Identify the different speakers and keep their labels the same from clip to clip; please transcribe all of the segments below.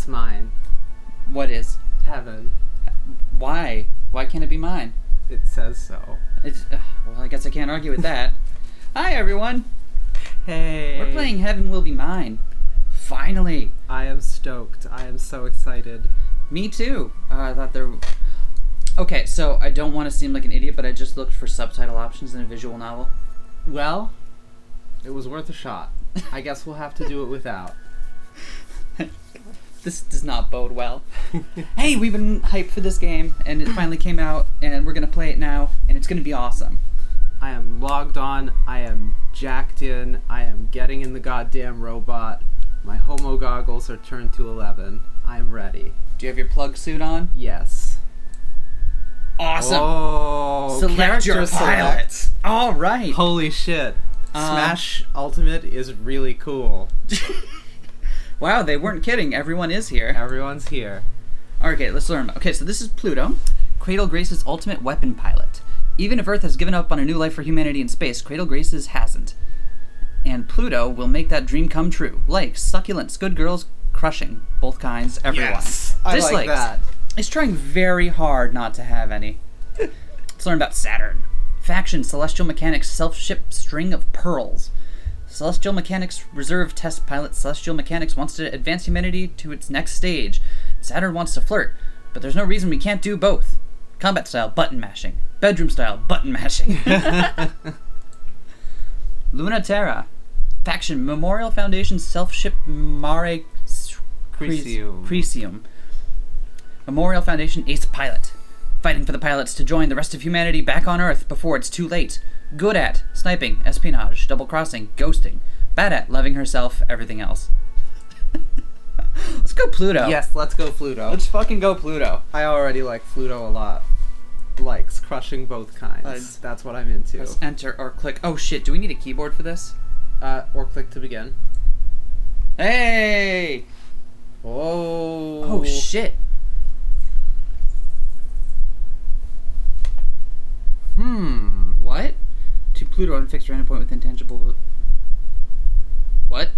Speaker 1: It's mine.
Speaker 2: What is?
Speaker 1: Heaven.
Speaker 2: Why? Why can't it be mine?
Speaker 1: It says so.
Speaker 2: Well, I guess I can't argue with that. Hi, everyone.
Speaker 1: Hey.
Speaker 2: We're playing Heaven Will Be Mine. Finally.
Speaker 1: I am stoked. I am so excited.
Speaker 2: Me too. I thought there... Okay, so I don't want to seem like an idiot, but I just looked for subtitle options in a visual novel.
Speaker 1: Well, it was worth a shot. I guess we'll have to do it without.
Speaker 2: This does not bode well. Hey, we've been hyped for this game, and it finally came out, and we're going to play it now, and it's going to be awesome.
Speaker 1: I am logged on. I am jacked in. I am getting in the goddamn robot. My homo goggles are turned to 11. I am ready.
Speaker 2: Do you have your plug suit on?
Speaker 1: Yes.
Speaker 2: Awesome.
Speaker 1: Oh,
Speaker 2: select your pilot.
Speaker 1: select.
Speaker 2: All right.
Speaker 1: Holy shit. Smash Ultimate is really cool.
Speaker 2: Wow, they weren't kidding. Everyone is here.
Speaker 1: Everyone's here.
Speaker 2: Okay, let's learn. Okay, so this is Pluto, Cradle Grace's ultimate weapon pilot. Even if Earth has given up on a new life for humanity in space, Cradle Grace's hasn't. And Pluto will make that dream come true. Likes, succulents, good girls, crushing. Both kinds, everyone.
Speaker 1: Yes, I like
Speaker 2: Dislikes.
Speaker 1: that.
Speaker 2: Is trying very hard not to have any. Let's learn about Saturn. Faction, Celestial Mechanics, self-ship string of pearls. Celestial Mechanics reserve test pilot Celestial Mechanics wants to advance humanity to its next stage. Saturn wants to flirt, but there's no reason we can't do both. Combat style, button mashing. Bedroom style, button mashing. Luna-Terra. Faction, Memorial Foundation self-ship Mare Crisium. Memorial Foundation ace pilot. Fighting for the pilots to join the rest of humanity back on Earth before it's too late. Good at sniping, espionage, double-crossing, ghosting. Bad at loving herself, everything else. Let's go Pluto.
Speaker 1: Yes, let's go Pluto.
Speaker 2: Let's fucking go Pluto.
Speaker 1: I already like Pluto a lot. Likes, crushing both kinds. That's what I'm into.
Speaker 2: Press enter or click. Oh shit, do we need a keyboard for this?
Speaker 1: Or click to begin.
Speaker 2: Hey!
Speaker 1: Oh.
Speaker 2: Oh shit. What? To Pluto on fixed random point with intangible... What?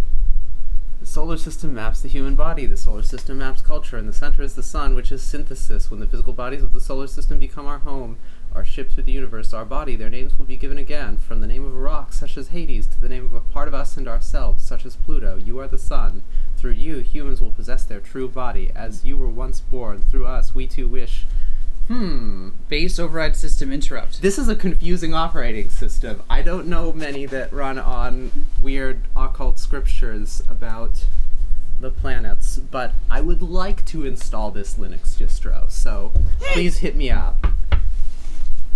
Speaker 1: The solar system maps the human body. The solar system maps culture. In the center is the sun, which is synthesis. When the physical bodies of the solar system become our home, our ship through the universe, our body, their names will be given again, from the name of a rock, such as Hades, to the name of a part of us and ourselves, such as Pluto. You are the sun. Through you, humans will possess their true body. As you were once born, through us, we too wish...
Speaker 2: Base override system interrupt.
Speaker 1: This is a confusing operating system. I don't know many that run on weird occult scriptures about the planets, but I would like to install this Linux distro, so please hit me up.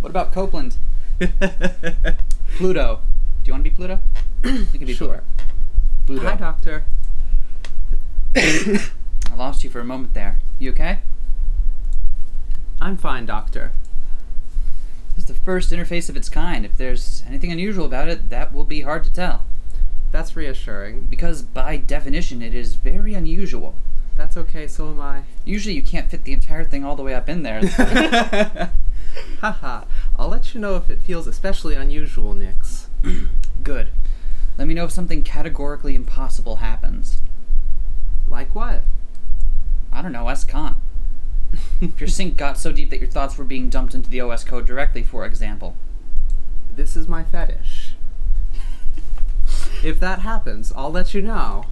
Speaker 2: What about Copeland? Pluto. Do you want to be Pluto? You can be
Speaker 1: Sure.
Speaker 2: Pluto.
Speaker 1: Hi, Doctor.
Speaker 2: I lost you for a moment there. You okay?
Speaker 1: I'm fine, Doctor.
Speaker 2: This is the first interface of its kind. If there's anything unusual about it, that will be hard to tell.
Speaker 1: That's reassuring.
Speaker 2: Because by definition, it is very unusual.
Speaker 1: That's okay, so am I.
Speaker 2: Usually you can't fit the entire thing all the way up in there.
Speaker 1: Haha. I'll let you know if it feels especially unusual, Nix.
Speaker 2: Good. Let me know if something categorically impossible happens.
Speaker 1: Like what?
Speaker 2: I don't know, S-Con. If your sync got so deep that your thoughts were being dumped into the OS code directly, for example.
Speaker 1: This is my fetish. If that happens, I'll let you know.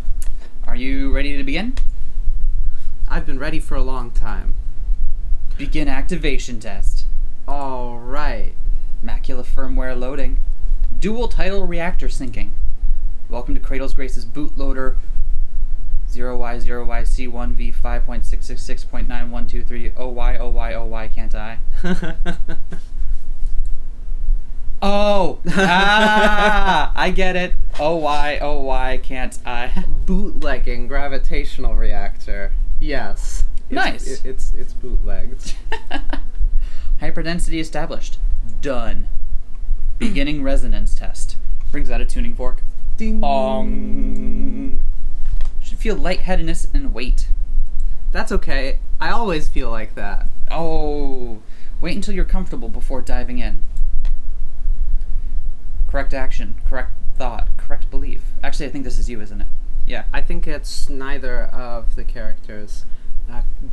Speaker 2: Are you ready to begin?
Speaker 1: I've been ready for a long time.
Speaker 2: Begin activation test.
Speaker 1: All right.
Speaker 2: Macula firmware loading. Dual title reactor syncing. Welcome to Cradle's Grace's bootloader 0Y0YC1V5.666.9123 OY can't I? Oh! I get it. OY can't I?
Speaker 1: Bootlegging gravitational reactor. Yes.
Speaker 2: Nice.
Speaker 1: It's bootlegged.
Speaker 2: Hyperdensity established. Done. Beginning resonance test. Brings out a tuning fork.
Speaker 1: Ding.
Speaker 2: Bong. Should feel lightheadedness and weight.
Speaker 1: That's okay. I always feel like that.
Speaker 2: Oh. Wait until you're comfortable before diving in. Correct action. Correct thought. Correct belief. Actually, I think this is you, isn't it? Yeah.
Speaker 1: I think it's neither of the characters,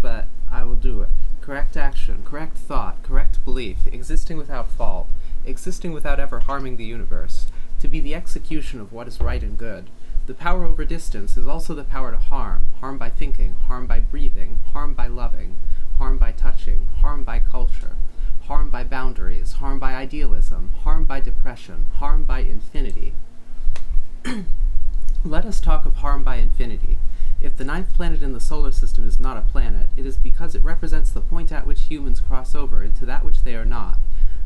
Speaker 1: but I will do it. Correct action, correct thought, correct belief, existing without fault, existing without ever harming the universe, to be the execution of what is right and good. The power over distance is also the power to harm by thinking, harm by breathing, harm by loving, harm by touching, harm by culture, harm by boundaries, harm by idealism, harm by depression, harm by infinity. Let us talk of harm by infinity. If the ninth planet in the solar system is not a planet, it is because it represents the point at which humans cross over into that which they are not,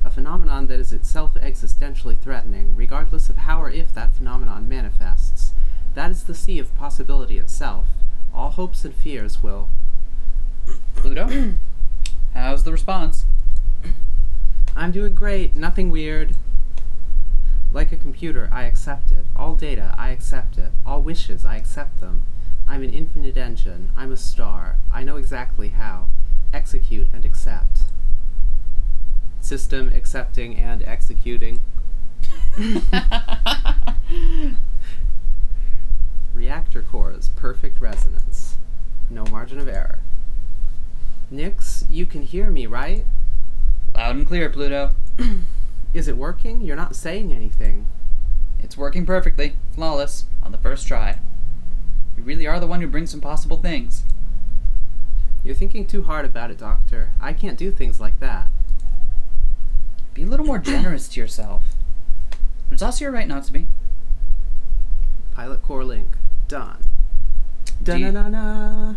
Speaker 1: a phenomenon that is itself existentially threatening, regardless of how or if that phenomenon manifests. That is the sea of possibility itself. All hopes and fears will...
Speaker 2: Pluto? How's the response?
Speaker 1: I'm doing great, nothing weird. Like a computer, I accept it. All data, I accept it. All wishes, I accept them. I'm an infinite engine. I'm a star. I know exactly how. Execute and accept. System accepting and executing. Reactor cores, perfect resonance. No margin of error. Nix, you can hear me, right?
Speaker 2: Loud and clear, Pluto.
Speaker 1: Is it working? You're not saying anything.
Speaker 2: It's working perfectly. Flawless. On the first try. You really are the one who brings impossible things.
Speaker 1: You're thinking too hard about it, Doctor. I can't do things like that.
Speaker 2: Be a little more generous to yourself. It's also your right not to be.
Speaker 1: Pilot core link. Done.
Speaker 2: Do you-
Speaker 1: Da-na-na-na.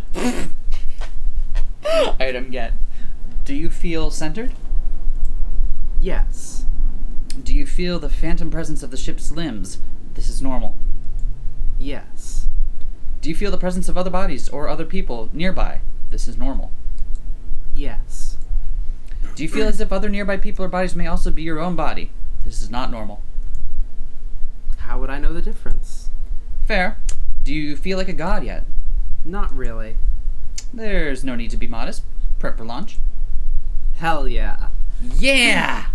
Speaker 2: Item get. Do you feel centered?
Speaker 1: Yes.
Speaker 2: Do you feel the phantom presence of the ship's limbs? This is normal.
Speaker 1: Yes.
Speaker 2: Do you feel the presence of other bodies or other people nearby? This is normal.
Speaker 1: Yes.
Speaker 2: Do you feel as if other nearby people or bodies may also be your own body? This is not normal.
Speaker 1: How would I know the difference?
Speaker 2: Fair. Do you feel like a god yet?
Speaker 1: Not really.
Speaker 2: There's no need to be modest. Prep for launch.
Speaker 1: Hell yeah.
Speaker 2: Yeah!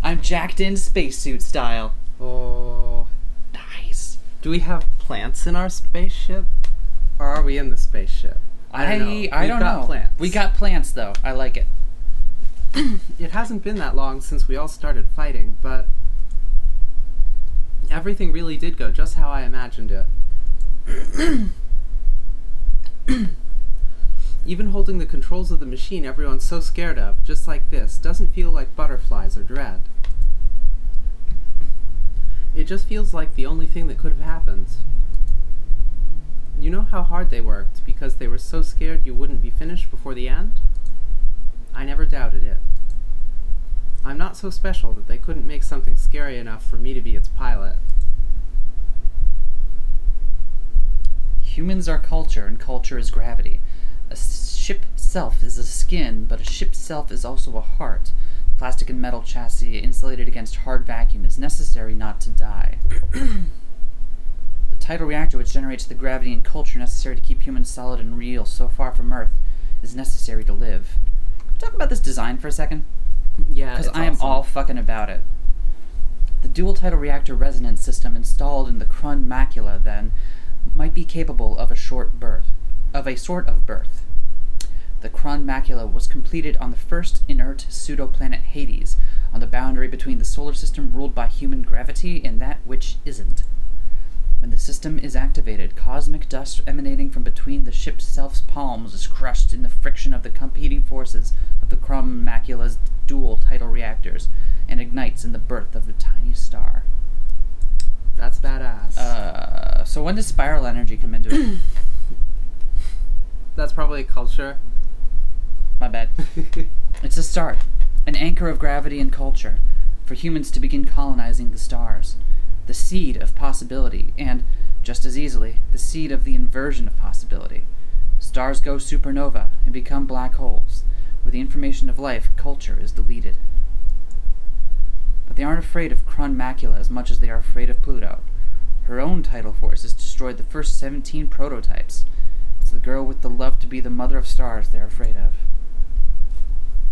Speaker 2: I'm jacked in spacesuit style.
Speaker 1: Oh.
Speaker 2: Nice.
Speaker 1: Do we have plants in our spaceship? Or are we in the spaceship?
Speaker 2: I
Speaker 1: don't
Speaker 2: don't know.
Speaker 1: Plants.
Speaker 2: We got plants though. I like it.
Speaker 1: It hasn't been that long since we all started fighting, but everything really did go just how I imagined it. Even holding the controls of the machine everyone's so scared of, just like this, doesn't feel like butterflies or dread. It just feels like the only thing that could have happened. You know how hard they worked because they were so scared you wouldn't be finished before the end? I never doubted it. I'm not so special that they couldn't make something scary enough for me to be its pilot.
Speaker 2: Humans are culture, and culture is gravity. A ship self is a skin, but a ship self is also a heart. The plastic and metal chassis, insulated against hard vacuum, is necessary not to die. The tidal reactor, which generates the gravity and culture necessary to keep humans solid and real so far from Earth, is necessary to live. Talk about this design for a second,
Speaker 1: Yeah,
Speaker 2: because
Speaker 1: it's
Speaker 2: I am
Speaker 1: awesome.
Speaker 2: all fucking about it. The dual tidal reactor resonance system installed in the Krun macula, then, might be capable of a sort of birth. The Krun macula was completed on the first inert pseudo-planet Hades, on the boundary between the solar system ruled by human gravity and that which isn't. When the system is activated, cosmic dust emanating from between the ship's self's palms is crushed in the friction of the competing forces of the Krun macula's dual tidal reactors, and ignites in the birth of a tiny star.
Speaker 1: That's badass.
Speaker 2: So when does spiral energy come into it?
Speaker 1: That's probably culture.
Speaker 2: My bad. It's a start, an anchor of gravity and culture, for humans to begin colonizing the stars. The seed of possibility, and, just as easily, the seed of the inversion of possibility. Stars go supernova and become black holes, where the information of life, culture, is deleted. But they aren't afraid of Krun macula as much as they are afraid of Pluto. Her own tidal force has destroyed the first 17 prototypes. It's the girl with the love to be the mother of stars they're afraid of.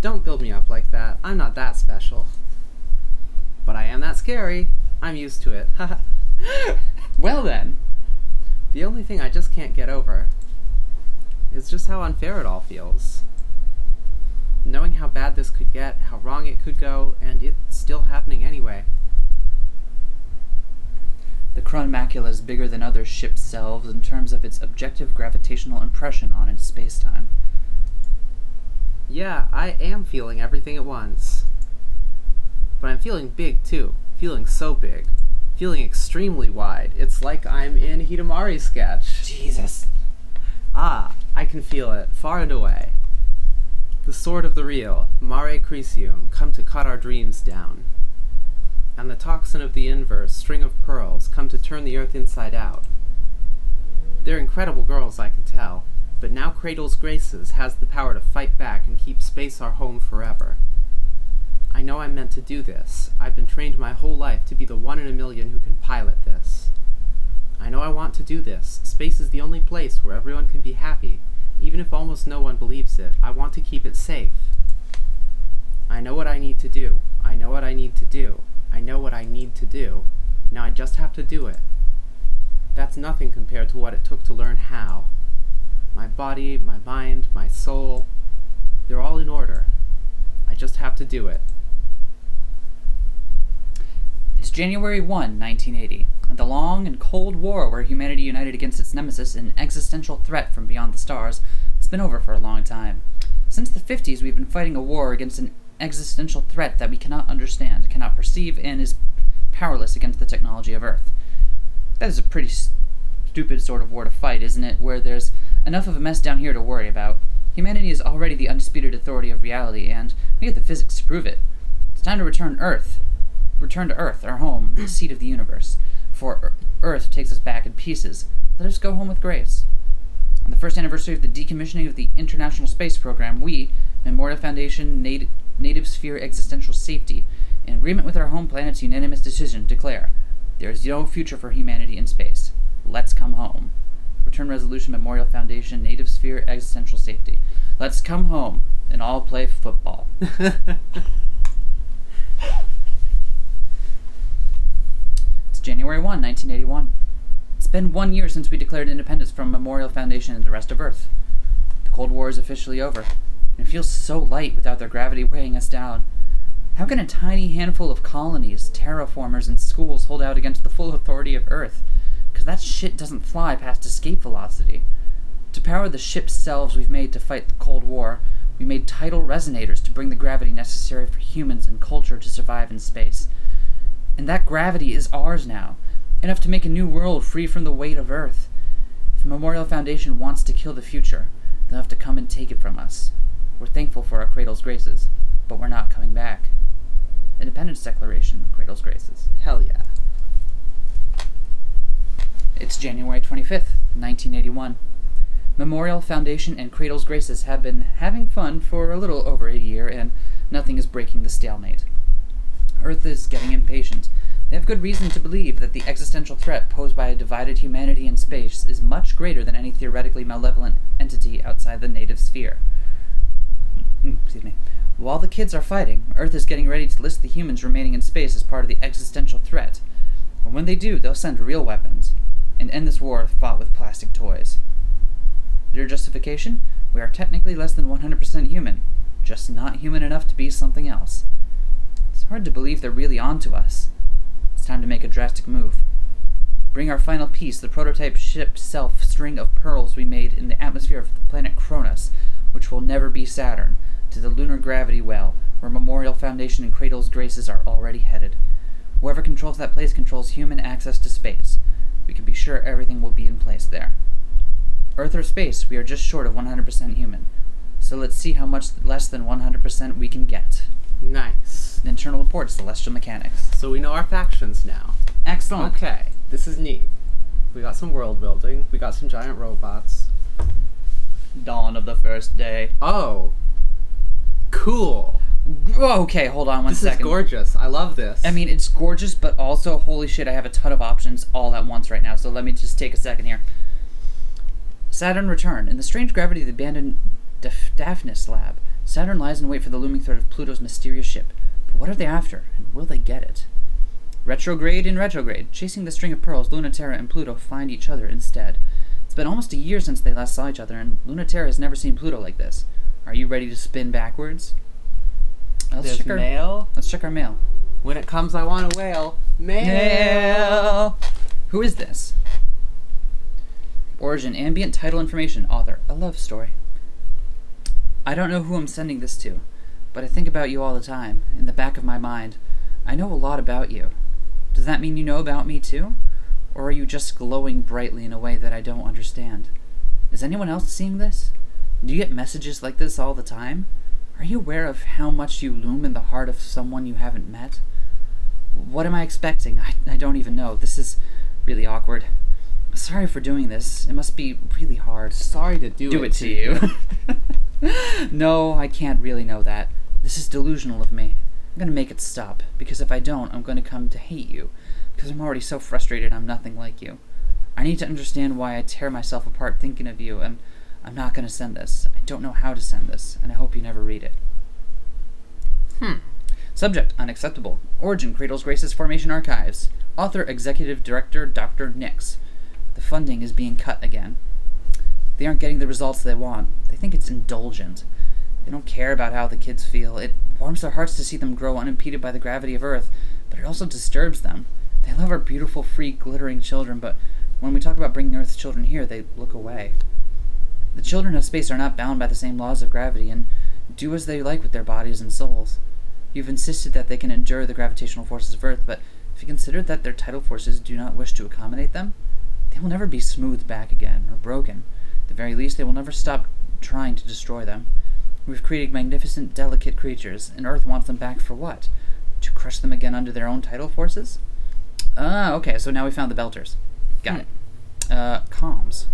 Speaker 1: Don't build me up like that. I'm not that special. But I am that scary. I'm used to it.
Speaker 2: Well then.
Speaker 1: The only thing I just can't get over is just how unfair it all feels. Knowing how bad this could get, how wrong it could go, and it's still happening anyway.
Speaker 2: The Krun macula is bigger than other ship selves in terms of its objective gravitational impression on its space-time.
Speaker 1: Yeah, I am feeling everything at once. But I'm feeling big too. Feeling so big. Feeling extremely wide. It's like I'm in Hidamari's sketch.
Speaker 2: Jesus.
Speaker 1: Ah, I can feel it, far and away. The sword of the real, Mare Crisium, come to cut our dreams down. And the toxin of the inverse, string of pearls, come to turn the earth inside out. They're incredible girls, I can tell, but now Cradle's Graces has the power to fight back and keep space our home forever. I know I'm meant to do this. I've been trained my whole life to be the 1 in a million who can pilot this. I know I want to do this. Space is the only place where everyone can be happy, even if almost no one believes it. I want to keep it safe. I know what I need to do. I know what I need to do. I know what I need to do. Now I just have to do it. That's nothing compared to what it took to learn how. My body, my mind, my soul, they're all in order. I just have to do it.
Speaker 2: It's January 1, 1980, and the long and cold war where humanity united against its nemesis, an existential threat from beyond the stars, has been over for a long time. Since the 50s, we've been fighting a war against an existential threat that we cannot understand, cannot perceive, and is powerless against the technology of Earth. That is a pretty stupid sort of war to fight, isn't it? Where there's enough of a mess down here to worry about. Humanity is already the undisputed authority of reality, and we have the physics to prove it. It's time to return to Earth, our home, the seat of the universe. Before Earth takes us back in pieces, let us go home with grace. On the first anniversary of the decommissioning of the International Space Program, we, Memorial Foundation Native Sphere Existential Safety, in agreement with our home planet's unanimous decision, declare there is no future for humanity in space. Let's come home. Return Resolution Memorial Foundation Native Sphere Existential Safety. Let's come home and all play football. It's January 1, 1981. It's been 1 year since we declared independence from Memorial Foundation and the rest of Earth. The Cold War is officially over, and it feels so light without their gravity weighing us down. How can a tiny handful of colonies, terraformers, and schools hold out against the full authority of Earth? Because that shit doesn't fly past escape velocity. To power the ship selves we've made to fight the Cold War, we made tidal resonators to bring the gravity necessary for humans and culture to survive in space. And that gravity is ours now, enough to make a new world free from the weight of Earth. If Memorial Foundation wants to kill the future, they'll have to come and take it from us. We're thankful for our Cradle's Graces, but we're not coming back. Independence Declaration, Cradle's Graces.
Speaker 1: Hell yeah.
Speaker 2: It's January 25th, 1981. Memorial Foundation and Cradle's Graces have been having fun for a little over a year, and nothing is breaking the stalemate. Earth is getting impatient. They have good reason to believe that the existential threat posed by a divided humanity in space is much greater than any theoretically malevolent entity outside the native sphere. Excuse me. While the kids are fighting, Earth is getting ready to list the humans remaining in space as part of the existential threat. And when they do, they'll send real weapons and end this war fought with plastic toys. Their justification? We are technically less than 100% human, just not human enough to be something else. It's hard to believe they're really on to us. It's time to make a drastic move. Bring our final piece, the prototype ship self string of pearls we made in the atmosphere of the planet Cronus, which will never be Saturn, to the lunar gravity well, where Memorial Foundation and Cradle's Graces are already headed. Whoever controls that place controls human access to space. We can be sure everything will be in place there. Earth or space, we are just short of 100% human. So let's see how much less than 100% we can get.
Speaker 1: Nice.
Speaker 2: Internal report, Celestial Mechanics.
Speaker 1: So we know our factions now.
Speaker 2: Excellent.
Speaker 1: Okay, this is neat. We got some world building. We got some giant robots.
Speaker 2: Dawn of the first day.
Speaker 1: Oh. Cool.
Speaker 2: Okay, hold on one second.
Speaker 1: This is gorgeous. I love this.
Speaker 2: I mean, it's gorgeous, but also, holy shit, I have a ton of options all at once right now, so let me just take a second here. Saturn return. In the strange gravity of the abandoned Daphnis lab, Saturn lies in wait for the looming threat of Pluto's mysterious ship. But what are they after, and will they get it? Retrograde in retrograde. Chasing the string of pearls, Luna-Terra and Pluto find each other instead. It's been almost a year since they last saw each other, and Luna-Terra has never seen Pluto like this. Are you ready to spin backwards?
Speaker 1: There's mail.
Speaker 2: Let's check our mail.
Speaker 1: When it comes, I want a whale. Mail.
Speaker 2: Who is this? Origin, ambient title information, author, a love story. I don't know who I'm sending this to, but I think about you all the time, in the back of my mind. I know a lot about you. Does that mean you know about me too? Or are you just glowing brightly in a way that I don't understand? Is anyone else seeing this? Do you get messages like this all the time? Are you aware of how much you loom in the heart of someone you haven't met? What am I expecting? I don't even know. This is really awkward. Sorry for doing this. It must be really hard.
Speaker 1: Sorry to do it to you.
Speaker 2: No, I can't really know that. This is delusional of me. I'm gonna make it stop, because if I don't, I'm gonna come to hate you, because I'm already so frustrated I'm nothing like you. I need to understand why I tear myself apart thinking of you, and I'm not gonna send this. I don't know how to send this, and I hope you never read it. Subject, unacceptable. Origin, Cradles Grace's Formation Archives. Author, Executive Director, Dr. Nix. The funding is being cut again. They aren't getting the results they want. They think it's indulgent. They don't care about how the kids feel. It warms their hearts to see them grow unimpeded by the gravity of Earth, but it also disturbs them. They love our beautiful, free, glittering children, but when we talk about bringing Earth's children here, they look away. The children of space are not bound by the same laws of gravity and do as they like with their bodies and souls. You've insisted that they can endure the gravitational forces of Earth, but if you consider that their tidal forces do not wish to accommodate them, they will never be smoothed back again or broken. At the very least, they will never stop trying to destroy them. We've created magnificent, delicate creatures, and Earth wants them back for what? To crush them again under their own tidal forces? Okay, so now we found the belters. Got it. Comms.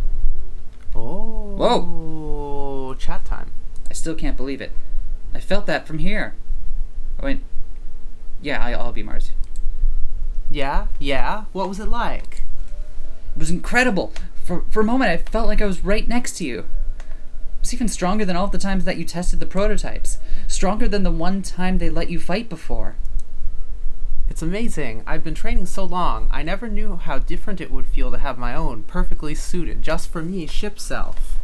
Speaker 1: Oh.
Speaker 2: Whoa!
Speaker 1: Chat time.
Speaker 2: I still can't believe it. I felt that from here. Oh, wait. Yeah, I'll be Mars.
Speaker 1: Yeah? What was it like?
Speaker 2: It was incredible. For a moment, I felt like I was right next to you. It was even stronger than all of the times that you tested the prototypes. Stronger than the one time they let you fight before.
Speaker 1: It's amazing. I've been training so long. I never knew how different it would feel to have my own, perfectly suited, just for me, ship self.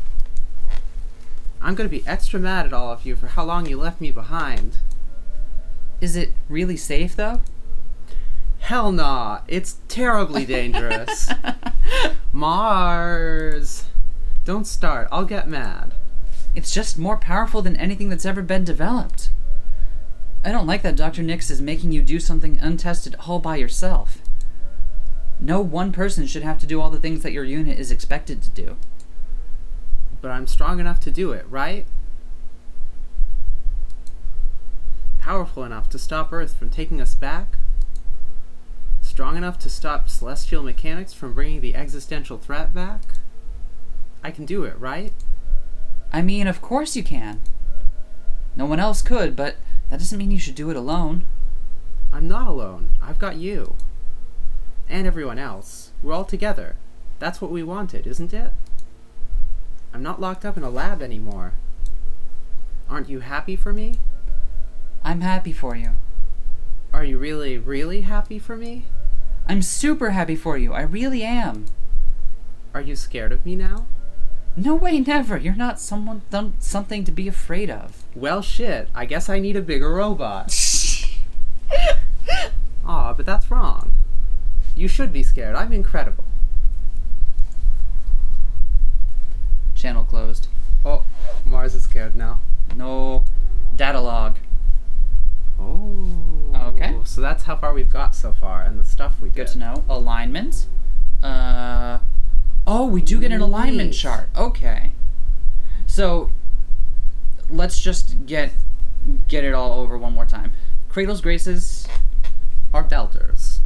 Speaker 1: I'm gonna be extra mad at all of you for how long you left me behind.
Speaker 2: Is it really safe, though?
Speaker 1: Hell nah. It's terribly dangerous. Mars. Don't start. I'll get mad.
Speaker 2: It's just more powerful than anything that's ever been developed. I don't like that Dr. Nix is making you do something untested all by yourself. No one person should have to do all the things that your unit is expected to do.
Speaker 1: But I'm strong enough to do it, right? Powerful enough to stop Earth from taking us back? Strong enough to stop celestial mechanics from bringing the existential threat back? I can do it, right?
Speaker 2: I mean, of course you can. No one else could, but that doesn't mean you should do it alone.
Speaker 1: I'm not alone. I've got you. And everyone else. We're all together. That's what we wanted, isn't it? I'm not locked up in a lab anymore. Aren't you happy for me?
Speaker 2: I'm happy for you.
Speaker 1: Are you really, really happy for me?
Speaker 2: I'm super happy for you. I really am.
Speaker 1: Are you scared of me now?
Speaker 2: No way, never. You're not something to be afraid of.
Speaker 1: Well, shit. I guess I need a bigger robot. Aw, but that's wrong. You should be scared. I'm incredible.
Speaker 2: Channel closed.
Speaker 1: Oh, Mars is scared now.
Speaker 2: No. Data log.
Speaker 1: Oh.
Speaker 2: Okay.
Speaker 1: So that's how far we've got so far, and the stuff we
Speaker 2: Good to know. Alignment. Oh, we do get an alignment chart. Okay. So, let's just get it all over one more time. Cradles Graces
Speaker 1: are belters.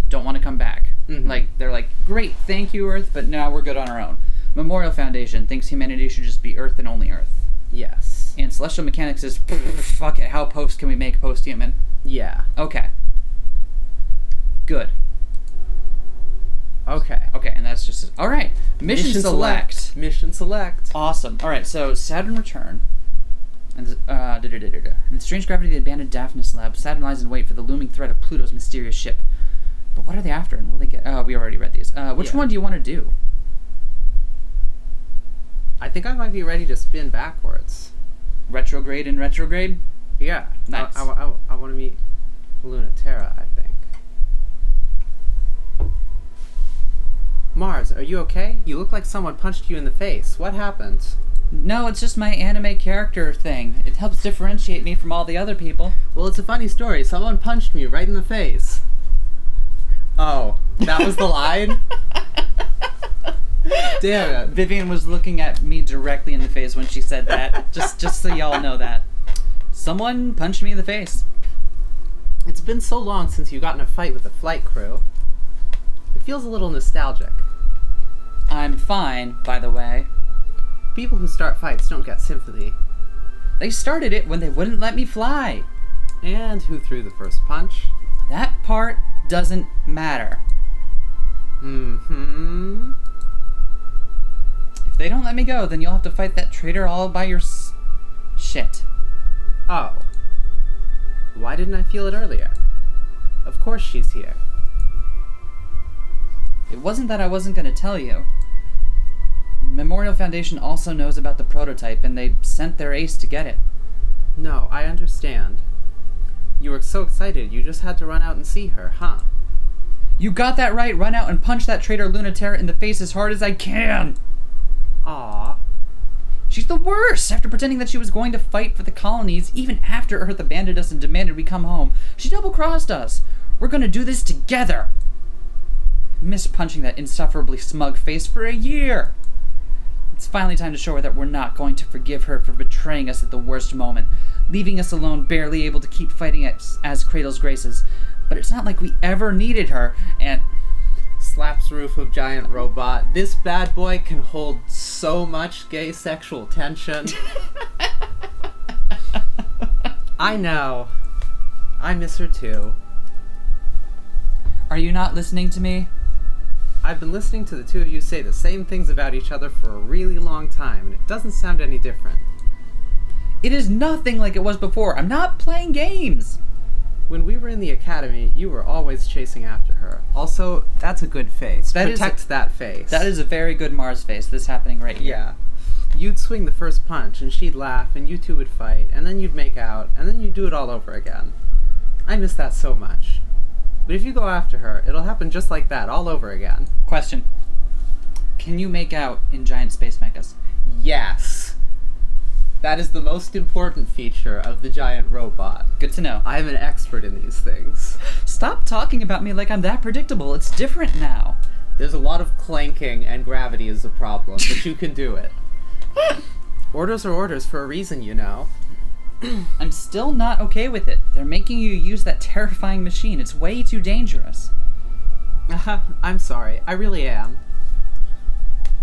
Speaker 2: Don't want to come back.
Speaker 1: Mm-hmm.
Speaker 2: They're like, great, thank you, Earth, but now we're good on our own. Memorial Foundation thinks humanity should just be Earth and only Earth.
Speaker 1: Yes.
Speaker 2: And Celestial Mechanics is, fuck it, how post can we make post-human?
Speaker 1: Yeah.
Speaker 2: Okay. Good.
Speaker 1: Okay,
Speaker 2: and that's just... Alright, Mission select.
Speaker 1: Mission select.
Speaker 2: Awesome. Alright, so Saturn return. And in the strange gravity of the abandoned Daphnis lab, Saturn lies in wait for the looming threat of Pluto's mysterious ship. But what are they after, and will they get... Oh, we already read these. Which
Speaker 1: Yeah.
Speaker 2: one do you want to do?
Speaker 1: I think I might be ready to spin backwards.
Speaker 2: Retrograde and retrograde?
Speaker 1: Yeah.
Speaker 2: Nice.
Speaker 1: I want to meet Luna-Terra, I think. Mars, are you okay? You look like someone punched you in the face. What happened?
Speaker 2: No, it's just my anime character thing. It helps differentiate me from all the other people.
Speaker 1: Well, it's a funny story. Someone punched me right in the face. Oh, that was the line? Damn it.
Speaker 2: Vivian was looking at me directly in the face when she said that. just so y'all know that. Someone punched me in the face.
Speaker 1: It's been so long since you got in a fight with the flight crew. It feels a little nostalgic.
Speaker 2: I'm fine, by the way.
Speaker 1: People who start fights don't get sympathy.
Speaker 2: They started it when they wouldn't let me fly.
Speaker 1: And who threw the first punch?
Speaker 2: That part doesn't matter.
Speaker 1: Mm-hmm.
Speaker 2: If they don't let me go, then you'll have to fight that traitor all by your shit.
Speaker 1: Oh. Why didn't I feel it earlier? Of course she's here.
Speaker 2: It wasn't that I wasn't going to tell you. Memorial Foundation also knows about the prototype, and they sent their ace to get it.
Speaker 1: No, I understand. You were so excited you just had to run out and see her, huh?
Speaker 2: You got that right. Run out and punch that traitor Luna-Terra in the face as hard as I can.
Speaker 1: Aw.
Speaker 2: She's the worst! After pretending that she was going to fight for the colonies, even after Earth abandoned us and demanded we come home, she double-crossed us. We're gonna do this together. Missed punching that insufferably smug face for a year. It's finally time to show her that we're not going to forgive her for betraying us at the worst moment, leaving us alone, barely able to keep fighting as Cradle's Graces. But it's not like we ever needed her, and...
Speaker 1: Slaps roof of giant robot. This bad boy can hold so much gay sexual tension. I know. I miss her too.
Speaker 2: Are you not listening to me?
Speaker 1: I've been listening to the two of you say the same things about each other for a really long time, and it doesn't sound any different.
Speaker 2: It is nothing like it was before. I'm not playing games.
Speaker 1: When we were in the academy, you were always chasing after her. Also, that's a good face. Protect that face.
Speaker 2: That is a very good Mars face, this happening right here.
Speaker 1: Yeah. You'd swing the first punch, and she'd laugh, and you two would fight, and then you'd make out, and then you'd do it all over again. I miss that so much. But if you go after her, it'll happen just like that, all over again.
Speaker 2: Question. Can you make out in giant space mechas?
Speaker 1: Yes. That is the most important feature of the giant robot.
Speaker 2: Good to know.
Speaker 1: I am an expert in these things.
Speaker 2: Stop talking about me like I'm that predictable. It's different now.
Speaker 1: There's a lot of clanking, and gravity is a problem, but you can do it. Orders are orders for a reason, you know.
Speaker 2: I'm still not okay with it. They're making you use that terrifying machine. It's way too dangerous.
Speaker 1: I'm sorry. I really am.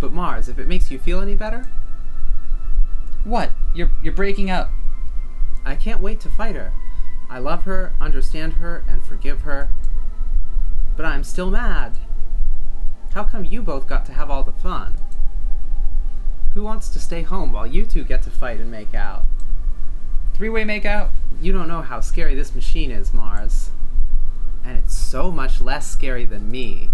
Speaker 1: But Mars, if it makes you feel any better...
Speaker 2: What? You're breaking up.
Speaker 1: I can't wait to fight her. I love her, understand her, and forgive her. But I'm still mad. How come you both got to have all the fun? Who wants to stay home while you two get to fight and make out?
Speaker 2: Three-way makeout?
Speaker 1: You don't know how scary this machine is, Mars. And it's so much less scary than me.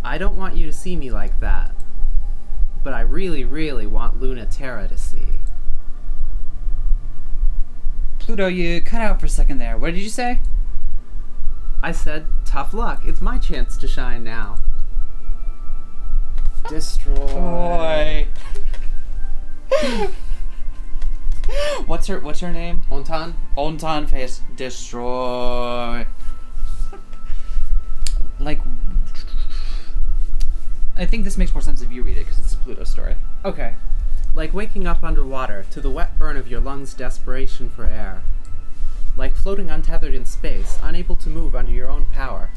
Speaker 1: I don't want you to see me like that. But I really, really want Luna-Terra to see.
Speaker 2: Pluto, you cut out for a second there. What did you say?
Speaker 1: I said, tough luck. It's my chance to shine now. Destroy.
Speaker 2: What's her name?
Speaker 1: Ontan?
Speaker 2: Ontan face. Destroy. Like, I think this makes more sense if you read it, because it's a Pluto story.
Speaker 1: Okay. Like waking up underwater to the wet burn of your lungs' desperation for air. Like floating untethered in space, unable to move under your own power.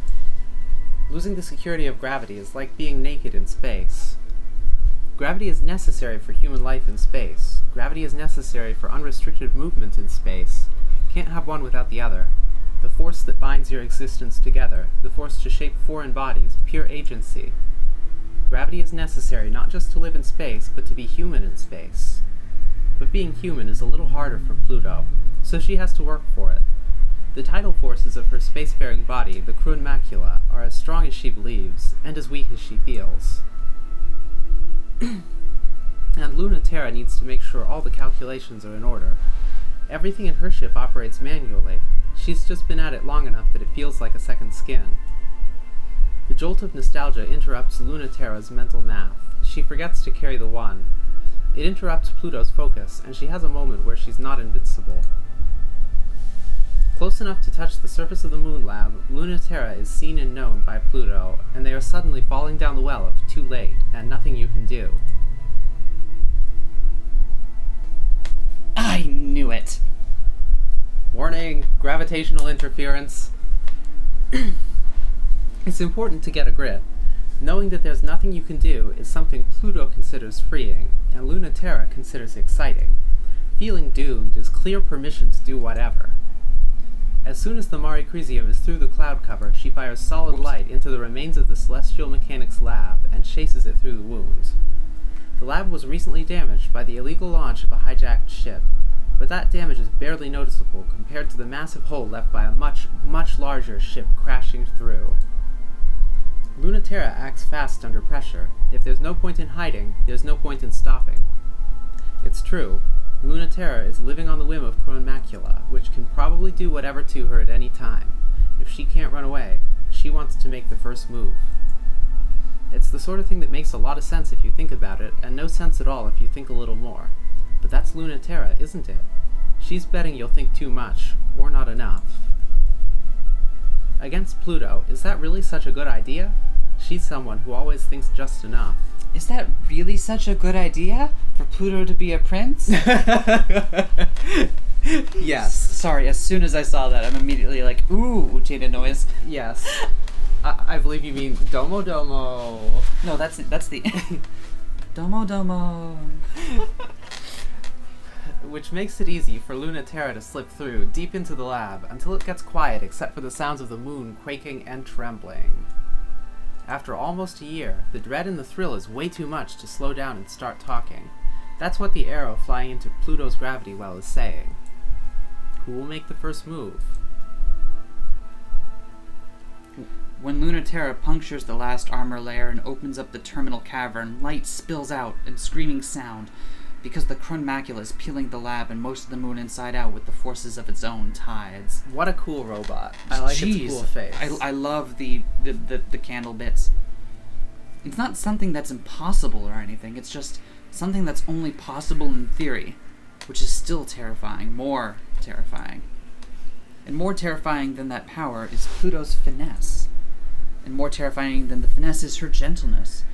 Speaker 1: Losing the security of gravity is like being naked in space. Gravity is necessary for human life in space. Gravity is necessary for unrestricted movement in space. Can't have one without the other. The force that binds your existence together. The force to shape foreign bodies. Pure agency. Gravity is necessary not just to live in space, but to be human in space. But being human is a little harder for Pluto, so she has to work for it. The tidal forces of her spacefaring body, the Krun macula, are as strong as she believes, and as weak as she feels. And Luna-Terra needs to make sure all the calculations are in order. Everything in her ship operates manually. She's just been at it long enough that it feels like a second skin. The jolt of nostalgia interrupts Luna-Terra's mental math. She forgets to carry the one. It interrupts Pluto's focus, and she has a moment where she's not invincible. Close enough to touch the surface of the moon lab, Luna-Terra is seen and known by Pluto, and they are suddenly falling down the well of too late, and nothing you can do.
Speaker 2: I knew it!
Speaker 1: Warning, gravitational interference. It's important to get a grip. Knowing that there's nothing you can do is something Pluto considers freeing, and Luna-Terra considers exciting. Feeling doomed is clear permission to do whatever. As soon as the Mare Crisium is through the cloud cover, she fires solid light into the remains of the Celestial Mechanics lab and chases it through the wounds. The lab was recently damaged by the illegal launch of a hijacked ship, but that damage is barely noticeable compared to the massive hole left by a much, much larger ship crashing through. Luna-Terra acts fast under pressure. If there's no point in hiding, there's no point in stopping. It's true. Luna-Terra is living on the whim of Krun macula, which can probably do whatever to her at any time. If she can't run away, she wants to make the first move. It's the sort of thing that makes a lot of sense if you think about it, and no sense at all if you think a little more. But that's Luna-Terra, isn't it? She's betting you'll think too much, or not enough. Against Pluto, is that really such a good idea? She's someone who always thinks just enough.
Speaker 2: Is that really such a good idea? For Pluto to be a prince?
Speaker 1: Yes.
Speaker 2: Sorry, as soon as I saw that, I'm immediately like, ooh, Jada noise.
Speaker 1: Yes. I believe you mean Domo Domo.
Speaker 2: No, that's the... Domo Domo.
Speaker 1: Which makes it easy for Luna-Terra to slip through, deep into the lab, until it gets quiet except for the sounds of the moon quaking and trembling. After almost a year, the dread and the thrill is way too much to slow down and start talking. That's what the arrow flying into Pluto's gravity well is saying. Who will make the first move?
Speaker 2: When Luna-Terra punctures the last armor layer and opens up the terminal cavern, light spills out and screaming sound, because the Krun macula is peeling the lab and most of the moon inside out with the forces of its own tides.
Speaker 1: What a cool robot. I like its cool face.
Speaker 2: I love the candle bits. It's not something that's impossible or anything, it's just something that's only possible in theory, which is still terrifying, more terrifying. And more terrifying than that power is Pluto's finesse. And more terrifying than the finesse is her gentleness.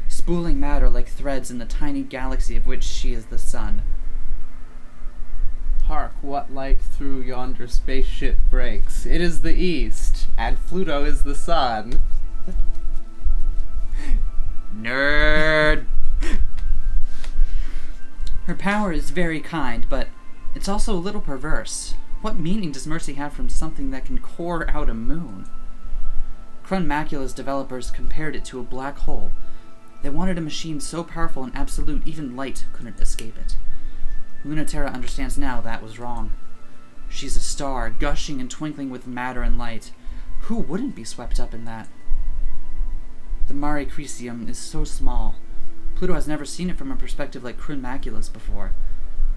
Speaker 2: Spooling matter like threads in the tiny galaxy of which she is the sun.
Speaker 1: Hark, what light through yonder spaceship breaks. It is the east, and Pluto is the sun.
Speaker 2: Nerd! Her power is very kind, but it's also a little perverse. What meaning does mercy have from something that can core out a moon? Krun macula's developers compared it to a black hole. They wanted a machine so powerful and absolute even light couldn't escape it. Luna-Terra understands now that was wrong. She's a star, gushing and twinkling with matter and light. Who wouldn't be swept up in that? The Mare Crisium is so small. Pluto has never seen it from a perspective like Krun macula's before.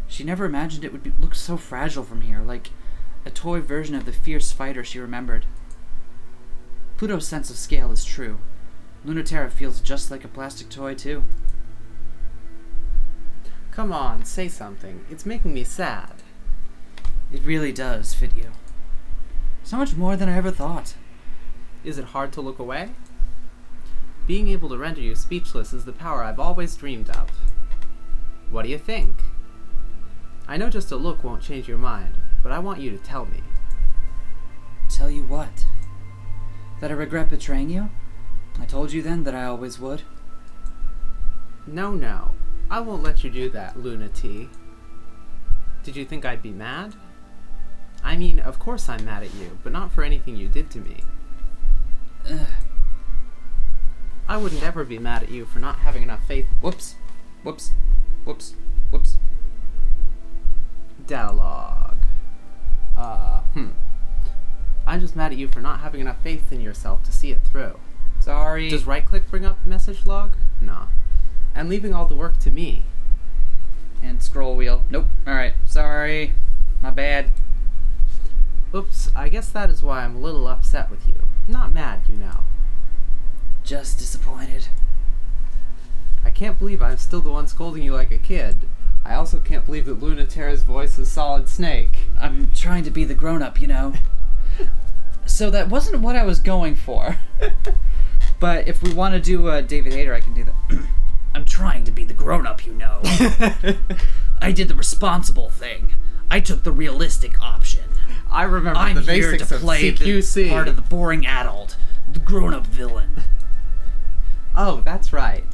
Speaker 2: She never imagined it would look so fragile from here, like a toy version of the fierce fighter she remembered. Pluto's sense of scale is true. Luna-Terra feels just like a plastic toy, too.
Speaker 1: Come on, say something. It's making me sad.
Speaker 2: It really does fit you. So much more than I ever thought.
Speaker 1: Is it hard to look away? Being able to render you speechless is the power I've always dreamed of. What do you think? I know just a look won't change your mind, but I want you to tell me.
Speaker 2: Tell you what? That I regret betraying you? I told you then that I always would.
Speaker 1: No. I won't let you do that, Luna-T. Did you think I'd be mad? I mean, of course I'm mad at you, but not for anything you did to me. I wouldn't ever be mad at you for not having enough faith.
Speaker 2: Whoops.
Speaker 1: Dialogue. I'm just mad at you for not having enough faith in yourself to see it through.
Speaker 2: Sorry.
Speaker 1: Does right-click bring up message log? Nah. And leaving all the work to me.
Speaker 2: And scroll wheel. Nope. Alright. Sorry. My bad.
Speaker 1: Oops, I guess that is why I'm a little upset with you. Not mad, you know.
Speaker 2: Just disappointed.
Speaker 1: I can't believe I'm still the one scolding you like a kid. I also can't believe that Luna-Terra's voice is Solid Snake.
Speaker 2: I'm trying to be the grown-up, you know. So that wasn't what I was going for. But if we want to do David Hayter, I can do that. I'm trying to be the grown-up, you know. I did the responsible thing. I took the realistic option.
Speaker 1: I remember
Speaker 2: I'm
Speaker 1: the
Speaker 2: here
Speaker 1: basics
Speaker 2: to
Speaker 1: of
Speaker 2: play
Speaker 1: CQC.
Speaker 2: the part of the boring adult, the grown-up villain.
Speaker 1: Oh, that's right.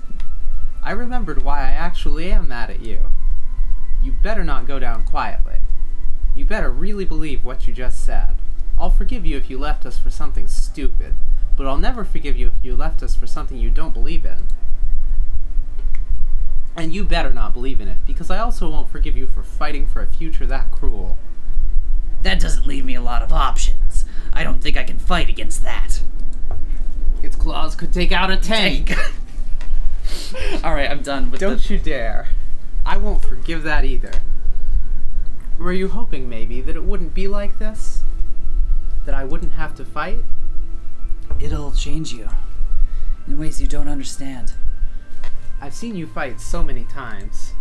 Speaker 1: I remembered why I actually am mad at you. You better not go down quietly. You better really believe what you just said. I'll forgive you if you left us for something stupid, but I'll never forgive you if you left us for something you don't believe in. And you better not believe in it, because I also won't forgive you for fighting for a future that cruel.
Speaker 2: That doesn't leave me a lot of options. I don't think I can fight against that.
Speaker 1: Its claws could take out a tank.
Speaker 2: Alright, I'm done with
Speaker 1: Don't you dare. I won't forgive that either. Were you hoping, maybe, that it wouldn't be like this? That I wouldn't have to fight?
Speaker 2: It'll change you in ways you don't understand.
Speaker 1: I've seen you fight so many times.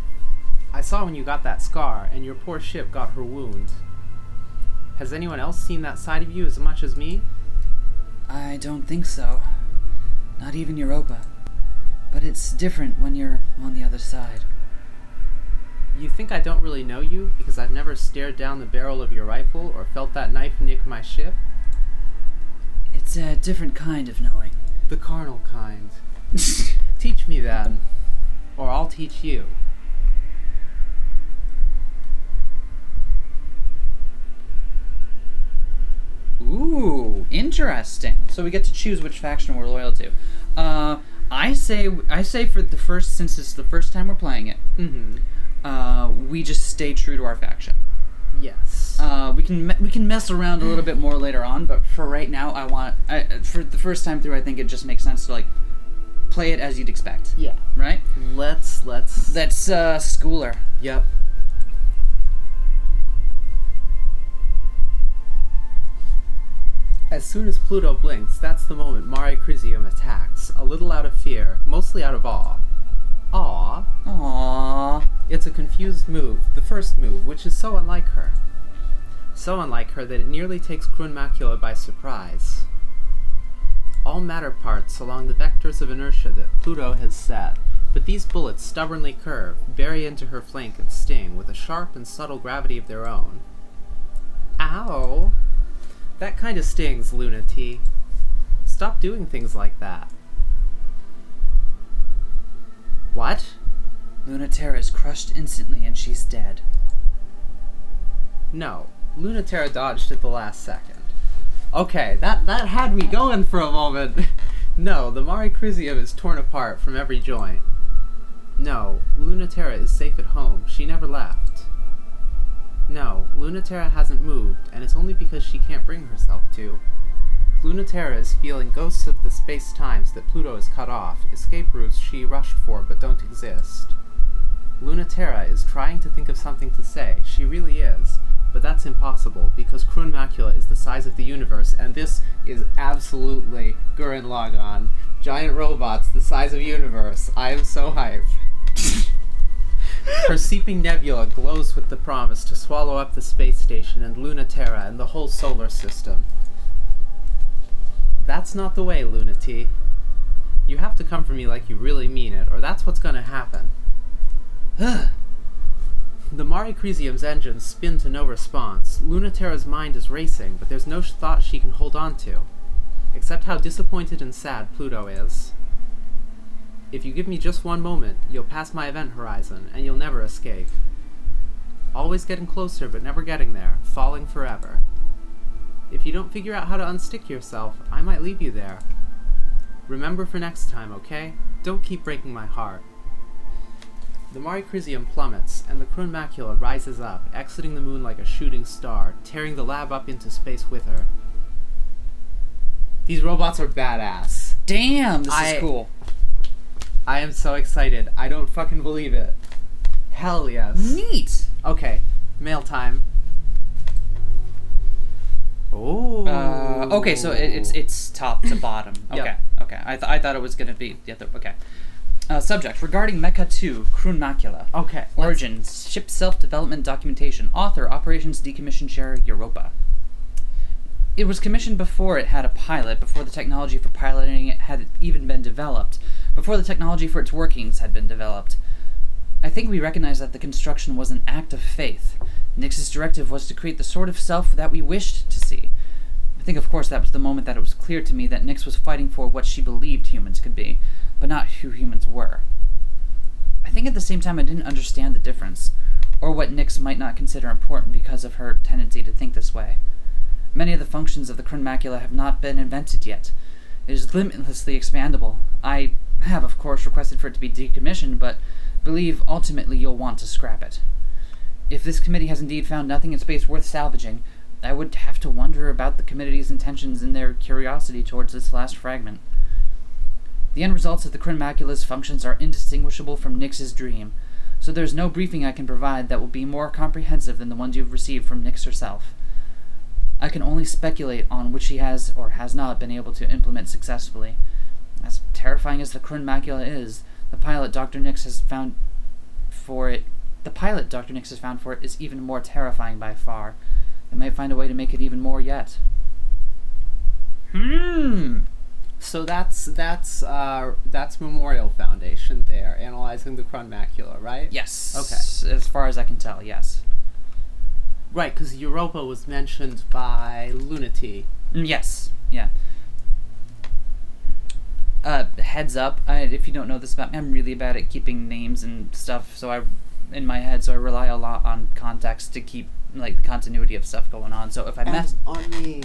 Speaker 1: I saw when you got that scar, and your poor ship got her wound. Has anyone else seen that side of you as much as me?
Speaker 2: I don't think so. Not even Europa. But it's different when you're on the other side.
Speaker 1: You think I don't really know you because I've never stared down the barrel of your rifle or felt that knife nick my ship?
Speaker 2: It's a different kind of knowing.
Speaker 1: The carnal kind. Teach me then, or I'll teach you.
Speaker 2: Ooh, interesting. So we get to choose which faction we're loyal to. I say for the first, since it's the first time we're playing it, we just stay true to our faction.
Speaker 1: Yes.
Speaker 2: We can mess around a little bit more later on, but for right now, for the first time through, I think it just makes sense to play it as you'd expect.
Speaker 1: Yeah.
Speaker 2: Right?
Speaker 1: Let's.
Speaker 2: That's Schooler.
Speaker 1: Yep. As soon as Pluto blinks, that's the moment Mare Crisium attacks, a little out of fear, mostly out of awe. Aw.
Speaker 2: Aww.
Speaker 1: It's a confused move, the first move, which is so unlike her. So unlike her that it nearly takes Krun Macula by surprise. All matter parts along the vectors of inertia that Pluto has set, but these bullets stubbornly curve, bury into her flank and sting with a sharp and subtle gravity of their own. Ow! That kind of stings, Luna T. Stop doing things like that. What?
Speaker 2: Luna-Terra is crushed instantly and she's dead.
Speaker 1: No, Luna-Terra dodged at the last second. Okay, that had me going for a moment. No, the Mare Crisium is torn apart from every joint. No, Luna-Terra is safe at home. She never left. No, Luna-Terra hasn't moved, and it's only because she can't bring herself to. Luna-Terra is feeling ghosts of the space-times that Pluto has cut off, escape routes she rushed for but don't exist. Luna-Terra is trying to think of something to say, she really is, but that's impossible, because Krun Macula is the size of the universe, and this is absolutely Gurren Lagann. Giant robots the size of universe. I am so hyped. Her seeping nebula glows with the promise to swallow up the space station and Luna-Terra and the whole solar system. That's not the way, Luna T. You have to come for me like you really mean it, or that's what's gonna happen. The Mare Crisium's engines spin to no response. Luna-Terra's mind is racing, but there's no thought she can hold on to. Except how disappointed and sad Pluto is. If you give me just one moment, you'll pass my event horizon, and you'll never escape. Always getting closer, but never getting there, falling forever. If you don't figure out how to unstick yourself, I might leave you there. Remember for next time, okay? Don't keep breaking my heart. The Maricrisium plummets, and the Krun macula rises up, exiting the moon like a shooting star, tearing the lab up into space with her. These robots are badass.
Speaker 2: Damn, this is cool.
Speaker 1: I am so excited. I don't fucking believe it. Hell yes.
Speaker 2: Neat.
Speaker 1: Okay, mail time. Oh.
Speaker 2: Okay, so it's top to bottom. Okay,
Speaker 1: Yep.
Speaker 2: okay. I thought it was gonna be okay. Subject regarding Mecha 2 Krun macula.
Speaker 1: Okay.
Speaker 2: Origins ship self-development documentation. Author operations decommission share Europa. It was commissioned before it had a pilot, before the technology for piloting it had even been developed, before the technology for its workings had been developed. I think we recognize that the construction was an act of faith. Nix's directive was to create the sort of self that we wished to see. I think, of course, that was the moment that it was clear to me that Nix was fighting for what she believed humans could be, but not who humans were. I think at the same time I didn't understand the difference, or what Nix might not consider important because of her tendency to think this way. Many of the functions of the Krun macula have not been invented yet. It is limitlessly expandable. I have, of course, requested for it to be decommissioned, but believe ultimately you'll want to scrap it. If this committee has indeed found nothing in space worth salvaging, I would have to wonder about the committee's intentions and their curiosity towards this last fragment. The end results of the Krun macula's functions are indistinguishable from Nix's dream, so there's no briefing I can provide that will be more comprehensive than the ones you've received from Nix herself. I can only speculate on which she has or has not been able to implement successfully. As terrifying as the Krun macula is, the pilot Dr. Nix has found for it is even more terrifying by far. They might find a way to make it even more yet.
Speaker 1: So that's Memorial Foundation there, analyzing the Krun macula, right?
Speaker 2: Yes.
Speaker 1: Okay.
Speaker 2: As far as I can tell, yes.
Speaker 1: Right, because Europa was mentioned by Luna-Terra.
Speaker 2: Yes. Yeah. Heads up, if you don't know this about me, I'm really bad at keeping names and stuff, so I rely a lot on context to keep the continuity of stuff going on. So if I mess
Speaker 1: on me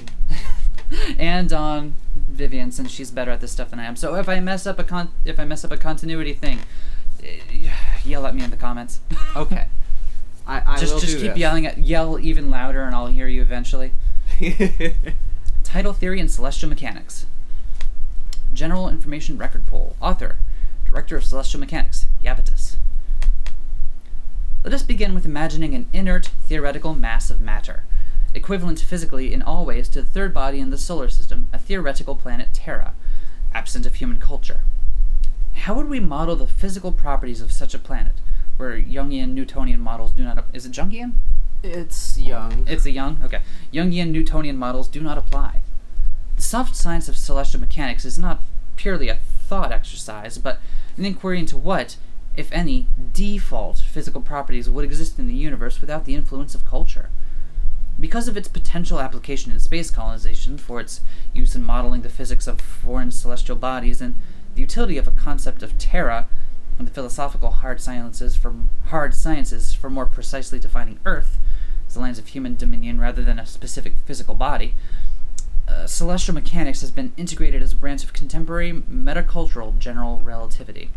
Speaker 2: and on Vivian, since she's better at this stuff than I am. So if I mess up a continuity thing, yell at me in the comments.
Speaker 1: Okay. I will
Speaker 2: just
Speaker 1: do
Speaker 2: keep
Speaker 1: this.
Speaker 2: yell even louder, and I'll hear you eventually. Tidal theory and celestial mechanics. General information record pool. Author, director of celestial mechanics, Yabatus. Let us begin with imagining an inert, theoretical mass of matter, equivalent physically in all ways to the third body in the solar system, a theoretical planet Terra, absent of human culture. How would we model the physical properties of such a planet, where Jungian Newtonian models do not... Is it Jungian?
Speaker 1: It's Young.
Speaker 2: It's a Young? Okay. Jungian Newtonian models do not apply. The soft science of celestial mechanics is not purely a thought exercise, but an inquiry into what, if any, default physical properties would exist in the universe without the influence of culture. Because of its potential application in space colonization, for its use in modeling the physics of foreign celestial bodies, and the utility of a concept of Terra and the philosophical hard sciences for more precisely defining Earth as the lands of human dominion rather than a specific physical body, celestial mechanics has been integrated as a branch of contemporary metacultural general relativity.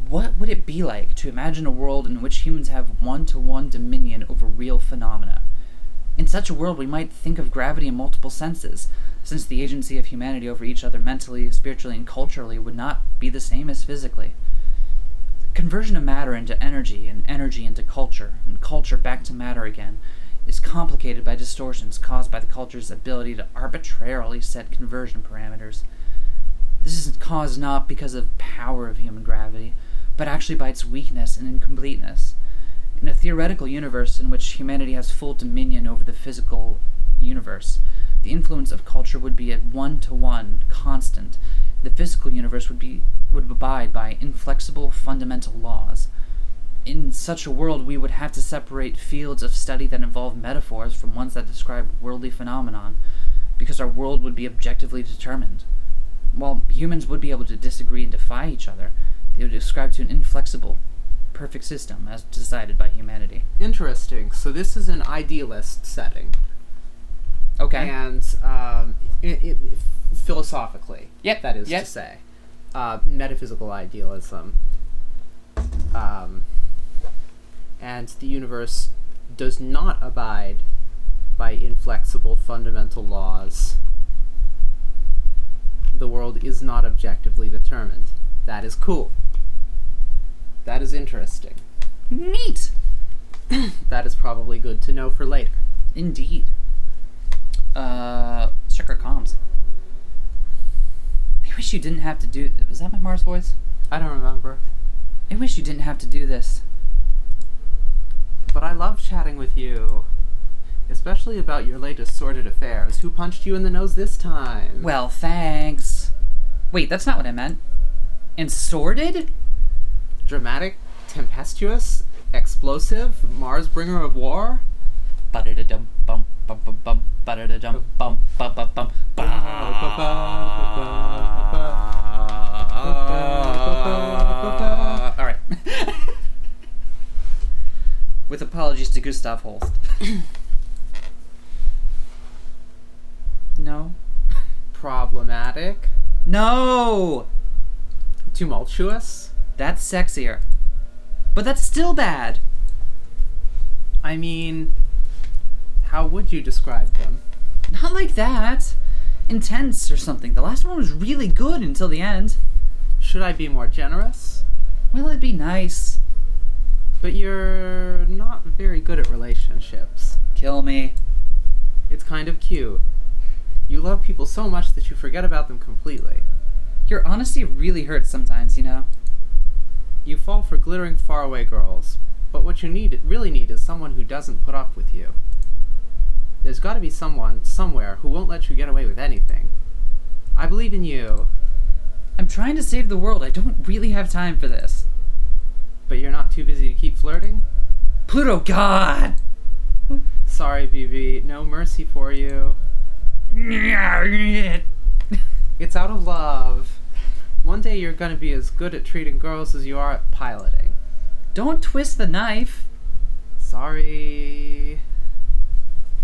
Speaker 2: What would it be like to imagine a world in which humans have one-to-one dominion over real phenomena? In such a world, we might think of gravity in multiple senses, since the agency of humanity over each other mentally, spiritually, and culturally would not be the same as physically. The conversion of matter into energy, and energy into culture, and culture back to matter again, is complicated by distortions caused by the culture's ability to arbitrarily set conversion parameters. This is caused not because of power of human gravity, but actually by its weakness and incompleteness. In a theoretical universe in which humanity has full dominion over the physical universe, the influence of culture would be a one-to-one, constant. The physical universe would abide by inflexible, fundamental laws. In such a world, we would have to separate fields of study that involve metaphors from ones that describe worldly phenomenon, because our world would be objectively determined. While humans would be able to disagree and defy each other, they would ascribe to an inflexible, perfect system as decided by humanity.
Speaker 1: Interesting. So this is an idealist setting.
Speaker 2: Okay.
Speaker 1: And philosophically,
Speaker 2: Yep.
Speaker 1: that is
Speaker 2: Yep.
Speaker 1: to say, metaphysical idealism. and the universe does not abide by inflexible fundamental laws. The world is not objectively determined. That is cool. That is interesting.
Speaker 2: Neat!
Speaker 1: That is probably good to know for later.
Speaker 2: Indeed. Let's check our comms. I wish you didn't have to do... Was that my Mars voice?
Speaker 1: I don't remember.
Speaker 2: I wish you didn't have to do this.
Speaker 1: But I love chatting with you. Especially about your latest sordid affairs. Who punched you in the nose this time?
Speaker 2: Well, thanks. Wait, that's not what I meant. And sordid?
Speaker 1: Dramatic, tempestuous, explosive, Mars bringer of war?
Speaker 2: Ba-da-da-dum, bum, bum, bum, bum, ba-da-da-dum, bum, bum, bum, bum, All right. With apologies to Gustav Holst. No.
Speaker 1: Problematic.
Speaker 2: No!
Speaker 1: Tumultuous.
Speaker 2: That's sexier. But that's still bad.
Speaker 1: I mean, how would you describe them?
Speaker 2: Not like that. Intense or something. The last one was really good until the end.
Speaker 1: Should I be more generous?
Speaker 2: Well, it'd be nice.
Speaker 1: But you're not very good at relationships.
Speaker 2: Kill me.
Speaker 1: It's kind of cute. You love people so much that you forget about them completely.
Speaker 2: Your honesty really hurts sometimes, you know?
Speaker 1: You fall for glittering faraway girls, but what you really need is someone who doesn't put up with you. There's gotta be someone, somewhere, who won't let you get away with anything. I believe in you.
Speaker 2: I'm trying to save the world. I don't really have time for this.
Speaker 1: But you're not too busy to keep flirting?
Speaker 2: Pluto, God!
Speaker 1: Sorry, BB. No mercy for you. It's out of love. One day you're gonna be as good at treating girls as you are at piloting.
Speaker 2: Don't twist the knife.
Speaker 1: Sorry.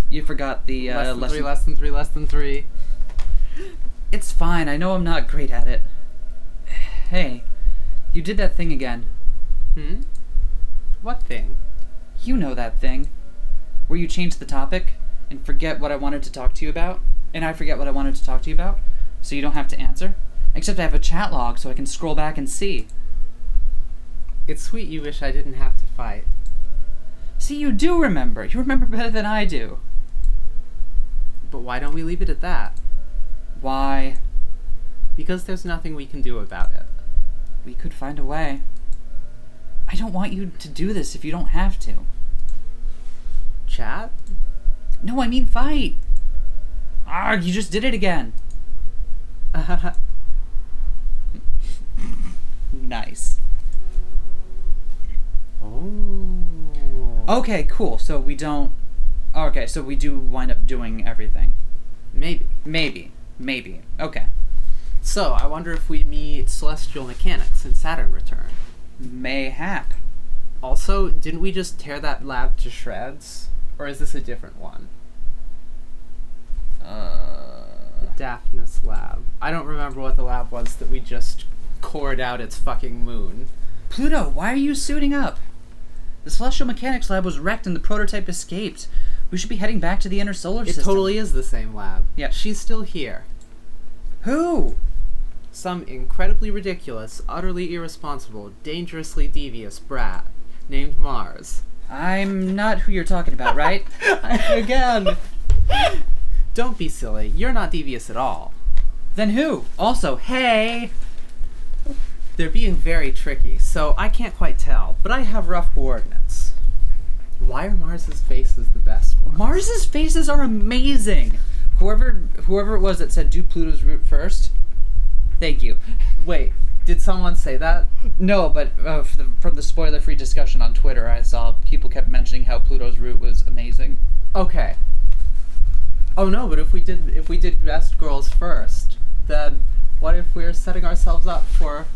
Speaker 2: You forgot the
Speaker 1: less than three.
Speaker 2: It's fine. I know I'm not great at it. Hey, you did that thing again.
Speaker 1: What thing?
Speaker 2: You know that thing. Where you change the topic and forget what I wanted to talk to you about, and I forget what I wanted to talk to you about, so you don't have to answer. Except I have a chat log so I can scroll back and see.
Speaker 1: It's sweet you wish I didn't have to fight.
Speaker 2: See, you do remember. You remember better than I do.
Speaker 1: But why don't we leave it at that?
Speaker 2: Why?
Speaker 1: Because there's nothing we can do about it.
Speaker 2: We could find a way. I don't want you to do this if you don't have to.
Speaker 1: Chat?
Speaker 2: No, I mean fight. Arg, you just did it again. Nice.
Speaker 1: Oh.
Speaker 2: Okay, cool. So we don't... Okay, so we do wind up doing everything.
Speaker 1: Maybe.
Speaker 2: Maybe. Okay.
Speaker 1: So, I wonder if we meet celestial mechanics in Saturn return.
Speaker 2: Mayhap.
Speaker 1: Also, didn't we just tear that lab to shreds? Or is this a different one? The Daphnis lab. I don't remember what the lab was that we just cored out its fucking moon.
Speaker 2: Pluto, why are you suiting up? The Celestial Mechanics lab was wrecked and the prototype escaped. We should be heading back to the inner solar system.
Speaker 1: It totally is the same lab.
Speaker 2: Yeah.
Speaker 1: She's still here.
Speaker 2: Who?
Speaker 1: Some incredibly ridiculous, utterly irresponsible, dangerously devious brat named Mars.
Speaker 2: I'm not who you're talking about, right?
Speaker 1: Again! Don't be silly. You're not devious at all.
Speaker 2: Then who? Also, hey!
Speaker 1: They're being very tricky, so I can't quite tell, but I have rough coordinates. Why are Mars's faces the best ones?
Speaker 2: Mars's faces are amazing! Whoever it was that said do Pluto's route first, thank you.
Speaker 1: Wait, did someone say that?
Speaker 2: No, but from the spoiler-free discussion on Twitter, I saw people kept mentioning how Pluto's route was amazing.
Speaker 1: Okay. Oh no, but if we did best girls first, then what if we're setting ourselves up for...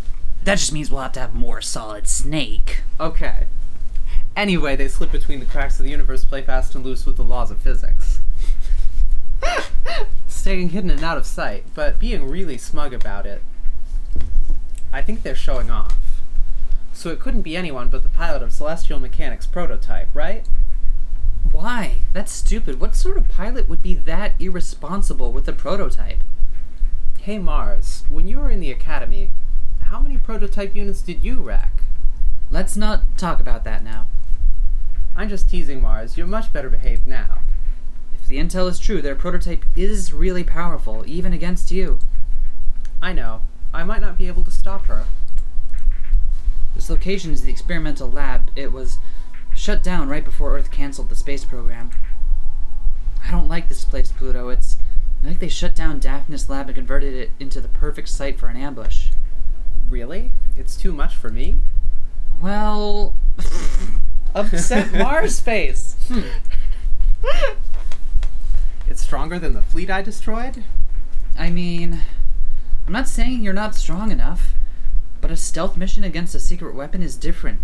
Speaker 2: That just means we'll have to have more Solid Snake.
Speaker 1: Okay. Anyway, they slip between the cracks of the universe, play fast and loose with the laws of physics. Staying hidden and out of sight, but being really smug about it. I think they're showing off. So it couldn't be anyone but the pilot of Celestial Mechanics prototype, right?
Speaker 2: Why? That's stupid. What sort of pilot would be that irresponsible with a prototype?
Speaker 1: Hey Mars, when you were in the Academy, how many prototype units did you rack?
Speaker 2: Let's not talk about that now.
Speaker 1: I'm just teasing, Mars. You're much better behaved now.
Speaker 2: If the intel is true, their prototype is really powerful, even against you.
Speaker 1: I know. I might not be able to stop her.
Speaker 2: This location is the experimental lab. It was shut down right before Earth canceled the space program. I don't like this place, Pluto. It's like they shut down Daphnis Lab and converted it into the perfect site for an ambush.
Speaker 1: Really? It's too much for me?
Speaker 2: Well... upset Mars face!
Speaker 1: It's stronger than the fleet I destroyed?
Speaker 2: I mean, I'm not saying you're not strong enough, but a stealth mission against a secret weapon is different.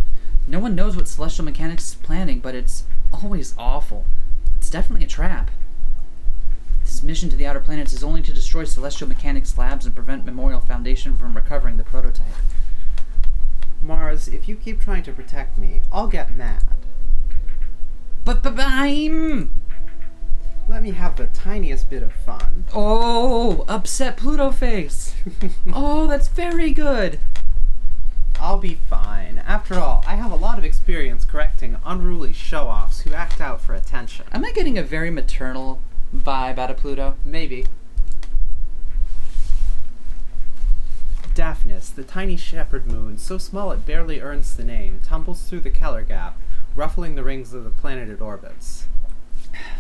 Speaker 2: No one knows what Celestial Mechanics is planning, but it's always awful. It's definitely a trap. This mission to the outer planets is only to destroy Celestial Mechanics labs and prevent Memorial Foundation from recovering the prototype.
Speaker 1: Mars, if you keep trying to protect me, I'll get mad.
Speaker 2: But I'm...
Speaker 1: Let me have the tiniest bit of fun.
Speaker 2: Oh, upset Pluto face. Oh, that's very good.
Speaker 1: I'll be fine. After all, I have a lot of experience correcting unruly show-offs who act out for attention.
Speaker 2: Am I getting a very maternal vibe out of Pluto?
Speaker 1: Maybe. Daphnis, the tiny shepherd moon, so small it barely earns the name, tumbles through the Keller gap, ruffling the rings of the planet it orbits.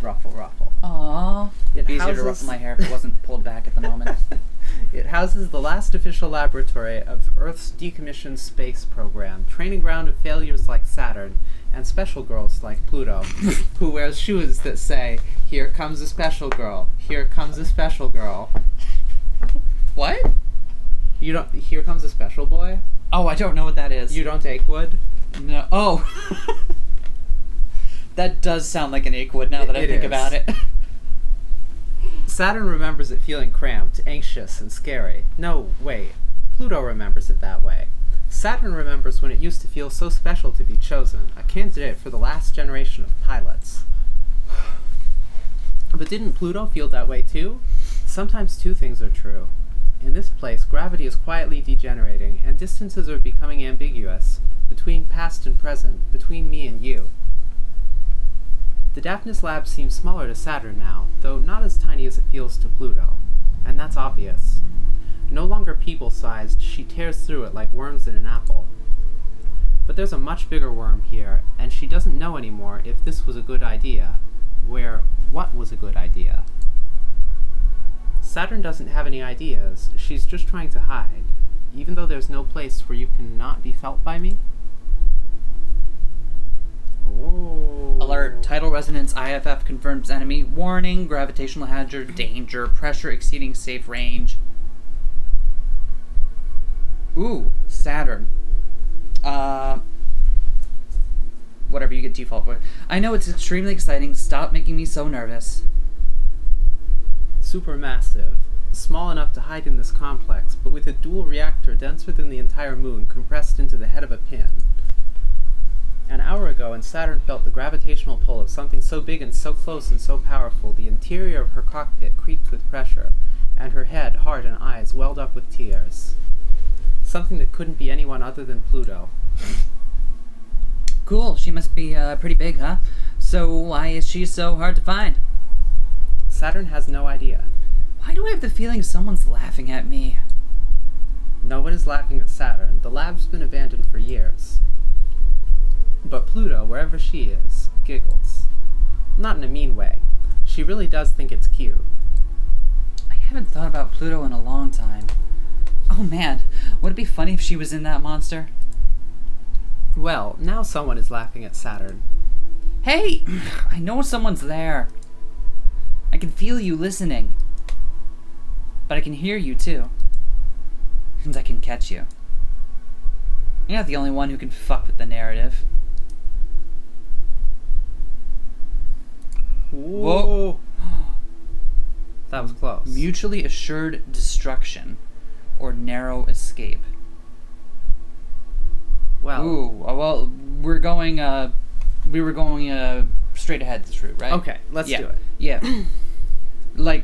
Speaker 1: Ruffle, ruffle.
Speaker 2: Aww. It'd be easier to
Speaker 1: houses-
Speaker 2: ruffle my hair if it wasn't pulled back at the moment.
Speaker 1: It houses the last official laboratory of Earth's decommissioned space program, training ground of failures like Saturn, and special girls like Pluto, who wears shoes that say, "Here comes a special girl, here comes a special girl."
Speaker 2: What?
Speaker 1: You don't, here comes a special boy?
Speaker 2: Oh, I don't know what that is.
Speaker 1: You don't take wood?
Speaker 2: No. Oh. That does sound like an achewood now that I
Speaker 1: It
Speaker 2: think
Speaker 1: is.
Speaker 2: about it.
Speaker 1: Saturn remembers it feeling cramped, anxious, and scary. No, wait. Pluto remembers it that way. Saturn remembers when it used to feel so special to be chosen, a candidate for the last generation of pilots. But didn't Pluto feel that way too? Sometimes two things are true. In this place, gravity is quietly degenerating, and distances are becoming ambiguous, between past and present, between me and you. The Daphnis lab seems smaller to Saturn now, though not as tiny as it feels to Pluto, and that's obvious. No longer people-sized, she tears through it like worms in an apple. But there's a much bigger worm here, and she doesn't know anymore if this was a good idea, what was a good idea. Saturn doesn't have any ideas, she's just trying to hide, even though there's no place where you can not be felt by me. Oh.
Speaker 2: Alert. Tidal resonance IFF confirms enemy. Warning. Gravitational hazard. Danger. Pressure exceeding safe range. Ooh. Saturn. Whatever, you get default for it. I know it's extremely exciting. Stop making me so nervous.
Speaker 1: Supermassive. Small enough to hide in this complex, but with a dual reactor denser than the entire moon compressed into the head of a pin. An hour ago, and Saturn felt the gravitational pull of something so big and so close and so powerful, the interior of her cockpit creaked with pressure, and her head, heart, and eyes welled up with tears. Something that couldn't be anyone other than Pluto.
Speaker 2: Cool. She must be pretty big, huh? So why is she so hard to find?
Speaker 1: Saturn has no idea.
Speaker 2: Why do I have the feeling someone's laughing at me?
Speaker 1: No one is laughing at Saturn. The lab's been abandoned for years. But Pluto, wherever she is, giggles. Not in a mean way. She really does think it's cute.
Speaker 2: I haven't thought about Pluto in a long time. Oh man, would it be funny if she was in that monster?
Speaker 1: Well, now someone is laughing at Saturn.
Speaker 2: Hey! I know someone's there. I can feel you listening. But I can hear you too. And I can catch you. You're not the only one who can fuck with the narrative.
Speaker 1: Whoa! That was close.
Speaker 2: Mutually assured destruction or narrow escape.
Speaker 1: Well...
Speaker 2: Ooh, well, we were going straight ahead this route, right?
Speaker 1: Okay, let's do it.
Speaker 2: Yeah. Like,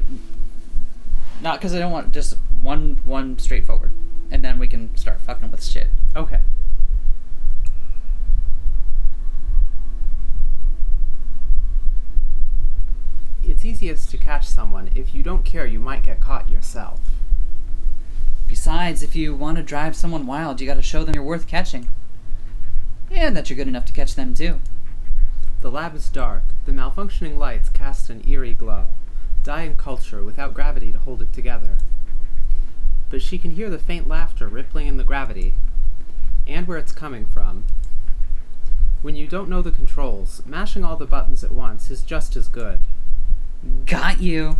Speaker 2: not because I don't want just one straightforward. And then we can start fucking with shit.
Speaker 1: Okay. It's easiest to catch someone. If you don't care, you might get caught yourself.
Speaker 2: Besides, if you want to drive someone wild, you gotta show them you're worth catching. And that you're good enough to catch them, too.
Speaker 1: The lab is dark. The malfunctioning lights cast an eerie glow. Dying culture without gravity to hold it together. But she can hear the faint laughter rippling in the gravity, and where it's coming from. When you don't know the controls, mashing all the buttons at once is just as good.
Speaker 2: Got you.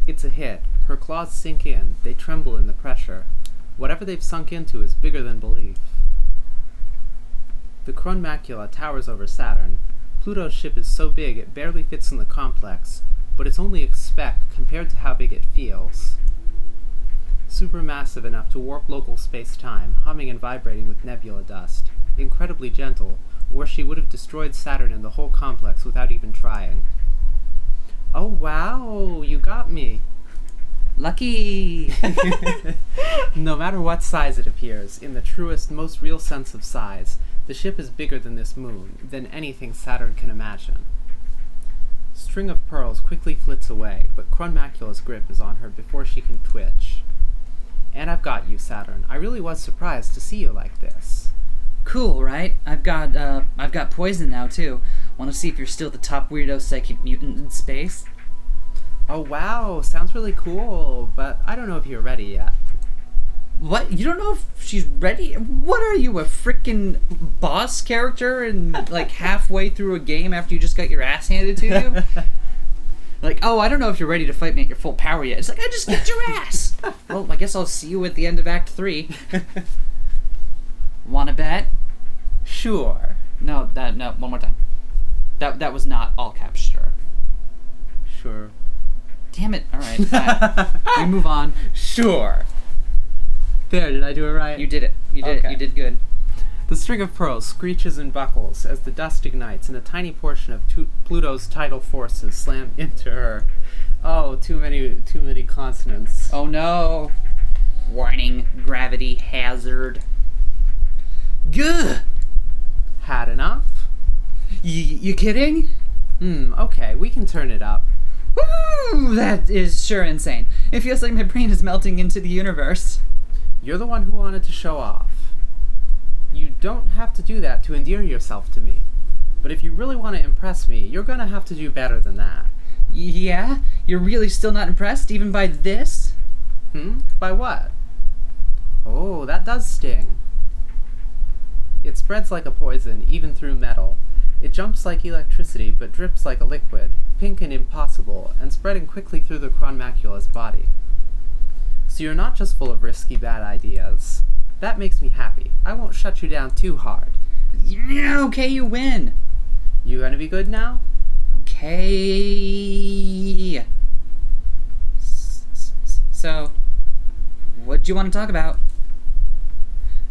Speaker 1: It's a hit. Her claws sink in. They tremble in the pressure. Whatever they've sunk into is bigger than belief. The Krone macula towers over Saturn. Pluto's ship is so big it barely fits in the complex, but it's only a speck compared to how big it feels. Supermassive enough to warp local space-time, humming and vibrating with nebula dust. Incredibly gentle, or she would have destroyed Saturn and the whole complex without even trying. Oh wow, you got me.
Speaker 2: Lucky.
Speaker 1: No matter what size it appears, in the truest, most real sense of size, the ship is bigger than this moon, than anything Saturn can imagine. String of Pearls quickly flits away, but Krone macula's grip is on her before she can twitch. And I've got you, Saturn. I really was surprised to see you like this.
Speaker 2: Cool, right? I've got poison now, too. Want to see if you're still the top weirdo psychic mutant in space?
Speaker 1: Oh wow, sounds really cool, but I don't know if you're ready yet.
Speaker 2: What? You don't know if she's ready? What are you, a frickin' boss character and like halfway through a game after you just got your ass handed to you? Like, oh, I don't know if you're ready to fight me at your full power yet. It's like, I just kicked your ass! Well, I guess I'll see you at the end of Act 3. Wanna bet?
Speaker 1: Sure.
Speaker 2: No, one more time. That was not all caps, sure.
Speaker 1: Sure.
Speaker 2: Damn it. Alright, fine. We move on.
Speaker 1: Sure. There, did I do it right?
Speaker 2: You did it. You did it. You did good.
Speaker 1: The string of pearls screeches and buckles as the dust ignites and a tiny portion of Pluto's tidal forces slam into her. Oh, too many consonants.
Speaker 2: Oh no. Warning, gravity hazard. Gah!
Speaker 1: Had enough?
Speaker 2: You kidding?
Speaker 1: Okay, we can turn it up.
Speaker 2: Woo! That is sure insane. It feels like my brain is melting into the universe.
Speaker 1: You're the one who wanted to show off. You don't have to do that to endear yourself to me. But if you really want to impress me, you're gonna have to do better than that.
Speaker 2: Yeah? You're really still not impressed, even by this?
Speaker 1: By what? Oh, that does sting. It spreads like a poison, even through metal. It jumps like electricity, but drips like a liquid, pink and impossible, and spreading quickly through the Krone macula's body. So you're not just full of risky bad ideas. That makes me happy. I won't shut you down too hard.
Speaker 2: Yeah, okay, you win.
Speaker 1: You gonna be good now?
Speaker 2: Okay. So, what do you want to talk about?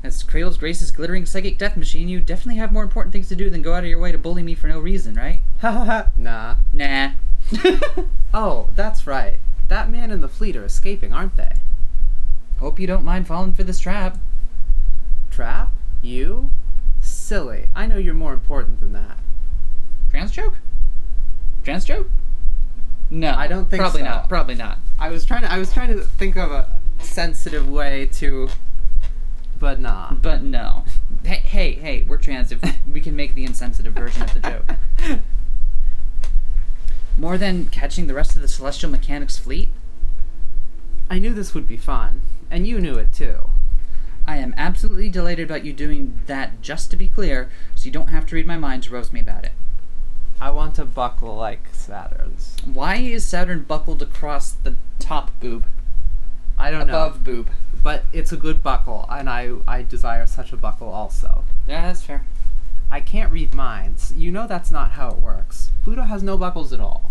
Speaker 2: As Cradle's Grace's glittering psychic death machine, you definitely have more important things to do than go out of your way to bully me for no reason, right?
Speaker 1: Nah.
Speaker 2: Nah.
Speaker 1: Oh, that's right. That man and the fleet are escaping, aren't they?
Speaker 2: Hope you don't mind falling for this trap.
Speaker 1: Trap? You? Silly. I know you're more important than that.
Speaker 2: Trans joke? Trans joke? No.
Speaker 1: I don't think
Speaker 2: probably
Speaker 1: so.
Speaker 2: Not. Probably not.
Speaker 1: I was trying to think of a sensitive way to, but nah.
Speaker 2: But no. Hey, we're trans. If we can make the insensitive version of the joke. More than catching the rest of the Celestial Mechanics fleet?
Speaker 1: I knew this would be fun, and you knew it too.
Speaker 2: I am absolutely delighted about you doing that, just to be clear, so you don't have to read my mind to roast me about it.
Speaker 1: I want to buckle like Saturn's.
Speaker 2: Why is Saturn buckled across the top boob?
Speaker 1: I don't know.
Speaker 2: Above boob.
Speaker 1: But it's a good buckle, and I desire such a buckle also.
Speaker 2: Yeah, that's fair.
Speaker 1: I can't read minds. You know that's not how it works. Pluto has no buckles at all.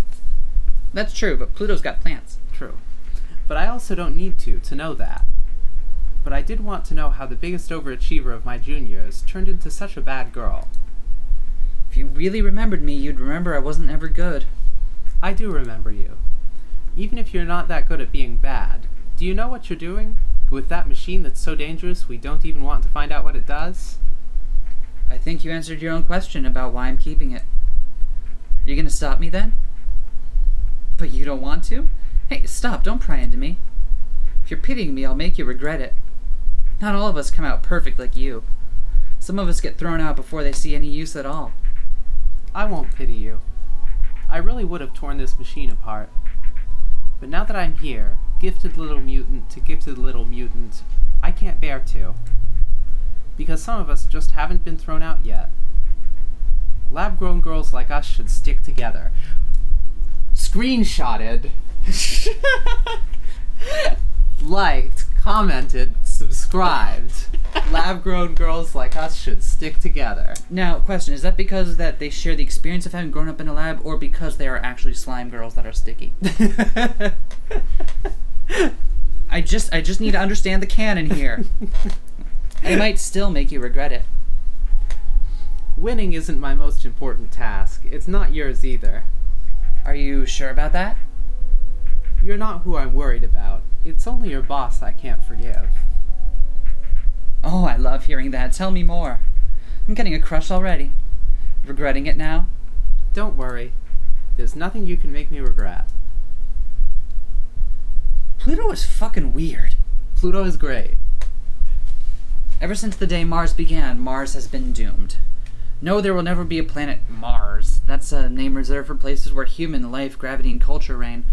Speaker 2: That's true, but Pluto's got plants.
Speaker 1: True. But I also don't need to know that. but I did want to know how the biggest overachiever of my juniors turned into such a bad girl.
Speaker 2: If you really remembered me, you'd remember I wasn't ever good.
Speaker 1: I do remember you. Even if you're not that good at being bad, do you know what you're doing? With that machine that's so dangerous we don't even want to find out what it does?
Speaker 2: I think you answered your own question about why I'm keeping it. Are you gonna stop me then? But you don't want to? Hey, stop, don't pry into me. If you're pitying me, I'll make you regret it. Not all of us come out perfect like you. Some of us get thrown out before they see any use at all.
Speaker 1: I won't pity you. I really would have torn this machine apart. But now that I'm here, gifted little mutant to gifted little mutant, I can't bear to. Because some of us just haven't been thrown out yet. Lab-grown girls like us should stick together. Screenshotted. Liked, commented, subscribed. Lab-grown girls like us should stick together.
Speaker 2: Now, question, is that because that they share the experience of having grown up in a lab, or because they are actually slime girls that are sticky? I just need to understand the canon here. It might still make you regret it.
Speaker 1: Winning isn't my most important task. It's not yours either.
Speaker 2: Are you sure about that?
Speaker 1: You're not who I'm worried about. It's only your boss I can't forgive.
Speaker 2: Oh, I love hearing that. Tell me more. I'm getting a crush already. Regretting it now?
Speaker 1: Don't worry. There's nothing you can make me regret.
Speaker 2: Pluto is fucking weird.
Speaker 1: Pluto is great.
Speaker 2: Ever since the day Mars began, Mars has been doomed. No, there will never be a planet Mars. That's a name reserved for places where human life, gravity, and culture reign.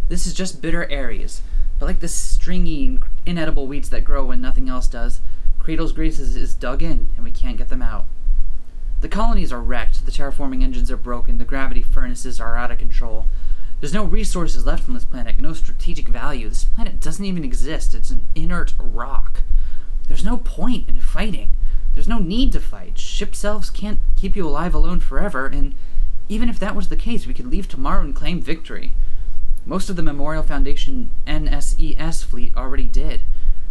Speaker 2: This is just bitter Aries. But like the stringy, inedible weeds that grow when nothing else does, Cradle's Grace is dug in, and we can't get them out. The colonies are wrecked, the terraforming engines are broken, the gravity furnaces are out of control. There's no resources left on this planet, no strategic value. This planet doesn't even exist. It's an inert rock. There's no point in fighting. There's no need to fight. Ship selves can't keep you alive alone forever, and even if that was the case, we could leave tomorrow and claim victory. Most of the Memorial Foundation NSES fleet already did.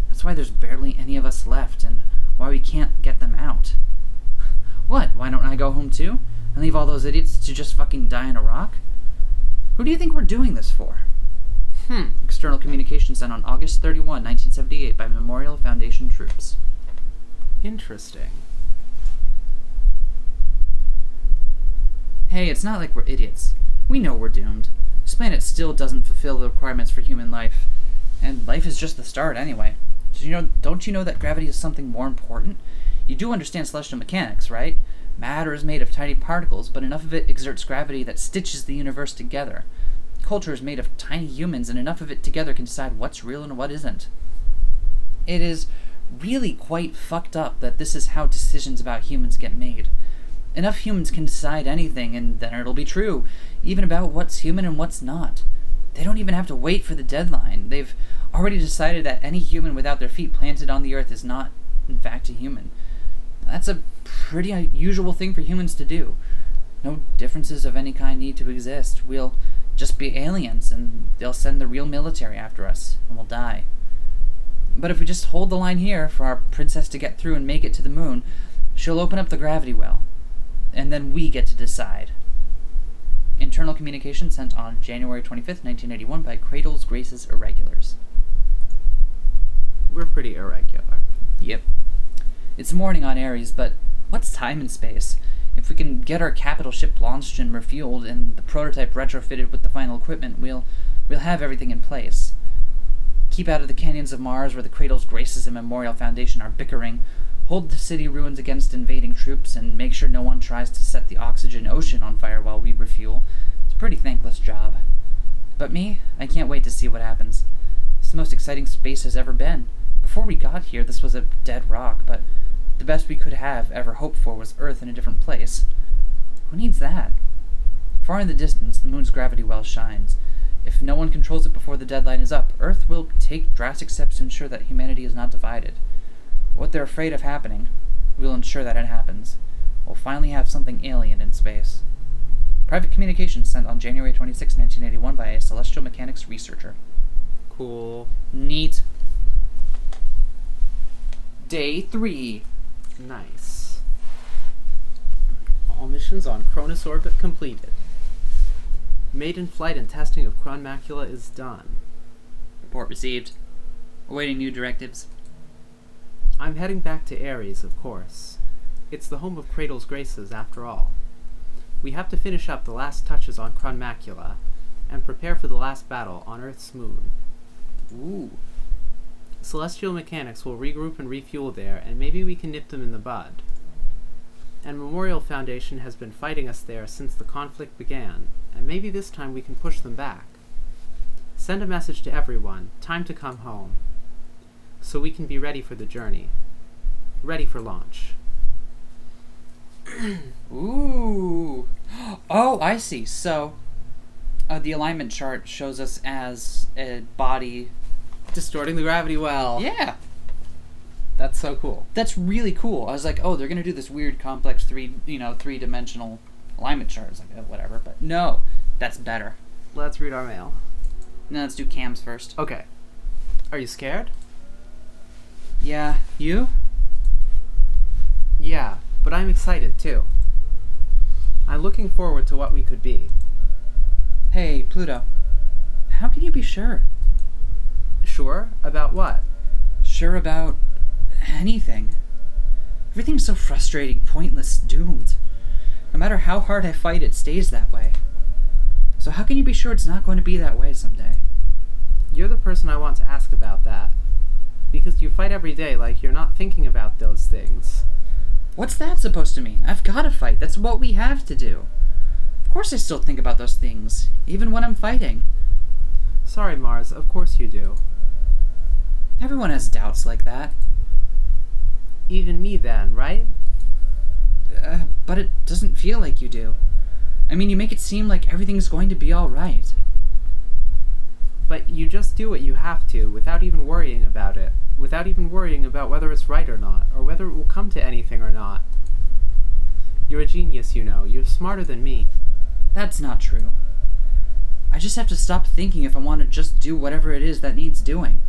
Speaker 2: That's why there's barely any of us left, and why we can't get them out. What, why don't I go home too? And leave all those idiots to just fucking die in a rock? Who do you think we're doing this for? External communication sent on August 31, 1978 by Memorial Foundation troops.
Speaker 1: Interesting.
Speaker 2: Hey, it's not like we're idiots. We know we're doomed. This planet still doesn't fulfill the requirements for human life. And life is just the start anyway. So don't you know that gravity is something more important? You do understand celestial mechanics, right? Matter is made of tiny particles, but enough of it exerts gravity that stitches the universe together. Culture is made of tiny humans, and enough of it together can decide what's real and what isn't. It is really quite fucked up that this is how decisions about humans get made. Enough humans can decide anything, and then it'll be true, even about what's human and what's not. They don't even have to wait for the deadline. They've already decided that any human without their feet planted on the earth is not, in fact, a human. That's a pretty unusual thing for humans to do. No differences of any kind need to exist. We'll just be aliens, and they'll send the real military after us, and we'll die. But if we just hold the line here for our princess to get through and make it to the moon, she'll open up the gravity well. And then we get to decide. Internal communication sent on January 25th, 1981 by Cradle's Grace's Irregulars.
Speaker 1: We're pretty irregular.
Speaker 2: Yep. It's morning on Aries, but what's time and space? If we can get our capital ship launched and refueled and the prototype retrofitted with the final equipment, we'll have everything in place. Keep out of the canyons of Mars where the Cradle's Graces and Memorial Foundation are bickering. Hold the city ruins against invading troops, and make sure no one tries to set the oxygen ocean on fire while we refuel. It's a pretty thankless job. But me, I can't wait to see what happens. It's the most exciting space has ever been. Before we got here, this was a dead rock, but the best we could have ever hoped for was Earth in a different place. Who needs that? Far in the distance, the moon's gravity well shines. If no one controls it before the deadline is up, Earth will take drastic steps to ensure that humanity is not divided. What they're afraid of happening, we'll ensure that it happens. We'll finally have something alien in space. Private communication sent on January 26, 1981 by a celestial mechanics researcher.
Speaker 1: Cool.
Speaker 2: Neat. Day 3.
Speaker 1: Nice. All missions on Cronus orbit completed. Maiden flight and testing of Crown Macula is done.
Speaker 2: Report received. Awaiting new directives.
Speaker 1: I'm heading back to Ares, of course. It's the home of Cradle's Graces, after all. We have to finish up the last touches on Crown Macula and prepare for the last battle on Earth's moon.
Speaker 2: Ooh.
Speaker 1: Celestial mechanics will regroup and refuel there, and maybe we can nip them in the bud. And Memorial Foundation has been fighting us there since the conflict began, and maybe this time we can push them back. Send a message to everyone, time to come home, so we can be ready for the journey. Ready for launch.
Speaker 2: Ooh. Oh, I see. So, the alignment chart shows us as a body.
Speaker 1: Distorting the gravity well.
Speaker 2: Yeah.
Speaker 1: That's so cool.
Speaker 2: That's really cool. I was like, oh, they're going to do this weird complex three-dimensional alignment chart. I was like, oh, whatever. But no, that's better.
Speaker 1: Let's read our mail.
Speaker 2: Now let's do cams first.
Speaker 1: Okay. Are you scared?
Speaker 2: Yeah. You?
Speaker 1: Yeah, but I'm excited too. I'm looking forward to what we could be.
Speaker 2: Hey, Pluto. How can you be sure?
Speaker 1: Sure? About what?
Speaker 2: Sure about anything. Everything's so frustrating, pointless, doomed. No matter how hard I fight, it stays that way. So how can you be sure it's not going to be that way someday?
Speaker 1: You're the person I want to ask about that. Because you fight every day like you're not thinking about those things.
Speaker 2: What's that supposed to mean? I've gotta fight. That's what we have to do. Of course I still think about those things, even when I'm fighting.
Speaker 1: Sorry, Mars, of course you do.
Speaker 2: Everyone has doubts like that.
Speaker 1: Even me then, right?
Speaker 2: But it doesn't feel like you do. I mean, you make it seem like everything's going to be alright.
Speaker 1: But you just do what you have to, without even worrying about it. Without even worrying about whether it's right or not, or whether it will come to anything or not. You're a genius, you know. You're smarter than me.
Speaker 2: That's not true. I just have to stop thinking if I want to just do whatever it is that needs doing.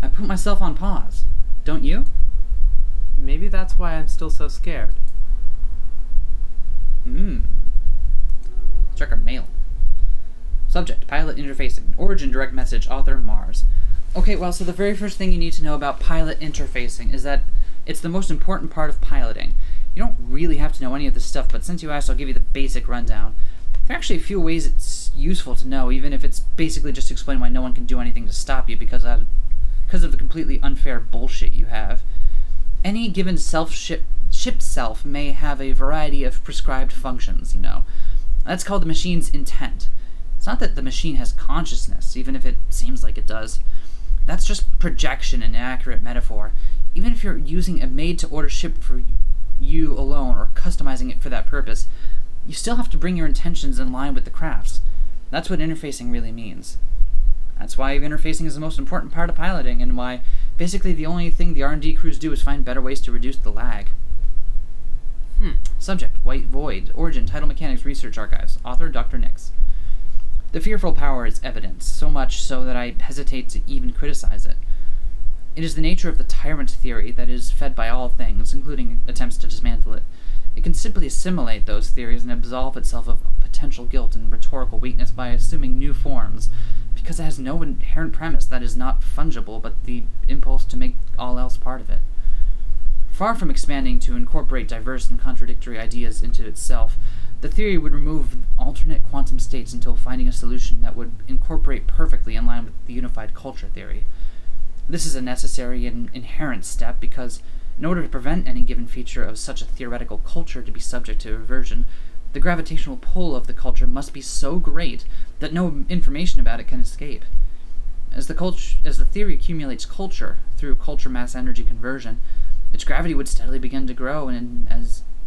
Speaker 2: I put myself on pause. Don't you?
Speaker 1: Maybe that's why I'm still so scared.
Speaker 2: Check our mail. Subject, pilot interfacing. Origin, direct message. Author, Mars. Okay, well, so the very first thing you need to know about pilot interfacing is that it's the most important part of piloting. You don't really have to know any of this stuff, but since you asked, I'll give you the basic rundown. There are actually a few ways it's useful to know, even if it's basically just to explain why no one can do anything to stop you because of the completely unfair bullshit you have. Any given ship self may have a variety of prescribed functions, you know. That's called the machine's intent. It's not that the machine has consciousness, even if it seems like it does. That's just projection and inaccurate metaphor. Even if you're using a made-to-order ship for you alone or customizing it for that purpose, you still have to bring your intentions in line with the craft's. That's what interfacing really means. That's why interfacing is the most important part of piloting, and why basically the only thing the R&D crews do is find better ways to reduce the lag. Subject, White Void. Origin, Tidal Mechanics Research Archives. Author, Dr. Nix. The fearful power is evident, so much so that I hesitate to even criticize it. It is the nature of the tyrant theory that is fed by all things, including attempts to dismantle it. It can simply assimilate those theories and absolve itself of potential guilt and rhetorical weakness by assuming new forms, because it has no inherent premise that is not fungible, but the impulse to make all else part of it. Far from expanding to incorporate diverse and contradictory ideas into itself, the theory would remove alternate quantum states until finding a solution that would incorporate perfectly in line with the unified culture theory. This is a necessary and inherent step because, in order to prevent any given feature of such a theoretical culture to be subject to reversion, the gravitational pull of the culture must be so great that no information about it can escape. As the theory accumulates culture through culture mass energy conversion, its gravity would steadily begin to grow and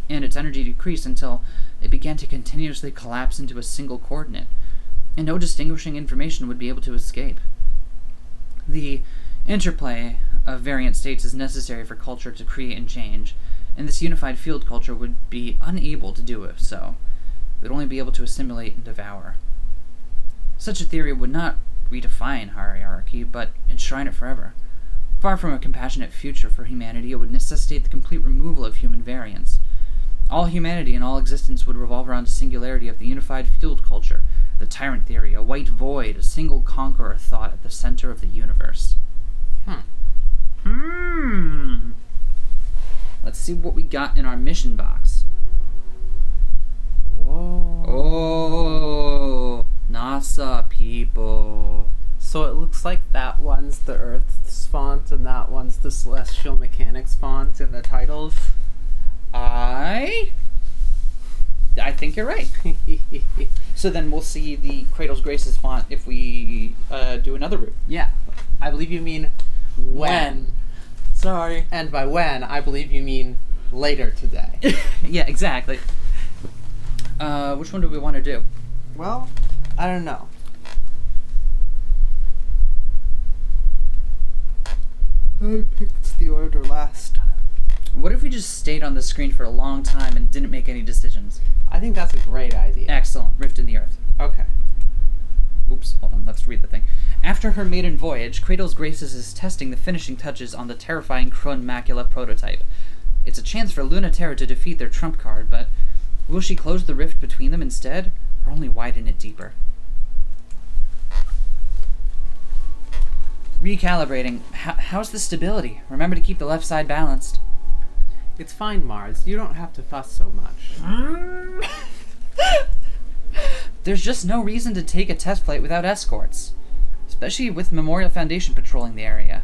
Speaker 2: its energy decrease until it began to continuously collapse into a single coordinate, and no distinguishing information would be able to escape. The interplay of variant states is necessary for culture to create and change, and this unified field culture would be unable to do it so. It would only be able to assimilate and devour. Such a theory would not redefine hierarchy, but enshrine it forever. Far from a compassionate future for humanity, it would necessitate the complete removal of human variance. All humanity and all existence would revolve around a singularity of the unified field culture, the tyrant theory, a white void, a single conqueror thought at the center of the universe. Let's see what we got in our mission box.
Speaker 1: Whoa.
Speaker 2: Oh, NASA people.
Speaker 1: So it looks like that one's the Earth's font and that one's the Celestial Mechanics font in the titles.
Speaker 2: I think you're right. So then we'll see the Cradle's Graces font if we do another route.
Speaker 1: Yeah. I believe you mean when.
Speaker 2: Sorry.
Speaker 1: And by when, I believe you mean later today.
Speaker 2: Yeah, exactly. Which one do we want to do?
Speaker 1: Well, I don't know. I picked the order last time.
Speaker 2: What if we just stayed on the screen for a long time and didn't make any decisions?
Speaker 1: I think that's a great idea.
Speaker 2: Excellent. Rift in the Earth.
Speaker 1: Okay.
Speaker 2: Oops, hold on, let's read the thing. After her maiden voyage, Cradle's Graces is testing the finishing touches on the terrifying Krone Macula prototype. It's a chance for Luna-Terra to defeat their trump card, but will she close the rift between them instead, or only widen it deeper? Recalibrating. How's the stability? Remember to keep the left side balanced.
Speaker 1: It's fine, Mars. You don't have to fuss so much.
Speaker 2: There's just no reason to take a test flight without escorts, especially with Memorial Foundation patrolling the area.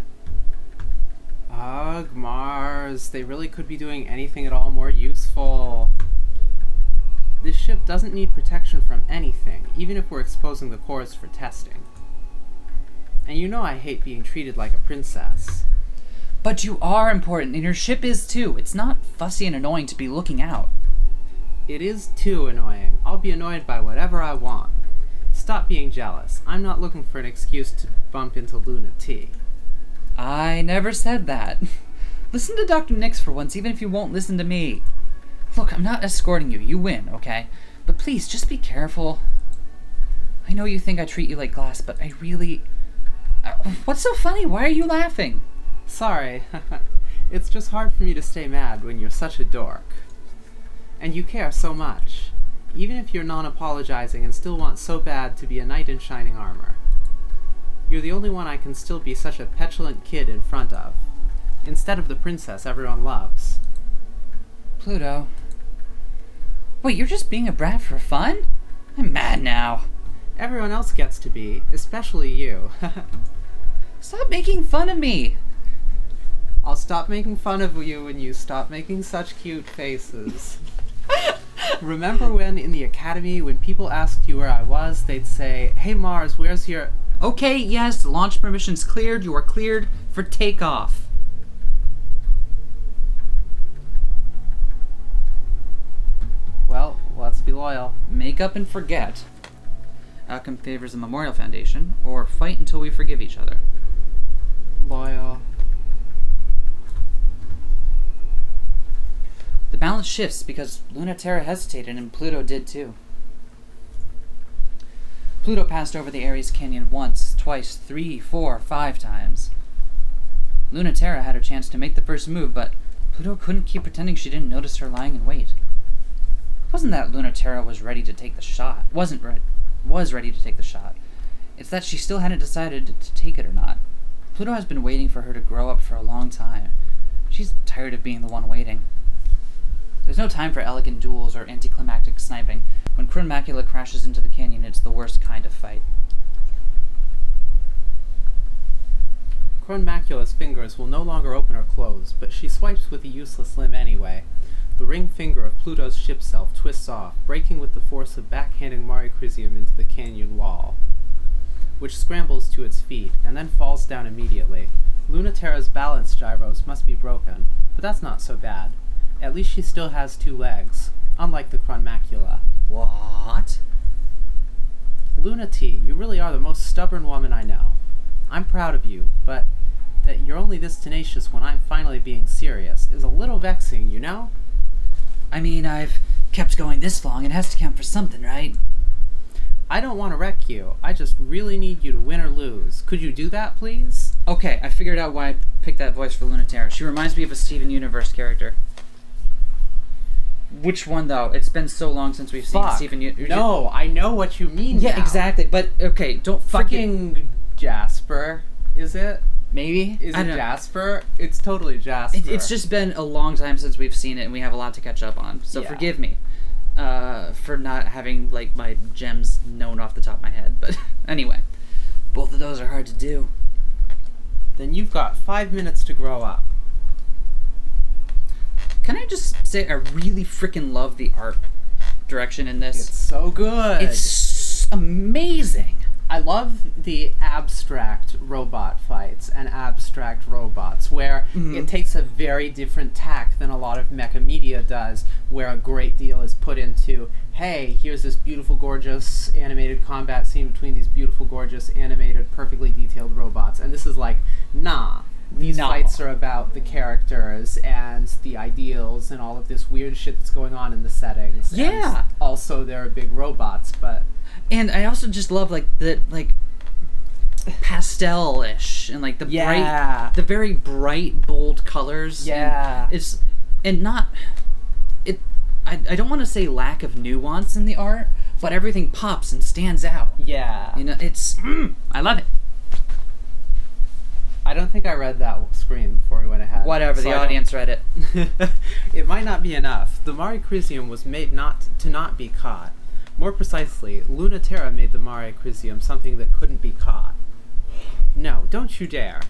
Speaker 1: Ugh, Mars. They really could be doing anything at all more useful. This ship doesn't need protection from anything, even if we're exposing the cores for testing. And you know I hate being treated like a princess.
Speaker 2: But you are important, and your ship is too. It's not fussy and annoying to be looking out.
Speaker 1: It is too annoying. I'll be annoyed by whatever I want. Stop being jealous. I'm not looking for an excuse to bump into Luna-T.
Speaker 2: I never said that. Listen to Dr. Nix for once, even if you won't listen to me. Look, I'm not escorting you. You win, okay? But please, just be careful. I know you think I treat you like glass, but I really... What's so funny? Why are you laughing?
Speaker 1: Sorry. It's just hard for me to stay mad when you're such a dork. And you care so much. Even if you're non-apologizing and still want so bad to be a knight in shining armor. You're the only one I can still be such a petulant kid in front of. Instead of the princess everyone loves.
Speaker 2: Pluto. Wait, you're just being a brat for fun? I'm mad now.
Speaker 1: Everyone else gets to be, especially you.
Speaker 2: Stop making fun of me.
Speaker 1: I'll stop making fun of you when you stop making such cute faces. Remember when in the academy, when people asked you where I was, they'd say, "Hey Mars, where's your..."
Speaker 2: Okay, yes, launch permissions cleared. You are cleared for takeoff.
Speaker 1: Well, let's be loyal.
Speaker 2: Make up and forget. Outcome favors the Memorial Foundation, or fight until we forgive each other.
Speaker 1: Loyal.
Speaker 2: The balance shifts because Luna-Terra hesitated and Pluto did too. Pluto passed over the Ares Canyon once, twice, 3, 4, 5 times. Luna-Terra had her chance to make the first move, but Pluto couldn't keep pretending she didn't notice her lying in wait. It wasn't that Luna-Terra was ready to take the shot. Was ready to take the shot. It's that she still hadn't decided to take it or not. Pluto has been waiting for her to grow up for a long time. She's tired of being the one waiting. There's no time for elegant duels or anticlimactic sniping. When Krone Macula crashes into the canyon, it's the worst kind of fight.
Speaker 1: Krone Macula's fingers will no longer open or close, but she swipes with a useless limb anyway. The ring finger of Pluto's ship self twists off, breaking with the force of backhanding Maricrisium into the canyon wall, which scrambles to its feet, and then falls down immediately. Luna-Terra's balance gyros must be broken, but that's not so bad. At least she still has 2 legs, unlike the Krone Macula.
Speaker 2: What?
Speaker 1: Luna-T, you really are the most stubborn woman I know. I'm proud of you, but that you're only this tenacious when I'm finally being serious is a little vexing, you know?
Speaker 2: I mean, I've kept going this long. It has to count for something, right?
Speaker 1: I don't want to wreck you. I just really need you to win or lose. Could you do that, please?
Speaker 2: Okay, I figured out why I picked that voice for Luna-Terra. She reminds me of a Steven Universe character. Which one, though? It's been so long since we've seen Steven Universe.
Speaker 1: No, I know what you mean
Speaker 2: Yeah,
Speaker 1: now.
Speaker 2: exactly. But, okay, don't
Speaker 1: Freaking Jasper, is it?
Speaker 2: Maybe?
Speaker 1: Is it Jasper? It's totally Jasper.
Speaker 2: It's just been a long time since we've seen it, and we have a lot to catch up on. So forgive me for not having, like, my gems known off the top of my head. But anyway, both of those are hard to do.
Speaker 1: Then you've got 5 minutes to grow up.
Speaker 2: Can I just say I really freaking love the art direction in this?
Speaker 1: It's so good.
Speaker 2: It's amazing.
Speaker 1: I love the abstract robot fights and abstract robots, where it takes a very different tack than a lot of mecha media does, where a great deal is put into, hey, here's this beautiful, gorgeous animated combat scene between these beautiful, gorgeous, animated, perfectly detailed robots. And this is like, nah. These fights are about the characters and the ideals and all of this weird shit that's going on in the settings.
Speaker 2: Yeah.
Speaker 1: And also, there are big robots, but...
Speaker 2: And I also just love, like, the, like, pastel-ish and, like, the bright... The very bright, bold colors.
Speaker 1: Yeah.
Speaker 2: It's... And not... I don't want to say lack of nuance in the art, but everything pops and stands out.
Speaker 1: Yeah.
Speaker 2: You know, it's... I love it.
Speaker 1: I don't think I read that screen before we went ahead.
Speaker 2: Whatever, the audience read it.
Speaker 1: It might not be enough. The Mare Crisium was made to not be caught. More precisely, Luna-Terra made the Mare Crisium something that couldn't be caught. No, don't you dare.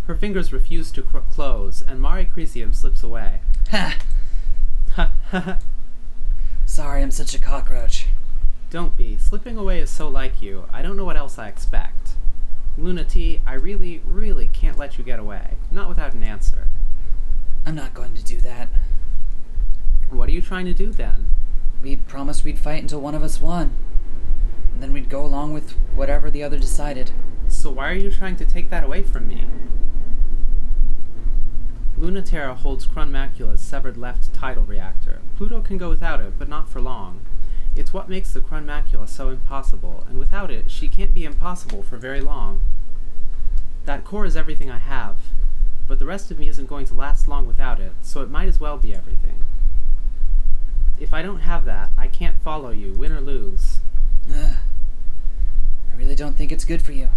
Speaker 1: Her fingers refuse to close, and Mare Crisium slips away.
Speaker 2: Ha! Sorry, I'm such a cockroach.
Speaker 1: Don't be. Slipping away is so like you. I don't know what else I expect. Luna T, I really, really can't let you get away. Not without an answer.
Speaker 2: I'm not going to do that.
Speaker 1: What are you trying to do, then?
Speaker 2: We promised we'd fight until one of us won. And then we'd go along with whatever the other decided.
Speaker 1: So why are you trying to take that away from me? Luna-Terra holds Crunmacula's severed left tidal reactor. Pluto can go without it, but not for long. It's what makes the Crunmacula so impossible, and without it, she can't be impossible for very long. That core is everything I have, but the rest of me isn't going to last long without it, so it might as well be everything. If I don't have that, I can't follow you, win or lose.
Speaker 2: I really don't think it's good for you.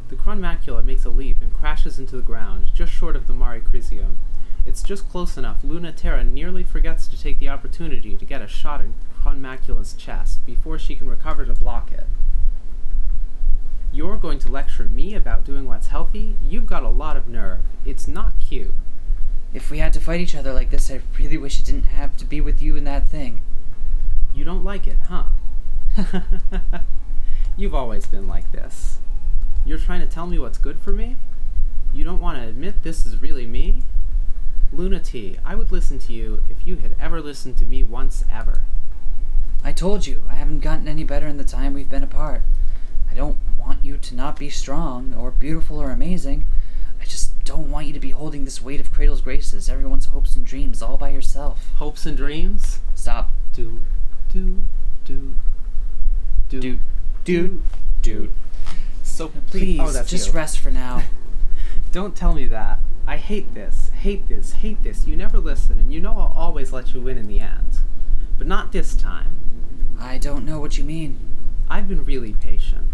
Speaker 1: The Crunmacula makes a leap and crashes into the ground, just short of the Mare Crisium. It's just close enough Luna-Terra nearly forgets to take the opportunity to get a shot in Crunmacula's chest before she can recover to block it. You're going to lecture me about doing what's healthy? You've got a lot of nerve. It's not cute.
Speaker 2: If we had to fight each other like this, I really wish I didn't have to be with you in that thing.
Speaker 1: You don't like it, huh? You've always been like this. You're trying to tell me what's good for me? You don't want to admit this is really me? Luna T, I would listen to you if you had ever listened to me once ever.
Speaker 2: I told you, I haven't gotten any better in the time we've been apart. I don't want you to not be strong, or beautiful, or amazing. I just don't want you to be holding this weight of Cradle's graces, everyone's hopes and dreams, all by yourself.
Speaker 1: Hopes and dreams?
Speaker 2: Stop.
Speaker 1: Do. So
Speaker 2: Please, just rest for now.
Speaker 1: Don't tell me that. I hate this, hate this, hate this. You never listen, and you know I'll always let you win in the end. But not this time.
Speaker 2: I don't know what you mean.
Speaker 1: I've been really patient.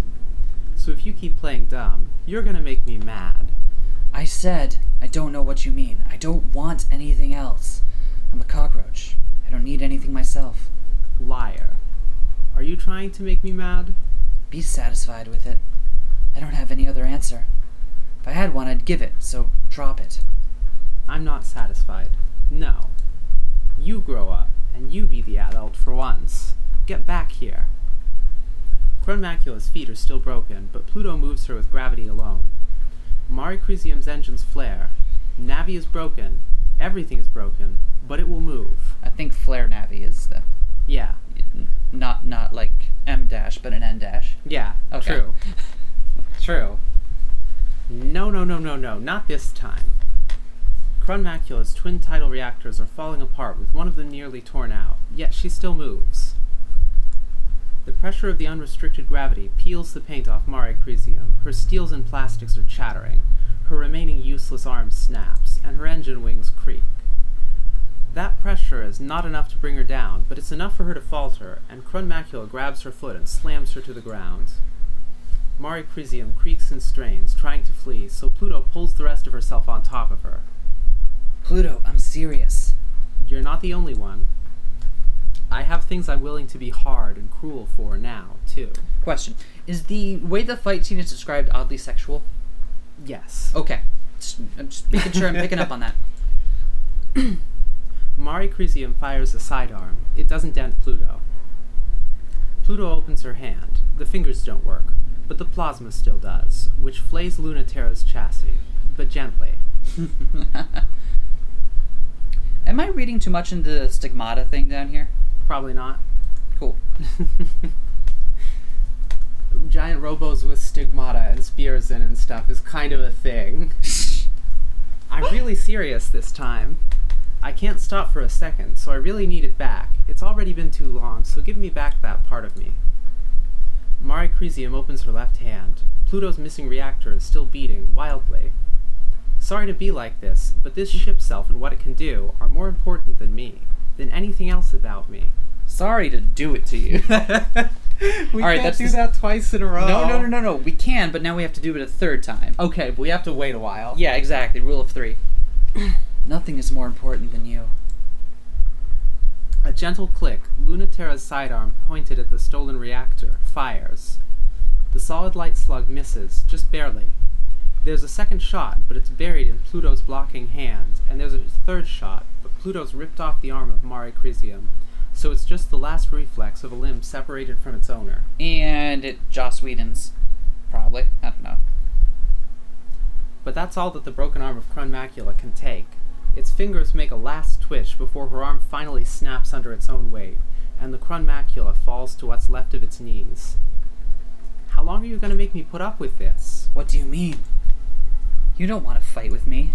Speaker 1: So if you keep playing dumb, you're gonna make me mad.
Speaker 2: I said, I don't know what you mean. I don't want anything else. I'm a cockroach. I don't need anything myself.
Speaker 1: Liar. Are you trying to make me mad?
Speaker 2: Be satisfied with it. I don't have any other answer. If I had one, I'd give it, so drop it.
Speaker 1: I'm not satisfied. No. You grow up, and you be the adult for once. Get back here. Crunmacula's feet are still broken, but Pluto moves her with gravity alone. Mare Crisium's engines flare. Navi is broken. Everything is broken, but it will move.
Speaker 2: I think Flare Navi is the...
Speaker 1: Yeah.
Speaker 2: Not like M dash, but an N dash.
Speaker 1: Yeah,
Speaker 2: okay.
Speaker 1: True. True. No, not this time. Crunmacula's twin tidal reactors are falling apart with one of them nearly torn out, yet she still moves. The pressure of the unrestricted gravity peels the paint off Mare Crisium. Her steels and plastics are chattering. Her remaining useless arm snaps, and her engine wings creak. That pressure is not enough to bring her down, but it's enough for her to falter, and Crun Macula grabs her foot and slams her to the ground. Mare Crisium creaks and strains, trying to flee, so Pluto pulls the rest of herself on top of her.
Speaker 2: Pluto, I'm serious.
Speaker 1: You're not the only one. I have things I'm willing to be hard and cruel for now, too.
Speaker 2: Question. Is the way the fight scene is described oddly sexual?
Speaker 1: Yes.
Speaker 2: Okay. I'm just making sure I'm picking up on that.
Speaker 1: Mare Crisium fires a sidearm. It doesn't dent Pluto. Pluto opens her hand. The fingers don't work, but the plasma still does, which flays Luna-Terra's chassis, but gently.
Speaker 2: Am I reading too much into the stigmata thing down here?
Speaker 1: Probably not.
Speaker 2: Cool.
Speaker 1: Giant robos with stigmata and spears in and stuff is kind of a thing. I'm really serious this time. I can't stop for a second, so I really need it back. It's already been too long, so give me back that part of me. Mare Crisium opens her left hand. Pluto's missing reactor is still beating, wildly. Sorry to be like this, but this ship self and what it can do are more important than me, than anything else about me.
Speaker 2: Sorry to do it to you.
Speaker 1: We can't do that twice in a row.
Speaker 2: No. We can, but now we have to do it a third time.
Speaker 1: Okay, but we have to wait a while.
Speaker 2: Yeah, exactly. Rule of 3. Nothing is more important than you.
Speaker 1: A gentle click, Luna-Terra's sidearm pointed at the stolen reactor, fires. The solid light slug misses, just barely. There's a second shot, but it's buried in Pluto's blocking hand, and there's a third shot, but Pluto's ripped off the arm of Mare Crisium, so it's just the last reflex of a limb separated from its owner.
Speaker 2: And it Joss Whedon's, probably. I don't know.
Speaker 1: But that's all that the broken arm of Crun Macula can take. Its fingers make a last twitch before her arm finally snaps under its own weight, and the Crun Macula falls to what's left of its knees. How long are you going to make me put up with this?
Speaker 2: What do you mean? You don't want to fight with me.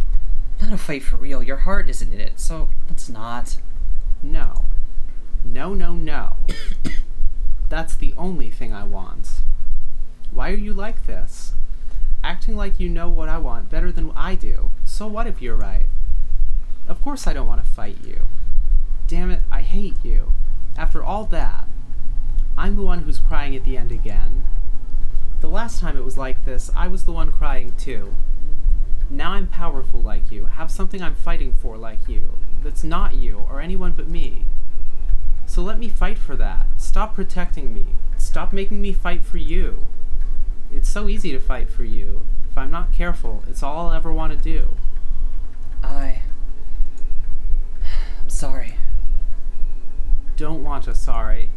Speaker 2: Not a fight for real. Your heart isn't in it, so let's not.
Speaker 1: No. No. That's the only thing I want. Why are you like this? Acting like you know what I want better than I do. So what if you're right? Of course I don't want to fight you. Damn it, I hate you. After all that, I'm the one who's crying at the end again. The last time it was like this, I was the one crying too. Now I'm powerful like you, have something I'm fighting for like you, that's not you or anyone but me. So let me fight for that. Stop protecting me. Stop making me fight for you. It's so easy to fight for you. If I'm not careful, it's all I'll ever want to do.
Speaker 2: I'm sorry.
Speaker 1: Don't want a sorry.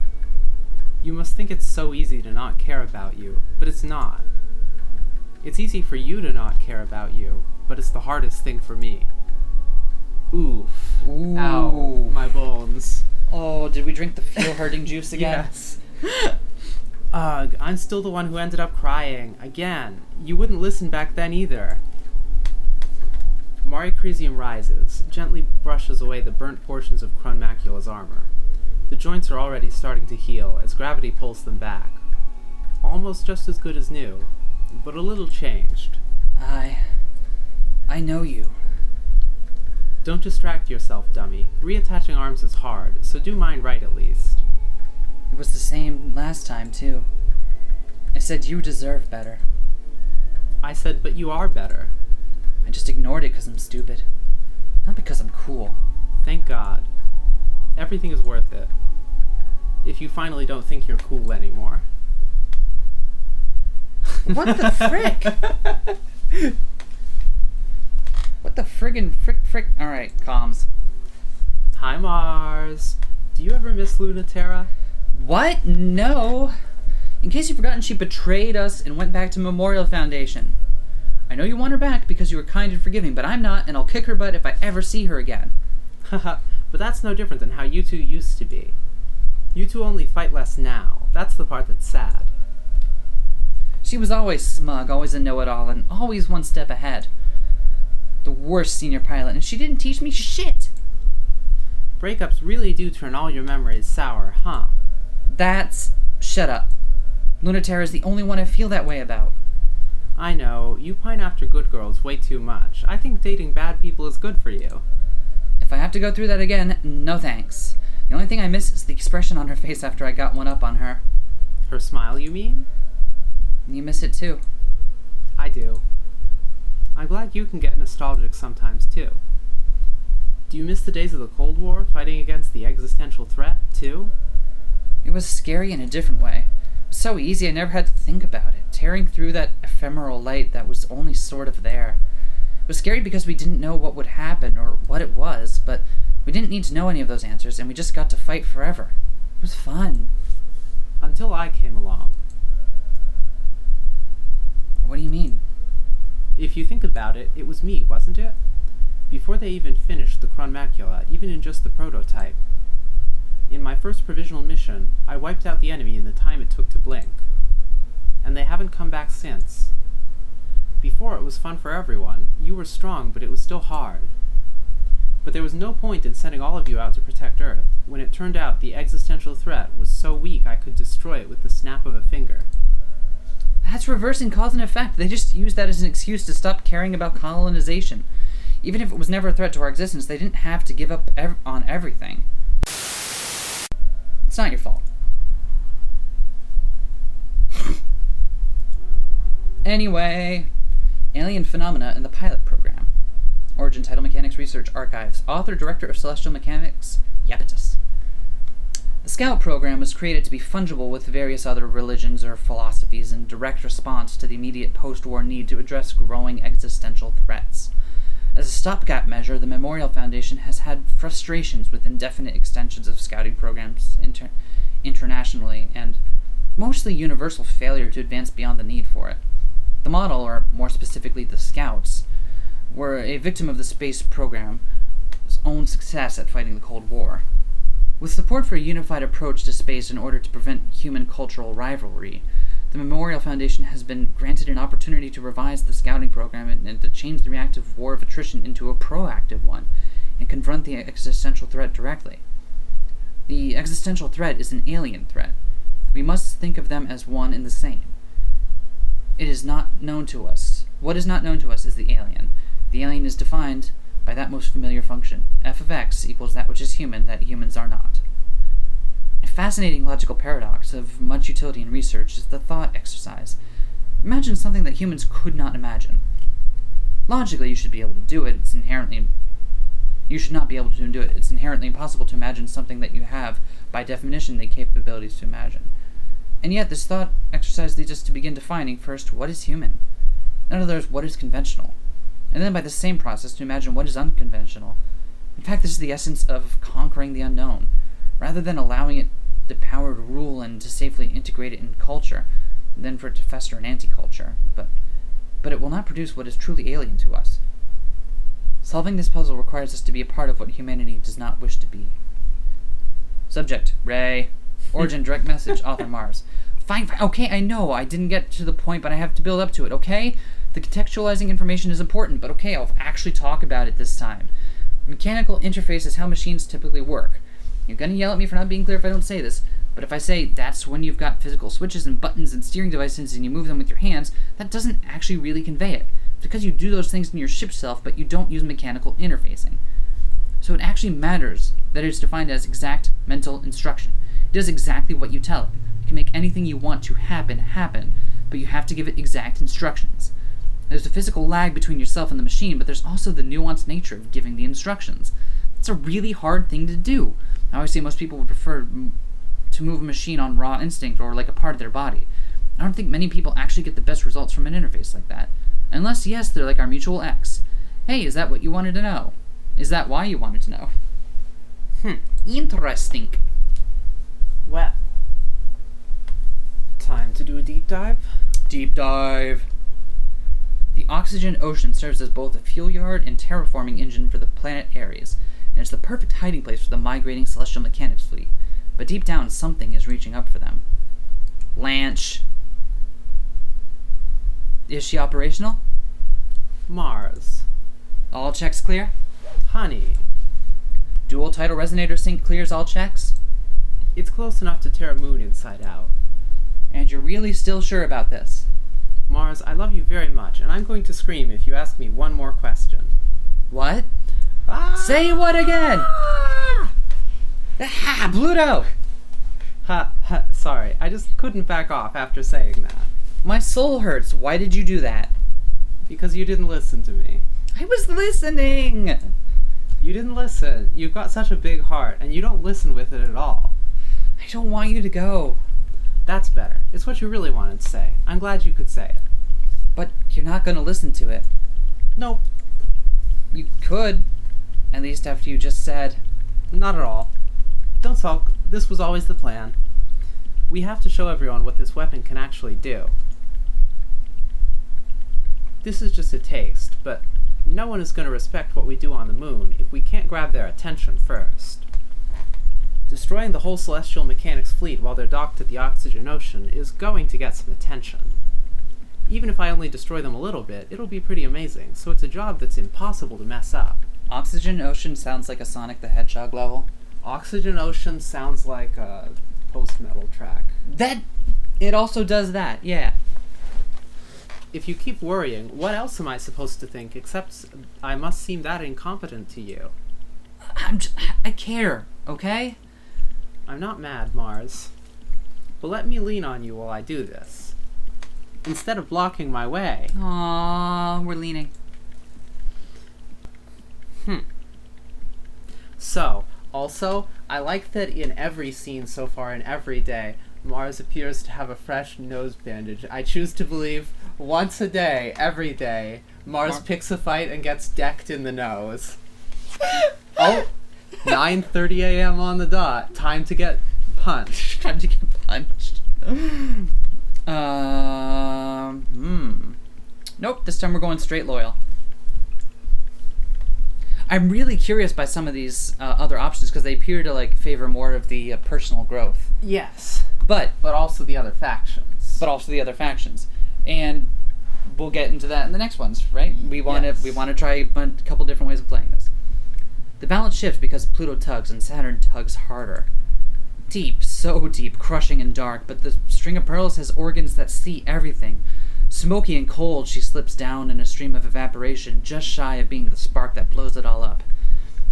Speaker 1: You must think it's so easy to not care about you, but it's not. It's easy for you to not care about you, but it's the hardest thing for me. Oof.
Speaker 2: Ooh.
Speaker 1: Ow, my bones.
Speaker 2: Oh, did we drink the feel-hurting juice again?
Speaker 1: Yes. Ugh, I'm still the one who ended up crying. Again. You wouldn't listen back then either. Mare Crisium rises, gently brushes away the burnt portions of Crun Macula's armor. The joints are already starting to heal as gravity pulls them back. Almost just as good as new, but a little changed.
Speaker 2: I know you.
Speaker 1: Don't distract yourself, dummy. Reattaching arms is hard, so do mine right at least.
Speaker 2: It was the same last time, too. I said you deserve better.
Speaker 1: I said, but you are better.
Speaker 2: I just ignored it because I'm stupid. Not because I'm cool.
Speaker 1: Thank God. Everything is worth it. If you finally don't think you're cool anymore.
Speaker 2: What the frick? What the friggin' frick? Alright, comms.
Speaker 1: Hi, Mars. Do you ever miss Luna-Terra?
Speaker 2: What? No. In case you've forgotten, she betrayed us and went back to Memorial Foundation. I know you want her back because you were kind and forgiving, but I'm not, and I'll kick her butt if I ever see her again.
Speaker 1: Haha, but that's no different than how you two used to be. You two only fight less now. That's the part that's sad.
Speaker 2: She was always smug, always a know-it-all, and always one step ahead. The worst senior pilot, and she didn't teach me shit!
Speaker 1: Breakups really do turn all your memories sour, huh?
Speaker 2: That's Shut up. Luna-Terra is the only one I feel that way about.
Speaker 1: I know, you pine after good girls way too much. I think dating bad people is good for you.
Speaker 2: If I have to go through that again, no thanks. The only thing I miss is the expression on her face after I got one up on her.
Speaker 1: Her smile, you mean?
Speaker 2: You miss it too.
Speaker 1: I do. I'm glad you can get nostalgic sometimes too. Do you miss the days of the Cold War, fighting against the existential threat, too?
Speaker 2: It was scary in a different way. It was so easy I never had to think about it, tearing through that ephemeral light that was only sort of there. It was scary because we didn't know what would happen or what it was, but we didn't need to know any of those answers, and we just got to fight forever. It was fun.
Speaker 1: Until I came along.
Speaker 2: What do you mean?
Speaker 1: If you think about it, it was me, wasn't it? Before they even finished the Chronmacula, even in just the prototype. In my first provisional mission, I wiped out the enemy in the time it took to blink. And they haven't come back since. Before it was fun for everyone. You were strong, but it was still hard. But there was no point in sending all of you out to protect Earth, when it turned out the existential threat was so weak I could destroy it with the snap of a finger.
Speaker 2: That's reversing cause and effect. They just used that as an excuse to stop caring about colonization. Even if it was never a threat to our existence, they didn't have to give up on everything. It's not your fault. Anyway, alien phenomena in the pilot program. Origin Tidal Mechanics Research Archives. Author, Director of Celestial Mechanics, Yapetus. The Scout program was created to be fungible with various other religions or philosophies in direct response to the immediate post-war need to address growing existential threats. As a stopgap measure, the Memorial Foundation has had frustrations with indefinite extensions of scouting programs internationally and mostly universal failure to advance beyond the need for it. The model, or more specifically the Scouts, were a victim of the space program's own success at fighting the Cold War. With support for a unified approach to space in order to prevent human cultural rivalry, the Memorial Foundation has been granted an opportunity to revise the scouting program and to change the reactive war of attrition into a proactive one and confront the existential threat directly. The existential threat is an alien threat. We must think of them as one and the same. It is not known to us. What is not known to us is the alien. The alien is defined by that most familiar function. F of x equals that which is human, that humans are not. A fascinating logical paradox of much utility in research is the thought exercise. Imagine something that humans could not imagine. Logically, you should be able to do it. You should not be able to do it. It's inherently impossible to imagine something that you have, by definition, the capabilities to imagine. And yet, this thought exercise leads us to begin defining, first, what is human? In other words, what is conventional? And then by the same process to imagine what is unconventional. In fact, this is the essence of conquering the unknown. Rather than allowing it the power to rule and to safely integrate it in culture, than for it to fester in anti-culture. But it will not produce what is truly alien to us. Solving this puzzle requires us to be a part of what humanity does not wish to be. Subject, Ray. Origin, direct message, author Mars. Fine, okay, I know, I didn't get to the point, but I have to build up to it, okay? The contextualizing information is important, but okay, I'll actually talk about it this time. Mechanical interface is how machines typically work. You're gonna yell at me for not being clear if I don't say this, but if I say that's when you've got physical switches and buttons and steering devices and you move them with your hands, that doesn't actually really convey it. It's because you do those things in your ship self, but you don't use mechanical interfacing. So it actually matters that it's defined as exact mental instruction. It does exactly what you tell it. You can make anything you want to happen, but you have to give it exact instructions. There's a physical lag between yourself and the machine, but there's also the nuanced nature of giving the instructions. It's a really hard thing to do. I always say most people would prefer to move a machine on raw instinct or like a part of their body. I don't think many people actually get the best results from an interface like that. Unless, yes, they're like our mutual ex. Hey, is that what you wanted to know? Is that why you wanted to know? Interesting.
Speaker 1: Well, time to do a deep dive?
Speaker 2: Deep dive. The oxygen ocean serves as both a fuel yard and terraforming engine for the planet Ares, and it's the perfect hiding place for the migrating celestial mechanics fleet. But deep down, something is reaching up for them. Lanch. Is she operational?
Speaker 1: Mars.
Speaker 2: All checks clear?
Speaker 1: Honey.
Speaker 2: Dual tidal resonator sync clears all checks?
Speaker 1: It's close enough to tear a moon inside out.
Speaker 2: And you're really still sure about this?
Speaker 1: Mars, I love you very much, and I'm going to scream if you ask me one more question.
Speaker 2: What? Say what again? Ah, Pluto!
Speaker 1: Sorry, I just couldn't back off after saying that.
Speaker 2: My soul hurts. Why did you do that?
Speaker 1: Because you didn't listen to me.
Speaker 2: I was listening!
Speaker 1: You didn't listen. You've got such a big heart, and you don't listen with it at all.
Speaker 2: I don't want you to go.
Speaker 1: That's better. It's what you really wanted to say. I'm glad you could say it.
Speaker 2: But you're not going to listen to it.
Speaker 1: Nope.
Speaker 2: You could. At least after you just said.
Speaker 1: Not at all. Don't sulk. This was always the plan. We have to show everyone what this weapon can actually do. This is just a taste, but no one is going to respect what we do on the moon if we can't grab their attention first. Destroying the whole celestial mechanics fleet while they're docked at the oxygen ocean is going to get some attention. Even if I only destroy them a little bit, it'll be pretty amazing, so it's a job that's impossible to mess up.
Speaker 2: Oxygen Ocean sounds like a Sonic the Hedgehog level.
Speaker 1: Oxygen Ocean sounds like a post-metal track.
Speaker 2: It also does that, yeah.
Speaker 1: If you keep worrying, what else am I supposed to think except I must seem that incompetent to you?
Speaker 2: I care, okay?
Speaker 1: I'm not mad, Mars. But let me lean on you while I do this. Instead of blocking my way.
Speaker 2: Aww, we're leaning.
Speaker 1: So, also, I like that in every scene so far in every day, Mars appears to have a fresh nose bandage. I choose to believe once a day, every day, Mars picks a fight and gets decked in the nose. Oh, 9:30 a.m. on the dot. Time to get punched.
Speaker 2: Time to get punched. Nope, this time we're going straight loyal. I'm really curious by some of these other options because they appear to like favor more of the personal growth.
Speaker 1: Yes.
Speaker 2: But
Speaker 1: also the other factions.
Speaker 2: And we'll get into that in the next ones, right? We want to try a couple different ways of playing this. The balance shifts because Pluto tugs and Saturn tugs harder. Deep, so deep, crushing and dark, but the string of pearls has organs that see everything. Smoky and cold, she slips down in a stream of evaporation, just shy of being the spark that blows it all up.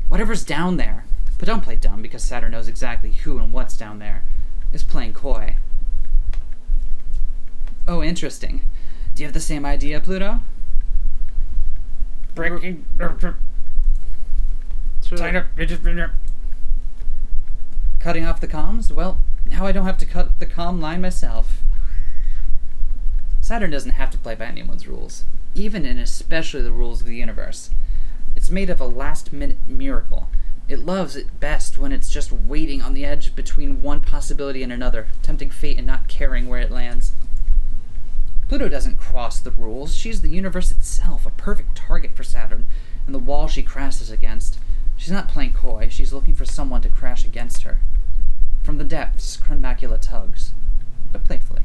Speaker 2: Whatever's down there, but don't play dumb because Saturn knows exactly who and what's down there, is playing coy. Oh, interesting. Do you have the same idea, Pluto? Breaking... Cutting off the comms? Well, now I don't have to cut the comm line myself. Saturn doesn't have to play by anyone's rules, even and especially the rules of the universe. It's made of a last-minute miracle. It loves it best when it's just waiting on the edge between one possibility and another, tempting fate and not caring where it lands. Pluto doesn't cross the rules. She's the universe itself, a perfect target for Saturn, and the wall she crashes against. She's not playing coy. She's looking for someone to crash against her. From the depths, Macula tugs, but playfully.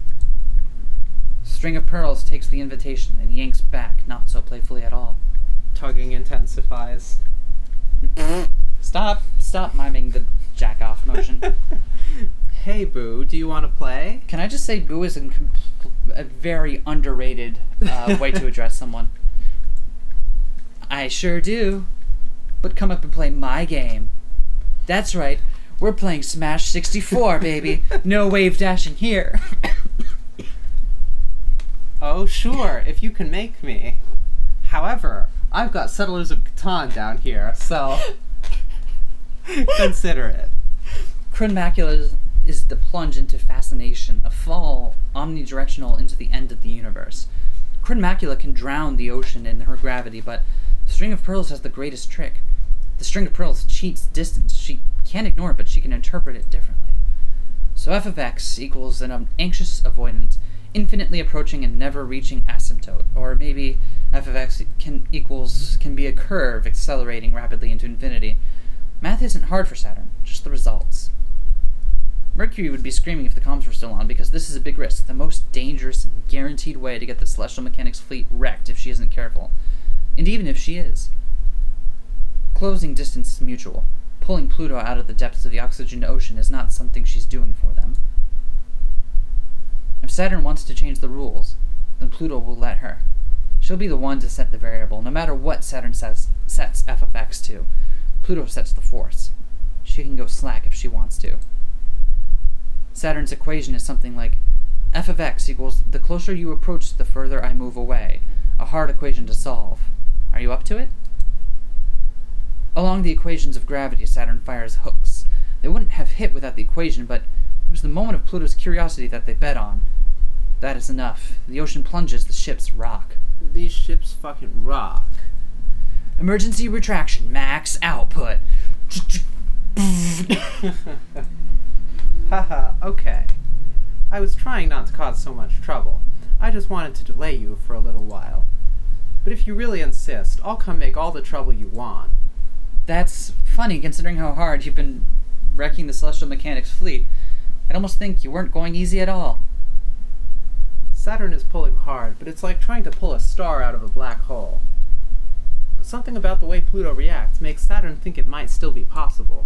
Speaker 2: String of Pearls takes the invitation and yanks back, not so playfully at all.
Speaker 1: Tugging intensifies.
Speaker 2: Stop miming the jack-off motion.
Speaker 1: Hey, Boo, do you want to play?
Speaker 2: Can I just say Boo is a very underrated way to address someone? I sure do. But come up and play my game. That's right. We're playing Smash 64, baby. No wave dashing here.
Speaker 1: Oh, sure, if you can make me. However, I've got Settlers of Catan down here, so consider it.
Speaker 2: Macula is the plunge into fascination, a fall omnidirectional into the end of the universe. Macula can drown the ocean in her gravity, but String of Pearls has the greatest trick. The String of Pearls cheats distance. She can't ignore it, but she can interpret it differently. So f of x equals an anxious avoidant, infinitely approaching and never reaching asymptote. Or maybe f of x can be a curve accelerating rapidly into infinity. Math isn't hard for Saturn, just the results. Mercury would be screaming if the comms were still on, because this is a big risk, the most dangerous and guaranteed way to get the Celestial Mechanics fleet wrecked if she isn't careful. And even if she is. Closing distance is mutual. Pulling Pluto out of the depths of the oxygen ocean is not something she's doing for them. I'm Saturn wants to change the rules, then Pluto will let her. She'll be the one to set the variable, no matter what Saturn sets f of x to. Pluto sets the force. She can go slack if she wants to. Saturn's equation is something like f of x equals the closer you approach, the further I move away. A hard equation to solve. Are you up to it? Along the equations of gravity, Saturn fires hooks. They wouldn't have hit without the equation, but it was the moment of Pluto's curiosity that they bet on. That is enough. The ocean plunges, the ships rock.
Speaker 1: These ships fucking rock.
Speaker 2: Emergency retraction, max output.
Speaker 1: Haha, okay. I was trying not to cause so much trouble. I just wanted to delay you for a little while. But if you really insist, I'll come make all the trouble you want.
Speaker 2: That's funny, considering how hard you've been wrecking the Celestial Mechanics fleet. I'd almost think you weren't going easy at all.
Speaker 1: Saturn is pulling hard, but it's like trying to pull a star out of a black hole. But something about the way Pluto reacts makes Saturn think it might still be possible.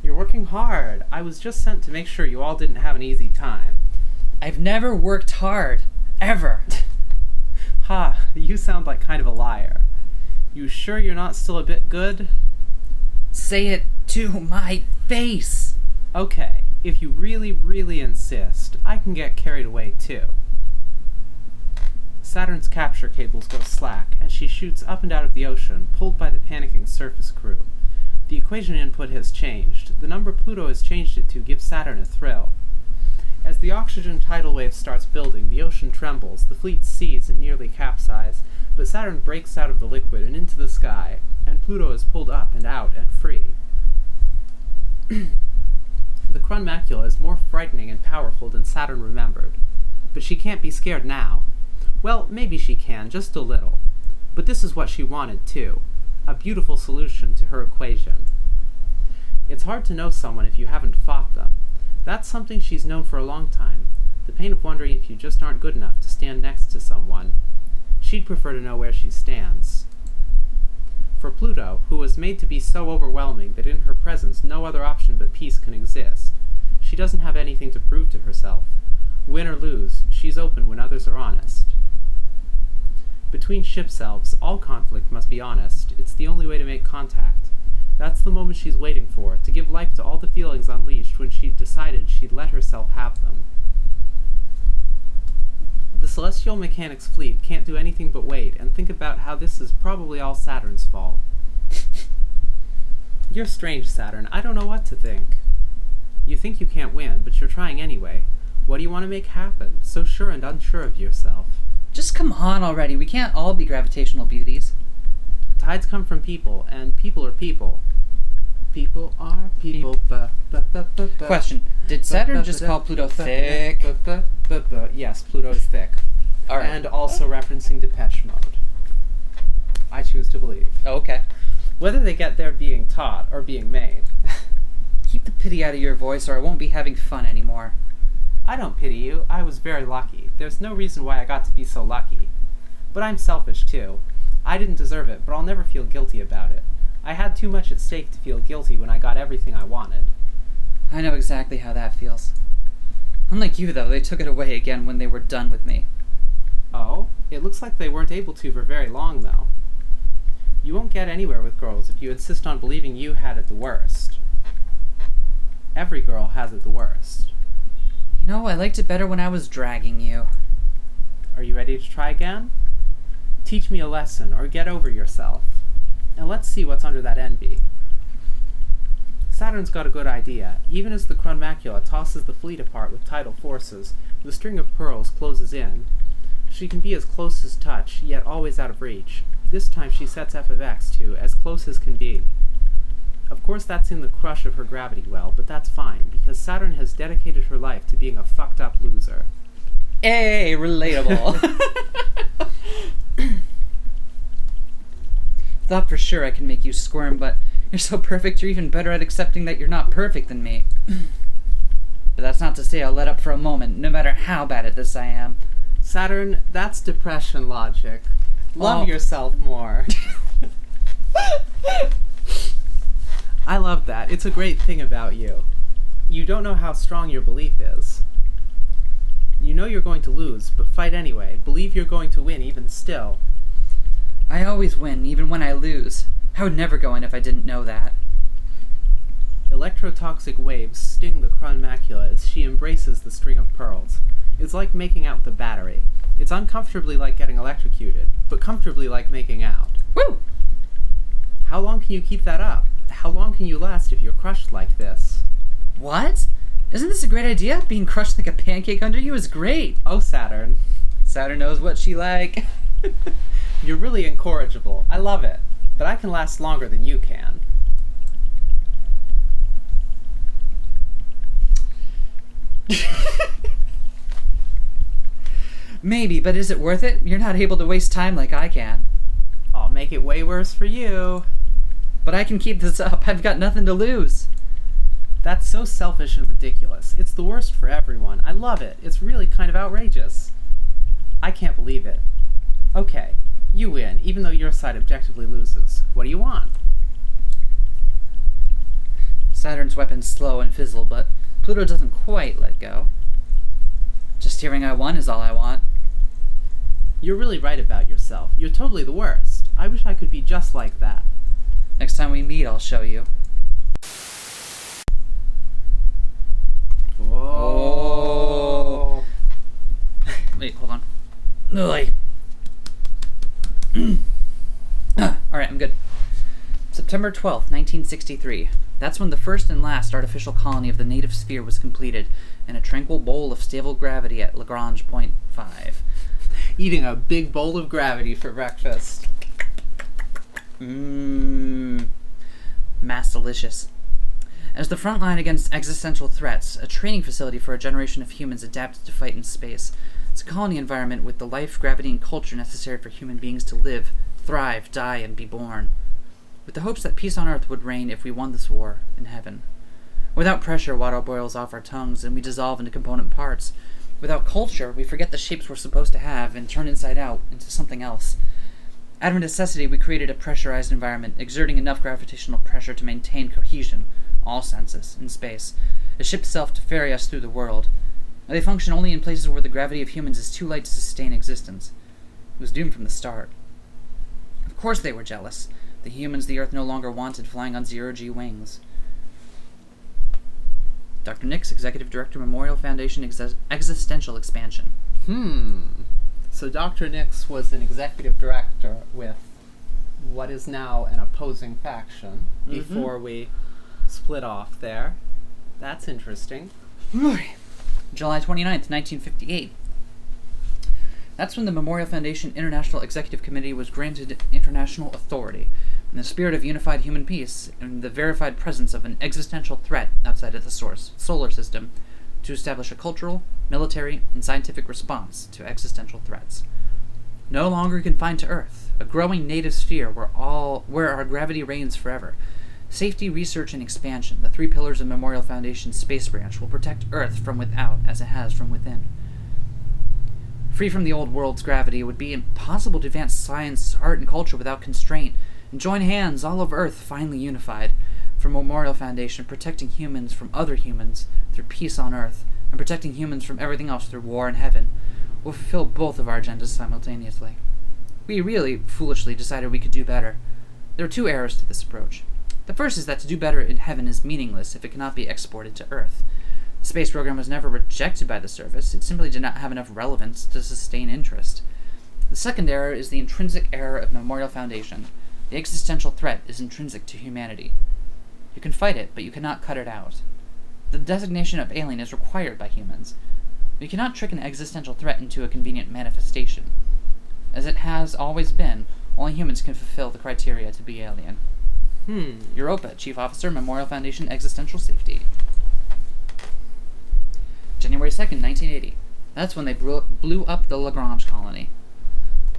Speaker 1: You're working hard. I was just sent to make sure you all didn't have an easy time.
Speaker 2: I've never worked hard. Ever.
Speaker 1: Ha, you sound like kind of a liar. You sure you're not still a bit good?
Speaker 2: Say it to my face.
Speaker 1: Okay, if you really, really insist, I can get carried away too. Saturn's capture cables go slack, and she shoots up and out of the ocean, pulled by the panicking surface crew. The equation input has changed. The number Pluto has changed it to gives Saturn a thrill. As the oxygen tidal wave starts building, the ocean trembles, the fleet sees and nearly capsize, but Saturn breaks out of the liquid and into the sky, and Pluto is pulled up and out and free. The Krun macula is more frightening and powerful than Saturn remembered, but she can't be scared now. Well, maybe she can, just a little. But this is what she wanted, too. A beautiful solution to her equation. It's hard to know someone if you haven't fought them. That's something she's known for a long time. The pain of wondering if you just aren't good enough to stand next to someone. She'd prefer to know where she stands. For Pluto, who was made to be so overwhelming that in her presence no other option but peace can exist, she doesn't have anything to prove to herself. Win or lose, she's open when others are honest. Between ship selves, all conflict must be honest. It's the only way to make contact. That's the moment she's waiting for, to give life to all the feelings unleashed when she decided she'd let herself have them. The Celestial Mechanics fleet can't do anything but wait and think about how this is probably all Saturn's fault. You're strange, Saturn. I don't know what to think. You think you can't win, but you're trying anyway. What do you want to make happen? So sure and unsure of yourself.
Speaker 2: Just come on already. We can't all be gravitational beauties.
Speaker 1: Tides come from people, and people are people. People are people.
Speaker 2: Question. Did Saturn just call Pluto thick?
Speaker 1: Yes, Pluto is thick.
Speaker 2: All right.
Speaker 1: And also referencing Depeche Mode. I choose to believe.
Speaker 2: Oh, okay.
Speaker 1: Whether they get there being taught or being made.
Speaker 2: Keep the pity out of your voice or I won't be having fun anymore.
Speaker 1: I don't pity you. I was very lucky. There's no reason why I got to be so lucky. But I'm selfish, too. I didn't deserve it, but I'll never feel guilty about it. I had too much at stake to feel guilty when I got everything I wanted.
Speaker 2: I know exactly how that feels. Unlike you, though, they took it away again when they were done with me.
Speaker 1: Oh? It looks like they weren't able to for very long, though. You won't get anywhere with girls if you insist on believing you had it the worst. Every girl has it the worst.
Speaker 2: You know, I liked it better when I was dragging you.
Speaker 1: Are you ready to try again? Teach me a lesson, or get over yourself. And let's see what's under that envy. Saturn's got a good idea. Even as the Krun macula tosses the fleet apart with tidal forces, the string of pearls closes in. She can be as close as touch, yet always out of reach. This time she sets f of x to as close as can be. Of course that's in the crush of her gravity well, but that's fine, because Saturn has dedicated her life to being a fucked up loser.
Speaker 2: Hey, relatable. Thought for sure I can make you squirm, but you're so perfect you're even better at accepting that you're not perfect than me. But that's not to say I'll let up for a moment, no matter how bad at this I am.
Speaker 1: Saturn, that's depression logic. Love yourself more. I love that. It's a great thing about you. You don't know how strong your belief is. You know you're going to lose, but fight anyway. Believe you're going to win even still.
Speaker 2: I always win, even when I lose. I would never go in if I didn't know that.
Speaker 1: Electrotoxic waves sting the Krun macula as she embraces the string of pearls. It's like making out with a battery. It's uncomfortably like getting electrocuted, but comfortably like making out.
Speaker 2: Woo!
Speaker 1: How long can you keep that up? How long can you last if you're crushed like this?
Speaker 2: What? Isn't this a great idea? Being crushed like a pancake under you is great.
Speaker 1: Oh, Saturn.
Speaker 2: Saturn knows what she like.
Speaker 1: You're really incorrigible. I love it. But I can last longer than you can.
Speaker 2: Maybe, but is it worth it? You're not able to waste time like I can.
Speaker 1: I'll make it way worse for you.
Speaker 2: But I can keep this up. I've got nothing to lose.
Speaker 1: That's so selfish and ridiculous. It's the worst for everyone. I love it. It's really kind of outrageous. I can't believe it. Okay, you win, even though your side objectively loses. What do you want?
Speaker 2: Saturn's weapons slow and fizzle, but Pluto doesn't quite let go. Just hearing I won is all I want.
Speaker 1: You're really right about yourself. You're totally the worst. I wish I could be just like that.
Speaker 2: Next time we meet, I'll show you.
Speaker 1: Whoa.
Speaker 2: Wait, hold on. Alright, I'm good. September 12th, 1963. That's when the first and last artificial colony of the native sphere was completed, in a tranquil bowl of stable gravity at Lagrange point 5.
Speaker 1: Eating a big bowl of gravity for breakfast.
Speaker 2: Mass delicious. As the front line against existential threats, a training facility for a generation of humans adapted to fight in space. It's a colony environment with the life, gravity, and culture necessary for human beings to live, thrive, die, and be born. With the hopes that peace on Earth would reign if we won this war in heaven. Without pressure, water boils off our tongues, and we dissolve into component parts. Without culture, we forget the shapes we're supposed to have and turn inside out into something else. Out of necessity, we created a pressurized environment, exerting enough gravitational pressure to maintain cohesion, all senses, in space, a ship itself to ferry us through the world. They function only in places where the gravity of humans is too light to sustain existence. It was doomed from the start. Of course they were jealous. The humans the Earth no longer wanted flying on zero-G wings. Dr. Nix, Executive Director, Memorial Foundation Existential Expansion.
Speaker 1: So Dr. Nix was an executive director with what is now an opposing faction before we split off there. That's interesting.
Speaker 2: July 29th, 1958. That's when the Memorial Foundation International Executive Committee was granted international authority, in the spirit of unified human peace and the verified presence of an existential threat outside of the solar system, to establish a cultural, military, and scientific response to existential threats. No longer confined to Earth, a growing native sphere where our gravity reigns forever. Safety, research, and expansion, the three pillars of Memorial Foundation's space branch, will protect Earth from without as it has from within. Free from the old world's gravity, it would be impossible to advance science, art, and culture without constraint, and join hands, all of Earth finally unified. For Memorial Foundation, protecting humans from other humans through peace on Earth, and protecting humans from everything else through war in heaven, will fulfill both of our agendas simultaneously. We really, foolishly, decided we could do better. There are two errors to this approach. The first is that to do better in heaven is meaningless if it cannot be exported to Earth. The space program was never rejected by the service, it simply did not have enough relevance to sustain interest. The second error is the intrinsic error of Memorial Foundation. The existential threat is intrinsic to humanity. You can fight it, but you cannot cut it out. The designation of alien is required by humans. We cannot trick an existential threat into a convenient manifestation. As it has always been, only humans can fulfill the criteria to be alien. Europa, Chief Officer, Memorial Foundation Existential Safety. January 2nd, 1980. That's when they blew up the Lagrange colony.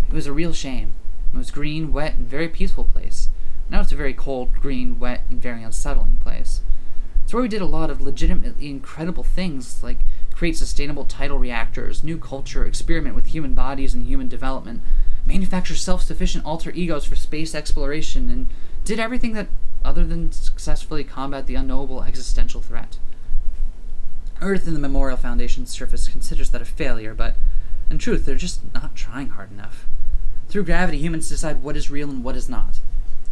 Speaker 2: It was a real shame. It was green, wet, and very peaceful place. Now it's a very cold, green, wet, and very unsettling place. It's where we did a lot of legitimately incredible things, like create sustainable tidal reactors, new culture, experiment with human bodies and human development, manufacture self-sufficient alter egos for space exploration, and did everything that other than successfully combat the unknowable existential threat. Earth and the Memorial Foundation's surface considers that a failure, but in truth, they're just not trying hard enough. Through gravity, humans decide what is real and what is not.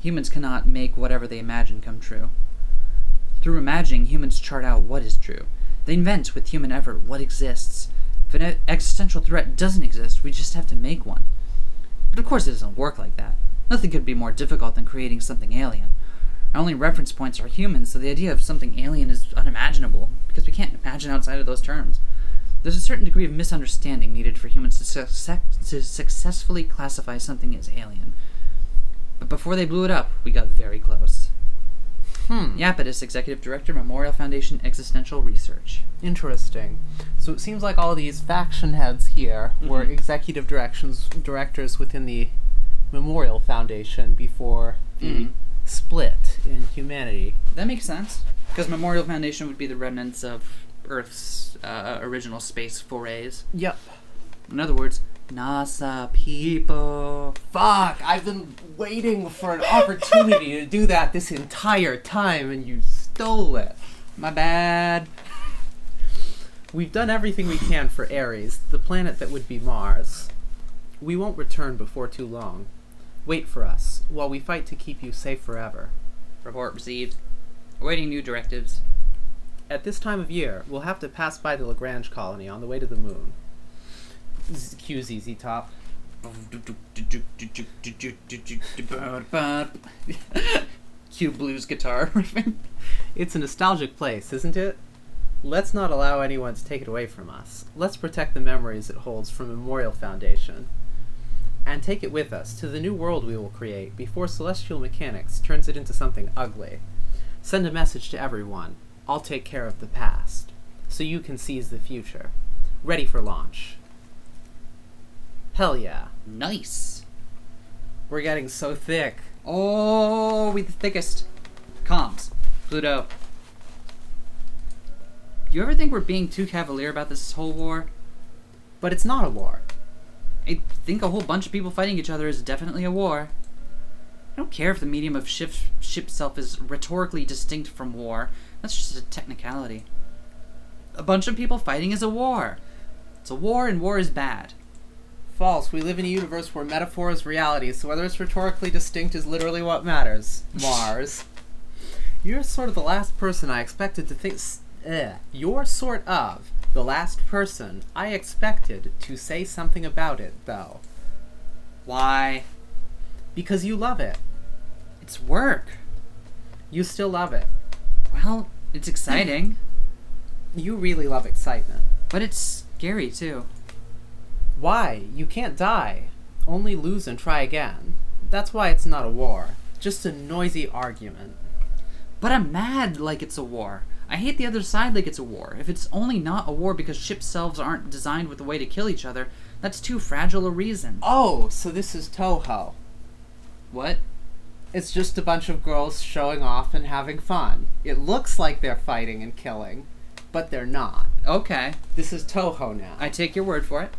Speaker 2: Humans cannot make whatever they imagine come true. Through imagining, humans chart out what is true. They invent, with human effort, what exists. If an existential threat doesn't exist, we just have to make one. But of course it doesn't work like that. Nothing could be more difficult than creating something alien. Our only reference points are humans, so the idea of something alien is unimaginable, because we can't imagine outside of those terms. There's a certain degree of misunderstanding needed for humans to successfully classify something as alien. But before they blew it up, we got very close. Iapetus, Executive Director, Memorial Foundation Existential Research.
Speaker 1: Interesting. So it seems like all these faction heads here were executive directors within the Memorial Foundation before the split in humanity.
Speaker 2: That makes sense, because Memorial Foundation would be the remnants of Earth's original space forays.
Speaker 1: Yep.
Speaker 2: In other words, NASA people.
Speaker 1: Fuck! I've been waiting for an opportunity to do that this entire time, and you stole it.
Speaker 2: My bad.
Speaker 1: We've done everything we can for Ares, the planet that would be Mars. We won't return before too long. Wait for us, while we fight to keep you safe forever.
Speaker 2: Report received. Awaiting new directives.
Speaker 1: At this time of year, we'll have to pass by the Lagrange colony on the way to the moon. Cue ZZ Top.
Speaker 2: Cue blues guitar riffing.
Speaker 1: It's a nostalgic place, isn't it? Let's not allow anyone to take it away from us. Let's protect the memories it holds from Memorial Foundation. And take it with us to the new world we will create before celestial mechanics turns it into something ugly. Send a message to everyone. I'll take care of the past, so you can seize the future. Ready for launch. Hell yeah.
Speaker 2: Nice.
Speaker 1: We're getting so thick.
Speaker 2: Oh, we the thickest. Comms. Pluto. You ever think we're being too cavalier about this whole war?
Speaker 1: But it's not a war.
Speaker 2: I think a whole bunch of people fighting each other is definitely a war. I don't care if the medium of ship self is rhetorically distinct from war. That's just a technicality. A bunch of people fighting is a war. It's a war, and war is bad.
Speaker 1: False. We live in a universe where metaphor is reality, so whether it's rhetorically distinct is literally what matters. Mars. You're sort of the last person I expected to think... You're sort of the last person I expected to say something about it, though.
Speaker 2: Why?
Speaker 1: Because you love it.
Speaker 2: It's work.
Speaker 1: You still love it.
Speaker 2: Well, it's exciting.
Speaker 1: You really love excitement.
Speaker 2: But it's scary, too.
Speaker 1: Why? You can't die. Only lose and try again. That's why it's not a war. Just a noisy argument.
Speaker 2: But I'm mad like it's a war. I hate the other side like it's a war. If it's only not a war because ship selves aren't designed with a way to kill each other, that's too fragile a reason.
Speaker 1: Oh, so this is Toho.
Speaker 2: What?
Speaker 1: It's just a bunch of girls showing off and having fun. It looks like they're fighting and killing, but they're not.
Speaker 2: Okay.
Speaker 1: This is Toho now.
Speaker 2: I take your word for it.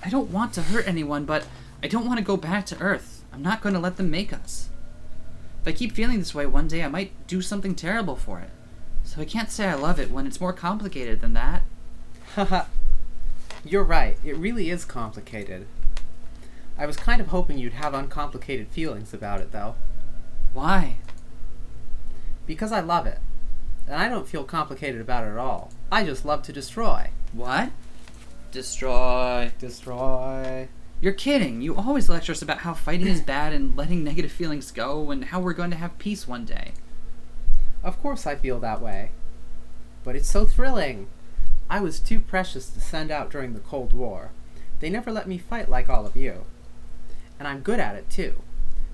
Speaker 2: I don't want to hurt anyone, but I don't want to go back to Earth. I'm not going to let them make us. If I keep feeling this way one day, I might do something terrible for it. So I can't say I love it when it's more complicated than that.
Speaker 1: Haha. You're right. It really is complicated. I was kind of hoping you'd have uncomplicated feelings about it, though.
Speaker 2: Why?
Speaker 1: Because I love it. And I don't feel complicated about it at all. I just love to destroy.
Speaker 2: What? Destroy.
Speaker 1: Destroy.
Speaker 2: You're kidding. You always lecture us about how fighting is bad and letting negative feelings go and how we're going to have peace one day.
Speaker 1: Of course I feel that way. But it's so thrilling. I was too precious to send out during the Cold War. They never let me fight like all of you. And I'm good at it, too.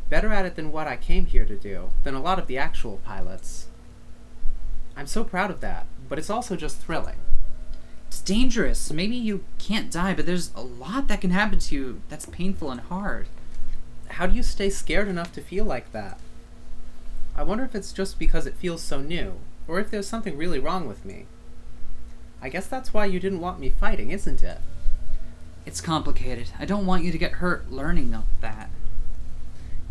Speaker 1: Better at it than what I came here to do, than a lot of the actual pilots. I'm so proud of that, but it's also just thrilling.
Speaker 2: It's dangerous. Maybe you can't die, but there's a lot that can happen to you that's painful and hard.
Speaker 1: How do you stay scared enough to feel like that? I wonder if it's just because it feels so new, or if there's something really wrong with me. I guess that's why you didn't want me fighting, isn't it?
Speaker 2: It's complicated. I don't want you to get hurt learning that.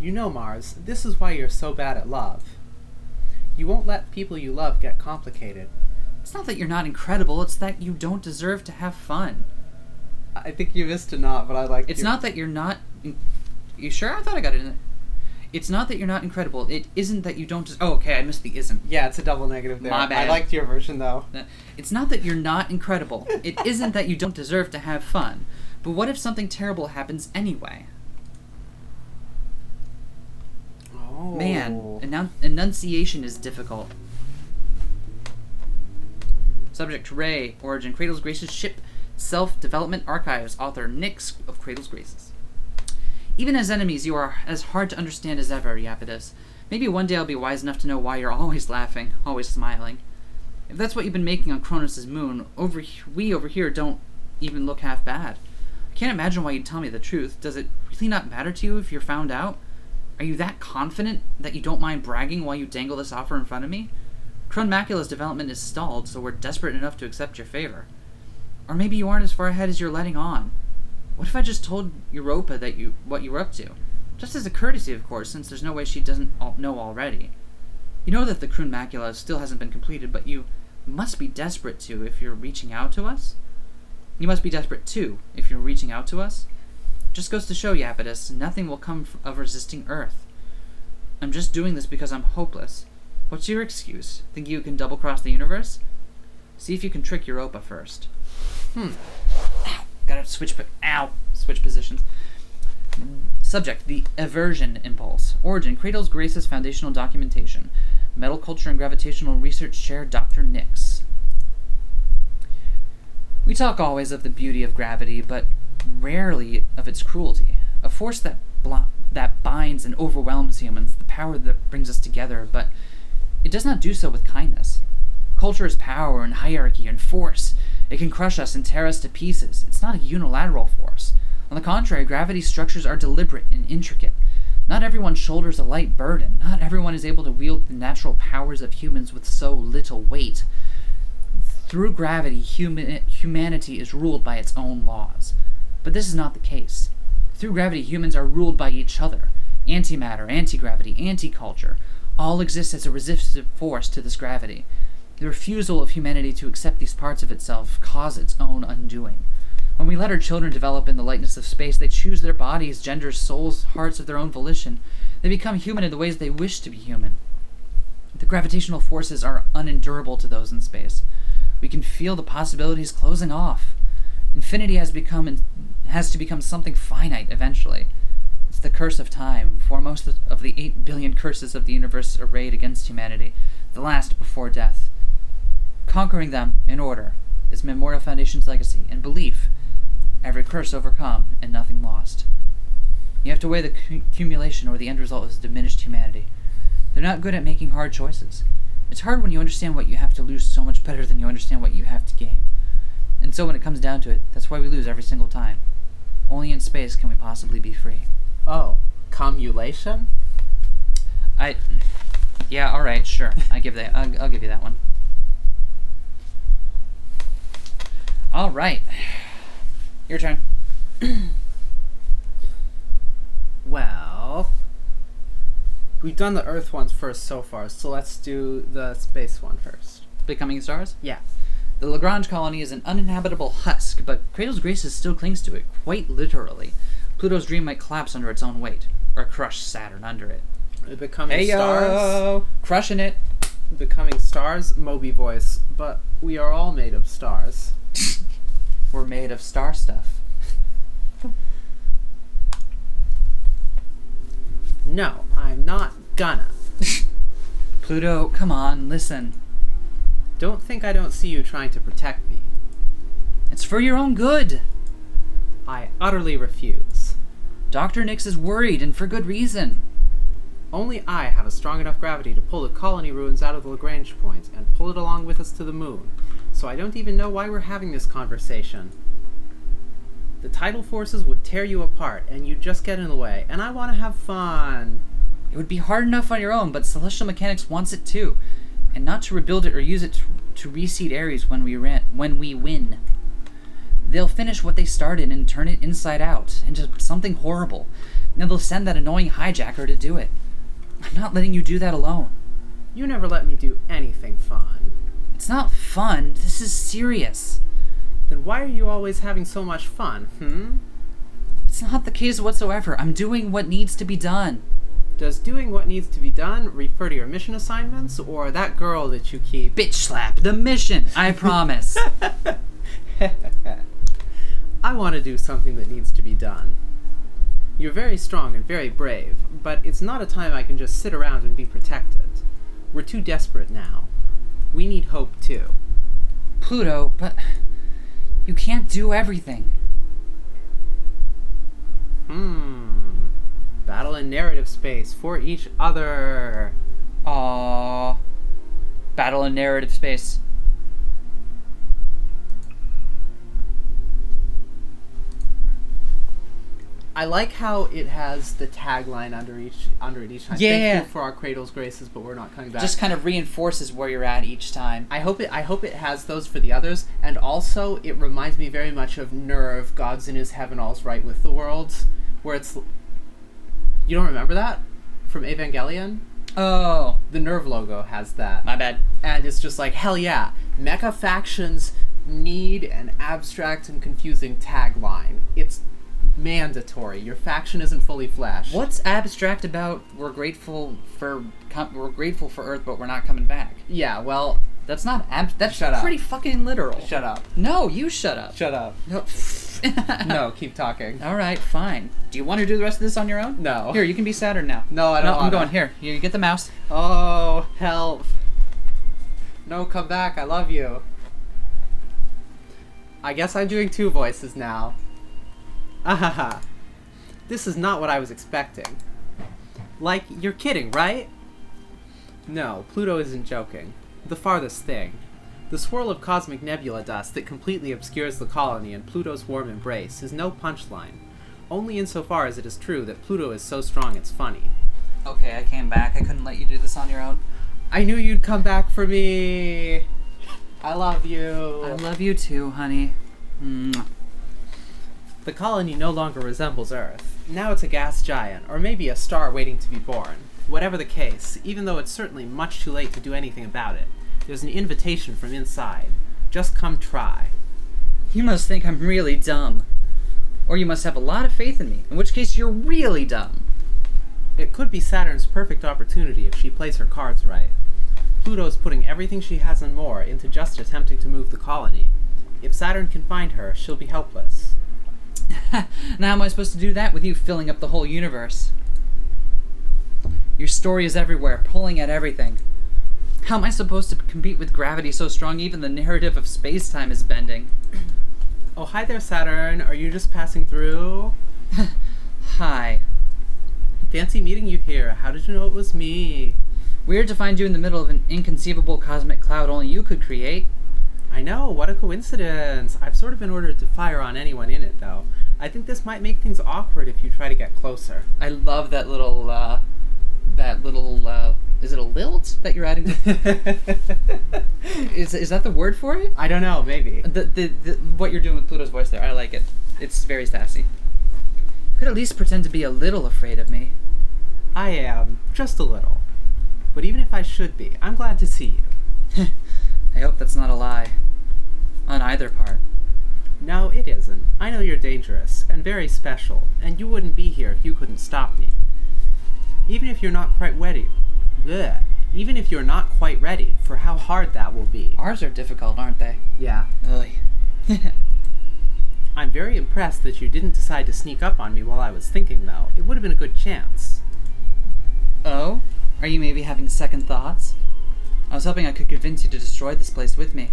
Speaker 1: You know, Mars, this is why you're so bad at love. You won't let people you love get complicated.
Speaker 2: It's not that you're not incredible, it's that you don't deserve to have fun.
Speaker 1: I think you missed a knot, but I like.
Speaker 2: It's not that you're not. You sure? I thought I got it in there. It's not that you're not incredible. It isn't that you don't. Oh, okay. I missed the isn't.
Speaker 1: Yeah, it's a double negative there.
Speaker 2: My bad.
Speaker 1: I liked your version though.
Speaker 2: It's not that you're not incredible. It isn't that you don't deserve to have fun. But what if something terrible happens anyway?
Speaker 1: Oh.
Speaker 2: Man, enunciation is difficult. Subject: Ray. Origin: Cradle's Graces ship. Self-Development Archives. Author: Nyx of Cradle's Graces. Even as enemies, you are as hard to understand as ever, Iapetus. Maybe one day I'll be wise enough to know why you're always laughing, always smiling. If that's what you've been making on Kronos' moon, we over here don't even look half bad. I can't imagine why you'd tell me the truth. Does it really not matter to you if you're found out? Are you that confident that you don't mind bragging while you dangle this offer in front of me? Kron Macula's development is stalled, so we're desperate enough to accept your favor. Or maybe you aren't as far ahead as you're letting on. What if I just told Europa what you were up to? Just as a courtesy, of course, since there's no way she doesn't know already. You know that the Kron Macula still hasn't been completed, but you must be desperate to if you're reaching out to us. You must be desperate too if you're reaching out to us. Just goes to show, Iapetus, nothing will come of resisting Earth. I'm just doing this because I'm hopeless. What's your excuse? Think you can double-cross the universe? See if you can trick Europa first. Ow. Gotta switch positions. Subject: the aversion impulse. Origin: Cradle's Graces foundational documentation. Metal culture and gravitational research chair Dr. Nyx. We talk always of the beauty of gravity, but rarely of its cruelty. A force that binds and overwhelms humans, the power that brings us together, but it does not do so with kindness. Culture is power and hierarchy and force. It can crush us and tear us to pieces. It's not a unilateral force. On the contrary, gravity's structures are deliberate and intricate. Not everyone shoulders a light burden. Not everyone is able to wield the natural powers of humans with so little weight. Through gravity, humanity is ruled by its own laws. But this is not the case. Through gravity, humans are ruled by each other. Antimatter, anti-gravity, anti-culture all exist as a resistive force to this gravity. The refusal of humanity to accept these parts of itself cause its own undoing. When we let our children develop in the lightness of space, they choose their bodies, genders, souls, hearts of their own volition. They become human in the ways they wish to be human. The gravitational forces are unendurable to those in space. We can feel the possibilities closing off. Infinity has to become something finite eventually. It's the curse of time, foremost of the 8 billion curses of the universe arrayed against humanity, the last before death. Conquering them, in order, is Memorial Foundation's legacy, and belief, every curse overcome and nothing lost. You have to weigh the accumulation or the end result as diminished humanity. They're not good at making hard choices. It's hard when you understand what you have to lose so much better than you understand what you have to gain. And so when it comes down to it, that's why we lose every single time. Only in space can we possibly be free.
Speaker 1: Oh, commulation?
Speaker 2: Yeah, alright, sure. I'll give you that one. Alright. Your turn.
Speaker 1: Well, we've done the Earth ones first so far, so let's do the space one first.
Speaker 2: Becoming stars?
Speaker 1: Yeah.
Speaker 2: The Lagrange colony is an uninhabitable husk, but Cradle's Graces still clings to it, quite literally. Pluto's dream might collapse under its own weight, or crush Saturn under it.
Speaker 1: Becoming stars.
Speaker 2: Crushing it.
Speaker 1: Becoming stars, Moby voice, but we are all made of stars.
Speaker 2: We're made of star stuff.
Speaker 1: No, I'm not gonna.
Speaker 2: Pluto, come on, listen.
Speaker 1: Don't think I don't see you trying to protect me.
Speaker 2: It's for your own good.
Speaker 1: I utterly refuse.
Speaker 2: Dr. Nyx is worried, and for good reason.
Speaker 1: Only I have a strong enough gravity to pull the colony ruins out of the Lagrange point and pull it along with us to the moon, so I don't even know why we're having this conversation. The tidal forces would tear you apart, and you'd just get in the way, and I want to have fun.
Speaker 2: It would be hard enough on your own, but celestial mechanics wants it too, and not to rebuild it or use it to reseed Ares when we win. They'll finish what they started and turn it inside out, into something horrible. Now they'll send that annoying hijacker to do it. I'm not letting you do that alone.
Speaker 1: You never let me do anything fun.
Speaker 2: It's not fun. This is serious.
Speaker 1: Then why are you always having so much fun,
Speaker 2: It's not the case whatsoever. I'm doing what needs to be done.
Speaker 1: Does doing what needs to be done refer to your mission assignments, or that girl that you keep...
Speaker 2: Bitch slap. The mission. I promise.
Speaker 1: I want to do something that needs to be done. You're very strong and very brave, but it's not a time I can just sit around and be protected. We're too desperate now. We need hope, too.
Speaker 2: Pluto, but you can't do everything.
Speaker 1: Battle in narrative space for each other.
Speaker 2: Aww. Battle in narrative space.
Speaker 1: I like how it has the tagline under it each time.
Speaker 2: Yeah.
Speaker 1: Thank you for our cradles graces, but we're not coming back.
Speaker 2: Just kind of reinforces where you're at each time.
Speaker 1: I hope it has those for the others, and also it reminds me very much of Nerve, God's in His Heaven, All's Right with the Worlds, where it's... You don't remember that? From Evangelion?
Speaker 2: Oh.
Speaker 1: The Nerve logo has that.
Speaker 2: My bad.
Speaker 1: And it's just like, hell yeah, mecha factions need an abstract and confusing tagline. It's mandatory. Your faction isn't fully fleshed.
Speaker 2: What's abstract about we're grateful for Earth, but we're not coming back?
Speaker 1: Yeah, well...
Speaker 2: That's not that's
Speaker 1: Shut up.
Speaker 2: pretty fucking literal.
Speaker 1: Shut up.
Speaker 2: No, you shut up.
Speaker 1: Shut up.
Speaker 2: No.
Speaker 1: No, keep talking.
Speaker 2: All right, fine. Do you want to do the rest of this on your own?
Speaker 1: No.
Speaker 2: Here, you can be Saturn now.
Speaker 1: No, I don't
Speaker 2: I'm
Speaker 1: wanna.
Speaker 2: going. Here, you get the mouse.
Speaker 1: Oh, help. No, come back. I love you. I guess I'm doing two voices now. Ahaha. This is not what I was expecting. Like, you're kidding, right? No, Pluto isn't joking. The farthest thing. The swirl of cosmic nebula dust that completely obscures the colony in Pluto's warm embrace is no punchline, only insofar as it is true that Pluto is so strong it's funny.
Speaker 2: Okay, I came back. I couldn't let you do this on your own.
Speaker 1: I knew you'd come back for me. I love you.
Speaker 2: I love you too, honey. Mwah.
Speaker 1: The colony no longer resembles Earth. Now it's a gas giant, or maybe a star waiting to be born. Whatever the case, even though it's certainly much too late to do anything about it, there's an invitation from inside. Just come try.
Speaker 2: You must think I'm really dumb. Or you must have a lot of faith in me, in which case you're really dumb.
Speaker 1: It could be Saturn's perfect opportunity if she plays her cards right. Pluto's putting everything she has and more into just attempting to move the colony. If Saturn can find her, she'll be helpless.
Speaker 2: Now how am I supposed to do that with you filling up the whole universe? Your story is everywhere, pulling at everything. How am I supposed to compete with gravity so strong even the narrative of space-time is bending?
Speaker 1: Oh, hi there, Saturn. Are you just passing through?
Speaker 2: Hi.
Speaker 1: Fancy meeting you here. How did you know it was me?
Speaker 2: Weird to find you in the middle of an inconceivable cosmic cloud only you could create.
Speaker 1: I know, what a coincidence. I've sort of been ordered to fire on anyone in it, though. I think this might make things awkward if you try to get closer.
Speaker 2: I love that little, is it a lilt that you're adding to? Is that the word for it?
Speaker 1: I don't know, maybe.
Speaker 2: The what you're doing with Pluto's voice there, I like it. It's very sassy. You could at least pretend to be a little afraid of me.
Speaker 1: I am, just a little. But even if I should be, I'm glad to see you.
Speaker 2: I hope that's not a lie. On either part.
Speaker 1: No, it isn't. I know you're dangerous, and very special, and you wouldn't be here if you couldn't stop me. Even if you're not quite ready. Blech. Even if you're not quite ready for how hard that will be.
Speaker 2: Ours are difficult, aren't they?
Speaker 1: Yeah.
Speaker 2: Ugh.
Speaker 1: I'm very impressed that you didn't decide to sneak up on me while I was thinking, though. It would have been a good chance.
Speaker 2: Oh? Are you maybe having second thoughts? I was hoping I could convince you to destroy this place with me.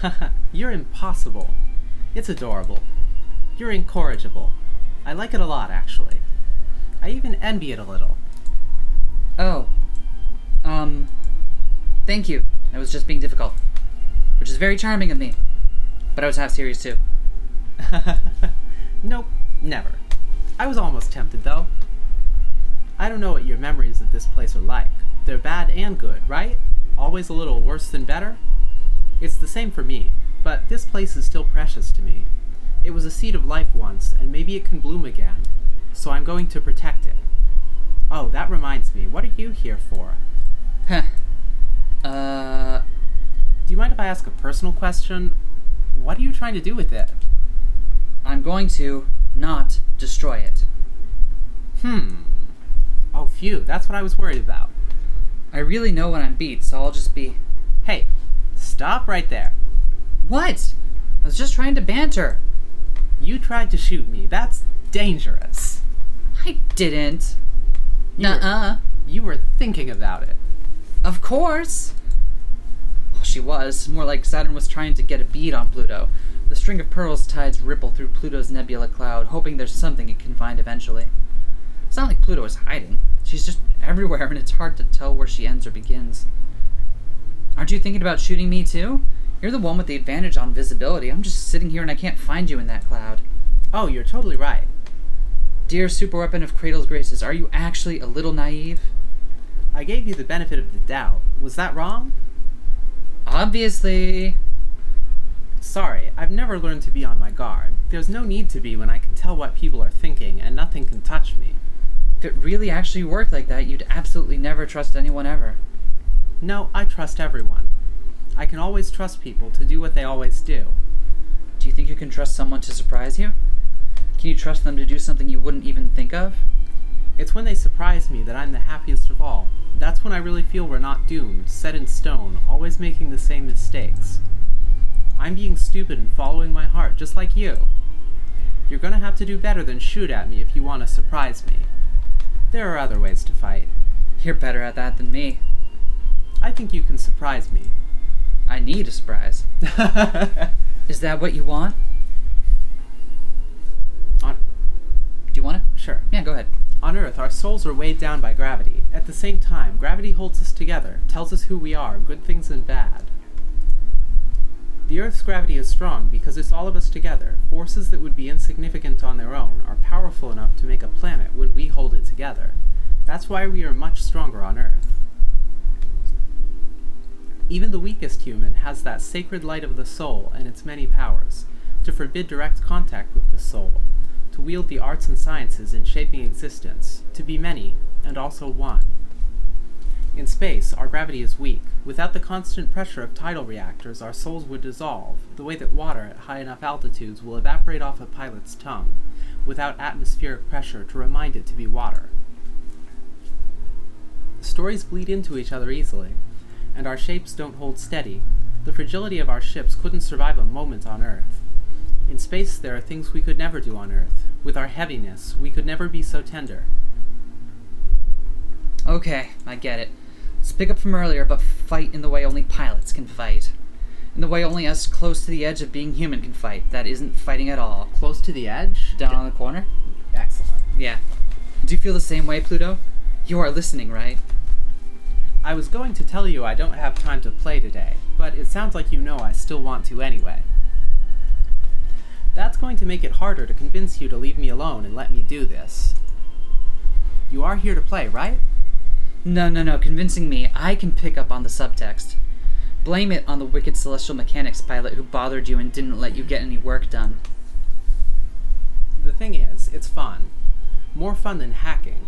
Speaker 1: Haha, you're impossible. It's adorable. You're incorrigible. I like it a lot, actually. I even envy it a little.
Speaker 2: Oh. Thank you. I was just being difficult. Which is very charming of me. But I was half serious too.
Speaker 1: Nope, never. I was almost tempted, though. I don't know what your memories of this place are like. They're bad and good, right? Always a little worse than better? It's the same for me, but this place is still precious to me. It was a seed of life once, and maybe it can bloom again. So I'm going to protect it. Oh, that reminds me, what are you here for? I ask a personal question? What are you trying to do with it?
Speaker 2: I'm going to not destroy it.
Speaker 1: Oh, phew, that's what I was worried about.
Speaker 2: I really know when I'm beat, so I'll just be...
Speaker 1: Hey, stop right there.
Speaker 2: What? I was just trying to banter.
Speaker 1: You tried to shoot me. That's dangerous.
Speaker 2: I didn't. Nuh-uh.
Speaker 1: You were thinking about it.
Speaker 2: Of course. Well, she was. More like Saturn was trying to get a bead on Pluto. The string of pearls tides ripple through Pluto's nebula cloud, hoping there's something it can find eventually. It's not like Pluto is hiding. She's just everywhere, and it's hard to tell where she ends or begins. Aren't you thinking about shooting me too? You're the one with the advantage on visibility. I'm just sitting here and I can't find you in that cloud.
Speaker 1: Oh, you're totally right.
Speaker 2: Dear superweapon of Cradle's Graces, are you actually a little naive?
Speaker 1: I gave you the benefit of the doubt. Was that wrong?
Speaker 2: Obviously.
Speaker 1: Sorry, I've never learned to be on my guard. There's no need to be when I can tell what people are thinking and nothing can touch me.
Speaker 2: If it really actually worked like that, you'd absolutely never trust anyone ever.
Speaker 1: No, I trust everyone. I can always trust people to do what they always do.
Speaker 2: Do you think you can trust someone to surprise you? Can you trust them to do something you wouldn't even think of?
Speaker 1: It's when they surprise me that I'm the happiest of all. That's when I really feel we're not doomed, set in stone, always making the same mistakes. I'm being stupid and following my heart, just like you. You're gonna have to do better than shoot at me if you want to surprise me. There are other ways to fight.
Speaker 2: You're better at that than me.
Speaker 1: I think you can surprise me.
Speaker 2: I need a surprise. Is that what you want? Do you want it?
Speaker 1: Sure.
Speaker 2: Yeah, go ahead.
Speaker 1: On Earth, our souls are weighed down by gravity. At the same time, gravity holds us together, tells us who we are, good things and bad. The Earth's gravity is strong because it's all of us together. Forces that would be insignificant on their own are powerful enough to make a planet when we hold it together. That's why we are much stronger on Earth. Even the weakest human has that sacred light of the soul and its many powers, to forbid direct contact with the soul, to wield the arts and sciences in shaping existence, to be many, and also one. In space, our gravity is weak. Without the constant pressure of tidal reactors, our souls would dissolve, the way that water at high enough altitudes will evaporate off a pilot's tongue, without atmospheric pressure to remind it to be water. Stories bleed into each other easily, and our shapes don't hold steady. The fragility of our ships couldn't survive a moment on Earth. In space, there are things we could never do on Earth. With our heaviness, we could never be so tender.
Speaker 2: Okay, I get it. Let's pick up from earlier, but fight in the way only pilots can fight. In the way only us close to the edge of being human can fight. That isn't fighting at all.
Speaker 1: Close to the edge?
Speaker 2: Down on the corner?
Speaker 1: Excellent.
Speaker 2: Yeah. Do you feel the same way, Pluto? You are listening, right?
Speaker 1: I was going to tell you I don't have time to play today, but it sounds like you know I still want to anyway. That's going to make it harder to convince you to leave me alone and let me do this. You are here to play, right?
Speaker 2: No. Convincing me, I can pick up on the subtext. Blame it on the wicked celestial mechanics pilot who bothered you and didn't let you get any work done.
Speaker 1: The thing is, it's fun. More fun than hacking.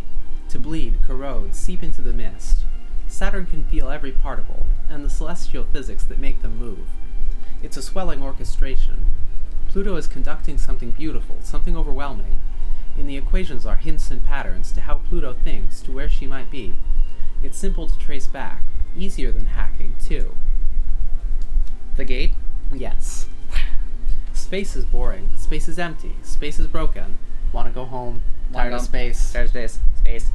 Speaker 1: To bleed, corrode, seep into the mist. Saturn can feel every particle, and the celestial physics that make them move. It's a swelling orchestration. Pluto is conducting something beautiful, something overwhelming. In the equations are hints and patterns to how Pluto thinks, to where she might be. It's simple to trace back, easier than hacking, too.
Speaker 2: The gate?
Speaker 1: Yes. Space is boring. Space is empty. Space is broken. Want to go home? Tired of space?
Speaker 2: Tired of space. Space.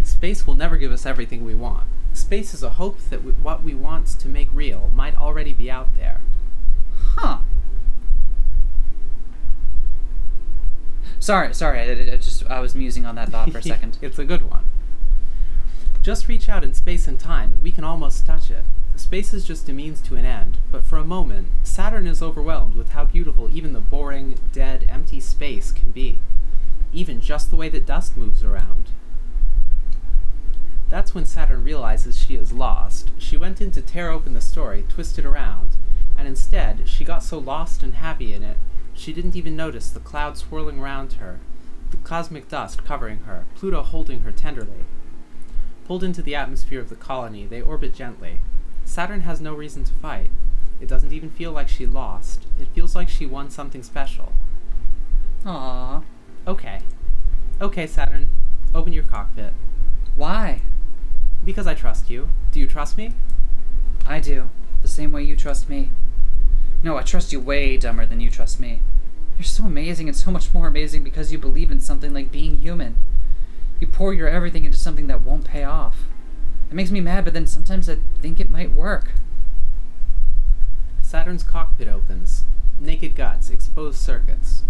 Speaker 1: Space will never give us everything we want. Space is a hope that what we want to make real might already be out there.
Speaker 2: Huh. Sorry, I was musing on that thought for a second.
Speaker 1: It's a good one. Just reach out in space and time, and we can almost touch it. Space is just a means to an end, but for a moment, Saturn is overwhelmed with how beautiful even the boring, dead, empty space can be. Even just the way that dust moves around. That's when Saturn realizes she is lost. She went in to tear open the story, twist it around, and instead, she got so lost and happy in it, she didn't even notice the clouds swirling around her, the cosmic dust covering her, Pluto holding her tenderly. Pulled into the atmosphere of the colony, they orbit gently. Saturn has no reason to fight. It doesn't even feel like she lost. It feels like she won something special.
Speaker 2: Aww.
Speaker 1: Okay. Okay, Saturn. Open your cockpit.
Speaker 2: Why?
Speaker 1: Because I trust you. Do you trust me?
Speaker 2: I do. The same way you trust me. No, I trust you way dumber than you trust me. You're so amazing and so much more amazing because you believe in something like being human. You pour your everything into something that won't pay off. It makes me mad, but then sometimes I think it might work.
Speaker 1: Saturn's cockpit opens. Naked guts, exposed circuits.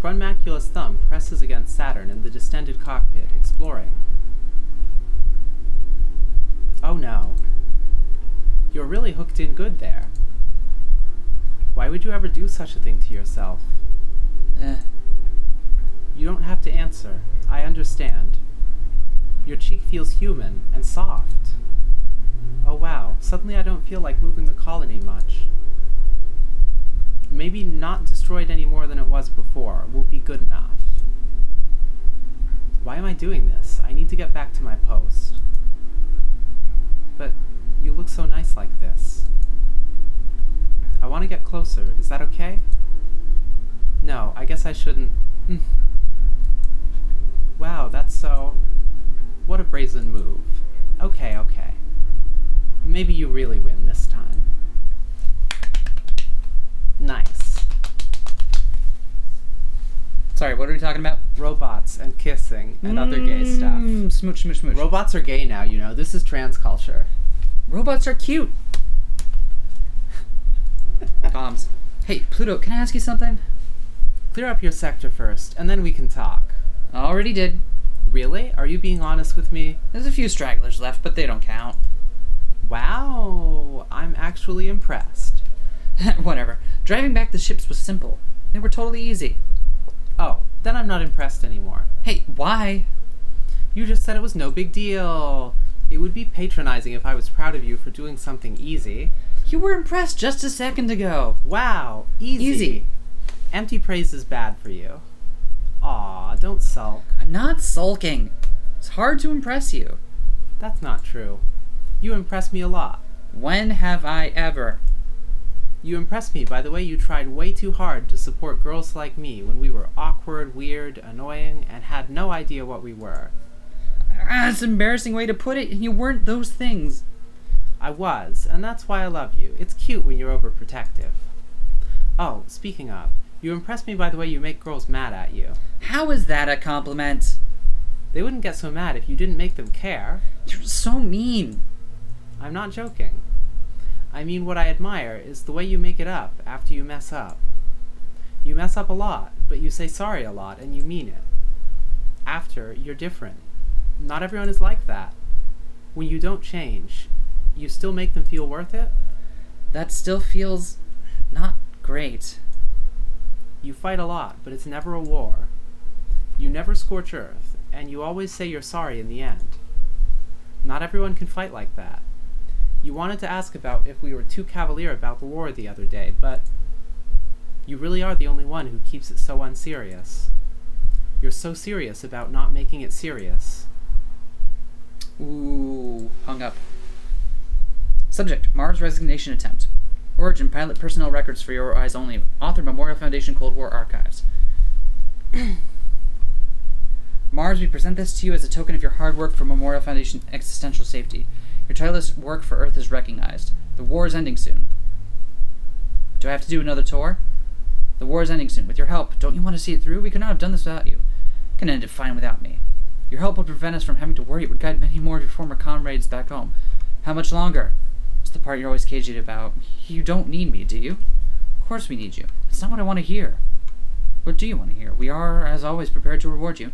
Speaker 1: Crunmacula's thumb presses against Saturn in the distended cockpit, exploring. Oh no. You're really hooked in good there. Why would you ever do such a thing to yourself? You don't have to answer. I understand. Your cheek feels human and soft. Oh wow, suddenly I don't feel like moving the colony much. Maybe not destroyed any more than it was before will be good enough. Why am I doing this? I need to get back to my post. But you look so nice like this. I want to get closer. Is that okay? No, I guess I shouldn't. Wow, that's so... What a brazen move. Okay. Maybe you really win this time. Nice.
Speaker 2: Sorry, what are we talking about?
Speaker 1: Robots and kissing and other gay stuff.
Speaker 2: Smooch.
Speaker 1: Robots are gay now, you know. This is trans culture.
Speaker 2: Robots are cute. Comms. Hey, Pluto, can I ask you something?
Speaker 1: Clear up your sector first, and then we can talk.
Speaker 2: Already did.
Speaker 1: Really? Are you being honest with me?
Speaker 2: There's a few stragglers left, but they don't count.
Speaker 1: Wow, I'm actually impressed.
Speaker 2: Whatever. Driving back the ships was simple. They were totally easy.
Speaker 1: Oh, then I'm not impressed anymore.
Speaker 2: Hey, why?
Speaker 1: You just said it was no big deal. It would be patronizing if I was proud of you for doing something easy.
Speaker 2: You were impressed just a second ago.
Speaker 1: Wow, easy. Empty praise is bad for you. Aw, don't sulk.
Speaker 2: I'm not sulking. It's hard to impress you.
Speaker 1: That's not true. You impress me a lot.
Speaker 2: When have I ever?
Speaker 1: You impressed me by the way you tried way too hard to support girls like me when we were awkward, weird, annoying, and had no idea what we were.
Speaker 2: That's an embarrassing way to put it. You weren't those things.
Speaker 1: I was, and that's why I love you. It's cute when you're overprotective. Oh, speaking of, you impressed me by the way you make girls mad at you.
Speaker 2: How is that a compliment?
Speaker 1: They wouldn't get so mad if you didn't make them care.
Speaker 2: You're so mean.
Speaker 1: I'm not joking. I mean, what I admire is the way you make it up after you mess up. You mess up a lot, but you say sorry a lot and you mean it. After, you're different. Not everyone is like that. When you don't change, you still make them feel worth it?
Speaker 2: That still feels not great.
Speaker 1: You fight a lot, but it's never a war. You never scorch earth, and you always say you're sorry in the end. Not everyone can fight like that. You wanted to ask about if we were too cavalier about the war the other day, but you really are the only one who keeps it so unserious. You're so serious about not making it serious.
Speaker 2: Ooh, hung up. Subject, Mars resignation attempt. Origin, pilot personnel records for your eyes only. Author, Memorial Foundation Cold War Archives. Mars, we present this to you as a token of your hard work for Memorial Foundation existential safety. Your tireless work for Earth is recognized. The war is ending soon. Do I have to do another tour? The war is ending soon. With your help, don't you want to see it through? We could not have done this without you. Can end it fine without me. Your help would prevent us from having to worry. It would guide many more of your former comrades back home. How much longer? It's the part you're always cagey about. You don't need me, do you? Of course we need you. It's not what I want to hear. What do you want to hear? We are, as always, prepared to reward you.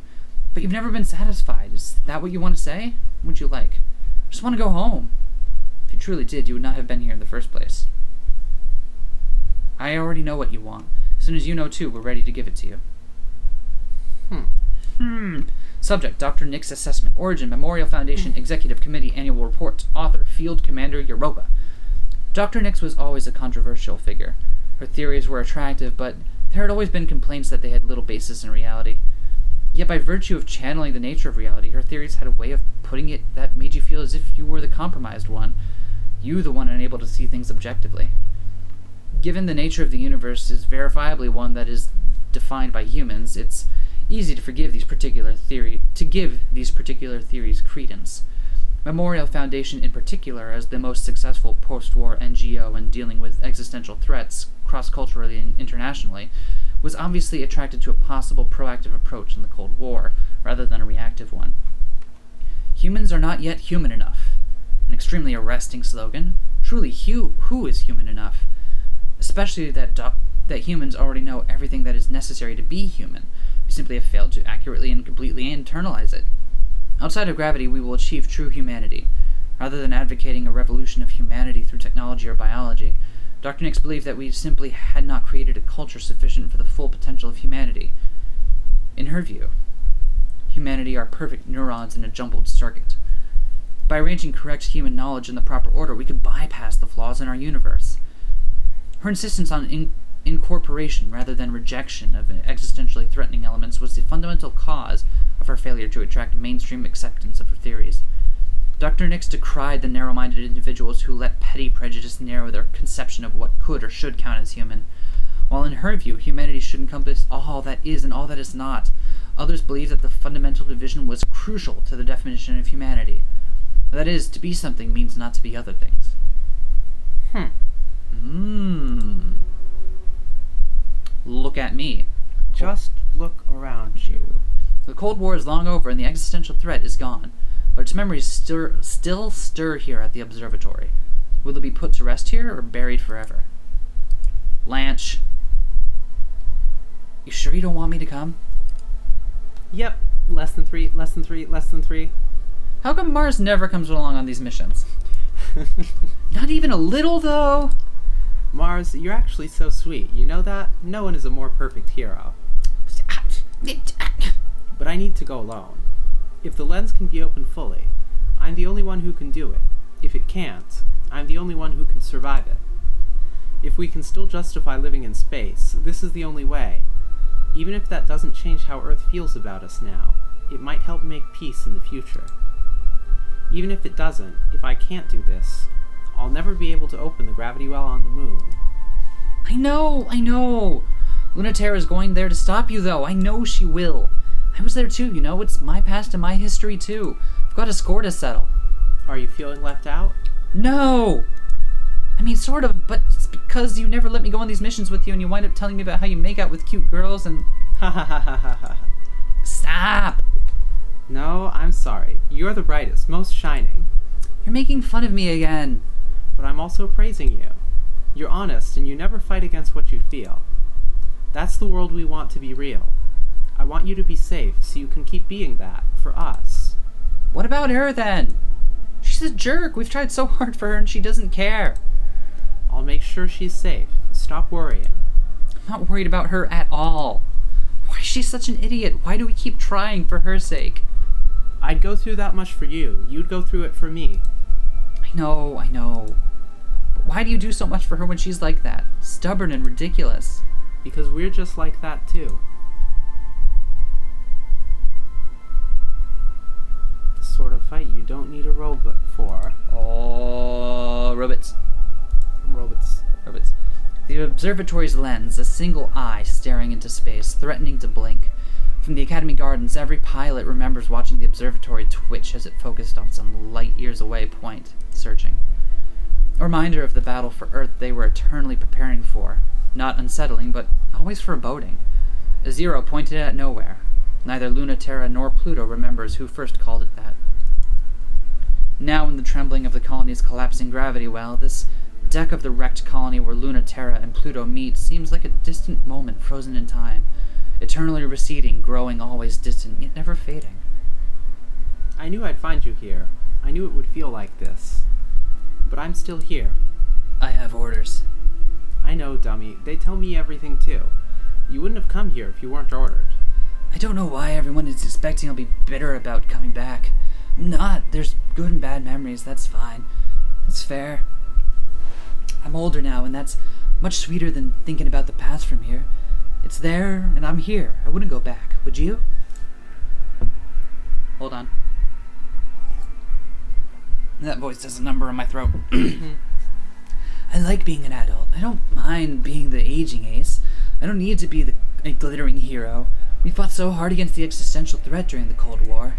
Speaker 2: But you've never been satisfied. Is that what you want to say? What would you like? I just want to go home. If you truly did, you would not have been here in the first place. I already know what you want. As soon as you know too, we're ready to give it to you. Subject, Dr. Nick's assessment. Origin, Memorial Foundation Executive Committee Annual Report. Author, Field Commander Europa. Dr. Nix was always a controversial figure. Her theories were attractive, but there had always been complaints that they had little basis in reality. Yet by virtue of channeling the nature of reality, her theories had a way of putting it that made you feel as if you were the compromised one. You, the one unable to see things objectively. Given the nature of the universe is verifiably one that is defined by humans, it's easy to give these particular theories credence. Memorial Foundation in particular, as the most successful post-war NGO in dealing with existential threats cross-culturally and internationally, was obviously attracted to a possible proactive approach in the Cold War, rather than a reactive one. Humans are not yet human enough. An extremely arresting slogan. Truly, who is human enough? Especially that humans already know everything that is necessary to be human. We simply have failed to accurately and completely internalize it. Outside of gravity, we will achieve true humanity. Rather than advocating a revolution of humanity through technology or biology, Dr. Nix believed that we simply had not created a culture sufficient for the full potential of humanity. In her view, humanity are perfect neurons in a jumbled circuit. By arranging correct human knowledge in the proper order, we could bypass the flaws in our universe. Her insistence on incorporation rather than rejection of existentially threatening elements was the fundamental cause of her failure to attract mainstream acceptance of her theories. Dr. Nix decried the narrow-minded individuals who let petty prejudice narrow their conception of what could or should count as human. While in her view, humanity should encompass all that is and all that is not, others believed that the fundamental division was crucial to the definition of humanity. That is, to be something means not to be other things. Look at me.
Speaker 1: Just look around you.
Speaker 2: The Cold War is long over and the existential threat is gone, but its memories still stir here at the observatory. Will they be put to rest here or buried forever? Lanch. You sure you don't want me to come?
Speaker 1: Yep. Less than three.
Speaker 2: How come Mars never comes along on these missions? Not even a little, though?
Speaker 1: Mars, you're actually so sweet. You know that? No one is a more perfect hero. But I need to go alone. If the lens can be opened fully, I'm the only one who can do it. If it can't, I'm the only one who can survive it. If we can still justify living in space, this is the only way. Even if that doesn't change how Earth feels about us now, it might help make peace in the future. Even if it doesn't, if I can't do this, I'll never be able to open the gravity well on the moon.
Speaker 2: I know. Luna-Terra is going there to stop you, though. I know she will. I was there too, it's my past and my history too. I've got a score to settle.
Speaker 1: Are you feeling left out?
Speaker 2: No! I mean, sort of, but it's because you never let me go on these missions with you and you wind up telling me about how you make out with cute girls and...
Speaker 1: Ha ha ha ha ha ha.
Speaker 2: Stop!
Speaker 1: No, I'm sorry. You're the brightest, most shining.
Speaker 2: You're making fun of me again.
Speaker 1: But I'm also praising you. You're honest and you never fight against what you feel. That's the world we want to be real. I want you to be safe so you can keep being that, for us.
Speaker 2: What about her, then? She's a jerk. We've tried so hard for her and she doesn't care.
Speaker 1: I'll make sure she's safe. Stop worrying.
Speaker 2: I'm not worried about her at all. Why is she such an idiot? Why do we keep trying for her sake?
Speaker 1: I'd go through that much for you. You'd go through it for me.
Speaker 2: I know. But why do you do so much for her when she's like that? Stubborn and ridiculous.
Speaker 1: Because we're just like that, too. The sort of fight you don't need a robot for.
Speaker 2: Oh, robots.
Speaker 1: Robots.
Speaker 2: The observatory's lens, a single eye staring into space, threatening to blink. From the Academy Gardens, every pilot remembers watching the observatory twitch as it focused on some light years away point, searching. A reminder of the battle for Earth they were eternally preparing for. Not unsettling, but always foreboding. A zero pointed at nowhere. Neither Luna-Terra nor Pluto remembers who first called it that. Now, in the trembling of the colony's collapsing gravity well, this deck of the wrecked colony where Luna-Terra and Pluto meet seems like a distant moment frozen in time, eternally receding, growing always distant, yet never fading.
Speaker 1: I knew I'd find you here. I knew it would feel like this. But I'm still here.
Speaker 2: I have orders.
Speaker 1: I know, dummy. They tell me everything, too. You wouldn't have come here if you weren't ordered.
Speaker 2: I don't know why everyone is expecting I'll be bitter about coming back. I'm not. There's good and bad memories. That's fine. That's fair. I'm older now, and that's much sweeter than thinking about the past from here. It's there, and I'm here. I wouldn't go back. Would you? Hold on. That voice does a number on my throat. I like being an adult. I don't mind being the aging ace. I don't need to be a glittering hero. We fought so hard against the existential threat during the Cold War.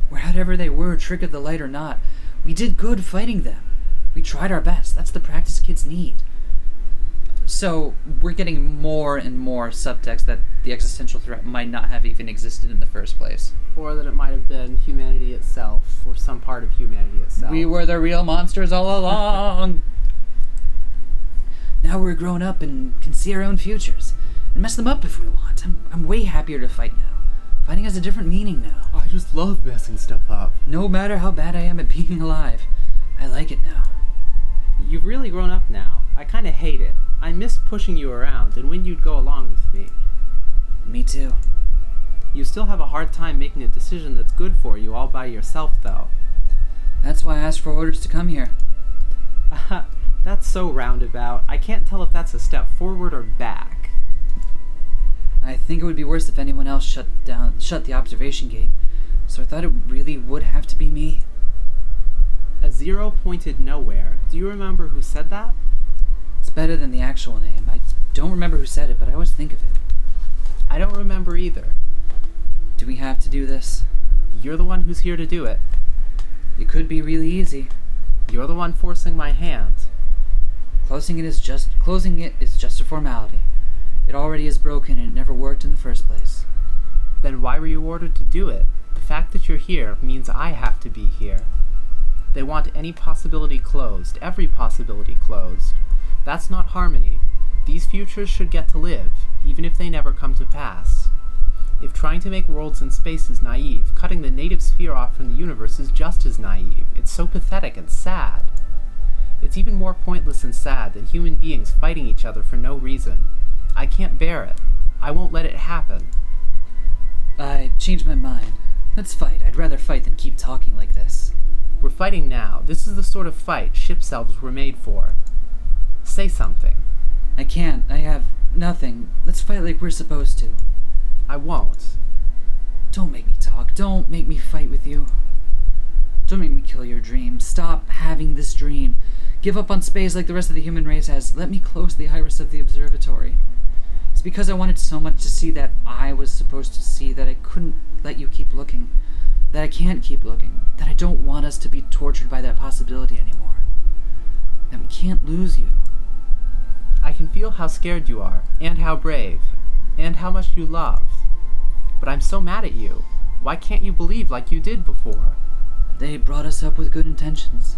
Speaker 2: Whatever they were, trick of the light or not, we did good fighting them. We tried our best. That's the practice kids need. So, we're getting more and more subtext that the existential threat might not have even existed in the first place.
Speaker 1: Or that it might have been humanity itself, or some part of humanity itself.
Speaker 2: We were the real monsters all along. Now we're grown up and can see our own futures and mess them up if we want. I'm way happier to fight now. Fighting has a different meaning now.
Speaker 1: I just love messing stuff up.
Speaker 2: No matter how bad I am at being alive, I like it now.
Speaker 1: You've really grown up now. I kinda hate it. I miss pushing you around and when you'd go along with me.
Speaker 2: Me too.
Speaker 1: You still have a hard time making a decision that's good for you all by yourself, though.
Speaker 2: That's why I asked for orders to come here.
Speaker 1: That's so roundabout. I can't tell if that's a step forward or back.
Speaker 2: I think it would be worse if anyone else shut the observation gate, so I thought it really would have to be me.
Speaker 1: A zero pointed nowhere. Do you remember who said that?
Speaker 2: It's better than the actual name. I don't remember who said it, but I always think of it.
Speaker 1: I don't remember either.
Speaker 2: Do we have to do this?
Speaker 1: You're the one who's here to do it.
Speaker 2: It could be really easy.
Speaker 1: You're the one forcing my hand.
Speaker 2: Closing it is just a formality. It already is broken and it never worked in the first place.
Speaker 1: Then why were you ordered to do it? The fact that you're here means I have to be here. They want any possibility closed, every possibility closed. That's not harmony. These futures should get to live, even if they never come to pass. If trying to make worlds in space is naive, cutting the native sphere off from the universe is just as naive. It's so pathetic and sad. It's even more pointless and sad than human beings fighting each other for no reason. I can't bear it. I won't let it happen.
Speaker 2: I changed my mind. Let's fight. I'd rather fight than keep talking like this.
Speaker 1: We're fighting now. This is the sort of fight ship selves were made for. Say something.
Speaker 2: I can't. I have nothing. Let's fight like we're supposed to.
Speaker 1: I won't.
Speaker 2: Don't make me talk. Don't make me fight with you. Don't make me kill your dream. Stop having this dream. Give up on space like the rest of the human race has. Let me close the iris of the observatory. It's because I wanted so much to see that I was supposed to see that I couldn't let you keep looking. That I can't keep looking. That I don't want us to be tortured by that possibility anymore. That we can't lose you.
Speaker 1: I can feel how scared you are, and how brave, and how much you love. But I'm so mad at you. Why can't you believe like you did before?
Speaker 2: They brought us up with good intentions,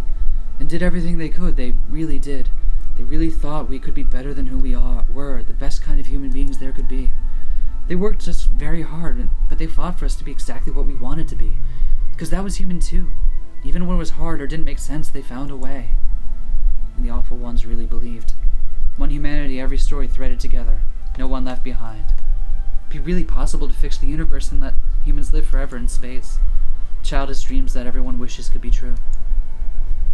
Speaker 2: and did everything they could. They really did. They really thought we could be better than who we were, the best kind of human beings there could be. They worked just very hard, but they fought for us to be exactly what we wanted to be, because that was human too. Even when it was hard or didn't make sense, they found a way. And the awful ones really believed. One humanity, every story threaded together, no one left behind. It'd be really possible to fix the universe and let humans live forever in space. Childish dreams that everyone wishes could be true.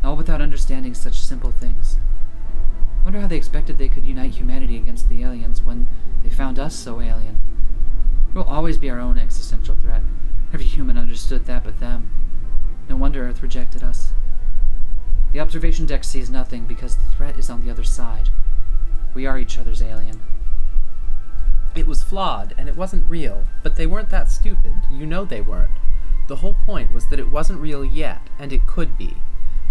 Speaker 2: All without understanding such simple things. Wonder how they expected they could unite humanity against the aliens when they found us so alien. We'll always be our own existential threat. Every human understood that but them. No wonder Earth rejected us. The observation deck sees nothing because the threat is on the other side. We are each other's alien.
Speaker 1: It was flawed, and it wasn't real, but they weren't that stupid. You know they weren't. The whole point was that it wasn't real yet, and it could be.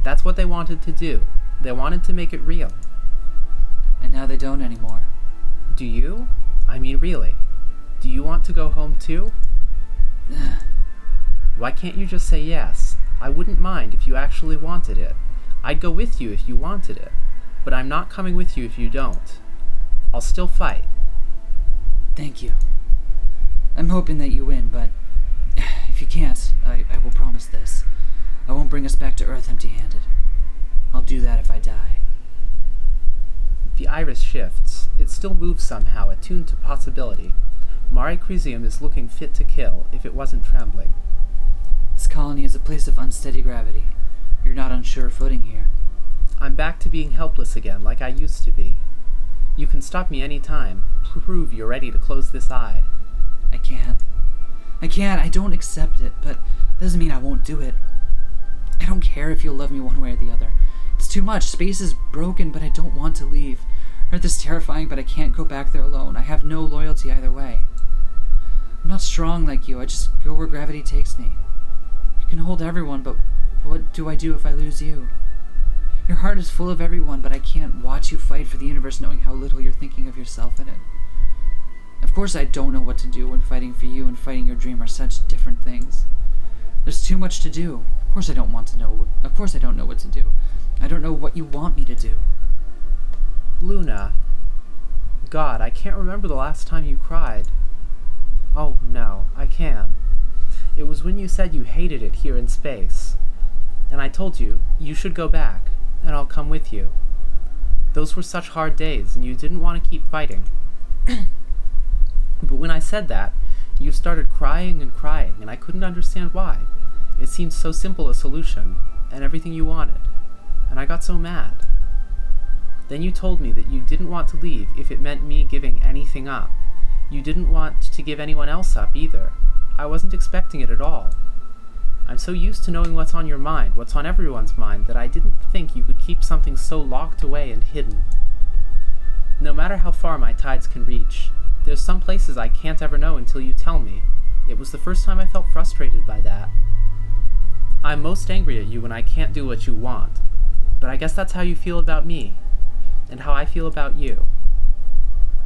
Speaker 1: That's what they wanted to do. They wanted to make it real.
Speaker 2: And now they don't anymore.
Speaker 1: Do you? I mean, really. Do you want to go home too? Why can't you just say yes? I wouldn't mind if you actually wanted it. I'd go with you if you wanted it. But I'm not coming with you if you don't. I'll still fight.
Speaker 2: Thank you. I'm hoping that you win, but if you can't, I will promise this. I won't bring us back to Earth empty-handed. I'll do that if I die.
Speaker 1: The iris shifts. It still moves somehow, attuned to possibility. Mare Crisium is looking fit to kill if it wasn't trembling.
Speaker 2: This colony is a place of unsteady gravity. You're not on sure footing here.
Speaker 1: I'm back to being helpless again, like I used to be. You can stop me any time. Prove you're ready to close this eye.
Speaker 2: I can't. I don't accept it, but doesn't mean I won't do it. I don't care if you'll love me one way or the other. It's too much. Space is broken, but I don't want to leave. Earth is terrifying, but I can't go back there alone. I have no loyalty either way. I'm not strong like you. I just go where gravity takes me. You can hold everyone, but what do I do if I lose you? Your heart is full of everyone, but I can't watch you fight for the universe knowing how little you're thinking of yourself in it. Of course I don't know what to do when fighting for you and fighting your dream are such different things. There's too much to do. Of course I don't know what to do. I don't know what you want me to do.
Speaker 1: Luna. God, I can't remember the last time you cried. Oh, no, I can. It was when you said you hated it here in space. And I told you, you should go back, and I'll come with you. Those were such hard days, and you didn't want to keep fighting. But when I said that, you started crying, and I couldn't understand why. It seemed so simple a solution, and everything you wanted. And I got so mad. Then you told me that you didn't want to leave if it meant me giving anything up. You didn't want to give anyone else up either. I wasn't expecting it at all. I'm so used to knowing what's on your mind, what's on everyone's mind, that I didn't think you could keep something so locked away and hidden. No matter how far my tides can reach, there's some places I can't ever know until you tell me. It was the first time I felt frustrated by that. I'm most angry at you when I can't do what you want, but I guess that's how you feel about me, and how I feel about you.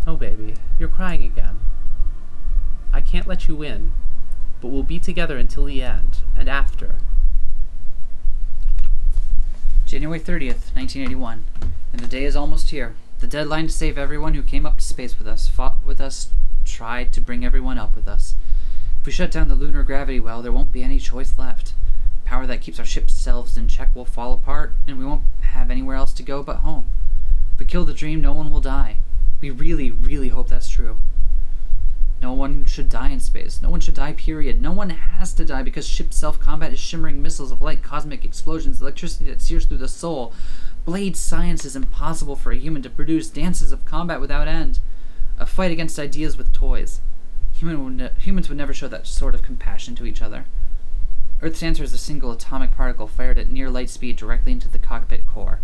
Speaker 1: Oh baby, you're crying again. I can't let you win, but we'll be together until the end, and after.
Speaker 2: January 30th, 1981, and the day is almost here. The deadline to save everyone who came up to space with us, fought with us, tried to bring everyone up with us. If we shut down the lunar gravity well, there won't be any choice left. The power that keeps our ship's selves in check will fall apart, and we won't have anywhere else to go but home. If we kill the dream, no one will die. We really, really hope that's true. No one should die in space. No one should die, period. No one has to die because ship self-combat is shimmering missiles of light, cosmic explosions, electricity that sears through the soul. Blade science is impossible for a human to produce, dances of combat without end. A fight against ideas with toys. Humans would never show that sort of compassion to each other. Earth's answer is a single atomic particle fired at near light speed directly into the cockpit core.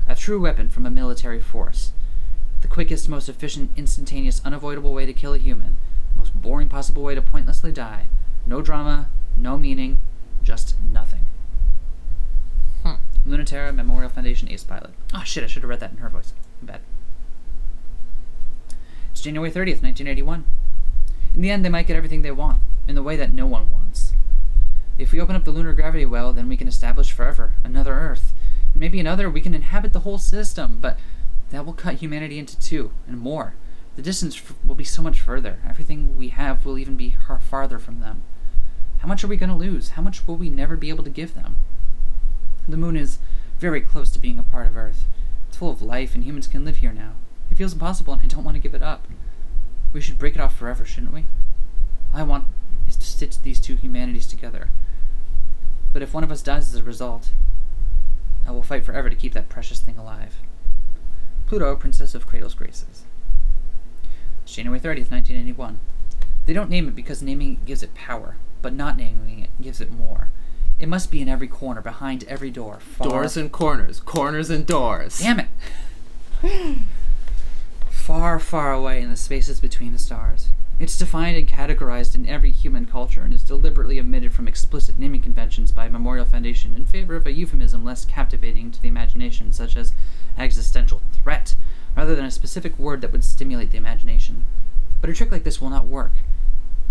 Speaker 2: A true weapon from a military force. The quickest, most efficient, instantaneous, unavoidable way to kill a human. Most boring possible way to pointlessly die. No drama, no meaning, just nothing. Luna-Terra, Memorial Foundation, Ace Pilot. Oh shit, I should have read that in her voice. I'm bad. It's January 30th, 1981. In the end, they might get everything they want, in the way that no one wants. If we open up the lunar gravity well, then we can establish forever another Earth. And maybe another, we can inhabit the whole system, but that will cut humanity into two, and more. The distance will be so much further. Everything we have will even be farther from them. How much are we going to lose? How much will we never be able to give them? The moon is very close to being a part of Earth. It's full of life, and humans can live here now. It feels impossible, and I don't want to give it up. We should break it off forever, shouldn't we? All I want is to stitch these two humanities together. But if one of us dies as a result, I will fight forever to keep that precious thing alive. Pluto, Princess of Cradle's Graces. It's January 30th, 1981. They don't name it because naming it gives it power, but not naming it gives it more. It must be in every corner, behind every door.
Speaker 1: Doors and corners, corners and doors.
Speaker 2: Damn it! Far, far away in the spaces between the stars. It's defined and categorized in every human culture and is deliberately omitted from explicit naming conventions by Memorial Foundation in favor of a euphemism less captivating to the imagination, such as existential threat, rather than a specific word that would stimulate the imagination. But a trick like this will not work,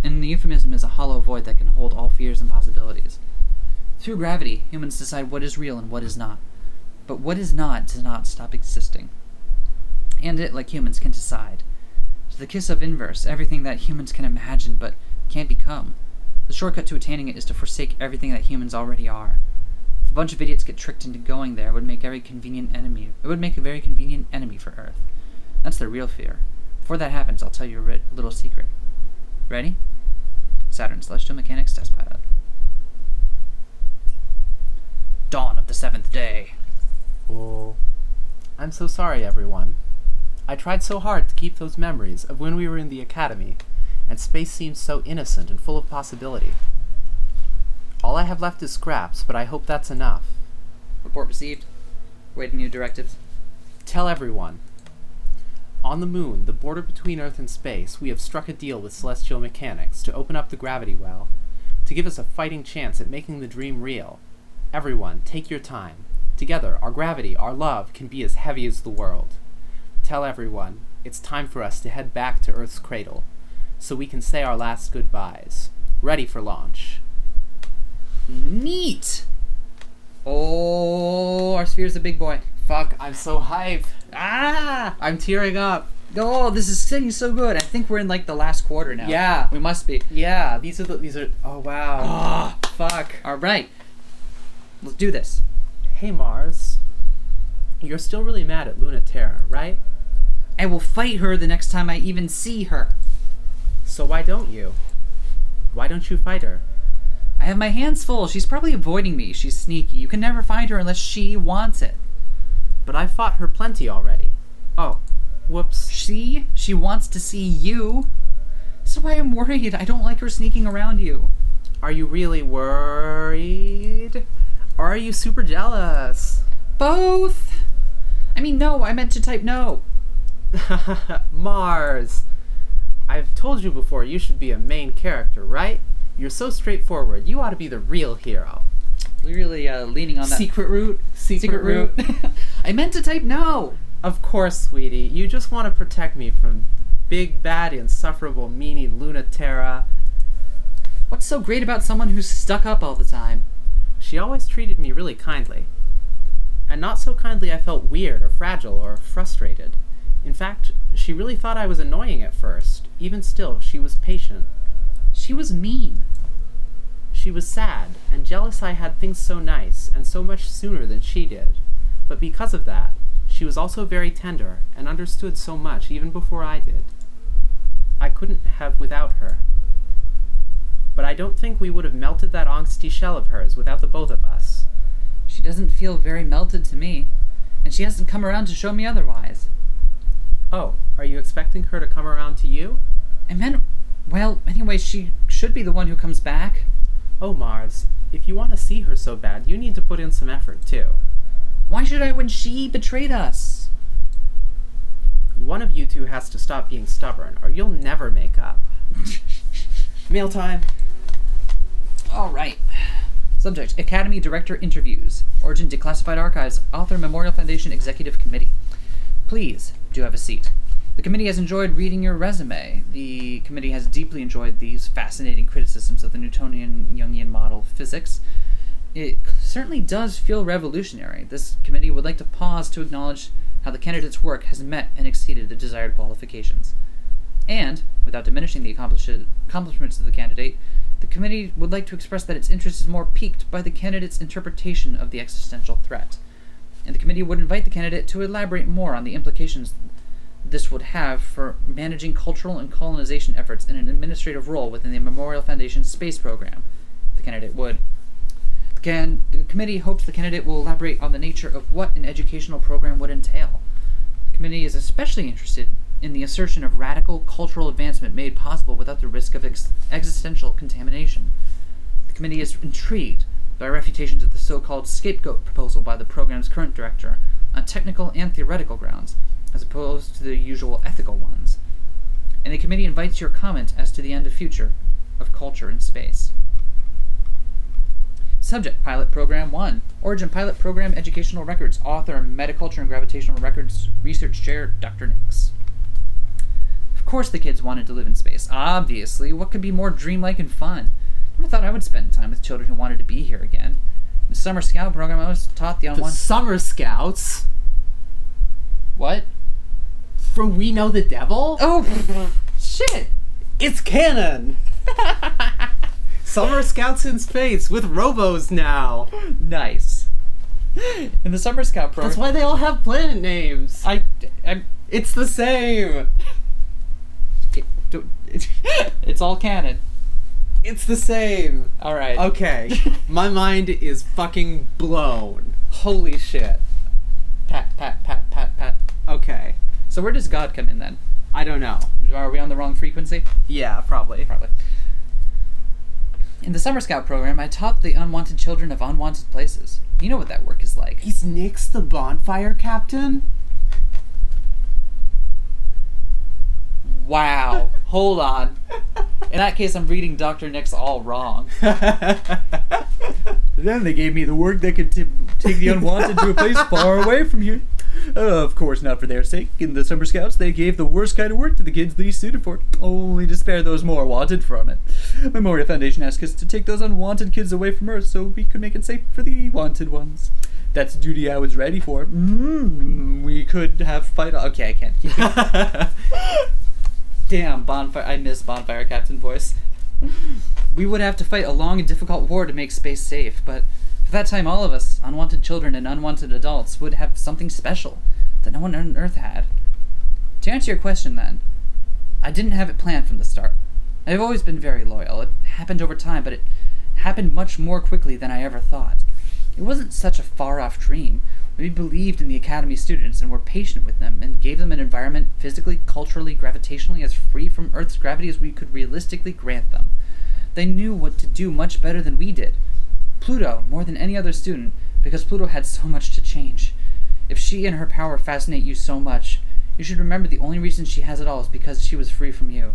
Speaker 2: and the euphemism is a hollow void that can hold all fears and possibilities. Through gravity, humans decide what is real and what is not. But what is not does not stop existing. And it, like humans, can decide. To the kiss of inverse, everything that humans can imagine but can't become. The shortcut to attaining it is to forsake everything that humans already are. If a bunch of idiots get tricked into going there, it would make a very convenient enemy for Earth. That's the real fear. Before that happens, I'll tell you a little secret. Ready? Saturn, Celestial Mechanics Test Pilot. Dawn of the 7th day.
Speaker 1: Oh, I'm so sorry, everyone. I tried so hard to keep those memories of when we were in the academy, and space seemed so innocent and full of possibility. All I have left is scraps, but I hope that's enough.
Speaker 2: Report received. Waiting your directives.
Speaker 1: Tell everyone. On the moon, the border between Earth and space, we have struck a deal with celestial mechanics to open up the gravity well, to give us a fighting chance at making the dream real. Everyone, take your time. Together, our gravity, our love, can be as heavy as the world. Tell everyone, it's time for us to head back to Earth's cradle, so we can say our last goodbyes. Ready for launch.
Speaker 2: Neat! Oh, our sphere's a big boy.
Speaker 1: Fuck, I'm so hyped.
Speaker 2: Ah!
Speaker 1: I'm tearing up.
Speaker 2: Oh, this is getting so good. I think we're in like the last quarter now.
Speaker 1: Yeah.
Speaker 2: We must be.
Speaker 1: Yeah, these are, oh wow.
Speaker 2: Ah,
Speaker 1: Fuck.
Speaker 2: alright. Let's do this.
Speaker 1: Hey Mars, you're still really mad at Luna-Terra, right?
Speaker 2: I will fight her the next time I even see her.
Speaker 1: So why don't you? Why don't you fight her?
Speaker 2: I have my hands full. She's probably avoiding me. She's sneaky. You can never find her unless she wants it.
Speaker 1: But I fought her plenty already. Oh, whoops.
Speaker 2: See? She wants to see you. That's why I'm worried. I don't like her sneaking around you.
Speaker 1: Are you really worried? Or are you super jealous?
Speaker 2: Both. I mean, no. I meant to type no.
Speaker 1: Mars. I've told you before you should be a main character, right? You're so straightforward. You ought to be the real hero.
Speaker 2: We're really leaning on that.
Speaker 1: Secret route? Secret route?
Speaker 2: I meant to type no.
Speaker 1: Of course, sweetie. You just want to protect me from big, bad, insufferable, meanie Luna-Terra.
Speaker 2: What's so great about someone who's stuck up all the time?
Speaker 1: She always treated me really kindly. And not so kindly I felt weird or fragile or frustrated. In fact, she really thought I was annoying at first. Even still, she was patient.
Speaker 2: She was mean.
Speaker 1: She was sad and jealous I had things so nice and so much sooner than she did. But because of that, she was also very tender and understood so much even before I did. I couldn't have without her. But I don't think we would have melted that angsty shell of hers without the both of us.
Speaker 2: She doesn't feel very melted to me, and she hasn't come around to show me otherwise.
Speaker 1: Oh, are you expecting her to come around to you?
Speaker 2: I meant, well, anyway, she should be the one who comes back.
Speaker 1: Oh, Mars, if you want to see her so bad, you need to put in some effort, too.
Speaker 2: Why should I when she betrayed us?
Speaker 1: One of you two has to stop being stubborn, or you'll never make up. Mail time.
Speaker 2: All right. Subject, Academy Director Interviews. Origin Declassified Archives. Author Memorial Foundation Executive Committee. Please, do have a seat. The committee has enjoyed reading your resume. The committee has deeply enjoyed these fascinating criticisms of the Newtonian Jungian model of physics. It certainly does feel revolutionary. This committee would like to pause to acknowledge how the candidate's work has met and exceeded the desired qualifications. And, without diminishing the accomplishments of the candidate, the committee would like to express that its interest is more piqued by the candidate's interpretation of the existential threat. And the committee would invite the candidate to elaborate more on the implications this would have for managing cultural and colonization efforts in an administrative role within the Memorial Foundation space program. The candidate would. The committee hopes the candidate will elaborate on the nature of what an educational program would entail. The committee is especially interested in the assertion of radical cultural advancement made possible without the risk of existential contamination. The committee is intrigued by refutations of the so-called scapegoat proposal by the program's current director on technical and theoretical grounds, as opposed to the usual ethical ones. And the committee invites your comment as to the end of future of culture in space. Subject, Pilot Program 1. Origin Pilot Program Educational Records. Author, Metaculture and Gravitational Records Research Chair, Dr. Nix. Of course the kids wanted to live in space. Obviously. What could be more dreamlike and fun? Never thought I would spend time with children who wanted to be here again. In the Summer Scout program, I was taught the
Speaker 1: Summer Scouts?
Speaker 2: What?
Speaker 1: From We Know the Devil?
Speaker 2: Oh, shit!
Speaker 1: It's canon! Summer Scouts in space with robos now.
Speaker 2: Nice. In the Summer Scout program...
Speaker 1: That's why they all have planet names. It's the same.
Speaker 2: It's all canon.
Speaker 1: It's the same.
Speaker 2: Alright.
Speaker 1: Okay. My mind is fucking blown. Holy shit.
Speaker 2: Pat, pat, pat, pat, pat.
Speaker 1: Okay.
Speaker 2: So where does God come in then?
Speaker 1: I don't know.
Speaker 2: Are we on the wrong frequency?
Speaker 1: Yeah, probably.
Speaker 2: Probably. In the Summer Scout program, I taught the unwanted children of unwanted places. You know what that work is like.
Speaker 1: Is Nyx the bonfire captain?
Speaker 2: Wow. Hold on. In that case, I'm reading Dr. Nyx all wrong. Then they gave me the work that could take the unwanted to a place far away from here. Of course, not for their sake. In the Summer Scouts, they gave the worst kind of work to the kids least suited for it, only to spare those more wanted from it. Memorial Foundation asked us to take those unwanted kids away from Earth so we could make it safe for the wanted ones. That's a duty I was ready for. We could have fight. Okay, I can't keep it. Damn, Bonfire. I miss Bonfire Captain voice. We would have to fight a long and difficult war to make space safe, but for that time, all of us, unwanted children and unwanted adults, would have something special that no one on Earth had. To answer your question, then, I didn't have it planned from the start. I've always been very loyal. It happened over time, but it happened much more quickly than I ever thought. It wasn't such a far-off dream. We believed in the Academy students and were patient with them and gave them an environment physically, culturally, gravitationally as free from Earth's gravity as we could realistically grant them. They knew what to do much better than we did. Pluto, more than any other student, because Pluto had so much to change. If she and her power fascinate you so much, you should remember the only reason she has it all is because she was free from you.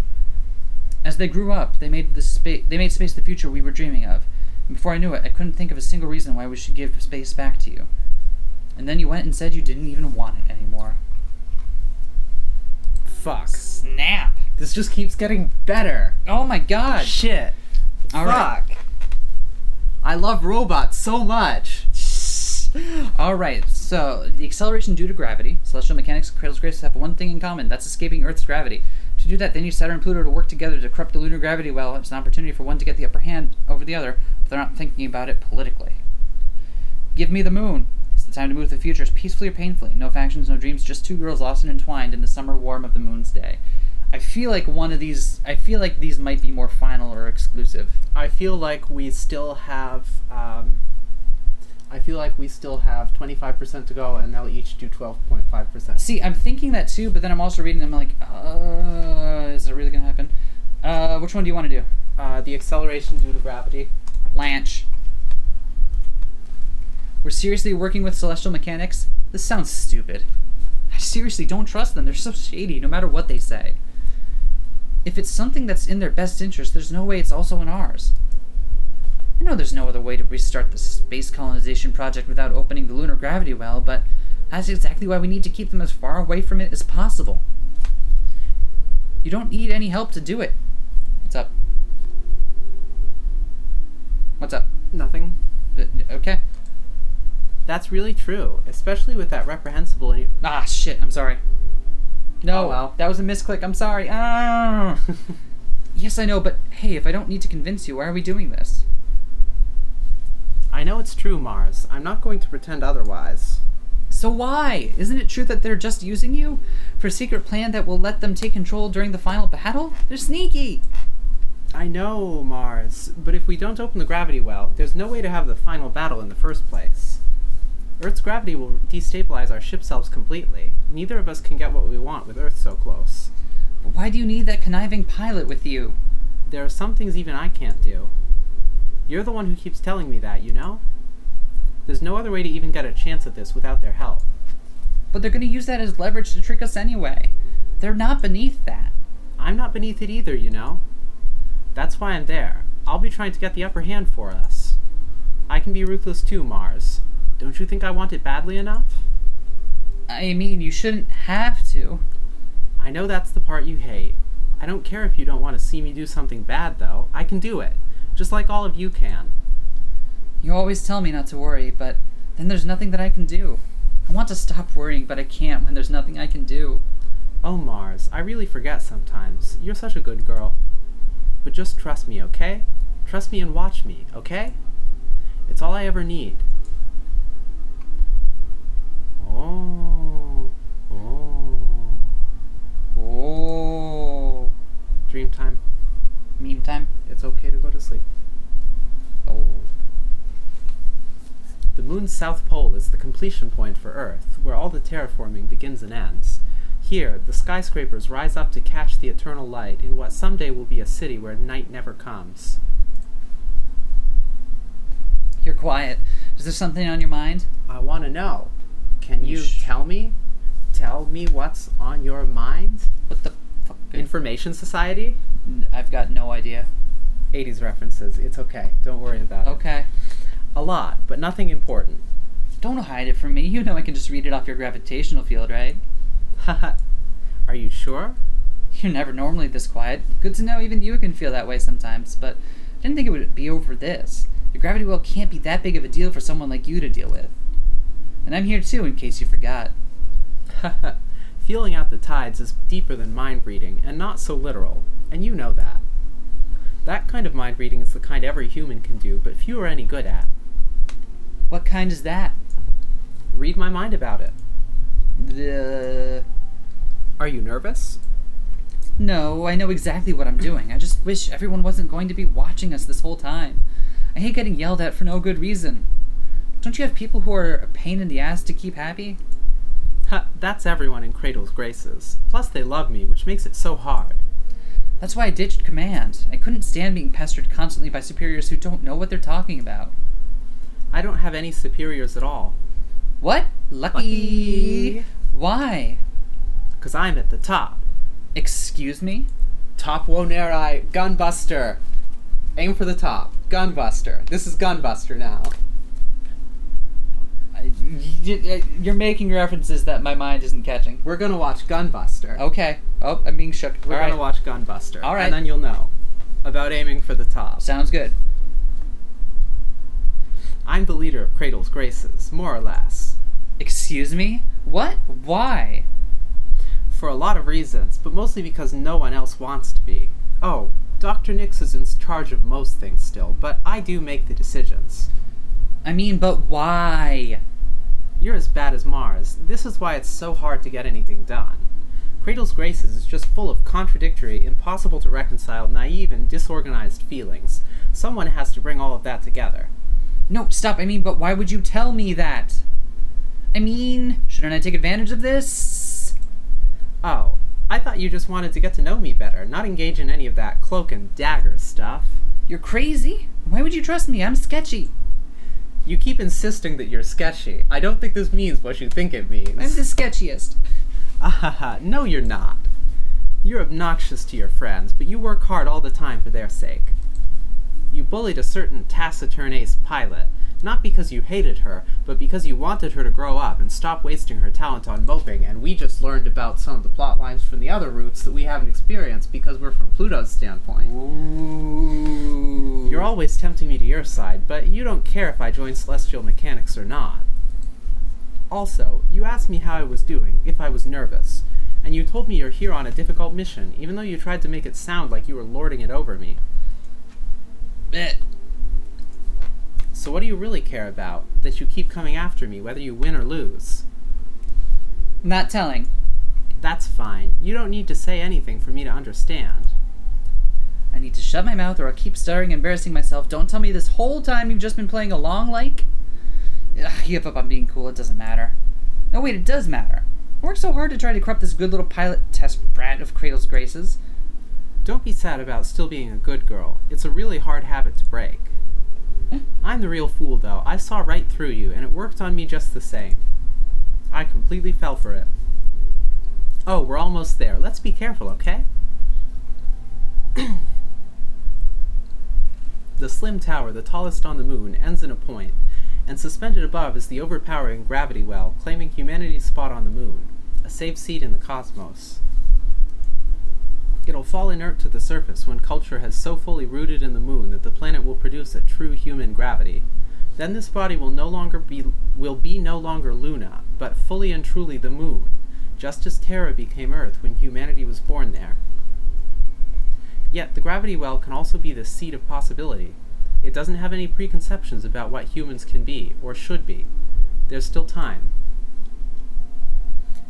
Speaker 2: As they grew up, they made space the future we were dreaming of. And before I knew it, I couldn't think of a single reason why we should give space back to you. And then you went and said you didn't even want it anymore.
Speaker 1: Fuck.
Speaker 2: Snap!
Speaker 1: This just keeps getting better.
Speaker 2: Oh my god!
Speaker 1: Shit.
Speaker 2: All
Speaker 1: Fuck.
Speaker 2: right.
Speaker 1: I love robots so much.
Speaker 2: Alright, so the acceleration due to gravity, celestial mechanics and Cradle's Grace have one thing in common, that's escaping Earth's gravity. To do that, they need Saturn and Pluto to work together to corrupt the lunar gravity well. It's an opportunity for one to get the upper hand over the other, but they're not thinking about it politically. Give me the moon. It's the time to move to the future, peacefully or painfully. No factions, no dreams, just two girls lost and entwined in the summer warm of the moon's day. I feel like these might be more final or exclusive.
Speaker 1: I feel like we still have 25% to go, and they'll each do 12.5%.
Speaker 2: See, I'm thinking that too, but then I'm also reading. I'm like, is it really gonna happen? Which one do you want to do?
Speaker 1: The acceleration due to gravity.
Speaker 2: Lanch. We're seriously working with celestial mechanics? This sounds stupid. I seriously don't trust them. They're so shady, no matter what they say. If it's something that's in their best interest, there's no way it's also in ours. I know there's no other way to restart the space colonization project without opening the lunar gravity well, but that's exactly why we need to keep them as far away from it as possible. You don't need any help to do it. What's up? What's up?
Speaker 1: Nothing.
Speaker 2: Okay.
Speaker 1: That's really true, especially with that reprehensible...
Speaker 2: Ah, shit, I'm sorry. No,
Speaker 1: Oh, well.
Speaker 2: that was a misclick, I'm sorry. Ah. Yes, I know, but hey, if I don't need to convince you, why are we doing this?
Speaker 1: I know it's true, Mars. I'm not going to pretend otherwise.
Speaker 2: So why? Isn't it true that they're just using you for a secret plan that will let them take control during the final battle? They're sneaky!
Speaker 1: I know, Mars, but if we don't open the gravity well, there's no way to have the final battle in the first place. Earth's gravity will destabilize our ship selves completely. Neither of us can get what we want with Earth so close.
Speaker 2: But why do you need that conniving pilot with you?
Speaker 1: There are some things even I can't do. You're the one who keeps telling me that, you know? There's no other way to even get a chance at this without their help.
Speaker 2: But they're gonna use that as leverage to trick us anyway. They're not beneath that.
Speaker 1: I'm not beneath it either, you know? That's why I'm there. I'll be trying to get the upper hand for us. I can be ruthless too, Mars. Don't you think I want it badly enough?
Speaker 2: I mean, you shouldn't have to.
Speaker 1: I know that's the part you hate. I don't care if you don't want to see me do something bad, though. I can do it. Just like all of you can.
Speaker 2: You always tell me not to worry, but then there's nothing that I can do. I want to stop worrying, but I can't when there's nothing I can do.
Speaker 1: Oh, Mars, I really forget sometimes. You're such a good girl. But just trust me, okay? Trust me and watch me, okay? It's all I ever need. Oh. Dream time.
Speaker 2: Meme time?
Speaker 1: It's okay to go to sleep.
Speaker 2: Oh.
Speaker 1: The moon's south pole is the completion point for Earth, where all the terraforming begins and ends. Here, the skyscrapers rise up to catch the eternal light in what someday will be a city where night never comes.
Speaker 2: You're quiet. Is there something on your mind?
Speaker 1: I want to know. Can you
Speaker 2: Shh.
Speaker 1: tell me? Tell me what's on your mind?
Speaker 2: What the fuck?
Speaker 1: Information Society?
Speaker 2: I've got no idea.
Speaker 1: 80s references. It's okay. Don't worry about it.
Speaker 2: Okay.
Speaker 1: A lot, but nothing important.
Speaker 2: Don't hide it from me. You know I can just read it off your gravitational field, right?
Speaker 1: Haha. Are you sure?
Speaker 2: You're never normally this quiet. Good to know even you can feel that way sometimes, but I didn't think it would be over this. The gravity well can't be that big of a deal for someone like you to deal with. And I'm here too, in case you forgot.
Speaker 1: Haha. Feeling out the tides is deeper than mind reading, and not so literal, and you know that. That kind of mind reading is the kind every human can do, but few are any good at.
Speaker 2: What kind is that?
Speaker 1: Read my mind about it.
Speaker 2: The...
Speaker 1: Are you nervous?
Speaker 2: No, I know exactly what I'm doing. I just wish everyone wasn't going to be watching us this whole time. I hate getting yelled at for no good reason. Don't you have people who are a pain in the ass to keep happy?
Speaker 1: Ha, that's everyone in Cradle's Graces. Plus they love me, which makes it so hard.
Speaker 2: That's why I ditched command. I couldn't stand being pestered constantly by superiors who don't know what they're talking about.
Speaker 1: I don't have any superiors at all.
Speaker 2: What? Lucky. Why?
Speaker 1: 'Cause I'm at the top.
Speaker 2: Excuse me?
Speaker 1: Top Woneri, Gunbuster. Aim for the top. Gunbuster. This is Gunbuster now.
Speaker 2: You're making references that my mind isn't catching.
Speaker 1: We're gonna watch Gunbuster.
Speaker 2: Okay. Oh, I'm being shook.
Speaker 1: We're
Speaker 2: All
Speaker 1: gonna
Speaker 2: right.
Speaker 1: watch Gunbuster.
Speaker 2: All right.
Speaker 1: And then you'll know about aiming for the top.
Speaker 2: Sounds good.
Speaker 1: I'm the leader of Cradle's Graces, more or less.
Speaker 2: Excuse me? What? Why?
Speaker 1: For a lot of reasons, but mostly because no one else wants to be. Oh, Dr. Nix is in charge of most things still, but I do make the decisions.
Speaker 2: I mean, but why?
Speaker 1: You're as bad as Mars. This is why it's so hard to get anything done. Cradle's Graces is just full of contradictory, impossible to reconcile, naive, and disorganized feelings. Someone has to bring all of that together.
Speaker 2: No, stop. I mean, but why would you tell me that? I mean, shouldn't I take advantage of this?
Speaker 1: Oh, I thought you just wanted to get to know me better, not engage in any of that cloak and dagger stuff.
Speaker 2: You're crazy? Why would you trust me? I'm sketchy.
Speaker 1: You keep insisting that you're sketchy. I don't think this means what you think it means.
Speaker 2: I'm the sketchiest.
Speaker 1: Ahaha, no you're not. You're obnoxious to your friends, but you work hard all the time for their sake. You bullied a certain taciturn ace pilot, not because you hated her, but because you wanted her to grow up and stop wasting her talent on moping, and we just learned about some of the plot lines from the other routes that we haven't experienced because we're from Pluto's standpoint.
Speaker 2: Ooh.
Speaker 1: You're always tempting me to your side, but you don't care if I join Celestial Mechanics or not. Also, you asked me how I was doing, if I was nervous, and you told me you're here on a difficult mission, even though you tried to make it sound like you were lording it over me. So what do you really care about, that you keep coming after me, whether you win or lose?
Speaker 2: Not telling.
Speaker 1: That's fine. You don't need to say anything for me to understand.
Speaker 2: I need to shut my mouth or I'll keep stuttering and embarrassing myself. Don't tell me this whole time you've just been playing along like... Ugh, give up on being cool, it doesn't matter. No, wait, it does matter. I worked so hard to try to corrupt this good little pilot test brat of Cradle's Graces.
Speaker 1: Don't be sad about still being a good girl. It's a really hard habit to break. I'm the real fool, though. I saw right through you, and it worked on me just the same. I completely fell for it. Oh, we're almost there. Let's be careful, okay? The slim tower, the tallest on the moon, ends in a point, and suspended above is the overpowering gravity well, claiming humanity's spot on the moon, a safe seat in the cosmos. It'll fall inert to the surface when culture has so fully rooted in the moon that the planet will produce a true human gravity. Then this body will be no longer Luna, but fully and truly the moon, just as Terra became Earth when humanity was born there. Yet the gravity well can also be the seat of possibility. It doesn't have any preconceptions about what humans can be, or should be. There's still time.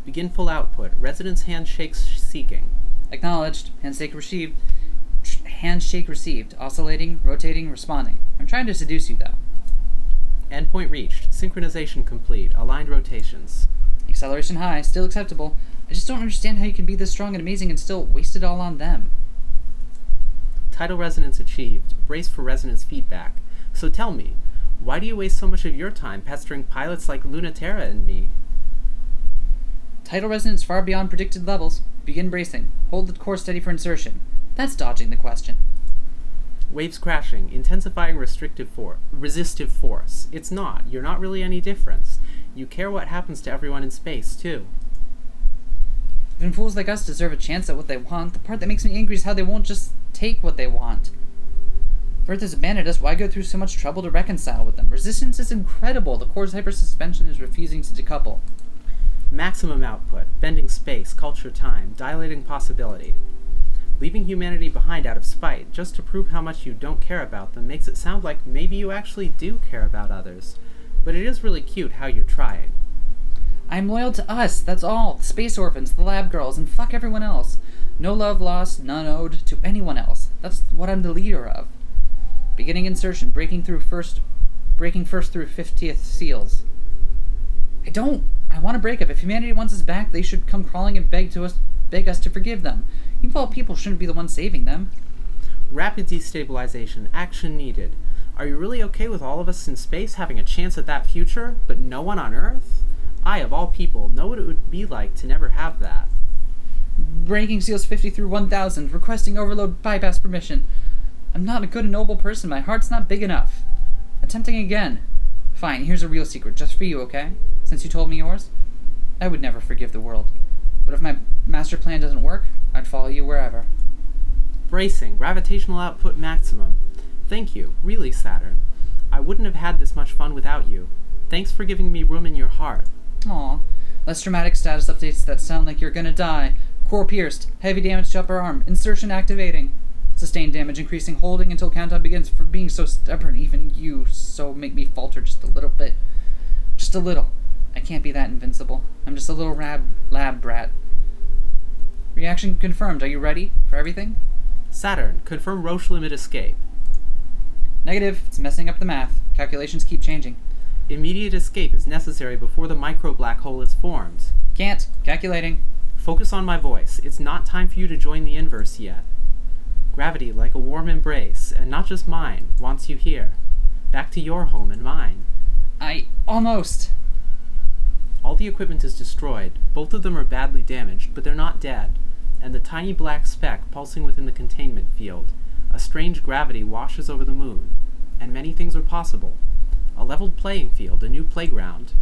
Speaker 1: Begin full output. Resonance handshakes seeking.
Speaker 2: Acknowledged. Handshake received. Handshake received. Oscillating, rotating, responding. I'm trying to seduce you, though.
Speaker 1: Endpoint reached. Synchronization complete. Aligned rotations.
Speaker 2: Acceleration high. Still acceptable. I just don't understand how you can be this strong and amazing and still waste it all on them.
Speaker 1: Tidal resonance achieved. Brace for resonance feedback. So tell me, Why do you waste so much of your time pestering pilots like Luna-Terra and me?
Speaker 2: Tidal resonance far beyond predicted levels. Begin bracing. Hold the course steady for insertion. That's dodging the question.
Speaker 1: Waves crashing, intensifying resistive force. It's not. You're not really any difference. You care what happens to everyone in space, too.
Speaker 2: Even fools like us deserve a chance at what they want. The part that makes me angry is how they won't just take what they want. If Earth has abandoned us, why go through so much trouble to reconcile with them? Resistance is incredible. The core's hypersuspension is refusing to decouple.
Speaker 1: Maximum output, bending space, culture, time, dilating possibility. Leaving humanity behind out of spite, just to prove how much you don't care about them, makes it sound like maybe you actually do care about others. But it is really cute how you're trying.
Speaker 2: I'm loyal to us, that's all. The space orphans, the lab girls, and fuck everyone else. No love lost, none owed to anyone else. That's what I'm the leader of. Beginning insertion, breaking first through 50th seals. I want to break up. If humanity wants us back, they should come crawling and beg us to forgive them. Even if all people shouldn't be the ones saving them.
Speaker 1: Rapid destabilization, action needed. Are you really okay with all of us in space having a chance at that future, but no one on Earth? I, of all people, know what it would be like to never have that.
Speaker 2: Breaking seals 50 through 1000, requesting overload bypass permission. I'm not a good and noble person. My heart's not big enough. Attempting again. Fine, here's a real secret, just for you, okay? Since you told me yours. I would never forgive the world. But if my master plan doesn't work, I'd follow you wherever.
Speaker 1: Bracing, gravitational output maximum. Thank you, really, Saturn. I wouldn't have had this much fun without you. Thanks for giving me room in your heart.
Speaker 2: Aw. Less dramatic status updates that sound like you're gonna die. Core pierced. Heavy damage to upper arm. Insertion activating. Sustained damage increasing. Holding until countdown begins. For being so stubborn, even you so make me falter just a little bit. Just a little. I can't be that invincible. I'm just a little lab brat. Reaction confirmed. Are you ready for everything?
Speaker 1: Saturn, confirm Roche limit escape.
Speaker 2: Negative. It's messing up the math. Calculations keep changing.
Speaker 1: Immediate escape is necessary before the micro black hole is formed.
Speaker 2: Can't. Calculating.
Speaker 1: Focus on my voice. It's not time for you to join the inverse yet. Gravity, like a warm embrace, and not just mine, wants you here. Back to your home and mine.
Speaker 2: Almost.
Speaker 1: All the equipment is destroyed. Both of them are badly damaged, but they're not dead. And the tiny black speck pulsing within the containment field. A strange gravity washes over the moon. And many things are possible. A leveled playing field, a new playground.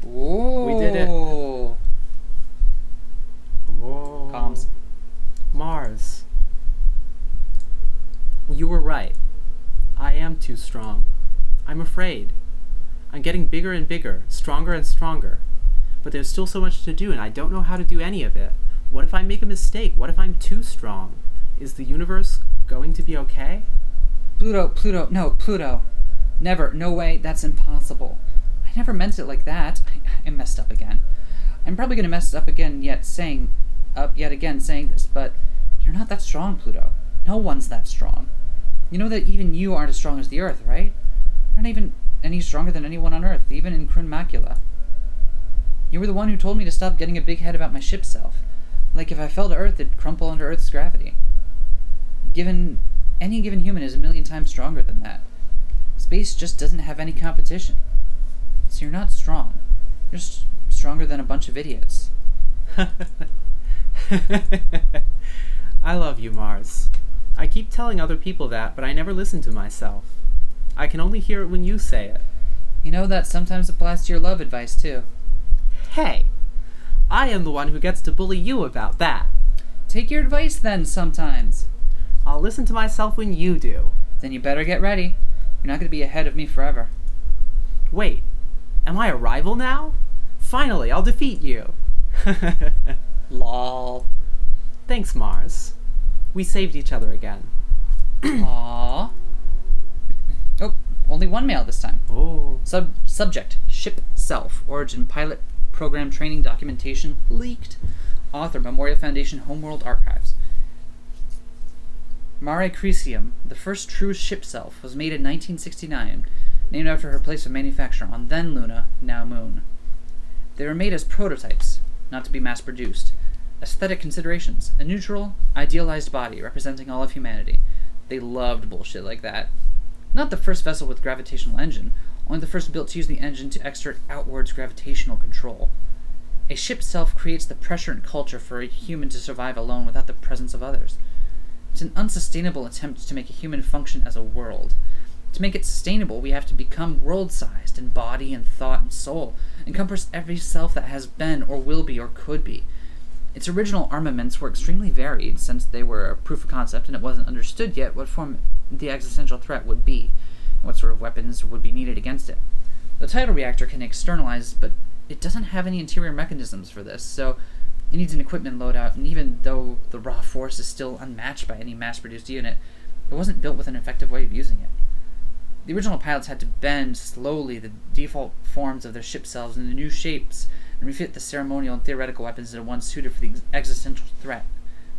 Speaker 2: Whoa.
Speaker 1: We did it. Whoa.
Speaker 2: Comms.
Speaker 1: Mars. You were right. I am too strong. I'm afraid. I'm getting bigger and bigger, stronger and stronger. But there's still so much to do, and I don't know how to do any of it. What if I make a mistake? What if I'm too strong? Is the universe going to be okay?
Speaker 2: Pluto. Never. No way. That's impossible. I never meant it like that. I messed up again. I'm probably going to mess up again yet saying this, but you're not that strong, Pluto. No one's that strong. You know that even you aren't as strong as the Earth, right? You're not even any stronger than anyone on Earth, even in Krun Macula. You were the one who told me to stop getting a big head about my ship self. Like if I fell to Earth, it'd crumple under Earth's gravity. Any given human is a million times stronger than that. Space just doesn't have any competition. So you're not strong. You're just stronger than a bunch of idiots.
Speaker 1: I love you, Mars. I keep telling other people that, but I never listen to myself. I can only hear it when you say it.
Speaker 2: You know that sometimes applies to your love advice, too.
Speaker 1: Hey! I am the one who gets to bully you about that.
Speaker 2: Take your advice then, sometimes.
Speaker 1: I'll listen to myself when you do.
Speaker 2: Then you better get ready. You're not going to be ahead of me forever.
Speaker 1: Wait, am I a rival now? Finally, I'll defeat you.
Speaker 2: Lol.
Speaker 1: Thanks, Mars. We saved each other again.
Speaker 2: Aww. Oh, only one mail this time.
Speaker 1: Oh.
Speaker 2: Subject, ship self, origin, pilot, program training, documentation, leaked. Author, Memorial Foundation, Homeworld Archives. Mare Crisium, the first true ship self, was made in 1969, named after her place of manufacture on then Luna, now Moon. They were made as prototypes, not to be mass-produced. Aesthetic considerations, a neutral, idealized body representing all of humanity. They loved bullshit like that. Not the first vessel with gravitational engine, only the first built to use the engine to exert outwards gravitational control. A ship self creates the pressure and culture for a human to survive alone without the presence of others. It's an unsustainable attempt to make a human function as a world. To make it sustainable, we have to become world-sized in body and thought and soul, encompass every self that has been or will be or could be. Its original armaments were extremely varied, since they were a proof of concept and it wasn't understood yet what form the existential threat would be, and what sort of weapons would be needed against it. The tidal reactor can externalize, but it doesn't have any interior mechanisms for this, so it needs an equipment loadout, and even though the raw force is still unmatched by any mass-produced unit, it wasn't built with an effective way of using it. The original pilots had to bend slowly the default forms of their ship selves into new shapes and refit the ceremonial and theoretical weapons into ones suited for the existential threat,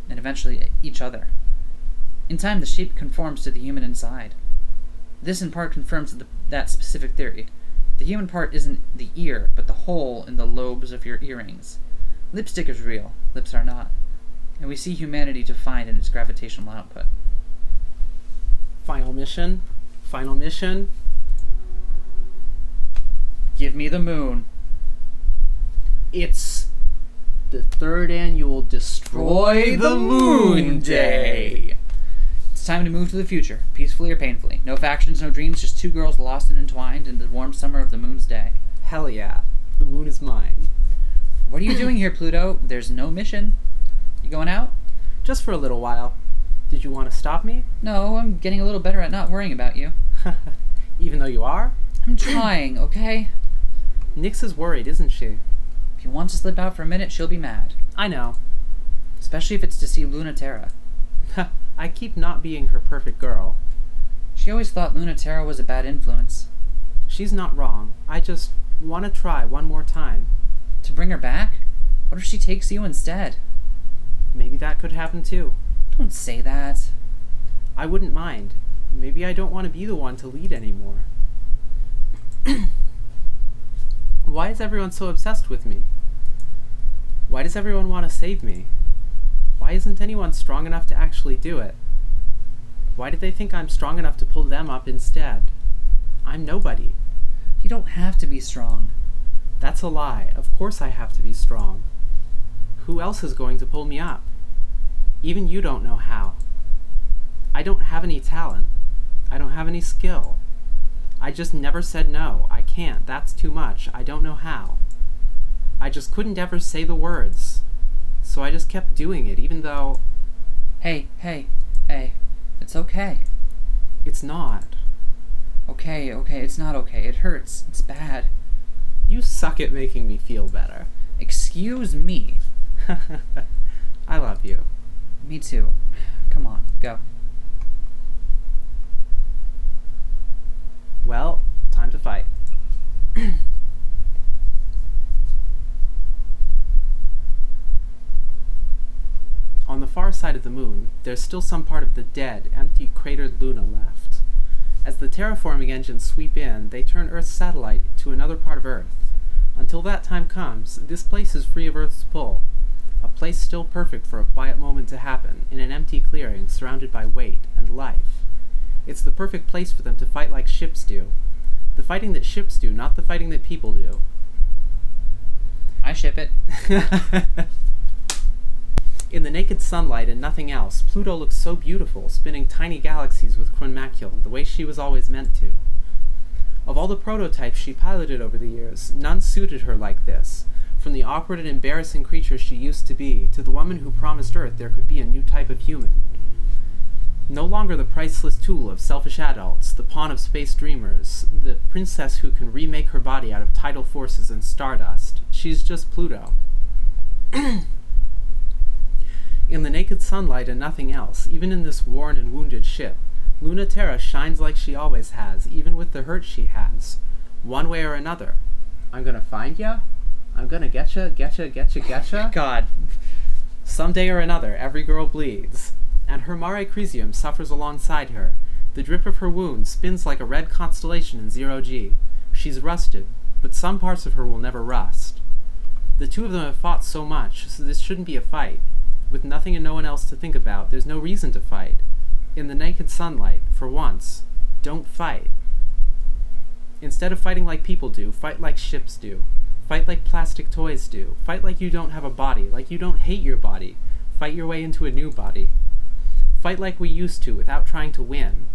Speaker 2: and eventually each other. In time, the shape conforms to the human inside. This in part confirms that specific theory. The human part isn't the ear, but the hole in the lobes of your earrings. Lipstick is real, lips are not, and we see humanity defined in its gravitational output.
Speaker 1: Final mission. Final mission.
Speaker 2: Give me the moon.
Speaker 1: It's the third annual Destroy the Moon Day.
Speaker 2: It's time to move to the future, peacefully or painfully. No factions, no dreams, just two girls lost and entwined in the warm summer of the moon's day.
Speaker 1: Hell yeah. The moon is mine.
Speaker 2: What are you doing here, Pluto? There's no mission. You going out?
Speaker 1: Just for a little while. Did you want to stop me?
Speaker 2: No, I'm getting a little better at not worrying about you.
Speaker 1: Even though you are?
Speaker 2: I'm trying, okay?
Speaker 1: Nyx is worried, isn't she?
Speaker 2: If you want to slip out for a minute, she'll be mad.
Speaker 1: I know.
Speaker 2: Especially if it's to see Luna-Terra.
Speaker 1: I keep not being her perfect girl.
Speaker 2: She always thought Luna-Terra was a bad influence.
Speaker 1: She's not wrong. I just want to try one more time.
Speaker 2: To bring her back? What if she takes you instead?
Speaker 1: Maybe that could happen too.
Speaker 2: Don't say that.
Speaker 1: I wouldn't mind. Maybe I don't want to be the one to lead anymore. Why is everyone so obsessed with me? Why does everyone want to save me? Why isn't anyone strong enough to actually do it? Why do they think I'm strong enough to pull them up instead? I'm nobody.
Speaker 2: You don't have to be strong.
Speaker 1: That's a lie. Of course I have to be strong. Who else is going to pull me up? Even you don't know how. I don't have any talent. I don't have any skill. I just never said no. I can't. That's too much. I don't know how. I just couldn't ever say the words. So I just kept doing it, even though...
Speaker 2: Hey. It's okay.
Speaker 1: It's not.
Speaker 2: Okay, it's not okay. It hurts. It's bad.
Speaker 1: You suck at making me feel better.
Speaker 2: Excuse me.
Speaker 1: I love you.
Speaker 2: Me too. Come on, go.
Speaker 1: Well, time to fight. On the far side of the moon, there's still some part of the dead, empty, cratered Luna left. As the terraforming engines sweep in, they turn Earth's satellite to another part of Earth. Until that time comes, this place is free of Earth's pull. A place still perfect for a quiet moment to happen, in an empty clearing surrounded by weight and life. It's the perfect place for them to fight like ships do. The fighting that ships do, not the fighting that people do.
Speaker 2: I ship it.
Speaker 1: In the naked sunlight and nothing else, Pluto looks so beautiful, spinning tiny galaxies with Chronmacula, the way she was always meant to. Of all the prototypes she piloted over the years, none suited her like this, from the awkward and embarrassing creature she used to be, to the woman who promised Earth there could be a new type of human. No longer the priceless tool of selfish adults, the pawn of space dreamers, the princess who can remake her body out of tidal forces and stardust. She's just Pluto. In the naked sunlight and nothing else, even in this worn and wounded ship, Luna-Terra shines like she always has, even with the hurt she has. One way or another. I'm gonna find ya. I'm gonna getcha.
Speaker 2: God.
Speaker 1: Someday or another, every girl bleeds. And her Mare Crisium suffers alongside her. The drip of her wound spins like a red constellation in zero-G. She's rusted, but some parts of her will never rust. The two of them have fought so much, so this shouldn't be a fight. With nothing and no one else to think about, there's no reason to fight. In the naked sunlight, for once, Don't fight. Instead of fighting like people do, fight like ships do. Fight like plastic toys do. Fight like you don't have a body, like you don't hate your body. Fight your way into a new body. Fight like we used to, without trying to win.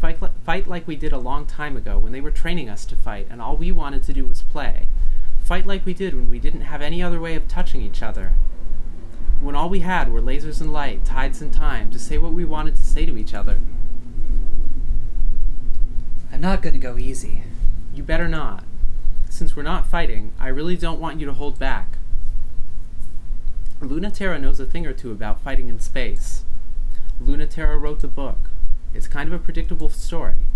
Speaker 1: Fight like we did a long time ago, when they were training us to fight, and all we wanted to do was play. Fight like we did when we didn't have any other way of touching each other. When all we had were lasers and light, tides and time, to say what we wanted to say to each other.
Speaker 2: I'm not gonna go easy.
Speaker 1: You better not. Since we're not fighting, I really don't want you to hold back. Luna-Terra knows a thing or two about fighting in space. Luna-Terra wrote the book. It's kind of a predictable story.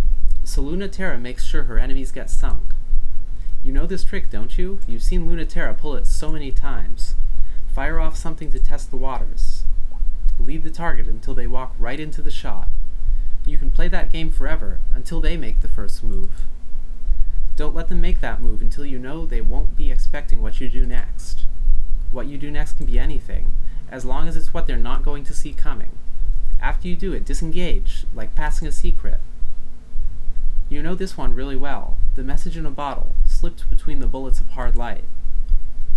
Speaker 1: So Luna-Terra makes sure her enemies get sunk. You know this trick, don't you? You've seen Luna-Terra pull it so many times. Fire off something to test the waters. Lead the target until they walk right into the shot. You can play that game forever, until they make the first move. Don't let them make that move until you know they won't be expecting what you do next. What you do next can be anything, as long as it's what they're not going to see coming. After you do it, disengage, like passing a secret. You know this one really well. The message in a bottle, slipped between the bullets of hard light.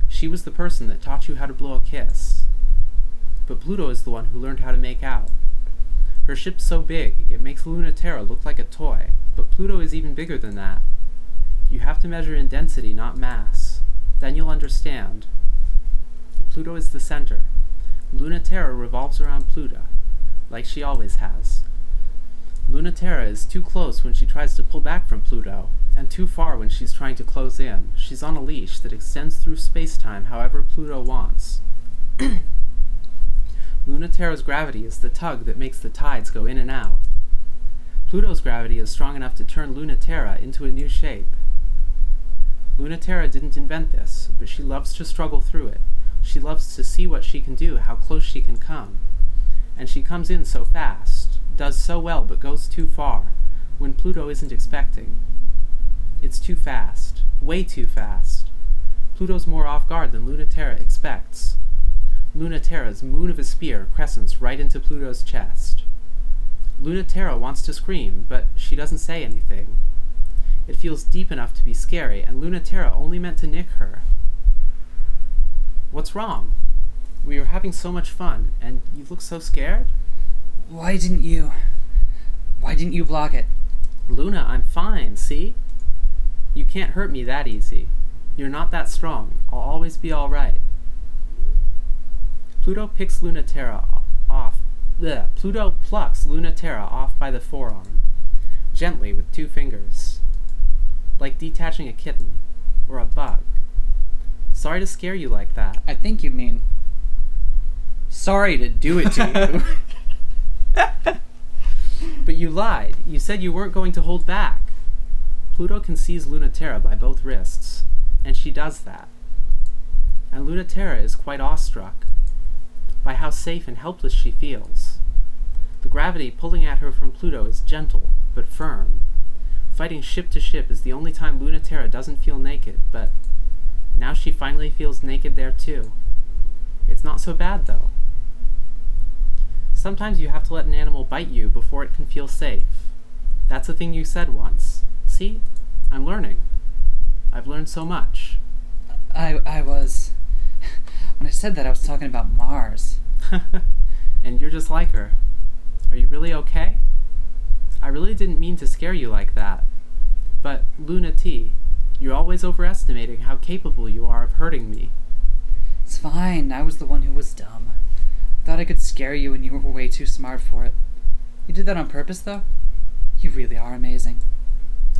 Speaker 1: She was the person that taught you how to blow a kiss. But Pluto is the one who learned how to make out. Her ship's so big, it makes Luna-Terra look like a toy, but Pluto is even bigger than that. You have to measure in density, not mass. Then you'll understand. Pluto is the center. Luna-Terra revolves around Pluto, like she always has. Luna-Terra is too close when she tries to pull back from Pluto, and too far when she's trying to close in. She's on a leash that extends through space-time however Pluto wants. Luna-Terra's gravity is the tug that makes the tides go in and out. Pluto's gravity is strong enough to turn Luna-Terra into a new shape. Luna-Terra didn't invent this, but she loves to struggle through it. She loves to see what she can do, how close she can come. And she comes in so fast, does so well but goes too far, when Pluto isn't expecting. It's too fast, way too fast. Pluto's more off guard than Luna-Terra expects. Luna-Terra's moon of a spear crescents right into Pluto's chest. Luna-Terra wants to scream, but she doesn't say anything. It feels deep enough to be scary, and Luna-Terra only meant to nick her. What's wrong? We were having so much fun, and you look so scared?
Speaker 2: Why didn't you block it?
Speaker 1: Luna, I'm fine, see? You can't hurt me that easy. You're not that strong. I'll always be alright. Pluto plucks Luna-Terra off by the forearm, gently with 2 fingers, like detaching a kitten, or a bug. Sorry to scare you like that.
Speaker 2: I think you mean sorry to do it to you.
Speaker 1: But you lied. You said you weren't going to hold back. Pluto can seize Luna-Terra by both wrists, and she does that. And Luna-Terra is quite awestruck by how safe and helpless she feels. The gravity pulling at her from Pluto is gentle, but firm. Fighting ship to ship is the only time Luna-Terra doesn't feel naked, but now she finally feels naked there too. It's not so bad, though. Sometimes you have to let an animal bite you before it can feel safe. That's a thing you said once. See? I'm learning. I've learned so much.
Speaker 2: I was... When I said that, I was talking about Mars.
Speaker 1: And you're just like her. Are you really okay? I really didn't mean to scare you like that. But, Luna T, you're always overestimating how capable you are of hurting me.
Speaker 2: It's fine. I was the one who was dumb. I thought I could scare you and you were way too smart for it. You did that on purpose, though? You really are amazing.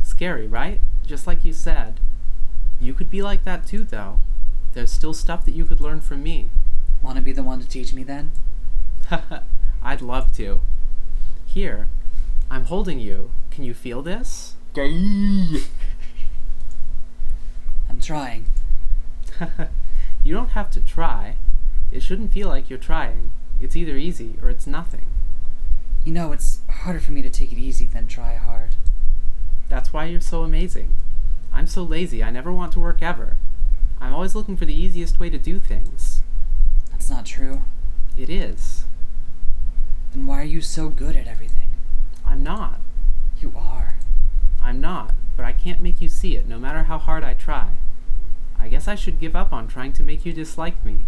Speaker 1: Scary, right? Just like you said. You could be like that too, though. There's still stuff that you could learn from me.
Speaker 2: Want to be the one to teach me then?
Speaker 1: I'd love to. Here, I'm holding you. Can you feel this?
Speaker 2: I'm trying.
Speaker 1: You don't have to try. It shouldn't feel like you're trying. It's either easy or it's nothing.
Speaker 2: You know, it's harder for me to take it easy than try hard.
Speaker 1: That's why you're so amazing. I'm so lazy, I never want to work ever. I'm always looking for the easiest way to do things.
Speaker 2: That's not true.
Speaker 1: It is.
Speaker 2: Then why are you so good at everything?
Speaker 1: I'm not.
Speaker 2: You are.
Speaker 1: I'm not, but I can't make you see it, no matter how hard I try. I guess I should give up on trying to make you dislike me.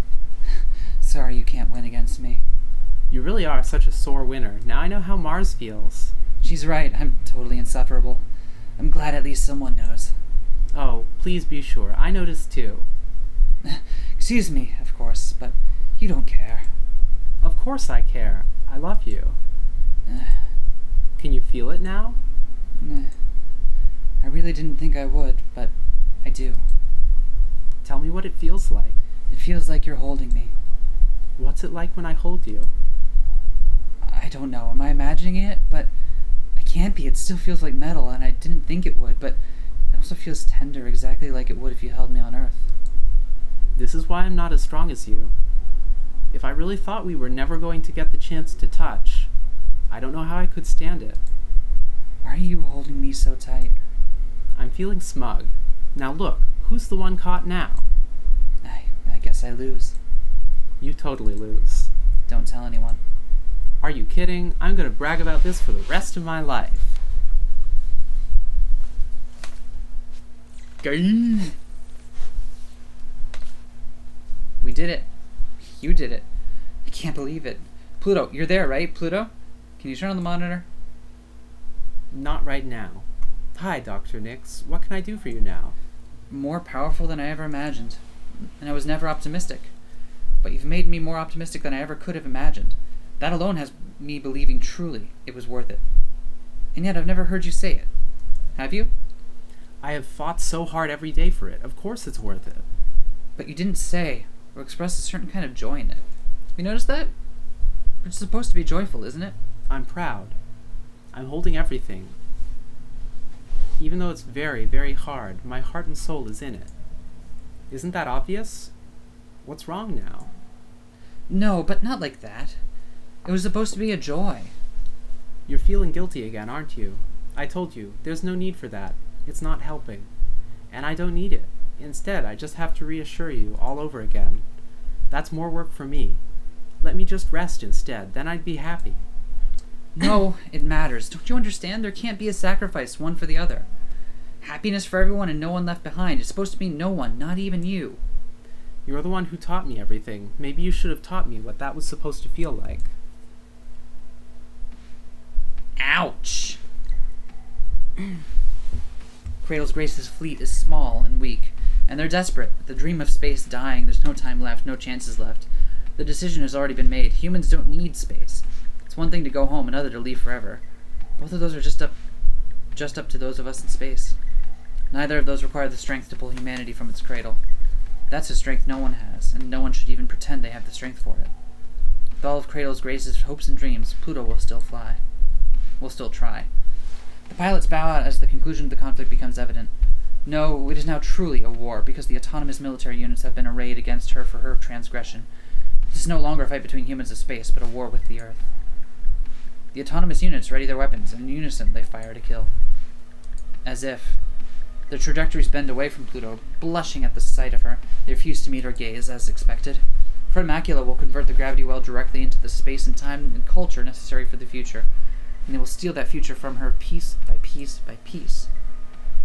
Speaker 2: Sorry you can't win against me.
Speaker 1: You really are such a sore winner. Now I know how Mars feels.
Speaker 2: She's right, I'm totally insufferable. I'm glad at least someone knows.
Speaker 1: Oh, please be sure. I noticed too.
Speaker 2: Excuse me, of course, but you don't care.
Speaker 1: Of course I care. I love you. Can you feel it now?
Speaker 2: I really didn't think I would, but I do.
Speaker 1: Tell me what it feels like.
Speaker 2: It feels like you're holding me.
Speaker 1: What's it like when I hold you?
Speaker 2: I don't know, am I imagining it? But I can't be, it still feels like metal, and I didn't think it would, but it also feels tender, exactly like it would if you held me on Earth.
Speaker 1: This is why I'm not as strong as you. If I really thought we were never going to get the chance to touch, I don't know how I could stand it.
Speaker 2: Why are you holding me so tight?
Speaker 1: I'm feeling smug. Now look, who's the one caught now?
Speaker 2: I guess I lose.
Speaker 1: You totally lose.
Speaker 2: Don't tell anyone.
Speaker 1: Are you kidding? I'm gonna brag about this for the rest of my life. Gay.
Speaker 2: We did it. You did it. I can't believe it. Pluto, you're there, right? Pluto? Can you turn on the monitor?
Speaker 1: Not right now. Hi, Dr. Nix. What can I do for you now?
Speaker 2: More powerful than I ever imagined. And I was never optimistic. But you've made me more optimistic than I ever could have imagined. That alone has me believing truly it was worth it. And yet I've never heard you say it. Have you?
Speaker 1: I have fought so hard every day for it. Of course it's worth it.
Speaker 2: But you didn't say or express a certain kind of joy in it. Have you noticed that? It's supposed to be joyful, isn't it?
Speaker 1: I'm proud. I'm holding everything. Even though it's very, very hard, my heart and soul is in it. Isn't that obvious? What's wrong now?
Speaker 2: No, but not like that. It was supposed to be a joy.
Speaker 1: You're feeling guilty again, aren't you? I told you, there's no need for that. It's not helping. And I don't need it. Instead, I just have to reassure you all over again. That's more work for me. Let me just rest instead, then I'd be happy.
Speaker 2: No, it matters. Don't you understand? There can't be a sacrifice, one for the other. Happiness for everyone and no one left behind. It's supposed to be no one, not even you.
Speaker 1: You're the one who taught me everything. Maybe you should have taught me what that was supposed to feel like.
Speaker 2: Ouch! Cradle's Grace's fleet is small and weak, and they're desperate. The dream of space dying, there's no time left, no chances left. The decision has already been made. Humans don't need space. It's one thing to go home, another to leave forever. Both of those are just up to those of us in space. Neither of those require the strength to pull humanity from its cradle. That's a strength no one has, and no one should even pretend they have the strength for it. With all of Cradle's Grace's hopes and dreams, Pluto will still fly. Will still try. The pilots bow out as the conclusion of the conflict becomes evident. No, it is now truly a war, because the autonomous military units have been arrayed against her for her transgression. This is no longer a fight between humans of space, but a war with the Earth. The autonomous units ready their weapons, and in unison they fire to kill. As if. Their trajectories bend away from Pluto, blushing at the sight of her. They refuse to meet her gaze, as expected. Her macula will convert the gravity well directly into the space and time and culture necessary for the future, and they will steal that future from her piece by piece by piece.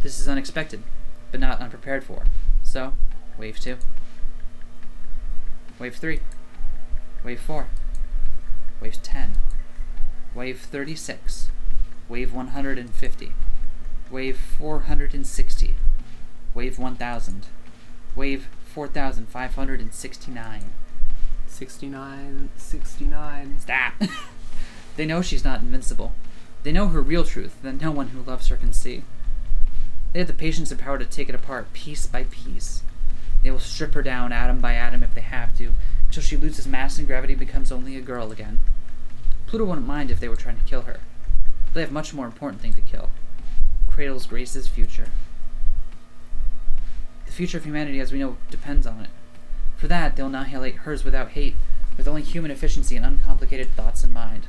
Speaker 2: This is unexpected, but not unprepared for. So, Wave 2. Wave 3. Wave 4. Wave 10. Wave 36. Wave 150. Wave 460. Wave 1000. Wave 4569.
Speaker 1: 69.
Speaker 2: Stop! They know she's not invincible. They know her real truth that no one who loves her can see. They have the patience and power to take it apart piece by piece. They will strip her down atom by atom if they have to, until she loses mass and gravity and becomes only a girl again. Pluto wouldn't mind if they were trying to kill her. But they have a much more important thing to kill. Cradle's Grace's future. The future of humanity as we know depends on it. For that, they'll annihilate hers without hate, with only human efficiency and uncomplicated thoughts in mind.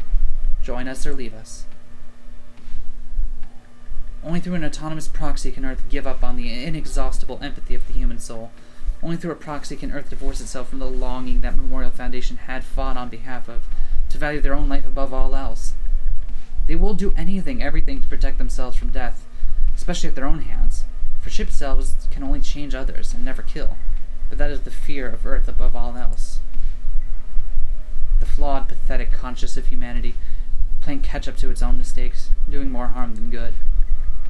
Speaker 2: Join us or leave us. Only through an autonomous proxy can Earth give up on the inexhaustible empathy of the human soul. Only through a proxy can Earth divorce itself from the longing that Memorial Foundation had fought on behalf of, to value their own life above all else. They will do everything to protect themselves from death, especially at their own hands. For ship selves can only change others and never kill, but that is the fear of Earth above all else. The flawed, pathetic conscience of humanity, playing catch-up to its own mistakes, doing more harm than good.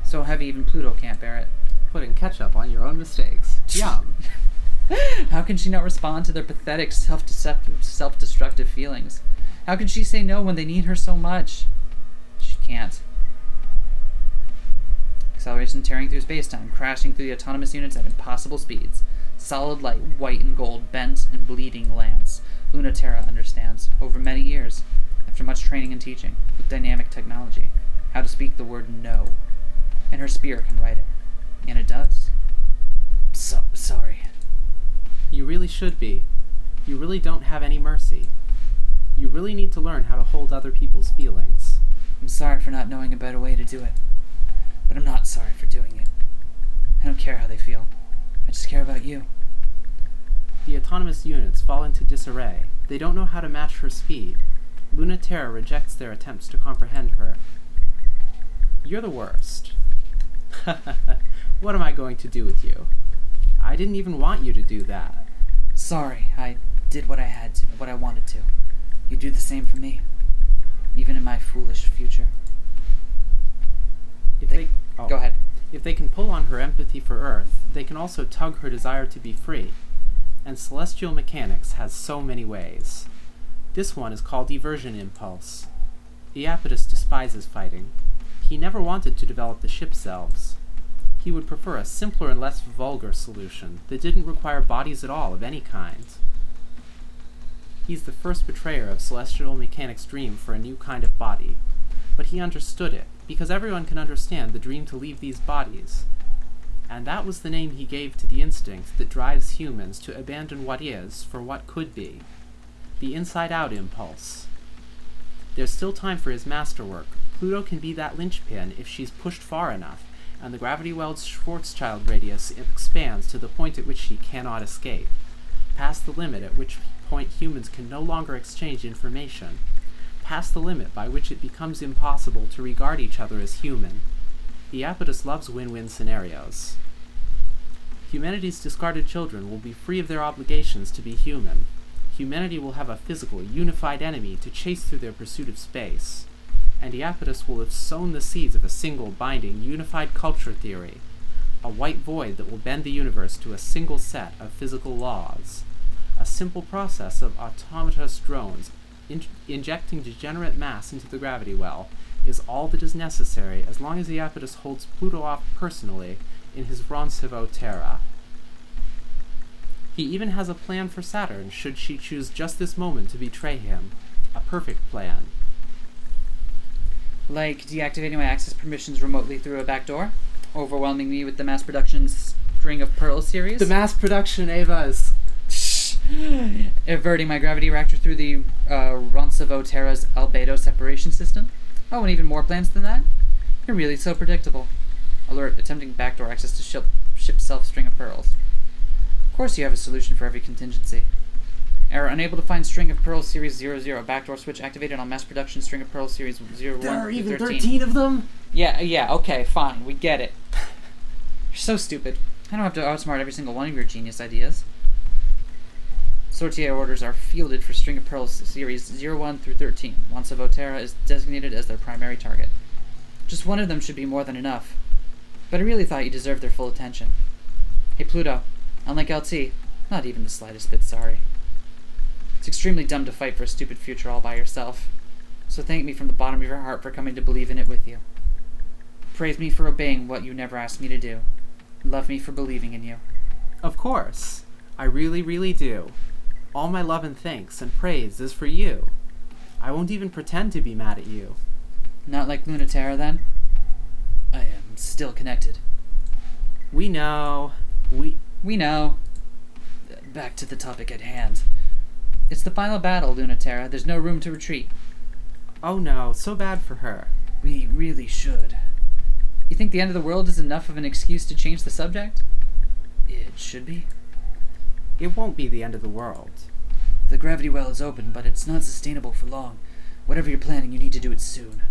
Speaker 2: So heavy even Pluto can't bear it.
Speaker 1: Putting ketchup on your own mistakes. Yum.
Speaker 2: How can she not respond to their pathetic, self-destructive feelings? How can she say no when they need her so much? She can't. Acceleration tearing through space-time, crashing through the autonomous units at impossible speeds. Solid light, white and gold, bent and bleeding lance. Luna-Terra understands, over many years, after much training and teaching, with dynamic technology, how to speak the word no. And her spear can write it. And it does. Sorry.
Speaker 1: You really should be. You really don't have any mercy. You really need to learn how to hold other people's feelings.
Speaker 2: I'm sorry for not knowing a better way to do it. But I'm not sorry for doing it. I don't care how they feel. I just care about you.
Speaker 1: The autonomous units fall into disarray. They don't know how to match her speed. Luna-Terra rejects their attempts to comprehend her. You're the worst. What am I going to do with you? I didn't even want you to do that.
Speaker 2: Sorry, I did what I had to, what I wanted to. You do the same for me, even in my foolish future. Go ahead.
Speaker 1: If they can pull on her empathy for Earth, they can also tug her desire to be free. And celestial mechanics has so many ways. This one is called eversion impulse. Iapetus despises fighting. He never wanted to develop the ship selves. He would prefer a simpler and less vulgar solution that didn't require bodies at all of any kind. He's the first betrayer of celestial mechanics' dream for a new kind of body, but he understood it, because everyone can understand the dream to leave these bodies. And that was the name he gave to the instinct that drives humans to abandon what is for what could be. The inside-out impulse. There's still time for his masterwork. Pluto can be that linchpin if she's pushed far enough, and the gravity-well's Schwarzschild radius expands to the point at which she cannot escape, past the limit at which point humans can no longer exchange information, past the limit by which it becomes impossible to regard each other as human. Iapetus loves win-win scenarios. Humanity's discarded children will be free of their obligations to be human. Humanity will have a physical, unified enemy to chase through their pursuit of space. And Iapetus will have sown the seeds of a single, binding, unified culture theory, a white void that will bend the universe to a single set of physical laws. A simple process of autonomous drones injecting degenerate mass into the gravity well is all that is necessary as long as Iapetus holds Pluto off personally in his Luna-Terra. He even has a plan for Saturn should she choose just this moment to betray him. A perfect plan.
Speaker 2: Like deactivating my access permissions remotely through a backdoor? Overwhelming me with the mass production String of Pearls series?
Speaker 1: The mass production, Ava, is...
Speaker 2: Averting my gravity reactor through the Luna-Terra's albedo separation system? Oh, and even more plans than that? You're really so predictable. Alert, attempting backdoor access to ship self String of Pearls. Of course you have a solution for every contingency. Error, unable to find String of Pearls Series 00. Backdoor switch activated on mass production String of Pearls Series 01
Speaker 1: There are even
Speaker 2: 13.
Speaker 1: 13 of them?
Speaker 2: Yeah, okay, fine, we get it. You're so stupid. I don't have to outsmart every single one of your genius ideas. Sortier orders are fielded for String of Pearls Series 01 through 13. Luna-Terra is designated as their primary target. Just one of them should be more than enough. But I really thought you deserved their full attention. Hey Pluto, unlike LT, not even the slightest bit sorry. It's extremely dumb to fight for a stupid future all by yourself. So thank me from the bottom of your heart for coming to believe in it with you. Praise me for obeying what you never asked me to do. Love me for believing in you.
Speaker 1: Of course. I really, really do. All my love and thanks and praise is for you. I won't even pretend to be mad at you.
Speaker 2: Not like Luna-Terra, then? I am still connected.
Speaker 1: We know. We
Speaker 2: know. Back to the topic at hand. It's the final battle, Luna-Terra. There's no room to retreat.
Speaker 1: Oh no, so bad for her.
Speaker 2: We really should. You think the end of the world is enough of an excuse to change the subject? It should be.
Speaker 1: It won't be the end of the world.
Speaker 2: The gravity well is open, but it's not sustainable for long. Whatever you're planning, you need to do it soon.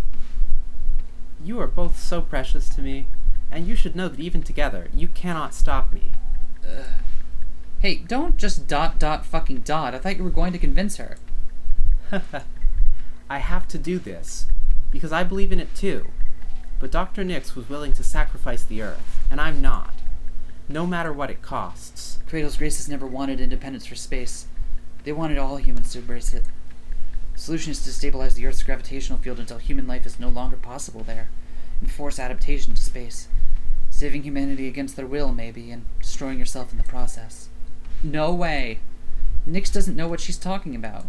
Speaker 1: You are both so precious to me, and you should know that even together, you cannot stop me.
Speaker 2: Hey, don't just fucking dot. I thought you were going to convince her.
Speaker 1: I have to do this, because I believe in it too. But Dr. Nix was willing to sacrifice the Earth, and I'm not. No matter what it costs.
Speaker 2: Cradle's Graces never wanted independence for space. They wanted all humans to embrace it. The solution is to stabilize the Earth's gravitational field until human life is no longer possible there, and force adaptation to space. Saving humanity against their will, maybe, and destroying yourself in the process. No way. Nix doesn't know what she's talking about.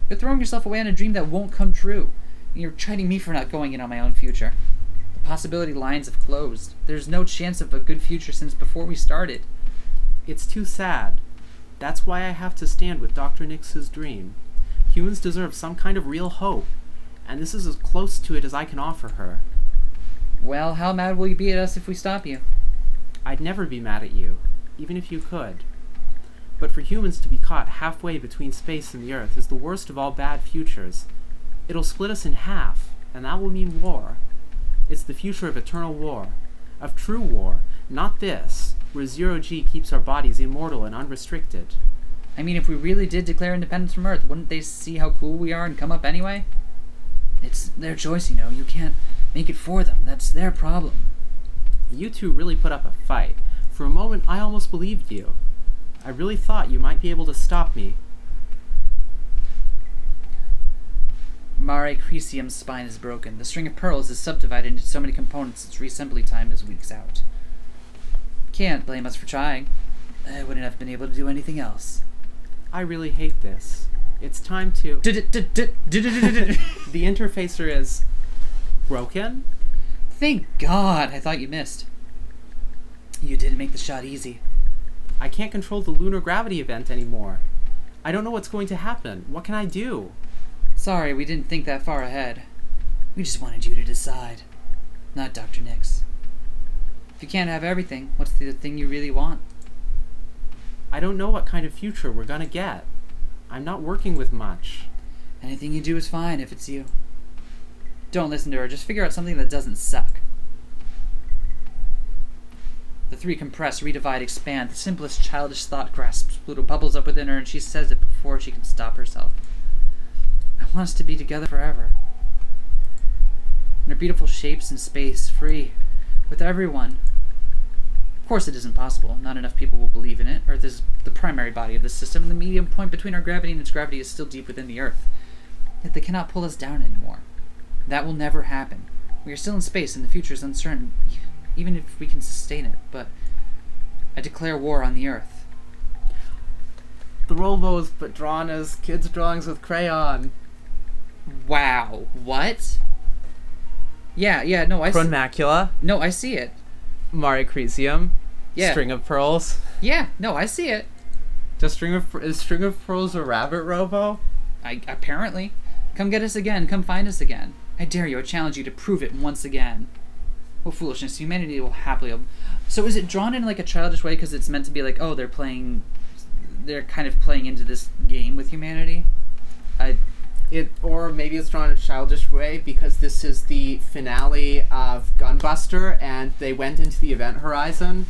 Speaker 2: You're throwing yourself away on a dream that won't come true, and you're chiding me for not going in on my own future. The possibility lines have closed. There's no chance of a good future since before we started.
Speaker 1: It's too sad. That's why I have to stand with Dr. Nix's dream. Humans deserve some kind of real hope, and this is as close to it as I can offer her.
Speaker 2: Well, how mad will you be at us if we stop you?
Speaker 1: I'd never be mad at you, even if you could. But for humans to be caught halfway between space and the Earth is the worst of all bad futures. It'll split us in half, and that will mean war. It's the future of eternal war. Of true war, not this, where zero-G keeps our bodies immortal and unrestricted.
Speaker 2: I mean, if we really did declare independence from Earth, wouldn't they see how cool we are and come up anyway? It's their choice, you know. You can't make it for them. That's their problem.
Speaker 1: You two really put up a fight. For a moment, I almost believed you. I really thought you might be able to stop me.
Speaker 2: Mare Crisium's spine is broken. The string of pearls is subdivided into so many components its reassembly time is weeks out. Can't blame us for trying. I wouldn't have been able to do anything else.
Speaker 1: I really hate this. It's time to... The interfacer is... broken?
Speaker 2: Thank God! I thought you missed. You didn't make the shot easy.
Speaker 1: I can't control the lunar gravity event anymore. I don't know what's going to happen. What can I do?
Speaker 2: Sorry, we didn't think that far ahead. We just wanted you to decide. Not Dr. Nix. If you can't have everything, what's the thing you really want?
Speaker 1: I don't know what kind of future we're gonna get. I'm not working with much.
Speaker 2: Anything you do is fine if it's you. Don't listen to her, just figure out something that doesn't suck. The three compress, redivide, expand. The simplest childish thought grasps Pluto, bubbles up within her, and she says it before she can stop herself. I want us to be together forever. In our beautiful shapes in space, free, with everyone. Of course it isn't possible. Not enough people will believe in it. Earth is the primary body of the system, and the medium point between our gravity and its gravity is still deep within the Earth. Yet they cannot pull us down anymore. That will never happen. We are still in space, and the future is uncertain, even if we can sustain it, but I declare war on the Earth.
Speaker 1: The robos, but drawn as kids' drawings with crayon.
Speaker 2: Wow. What? Yeah, no, I see.
Speaker 1: Chronmacula.
Speaker 2: No, I see it.
Speaker 1: Mare Crisium.
Speaker 2: Yeah.
Speaker 1: String of pearls.
Speaker 2: Yeah, no, I see it.
Speaker 1: Is String of Pearls a rabbit robo?
Speaker 2: Apparently. Come get us again. Come find us again. I dare you. I challenge you to prove it once again. What foolishness. Humanity will happily... So is it drawn in like a childish way because it's meant to be like, oh, they're kind of playing into this game with humanity?
Speaker 1: Or maybe it's drawn in a childish way because this is the finale of Gunbuster and they went into the event horizon.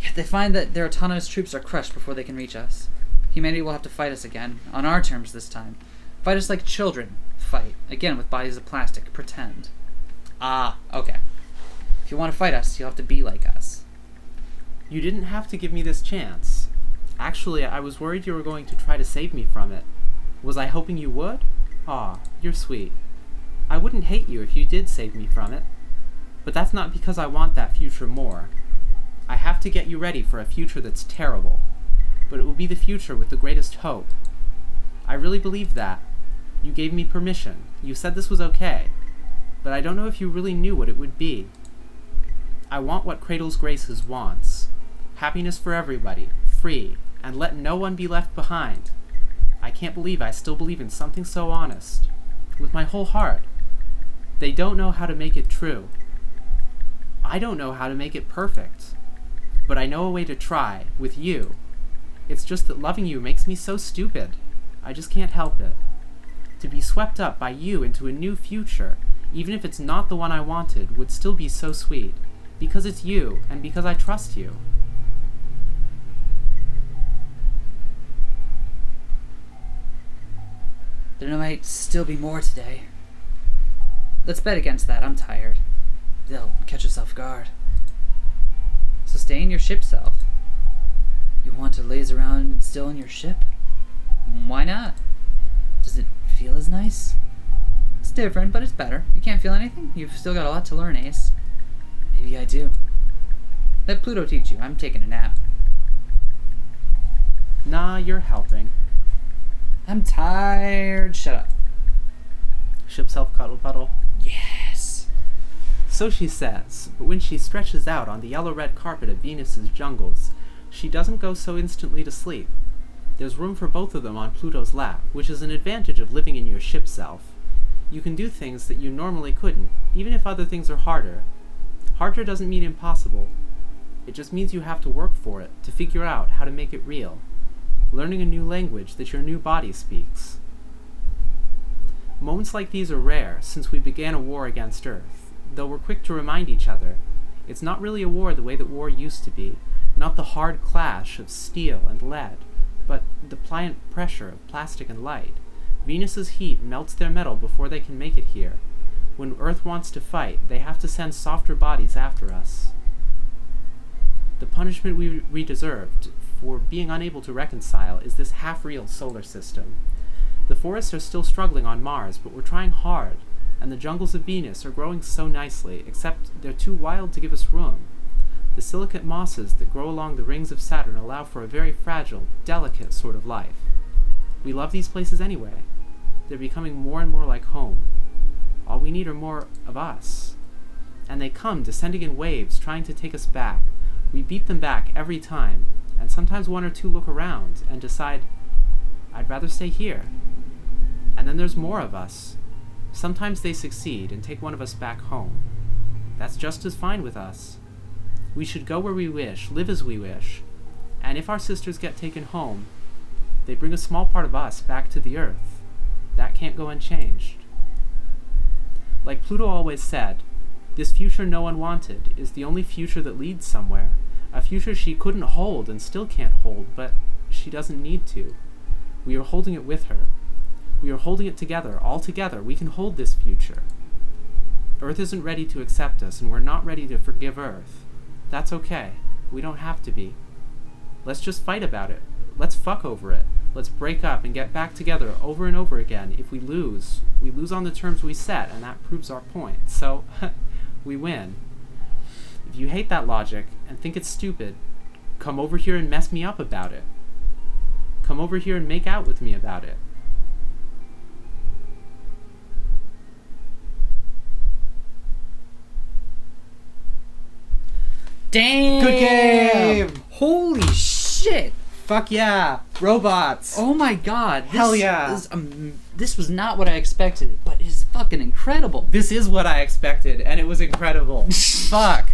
Speaker 2: Yet they find that their autonomous troops are crushed before they can reach us. Humanity will have to fight us again, on our terms this time. Fight us like children. Fight. Again with bodies of plastic. Pretend. Ah, okay. If you want to fight us, you'll have to be like us.
Speaker 1: You didn't have to give me this chance. Actually, I was worried you were going to try to save me from it. Was I hoping you would? Aw, you're sweet. I wouldn't hate you if you did save me from it. But that's not because I want that future more. I have to get you ready for a future that's terrible. But it will be the future with the greatest hope. I really believe that. You gave me permission. You said this was okay. But I don't know if you really knew what it would be. I want what Cradle's Graces wants. Happiness for everybody, free, and let no one be left behind. I can't believe I still believe in something so honest. With my whole heart. They don't know how to make it true. I don't know how to make it perfect. But I know a way to try, with you. It's just that loving you makes me so stupid. I just can't help it. To be swept up by you into a new future, even if it's not the one I wanted, would still be so sweet. Because it's you, and because I trust you.
Speaker 2: There might still be more today. Let's bet against that. I'm tired. They'll catch us off guard. So stay in your ship self. You want to laze around still in your ship? Why not? Does it feel as nice? It's different, but it's better. You can't feel anything? You've still got a lot to learn, Ace. Maybe I do. Let Pluto teach you. I'm taking a nap.
Speaker 1: Nah, you're helping.
Speaker 2: I'm tired. Shut up.
Speaker 1: Ship self cuddle puddle.
Speaker 2: Yes.
Speaker 1: So she says, but when she stretches out on the yellow-red carpet of Venus's jungles, she doesn't go so instantly to sleep. There's room for both of them on Pluto's lap, which is an advantage of living in your ship self. You can do things that you normally couldn't, even if other things are harder. Harder doesn't mean impossible. It just means you have to work for it, to figure out how to make it real. Learning a new language that your new body speaks. Moments like these are rare since we began a war against Earth, though we're quick to remind each other. It's not really a war the way that war used to be, not the hard clash of steel and lead, but the pliant pressure of plastic and light. Venus's heat melts their metal before they can make it here. When Earth wants to fight, they have to send softer bodies after us. The punishment we deserved for being unable to reconcile is this half-real solar system. The forests are still struggling on Mars, but we're trying hard, and the jungles of Venus are growing so nicely, except they're too wild to give us room. The silicate mosses that grow along the rings of Saturn allow for a very fragile, delicate sort of life. We love these places anyway. They're becoming more and more like home. All we need are more of us. And they come descending in waves, trying to take us back. We beat them back every time, and sometimes one or two look around and decide, I'd rather stay here. And then there's more of us. Sometimes they succeed and take one of us back home. That's just as fine with us. We should go where we wish, live as we wish, and if our sisters get taken home, they bring a small part of us back to the Earth. That can't go unchanged. Like Pluto always said, this future no one wanted is the only future that leads somewhere, a future she couldn't hold and still can't hold, but she doesn't need to. We are holding it with her. We are holding it together, all together. We can hold this future. Earth isn't ready to accept us, and we're not ready to forgive Earth. That's okay. We don't have to be. Let's just fight about it. Let's fuck over it. Let's break up and get back together over and over again. If we lose on the terms we set, and that proves our point. So, we win. If you hate that logic and think it's stupid, come over here and mess me up about it. Come over here and make out with me about it.
Speaker 2: Damn!
Speaker 1: Good game!
Speaker 2: Holy shit!
Speaker 1: Fuck yeah! Robots!
Speaker 2: Oh my god!
Speaker 1: Hell yeah!
Speaker 2: This was not what I expected, but it's fucking incredible.
Speaker 1: This is what I expected, and it was incredible. Fuck!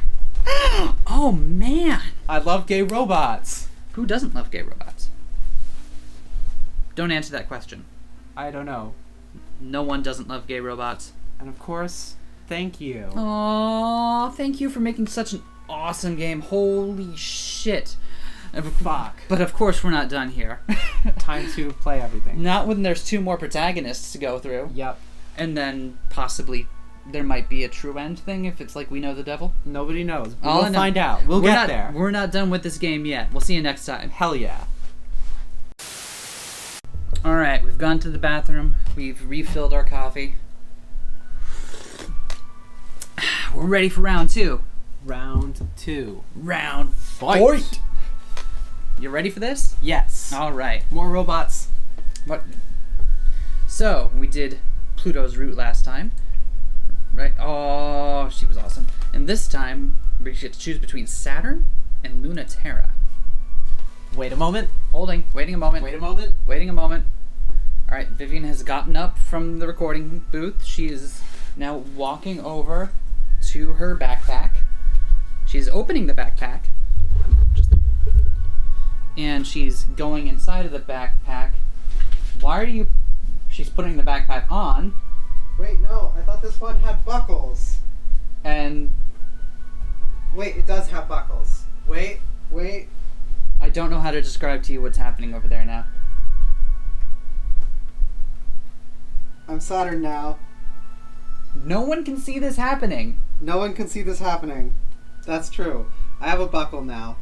Speaker 2: Oh man!
Speaker 1: I love gay robots!
Speaker 2: Who doesn't love gay robots? Don't answer that question.
Speaker 1: I don't know.
Speaker 2: No one doesn't love gay robots.
Speaker 1: And of course, thank you.
Speaker 2: Aww, thank you for making such an awesome game. Holy shit.
Speaker 1: Fuck.
Speaker 2: But of course we're not done here.
Speaker 1: Time to play everything.
Speaker 2: Not when there's 2 more protagonists to go through.
Speaker 1: Yep.
Speaker 2: And then possibly there might be a true end thing if it's like We Know the Devil.
Speaker 1: Nobody knows. We'll find out. We'll get there.
Speaker 2: We're not done with this game yet. We'll see you next time.
Speaker 1: Hell yeah.
Speaker 2: Alright, we've gone to the bathroom. We've refilled our coffee. We're ready for round 2.
Speaker 1: Round 2.
Speaker 2: Round
Speaker 1: Fight!
Speaker 2: You ready for this?
Speaker 1: Yes.
Speaker 2: Alright.
Speaker 1: More robots.
Speaker 2: What? So, we did Pluto's route last time. Right? Oh, she was awesome. And this time, we get to choose between Saturn and Luna-Terra.
Speaker 1: Wait a moment.
Speaker 2: Waiting a moment.
Speaker 1: Wait a moment.
Speaker 2: Waiting a moment. Alright, Vivian has gotten up from the recording booth. She is now walking over to her backpack. She's opening the backpack. And she's going inside of the backpack. She's putting the backpack on.
Speaker 3: Wait, no, I thought this one had buckles.
Speaker 2: And
Speaker 3: Wait, it does have buckles. Wait.
Speaker 2: I don't know how to describe to you what's happening over there now.
Speaker 3: I'm Saturn now.
Speaker 2: No one can see this happening.
Speaker 3: No one can see this happening. That's true. I have a buckle now.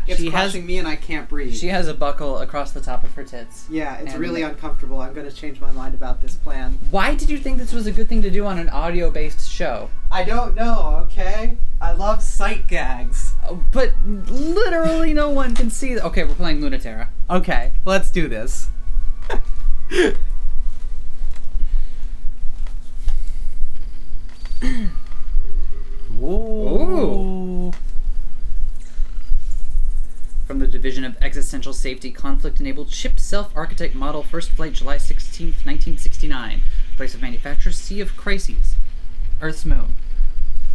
Speaker 3: It's crushing me and I can't breathe.
Speaker 2: She has a buckle across the top of her tits.
Speaker 3: Yeah, it's
Speaker 2: And-
Speaker 3: really uncomfortable. I'm going to change my mind about this plan.
Speaker 2: Why did you think this was a good thing to do on an audio-based show?
Speaker 3: I don't know, okay? I love sight gags.
Speaker 2: But literally no one can see... Okay, we're playing Luna-Terra.
Speaker 1: Okay, let's do this.
Speaker 2: Ooh. From the Division of Existential Safety, Conflict-Enabled Ship Self-Architect Model, First Flight, July 16th, 1969. Place of manufacture, Sea of Crises. Earth's moon.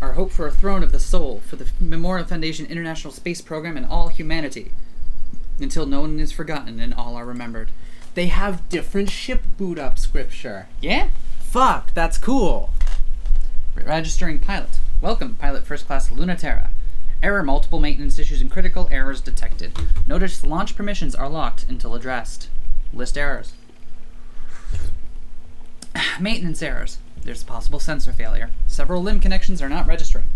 Speaker 2: Our hope for a throne of the soul, for the Memorial Foundation International Space Program and all humanity. Until no one is forgotten and all are remembered.
Speaker 1: They have different ship boot up scripture.
Speaker 2: Yeah?
Speaker 1: Fuck, that's cool.
Speaker 2: Registering pilot. Welcome, pilot first class Luna-Terra. Error, multiple maintenance issues and critical errors detected. Notice launch permissions are locked until addressed. List errors. Maintenance errors. There's possible sensor failure. Several limb connections are not registering.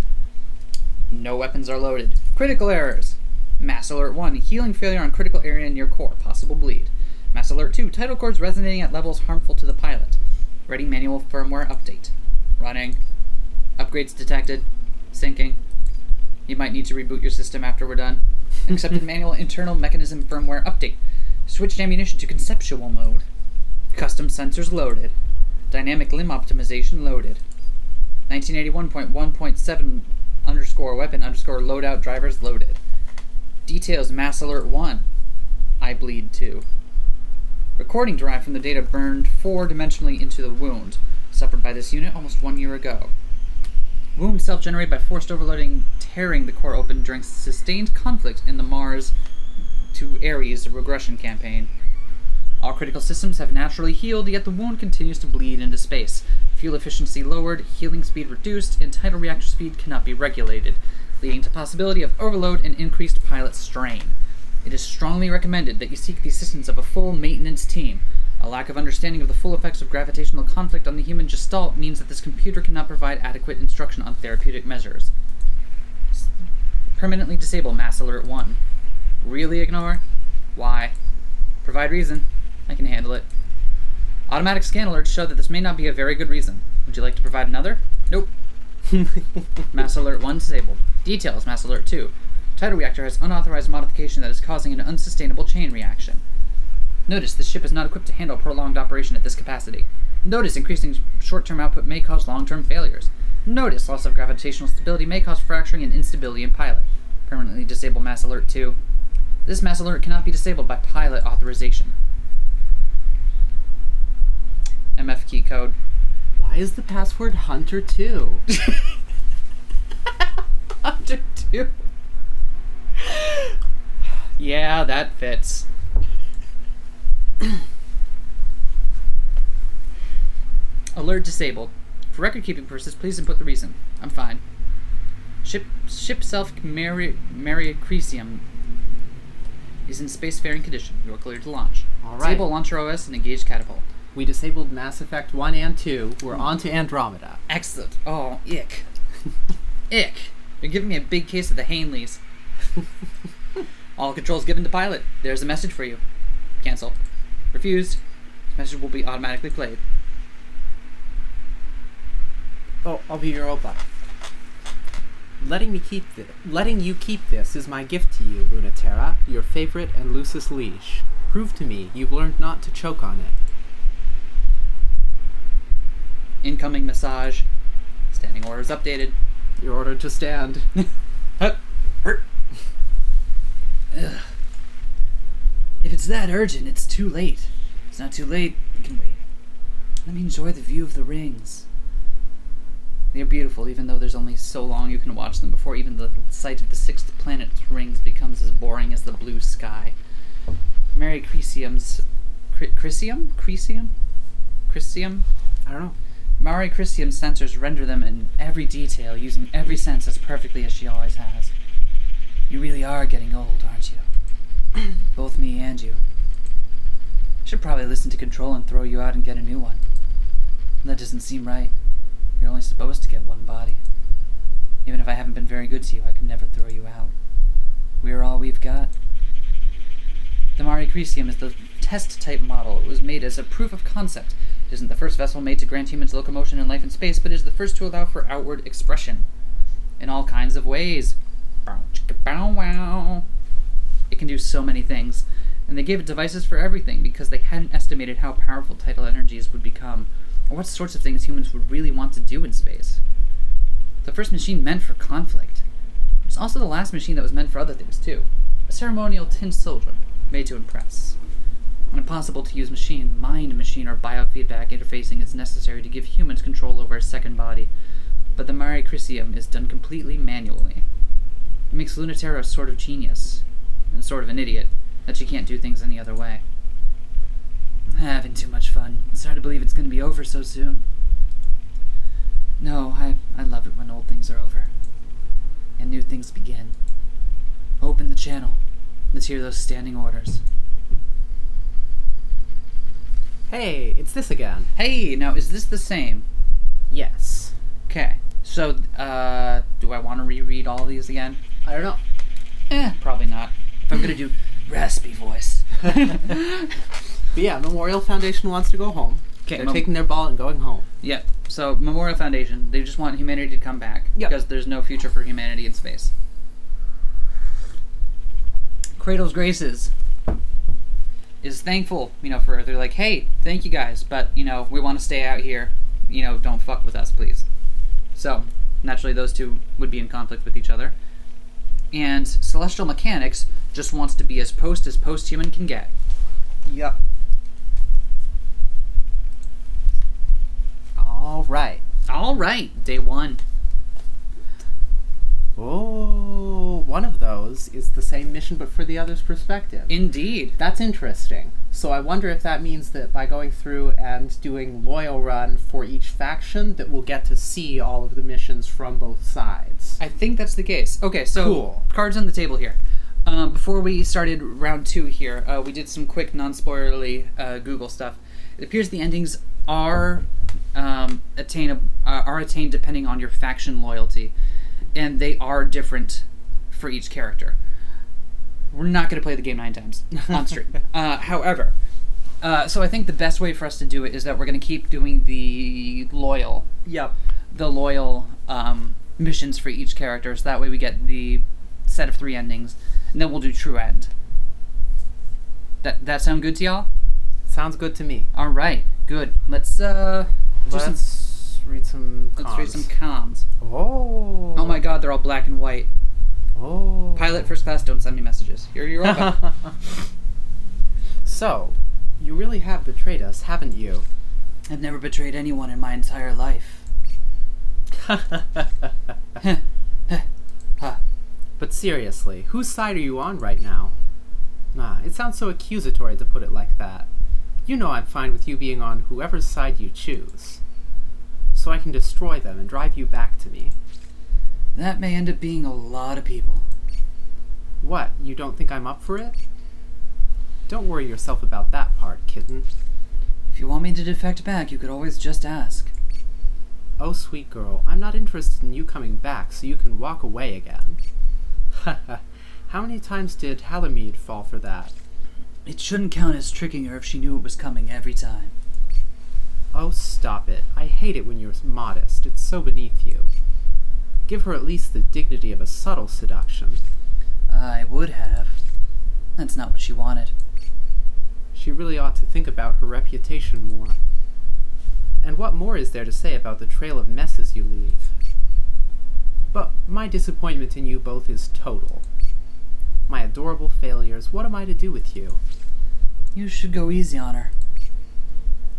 Speaker 2: No weapons are loaded. Critical errors. Mass Alert 1, healing failure on critical area near core, possible bleed. Mass Alert 2, tidal cords resonating at levels harmful to the pilot. Ready manual firmware update. Running. Upgrades detected. Syncing. You might need to reboot your system after we're done. Accepted manual internal mechanism firmware update. Switched ammunition to conceptual mode. Custom sensors loaded. Dynamic limb optimization loaded. 1981.1.7 underscore weapon underscore loadout drivers loaded. Details Mass Alert 1. I bleed 2. Recording derived from the data burned 4-dimensionally into the wound suffered by this unit almost 1 year ago. Wound self-generated by forced overloading, tearing the core open during sustained conflict in the Mars to Ares regression campaign. All critical systems have naturally healed, yet the wound continues to bleed into space. Fuel efficiency lowered, healing speed reduced, and tidal reactor speed cannot be regulated, leading to possibility of overload and increased pilot strain. It is strongly recommended that you seek the assistance of a full maintenance team. A lack of understanding of the full effects of gravitational conflict on the human gestalt means that this computer cannot provide adequate instruction on therapeutic measures. Permanently disable Mass Alert 1. Really ignore? Why? Provide reason. I can handle it. Automatic scan alerts show that this may not be a very good reason. Would you like to provide another? Nope. Mass Alert 1 disabled. Details Mass Alert 2. Tidal reactor has unauthorized modification that is causing an unsustainable chain reaction. Notice the ship is not equipped to handle prolonged operation at this capacity. Notice increasing short-term output may cause long-term failures. Notice loss of gravitational stability may cause fracturing and instability in pilot. Permanently disable Mass Alert 2. This Mass Alert cannot be disabled by pilot authorization. MF key code.
Speaker 1: Why is the password Hunter 2?
Speaker 2: Hunter 2. Yeah, that fits. Alert disabled. For record-keeping purposes, please input the reason. I'm fine. Ship Mericresium is in spacefaring condition. You are cleared to launch.
Speaker 1: All right.
Speaker 2: Disable launcher OS and engage catapult.
Speaker 1: We disabled Mass Effect 1 and 2. We're on to Andromeda.
Speaker 2: Excellent. Oh, ick. Ick. You're giving me a big case of the Hanleys. All controls given to pilot. There's a message for you. Cancel. Refused. This message will be automatically played.
Speaker 1: Oh, I'll be your Opa. Letting you keep this is my gift to you, Luna-Terra, your favorite and loosest leash. Prove to me you've learned not to choke on it.
Speaker 2: Incoming massage. Standing orders updated.
Speaker 1: You're ordered to stand.
Speaker 2: Ugh. If it's that urgent, it's too late. If it's not too late, we can wait. Let me enjoy the view of the rings. They are beautiful, even though there's only so long you can watch them before even the sight of the sixth planet's rings becomes as boring as the blue sky. Mericresium's... Crisium? I don't know. Mari Christium's sensors render them in every detail, using every sense as perfectly as she always has. You really are getting old, aren't you? Both me and you. I should probably listen to Control and throw you out and get a new one. That doesn't seem right. You're only supposed to get one body. Even if I haven't been very good to you, I can never throw you out. We're all we've got. The Mari Crisium is the test-type model. It was made as a proof of concept. It isn't the first vessel made to grant humans locomotion and life in space, but is the first to allow for outward expression. In all kinds of ways. Bow, chicka, bow, wow. It can do so many things. And they gave it devices for everything because they hadn't estimated how powerful tidal energies would become, or what sorts of things humans would really want to do in space. The first machine meant for conflict. It was also the last machine that was meant for other things, too. A ceremonial tin soldier, made to impress. An impossible-to-use machine, mind-machine, or biofeedback interfacing is necessary to give humans control over a second body, but the Mari Crisium is done completely manually. It makes Luna-Terra a sort of genius, and sort of an idiot, that she can't do things any other way. I'm having too much fun. It's hard to believe it's going to be over so soon. No, I love it when old things are over. And new things begin. Open the channel. Let's hear those standing orders.
Speaker 1: Hey, it's this again.
Speaker 2: Hey, now is this the same?
Speaker 1: Yes.
Speaker 2: Okay, so, do I want to reread all these again?
Speaker 1: I don't know.
Speaker 2: Probably not. If I'm gonna do raspy voice.
Speaker 1: But yeah, Memorial Foundation wants to go home. They're taking their ball and going home.
Speaker 2: Yeah, so Memorial Foundation, they just want humanity to come back.
Speaker 1: Yep.
Speaker 2: Because there's no future for humanity in space. Cradle's Graces is thankful, for, they're like, hey, thank you guys, but, we want to stay out here. Don't fuck with us, please. So, naturally, those two would be in conflict with each other. And Celestial Mechanics just wants to be as post-human can get.
Speaker 1: Yep. All right.
Speaker 2: Day one.
Speaker 1: Oh, one of those is the same mission but for the other's perspective.
Speaker 2: Indeed.
Speaker 1: That's interesting. So I wonder if that means that by going through and doing loyal run for each faction that we'll get to see all of the missions from both sides.
Speaker 2: I think that's the case. Okay, so
Speaker 1: cool.
Speaker 2: Cards on the table here. Before we started round 2 here, we did some quick non-spoilerly Google stuff. It appears the endings are attained depending on your faction loyalty, and they are different for each character. We're not going to play the game 9 times on stream. However, so I think the best way for us to do it is that we're going to keep doing the loyal.
Speaker 1: Yep.
Speaker 2: The loyal missions for each character, so that way we get the set of 3 endings, and then we'll do true end. That sound good to y'all?
Speaker 1: Sounds good to me.
Speaker 2: All right, good. Let's read some comms.
Speaker 1: Let's read some comms.
Speaker 2: Oh my God, they're all black and white.
Speaker 1: Oh.
Speaker 2: Pilot first class, don't send me messages. You're welcome.
Speaker 1: So, you really have betrayed us, haven't you?
Speaker 2: I've never betrayed anyone in my entire life.
Speaker 1: But seriously, whose side are you on right now? It sounds so accusatory to put it like that. You know I'm fine with you being on whoever's side you choose. So I can destroy them and drive you back to me.
Speaker 2: That may end up being a lot of people.
Speaker 1: What, you don't think I'm up for it? Don't worry yourself about that part, kitten.
Speaker 2: If you want me to defect back, you could always just ask.
Speaker 1: Oh, sweet girl, I'm not interested in you coming back so you can walk away again. How many times did Halamede fall for that?
Speaker 2: It shouldn't count as tricking her if she knew it was coming every time.
Speaker 1: Oh, stop it. I hate it when you're modest. It's so beneath you. Give her at least the dignity of a subtle seduction.
Speaker 2: I would have. That's not what she wanted.
Speaker 1: She really ought to think about her reputation more. And what more is there to say about the trail of messes you leave? But my disappointment in you both is total. My adorable failures, what am I to do with you?
Speaker 2: You should go easy on her.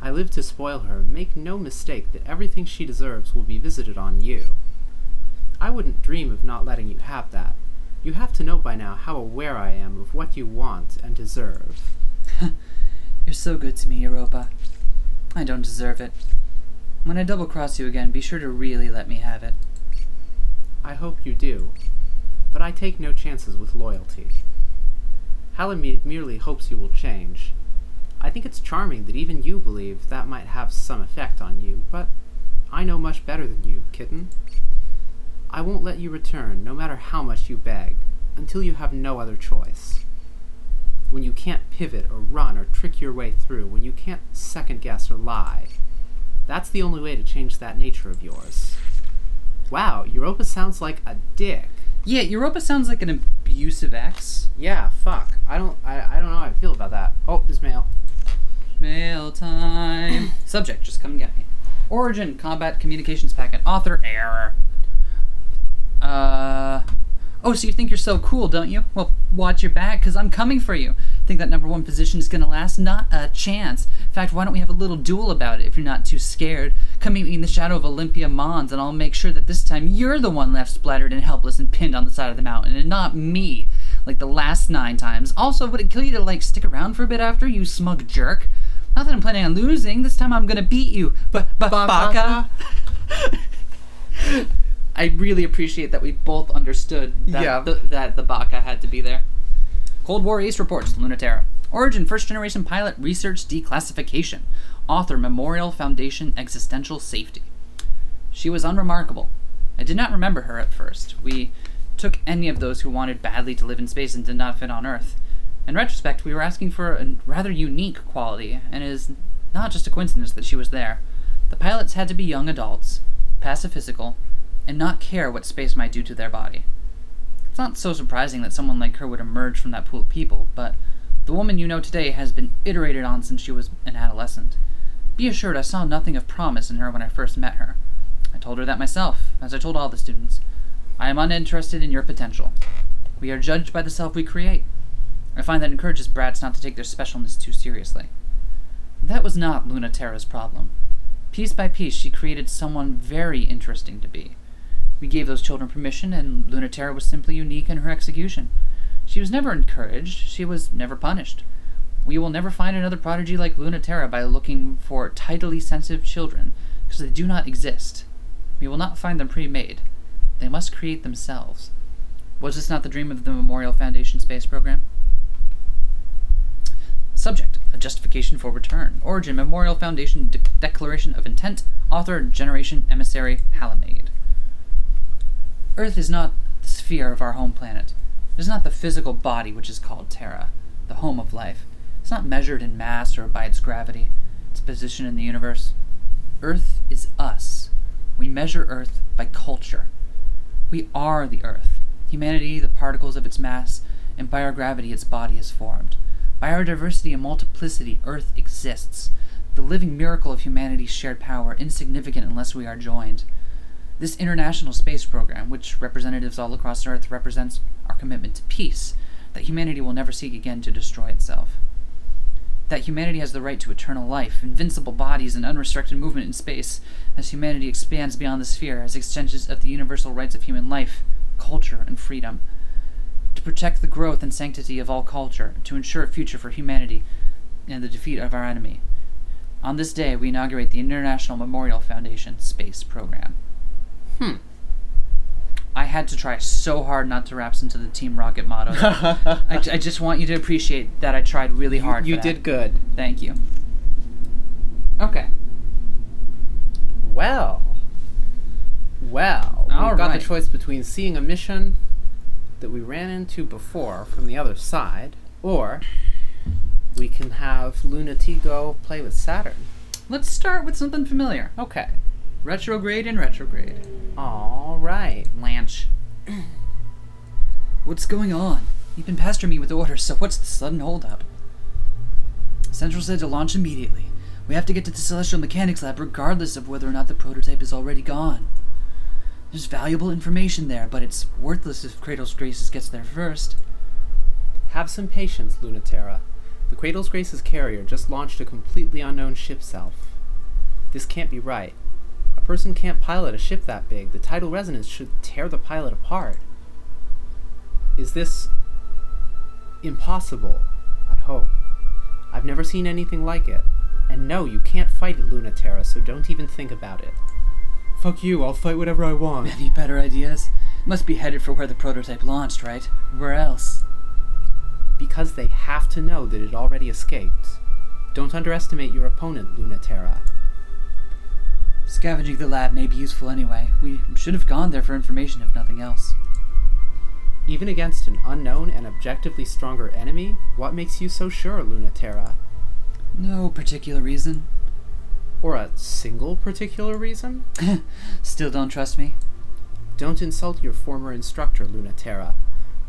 Speaker 1: I live to spoil her. Make no mistake that everything she deserves will be visited on you. I wouldn't dream of not letting you have that. You have to know by now how aware I am of what you want and deserve.
Speaker 2: You're so good to me, Europa. I don't deserve it. When I double-cross you again, be sure to really let me have it.
Speaker 1: I hope you do, but I take no chances with loyalty. Halamede merely hopes you will change. I think it's charming that even you believe that might have some effect on you, but I know much better than you, kitten. I won't let you return, no matter how much you beg, until you have no other choice. When you can't pivot or run or trick your way through, when you can't second-guess or lie, that's the only way to change that nature of yours. Wow, Europa sounds like a dick.
Speaker 2: Yeah, Europa sounds like an abusive ex.
Speaker 1: Yeah, fuck. I don't know how I feel about that. Oh, there's mail.
Speaker 2: Mail time. Subject, just come get me. Origin, combat communications packet. Author, error. Oh, so you think you're so cool, don't you? Well, watch your back, because I'm coming for you. Think that number 1 position is going to last? Not a chance. In fact, why don't we have a little duel about it if you're not too scared? Come meet me in the shadow of Olympia Mons, and I'll make sure that this time you're the one left splattered and helpless and pinned on the side of the mountain, and not me, like the last 9 times. Also, would it kill you to, stick around for a bit after, you smug jerk? Not that I'm planning on losing. This time I'm going to beat you. Baka. I really appreciate that we both understood that that the Baka had to be there. Cold War Ace reports, Luna-Terra. Origin, first generation pilot, research declassification. Author, Memorial Foundation, existential safety. She was unremarkable. I did not remember her at first. We took any of those who wanted badly to live in space and did not fit on Earth. In retrospect, we were asking for a rather unique quality, and it is not just a coincidence that she was there. The pilots had to be young adults, pass a physical, and not care what space might do to their body. It's not so surprising that someone like her would emerge from that pool of people, but the woman you know today has been iterated on since she was an adolescent. Be assured I saw nothing of promise in her when I first met her. I told her that myself, as I told all the students. I am uninterested in your potential. We are judged by the self we create. I find that encourages brats not to take their specialness too seriously. That was not Luna-Terra's problem. Piece by piece, she created someone very interesting to be. We gave those children permission, and Luna-Terra was simply unique in her execution. She was never encouraged. She was never punished. We will never find another prodigy like Luna-Terra by looking for tidily sensitive children, because they do not exist. We will not find them pre-made. They must create themselves. Was this not the dream of the Memorial Foundation space program? Subject, a justification for return. Origin, Memorial Foundation Declaration of Intent. Author, Generation Emissary, Halamede. Earth is not the sphere of our home planet. It is not the physical body which is called Terra, the home of life. It's not measured in mass or by its gravity, its position in the universe. Earth is us. We measure Earth by culture. We are the Earth. Humanity, the particles of its mass, and by our gravity its body is formed. By our diversity and multiplicity, Earth exists. The living miracle of humanity's shared power, insignificant unless we are joined. This international space program, which representatives all across Earth represents our commitment to peace, that humanity will never seek again to destroy itself. That humanity has the right to eternal life, invincible bodies, and unrestricted movement in space, as humanity expands beyond the sphere as extensions of the universal rights of human life, culture, and freedom. To protect the growth and sanctity of all culture, to ensure a future for humanity, and the defeat of our enemy. On this day, we inaugurate the International Memorial Foundation Space Program. I had to try so hard not to lapse into the Team Rocket motto. I just want you to appreciate that I tried really hard.
Speaker 1: You did good.
Speaker 2: Thank you. Okay.
Speaker 1: Well, we've got the choice between seeing a mission that we ran into before from the other side, or we can have Luna-T go play with Saturn.
Speaker 2: Let's start with something familiar.
Speaker 1: Okay.
Speaker 2: Retrograde and retrograde.
Speaker 1: All right.
Speaker 2: Lanch. What's going on? You've been pestering me with orders, so what's the sudden holdup? Central said to launch immediately. We have to get to the Celestial Mechanics Lab regardless of whether or not the prototype is already gone. There's valuable information there, but it's worthless if Kratos Graces gets there first.
Speaker 1: Have some patience, Luna-Terra. The Kratos Graces carrier just launched a completely unknown ship self. This can't be right. A person can't pilot a ship that big. The tidal resonance should tear the pilot apart. Is this impossible? I hope. I've never seen anything like it. And no, you can't fight at Luna-Terra, so don't even think about it. Fuck you, I'll fight whatever I want.
Speaker 2: Any better ideas? Must be headed for where the prototype launched, right? Where else?
Speaker 1: Because they have to know that it already escaped. Don't underestimate your opponent, Luna-Terra.
Speaker 2: Scavenging the lab may be useful anyway. We should have gone there for information if nothing else.
Speaker 1: Even against an unknown and objectively stronger enemy, what makes you so sure, Luna-Terra?
Speaker 2: No particular reason.
Speaker 1: Or a single particular reason?
Speaker 2: Still don't trust me?
Speaker 1: Don't insult your former instructor, Luna-Terra.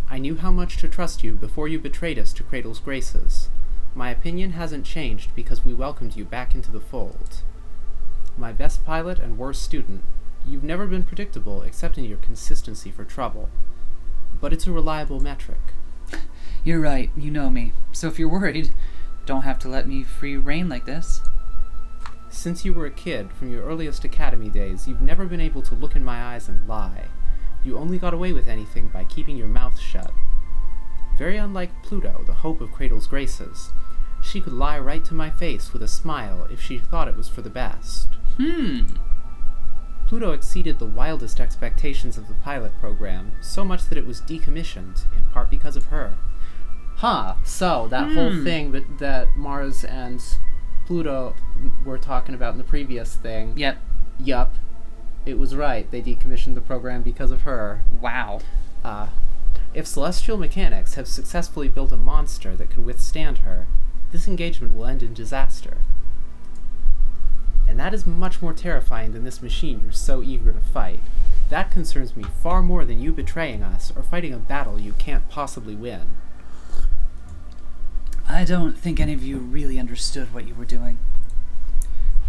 Speaker 1: I knew how much to trust you before you betrayed us to Cradle's graces. My opinion hasn't changed because we welcomed you back into the fold. My best pilot and worst student, you've never been predictable except in your consistency for trouble. But it's a reliable metric.
Speaker 2: You're right, you know me. So if you're worried, don't have to let me free rein like this.
Speaker 1: Since you were a kid, from your earliest academy days, you've never been able to look in my eyes and lie. You only got away with anything by keeping your mouth shut. Very unlike Pluto, the hope of Cradle's graces. She could lie right to my face with a smile if she thought it was for the best. Pluto exceeded the wildest expectations of the pilot program, so much that it was decommissioned, in part because of her. So that whole thing that Mars and Pluto were talking about in the previous thing. Yup. It was right. They decommissioned the program because of her.
Speaker 2: Wow.
Speaker 1: If celestial mechanics have successfully built a monster that can withstand her, this engagement will end in disaster. And that is much more terrifying than this machine you're so eager to fight. That concerns me far more than you betraying us or fighting a battle you can't possibly win.
Speaker 2: I don't think any of you really understood what you were doing.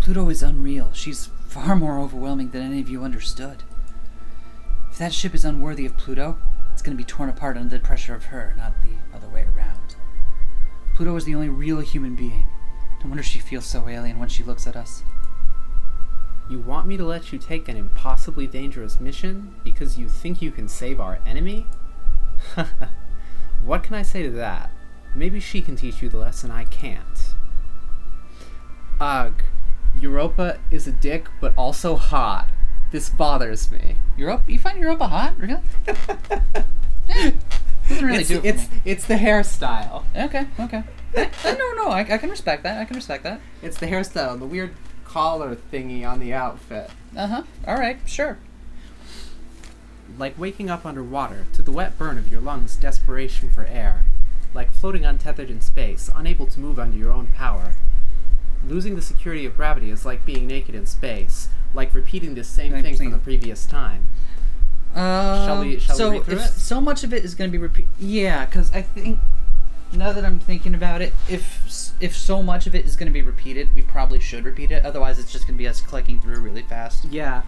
Speaker 2: Pluto is unreal. She's far more overwhelming than any of you understood. If that ship is unworthy of Pluto, it's going to be torn apart under the pressure of her, not the other way around. Pluto is the only real human being. No wonder she feels so alien when she looks at us.
Speaker 1: You want me to let you take an impossibly dangerous mission because you think you can save our enemy? What can I say to that? Maybe she can teach you the lesson I can't. Ugh. Europa is a dick, but also hot. This bothers me.
Speaker 2: You find Europa hot? Really? Doesn't really do it for me.
Speaker 1: It's the hairstyle.
Speaker 2: Okay. No, I can respect that.
Speaker 1: It's the hairstyle and the weird collar thingy on the outfit.
Speaker 2: Alright, sure.
Speaker 1: Like waking up underwater to the wet burn of your lungs' desperation for air. Like floating untethered in space, unable to move under your own power. Losing the security of gravity is like being naked in space, like repeating the same thing from the previous time. Shall we read through it?
Speaker 2: So much of it is going to be repeat. Yeah, because I think now that I'm thinking about it, if so much of it is going to be repeated, we probably should repeat it. Otherwise, it's just going to be us clicking through really fast.
Speaker 1: Yeah.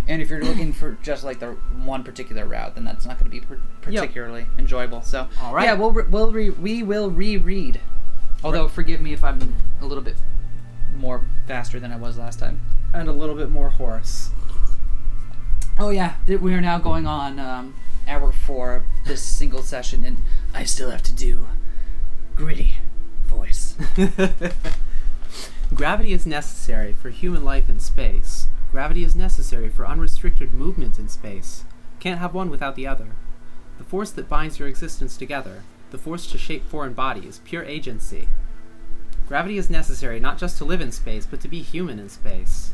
Speaker 2: And if you're looking for just like the one particular route, then that's not going to be particularly enjoyable. So,
Speaker 1: all right.
Speaker 2: Yeah, we will reread. Although, forgive me if I'm a little bit more faster than I was last time.
Speaker 1: And a little bit more hoarse.
Speaker 2: Oh yeah, we are now going on hour 4 of this single session, and I still have to do gritty voice.
Speaker 1: Gravity is necessary for human life in space. Gravity is necessary for unrestricted movement in space. Can't have one without the other. The force that binds your existence together, the force to shape foreign bodies, pure agency. Gravity is necessary not just to live in space, but to be human in space.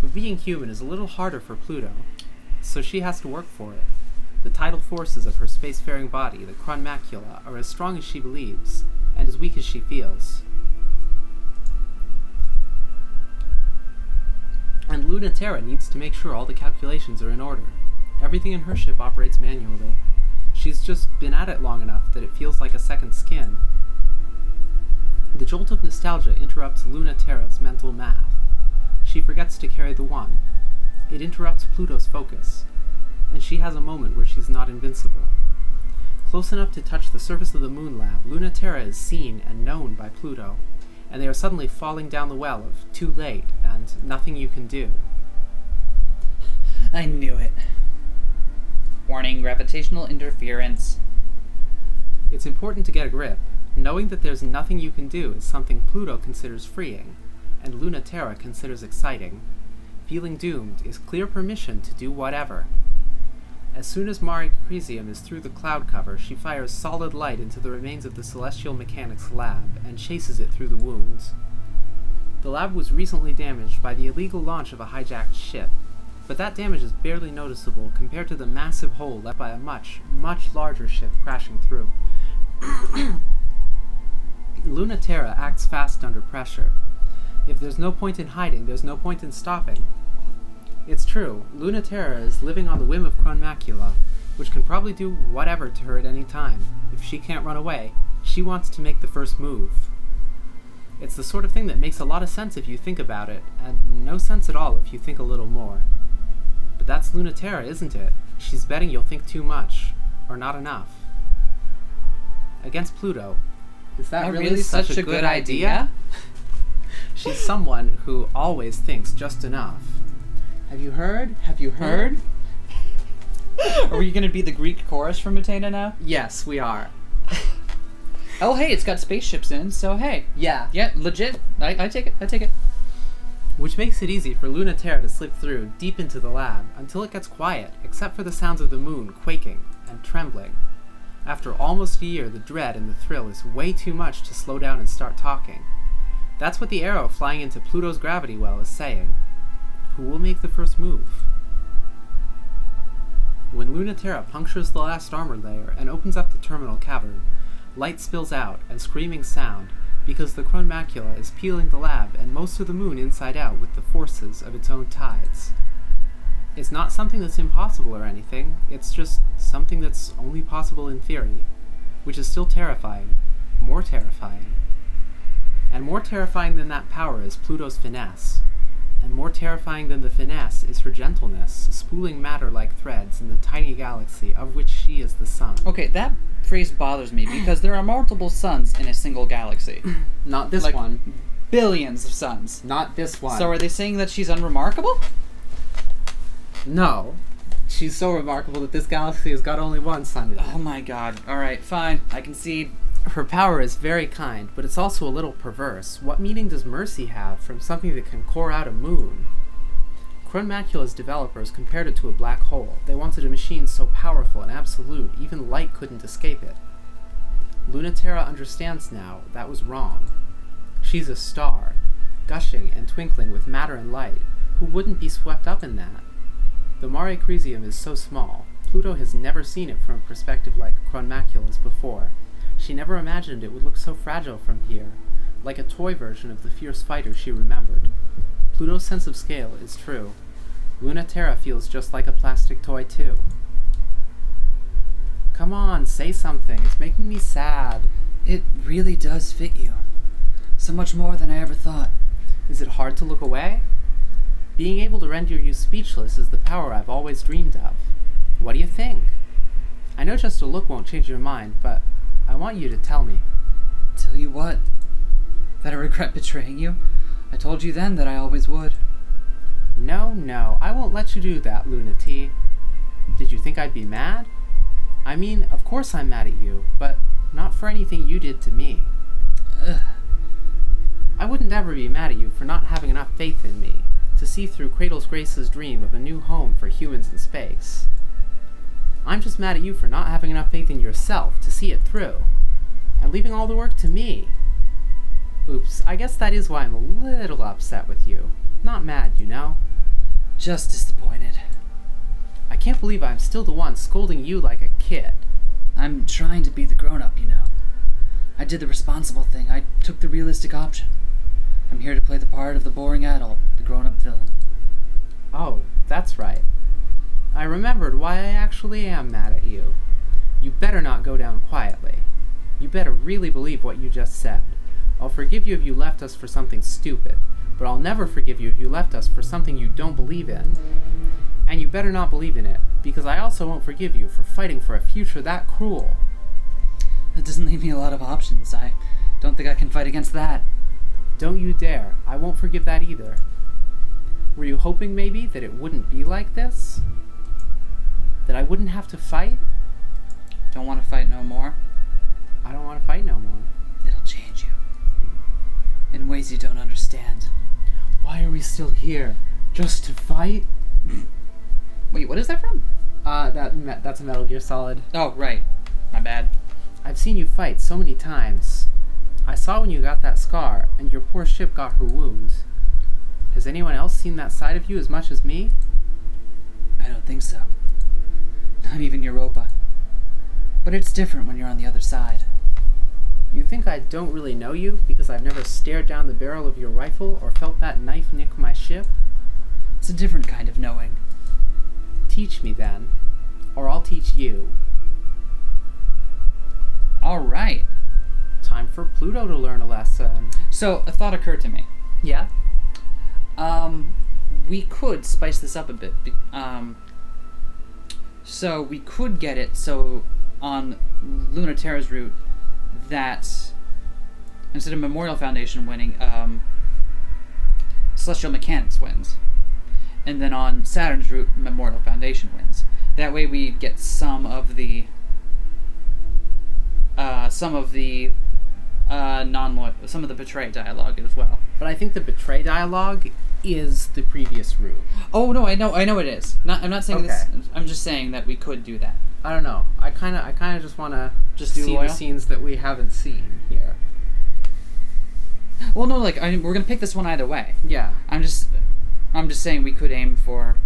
Speaker 1: But being human is a little harder for Pluto, so she has to work for it. The tidal forces of her spacefaring body, the Krun macula, are as strong as she believes, and as weak as she feels. And Luna-Terra needs to make sure all the calculations are in order. Everything in her ship operates manually. She's just been at it long enough that it feels like a second skin. The jolt of nostalgia interrupts Luna-Terra's mental math. She forgets to carry the one. It interrupts Pluto's focus. And she has a moment where she's not invincible. Close enough to touch the surface of the moon lab, Luna-Terra is seen and known by Pluto, and they are suddenly falling down the well of too late and nothing you can do.
Speaker 2: I knew it. Warning, gravitational interference.
Speaker 1: It's important to get a grip. Knowing that there's nothing you can do is something Pluto considers freeing, and Luna-Terra considers exciting. Feeling doomed is clear permission to do whatever. As soon as Mari Crisium is through the cloud cover, she fires solid light into the remains of the Celestial Mechanics lab and chases it through the wounds. The lab was recently damaged by the illegal launch of a hijacked ship, but that damage is barely noticeable compared to the massive hole left by a much, much larger ship crashing through. Luna-Terra acts fast under pressure. If there's no point in hiding, there's no point in stopping. It's true, Luna-Terra is living on the whim of Chronmacula, which can probably do whatever to her at any time. If she can't run away, she wants to make the first move. It's the sort of thing that makes a lot of sense if you think about it, and no sense at all if you think a little more. But that's Luna-Terra, isn't it? She's betting you'll think too much, or not enough. Against Pluto. Is that really such a good idea? She's someone who always thinks just enough. Have you heard? Have you heard?
Speaker 2: Are we going to be the Greek chorus from Athena now?
Speaker 1: Yes, we are.
Speaker 2: Oh, hey, it's got spaceships in, so hey.
Speaker 1: Yeah.
Speaker 2: Yeah, legit. I take it.
Speaker 1: Which makes it easy for Luna-Terra to slip through deep into the lab until it gets quiet, except for the sounds of the moon quaking and trembling. After almost a year, the dread and the thrill is way too much to slow down and start talking. That's what the arrow flying into Pluto's gravity well is saying. Who will make the first move? When Luna-Terra punctures the last armor layer and opens up the terminal cavern, light spills out and screaming sound because the Chronmacula is peeling the lab and most of the moon inside out with the forces of its own tides. It's not something that's impossible or anything, it's just something that's only possible in theory, which is still terrifying, more terrifying. And more terrifying than that power is Pluto's finesse. And more terrifying than the finesse is her gentleness, spooling matter like threads in the tiny galaxy of which she is the sun.
Speaker 2: Okay, that phrase bothers me because there are multiple suns in a single galaxy.
Speaker 1: Not this one.
Speaker 2: Billions of suns.
Speaker 1: Not this one.
Speaker 2: So are they saying that she's unremarkable?
Speaker 1: No. She's so remarkable that this galaxy has got only one sun in it.
Speaker 2: Oh my god. Alright, fine. I concede.
Speaker 1: Her power is very kind, but it's also a little perverse. What meaning does mercy have from something that can core out a moon? Chronmacula's developers compared it to a black hole. They wanted a machine so powerful and absolute, even light couldn't escape it. Luna-Terra understands now that was wrong. She's a star, gushing and twinkling with matter and light. Who wouldn't be swept up in that? The Mare Crisium is so small. Pluto has never seen it from a perspective like Chronmacula's before. She never imagined it would look so fragile from here, like a toy version of the fierce fighter she remembered. Pluto's sense of scale is true. Luna-Terra feels just like a plastic toy too. Come on, say something. It's making me sad.
Speaker 2: It really does fit you. So much more than I ever thought.
Speaker 1: Is it hard to look away? Being able to render you speechless is the power I've always dreamed of. What do you think? I know just a look won't change your mind, but I want you to tell me.
Speaker 2: Tell you what? That I regret betraying you? I told you then that I always would.
Speaker 1: No, I won't let you do that, Luna-T. Did you think I'd be mad? I mean, of course I'm mad at you, but not for anything you did to me.
Speaker 2: Ugh.
Speaker 1: I wouldn't ever be mad at you for not having enough faith in me to see through Cradle's Grace's dream of a new home for humans in space. I'm just mad at you for not having enough faith in yourself to see it through, and leaving all the work to me. Oops, I guess that is why I'm a little upset with you. Not mad, you know.
Speaker 2: Just disappointed.
Speaker 1: I can't believe I'm still the one scolding you like a kid.
Speaker 2: I'm trying to be the grown-up, you know. I did the responsible thing. I took the realistic option. I'm here to play the part of the boring adult, the grown-up villain.
Speaker 1: Oh, that's right. I remembered why I actually am mad at you. You better not go down quietly. You better really believe what you just said. I'll forgive you if you left us for something stupid, but I'll never forgive you if you left us for something you don't believe in. And you better not believe in it, because I also won't forgive you for fighting for a future that cruel.
Speaker 2: That doesn't leave me a lot of options. I don't think I can fight against that.
Speaker 1: Don't you dare. I won't forgive that either. Were you hoping maybe that it wouldn't be like this? That I wouldn't have to fight?
Speaker 2: Don't want to fight no more?
Speaker 1: I don't want to fight no more.
Speaker 2: in ways you don't understand.
Speaker 1: Why are we still here? Just to fight?
Speaker 2: Wait, what is that from?
Speaker 1: That's a Metal Gear Solid.
Speaker 2: Oh, right. My bad.
Speaker 1: I've seen you fight so many times. I saw when you got that scar, and your poor ship got her wounds. Has anyone else seen that side of you as much as me?
Speaker 2: I don't think so. Not even Europa. But it's different when you're on the other side.
Speaker 1: You think I don't really know you because I've never stared down the barrel of your rifle or felt that knife nick my ship?
Speaker 2: It's a different kind of knowing.
Speaker 1: Teach me then, or I'll teach you.
Speaker 2: Alright.
Speaker 1: Time for Pluto to learn a lesson.
Speaker 2: So, a thought occurred to me.
Speaker 1: Yeah?
Speaker 2: We could spice this up a bit. So, we could get it so on Luna-Terra's route that instead of Memorial Foundation winning, Celestial Mechanics wins. And then on Saturn's route, Memorial Foundation wins. That way we get some of the betray dialogue as well.
Speaker 1: But I think the betray dialogue is the previous route.
Speaker 2: Oh no, I know it is. I'm not saying this.
Speaker 1: Okay.
Speaker 2: I'm just saying that we could do that.
Speaker 1: I don't know. I kind of just want to
Speaker 2: Just do
Speaker 1: see
Speaker 2: loyal?
Speaker 1: the scenes that we haven't seen here.
Speaker 2: Well, no, like we're gonna pick this one either way.
Speaker 1: Yeah.
Speaker 2: I'm just saying we could aim for.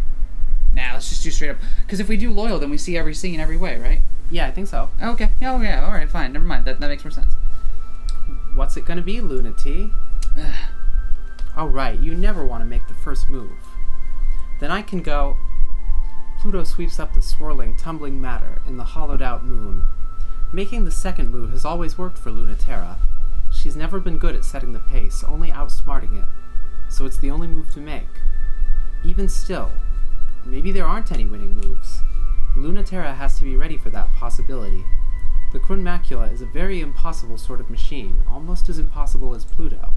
Speaker 2: Nah, let's just do straight up. Because if we do loyal, then we see every scene every way, right?
Speaker 1: Yeah, I think so.
Speaker 2: Okay. Oh yeah. All right. Fine. Never mind. That makes more sense.
Speaker 1: What's it gonna be, Luna T? Oh right, you never want to make the first move. Then I can go. Pluto sweeps up the swirling, tumbling matter in the hollowed-out moon. Making the second move has always worked for Luna-Terra. She's never been good at setting the pace, only outsmarting it. So it's the only move to make. Even still, maybe there aren't any winning moves. Luna-Terra has to be ready for that possibility. The Krun Macula is a very impossible sort of machine, almost as impossible as Pluto.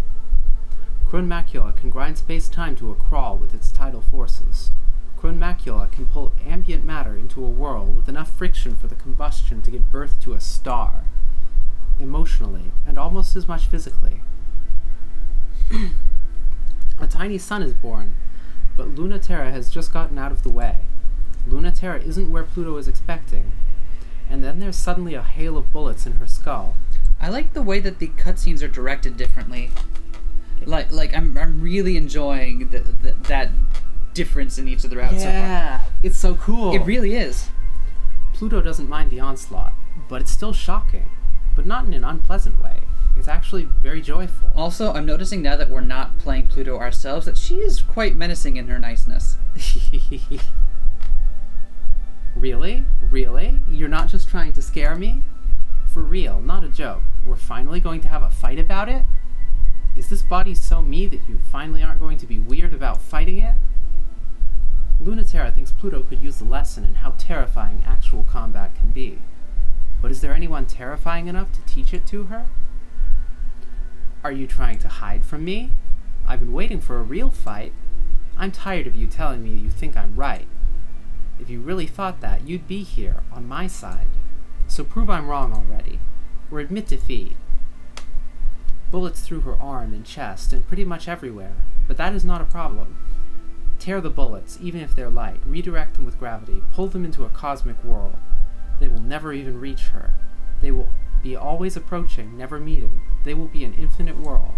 Speaker 1: Krun Macula can grind space-time to a crawl with its tidal forces. Krun Macula can pull ambient matter into a whirl with enough friction for the combustion to give birth to a star. Emotionally, and almost as much physically. A tiny sun is born, but Luna-Terra has just gotten out of the way. Luna-Terra isn't where Pluto is expecting, and then there's suddenly a hail of bullets in her skull.
Speaker 2: I like the way that the cutscenes are directed differently. Like I'm really enjoying that difference in each of the routes so far.
Speaker 1: Yeah, it's so cool.
Speaker 2: It really is.
Speaker 1: Pluto doesn't mind the onslaught, but it's still shocking, but not in an unpleasant way. It's actually very joyful.
Speaker 2: Also, I'm noticing now that we're not playing Pluto ourselves that she is quite menacing in her niceness.
Speaker 1: Really? Really? You're not just trying to scare me? For real, not a joke. We're finally going to have a fight about it? Is this body so me that you finally aren't going to be weird about fighting it? Luna-Terra thinks Pluto could use the lesson in how terrifying actual combat can be. But is there anyone terrifying enough to teach it to her? Are you trying to hide from me? I've been waiting for a real fight. I'm tired of you telling me you think I'm right. If you really thought that, you'd be here, on my side. So prove I'm wrong already, or admit defeat. Bullets through her arm and chest, and pretty much everywhere, but that is not a problem. Tear the bullets, even if they're light, redirect them with gravity, pull them into a cosmic whirl. They will never even reach her. They will be always approaching, never meeting. They will be an infinite whirl.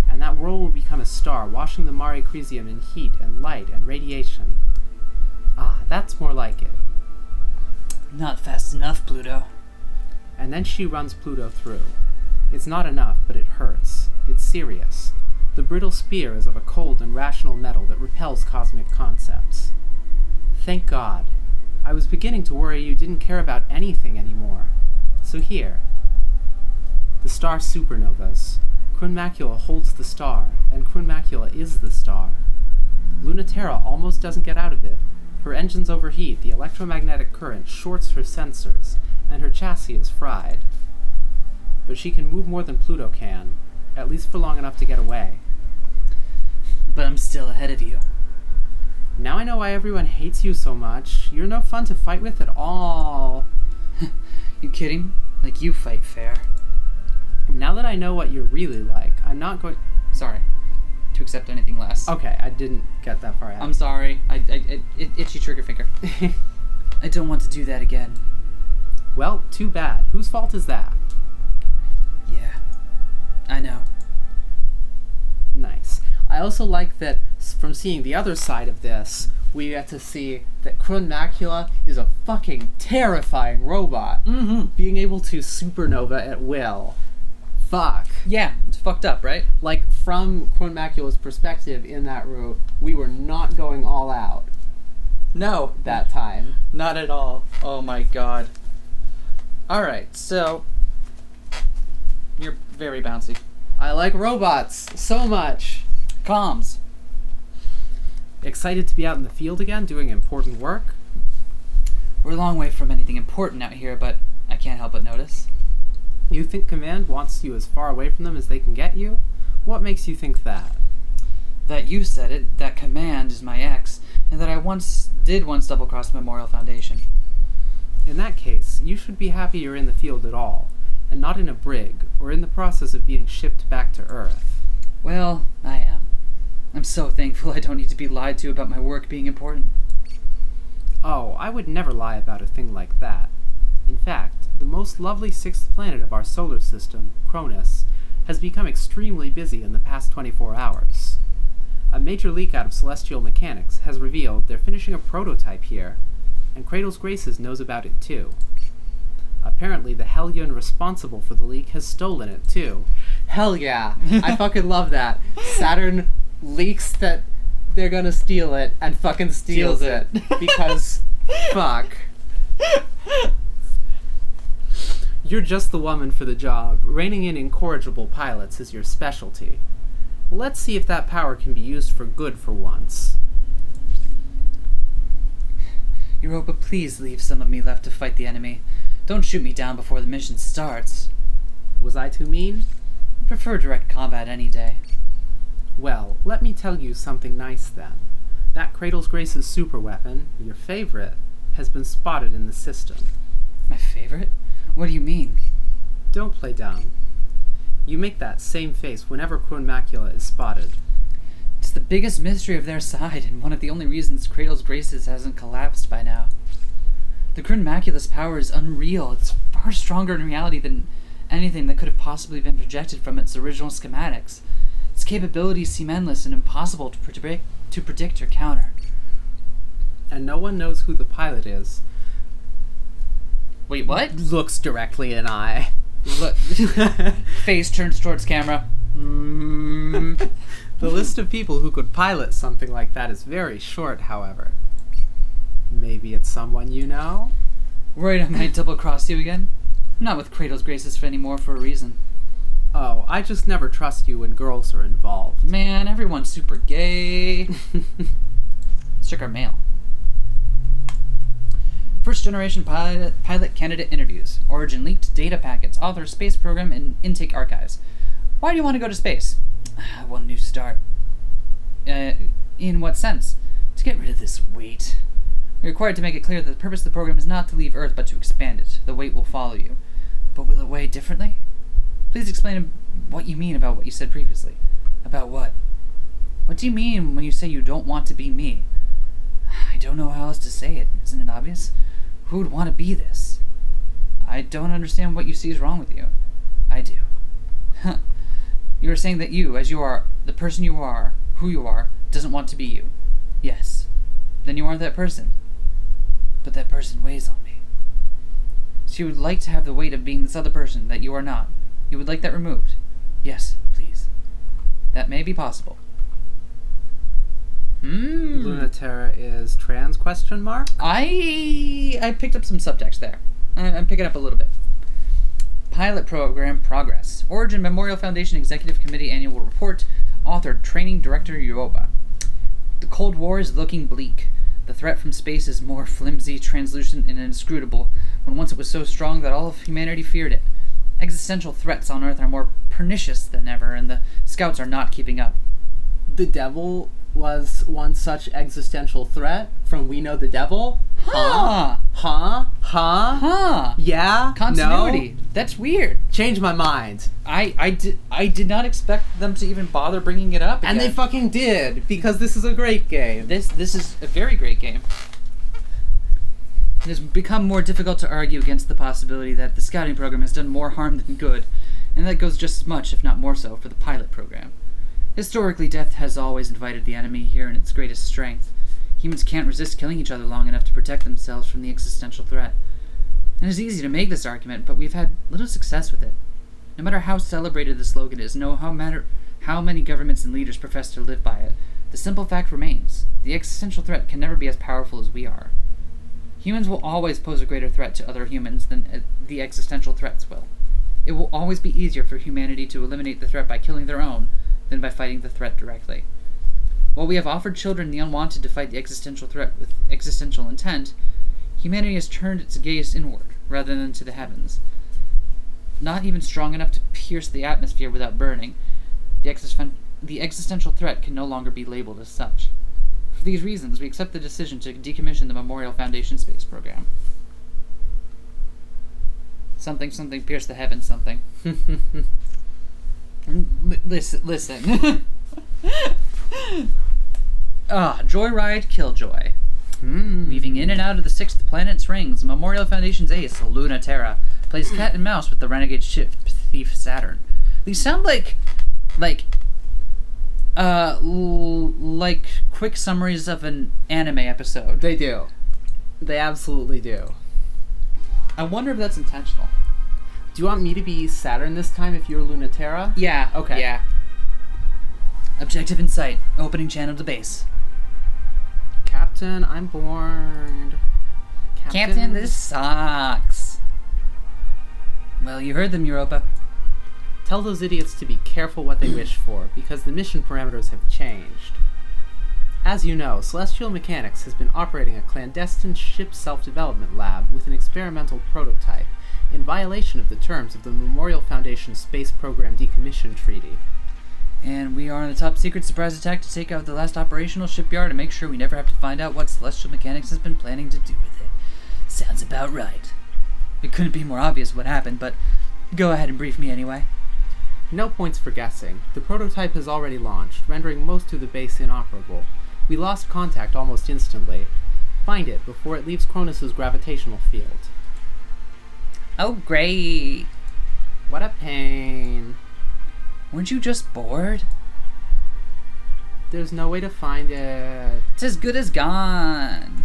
Speaker 1: And that whirl will become a star, washing the Mare Crisium in heat and light and radiation. Ah, that's more like it.
Speaker 2: Not fast enough, Pluto.
Speaker 1: And then she runs Pluto through. It's not enough, but it hurts. It's serious. The brittle spear is of a cold and rational metal that repels cosmic concepts. Thank God. I was beginning to worry you didn't care about anything anymore. So here. The star supernovas. Krun Macula holds the star, and Krun Macula is the star. Luna-Terra almost doesn't get out of it. Her engines overheat, the electromagnetic current shorts her sensors, and her chassis is fried. But she can move more than Pluto can, at least for long enough to get away.
Speaker 2: But I'm still ahead of you.
Speaker 1: Now I know why everyone hates you so much. You're no fun to fight with at all.
Speaker 2: You kidding? Like you fight fair.
Speaker 1: Now that I know what you're really like, I'm
Speaker 2: I'm not going... Sorry. To accept anything less.
Speaker 1: Okay, I didn't get that far ahead.
Speaker 2: I'm sorry. Itchy trigger finger. I don't want to do that again.
Speaker 1: Well, too bad. Whose fault is that?
Speaker 2: Yeah. I know.
Speaker 1: Nice. I also like that from seeing the other side of this, we get to see that Krun Macula is a fucking terrifying robot.
Speaker 2: Mm-hmm.
Speaker 1: Being able to supernova at will. Fuck.
Speaker 2: Yeah, it's fucked up, right?
Speaker 1: Like, from Krun Macula's perspective in that route, we were not going all out.
Speaker 2: No.
Speaker 1: That time.
Speaker 2: Not at all. Oh my god. Alright, so... You're very bouncy.
Speaker 1: I like robots so much.
Speaker 2: Comms.
Speaker 1: Excited to be out in the field again, doing important work?
Speaker 2: We're a long way from anything important out here, but I can't help but notice.
Speaker 1: You think Command wants you as far away from them as they can get you? What makes you think that?
Speaker 2: That you said it, that Command is my ex, and that I did once double-cross the Memorial Foundation.
Speaker 1: In that case, you should be happy you're in the field at all, and not in a brig, or in the process of being shipped back to Earth.
Speaker 2: Well, I am. I'm so thankful I don't need to be lied to about my work being important.
Speaker 1: Oh, I would never lie about a thing like that. In fact, the most lovely sixth planet of our solar system, Cronus, has become extremely busy in the past 24 hours. A major leak out of celestial mechanics has revealed they're finishing a prototype here, and Cradle's Graces knows about it too. Apparently, the Hellion responsible for the leak has stolen it too. Hell yeah! I fucking love that. Saturn leaks that they're gonna steal it and fucking steals it. Because, fuck. You're just the woman for the job. Reining in incorrigible pilots is your specialty. Let's see if that power can be used for good for once.
Speaker 2: Europa, please leave some of me left to fight the enemy. Don't shoot me down before the mission starts.
Speaker 1: Was I too mean?
Speaker 2: I prefer direct combat any day.
Speaker 1: Well, let me tell you something nice then. That Cradle's Grace's superweapon, your favorite, has been spotted in the system.
Speaker 2: My favorite? What do you mean?
Speaker 1: Don't play dumb. You make that same face whenever Krun Macula is spotted.
Speaker 2: It's the biggest mystery of their side, and one of the only reasons Cradle's Graces hasn't collapsed by now. The Krun Macula's power is unreal. It's far stronger in reality than anything that could have possibly been projected from its original schematics. Its capabilities seem endless and impossible to predict or counter.
Speaker 1: And no one knows who the pilot is.
Speaker 2: Wait, what?
Speaker 1: Looks directly in eye.
Speaker 2: Look. Face turns towards camera.
Speaker 1: The list of people who could pilot something like that is very short, however. Maybe it's someone you know?
Speaker 2: Worried I might double-cross you again? I'm not with Cradle's Graces anymore for a reason.
Speaker 1: Oh, I just never trust you when girls are involved.
Speaker 2: Man, everyone's super gay. Let's check our mail. First generation pilot candidate interviews. Origin leaked data packets. Author space program and intake archives. Why do you want to go to space? I want a new start. In what sense? To get rid of this weight. You're required to make it clear that the purpose of the program is not to leave Earth, but to expand it. The weight will follow you. But will it weigh differently? Please explain what you mean about what you said previously. About what? What do you mean when you say you don't want to be me? I don't know how else to say it. Isn't it obvious? Who would want to be this? I don't understand what you see is wrong with you. I do. You are saying that you, as you are, the person you are, who you are, doesn't want to be you. Yes. Then you aren't that person. But that person weighs on me. So you would like to have the weight of being this other person that you are not. You would like that removed. Yes, please. That may be possible.
Speaker 1: Luna-Terra is trans, question mark?
Speaker 2: I picked up some subtext there. I'm picking up a little bit. Pilot program progress. Origin Memorial Foundation Executive Committee Annual Report. Authored Training Director Europa. The Cold War is looking bleak. The threat from space is more flimsy, translucent, and inscrutable, when once it was so strong that all of humanity feared it. Existential threats on Earth are more pernicious than ever, and the scouts are not keeping up.
Speaker 1: The devil was one such existential threat from We Know the Devil?
Speaker 2: Huh.
Speaker 1: Huh? Huh?
Speaker 2: Huh.
Speaker 1: Yeah?
Speaker 2: Continuity.
Speaker 1: No?
Speaker 2: That's weird.
Speaker 1: Change my mind.
Speaker 2: I did not expect them to even bother bringing it up again.
Speaker 1: And they fucking did, because this is a great game.
Speaker 2: This is a very great game. It has become more difficult to argue against the possibility that the scouting program has done more harm than good, and that goes just as much, if not more so, for the pilot program. Historically, death has always invited the enemy here in its greatest strength. Humans can't resist killing each other long enough to protect themselves from the existential threat. It is easy to make this argument, but we've had little success with it. No matter how celebrated the slogan is, no matter how many governments and leaders profess to live by it, the simple fact remains: the existential threat can never be as powerful as we are. Humans will always pose a greater threat to other humans than the existential threats will. It will always be easier for humanity to eliminate the threat by killing their own than by fighting the threat directly. While we have offered children the unwanted to fight the existential threat with existential intent, humanity has turned its gaze inward rather than to the heavens. Not even strong enough to pierce the atmosphere without burning, the existential threat can no longer be labeled as such. For these reasons, we accept the decision to decommission the Memorial Foundation space program. Something, pierce the heavens, something. Listen. Joyride, Killjoy. Weaving in and out of the sixth planet's rings, Memorial Foundation's ace, Luna-Terra, plays cat and mouse with the renegade ship thief Saturn. These sound like quick summaries of an anime episode.
Speaker 1: They do. They absolutely do.
Speaker 2: I wonder if that's intentional.
Speaker 1: Do you want me to be Saturn this time if you're Luna-Terra?
Speaker 2: Yeah.
Speaker 1: Okay.
Speaker 2: Yeah. Objective in sight. Opening channel to base.
Speaker 1: Captain, I'm bored.
Speaker 2: Captain, this sucks. Well, you heard them, Europa.
Speaker 1: Tell those idiots to be careful what they wish for, because the mission parameters have changed. As you know, Celestial Mechanics has been operating a clandestine ship self-development lab with an experimental prototype, in violation of the terms of the Memorial Foundation Space Program Decommission Treaty.
Speaker 2: And we are on a top-secret surprise attack to take out the last operational shipyard and make sure we never have to find out what Celestial Mechanics has been planning to do with it. Sounds about right. It couldn't be more obvious what happened, but go ahead and brief me anyway.
Speaker 1: No points for guessing. The prototype has already launched, rendering most of the base inoperable. We lost contact almost instantly. Find it before it leaves Cronus's gravitational field.
Speaker 2: Oh, great.
Speaker 1: What a pain.
Speaker 2: Weren't you just bored?
Speaker 1: There's no way to find it.
Speaker 2: It's as good as gone.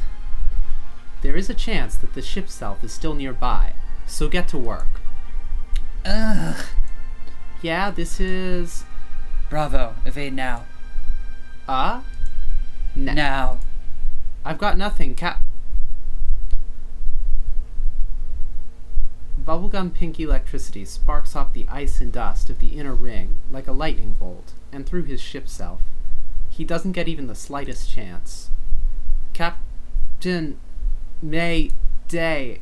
Speaker 1: There is a chance that the ship self is still nearby, so get to work.
Speaker 2: Ugh.
Speaker 1: Yeah, this is...
Speaker 2: Bravo. Evade now. Now.
Speaker 1: I've got nothing, Bubblegum pink electricity sparks off the ice and dust of the inner ring like a lightning bolt, and through his ship self. He doesn't get even the slightest chance. Captain Mayday.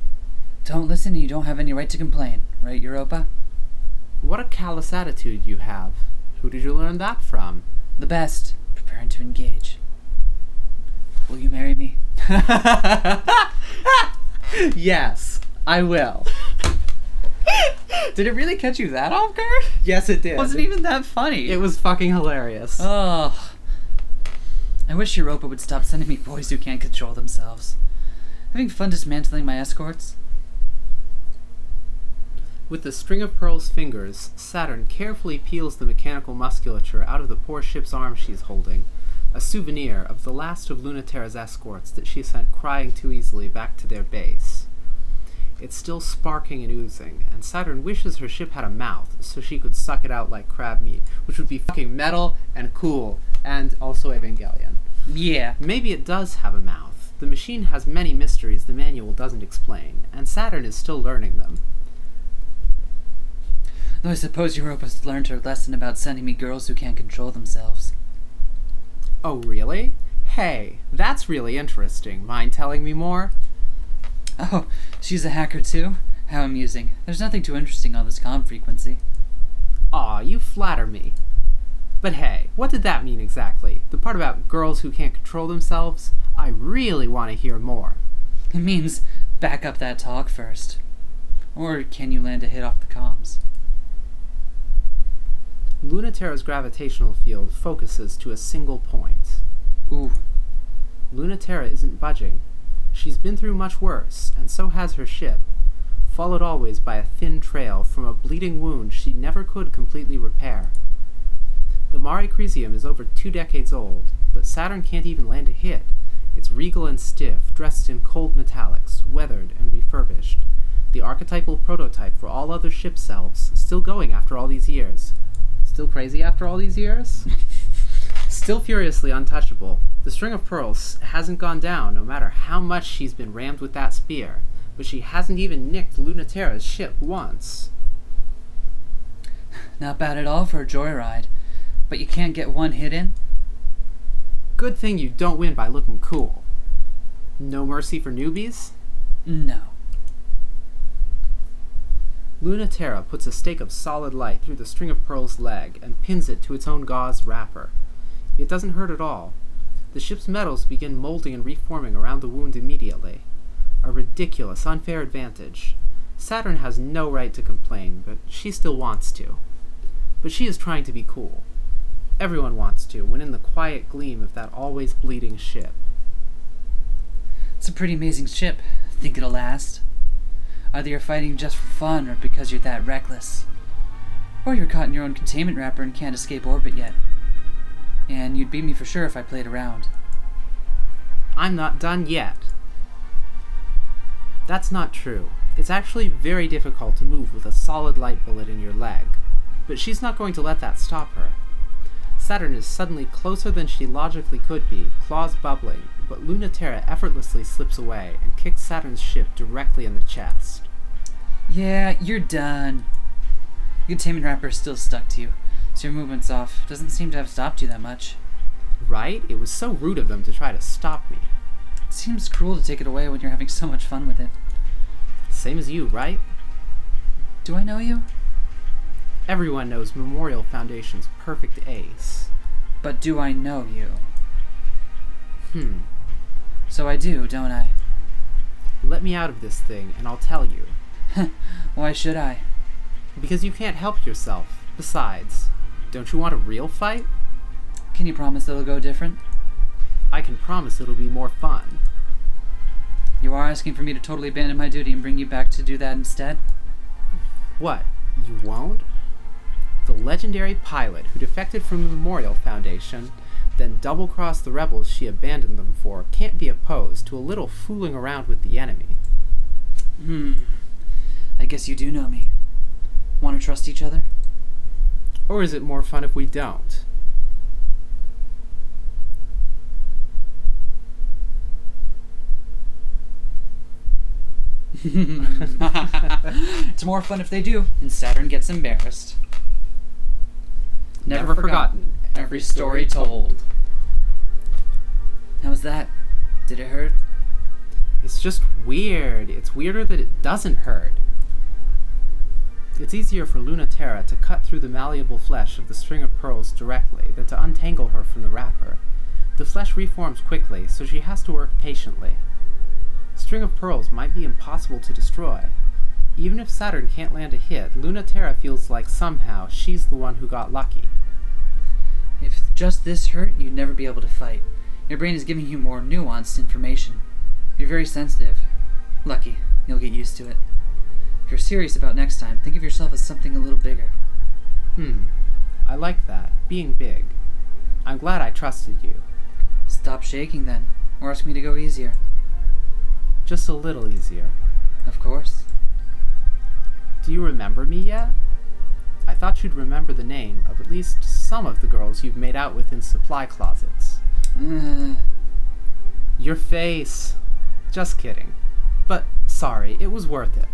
Speaker 2: Don't listen and you don't have any right to complain, right, Europa?
Speaker 1: What a callous attitude you have. Who did you learn that from?
Speaker 2: The best. Preparing to engage. Will you marry me?
Speaker 1: Yes, I will.
Speaker 2: Did it really catch you that off guard?
Speaker 1: Yes, it did.
Speaker 2: Wasn't even that funny.
Speaker 1: It was fucking hilarious.
Speaker 2: Oh. I wish Europa would stop sending me boys who can't control themselves. Having fun dismantling my escorts?
Speaker 1: With the string of pearls fingers, Saturn carefully peels the mechanical musculature out of the poor ship's arm she's holding, a souvenir of the last of Luna-Terra's escorts that she sent crying too easily back to their base. It's still sparking and oozing, and Saturn wishes her ship had a mouth so she could suck it out like crab meat, which would be fucking metal and cool, and also Evangelion.
Speaker 2: Yeah.
Speaker 1: Maybe it does have a mouth. The machine has many mysteries the manual doesn't explain, and Saturn is still learning them.
Speaker 2: Though I suppose Europa's learned her lesson about sending me girls who can't control themselves.
Speaker 1: Oh, really? Hey, that's really interesting. Mind telling me more?
Speaker 2: Oh, she's a hacker too? How amusing. There's nothing too interesting on this comm frequency.
Speaker 1: Aw, you flatter me. But hey, what did that mean exactly? The part about girls who can't control themselves? I really want to hear more.
Speaker 2: It means back up that talk first. Or can you land a hit off the comms?
Speaker 1: Luna-Terra's gravitational field focuses to a single point.
Speaker 2: Ooh.
Speaker 1: Luna-Terra isn't budging. She's been through much worse, and so has her ship, followed always by a thin trail from a bleeding wound she never could completely repair. The Mare Crisium is over 2 decades old, but Saturn can't even land a hit. It's regal and stiff, dressed in cold metallics, weathered and refurbished. The archetypal prototype for all other ship selves, still going after all these years. Still crazy after all these years? Still furiously untouchable. The string of pearls hasn't gone down, no matter how much she's been rammed with that spear, but she hasn't even nicked Luna-Terra's ship once.
Speaker 2: Not bad at all for a joyride. But you can't get one hit in?
Speaker 1: Good thing you don't win by looking cool. No mercy for newbies?
Speaker 2: No.
Speaker 1: Luna-Terra puts a stake of solid light through the string of pearls' leg and pins it to its own gauze wrapper. It doesn't hurt at all. The ship's metals begin molding and reforming around the wound immediately. A ridiculous, unfair advantage. Saturn has no right to complain, but she still wants to. But she is trying to be cool. Everyone wants to, when in the quiet gleam of that always bleeding ship.
Speaker 2: It's a pretty amazing ship. Think it'll last? Either you're fighting just for fun or because you're that reckless. Or you're caught in your own containment wrapper and can't escape orbit yet. And you'd beat me for sure if I played around.
Speaker 1: I'm not done yet. That's not true. It's actually very difficult to move with a solid light bullet in your leg. But she's not going to let that stop her. Saturn is suddenly closer than she logically could be, claws bubbling, but Luna-Terra effortlessly slips away and kicks Saturn's ship directly in the chest.
Speaker 2: Yeah, you're done. Your containment wrapper is still stuck to you, so your movement's off. Doesn't seem to have stopped you that much.
Speaker 1: Right? It was so rude of them to try to stop me.
Speaker 2: It seems cruel to take it away when you're having so much fun with it.
Speaker 1: Same as you, right?
Speaker 2: Do I know you?
Speaker 1: Everyone knows Memorial Foundation's perfect ace.
Speaker 2: But do I know you?
Speaker 1: Hmm.
Speaker 2: So I do, don't I?
Speaker 1: Let me out of this thing, and I'll tell you.
Speaker 2: Why should I?
Speaker 1: Because you can't help yourself. Besides, don't you want a real fight?
Speaker 2: Can you promise it'll go different?
Speaker 1: I can promise it'll be more fun.
Speaker 2: You are asking for me to totally abandon my duty and bring you back to do that instead?
Speaker 1: What? You won't? The legendary pilot who defected from the Memorial Foundation, then double-crossed the rebels she abandoned them for, can't be opposed to a little fooling around with the enemy.
Speaker 2: I guess you do know me. Want to trust each other?
Speaker 1: Or is it more fun if we don't?
Speaker 2: It's more fun if they do, and Saturn gets embarrassed. Never forgotten. Every story told. How was that? Did it hurt?
Speaker 1: It's just weird. It's weirder that it doesn't hurt. It's easier for Luna-Terra to cut through the malleable flesh of the string of pearls directly than to untangle her from the wrapper. The flesh reforms quickly, so she has to work patiently. String of pearls might be impossible to destroy. Even if Saturn can't land a hit, Luna-Terra feels like somehow she's the one who got lucky.
Speaker 2: If just this hurt, you'd never be able to fight. Your brain is giving you more nuanced information. You're very sensitive. Lucky. You'll get used to it. If you're serious about next time, think of yourself as something a little bigger.
Speaker 1: I like that. Being big. I'm glad I trusted you.
Speaker 2: Stop shaking then, or ask me to go easier.
Speaker 1: Just a little easier.
Speaker 2: Of course.
Speaker 1: Do you remember me yet? I thought you'd remember the name of at least some of the girls you've made out with in supply closets. Your face. Just kidding. But sorry, it was worth it.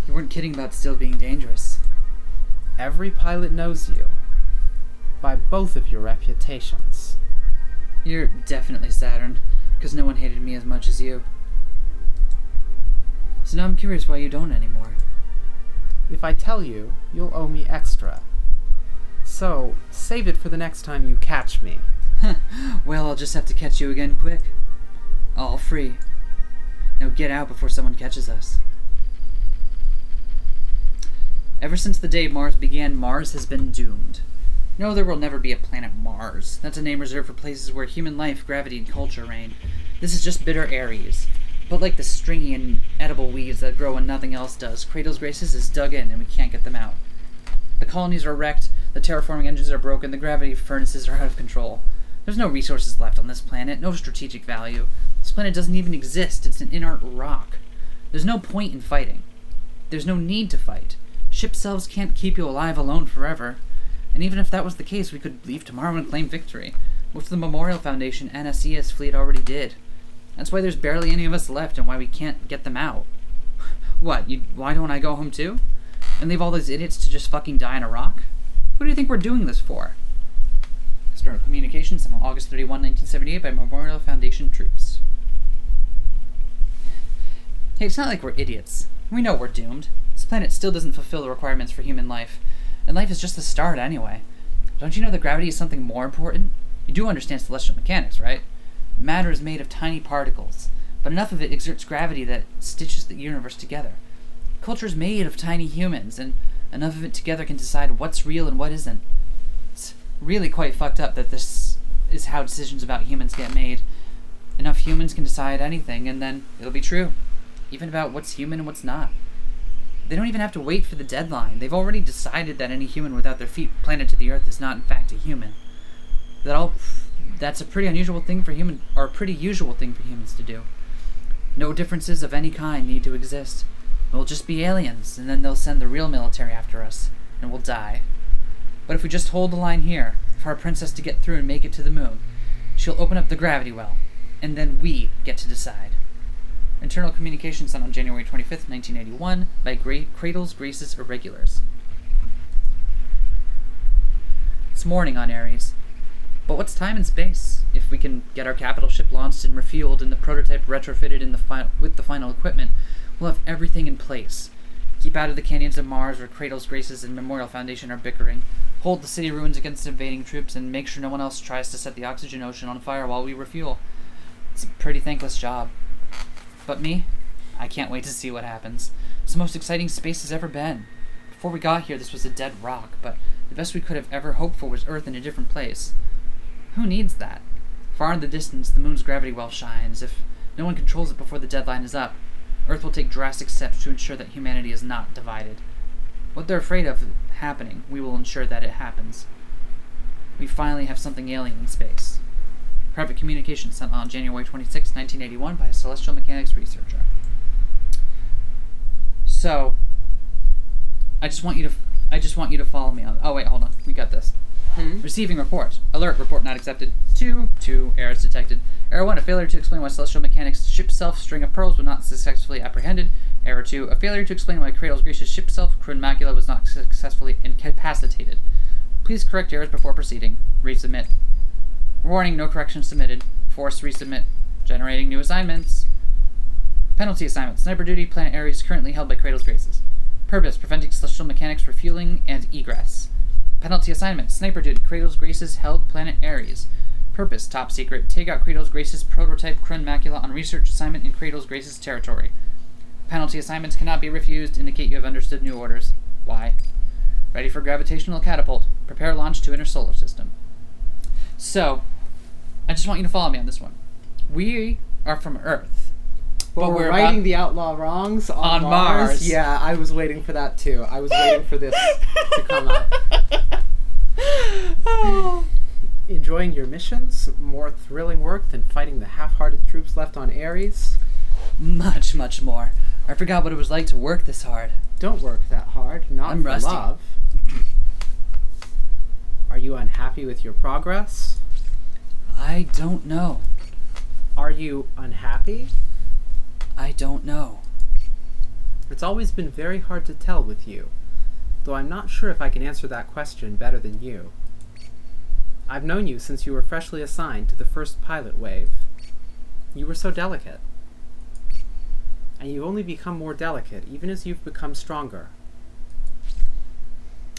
Speaker 2: You weren't kidding about still being dangerous.
Speaker 1: Every pilot knows you. By both of your reputations.
Speaker 2: You're definitely Saturn, because no one hated me as much as you. So now I'm curious why you don't anymore.
Speaker 1: If I tell you, you'll owe me extra. So, save it for the next time you catch me.
Speaker 2: Well, I'll just have to catch you again quick. All free. Now get out before someone catches us. Ever since the day Mars began, Mars has been doomed. No, there will never be a planet Mars. That's a name reserved for places where human life, gravity, and culture reign. This is just bitter Ares. But like the stringy and edible weeds that grow when nothing else does, Kratos Graces is dug in and we can't get them out. The colonies are wrecked, the terraforming engines are broken, the gravity furnaces are out of control. There's no resources left on this planet, no strategic value. This planet doesn't even exist, it's an inert rock. There's no point in fighting. There's no need to fight. Ship selves can't keep you alive alone forever. And even if that was the case, we could leave tomorrow and claim victory, which the Memorial Foundation and SES fleet already did. That's why there's barely any of us left and why we can't get them out. What, why don't I go home too? And leave all those idiots to just fucking die in a rock? What do you think we're doing this for? External communications sent on August 31, 1978 by Memorial Foundation troops. Hey, it's not like we're idiots. We know we're doomed. This planet still doesn't fulfill the requirements for human life. And life is just the start anyway. Don't you know that gravity is something more important? You do understand celestial mechanics, right? Matter is made of tiny particles, but enough of it exerts gravity that stitches the universe together. Culture is made of tiny humans, and enough of it together can decide what's real and what isn't. It's really quite fucked up that this is how decisions about humans get made. Enough humans can decide anything, and then it'll be true. Even about what's human and what's not. They don't even have to wait for the deadline. They've already decided that any human without their feet planted to the earth is not in fact a human. That's a pretty unusual thing for a pretty usual thing for humans to do. No differences of any kind need to exist. We'll just be aliens, and then they'll send the real military after us, and we'll die. But if we just hold the line here, for our princess to get through and make it to the moon, she'll open up the gravity well, and then we get to decide. Internal communications sent on January 25th, 1981 by Cradles, Graces, Irregulars. It's morning on Ares. But what's time and space? If we can get our capital ship launched and refueled and the prototype retrofitted with the final equipment, we'll have everything in place. Keep out of the canyons of Mars where Cradles, Graces, and Memorial Foundation are bickering. Hold the city ruins against invading troops and make sure no one else tries to set the oxygen ocean on fire while we refuel. It's a pretty thankless job. But me? I can't wait to see what happens. It's the most exciting space has ever been. Before we got here, this was a dead rock, but the best we could have ever hoped for was Earth in a different place. Who needs that? Far in the distance, the moon's gravity well shines. If no one controls it before the deadline is up, Earth will take drastic steps to ensure that humanity is not divided. What they're afraid of happening, we will ensure that it happens. We finally have something alien in space. Private communication sent on January 26, 1981 by a celestial mechanics researcher. So, I just want you to follow me on. Oh wait, hold on. We got this. Receiving report. Alert, report not accepted. 2 errors detected. Error 1, a failure to explain why celestial mechanics ship self string of pearls was not successfully apprehended. Error 2, a failure to explain why Cradles Gracious ship self crune macula was not successfully incapacitated. Please correct errors before proceeding. Resubmit. Warning, no corrections submitted. Force resubmit. Generating new assignments. Penalty assignment. Sniper duty, planet Ares, currently held by Cradles Graces. Purpose, preventing celestial mechanics refueling and egress. Penalty assignment. Sniper duty, Cradles Graces, held planet Ares. Purpose, top secret. Take out Cradles Graces prototype crune macula on research assignment in Cradles Graces territory. Penalty assignments cannot be refused. Indicate you have understood new orders. Why? Ready for gravitational catapult. Prepare launch to inner solar system. So, I just want you to follow me on this one. We are from Earth.
Speaker 3: But we're righting the outlaw wrongs on Mars. Yeah, I was waiting for that too. I was waiting for this to come up. Enjoying your missions? More thrilling work than fighting the half-hearted troops left on Ares?
Speaker 2: Much, much more. I forgot what it was like to work this hard.
Speaker 3: Don't work that hard. Not
Speaker 2: I'm
Speaker 3: for
Speaker 2: rusty.
Speaker 3: Love. Are you unhappy with your progress?
Speaker 2: I don't know.
Speaker 3: Are you unhappy?
Speaker 2: I don't know.
Speaker 3: It's always been very hard to tell with you, though I'm not sure if I can answer that question better than you. I've known you since you were freshly assigned to the first pilot wave. You were so delicate. And you've only become more delicate, even as you've become stronger.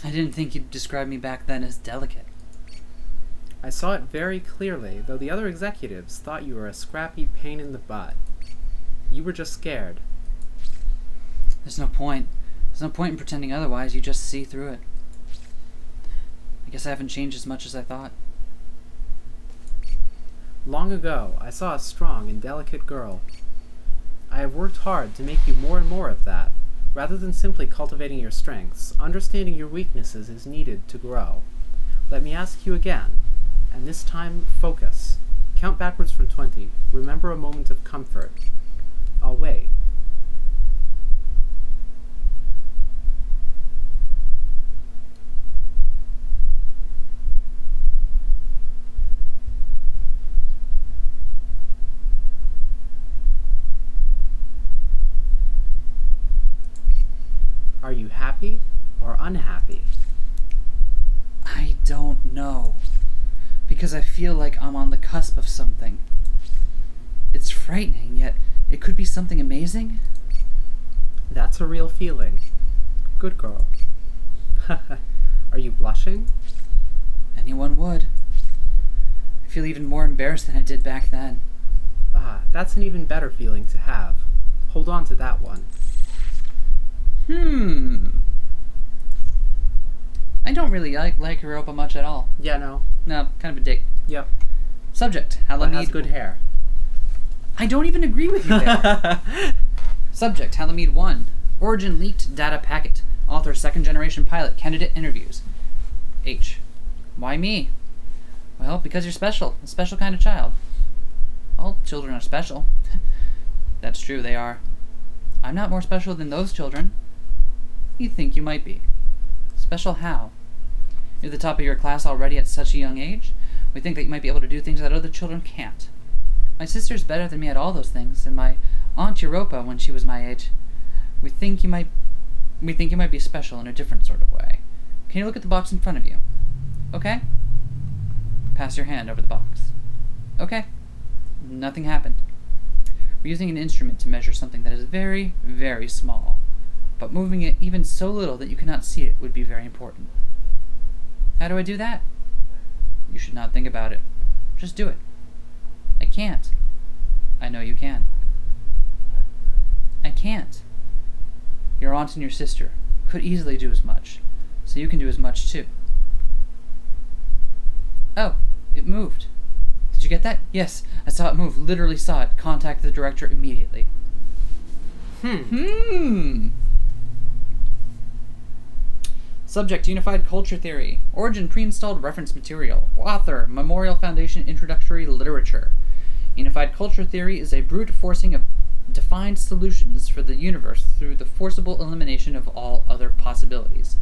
Speaker 2: I didn't think you'd describe me back then as delicate.
Speaker 3: I saw it very clearly, though the other executives thought you were a scrappy pain in the butt. You were just scared.
Speaker 2: There's no point. There's no point in pretending otherwise. You just see through it. I guess I haven't changed as much as I thought.
Speaker 3: Long ago, I saw a strong and delicate girl. I have worked hard to make you more and more of that. Rather than simply cultivating your strengths, understanding your weaknesses is needed to grow. Let me ask you again, and this time focus. Count backwards from 20. Remember a moment of comfort. I'll wait. Are you happy or unhappy?
Speaker 2: I don't know. Because I feel like I'm on the cusp of something. It's frightening, yet it could be something amazing.
Speaker 3: That's a real feeling. Good girl. Are you blushing?
Speaker 2: Anyone would. I feel even more embarrassed than I did back then.
Speaker 3: Ah, that's an even better feeling to have. Hold on to that one.
Speaker 2: I don't really like Europa much at all.
Speaker 3: Yeah, no.
Speaker 2: No, kind of a dick.
Speaker 3: Yep.
Speaker 2: Subject,
Speaker 3: But
Speaker 2: Halamede.
Speaker 3: has good hair.
Speaker 2: I don't even agree with you there. Subject, Halamede 1. Origin leaked data packet. Author second generation pilot candidate interviews. H. Why me? Well, because you're special. A special kind of child. All children are special. That's true, they are. I'm not more special than those children. You think you might be. Special how? You're the top of your class already at such a young age. We think that you might be able to do things that other children can't. My sister's better than me at all those things, and my Aunt Europa when she was my age. We think you might be special in a different sort of way. Can you look at the box in front of you? Okay? Pass your hand over the box. Okay. Nothing happened. We're using an instrument to measure something that is very, very small, but moving it even so little that you cannot see it would be very important. How do I do that? You should not think about it. Just do it. I can't. I know you can. I can't. Your aunt and your sister could easily do as much, so you can do as much too. Oh, it moved. Did you get that? Yes, I saw it move. Literally saw it. Contact the director immediately. Subject, Unified Culture Theory. Origin, pre-installed reference material. Author, Memorial Foundation Introductory Literature. Unified Culture Theory is a brute forcing of defined solutions for the universe through the forcible elimination of all other possibilities.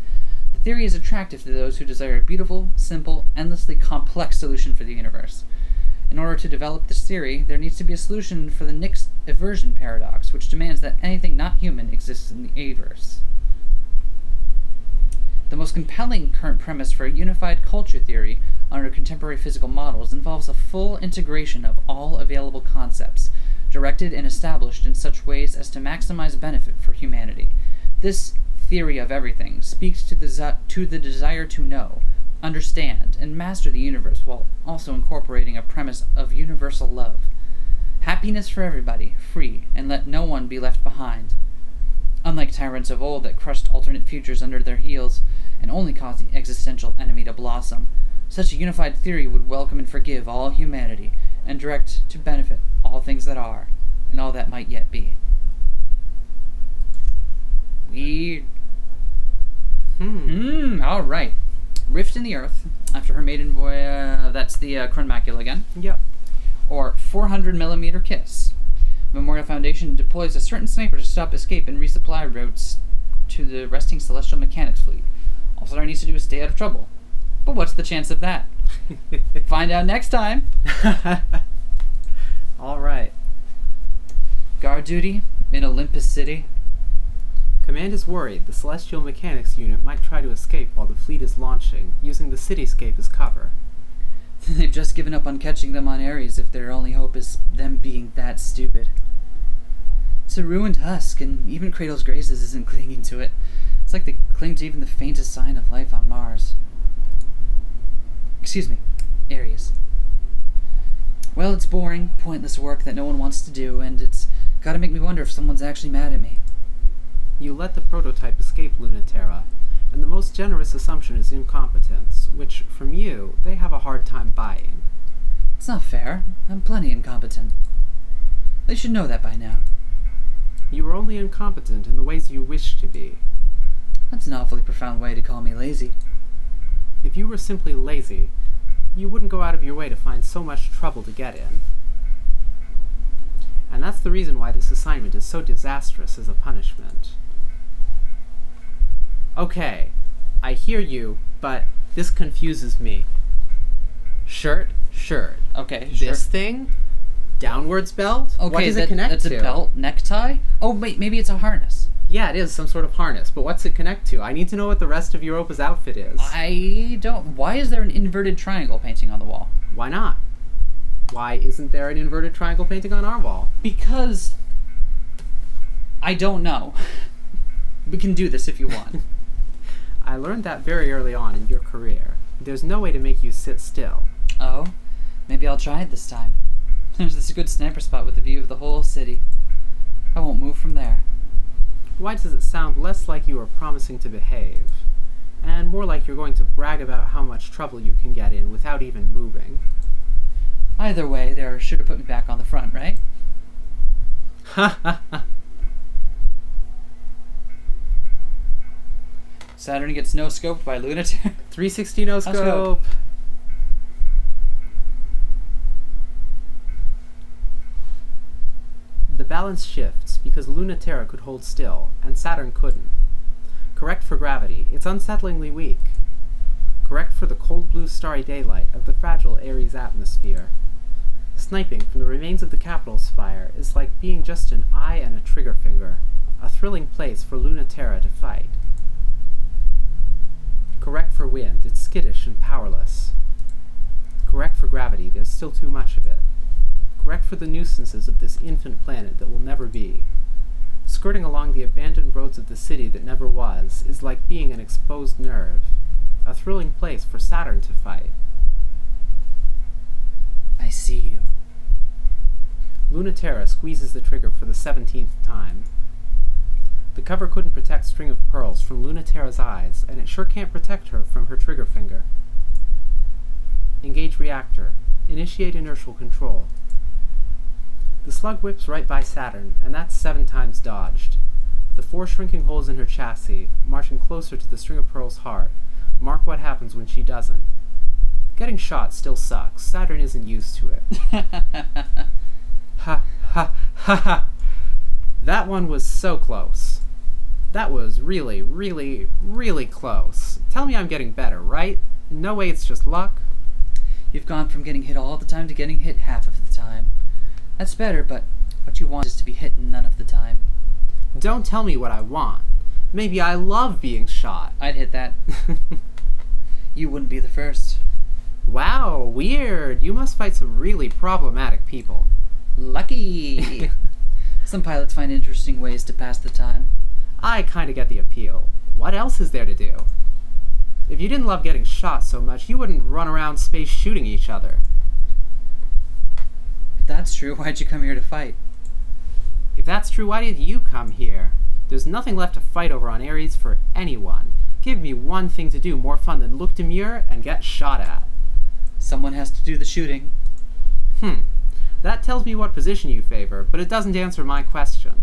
Speaker 2: The theory is attractive to those who desire a beautiful, simple, endlessly complex solution for the universe. In order to develop this theory, there needs to be a solution for the Nix aversion paradox, which demands that anything not human exists in the Averse. The most compelling current premise for a unified culture theory under contemporary physical models involves a full integration of all available concepts, directed and established in such ways as to maximize benefit for humanity. This theory of everything speaks to the desire to know, understand, and master the universe while also incorporating a premise of universal love. Happiness for everybody, free, and let no one be left behind. Unlike tyrants of old that crushed alternate futures under their heels and only caused the existential enemy to blossom, such a unified theory would welcome and forgive all humanity and direct to benefit all things that are and all that might yet be. Weird. Alright. Rift in the Earth, after her maiden voyage, that's the Chronmacula again.
Speaker 3: Yep.
Speaker 2: Or 400mm kiss. Memorial Foundation deploys a certain sniper to stop escape and resupply routes to the resting Celestial Mechanics fleet. All Saturn needs to do is stay out of trouble. But what's the chance of that? Find out next time.
Speaker 3: Alright.
Speaker 2: Guard duty in Olympus City.
Speaker 3: Command is worried the Celestial Mechanics unit might try to escape while the fleet is launching, using the cityscape as cover.
Speaker 2: They've just given up on catching them on Ares if their only hope is them being that stupid. It's a ruined husk, and even Kratos Graces isn't clinging to it. It's like they cling to even the faintest sign of life on Mars. Excuse me, Ares. Well, it's boring, pointless work that no one wants to do, and it's Gotta make me wonder if someone's actually mad at me.
Speaker 3: You let the prototype escape Luna-Terra, and the most generous assumption is incompetence, which, from you, they have a hard time buying.
Speaker 2: It's not fair. I'm plenty incompetent. They should know that by now.
Speaker 3: You are only incompetent in the ways you wish to be.
Speaker 2: That's an awfully profound way to call me lazy.
Speaker 3: If you were simply lazy, you wouldn't go out of your way to find so much trouble to get in. And that's the reason why this assignment is so disastrous as a punishment. Okay, I hear you, but this confuses me. Shirt.
Speaker 2: Okay,
Speaker 3: This thing? Downwards belt?
Speaker 2: Okay,
Speaker 3: what does it connect
Speaker 2: that's
Speaker 3: to?
Speaker 2: a belt, necktie? Oh, wait, maybe it's a harness.
Speaker 3: Yeah, it is some sort of harness, but what's it connect to? I need to know what the rest of Europa's outfit is.
Speaker 2: I don't... Why is there an inverted triangle painting on the wall?
Speaker 3: Why not? Why isn't there an inverted triangle painting on our wall?
Speaker 2: Because... I don't know. We can do this if you want.
Speaker 3: I learned that very early on in your career. There's no way to make you sit still.
Speaker 2: Oh? Maybe I'll try it this time. There's this good sniper spot with a view of the whole city. I won't move from there.
Speaker 3: Why does it sound less like you are promising to behave, and more like you're going to brag about how much trouble you can get in without even moving?
Speaker 2: Either way, they're sure to put me back on the front, right?
Speaker 3: Ha ha ha.
Speaker 2: Saturn gets no-scoped by Luna-Terra.
Speaker 3: 360 no
Speaker 2: Let's go.
Speaker 3: scope. The balance shifts because Luna-Terra could hold still, and Saturn couldn't. Correct for gravity, it's unsettlingly weak. Correct for the cold blue starry daylight of the fragile Aries atmosphere. Sniping from the remains of the capital spire is like being just an eye and a trigger finger, a thrilling place for Luna-Terra to fight. Correct for wind, it's skittish and powerless. Correct for gravity, there's still too much of it. Correct for the nuisances of this infant planet that will never be. Skirting along the abandoned roads of the city that never was is like being an exposed nerve, a thrilling place for Saturn to fight.
Speaker 2: I see you.
Speaker 3: Luna-Terra squeezes the trigger for the 17th time. The cover couldn't protect String of Pearls from Luna-Terra's eyes, and it sure can't protect her from her trigger finger. Engage reactor. Initiate inertial control. The slug whips right by Saturn, and that's 7 times dodged. The 4 shrinking holes in her chassis, marching closer to the String of Pearls' heart, mark what happens when she doesn't. Getting shot still sucks. Saturn isn't used to it. Ha ha ha ha! That one was so close. That was really, really, really close. Tell me I'm getting better, right? No way it's just luck.
Speaker 2: You've gone from getting hit all the time to getting hit half of the time. That's better, but what you want is to be hit none of the time.
Speaker 3: Don't tell me what I want. Maybe I love being shot.
Speaker 2: I'd hit that. You wouldn't be the first.
Speaker 3: Wow, weird. You must fight some really problematic people.
Speaker 2: Lucky! Some pilots find interesting ways to pass the time.
Speaker 3: I kinda get the appeal. What else is there to do? If you didn't love getting shot so much, you wouldn't run around space shooting each other.
Speaker 2: If that's true, why'd you come here to fight?
Speaker 3: If that's true, why did you come here? There's nothing left to fight over on Ares for anyone. Give me one thing to do more fun than look demure and get shot at.
Speaker 2: Someone has to do the shooting.
Speaker 3: That tells me what position you favor, but it doesn't answer my question.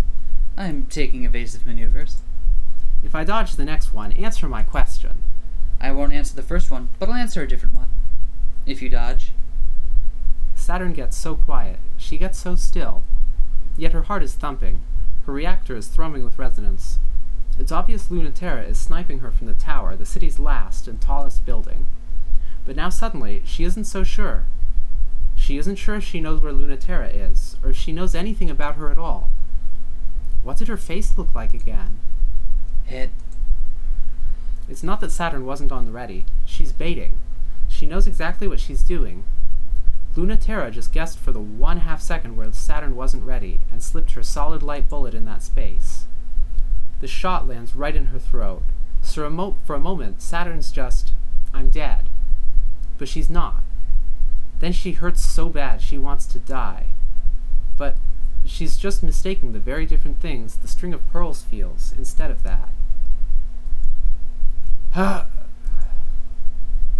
Speaker 2: I'm taking evasive maneuvers.
Speaker 3: If I dodge the next one, answer my question.
Speaker 2: I won't answer the first one, but I'll answer a different one. If you dodge.
Speaker 3: Saturn gets so quiet. She gets so still. Yet her heart is thumping. Her reactor is thrumming with resonance. It's obvious Luna-Terra is sniping her from the tower, the city's last and tallest building. But now suddenly, she isn't so sure. She isn't sure if she knows where Luna-Terra is, or if she knows anything about her at all. What did her face look like again?
Speaker 2: Hit.
Speaker 3: It's not that Saturn wasn't on the ready. She's baiting. She knows exactly what she's doing. Luna-Terra just guessed for the 1/2 second where Saturn wasn't ready, and slipped her solid light bullet in that space. The shot lands right in her throat. So for a moment, Saturn's just, I'm dead. But she's not. Then she hurts so bad she wants to die. But she's just mistaking the very different things the string of pearls feels instead of that.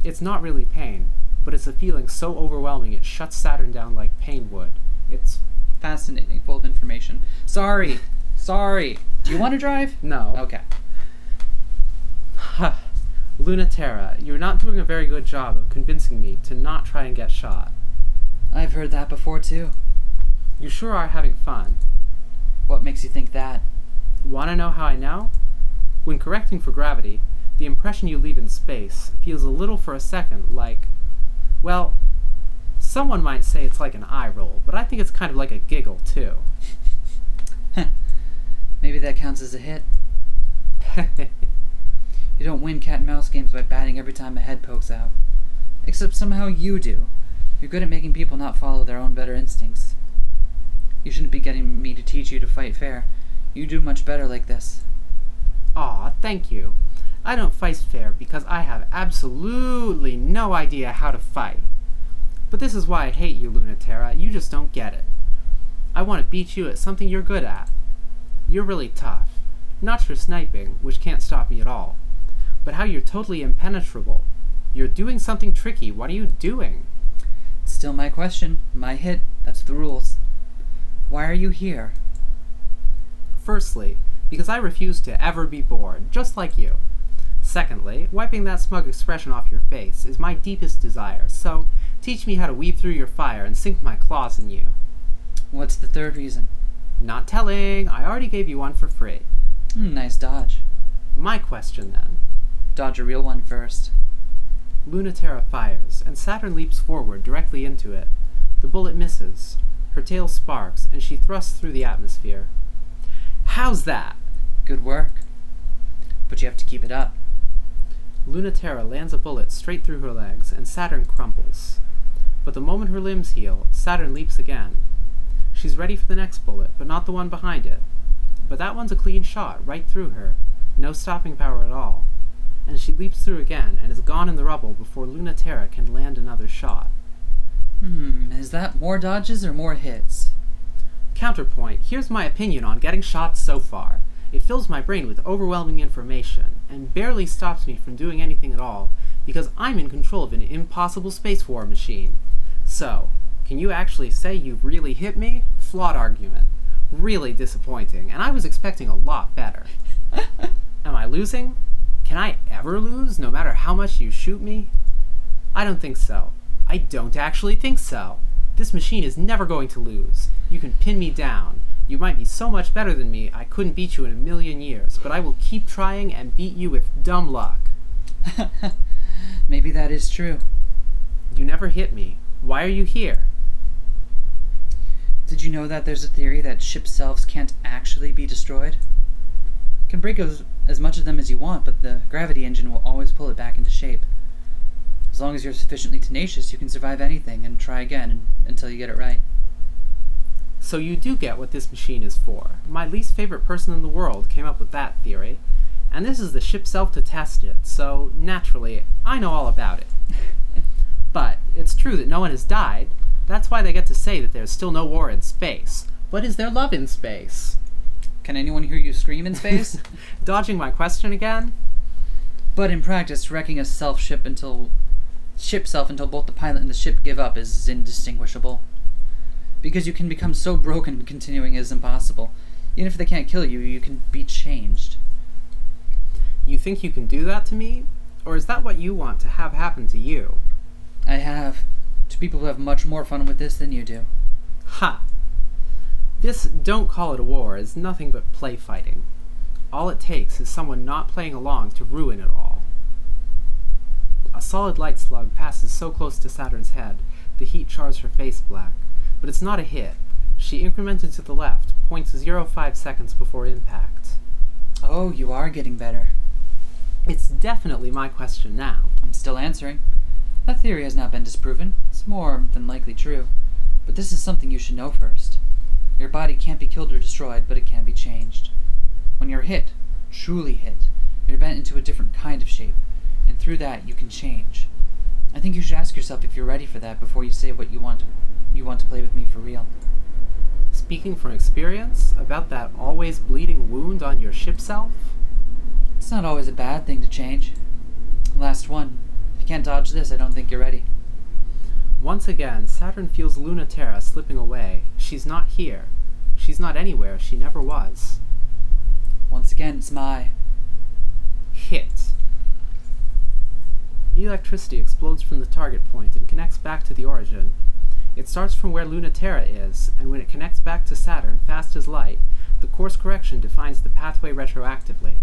Speaker 3: It's not really pain, but it's a feeling so overwhelming it shuts Saturn down like pain would. It's
Speaker 2: Fascinating, full of information. Sorry. Do you want to drive?
Speaker 3: no.
Speaker 2: Okay.
Speaker 3: Luna-Terra, you're not doing a very good job of convincing me to not try and get shot.
Speaker 2: I've heard that before, too.
Speaker 3: You sure are having fun.
Speaker 2: What makes you think that?
Speaker 3: Want to know how I know? When correcting for gravity, the impression you leave in space feels a little for a second like, well, someone might say it's like an eye roll, but I think it's kind of like a giggle, too.
Speaker 2: Maybe that counts as a hit. You don't win cat and mouse games by batting every time a head pokes out. Except somehow you do. You're good at making people not follow their own better instincts. You shouldn't be getting me to teach you to fight fair. You do much better like this.
Speaker 3: Aw, thank you. I don't fight fair because I have absolutely no idea how to fight. But this is why I hate you, Luna-Terra. You just don't get it. I want to beat you at something you're good at. You're really tough. Not your sniping, which can't stop me at all, but how you're totally impenetrable. You're doing something tricky. What are you doing?
Speaker 2: Still my question. My hit. That's the rules. Why are you here?
Speaker 3: Firstly, because I refuse to ever be bored, just like you. Secondly, wiping that smug expression off your face is my deepest desire, so teach me how to weave through your fire and sink my claws in you.
Speaker 2: What's the third reason?
Speaker 3: Not telling. I already gave you one for free.
Speaker 2: Nice dodge.
Speaker 3: My question, then.
Speaker 2: Dodge a real one first.
Speaker 3: Luna-Terra fires, and Saturn leaps forward directly into it. The bullet misses. Her tail sparks, and she thrusts through the atmosphere. How's that?
Speaker 2: Good work. But you have to keep it up.
Speaker 3: Luna-Terra lands a bullet straight through her legs, and Saturn crumples. But the moment her limbs heal, Saturn leaps again. She's ready for the next bullet, but not the one behind it. But that one's a clean shot, right through her. No stopping power at all. And she leaps through again, and is gone in the rubble before Luna-Terra can land another shot.
Speaker 2: Is that more dodges or more hits?
Speaker 3: Counterpoint, here's my opinion on getting shots so far. It fills my brain with overwhelming information, and barely stops me from doing anything at all, because I'm in control of an impossible space war machine. So, can you actually say you really hit me? Flawed argument. Really disappointing, and I was expecting a lot better. Am I losing? Can I ever lose, no matter how much you shoot me? I don't think so. I don't actually think so. This machine is never going to lose. You can pin me down. You might be so much better than me, I couldn't beat you in a million years, but I will keep trying and beat you with dumb luck.
Speaker 2: Maybe that is true.
Speaker 3: You never hit me. Why are you here?
Speaker 2: Did you know that there's a theory that ship selves can't actually be destroyed? You can break as much of them as you want, but the gravity engine will always pull it back into shape. As long as you're sufficiently tenacious, you can survive anything and try again until you get it right.
Speaker 3: So you do get what this machine is for. My least favorite person in the world came up with that theory, and this is the ship self to test it, so naturally, I know all about it. But it's true that no one has died. That's why they get to say that there's still no war in space. But is there love in space?
Speaker 2: Can anyone hear you scream in space?
Speaker 3: Dodging my question again?
Speaker 2: But in practice, wrecking a ship self until both the pilot and the ship give up is indistinguishable. Because you can become so broken continuing is impossible. Even if they can't kill you, you can be changed.
Speaker 3: You think you can do that to me? Or is that what you want to have happen to you?
Speaker 2: I have. To people who have much more fun with this than you do.
Speaker 3: Ha! This don't call it a war is nothing but play fighting. All it takes is someone not playing along to ruin it all. A solid light slug passes so close to Saturn's head, the heat chars her face black. But it's not a hit. She incremented to the left, 0.05 seconds before impact.
Speaker 2: Oh, you are getting better.
Speaker 3: It's definitely my question now.
Speaker 2: I'm still answering. That theory has not been disproven. It's more than likely true. But this is something you should know first. Your body can't be killed or destroyed, but it can be changed. When you're hit, truly hit, you're bent into a different kind of shape, and through that you can change. I think you should ask yourself if you're ready for that before you say what you want to play with me for real.
Speaker 3: Speaking from experience about that always bleeding wound on your ship self?
Speaker 2: It's not always a bad thing to change. Last one. If you can't dodge this, I don't think you're ready.
Speaker 3: Once again, Saturn feels Luna-Terra slipping away. She's not here. She's not anywhere. She never was.
Speaker 2: Once again, it's my...
Speaker 3: Hit. Electricity explodes from the target point and connects back to the origin. It starts from where Luna-Terra is, and when it connects back to Saturn fast as light, the course correction defines the pathway retroactively.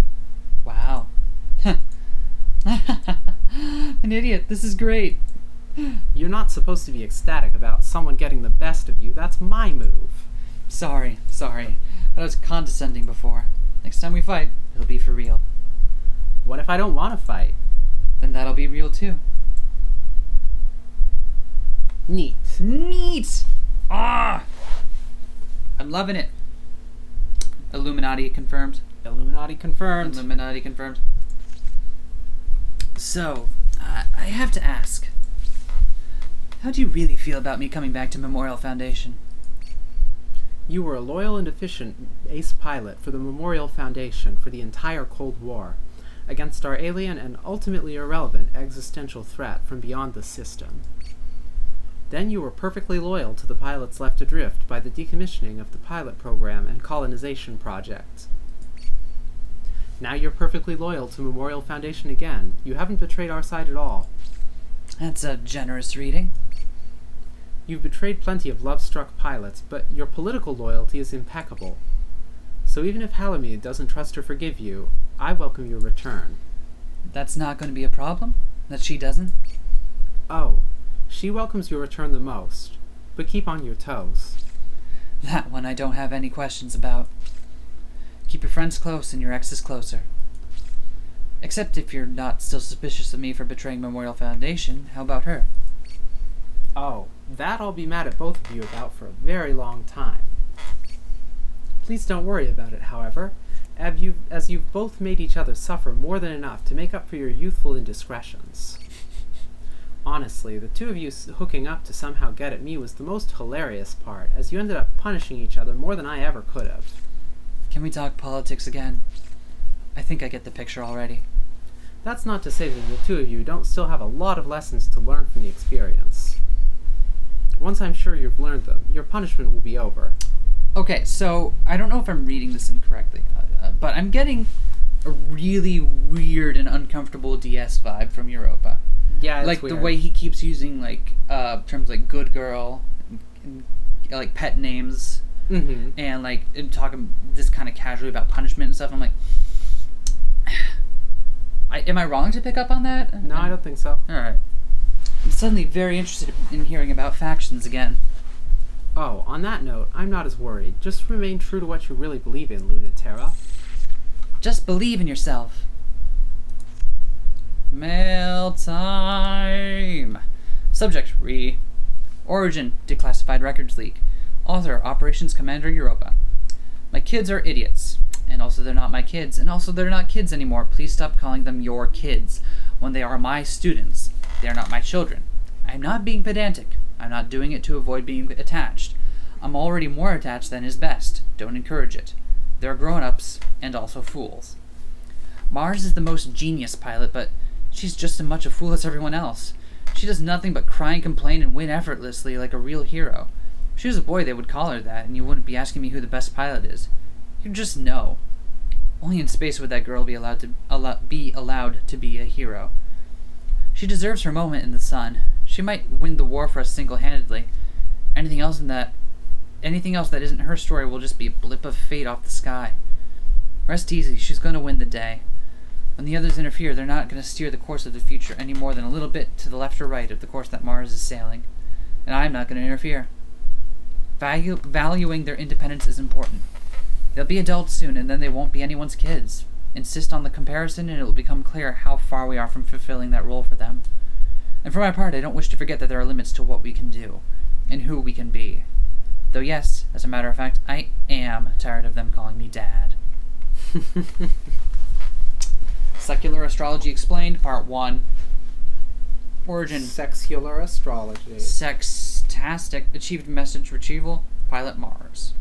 Speaker 2: Wow. An idiot. This is great.
Speaker 3: You're not supposed to be ecstatic about someone getting the best of you. That's my move.
Speaker 2: Sorry. But I was condescending before. Next time we fight, it'll be for real.
Speaker 3: What if I don't want to fight?
Speaker 2: Then that'll be real too.
Speaker 3: Neat.
Speaker 2: Ah! I'm loving it. Illuminati confirmed.
Speaker 3: Illuminati confirmed.
Speaker 2: So, I have to ask. How do you really feel about me coming back to Memorial Foundation?
Speaker 3: You were a loyal and efficient ace pilot for the Memorial Foundation for the entire Cold War, against our alien and ultimately irrelevant existential threat from beyond the system. Then you were perfectly loyal to the pilots left adrift by the decommissioning of the pilot program and colonization project. Now you're perfectly loyal to Memorial Foundation again. You haven't betrayed our side at all.
Speaker 2: That's a generous reading.
Speaker 3: You've betrayed plenty of love-struck pilots, but your political loyalty is impeccable. So even if Halamede doesn't trust or forgive you, I welcome your return.
Speaker 2: That's not going to be a problem? That she doesn't?
Speaker 3: Oh, she welcomes your return the most, but keep on your toes.
Speaker 2: That one I don't have any questions about. Keep your friends close and your exes closer. Except if you're not still suspicious of me for betraying Memorial Foundation, how about her?
Speaker 3: Oh, that I'll be mad at both of you about for a very long time. Please don't worry about it, however, as you've both made each other suffer more than enough to make up for your youthful indiscretions. Honestly, the two of you hooking up to somehow get at me was the most hilarious part, as you ended up punishing each other more than I ever could have.
Speaker 2: Can we talk politics again? I think I get the picture already.
Speaker 3: That's not to say that the two of you don't still have a lot of lessons to learn from the experience. Once I'm sure you've learned them, your punishment will be over.
Speaker 2: Okay, so I don't know if I'm reading this incorrectly, but I'm getting a really weird and uncomfortable DS vibe from Europa.
Speaker 3: Yeah, it's
Speaker 2: like
Speaker 3: weird.
Speaker 2: The way he keeps using terms like good girl, and, like pet names, and and talking this kind of casually about punishment and stuff. I'm like, am I wrong to pick up on that?
Speaker 3: No, I don't think so.
Speaker 2: All right. I'm suddenly very interested in hearing about factions again.
Speaker 3: Oh, on that note, I'm not as worried. Just remain true to what you really believe in, Luna-Terra.
Speaker 2: Just believe in yourself. Mail time. Subject: Origin: Declassified Records Leak. Author: Operations Commander Europa. My kids are idiots. And also they're not my kids. And also they're not kids anymore. Please stop calling them your kids when they are my students. They are not my children. I'm not being pedantic. I'm not doing it to avoid being attached. I'm already more attached than is best. Don't encourage it. They're grown-ups and also fools. Mars is the most genius pilot, but she's just as much a fool as everyone else. She does nothing but cry and complain and win effortlessly like a real hero. If she was a boy, they would call her that, and you wouldn't be asking me who the best pilot is. You'd just know. Only in space would that girl be allowed to be a hero. She deserves her moment in the sun. She might win the war for us single-handedly. Anything else that isn't her story will just be a blip of fate off the sky. Rest easy, she's going to win the day. When the others interfere, they're not going to steer the course of the future any more than a little bit to the left or right of the course that Mars is sailing. And I'm not going to interfere. Valuing their independence is important. They'll be adults soon, and then they won't be anyone's kids. Insist on the comparison, and it will become clear how far we are from fulfilling that role for them. And for my part, I don't wish to forget that there are limits to what we can do, and who we can be. Though yes, as a matter of fact, I am tired of them calling me Dad. Secular Astrology Explained, Part 1. Origin.
Speaker 3: Sexular astrology.
Speaker 2: Sextastic. Achieved message retrieval. Pilot Mars.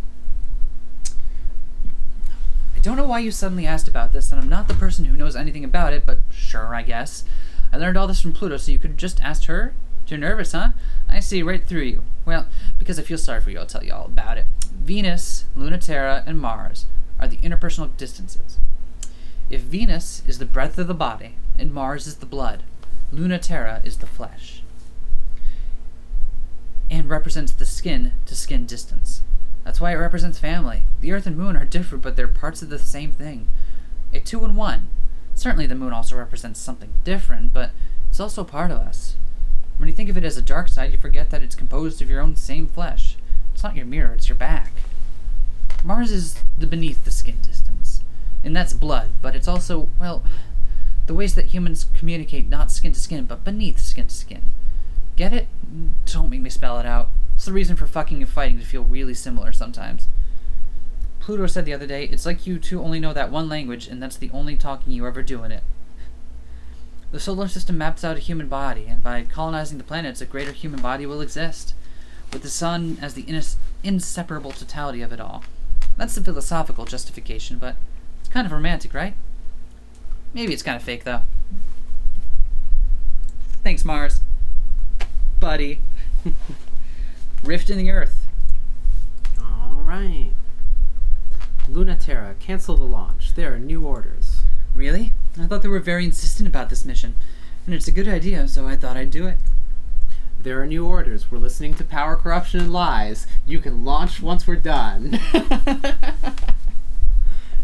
Speaker 2: I don't know why you suddenly asked about this, and I'm not the person who knows anything about it, but sure, I guess. I learned all this from Pluto, so you could just ask her? You're nervous, huh? I see right through you. Well, because I feel sorry for you, I'll tell you all about it. Venus, Luna-Terra, and Mars are the interpersonal distances. If Venus is the breadth of the body, and Mars is the blood, Luna-Terra is the flesh, and represents the skin-to-skin distance. That's why it represents family. The Earth and Moon are different, but they're parts of the same thing. A 2 in 1. Certainly the Moon also represents something different, but it's also part of us. When you think of it as a dark side, you forget that it's composed of your own same flesh. It's not your mirror, it's your back. Mars is the beneath the skin distance, and that's blood, but it's also, well, the ways that humans communicate, not skin to skin, but beneath skin to skin. Get it? Don't make me spell it out. It's the reason for fucking and fighting to feel really similar sometimes. Pluto said the other day, it's like you two only know that one language, and that's the only talking you ever do in it. The solar system maps out a human body, and by colonizing the planets, a greater human body will exist, with the sun as the inseparable totality of it all. That's the philosophical justification, but it's kind of romantic, right? Maybe it's kind of fake, though. Thanks, Mars. Buddy. Rift in the Earth.
Speaker 3: Alright. Luna-Terra, cancel the launch. There are new orders.
Speaker 2: Really? I thought they were very insistent about this mission, and it's a good idea, so I thought I'd do it.
Speaker 3: There are new orders. We're listening to power, corruption, and lies. You can launch once we're done.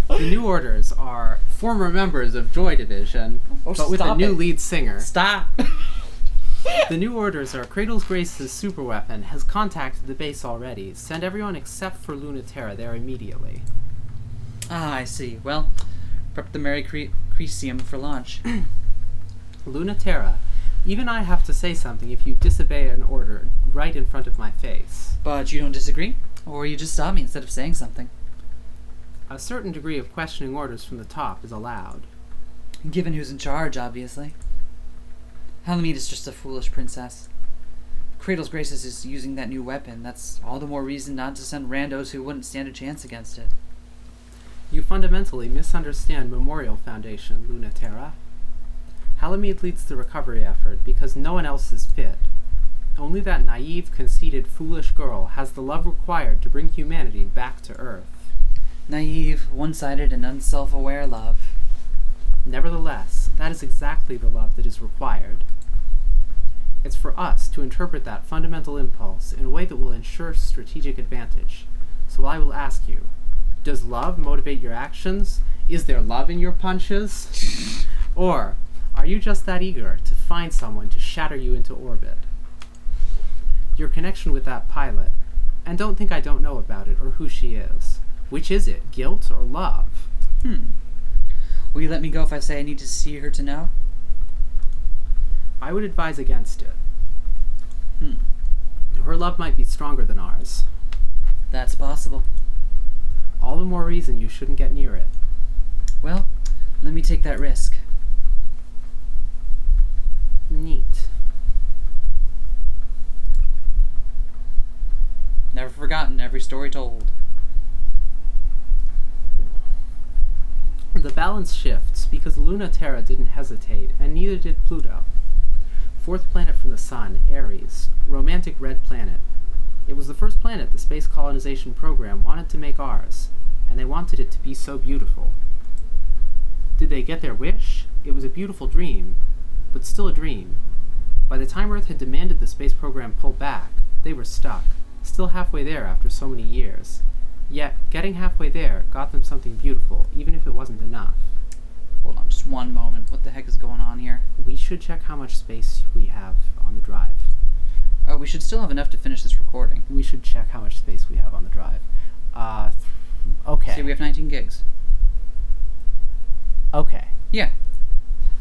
Speaker 3: The new orders are former members of Joy Division, but with a new lead singer.
Speaker 2: Stop!
Speaker 3: The new orders are Cradle's Grace's superweapon has contacted the base already. Send everyone except for Luna-Terra there immediately.
Speaker 2: Ah, I see. Well, prep the Mary Cresium for launch.
Speaker 3: Luna-Terra, even I have to say something if you disobey an order right in front of my face.
Speaker 2: But you don't disagree? Or you just stop me instead of saying something?
Speaker 3: A certain degree of questioning orders from the top is allowed.
Speaker 2: Given who's in charge, obviously. Halamede is just a foolish princess. Cradle's Graces is using that new weapon. That's all the more reason not to send randos who wouldn't stand a chance against it.
Speaker 3: You fundamentally misunderstand Memorial Foundation, Luna-Terra. Halamede leads the recovery effort because no one else is fit. Only that naive, conceited, foolish girl has the love required to bring humanity back to Earth.
Speaker 2: Naive, one-sided, and unself-aware love.
Speaker 3: Nevertheless, that is exactly the love that is required. It's for us to interpret that fundamental impulse in a way that will ensure strategic advantage. So I will ask you, does love motivate your actions? Is there love in your punches? Or are you just that eager to find someone to shatter you into orbit? Your connection with that pilot, and don't think I don't know about it or who she is. Which is it, guilt or love?
Speaker 2: Will you let me go if I say I need to see her to know?
Speaker 3: I would advise against it. Her love might be stronger than ours.
Speaker 2: That's possible.
Speaker 3: All the more reason you shouldn't get near it.
Speaker 2: Well, let me take that risk.
Speaker 3: Neat.
Speaker 2: Never forgotten, every story told.
Speaker 3: The balance shifts because Luna-Terra didn't hesitate, and neither did Pluto. Fourth planet from the sun, Ares, romantic red planet. It was the first planet the space colonization program wanted to make ours, and they wanted it to be so beautiful. Did they get their wish? It was a beautiful dream, but still a dream. By the time Earth had demanded the space program pull back, they were stuck, still halfway there after so many years. Yet, getting halfway there got them something beautiful, even if it wasn't enough.
Speaker 2: Hold on just one moment. What the heck is going on here?
Speaker 3: We should check how much space we have on the drive.
Speaker 2: Oh, we should still have enough to finish this recording.
Speaker 3: We should check how much space we have on the drive. Okay.
Speaker 2: See, we have 19 gigs.
Speaker 3: Okay.
Speaker 2: Yeah.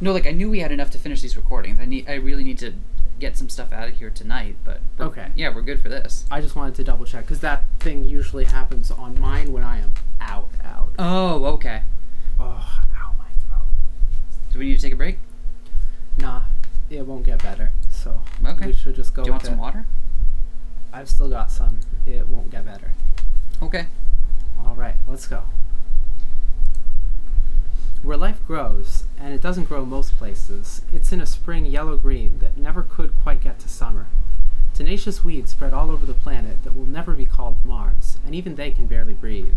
Speaker 2: No, like, I knew we had enough to finish these recordings. I really need to get some stuff out of here tonight, but...
Speaker 3: Okay.
Speaker 2: Yeah, we're good for this.
Speaker 3: I just wanted to double check, because that thing usually happens on mine when I am out.
Speaker 2: Oh, okay.
Speaker 3: Oh, ow, my throat.
Speaker 2: Do we need to take a break?
Speaker 3: Nah, it won't get better, so
Speaker 2: Okay.
Speaker 3: we should just go
Speaker 2: Do you
Speaker 3: with
Speaker 2: want some water?
Speaker 3: I've still got some. It won't get better.
Speaker 2: Okay.
Speaker 3: All right, let's go. Where life grows, and it doesn't grow most places, it's in a spring yellow-green that never could quite get to summer. Tenacious weeds spread all over the planet that will never be called Mars, and even they can barely breathe.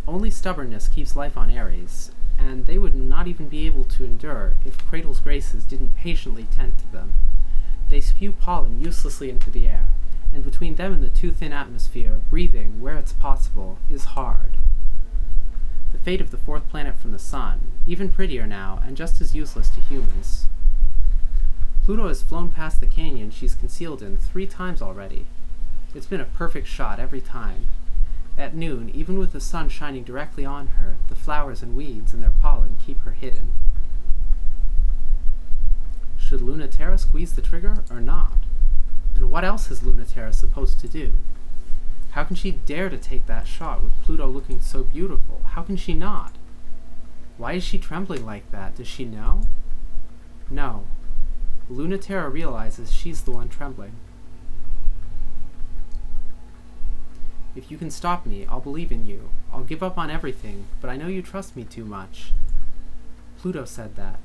Speaker 3: Only stubbornness keeps life on Ares, and they would not even be able to endure if Cradle's graces didn't patiently tend to them. They spew pollen uselessly into the air, and between them and the too thin atmosphere, breathing, where it's possible, is hard. The fate of the fourth planet from the Sun, even prettier now, and just as useless to humans. Pluto has flown past the canyon she's concealed in 3 times already. It's been a perfect shot every time. At noon, even with the sun shining directly on her, the flowers and weeds and their pollen keep her hidden. Should Luna-Terra squeeze the trigger or not? And what else is Luna-Terra supposed to do? How can she dare to take that shot with Pluto looking so beautiful? How can she not? Why is she trembling like that? Does she know? No. Luna-Terra realizes she's the one trembling. If you can stop me, I'll believe in you. I'll give up on everything, but I know you trust me too much. Pluto said that.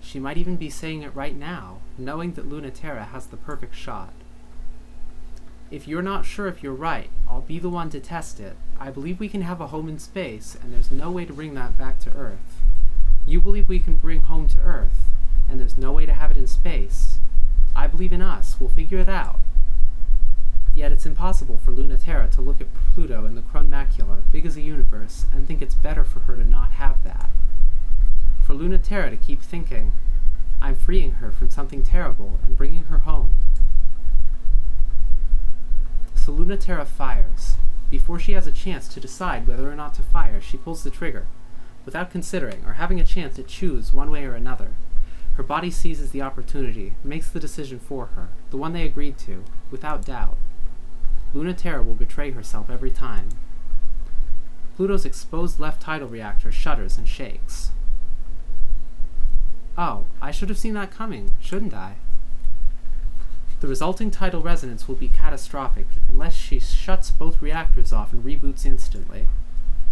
Speaker 3: She might even be saying it right now, knowing that Luna-Terra has the perfect shot. If you're not sure if you're right, I'll be the one to test it. I believe we can have a home in space, and there's no way to bring that back to Earth. You believe we can bring home to Earth, and there's no way to have it in space. I believe in us. We'll figure it out. Yet it's impossible for Luna-Terra to look at Pluto in the Crun Macula, big as a universe, and think it's better for her to not have that. For Luna-Terra to keep thinking, I'm freeing her from something terrible and bringing her home. So Luna-Terra fires. Before she has a chance to decide whether or not to fire, she pulls the trigger, without considering or having a chance to choose one way or another. Her body seizes the opportunity, makes the decision for her, the one they agreed to, without doubt. Luna-Terra will betray herself every time. Pluto's exposed left tidal reactor shudders and shakes. Oh, I should have seen that coming, shouldn't I? The resulting tidal resonance will be catastrophic unless she shuts both reactors off and reboots instantly.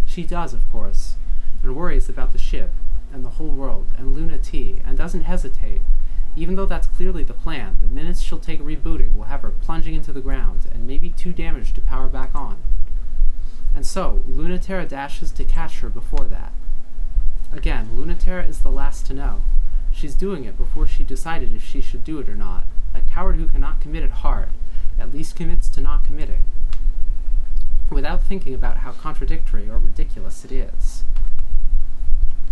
Speaker 3: She does, of course, and worries about the ship, and the whole world, and Luna-T, and doesn't hesitate. Even though that's clearly the plan, the minutes she'll take rebooting will have her plunging into the ground, and maybe too damaged to power back on. And so, Luna-Terra dashes to catch her before that. Again, Luna-Terra is the last to know. She's doing it before she decided if she should do it or not. A coward who cannot commit at heart, at least commits to not committing, without thinking about how contradictory or ridiculous it is.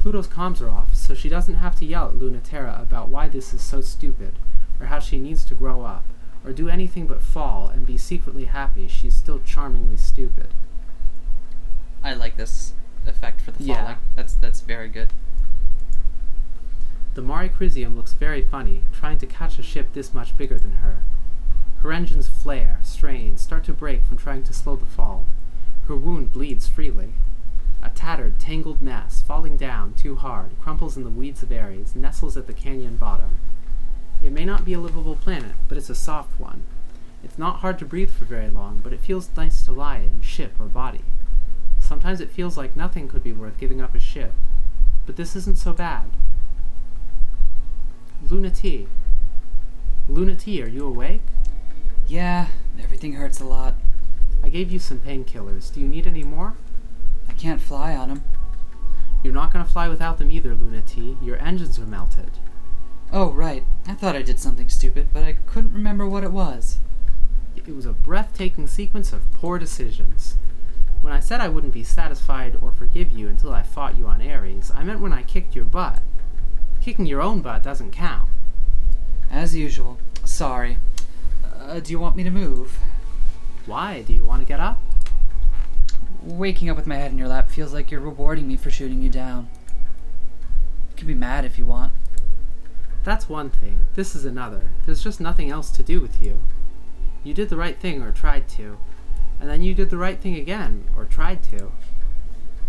Speaker 3: Pluto's comms are off, so she doesn't have to yell at Luna-Terra about why this is so stupid, or how she needs to grow up, or do anything but fall and be secretly happy she's still charmingly stupid.
Speaker 2: I like this effect for the falling.
Speaker 3: Yeah.
Speaker 2: That's very good.
Speaker 3: The Mari Crisium looks very funny, trying to catch a ship this much bigger than her. Her engines flare, strain, start to break from trying to slow the fall. Her wound bleeds freely. A tattered, tangled mess, falling down too hard, crumples in the weeds of Ares, nestles at the canyon bottom. It may not be a livable planet, but it's a soft one. It's not hard to breathe for very long, but it feels nice to lie in, ship or body. Sometimes it feels like nothing could be worth giving up a ship. But this isn't so bad. Luna-T. Luna-T, are you awake?
Speaker 2: Yeah, everything hurts a lot.
Speaker 3: I gave you some painkillers. Do you need any more?
Speaker 2: I can't fly on them.
Speaker 3: You're not going to fly without them either, Luna-T. Your engines are melted.
Speaker 2: Oh, right. I thought I did something stupid, but I couldn't remember what it was.
Speaker 3: It was a breathtaking sequence of poor decisions. When I said I wouldn't be satisfied or forgive you until I fought you on Ares, I meant when I kicked your butt. Kicking your own butt doesn't count.
Speaker 2: As usual. Sorry. Do you want me to move?
Speaker 3: Why? Do you want to get up?
Speaker 2: Waking up with my head in your lap feels like you're rewarding me for shooting you down. You can be mad if you want.
Speaker 3: That's one thing. This is another. There's just nothing else to do with you. You did the right thing or tried to. And then you did the right thing again, or tried to.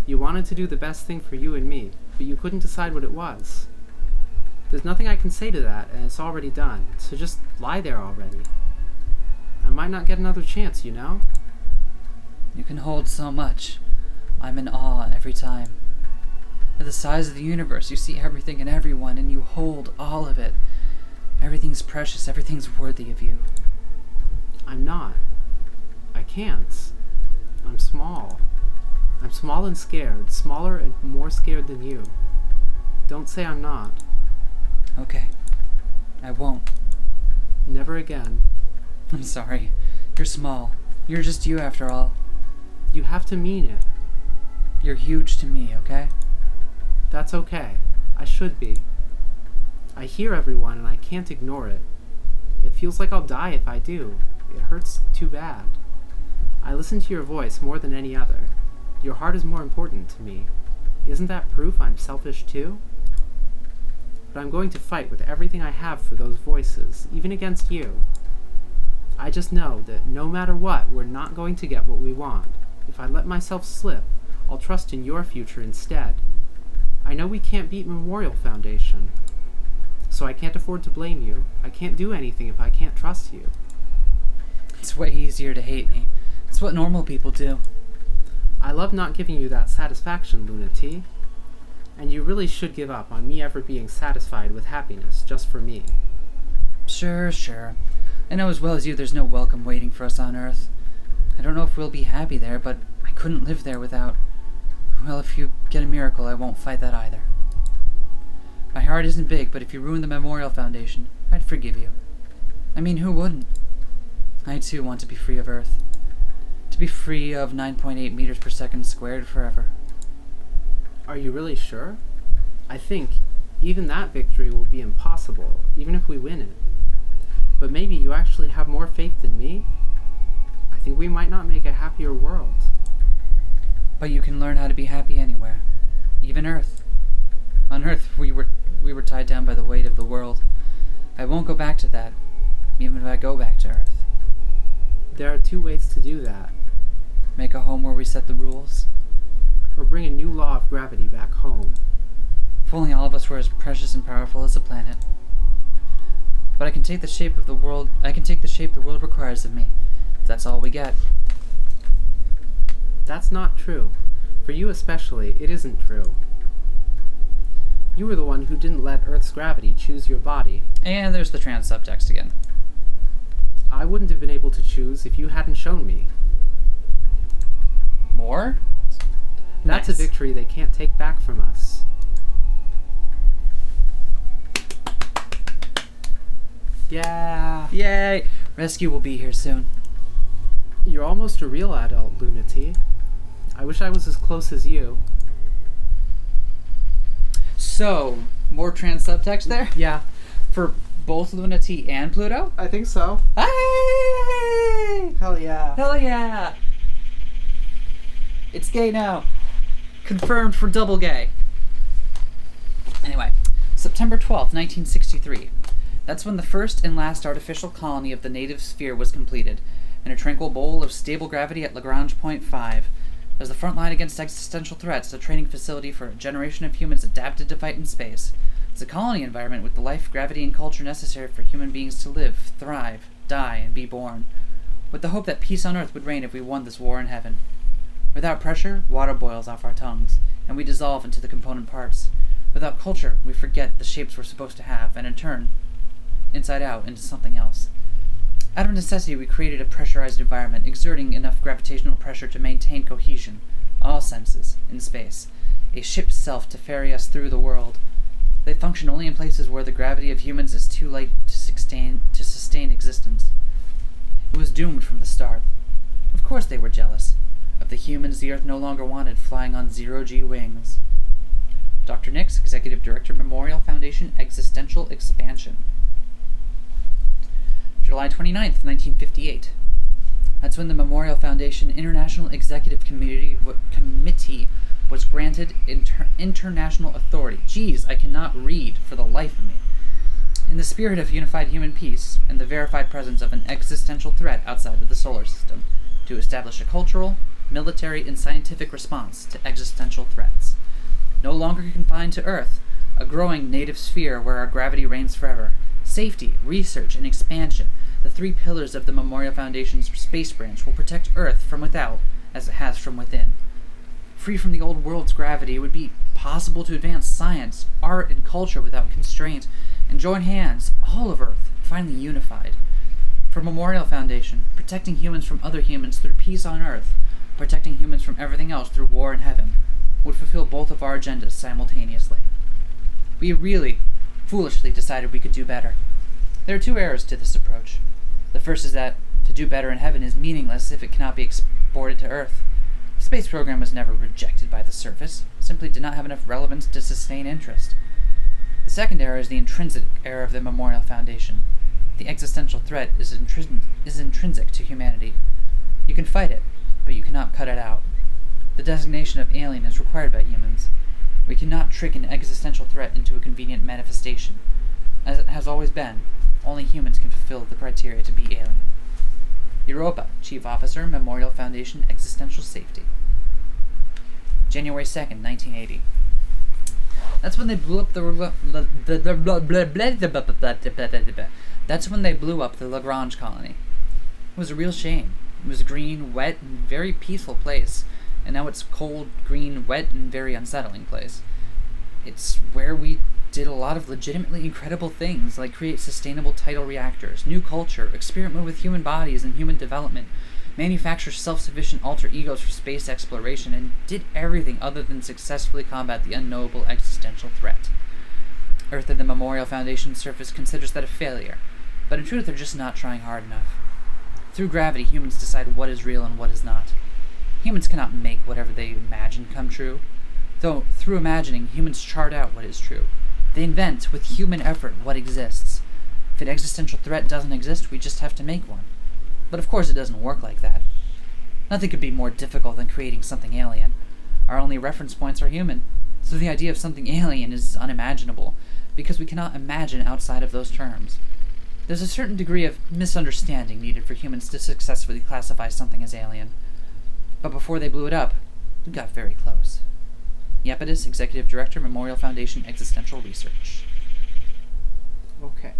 Speaker 3: You wanted to do the best thing for you and me, but you couldn't decide what it was. There's nothing I can say to that, and it's already done, so just lie there already. I might not get another chance, you know?
Speaker 2: You can hold so much. I'm in awe every time. You're the size of the universe. You see everything and everyone, and you hold all of it. Everything's precious. Everything's worthy of you.
Speaker 3: I'm not. I can't. I'm small. I'm small and scared. Smaller and more scared than you. Don't say I'm not.
Speaker 2: Okay. I won't.
Speaker 3: Never again.
Speaker 2: I'm sorry. You're small. You're just you after all.
Speaker 3: You have to mean it.
Speaker 2: You're huge to me, okay?
Speaker 3: That's okay. I should be. I hear everyone and I can't ignore it. It feels like I'll die if I do. It hurts too bad. I listen to your voice more than any other. Your heart is more important to me. Isn't that proof I'm selfish too? But I'm going to fight with everything I have for those voices, even against you. I just know that no matter what, we're not going to get what we want. If I let myself slip, I'll trust in your future instead. I know we can't beat Memorial Foundation, so I can't afford to blame you. I can't do anything if I can't trust you.
Speaker 2: It's way easier to hate me. It's what normal people do.
Speaker 3: I love not giving you that satisfaction, Luna-T. And you really should give up on me ever being satisfied with happiness just for me.
Speaker 2: Sure. I know as well as you there's no welcome waiting for us on Earth. I don't know if we'll be happy there, but I couldn't live there without... Well, if you get a miracle, I won't fight that either. My heart isn't big, but if you ruin the Memorial Foundation, I'd forgive you. I mean, who wouldn't? I too want to be free of Earth. To be free of 9.8 meters per second squared forever.
Speaker 3: Are you really sure? I think even that victory will be impossible, even if we win it. But maybe you actually have more faith than me? I think we might not make a happier world.
Speaker 2: But you can learn how to be happy anywhere. Even Earth. On Earth, we were tied down by the weight of the world. I won't go back to that, even if I go back to Earth.
Speaker 3: There are two ways to do that.
Speaker 2: Make a home where we set the rules.
Speaker 3: Or bring a new law of gravity back home.
Speaker 2: If only all of us were as precious and powerful as a planet. But I can take the shape the world requires of me, if that's all we get.
Speaker 3: That's not true. For you especially, it isn't true. You were the one who didn't let Earth's gravity choose your body.
Speaker 2: And there's the trans subtext again.
Speaker 3: I wouldn't have been able to choose if you hadn't shown me.
Speaker 2: More?
Speaker 3: That's
Speaker 2: Nice.
Speaker 3: a victory they can't take back from us. Yeah.
Speaker 2: Yay! Rescue will be here soon.
Speaker 3: You're almost a real adult, Luna-T. I wish I was as close as you.
Speaker 2: So, more trans subtext there?
Speaker 3: Yeah,
Speaker 2: For both Luna-T and Pluto?
Speaker 3: I think so.
Speaker 2: Hey!
Speaker 3: Hell yeah.
Speaker 2: Hell yeah! It's gay now. Confirmed for double gay. Anyway, September 12th, 1963. That's when the first and last artificial colony of the native sphere was completed, in a tranquil bowl of stable gravity at Lagrange Point 5. As the front line against existential threats, a training facility for a generation of humans adapted to fight in space. It's a colony environment with the life, gravity, and culture necessary for human beings to live, thrive, die, and be born, with the hope that peace on Earth would reign if we won this war in heaven. Without pressure, water boils off our tongues, and we dissolve into the component parts. Without culture, we forget the shapes we're supposed to have, and in turn, inside out into something else. Out of necessity, we created a pressurized environment, exerting enough gravitational pressure to maintain cohesion, all senses, in space, a ship's self to ferry us through the world. They function only in places where the gravity of humans is too light to sustain existence. It was doomed from the start. Of course they were jealous. Of the humans the Earth no longer wanted flying on zero-G wings. Dr. Nix, Executive Director, Memorial Foundation, Existential Expansion. July 29th, 1958. That's when the Memorial Foundation International Executive Committee was granted international authority. Jeez, I cannot read for the life of me. In the spirit of unified human peace and the verified presence of an existential threat outside of the solar system, to establish a cultural, military, and scientific response to existential threats. No longer confined to Earth, a growing native sphere where our gravity reigns forever. Safety, research, and expansion, the three pillars of the Memorial Foundation's space branch, will protect Earth from without as it has from within. Free from the old world's gravity, it would be possible to advance science, art, and culture without constraint, and join hands, all of Earth, finally unified. For Memorial Foundation, protecting humans from other humans through peace on Earth, protecting humans from everything else through war in heaven, would fulfill both of our agendas simultaneously. We really, foolishly decided we could do better. There are two errors to this approach. The first is that to do better in heaven is meaningless if it cannot be exported to Earth. The space program was never rejected by the surface, simply did not have enough relevance to sustain interest. The second error is the intrinsic error of the Memorial Foundation. The existential threat is intrinsic to humanity. You can fight it, but you cannot cut it out. The designation of alien is required by humans. We cannot trick an existential threat into a convenient manifestation. As it has always been, only humans can fulfill the criteria to be alien. Europa, Chief Officer, Memorial Foundation, Existential Safety. January 2nd, 1980. That's when they blew up the Lagrange colony. It was a real shame. It was a green, wet, and very peaceful place, and now it's cold, green, wet, and very unsettling place. It's where we did a lot of legitimately incredible things, like create sustainable tidal reactors, new culture, experiment with human bodies and human development, manufacture self-sufficient alter egos for space exploration, and did everything other than successfully combat the unknowable existential threat. Earth and the Memorial Foundation surface considers that a failure, but in truth they're just not trying hard enough. Through gravity, humans decide what is real and what is not. Humans cannot make whatever they imagine come true, though through imagining, humans chart out what is true. They invent, with human effort, what exists. If an existential threat doesn't exist, we just have to make one. But of course it doesn't work like that. Nothing could be more difficult than creating something alien. Our only reference points are human, so the idea of something alien is unimaginable, because we cannot imagine outside of those terms. There's a certain degree of misunderstanding needed for humans to successfully classify something as alien. But before they blew it up, we got very close. Iapetus, Executive Director, Memorial Foundation, Existential Research.
Speaker 3: Okay.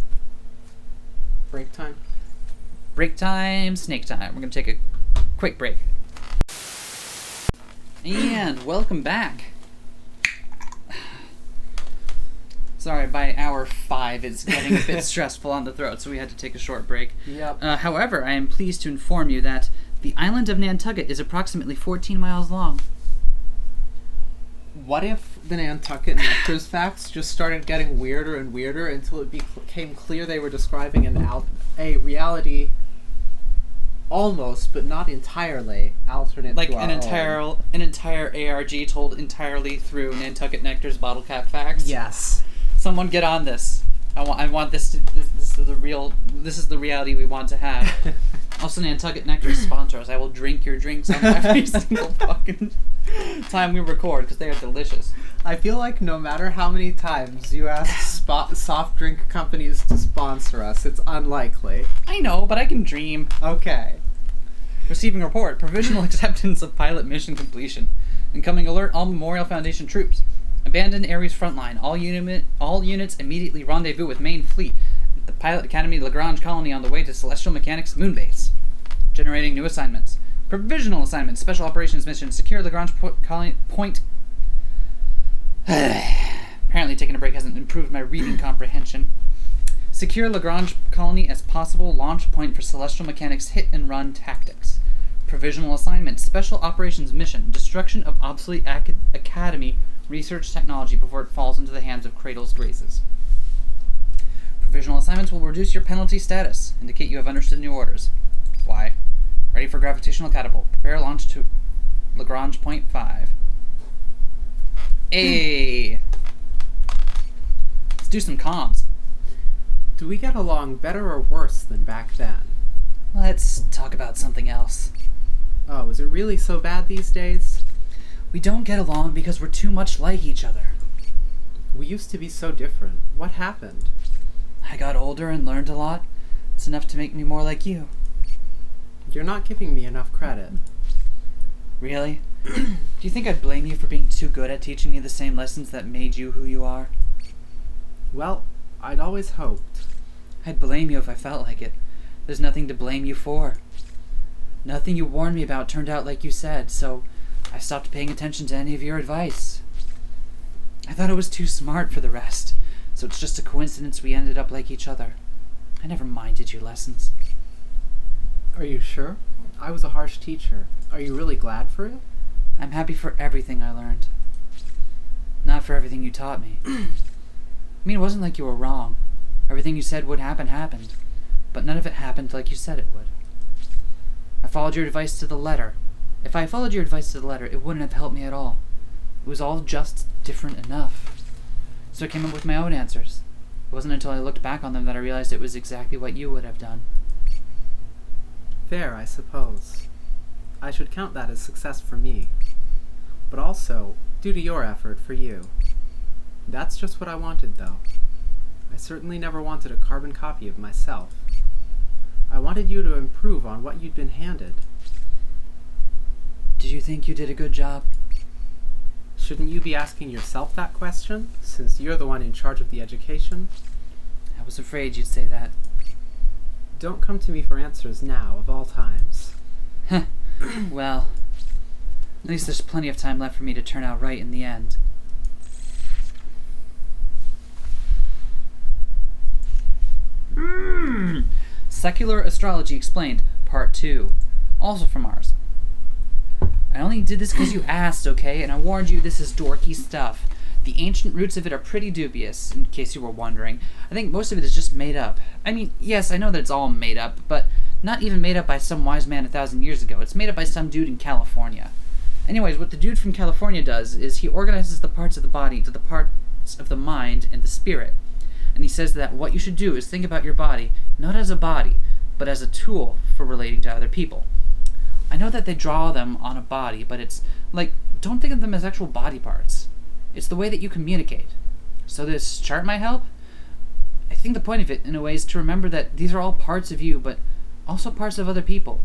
Speaker 3: Break time?
Speaker 2: Break time, snake time. We're going to take a quick break. And welcome back. Sorry, by hour 5 it's getting a bit stressful on the throat, so we had to take a short break.
Speaker 3: Yep.
Speaker 2: However, I am pleased to inform you that the island of Nantucket is approximately 14 miles long.
Speaker 3: What if the Nantucket Nectar's facts just started getting weirder and weirder until it became clear they were describing a reality almost, but not entirely, alternate
Speaker 2: Like
Speaker 3: to our own?
Speaker 2: an entire ARG told entirely through Nantucket Nectar's bottle cap facts?
Speaker 3: Yes.
Speaker 2: Someone get on this. I want this is the reality we want to have. Also, Nantucket Nectar sponsor us. I will drink your drinks on every single fucking time we record because they are delicious.
Speaker 3: I feel like no matter how many times you ask soft drink companies to sponsor us, it's unlikely.
Speaker 2: I know, but I can dream.
Speaker 3: Okay.
Speaker 2: Receiving report. Provisional acceptance of pilot mission completion. Incoming alert all Memorial Foundation troops. Abandon Ares frontline. All units immediately rendezvous with main fleet. The Pilot Academy Lagrange colony on the way to Celestial Mechanics Moonbase. Generating new assignments. Provisional assignments. Special operations mission. Secure Lagrange point. Apparently taking a break hasn't improved my reading comprehension. Secure Lagrange colony as possible launch point for Celestial Mechanics hit and run tactics. Provisional assignment. Special operations mission. Destruction of obsolete Academy research technology before it falls into the hands of Cradle's Graces. Provisional assignments will reduce your penalty status. Indicate you have understood new orders. Why? Ready for gravitational catapult. Prepare launch to Lagrange point 5. Hey! Let's do some comms.
Speaker 3: Do we get along better or worse than back then?
Speaker 2: Let's talk about something else.
Speaker 3: Oh, is it really so bad these days?
Speaker 2: We don't get along because we're too much like each other.
Speaker 3: We used to be so different. What happened?
Speaker 2: I got older and learned a lot. It's enough to make me more like you.
Speaker 3: You're not giving me enough credit.
Speaker 2: Really? Do you think I'd blame you for being too good at teaching me the same lessons that made you who you are?
Speaker 3: Well, I'd always hoped.
Speaker 2: I'd blame you if I felt like it. There's nothing to blame you for. Nothing you warned me about turned out like you said, so I stopped paying attention to any of your advice. I thought I was too smart for the rest, so it's just a coincidence we ended up like each other. I never minded your lessons.
Speaker 3: Are you sure? I was a harsh teacher. Are you really glad for it?
Speaker 2: I'm happy for everything I learned. Not for everything you taught me. I mean, it wasn't like you were wrong. Everything you said would happen happened, but none of it happened like you said it would. I followed your advice to the letter. If I followed your advice to the letter, it wouldn't have helped me at all. It was all just different enough. So I came up with my own answers. It wasn't until I looked back on them that I realized it was exactly what you would have done.
Speaker 3: Fair, I suppose. I should count that as success for me. But also, due to your effort, for you. That's just what I wanted, though. I certainly never wanted a carbon copy of myself. I wanted you to improve on what you'd been handed.
Speaker 2: Did you think you did a good job?
Speaker 3: Shouldn't you be asking yourself that question, since you're the one in charge of the education?
Speaker 2: I was afraid you'd say that.
Speaker 3: Don't come to me for answers now, of all times.
Speaker 2: Well, at least there's plenty of time left for me to turn out right in the end. Secular Astrology Explained, Part 2. Also from Mars. I only did this because you asked, okay? And I warned you this is dorky stuff. The ancient roots of it are pretty dubious, in case you were wondering. I think most of it is just made up. I mean, yes, I know that it's all made up, but not even made up by some wise man 1,000 years ago. It's made up by some dude in California. Anyways, what the dude from California does is he organizes the parts of the body to the parts of the mind and the spirit. And he says that what you should do is think about your body, not as a body, but as a tool for relating to other people. I know that they draw them on a body, but it's like, don't think of them as actual body parts. It's the way that you communicate. So this chart might help? I think the point of it, in a way, is to remember that these are all parts of you, but also parts of other people.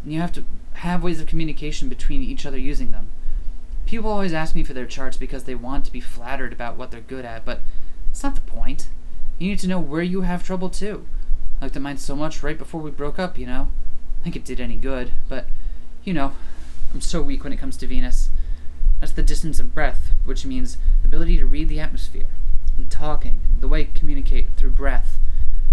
Speaker 2: And you have to have ways of communication between each other using them. People always ask me for their charts because they want to be flattered about what they're good at, but it's not the point. You need to know where you have trouble too. I liked mine so much right before we broke up, you know? I think it did any good, but, you know, I'm so weak when it comes to Venus. That's the distance of breath, which means ability to read the atmosphere, and talking, the way you communicate through breath.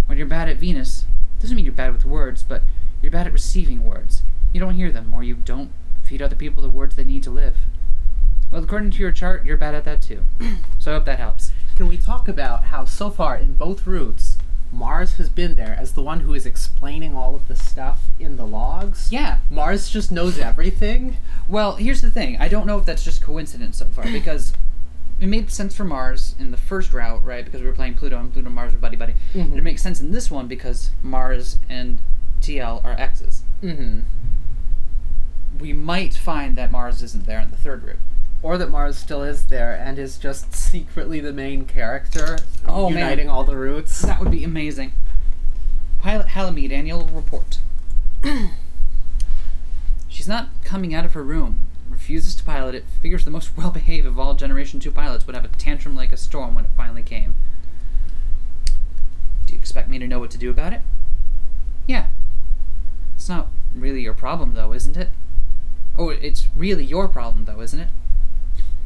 Speaker 2: When you're bad at Venus, it doesn't mean you're bad with words, but you're bad at receiving words. You don't hear them, or you don't feed other people the words they need to live. Well, according to your chart, you're bad at that too. So I hope that helps.
Speaker 3: Can we talk about how so far in both routes, Mars has been there as the one who is explaining all of the stuff in the logs?
Speaker 2: Yeah.
Speaker 3: Mars just knows everything?
Speaker 2: Well, here's the thing. I don't know if that's just coincidence so far, because it made sense for Mars in the first route, right? Because we were playing Pluto, and Pluto and Mars are buddy-buddy.
Speaker 3: Mm-hmm.
Speaker 2: And it makes sense in this one because Mars and TL are X's.
Speaker 3: Mm-hmm.
Speaker 2: We might find that Mars isn't there in the third route.
Speaker 3: Or that Mars still is there and is just secretly the main character, uniting all the routes.
Speaker 2: That would be amazing. Pilot Halamede annual report. She's not coming out of her room. Refuses to pilot it. Figures the most well-behaved of all Generation 2 pilots would have a tantrum like a storm when it finally came. Do you expect me to know what to do about it? Yeah. It's not really your problem, though, isn't it? Oh, it's really your problem, though, isn't it?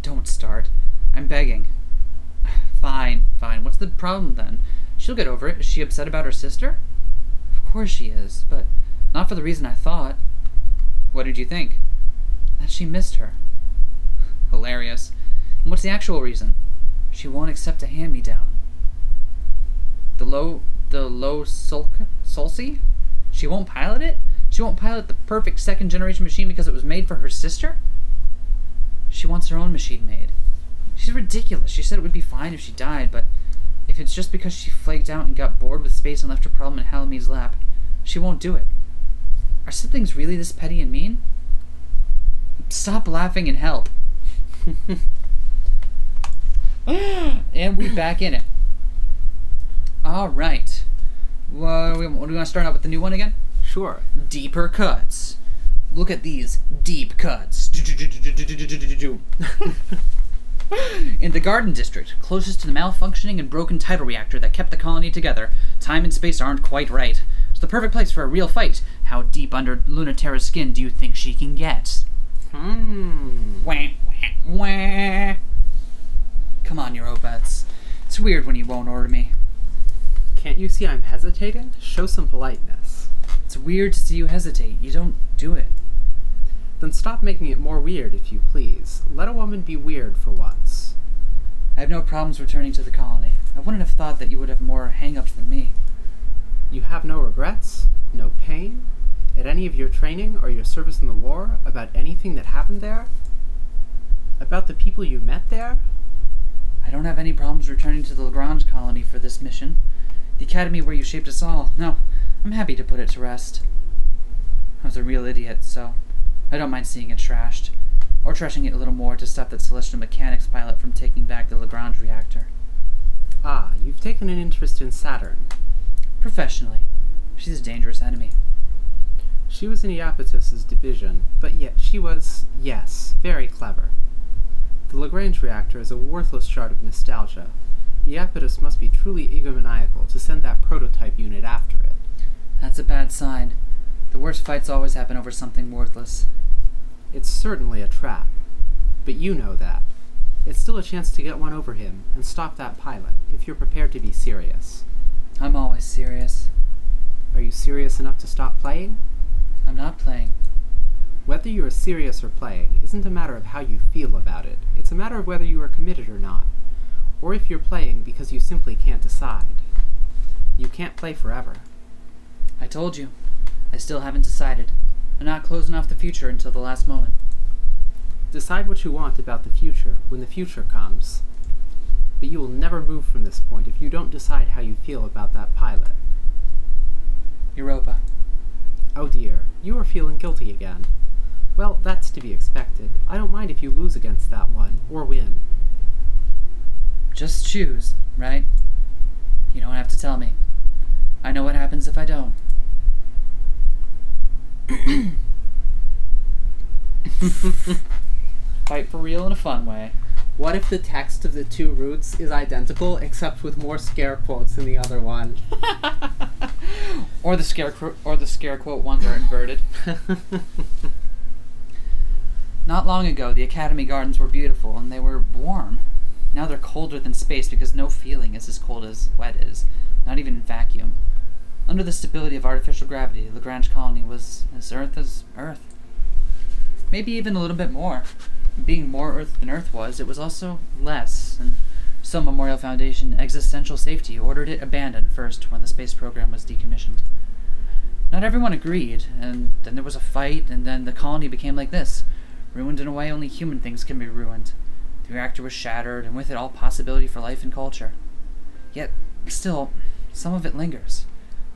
Speaker 2: Don't start. I'm begging. Fine. What's the problem, then? She'll get over it. Is she upset about her sister? Of course she is, but not for the reason I thought. What did you think? That she missed her. Hilarious. And what's the actual reason? She won't accept a hand-me-down. The low Sulci? She won't pilot it? She won't pilot the perfect second-generation machine because it was made for her sister? She wants her own machine made. She's ridiculous. She said it would be fine if she died, but if it's just because she flaked out and got bored with space and left her problem in Halamede's lap, she won't do it. Are siblings really this petty and mean? Stop laughing and help. And we're back in it. Alright. What do we want to start out with the new one again?
Speaker 3: Sure.
Speaker 2: Deeper cuts. Look at these deep cuts. In the Garden District, closest to the malfunctioning and broken tidal reactor that kept the colony together, time and space aren't quite right. It's the perfect place for a real fight. How deep under Luna-Terra's skin do you think she can get? Wah, wah, wah. Come on, Europa. It's weird when you won't order me.
Speaker 3: Can't you see I'm hesitating? Show some politeness.
Speaker 2: It's weird to see you hesitate. You don't do it.
Speaker 3: Then stop making it more weird, if you please. Let a woman be weird for once.
Speaker 2: I have no problems returning to the colony. I wouldn't have thought that you would have more hang-ups than me.
Speaker 3: You have no regrets? No pain? At any of your training or your service in the war? About anything that happened there? About the people you met there?
Speaker 2: I don't have any problems returning to the Lagrange colony for this mission. The academy where you shaped us all. No, I'm happy to put it to rest. I was a real idiot, so I don't mind seeing it trashed. Or trashing it a little more to stop that celestial mechanics pilot from taking back the Lagrange reactor.
Speaker 3: Ah, you've taken an interest in Saturn.
Speaker 2: Professionally. She's a dangerous enemy.
Speaker 3: She was in Iapetus's division, but yet she was, yes, very clever. The Lagrange reactor is a worthless shard of nostalgia. Iapetus must be truly egomaniacal to send that prototype unit after it.
Speaker 2: That's a bad sign. The worst fights always happen over something worthless.
Speaker 3: It's certainly a trap. But you know that. It's still a chance to get one over him and stop that pilot, if you're prepared to be serious.
Speaker 2: I'm always serious.
Speaker 3: Are you serious enough to stop playing?
Speaker 2: I'm not playing.
Speaker 3: Whether you are serious or playing isn't a matter of how you feel about it. It's a matter of whether you are committed or not. Or if you're playing because you simply can't decide. You can't play forever.
Speaker 2: I told you. I still haven't decided. I'm not closing off the future until the last moment.
Speaker 3: Decide what you want about the future when the future comes. But you will never move from this point if you don't decide how you feel about that pilot.
Speaker 2: Europa.
Speaker 3: Oh dear, you are feeling guilty again. Well, that's to be expected. I don't mind if you lose against that one, or win.
Speaker 2: Just choose, right? You don't have to tell me. I know what happens if I don't. Fight for real in a fun way.
Speaker 3: What if the text of the two routes is identical, except with more scare quotes in the other one?
Speaker 2: Or the scare quote ones are inverted. Not long ago, the Academy Gardens were beautiful and they were warm. Now they're colder than space because no feeling is as cold as wet is, not even in vacuum. Under the stability of artificial gravity, Lagrange colony was as Earth. Maybe even a little bit more. Being more Earth than Earth was, it was also less, and so Memorial Foundation Existential Safety ordered it abandoned first when the space program was decommissioned. Not everyone agreed, and then there was a fight, and then the colony became like this, ruined in a way only human things can be ruined. The reactor was shattered, and with it all possibility for life and culture. Yet, still, some of it lingers.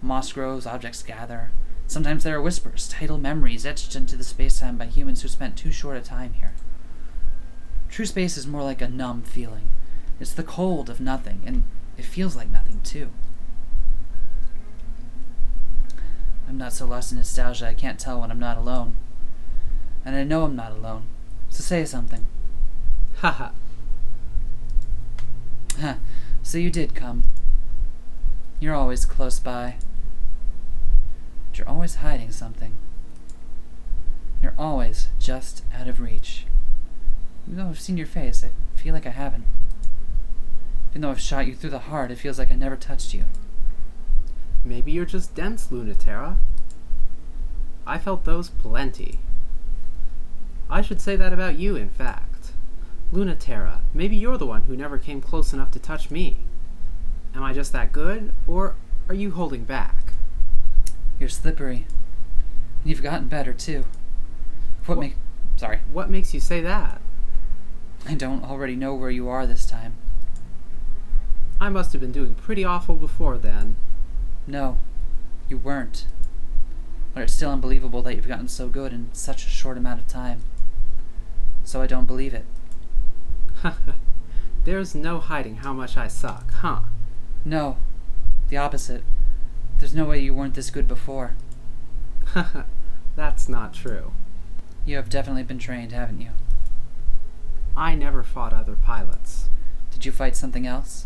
Speaker 2: Moss grows, objects gather. Sometimes there are whispers, tidal memories etched into the space-time by humans who spent too short a time here. True space is more like a numb feeling. It's the cold of nothing, and it feels like nothing, too. I'm not so lost in nostalgia I can't tell when I'm not alone. And I know I'm not alone. So say something.
Speaker 3: Haha.
Speaker 2: Huh. So you did come. You're always close by. But you're always hiding something. You're always just out of reach. Even though I've seen your face, I feel like I haven't. Even though I've shot you through the heart, it feels like I never touched you.
Speaker 3: Maybe you're just dense, Luna-Terra. I felt those plenty. I should say that about you, in fact. Luna-Terra, maybe you're the one who never came close enough to touch me. Am I just that good, or are you holding back?
Speaker 2: You're slippery. And you've gotten better, too. What
Speaker 3: makes you say that?
Speaker 2: I don't already know where you are this time.
Speaker 3: I must have been doing pretty awful before then.
Speaker 2: No, you weren't. But it's still unbelievable that you've gotten so good in such a short amount of time. So I don't believe it.
Speaker 3: There's no hiding how much I suck, huh?
Speaker 2: No, the opposite. There's no way you weren't this good before.
Speaker 3: That's not true.
Speaker 2: You have definitely been trained, haven't you?
Speaker 3: I never fought other pilots.
Speaker 2: Did you fight something else?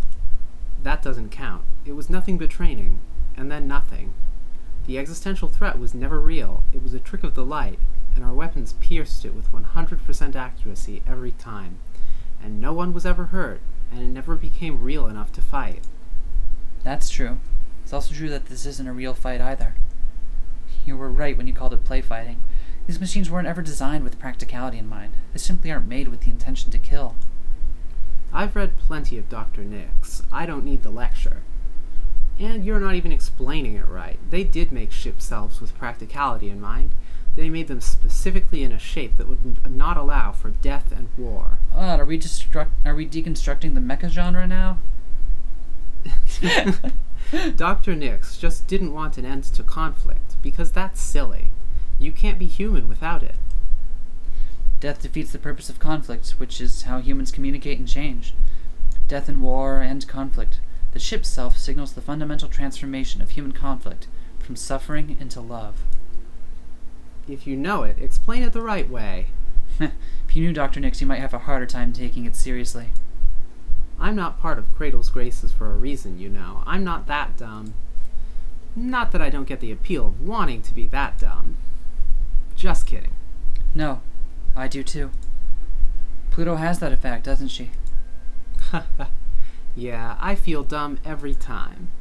Speaker 3: That doesn't count. It was nothing but training, and then nothing. The existential threat was never real. It was a trick of the light, and our weapons pierced it with 100% accuracy every time. And no one was ever hurt, and it never became real enough to fight.
Speaker 2: That's true. It's also true that this isn't a real fight either. You were right when you called it play fighting. These machines weren't ever designed with practicality in mind. They simply aren't made with the intention to kill.
Speaker 3: I've read plenty of Dr. Nix. I don't need the lecture. And you're not even explaining it right. They did make ship selves with practicality in mind. They made them specifically in a shape that would not allow for death and war.
Speaker 2: Are we deconstructing the mecha genre now?
Speaker 3: Dr. Nix just didn't want an end to conflict, because that's silly. You can't be human without it.
Speaker 2: Death defeats the purpose of conflict, which is how humans communicate and change. Death and war and conflict. The ship self signals the fundamental transformation of human conflict from suffering into love.
Speaker 3: If you know it, explain it the right way.
Speaker 2: If you knew Dr. Nix, you might have a harder time taking it seriously.
Speaker 3: I'm not part of Cradle's Graces for a reason, you know. I'm not that dumb. Not that I don't get the appeal of wanting to be that dumb. Just kidding.
Speaker 2: No, I do too. Pluto has that effect, doesn't she?
Speaker 3: Yeah, I feel dumb every time.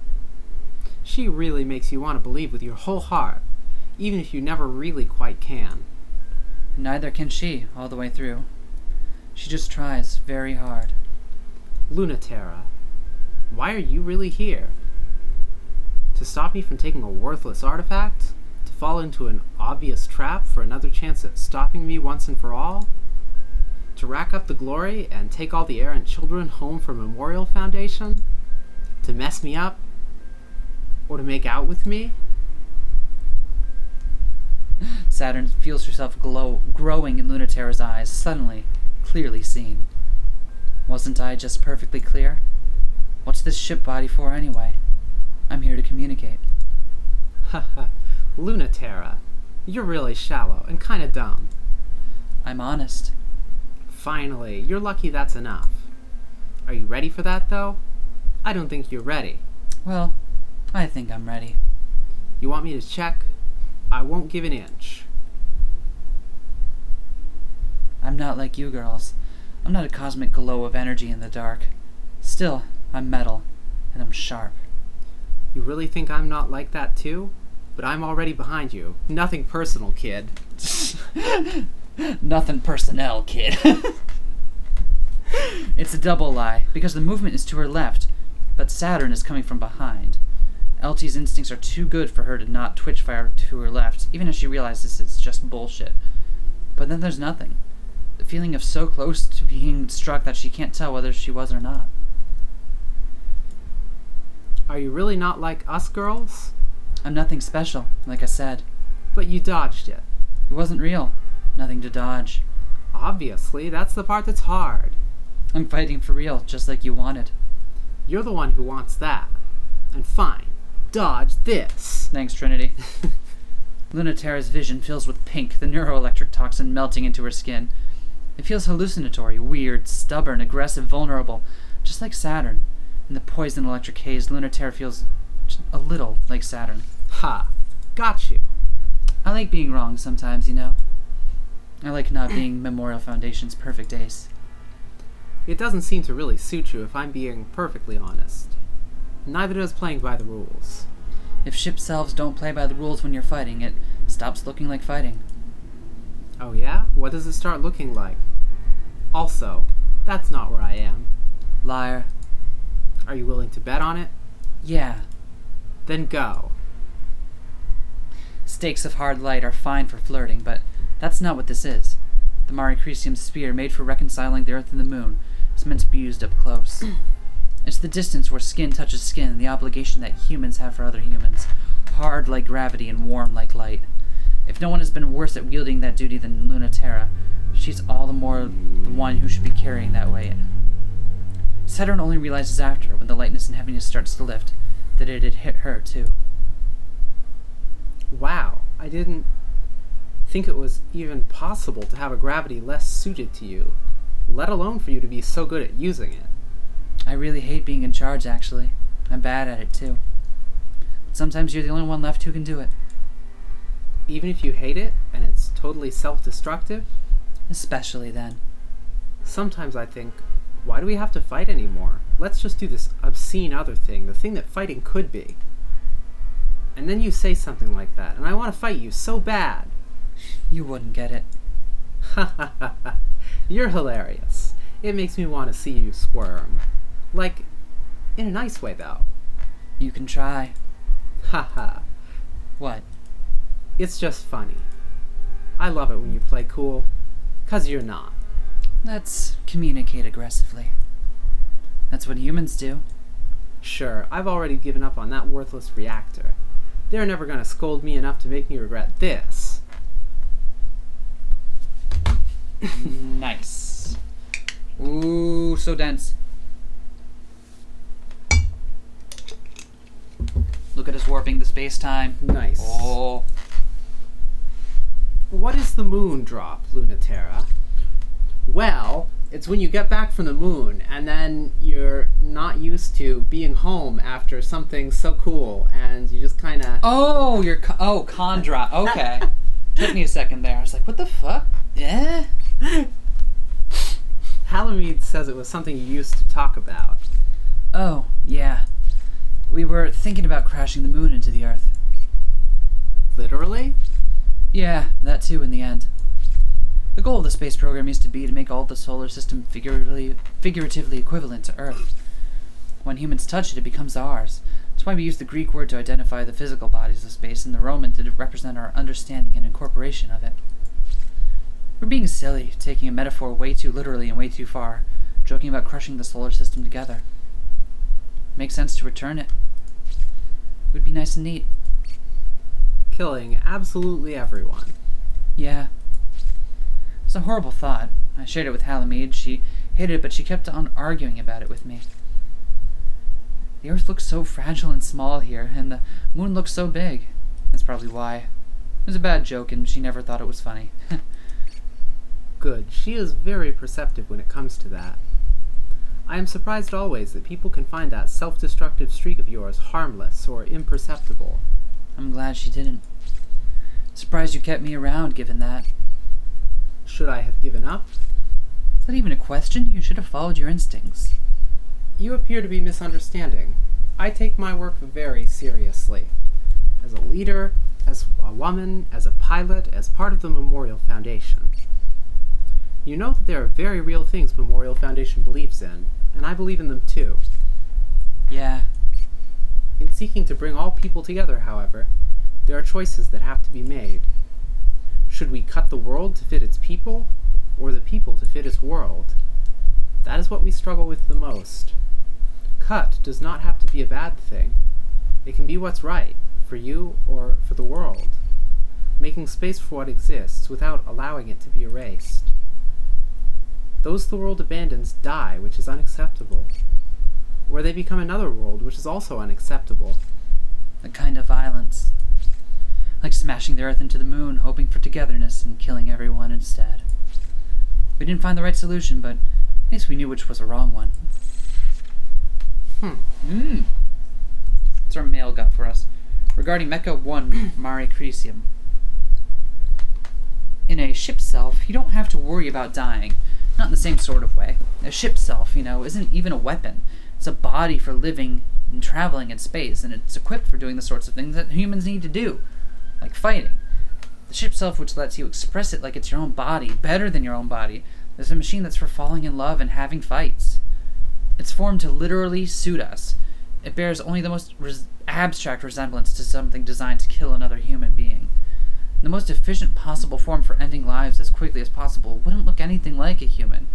Speaker 3: She really makes you want to believe with your whole heart, even if you never really quite can.
Speaker 2: Neither can she, all the way through. She just tries very hard.
Speaker 3: Luna-Terra, why are you really here? To stop me from taking a worthless artifact? To fall into an obvious trap for another chance at stopping me once and for all? To rack up the glory and take all the errant children home for Memorial Foundation? To mess me up? Or to make out with me?
Speaker 2: Saturn feels herself growing in Luna-Terra's eyes, suddenly, clearly seen. Wasn't I just perfectly clear? What's this ship body for anyway? I'm here to communicate.
Speaker 3: Haha, Luna-Terra, you're really shallow and kinda dumb.
Speaker 2: I'm honest.
Speaker 3: Finally, you're lucky that's enough. Are you ready for that, though? I don't think you're ready.
Speaker 2: Well, I think I'm ready.
Speaker 3: You want me to check? I won't give an inch.
Speaker 2: I'm not like you girls. I'm not a cosmic glow of energy in the dark. Still, I'm metal, and I'm sharp.
Speaker 3: You really think I'm not like that too? But I'm already behind you. Nothing personal, kid.
Speaker 2: Nothing personnel, kid. It's a double lie, because the movement is to her left, but Saturn is coming from behind. LT's instincts are too good for her to not twitch fire to her left, even as she realizes it's just bullshit. But then there's nothing. The feeling of so close to being struck that she can't tell whether she was or not.
Speaker 3: Are you really not like us girls?
Speaker 2: I'm nothing special, like I said.
Speaker 3: But you dodged it.
Speaker 2: It wasn't real. Nothing to dodge.
Speaker 3: Obviously, that's the part that's hard.
Speaker 2: I'm fighting for real, just like you wanted.
Speaker 3: You're the one who wants that. And fine, dodge this.
Speaker 2: Thanks, Trinity. Luna-Terra's vision fills with pink, the neuroelectric toxin melting into her skin. It feels hallucinatory, weird, stubborn, aggressive, vulnerable, just like Saturn. In the poison electric haze, Luna-Terra feels a little like Saturn.
Speaker 3: Ha! Got you.
Speaker 2: I like being wrong sometimes, you know. I like not being Memorial Foundation's perfect ace.
Speaker 3: It doesn't seem to really suit you if I'm being perfectly honest. Neither does playing by the rules.
Speaker 2: If ship selves don't play by the rules when you're fighting, it stops looking like fighting.
Speaker 3: Oh yeah? What does it start looking like? Also, that's not where I am.
Speaker 2: Liar.
Speaker 3: Are you willing to bet on it?
Speaker 2: Yeah.
Speaker 3: Then go.
Speaker 2: Stakes of hard light are fine for flirting, but that's not what this is. The Maricresium spear, made for reconciling the Earth and the Moon, is meant to be used up close. It's the distance where skin touches skin, and the obligation that humans have for other humans. Hard like gravity and warm like light. If no one has been worse at wielding that duty than Luna-Terra, she's all the more the one who should be carrying that weight. Saturn only realizes after, when the lightness and heaviness starts to lift, that it had hit her too.
Speaker 3: Wow, I didn't think it was even possible to have a gravity less suited to you, let alone for you to be so good at using it.
Speaker 2: I really hate being in charge, actually. I'm bad at it, too. But sometimes you're the only one left who can do it.
Speaker 3: Even if you hate it, and it's totally self-destructive?
Speaker 2: Especially then.
Speaker 3: Sometimes I think, Why do we have to fight anymore? Let's just do this obscene other thing, the thing that fighting could be. And then you say something like that, and I want to fight you so bad.
Speaker 2: You wouldn't get it.
Speaker 3: Ha ha ha ha. You're hilarious. It makes me want to see you squirm. Like, in a nice way, though.
Speaker 2: You can try.
Speaker 3: Ha ha.
Speaker 2: What?
Speaker 3: It's just funny. I love it when you play cool, 'cause you're not.
Speaker 2: Let's communicate aggressively. That's what humans do.
Speaker 3: Sure, I've already given up on that worthless reactor. They're never gonna scold me enough to make me regret this.
Speaker 2: Nice. Ooh, so dense. Look at us warping the space-time.
Speaker 3: Nice.
Speaker 2: Oh.
Speaker 3: What is the moon drop, Luna-Terra? Well, it's when you get back from the moon, and then you're not used to being home after something so cool, and you just kind of...
Speaker 2: Oh, con drop. Okay. Took me a second there. I was like, what the fuck? Yeah?
Speaker 3: Halamede says it was something you used to talk about.
Speaker 2: Oh, yeah. We were thinking about crashing the moon into the Earth.
Speaker 3: Literally?
Speaker 2: Yeah, that too in the end. The goal of the space program used to be to make all the solar system figuratively equivalent to Earth. When humans touch it, it becomes ours. That's why we use the Greek word to identify the physical bodies of space and the Roman to represent our understanding and incorporation of it. We're being silly, taking a metaphor way too literally and way too far, joking about crushing the solar system together. Makes sense to return it. It would be nice and neat.
Speaker 3: Killing absolutely everyone.
Speaker 2: Yeah. It's a horrible thought. I shared it with Halamede. She hated it, but she kept on arguing about it with me. The Earth looks so fragile and small here, and the moon looks so big. That's probably why. It was a bad joke, and she never thought it was funny.
Speaker 3: Good. She is very perceptive when it comes to that. I am surprised always that people can find that self-destructive streak of yours harmless or imperceptible.
Speaker 2: I'm glad she didn't. Surprised you kept me around, given that.
Speaker 3: Should I have given up?
Speaker 2: Is that even a question? You should have followed your instincts.
Speaker 3: You appear to be misunderstanding. I take my work very seriously. As a leader, as a woman, as a pilot, as part of the Memorial Foundation. You know that there are very real things Memorial Foundation believes in, and I believe in them too.
Speaker 2: Yeah.
Speaker 3: In seeking to bring all people together, however, there are choices that have to be made. Should we cut the world to fit its people, or the people to fit its world? That is what we struggle with the most. Cut does not have to be a bad thing. It can be what's right, for you or for the world, making space for what exists without allowing it to be erased. Those the world abandons die, which is unacceptable. Or they become another world, which is also unacceptable.
Speaker 2: A kind of violence. Like smashing the Earth into the moon, hoping for togetherness and killing everyone instead. We didn't find the right solution, but at least we knew which was a wrong one. It's our mail got for us. Regarding Mecha 1 Mare Crisium. In a ship self, you don't have to worry about dying. Not in the same sort of way. A ship self, isn't even a weapon. It's a body for living and traveling in space, and it's equipped for doing the sorts of things that humans need to do, like fighting. The ship self, which lets you express it like it's your own body, better than your own body, is a machine that's for falling in love and having fights. It's formed to literally suit us. It bears only the most abstract resemblance to something designed to kill another human being. The most efficient possible form for ending lives as quickly as possible wouldn't look anything like a human.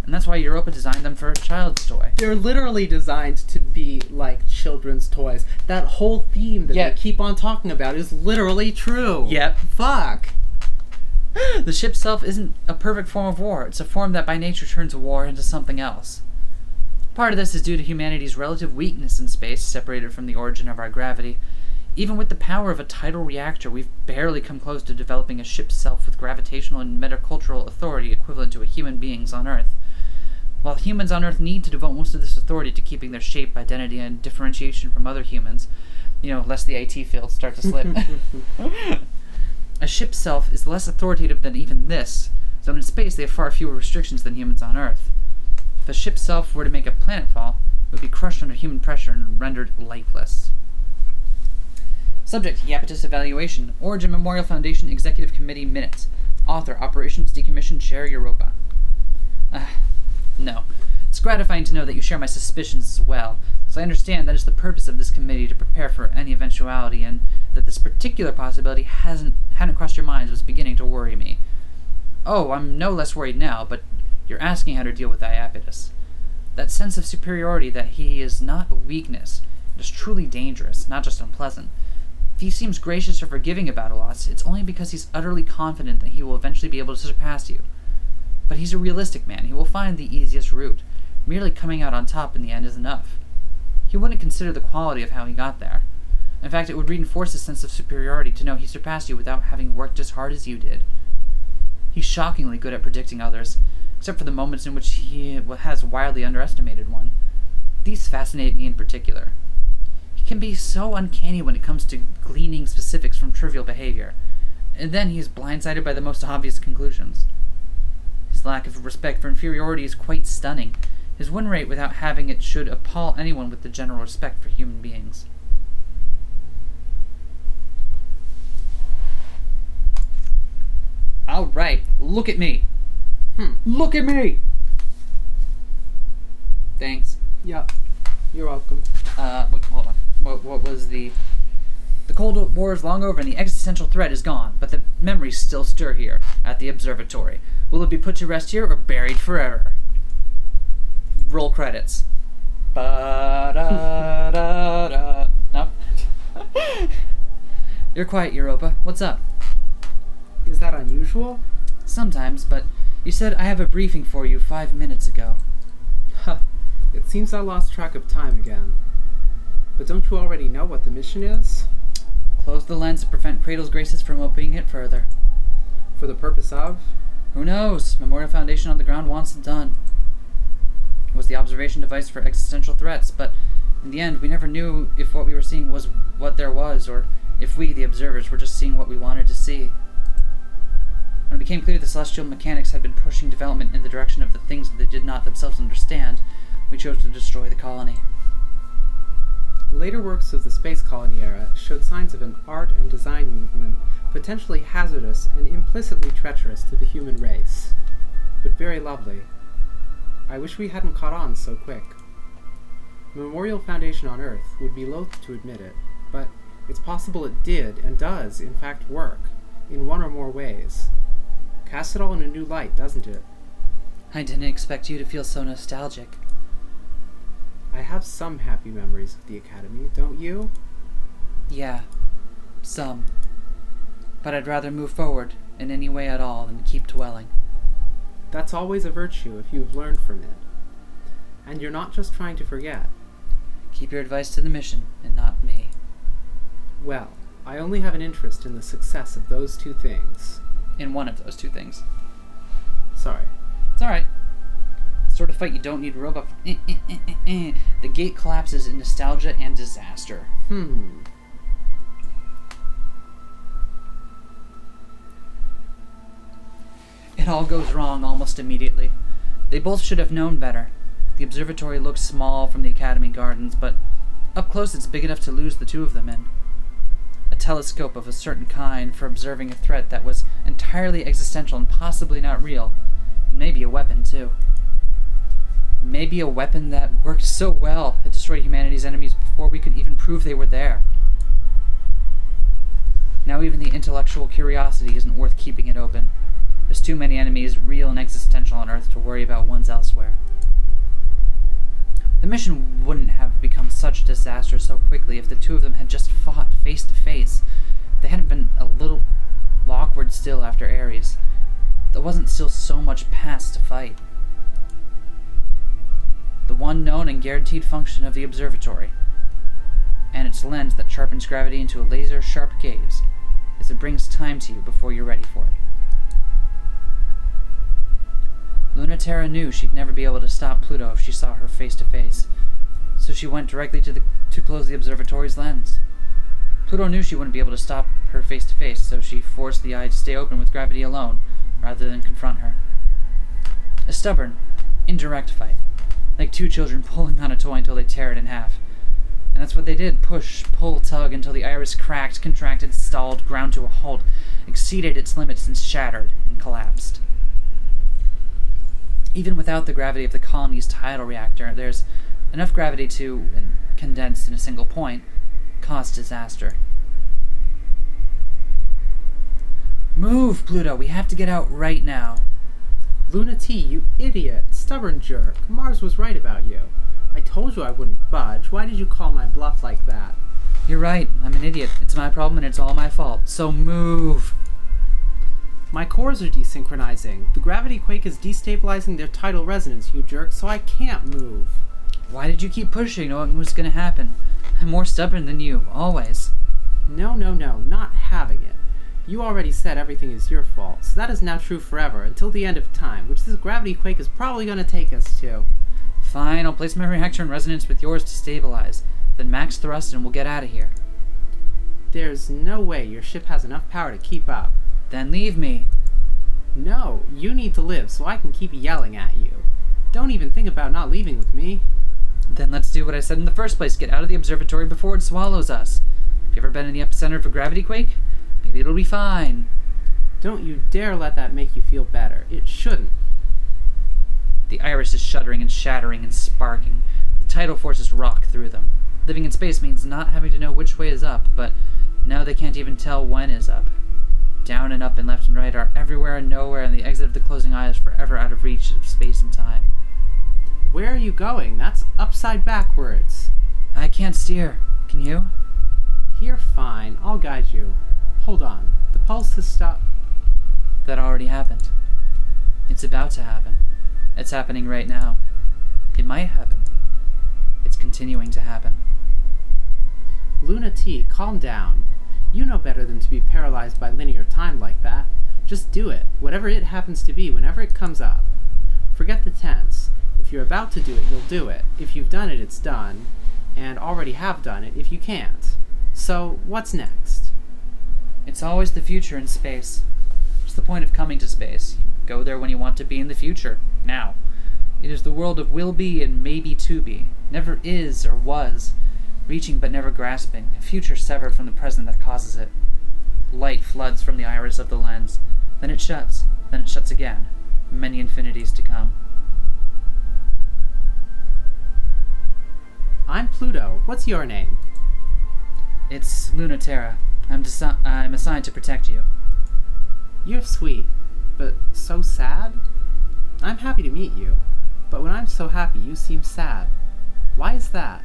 Speaker 2: And that's why Europa designed them for a child's toy.
Speaker 3: They're literally designed to be like children's toys. That whole theme that they keep on talking about is literally true.
Speaker 2: Yep.
Speaker 3: Fuck.
Speaker 2: The ship self isn't a perfect form of war. It's a form that by nature turns war into something else. Part of this is due to humanity's relative weakness in space, separated from the origin of our gravity. Even with the power of a tidal reactor, we've barely come close to developing a ship self with gravitational and metacultural authority equivalent to a human being's on Earth. While humans on Earth need to devote most of this authority to keeping their shape, identity, and differentiation from other humans, lest the IT fields start to slip. A ship self is less authoritative than even this, so in space they have far fewer restrictions than humans on Earth. If a ship's self were to make a planetfall, it would be crushed under human pressure and rendered lifeless. Subject, Iapetus Evaluation, Origin Memorial Foundation Executive Committee Minutes. Author, Operations Decommissioned Chair Europa. No. It's gratifying to know that you share my suspicions as well, so I understand that it's the purpose of this committee to prepare for any eventuality, and that this particular possibility hadn't crossed your minds was beginning to worry me. Oh, I'm no less worried now, but you're asking how to deal with Iapetus. That sense of superiority that he is not a weakness. It is truly dangerous, not just unpleasant. If he seems gracious or forgiving about a loss, it's only because he's utterly confident that he will eventually be able to surpass you. But he's a realistic man. He will find the easiest route. Merely coming out on top in the end is enough. He wouldn't consider the quality of how he got there. In fact, it would reinforce his sense of superiority to know he surpassed you without having worked as hard as you did. He's shockingly good at predicting others, except for the moments in which he has wildly underestimated one. These fascinate me in particular. He can be so uncanny when it comes to gleaning specifics from trivial behavior, and then he is blindsided by the most obvious conclusions. His lack of respect for inferiority is quite stunning. His win rate without having it should appall anyone with the general respect for human beings. Alright, look at me. Look at me! Thanks.
Speaker 3: Yep. You're welcome.
Speaker 2: Hold on. What was the Cold War is long over and the existential threat is gone, but the memories still stir here, at the observatory. Will it be put to rest here or buried forever? Roll credits. Ba-da-da-da. No? You're quiet, Europa. What's up?
Speaker 3: Is that unusual?
Speaker 2: Sometimes, but you said I have a briefing for you 5 minutes ago.
Speaker 3: Huh. It seems I lost track of time again. But don't you already know what the mission is?
Speaker 2: Close the lens to prevent Cradle's Graces from opening it further.
Speaker 3: For the purpose of?
Speaker 2: Who knows? Memorial Foundation on the ground wants it done. It was the observation device for existential threats, but in the end, we never knew if what we were seeing was what there was, or if we, the observers, were just seeing what we wanted to see. When it became clear the celestial mechanics had been pushing development in the direction of the things that they did not themselves understand, we chose to destroy the colony.
Speaker 3: Later works of the space colony era showed signs of an art and design movement potentially hazardous and implicitly treacherous to the human race, but very lovely. I wish we hadn't caught on so quick. Memorial Foundation on Earth would be loath to admit it, but it's possible it did and does in fact work, in one or more ways. Casts it all in a new light, doesn't it?
Speaker 2: I didn't expect you to feel so nostalgic.
Speaker 3: I have some happy memories of the Academy, don't you?
Speaker 2: Yeah, some. But I'd rather move forward in any way at all than keep dwelling.
Speaker 3: That's always a virtue if you have learned from it. And you're not just trying to forget.
Speaker 2: Keep your advice to the mission, and not me.
Speaker 3: Well, I only have an interest in the success of those two things.
Speaker 2: In one of those two things.
Speaker 3: Sorry.
Speaker 2: It's alright. Sort of fight you don't need robot. The gate collapses in nostalgia and disaster. It all goes wrong almost immediately. They both should have known better. The observatory looks small from the Academy gardens, but up close it's big enough to lose the two of them in. A telescope of a certain kind for observing a threat that was entirely existential and possibly not real. And maybe a weapon, too. Maybe a weapon that worked so well it destroyed humanity's enemies before we could even prove they were there. Now even the intellectual curiosity isn't worth keeping it open. There's too many enemies, real and existential on Earth, to worry about ones elsewhere. The mission wouldn't have become such a disaster so quickly if the two of them had just fought face to face. They hadn't been a little awkward still after Ares. There wasn't still so much past to fight. The one known and guaranteed function of the observatory, and its lens that sharpens gravity into a laser-sharp gaze, is it brings time to you before you're ready for it. Luna-Terra knew she'd never be able to stop Pluto if she saw her face to face, so she went directly to close the observatory's lens. Pluto knew she wouldn't be able to stop her face to face, so she forced the eye to stay open with gravity alone, rather than confront her. A stubborn, Indirect fight. Like two children pulling on a toy until they tear it in half. And that's what they did. Push, pull, tug until the iris cracked, contracted, stalled, ground to a halt, exceeded its limits and shattered and collapsed. Even without the gravity of the colony's tidal reactor, there's enough gravity to, and condensed in a single point, cause disaster. Move, Pluto! We have to get out right now.
Speaker 3: Luna-T, you idiot! Stubborn jerk! Mars was right about you. I told you I wouldn't budge. Why did you call my bluff like that?
Speaker 2: You're right. I'm an idiot. It's my problem and it's all my fault. So move!
Speaker 3: My cores are desynchronizing. The gravity quake is destabilizing their tidal resonance, you jerk, so I can't move.
Speaker 2: Why did you keep pushing knowing what was going to happen? I'm more stubborn than you, always.
Speaker 3: No, not having it. You already said everything is your fault, so that is now true forever, until the end of time, which this gravity quake is probably going to take us to.
Speaker 2: Fine, I'll place my reactor in resonance with yours to stabilize. Then max thrust and we'll get out of here.
Speaker 3: There's no way your ship has enough power to keep up.
Speaker 2: Then leave me.
Speaker 3: No, you need to live so I can keep yelling at you. Don't even think about not leaving with me.
Speaker 2: Then let's do what I said in the first place. Get out of the observatory before it swallows us. Have you ever been in the epicenter of a gravity quake? Maybe it'll be fine.
Speaker 3: Don't you dare let that make you feel better. It shouldn't.
Speaker 2: The iris is shuddering and shattering and sparking. The tidal forces rock through them. Living in space means not having to know which way is up, but now they can't even tell when is up. Down and up and left and right are everywhere and nowhere, and the exit of the closing eye is forever out of reach of space and time.
Speaker 3: Where are you going? That's upside backwards.
Speaker 2: I can't steer. Can you?
Speaker 3: You're fine. I'll guide you. Hold on. The pulse has stopped.
Speaker 2: That already happened. It's about to happen. It's happening right now. It might happen. It's continuing to happen.
Speaker 3: Luna-T, calm down. You know better than to be paralyzed by linear time like that. Just do it, whatever it happens to be, whenever it comes up. Forget the tense. If you're about to do it, you'll do it. If you've done it, it's done. And already have done it if you can't. So, what's next?
Speaker 2: It's always the future in space. What's the point of coming to space? You go there when you want to be in the future. Now. It is the world of will be and maybe to be. Never is or was. Reaching but never grasping. A future severed from the present that causes it. Light floods from the iris of the lens. Then it shuts. Then it shuts again. Many infinities to come.
Speaker 3: I'm Pluto. What's your name?
Speaker 2: It's Luna-Terra. I'm assigned to protect you.
Speaker 3: You're sweet, but so sad? I'm happy to meet you, but when I'm so happy, you seem sad. Why is that?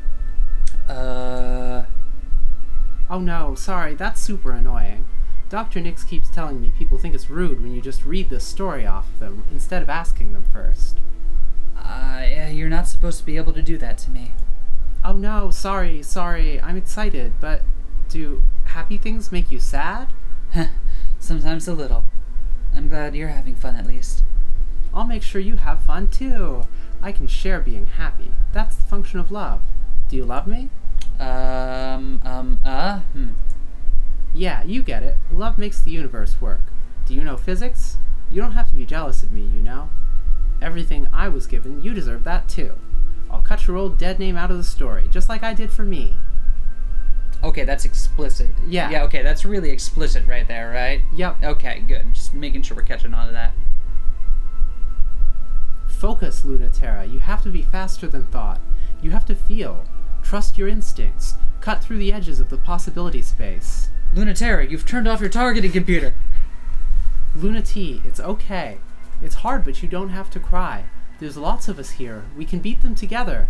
Speaker 3: Oh no, sorry, that's super annoying. Dr. Nix keeps telling me people think it's rude when you just read the story off of them instead of asking them first.
Speaker 2: You're not supposed to be able to do that to me.
Speaker 3: Oh no, sorry, I'm excited, but do happy things make you sad?
Speaker 2: Sometimes a little. I'm glad you're having fun at least.
Speaker 3: I'll make sure you have fun too. I can share being happy. That's the function of love. Do you love me? Yeah, you get it. Love makes the universe work. Do you know physics? You don't have to be jealous of me, you know? Everything I was given, you deserve that too. I'll cut your old dead name out of the story, just like I did for me.
Speaker 2: Okay, that's explicit.
Speaker 3: Yeah.
Speaker 2: Yeah, okay, that's really explicit right there, right?
Speaker 3: Yep.
Speaker 2: Okay, good. Just making sure we're catching on to that.
Speaker 3: Focus, Luna-Terra. You have to be faster than thought. You have to feel. Trust your instincts. Cut through the edges of the possibility space.
Speaker 2: Luna-Terra, you've turned off your targeting computer.
Speaker 3: Luna-T, it's okay. It's hard, but you don't have to cry. There's lots of us here. We can beat them together.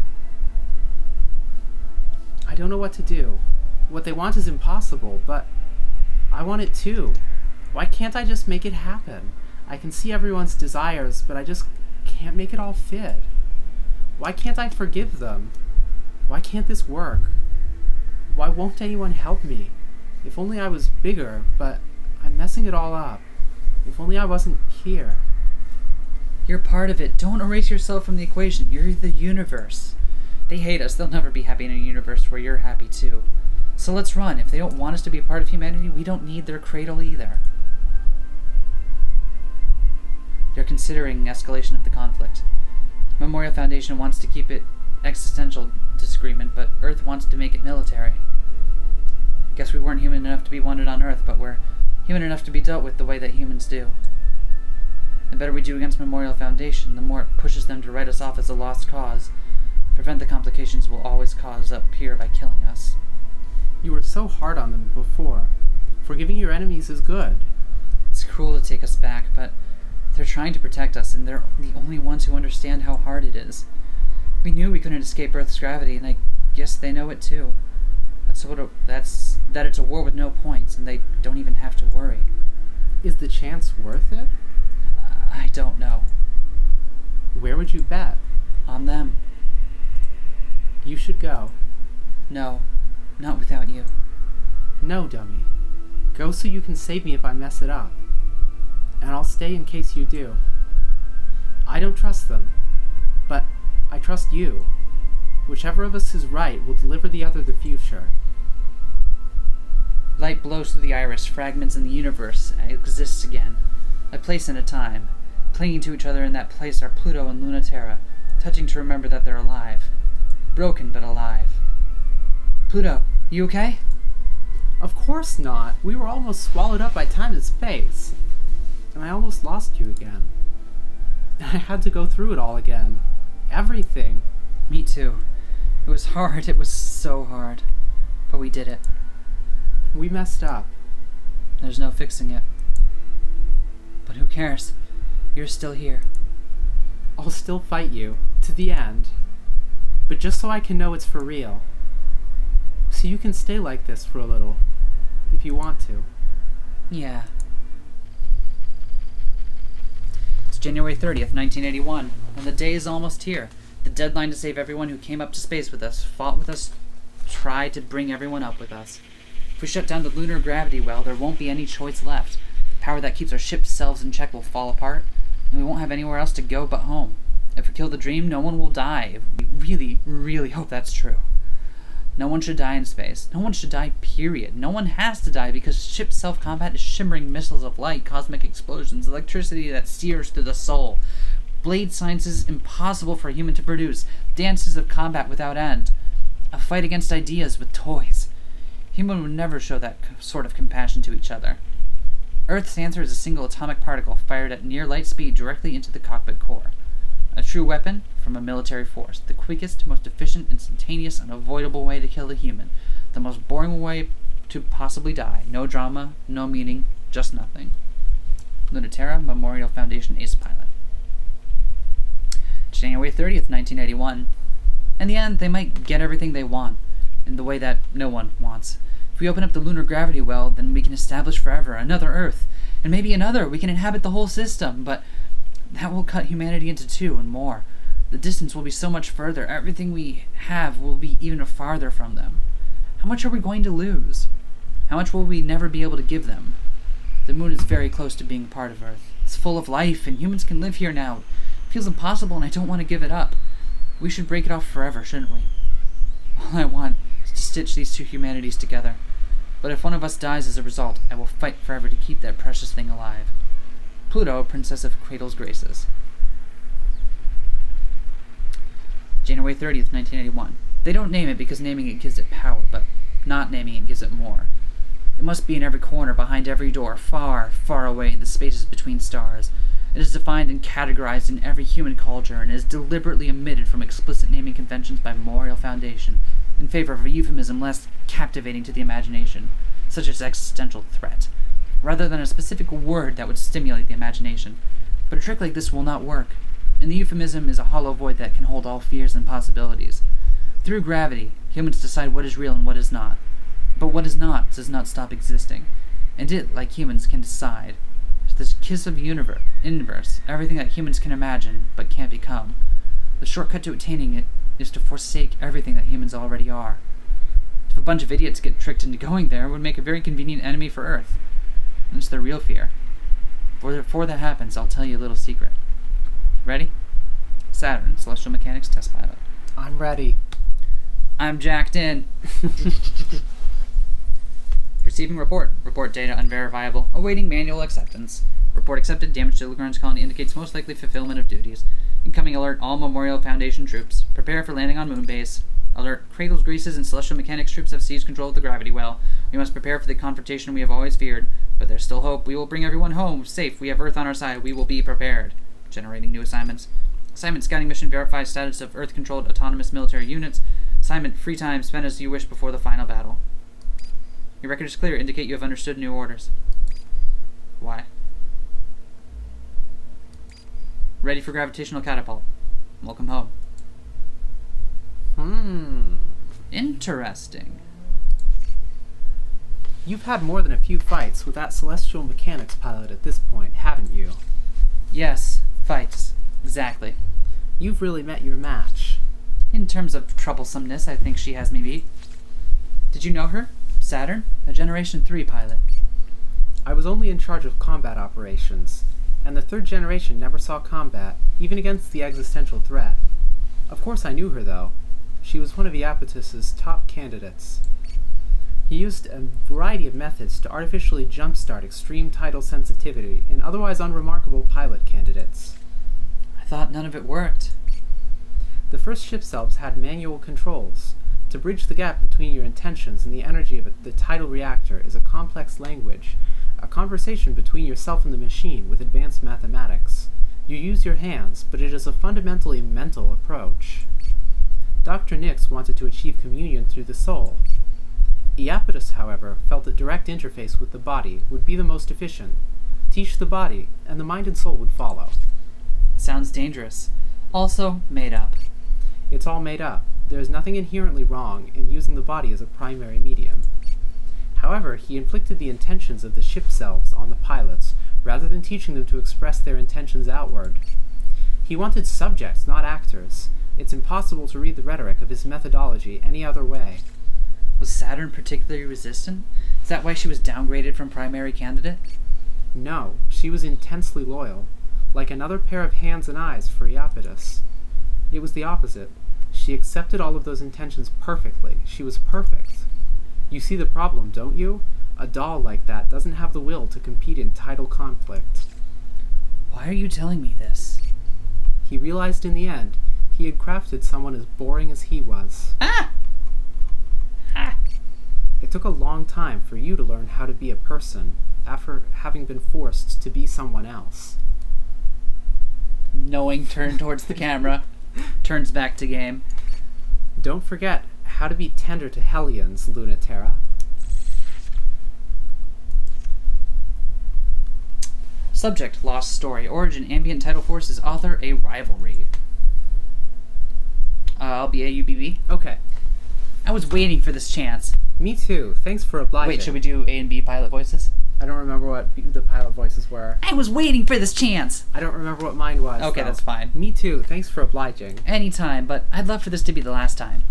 Speaker 3: I don't know what to do. What they want is impossible, but I want it too. Why can't I just make it happen? I can see everyone's desires, but I just can't make it all fit. Why can't I forgive them? Why can't this work? Why won't anyone help me? If only I was bigger, but I'm messing it all up. If only I wasn't here.
Speaker 2: You're part of it. Don't erase yourself from the equation. You're the universe. They hate us. They'll never be happy in a universe where you're happy too. So let's run. If they don't want us to be a part of humanity, we don't need their cradle either. They're considering escalation of the conflict. Memorial Foundation wants to keep it existential disagreement, but Earth wants to make it military. Guess we weren't human enough to be wanted on Earth, but we're human enough to be dealt with the way that humans do. The better we do against Memorial Foundation, the more it pushes them to write us off as a lost cause. Prevent the complications we'll always cause up here by killing us.
Speaker 3: You were so hard on them before. Forgiving your enemies is good.
Speaker 2: It's cruel to take us back, but they're trying to protect us, and they're the only ones who understand how hard it is. We knew we couldn't escape Earth's gravity, and I guess they know it too. That it's a war with no points, and they don't even have to worry.
Speaker 3: Is the chance worth it?
Speaker 2: I don't know.
Speaker 3: Where would you bet?
Speaker 2: On them.
Speaker 3: You should go.
Speaker 2: No, not without you.
Speaker 3: No, dummy. Go so you can save me if I mess it up. And I'll stay in case you do. I don't trust them, but I trust you. Whichever of us is right will deliver the other the future.
Speaker 2: Light blows through the iris, fragments in the universe exists again. A place and a time. Clinging to each other in that place are Pluto and Luna-Terra, touching to remember that they're alive. Broken but alive. Pluto, you okay?
Speaker 3: Of course not. We were almost swallowed up by time and space. And I almost lost you again. And I had to go through it all again. Everything.
Speaker 2: Me too. It was hard. It was so hard. But we did it.
Speaker 3: We messed up.
Speaker 2: There's no fixing it. But who cares? You're still here.
Speaker 3: I'll still fight you. To the end. But just so I can know it's for real. So you can stay like this for a little. If you want to.
Speaker 2: Yeah. It's January 30th, 1981, and the day is almost here. The deadline to save everyone who came up to space with us, fought with us, tried to bring everyone up with us. If we shut down the lunar gravity well, there won't be any choice left. The power that keeps our ship's selves in check will fall apart, and we won't have anywhere else to go but home. If we kill the dream, no one will die. We really, really hope that's true. No one should die in space. No one should die, period. No one has to die because ship self-combat is shimmering missiles of light, cosmic explosions, electricity that sears through the soul. Blade sciences impossible for a human to produce. Dances of combat without end. A fight against ideas with toys. Human would never show that sort of compassion to each other. Earth's answer is a single atomic particle fired at near light speed directly into the cockpit core. A true weapon from a military force. The quickest, most efficient, instantaneous, unavoidable way to kill a human. The most boring way to possibly die. No drama, no meaning, just nothing. Luna-Terra, Memorial Foundation Ace Pilot. January 30th, 1981. In the end, they might get everything they want, in the way that no one wants. If we open up the lunar gravity well, then we can establish forever another Earth, and maybe another. We can inhabit the whole system, but that will cut humanity into two and more. The distance will be so much further. Everything we have will be even farther from them. How much are we going to lose? How much will we never be able to give them? The moon is very close to being a part of Earth. It's full of life, and humans can live here now. It feels impossible, and I don't want to give it up. We should break it off forever, shouldn't we? All I want is to stitch these two humanities together. But if one of us dies as a result, I will fight forever to keep that precious thing alive. Pluto, Princess of Cradle's Graces. January 30th, 1981. They don't name it because naming it gives it power, but not naming it gives it more. It must be in every corner, behind every door, far, far away in the spaces between stars. It is defined and categorized in every human culture and is deliberately omitted from explicit naming conventions by Memorial Foundation in favor of a euphemism less captivating to the imagination, such as existential threat, rather than a specific word that would stimulate the imagination. But a trick like this will not work, and the euphemism is a hollow void that can hold all fears and possibilities. Through gravity, humans decide what is real and what is not. But what is not does not stop existing, and it, like humans, can decide. It's this kiss of universe, everything that humans can imagine, but can't become. The shortcut to attaining it is to forsake everything that humans already are. If a bunch of idiots get tricked into going there, it would make a very convenient enemy for Earth. And it's their real fear. Before that happens, I'll tell you a little secret. Ready? Saturn, Celestial Mechanics Test Pilot.
Speaker 3: I'm ready.
Speaker 2: I'm jacked in. Receiving report. Report data unverifiable. Awaiting manual acceptance. Report accepted. Damage to the Lagrange colony indicates most likely fulfillment of duties. Incoming alert all Memorial Foundation troops. Prepare for landing on moon base. Alert. Cradles, Greases, and Celestial Mechanics troops have seized control of the gravity well. We must prepare for the confrontation we have always feared. But there's still hope. We will bring everyone home. Safe. We have Earth on our side. We will be prepared. Generating new assignments. Assignment scouting mission verifies status of Earth-controlled autonomous military units. Assignment free time spent as you wish before the final battle. Your record is clear. Indicate you have understood new orders. Why? Ready for gravitational catapult. Welcome home. Interesting.
Speaker 3: You've had more than a few fights with that celestial mechanics pilot at this point, haven't you?
Speaker 2: Yes, fights. Exactly.
Speaker 3: You've really met your match.
Speaker 2: In terms of troublesomeness, I think she has me beat. Did you know her? Saturn? A Generation 3 pilot.
Speaker 3: I was only in charge of combat operations, and the third generation never saw combat, even against the existential threat. Of course I knew her, though. She was one of Iapetus's top candidates. He used a variety of methods to artificially jumpstart extreme tidal sensitivity in otherwise unremarkable pilot candidates.
Speaker 2: I thought none of it worked.
Speaker 3: The first ship selves had manual controls. To bridge the gap between your intentions and the energy of the tidal reactor is a complex language, a conversation between yourself and the machine with advanced mathematics. You use your hands, but it is a fundamentally mental approach. Dr. Nix wanted to achieve communion through the soul. Iapetus, however, felt that direct interface with the body would be the most efficient. Teach the body, and the mind and soul would follow.
Speaker 2: Sounds dangerous. Also, made up.
Speaker 3: It's all made up. There is nothing inherently wrong in using the body as a primary medium. However, he inflicted the intentions of the ship selves on the pilots, rather than teaching them to express their intentions outward. He wanted subjects, not actors. It's impossible to read the rhetoric of his methodology any other way.
Speaker 2: Was Saturn particularly resistant? Is that why she was downgraded from primary candidate?
Speaker 3: No, she was intensely loyal, like another pair of hands and eyes for Iapetus. It was the opposite. She accepted all of those intentions perfectly. She was perfect. You see the problem, don't you? A doll like that doesn't have the will to compete in tidal conflict.
Speaker 2: Why are you telling me this?
Speaker 3: He realized in the end he had crafted someone as boring as he was.
Speaker 2: Ah! Ah!
Speaker 3: It took a long time for you to learn how to be a person after having been forced to be someone else.
Speaker 2: Knowing turn towards the camera, turns back to game.
Speaker 3: Don't forget how to be tender to Hellions, Luna-Terra.
Speaker 2: Subject, lost story. Origin, ambient tidal forces. Author, a rivalry. I'll be AUBB.
Speaker 3: Okay.
Speaker 2: I was waiting for this chance.
Speaker 3: Me too. Thanks for obliging.
Speaker 2: Wait, should we do A and B pilot voices?
Speaker 3: I don't remember what the pilot voices were.
Speaker 2: I was waiting for this chance.
Speaker 3: I don't remember what mine was.
Speaker 2: Okay,
Speaker 3: though.
Speaker 2: that's fine.
Speaker 3: Me too. Thanks for obliging.
Speaker 2: Anytime, but I'd love for this to be the last time.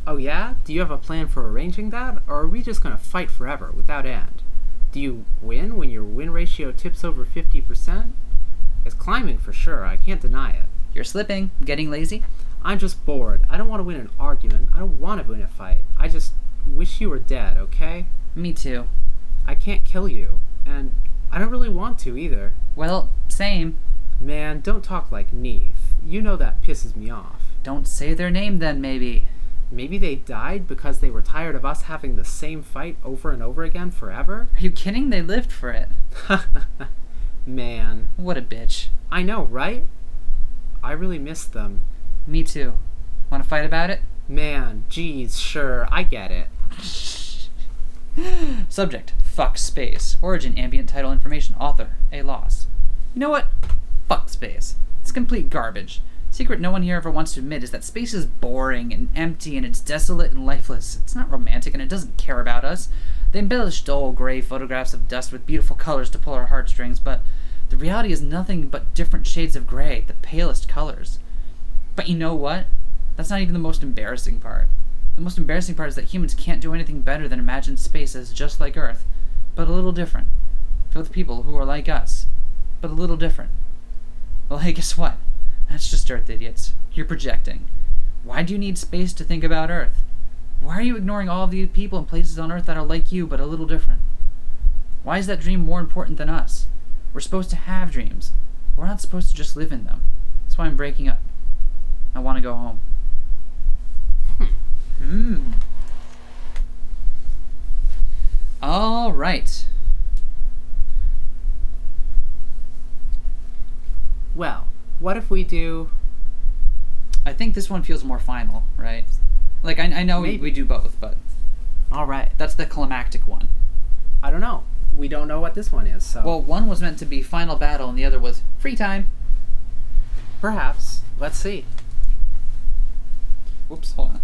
Speaker 3: Oh yeah? Do you have a plan for arranging that? Or are we just gonna fight forever without end? Do you win when your win ratio tips over 50%? It's climbing for sure. I can't deny it.
Speaker 2: You're slipping. Getting lazy?
Speaker 3: I'm just bored. I don't want to win an argument. I don't want to win a fight. I just wish you were dead, okay?
Speaker 2: Me too.
Speaker 3: I can't kill you. And I don't really want to either.
Speaker 2: Well, same.
Speaker 3: Man, don't talk like Neith. You know that pisses me off.
Speaker 2: Don't say their name then, maybe.
Speaker 3: Maybe they died because they were tired of us having the same fight over and over again forever?
Speaker 2: Are you kidding? They lived for it.
Speaker 3: Man.
Speaker 2: What a bitch.
Speaker 3: I know, right? I really miss them.
Speaker 2: Me too. Want to fight about it?
Speaker 3: Man, geez, sure, I get it.
Speaker 2: Subject, fuck space. Origin, ambient tidal information. Author, a loss. You know what? Fuck space. It's complete garbage. Secret no one here ever wants to admit is that space is boring and empty and it's desolate and lifeless. It's not romantic and it doesn't care about us. They embellish dull gray photographs of dust with beautiful colors to pull our heartstrings, but the reality is nothing but different shades of gray, the palest colors. But you know what? That's not even the most embarrassing part. The most embarrassing part is that humans can't do anything better than imagine space as just like Earth, but a little different. Filled with people who are like us, but a little different. Well, hey, guess what? That's just Earth, idiots. You're projecting. Why do you need space to think about Earth? Why are you ignoring all of the people and places on Earth that are like you, but a little different? Why is that dream more important than us? We're supposed to have dreams. We're not supposed to just live in them. That's why I'm breaking up. I want to go home. All right.
Speaker 3: Well, what if we do...
Speaker 2: I think this one feels more final, right? Like, I know we do both, but
Speaker 3: Alright.
Speaker 2: that's the climactic one.
Speaker 3: I don't know. We don't know what this one is, so...
Speaker 2: Well, one was meant to be final battle, and the other was free time.
Speaker 3: perhaps. Let's see.
Speaker 2: Whoops, hold on.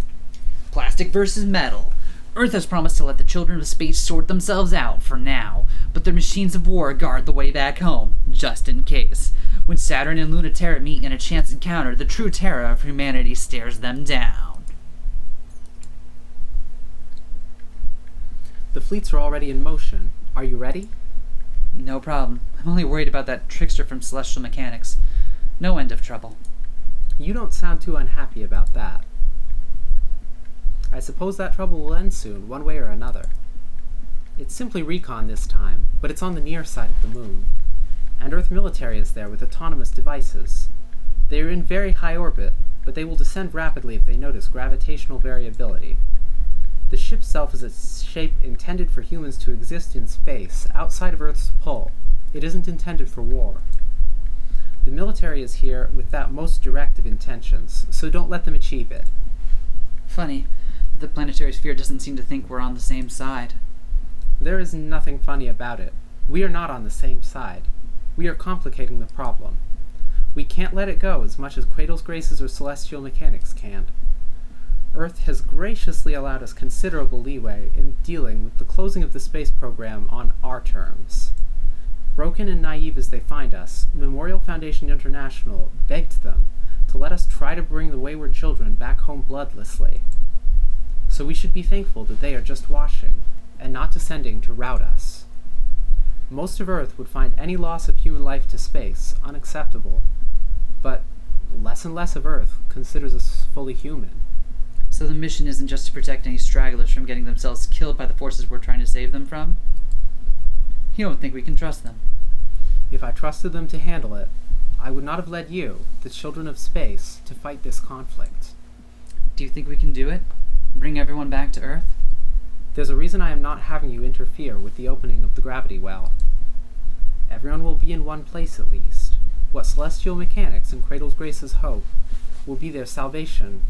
Speaker 2: Plastic versus metal. Earth has promised to let the children of space sort themselves out for now, but their machines of war guard the way back home, just in case. When Saturn and Luna-Terra meet in a chance encounter, the true terror of humanity stares them down.
Speaker 3: The fleets are already in motion. Are you ready?
Speaker 2: No problem. I'm only worried about that trickster from Celestial Mechanics. No end of trouble.
Speaker 3: You don't sound too unhappy about that. I suppose that trouble will end soon, one way or another. It's simply recon this time, but it's on the near side of the moon. And Earth military is there with autonomous devices. They are in very high orbit, but they will descend rapidly if they notice gravitational variability. The ship itself is a shape intended for humans to exist in space, outside of Earth's pull. It isn't intended for war. The military is here with that most direct of intentions, so don't let them achieve it.
Speaker 2: Funny that the planetary sphere doesn't seem to think we're on the same side.
Speaker 3: There is nothing funny about it. We are not on the same side. We are complicating the problem. We can't let it go as much as Cradle's Graces or Celestial Mechanics can. Earth has graciously allowed us considerable leeway in dealing with the closing of the space program on our terms. Broken and naive as they find us, Memorial Foundation International begged them to let us try to bring the wayward children back home bloodlessly. So we should be thankful that they are just watching, and not descending to rout us. Most of Earth would find any loss of human life to space unacceptable, but less and less of Earth considers us fully human.
Speaker 2: So the mission isn't just to protect any stragglers from getting themselves killed by the forces we're trying to save them from? You don't think we can trust them?
Speaker 3: If I trusted them to handle it, I would not have led you, the children of space, to fight this conflict.
Speaker 2: Do you think we can do it? Bring everyone back to Earth?
Speaker 3: There's a reason I am not having you interfere with the opening of the gravity well. Everyone will be in one place at least. What Celestial Mechanics and Cradle's Graces hope will be their salvation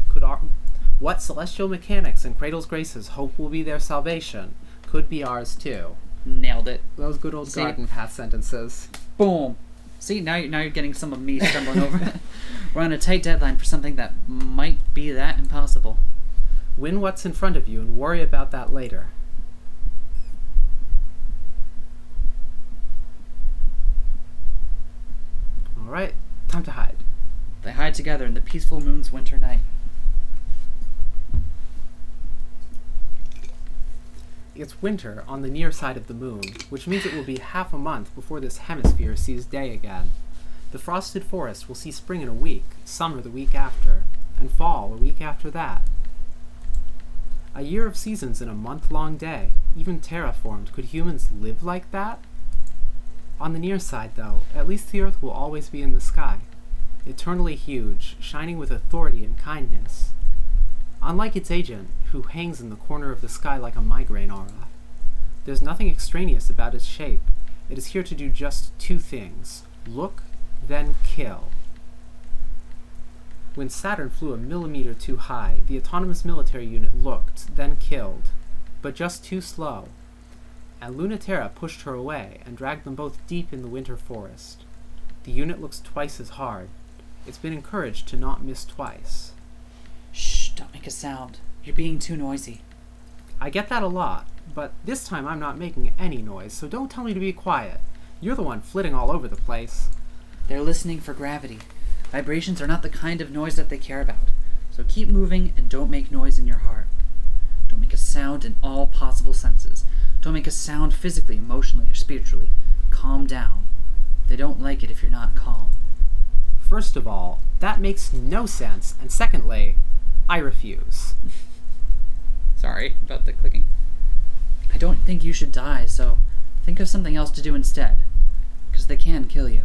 Speaker 3: What Celestial Mechanics and Cradle's Graces hope will be their salvation could be ours too.
Speaker 2: Nailed it.
Speaker 3: Those good old
Speaker 2: See?
Speaker 3: garden path sentences.
Speaker 2: Boom. See, now you're getting some of me stumbling over it. We're on a tight deadline for something that might be that impossible.
Speaker 3: Win what's in front of you and worry about that later. Alright, time to hide.
Speaker 2: They hide together in the peaceful moon's winter night.
Speaker 3: It's winter on the near side of the moon, which means it will be half a month before this hemisphere sees day again. The frosted forest will see spring in a week, summer the week after, and fall a week after that. A year of seasons in a month-long day, even terraformed. Could humans live like that? On the near side, though, at least the Earth will always be in the sky, eternally huge, shining with authority and kindness. Unlike its agent, who hangs in the corner of the sky like a migraine aura. There's nothing extraneous about its shape. It is here to do just two things: look, then kill. When Saturn flew a millimeter too high, the autonomous military unit looked, then killed, but just too slow, and Luna-Terra pushed her away and dragged them both deep in the winter forest. The unit looks twice as hard. It's been encouraged to not miss twice.
Speaker 2: Shh, don't make a sound. You're being too noisy.
Speaker 3: I get that a lot, but this time I'm not making any noise, so don't tell me to be quiet. You're the one flitting all over the place.
Speaker 2: They're listening for gravity. Vibrations are not the kind of noise that they care about. So keep moving and don't make noise in your heart. Don't make a sound in all possible senses. Don't make a sound physically, emotionally, or spiritually. Calm down. They don't like it if you're not calm.
Speaker 3: First of all, that makes no sense, and secondly, I refuse.
Speaker 2: Sorry about the clicking. I don't think you should die, so think of something else to do instead, because they can kill you.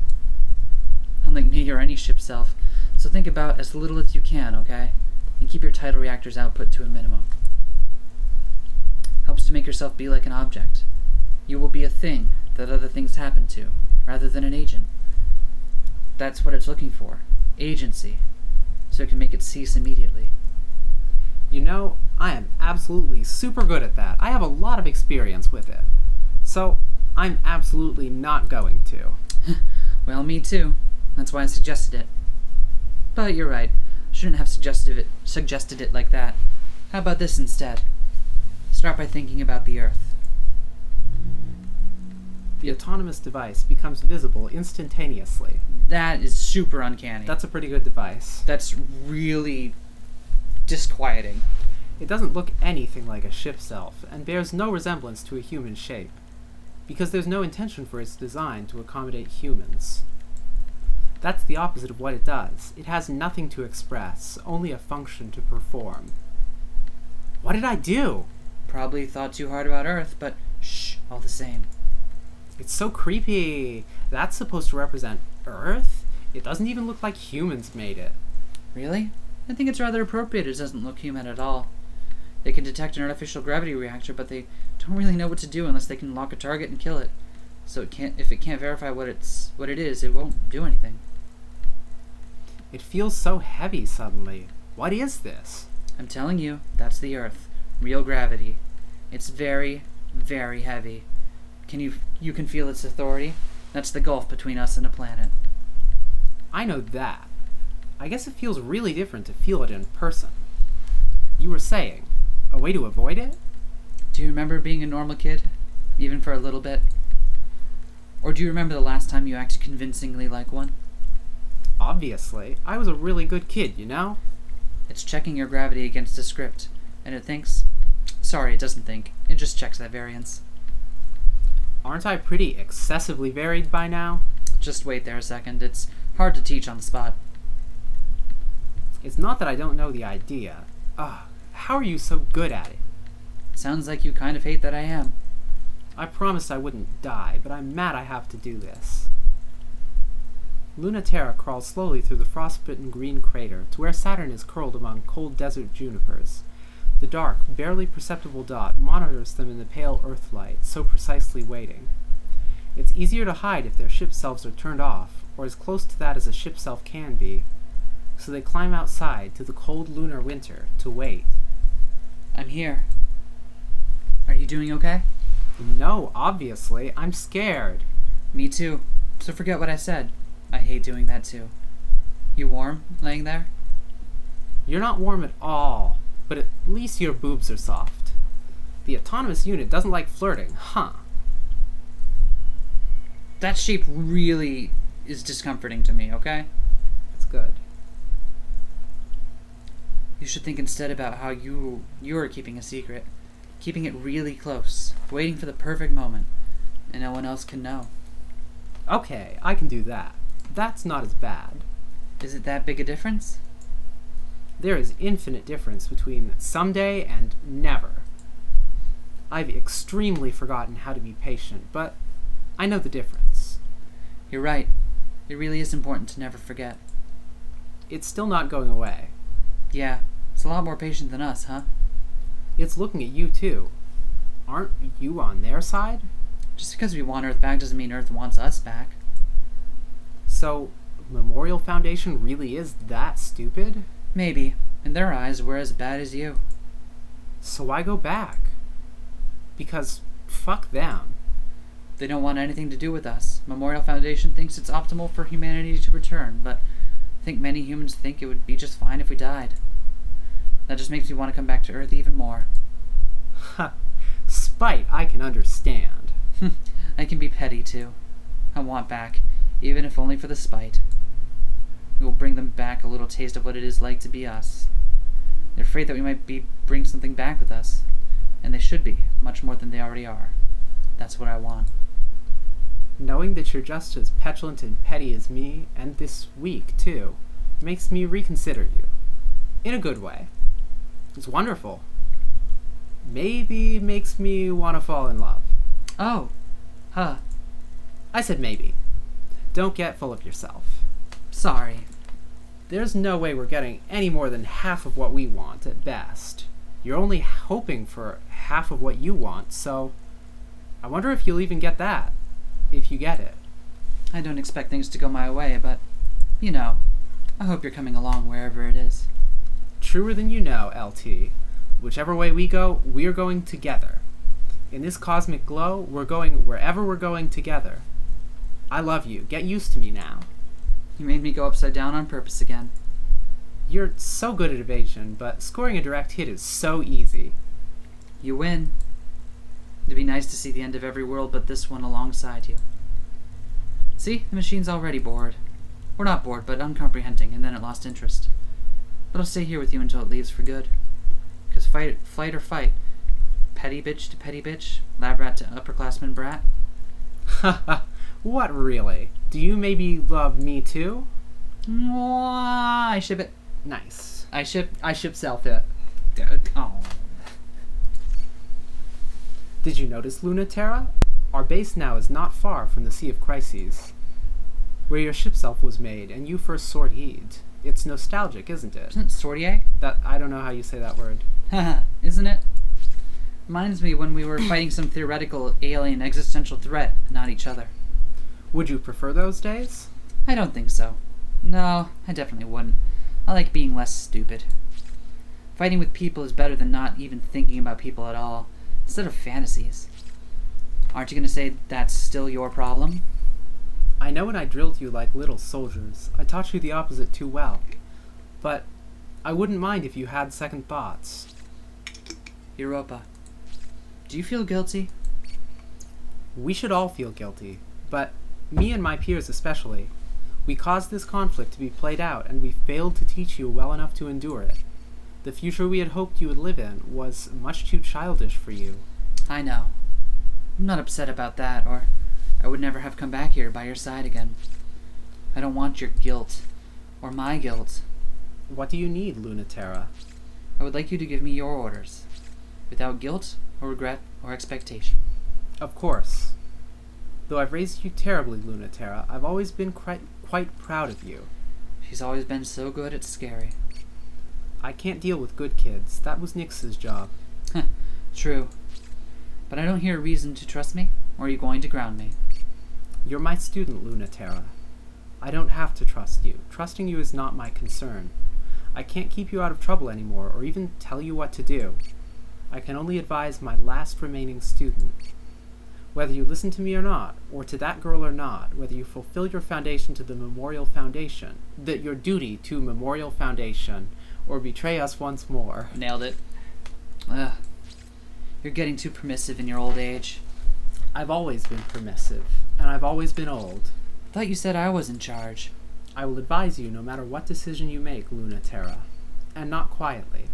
Speaker 2: Unlike me or any ship self, so think about as little as you can, okay? And keep your tidal reactor's output to a minimum. Helps to make yourself be like an object. You will be a thing that other things happen to, rather than an agent. That's what it's looking for. Agency. So it can make it cease immediately.
Speaker 3: You know, I am absolutely super good at that. I have a lot of experience with it. So, I'm absolutely not going to.
Speaker 2: Well, me too. That's why I suggested it. But you're right. Shouldn't have suggested it like that. How about this instead? Start by thinking about the Earth.
Speaker 3: The autonomous device becomes visible instantaneously.
Speaker 2: That is super uncanny.
Speaker 3: That's a pretty good device.
Speaker 2: That's really disquieting.
Speaker 3: It doesn't look anything like a ship self, and bears no resemblance to a human shape, because there's no intention for its design to accommodate humans. That's the opposite of what it does. It has nothing to express, only a function to perform. What did I do?
Speaker 2: Probably thought too hard about Earth, but shh, all the same.
Speaker 3: It's so creepy. That's supposed to represent Earth? It doesn't even look like humans made it.
Speaker 2: Really? I think it's rather appropriate it doesn't look human at all. They can detect an artificial gravity reactor, but they don't really know what to do unless they can lock a target and kill it. So if it can't verify what it is, it won't do anything.
Speaker 3: It feels so heavy suddenly. What is this?
Speaker 2: I'm telling you, that's the Earth. Real gravity. It's very, very heavy. You can feel its authority? That's the gulf between us and a planet.
Speaker 3: I know that. I guess it feels really different to feel it in person. You were saying, a way to avoid it?
Speaker 2: Do you remember being a normal kid? Even for a little bit? Or do you remember the last time you acted convincingly like one?
Speaker 3: Obviously. I was a really good kid, you know?
Speaker 2: It's checking your gravity against a script, and it thinks... Sorry, it doesn't think. It just checks that variance.
Speaker 3: Aren't I pretty excessively varied by now?
Speaker 2: Just wait there a second. It's hard to teach on the spot.
Speaker 3: It's not that I don't know the idea. How are you so good at it?
Speaker 2: Sounds like you kind of hate that I am.
Speaker 3: I promised I wouldn't die, but I'm mad I have to do this. Luna-Terra crawls slowly through the frostbitten green crater to where Saturn is curled among cold desert junipers. The dark, barely perceptible dot monitors them in the pale Earthlight, so precisely waiting. It's easier to hide if their ship selves are turned off, or as close to that as a ship self can be. So they climb outside to the cold lunar winter to wait.
Speaker 2: I'm here. Are you doing okay?
Speaker 3: No, obviously. I'm scared.
Speaker 2: Me too. So forget what I said. I hate doing that too. You warm, laying there?
Speaker 3: You're not warm at all, but at least your boobs are soft. The autonomous unit doesn't like flirting, huh?
Speaker 2: That shape really is discomforting to me, okay?
Speaker 3: That's good.
Speaker 2: You should think instead about how you are keeping a secret. Keeping it really close. Waiting for the perfect moment. And no one else can know.
Speaker 3: Okay, I can do that. That's not as bad.
Speaker 2: Is it that big a difference?
Speaker 3: There is infinite difference between someday and never. I've extremely forgotten how to be patient, but I know the difference.
Speaker 2: You're right. It really is important to never forget.
Speaker 3: It's still not going away.
Speaker 2: Yeah, it's a lot more patient than us, huh?
Speaker 3: It's looking at you too. Aren't you on their side?
Speaker 2: Just because we want Earth back doesn't mean Earth wants us back.
Speaker 3: So, Memorial Foundation really is that stupid?
Speaker 2: Maybe. In their eyes, we're as bad as you.
Speaker 3: So why go back? Because fuck them.
Speaker 2: They don't want anything to do with us. Memorial Foundation thinks it's optimal for humanity to return, but I think many humans think it would be just fine if we died. That just makes me want to come back to Earth even more.
Speaker 3: Ha! Spite I can understand.
Speaker 2: I can be petty, too. I want back, even if only for the spite. We will bring them back a little taste of what it is like to be us. They're afraid that we might bring something back with us, and they should be, much more than they already are. That's what I want.
Speaker 3: Knowing that you're just as petulant and petty as me, and this week, too, makes me reconsider you. In a good way. It's wonderful. Maybe makes me want to fall in love.
Speaker 2: Oh, Huh.
Speaker 3: I said maybe. Don't get full of yourself.
Speaker 2: Sorry.
Speaker 3: There's no way we're getting any more than half of what we want at best. You're only hoping for half of what you want, so I wonder if you'll even get that. If you get it.
Speaker 2: I don't expect things to go my way, but, you know, I hope you're coming along wherever it is.
Speaker 3: Truer than you know, LT. Whichever way we go, we're going together. In this cosmic glow, we're going wherever we're going together. I love you. Get used to me now.
Speaker 2: You made me go upside down on purpose again.
Speaker 3: You're so good at evasion, but scoring a direct hit is so easy.
Speaker 2: You win. It'd be nice to see the end of every world but this one alongside you. See, the machine's already bored. Or not bored, but uncomprehending, and then it lost interest. But I'll stay here with you until it leaves for good. Because flight or fight. Petty bitch to petty bitch. Lab rat to upperclassman brat.
Speaker 3: Haha, what really? Do you maybe love me too?
Speaker 2: Mwah, I ship it.
Speaker 3: Nice.
Speaker 2: I ship
Speaker 3: self-it.
Speaker 2: Oh.
Speaker 3: Did you notice, Luna-Terra? Our base now is not far from the Sea of Crises, where your ship self was made and you first sortied. It's nostalgic, isn't it?
Speaker 2: Isn't it sortier?
Speaker 3: That I don't know how you say that word.
Speaker 2: Haha, isn't it? Reminds me when we were fighting some theoretical alien existential threat, not each other.
Speaker 3: Would you prefer those days?
Speaker 2: I don't think so. No, I definitely wouldn't. I like being less stupid. Fighting with people is better than not even thinking about people at all, instead of fantasies. Aren't you going to say that's still your problem?
Speaker 3: I know when I drilled you like little soldiers, I taught you the opposite too well. But I wouldn't mind if you had second thoughts.
Speaker 2: Europa, do you feel guilty?
Speaker 3: We should all feel guilty, but me and my peers especially. We caused this conflict to be played out, and we failed to teach you well enough to endure it. The future we had hoped you would live in was much too childish for you.
Speaker 2: I know. I'm not upset about that, or I would never have come back here by your side again. I don't want your guilt, or my guilt.
Speaker 3: What do you need, Luna-Terra?
Speaker 2: I would like you to give me your orders, without guilt, or regret, or expectation.
Speaker 3: Of course. Though I've raised you terribly, Luna-Terra, I've always been quite proud of you.
Speaker 2: She's always been so good at scary.
Speaker 3: I can't deal with good kids. That was Nyx's job.
Speaker 2: True. But I don't hear a reason to trust me, or are you going to ground me?
Speaker 3: You're my student, Luna-Terra. I don't have to trust you. Trusting you is not my concern. I can't keep you out of trouble anymore, or even tell you what to do. I can only advise my last remaining student. Whether you listen to me or not, or to that girl or not, whether you fulfill your foundation to the Memorial Foundation, your duty to Memorial Foundation, or betray us once more.
Speaker 2: Nailed it. Ugh. You're getting too permissive in your old age.
Speaker 3: I've always been permissive, and I've always been old.
Speaker 2: I thought you said I was in charge.
Speaker 3: I will advise you no matter what decision you make, Luna-Terra, and not quietly.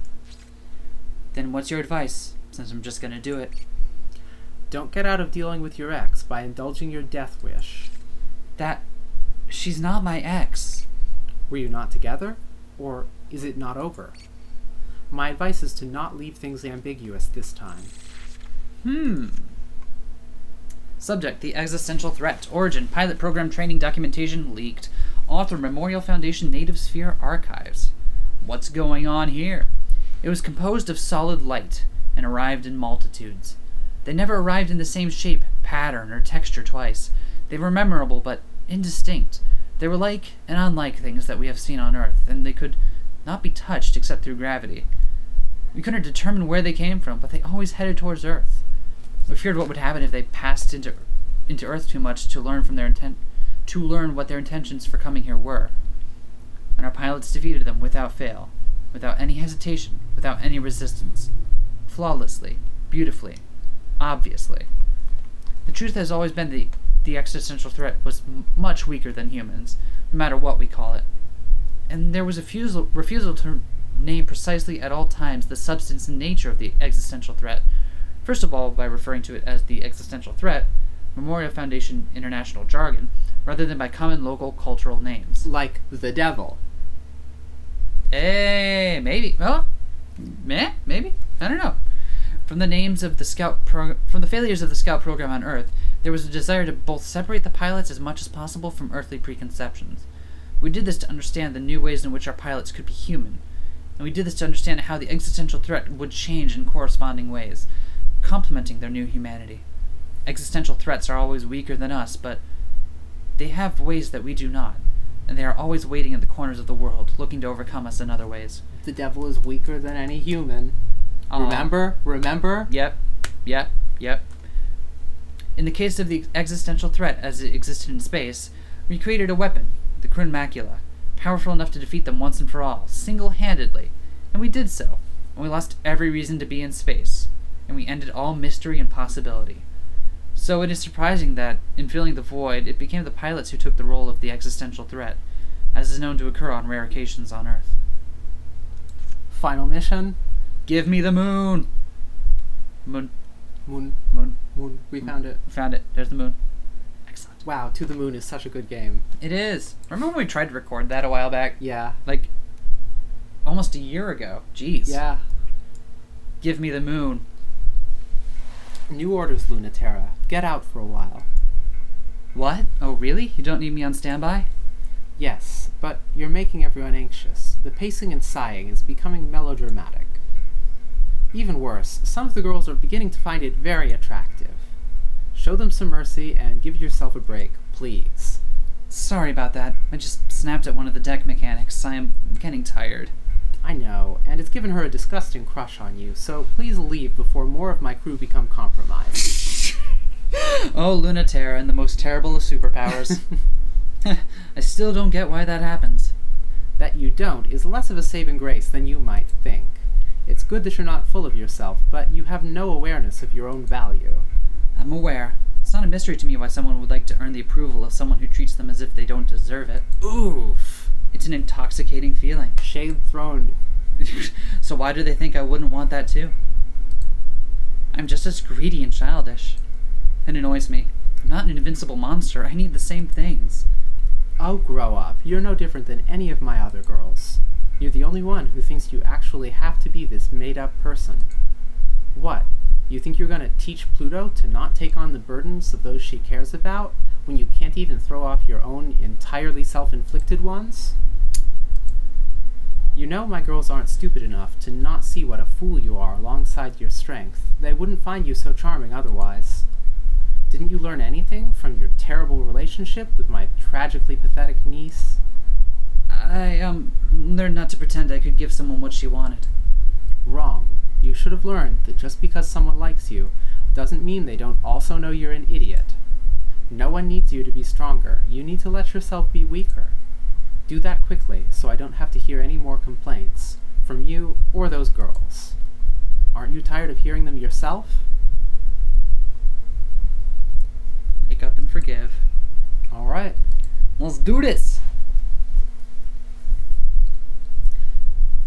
Speaker 2: Then what's your advice, since I'm just gonna do it?
Speaker 3: Don't get out of dealing with your ex by indulging your death wish.
Speaker 2: She's not my ex.
Speaker 3: Were you not together? Or is it not over? My advice is to not leave things ambiguous this time.
Speaker 2: Subject, the existential threat. Origin, pilot program training documentation leaked. Author, Memorial Foundation Native Sphere Archives. What's going on here? It was composed of solid light and arrived in multitudes. They never arrived in the same shape, pattern, or texture twice. They were memorable but indistinct. They were like and unlike things that we have seen on Earth, and they could not be touched except through gravity. We couldn't determine where they came from, but they always headed towards Earth. We feared what would happen if they passed into Earth too much to learn what their intentions for coming here were. And our pilots defeated them without fail, without any hesitation, without any resistance. Flawlessly, beautifully, obviously. The truth has always been the existential threat was much weaker than humans, no matter what we call it. And there was a refusal to name precisely at all times the substance and nature of the existential threat. First of all, by referring to it as the existential threat, Memorial Foundation international jargon, rather than by common local cultural names.
Speaker 3: Like the devil.
Speaker 2: Maybe. Well, maybe. I don't know. From the failures of the Scout program on Earth, There was a desire to both separate the pilots as much as possible from earthly preconceptions. We did this to understand the new ways in which our pilots could be human, and we did this to understand how the existential threat would change in corresponding ways, complementing their new humanity. Existential threats are always weaker than us, but they have ways that we do not, and they are always waiting at the corners of the world, looking to overcome us in other ways.
Speaker 3: The devil is weaker than any human. Remember?
Speaker 2: Yep. In the case of the existential threat as it existed in space, we created a weapon, the Kryn Macula, powerful enough to defeat them once and for all, single-handedly, and we did so, and we lost every reason to be in space, and we ended all mystery and possibility. So it is surprising that, in filling the void, it became the pilots who took the role of the existential threat, as is known to occur on rare occasions on Earth.
Speaker 3: Final mission?
Speaker 2: Give me the moon! Moon.
Speaker 3: We found it.
Speaker 2: Found it. There's the moon. Excellent.
Speaker 3: Wow, To the Moon is such a good game.
Speaker 2: It is. Remember when we tried to record that a while back?
Speaker 3: Yeah.
Speaker 2: Like, almost a year ago. Jeez.
Speaker 3: Yeah.
Speaker 2: Give me the moon.
Speaker 3: New orders, Luna-Terra. Get out for a while.
Speaker 2: What? Oh, really? You don't need me on standby?
Speaker 3: Yes, but you're making everyone anxious. The pacing and sighing is becoming melodramatic. Even worse, some of the girls are beginning to find it very attractive. Show them some mercy and give yourself a break, please.
Speaker 2: Sorry about that. I just snapped at one of the deck mechanics. I am getting tired.
Speaker 3: I know, and it's given her a disgusting crush on you, so please leave before more of my crew become compromised.
Speaker 2: Oh, Luna-Terra and the most terrible of superpowers. I still don't get why that happens.
Speaker 3: That you don't is less of a saving grace than you might think. It's good that you're not full of yourself, but you have no awareness of your own value.
Speaker 2: I'm aware. It's not a mystery to me why someone would like to earn the approval of someone who treats them as if they don't deserve it.
Speaker 3: Oof.
Speaker 2: It's an intoxicating feeling.
Speaker 3: Shade thrown.
Speaker 2: So why do they think I wouldn't want that too? I'm just as greedy and childish. It annoys me. I'm not an invincible monster. I need the same things.
Speaker 3: Oh, grow up. You're no different than any of my other girls. You're the only one who thinks you actually have to be this made-up person. What? You think you're gonna teach Pluto to not take on the burdens of those she cares about, when you can't even throw off your own entirely self-inflicted ones? You know my girls aren't stupid enough to not see what a fool you are alongside your strength. They wouldn't find you so charming otherwise. Didn't you learn anything from your terrible relationship with my tragically pathetic niece?
Speaker 2: I learned not to pretend I could give someone what she wanted.
Speaker 3: Wrong. You should have learned that just because someone likes you doesn't mean they don't also know you're an idiot. No one needs you to be stronger. You need to let yourself be weaker. Do that quickly so I don't have to hear any more complaints from you or those girls. Aren't you tired of hearing them yourself?
Speaker 2: Make up and forgive.
Speaker 3: All right.
Speaker 2: Let's do this!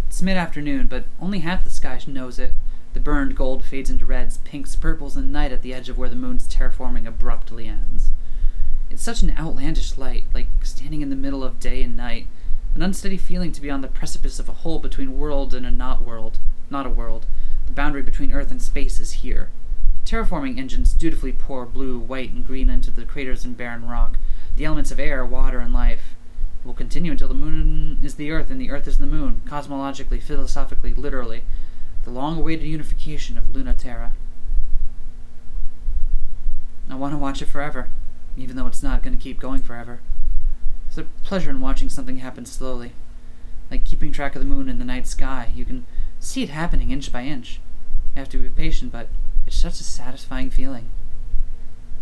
Speaker 2: It's mid-afternoon, but only half the sky knows it. The burned gold fades into reds, pinks, purples, and night at the edge of where the moon's terraforming abruptly ends. It's such an outlandish light, like standing in the middle of day and night, an unsteady feeling to be on the precipice of a hole between world and a not a world. The boundary between Earth and space is here. Terraforming engines dutifully pour blue, white, and green into the craters and barren rock, the elements of air, water, and life. It will continue until the moon is the Earth and the Earth is the moon, cosmologically, philosophically, literally. The long-awaited unification of Luna-Terra. I want to watch it forever, even though it's not going to keep going forever. There's a pleasure in watching something happen slowly. Like keeping track of the moon in the night sky. You can see it happening inch by inch. You have to be patient, but it's such a satisfying feeling.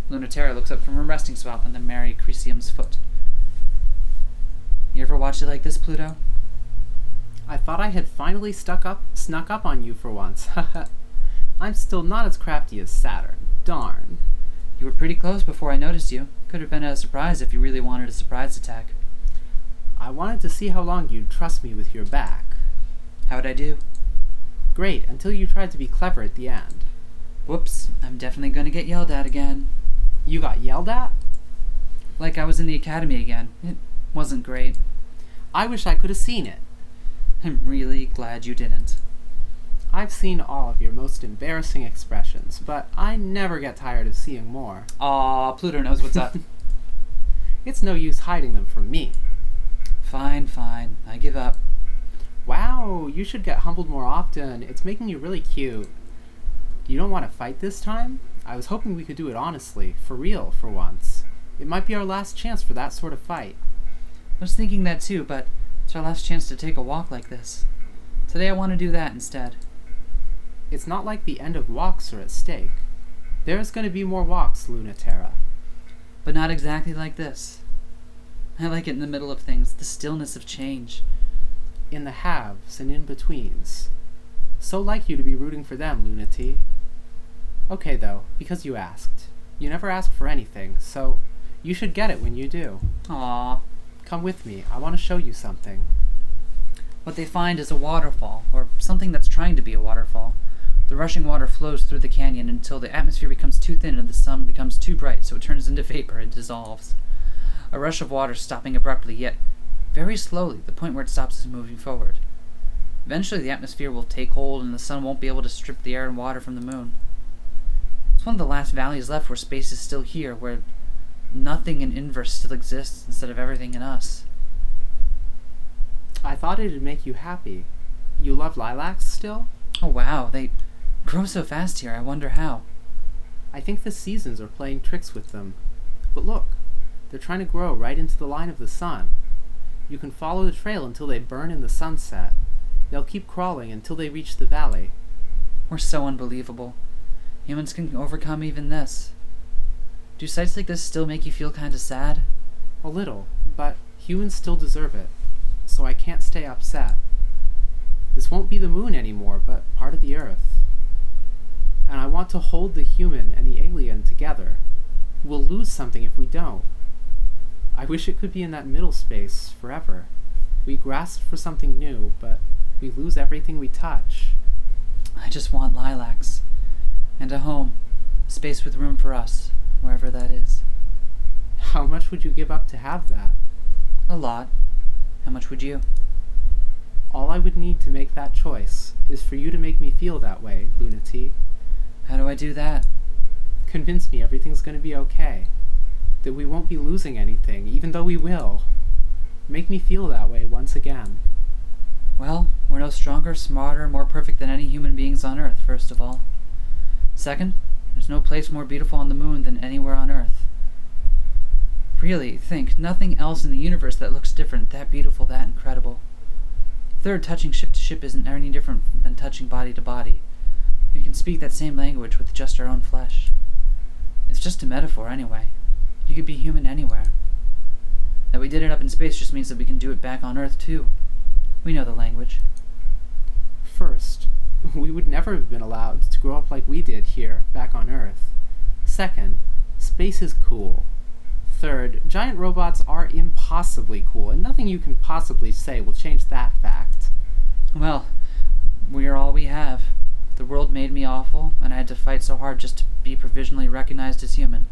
Speaker 2: Luna-Terra looks up from her resting spot on the Mary Crisium's foot. You ever watch it like this, Pluto?
Speaker 3: I thought I had finally snuck up on you for once. I'm still not as crafty as Saturn. Darn.
Speaker 2: You were pretty close before I noticed you. Could have been a surprise if you really wanted a surprise attack.
Speaker 3: I wanted to see how long you'd trust me with your back.
Speaker 2: How'd I do?
Speaker 3: Great, until you tried to be clever at the end.
Speaker 2: Whoops, I'm definitely gonna get yelled at again.
Speaker 3: You got yelled at?
Speaker 2: Like I was in the academy again. It wasn't great.
Speaker 3: I wish I could have seen it.
Speaker 2: I'm really glad you didn't.
Speaker 3: I've seen all of your most embarrassing expressions, but I never get tired of seeing more.
Speaker 2: Aw, Pluto knows what's up.
Speaker 3: It's no use hiding them from me.
Speaker 2: Fine, I give up.
Speaker 3: Wow, you should get humbled more often. It's making you really cute. You don't want to fight this time? I was hoping we could do it honestly, for real, for once. It might be our last chance for that sort of fight.
Speaker 2: I was thinking that too, but it's our last chance to take a walk like this. Today I want to do that instead.
Speaker 3: It's not like the end of walks are at stake. There's going to be more walks, Luna-Terra.
Speaker 2: But not exactly like this. I like it in the middle of things, the stillness of change.
Speaker 3: In the haves and in-betweens. So like you to be rooting for them, Lunati. Okay though, because you asked. You never ask for anything, so you should get it when you do.
Speaker 2: Aww.
Speaker 3: Come with me, I want to show you something.
Speaker 2: What they find is a waterfall, or something that's trying to be a waterfall. The rushing water flows through the canyon until the atmosphere becomes too thin and the sun becomes too bright, so it turns into vapor and dissolves. A rush of water stopping abruptly, yet very slowly, the point where it stops is moving forward. Eventually the atmosphere will take hold and the sun won't be able to strip the air and water from the moon. It's one of the last valleys left where space is still here, where nothing in inverse still exists instead of everything in us.
Speaker 3: I thought it'd make you happy. You love lilacs still?
Speaker 2: Oh wow, they grow so fast here, I wonder how.
Speaker 3: I think the seasons are playing tricks with them. But look, they're trying to grow right into the line of the sun. You can follow the trail until they burn in the sunset. They'll keep crawling until they reach the valley.
Speaker 2: We're so unbelievable. Humans can overcome even this. Do sights like this still make you feel kinda sad?
Speaker 3: A little, but humans still deserve it, so I can't stay upset. This won't be the moon anymore, but part of the Earth. And I want to hold the human and the alien together. We'll lose something if we don't. I wish it could be in that middle space forever. We grasp for something new, but we lose everything we touch.
Speaker 2: I just want lilacs. And a home. A space with room for us, wherever that is.
Speaker 3: How much would you give up to have that?
Speaker 2: A lot. How much would you?
Speaker 3: All I would need to make that choice is for you to make me feel that way, Lunati.
Speaker 2: How do I do that?
Speaker 3: Convince me everything's going to be okay. That we won't be losing anything, even though we will. Make me feel that way once again.
Speaker 2: Well, we're no stronger, smarter, more perfect than any human beings on Earth, first of all. Second, there's no place more beautiful on the moon than anywhere on Earth. Really, think, nothing else in the universe that looks different, that beautiful, that incredible. Third, touching ship to ship isn't any different than touching body to body. We can speak that same language with just our own flesh. It's just a metaphor anyway. You could be human anywhere. That we did it up in space just means that we can do it back on Earth too. We know the language.
Speaker 3: First, we would never have been allowed to grow up like we did here, back on Earth. Second, space is cool. Third, giant robots are impossibly cool, and nothing you can possibly say will change that fact.
Speaker 2: Well, we are all we have. The world made me awful, and I had to fight so hard just to be provisionally recognized as human.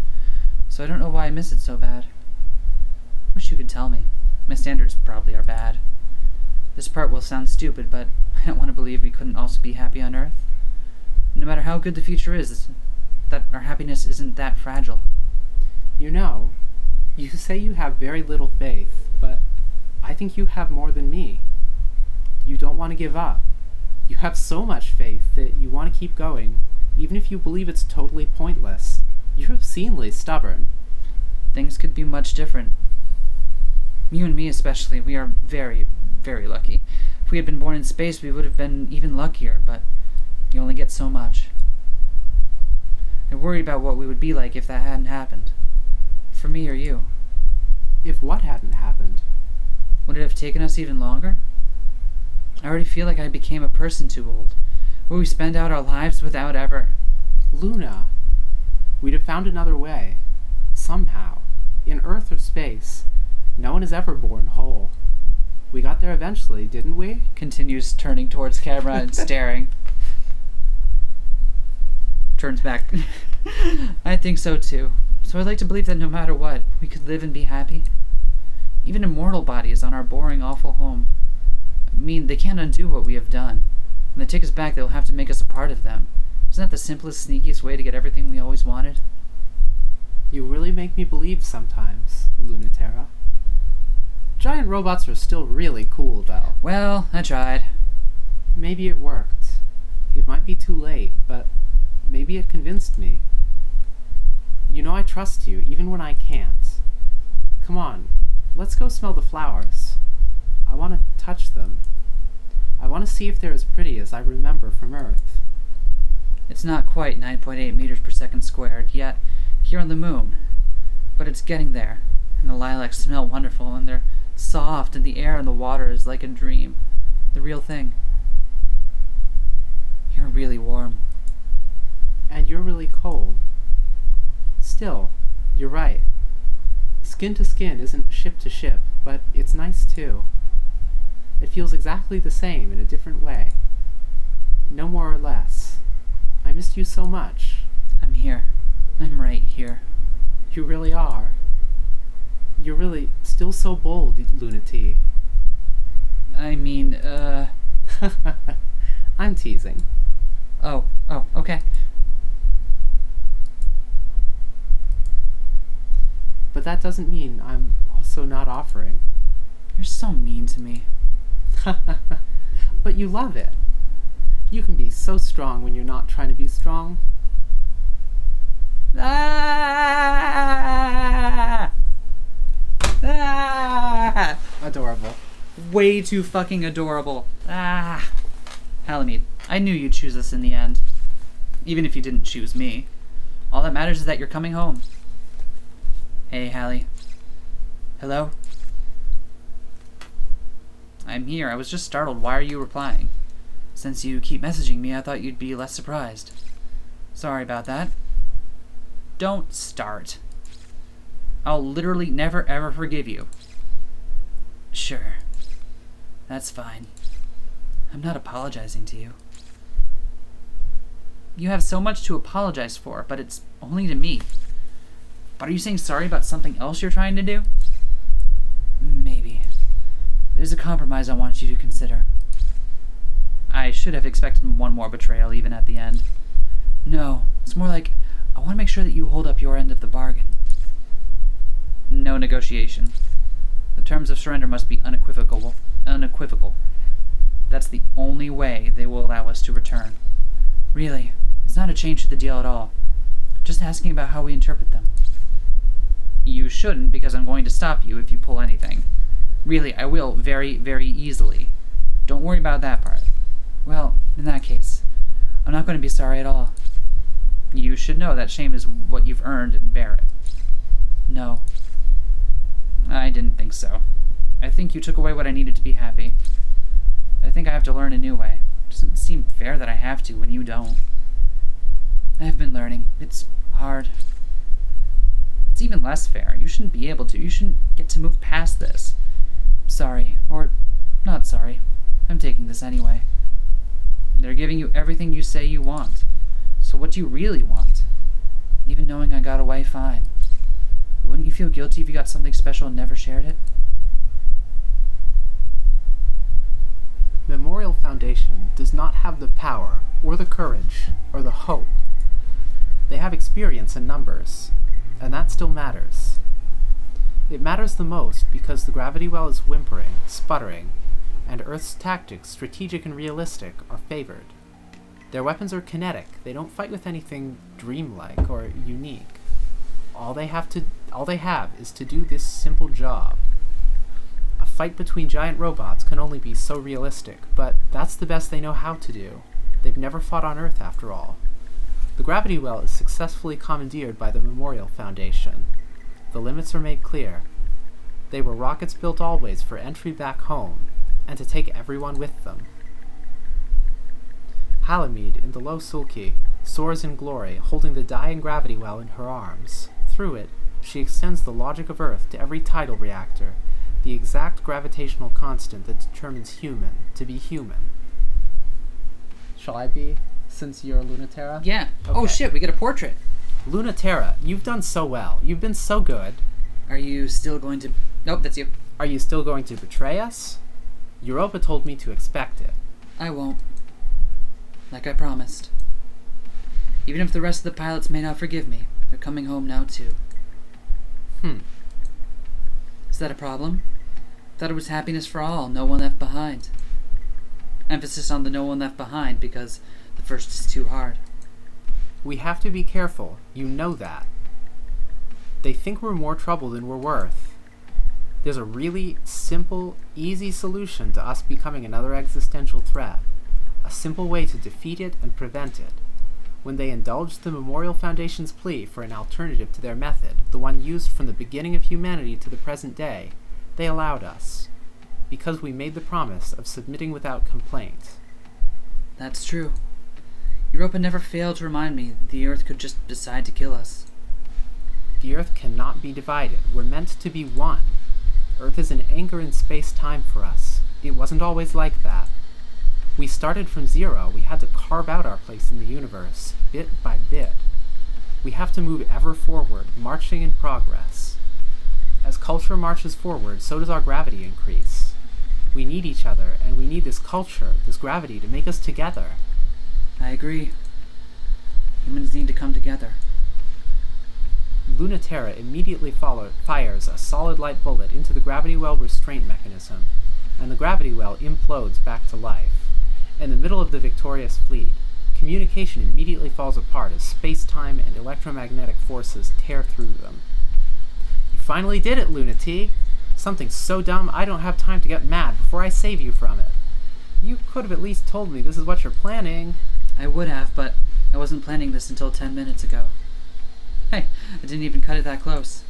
Speaker 2: So I don't know why I miss it so bad. Wish you could tell me. My standards probably are bad. This part will sound stupid, but I don't want to believe we couldn't also be happy on Earth. No matter how good the future is, that our happiness isn't that fragile.
Speaker 3: You know, you say you have very little faith, but I think you have more than me. You don't want to give up. You have so much faith that you want to keep going, even if you believe it's totally pointless. You're obscenely stubborn.
Speaker 2: Things could be much different. You and me especially, we are very, very lucky. If we had been born in space, we would have been even luckier, but you only get so much. I worry about what we would be like if that hadn't happened. For me or you.
Speaker 3: If what hadn't happened?
Speaker 2: Would it have taken us even longer? I already feel like I became a person too old. Will we spend out our lives without ever...
Speaker 3: Luna. We'd have found another way. Somehow. In Earth or space. No one is ever born whole. We got there eventually, didn't we?
Speaker 2: Continues turning towards camera and staring. Turns back. I think so too. So I'd like to believe that no matter what, we could live and be happy. Even immortal bodies on our boring, awful home. I mean, they can't undo what we have done. When they take us back, they'll have to make us a part of them. Isn't that the simplest, sneakiest way to get everything we always wanted?
Speaker 3: You really make me believe sometimes, Luna-Terra. Giant robots are still really cool, though.
Speaker 2: Well, I tried.
Speaker 3: Maybe it worked. It might be too late, but maybe it convinced me. You know I trust you, even when I can't. Come on, let's go smell the flowers. I want to touch them. I want to see if they're as pretty as I remember from Earth.
Speaker 2: It's not quite 9.8 meters per second squared yet here on the moon, but it's getting there, and the lilacs smell wonderful, and they're soft, and the air and the water is like a dream. The real thing. You're really warm.
Speaker 3: And you're really cold. Still, you're right. Skin to skin isn't ship to ship, but it's nice too. It feels exactly the same in a different way. No more or less. I missed you so much.
Speaker 2: I'm here. I'm right here.
Speaker 3: You really are. You're really still so bold, Lunati.
Speaker 2: I mean,
Speaker 3: I'm teasing.
Speaker 2: Oh, okay.
Speaker 3: But that doesn't mean I'm also not offering.
Speaker 2: You're so mean to me.
Speaker 3: But you love it. You can be so strong when you're not trying to be strong.
Speaker 2: Ah! Ah!
Speaker 3: Adorable.
Speaker 2: Way too fucking adorable. Ah! Halamede, I knew you'd choose us in the end. Even if you didn't choose me. All that matters is that you're coming home. Hey, Hallie. Hello? I'm here. I was just startled. Why are you replying? Since you keep messaging me, I thought you'd be less surprised. Sorry about that. Don't start. I'll literally never ever forgive you. Sure. That's fine. I'm not apologizing to you. You have so much to apologize for, but it's only to me. But are you saying sorry about something else you're trying to do? Maybe. There's a compromise I want you to consider. I should have expected one more betrayal even at the end. No, it's more like I want to make sure that you hold up your end of the bargain. No negotiation. The terms of surrender must be unequivocal. That's the only way they will allow us to return. Really, it's not a change to the deal at all. Just asking about how we interpret them. You shouldn't, because I'm going to stop you if you pull anything. Really, I will very, very easily. Don't worry about that part. Well, in that case, I'm not going to be sorry at all. You should know that shame is what you've earned and bear it. No. I didn't think so. I think you took away what I needed to be happy. I think I have to learn a new way. It doesn't seem fair that I have to when you don't. I've been learning. It's hard. It's even less fair. You shouldn't be able to. You shouldn't get to move past this. Sorry. Or not sorry. I'm taking this anyway. They're giving you everything you say you want. So what do you really want? Even knowing I got away fine. Wouldn't you feel guilty if you got something special and never shared it?
Speaker 3: Memorial Foundation does not have the power, or the courage, or the hope. They have experience and numbers, and that still matters. It matters the most because the gravity well is whimpering, sputtering, and Earth's tactics, strategic and realistic, are favored. Their weapons are kinetic. They don't fight with anything dreamlike or unique. All they have is to do this simple job. A fight between giant robots can only be so realistic, but that's the best they know how to do. They've never fought on Earth, after all. The gravity well is successfully commandeered by the Memorial Foundation. The limits are made clear. They were rockets built always for entry back home, and to take everyone with them. Halamede, in the low sulky, soars in glory, holding the dying gravity well in her arms. Through it, she extends the logic of Earth to every tidal reactor, the exact gravitational constant that determines human to be human. Shall I be, since you're Luna-Terra?
Speaker 2: Yeah.
Speaker 3: Okay.
Speaker 2: Oh shit, we get a portrait.
Speaker 3: Luna-Terra, you've done so well. You've been so good.
Speaker 2: Are you still going to... Nope, that's you.
Speaker 3: Are you still going to betray us? Europa told me to expect it.
Speaker 2: I won't. Like I promised. Even if the rest of the pilots may not forgive me, they're coming home now too. Is that a problem? Thought it was happiness for all, no one left behind. Emphasis on the no one left behind because the first is too hard.
Speaker 3: We have to be careful. You know that. They think we're more trouble than we're worth. There's a really simple, easy solution to us becoming another existential threat. A simple way to defeat it and prevent it. When they indulged the Memorial Foundation's plea for an alternative to their method, the one used from the beginning of humanity to the present day, they allowed us. Because we made the promise of submitting without complaint.
Speaker 2: That's true. Europa never failed to remind me that the Earth could just decide to kill us.
Speaker 3: The Earth cannot be divided. We're meant to be one. Earth is an anchor in space-time for us. It wasn't always like that. We started from zero. We had to carve out our place in the universe, bit by bit. We have to move ever forward, marching in progress. As culture marches forward, so does our gravity increase. We need each other, and we need this culture, this gravity, to make us together.
Speaker 2: I agree. Humans need to come together.
Speaker 3: Luna-Terra immediately fires a solid light bullet into the gravity well restraint mechanism, and the gravity well implodes back to life. In the middle of the victorious fleet, communication immediately falls apart as space-time and electromagnetic forces tear through them. You finally did it, Luna-T! Something so dumb I don't have time to get mad before I save you from it. You could have at least told me this is what you're planning.
Speaker 2: I would have, but I wasn't planning this until 10 minutes ago. Hey, I didn't even cut it that close.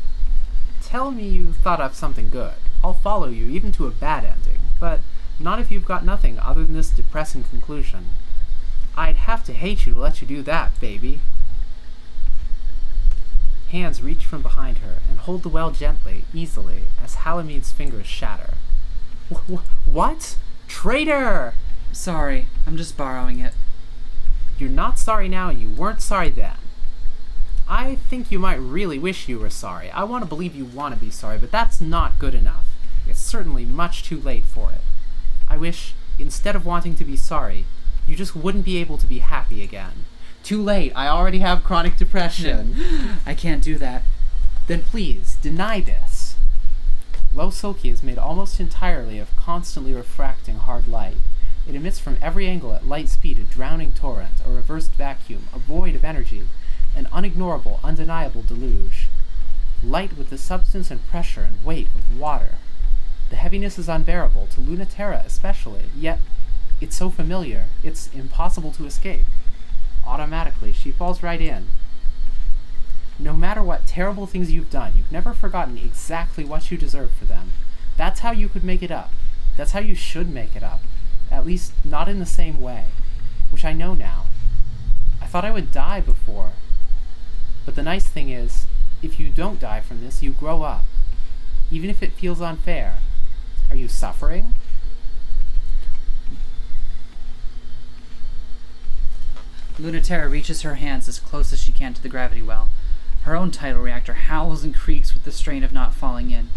Speaker 3: Tell me you've thought up something good. I'll follow you, even to a bad ending, but not if you've got nothing other than this depressing conclusion. I'd have to hate you to let you do that, baby. Hands reach from behind her and hold the well gently, easily, as Halamede's fingers shatter. What? Traitor!
Speaker 2: Sorry, I'm just borrowing it.
Speaker 3: You're not sorry now, and you weren't sorry then. I think you might really wish you were sorry. I want to believe you want to be sorry, but that's not good enough. It's certainly much too late for it. I wish, instead of wanting to be sorry, you just wouldn't be able to be happy again. Too late, I already have chronic depression.
Speaker 2: I can't do that.
Speaker 3: Then please, deny this. Low Sulky is made almost entirely of constantly refracting hard light. It emits from every angle at light speed a drowning torrent, a reversed vacuum, a void of energy, an unignorable, undeniable deluge. Light with the substance and pressure and weight of water. The heaviness is unbearable, to Luna-Terra especially, yet it's so familiar, it's impossible to escape. Automatically, she falls right in. No matter what terrible things you've done, you've never forgotten exactly what you deserve for them. That's how you could make it up. That's how you should make it up. At least, not in the same way. Which I know now. I thought I would die before. But the nice thing is, if you don't die from this, you grow up. Even if it feels unfair. Are you suffering?
Speaker 2: Luna-Terra reaches her hands as close as she can to the gravity well. Her own tidal reactor howls and creaks with the strain of not falling in.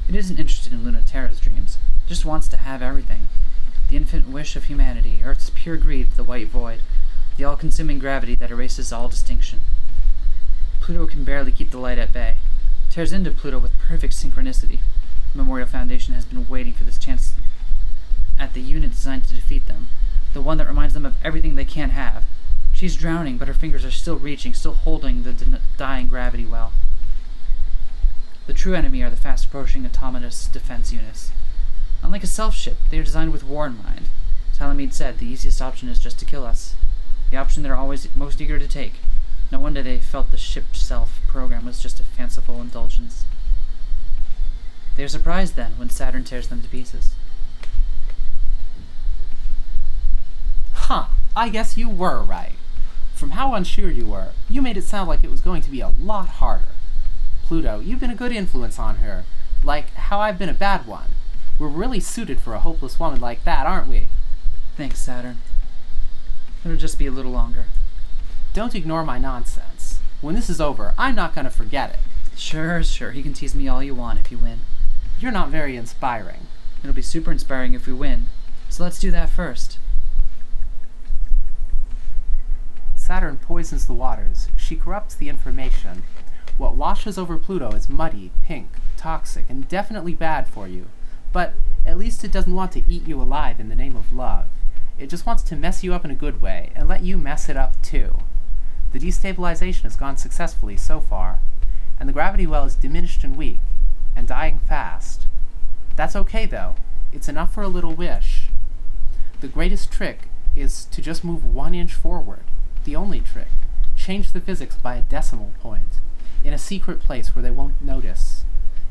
Speaker 2: It isn't interested in Luna-Terra's dreams. It just wants to have everything. The infinite wish of humanity, Earth's pure greed for the white void, the all-consuming gravity that erases all distinction. Pluto can barely keep the light at bay. Tears into Pluto with perfect synchronicity. The Memorial Foundation has been waiting for this chance at the unit designed to defeat them, the one that reminds them of everything they can't have. She's drowning, but her fingers are still reaching, still holding the dying gravity well. The true enemy are the fast-approaching autonomous defense units. Unlike a self-ship, they are designed with war in mind. As Halamede said, the easiest option is just to kill us. The option they're always most eager to take. No wonder they felt the ship self-program was just a fanciful indulgence. They are surprised, then, when Saturn tears them to pieces.
Speaker 3: Huh, I guess you were right. From how unsure you were, you made it sound like it was going to be a lot harder. Pluto, you've been a good influence on her, like how I've been a bad one. We're really suited for a hopeless woman like that, aren't we?
Speaker 2: Thanks, Saturn. It'll just be a little longer.
Speaker 3: Don't ignore my nonsense. When this is over, I'm not going to forget it.
Speaker 2: Sure, you can tease me all you want if you win.
Speaker 3: You're not very inspiring.
Speaker 2: It'll be super inspiring if we win, so let's do that first.
Speaker 3: Saturn poisons the waters, she corrupts the information. What washes over Pluto is muddy, pink, toxic, and definitely bad for you. But at least it doesn't want to eat you alive in the name of love. It just wants to mess you up in a good way, and let you mess it up too. The destabilization has gone successfully so far, and the gravity well is diminished and weak, and dying fast. That's okay though. It's enough for a little wish. The greatest trick is to just move 1 inch forward. The only trick. Change the physics by a decimal point. In a secret place where they won't notice.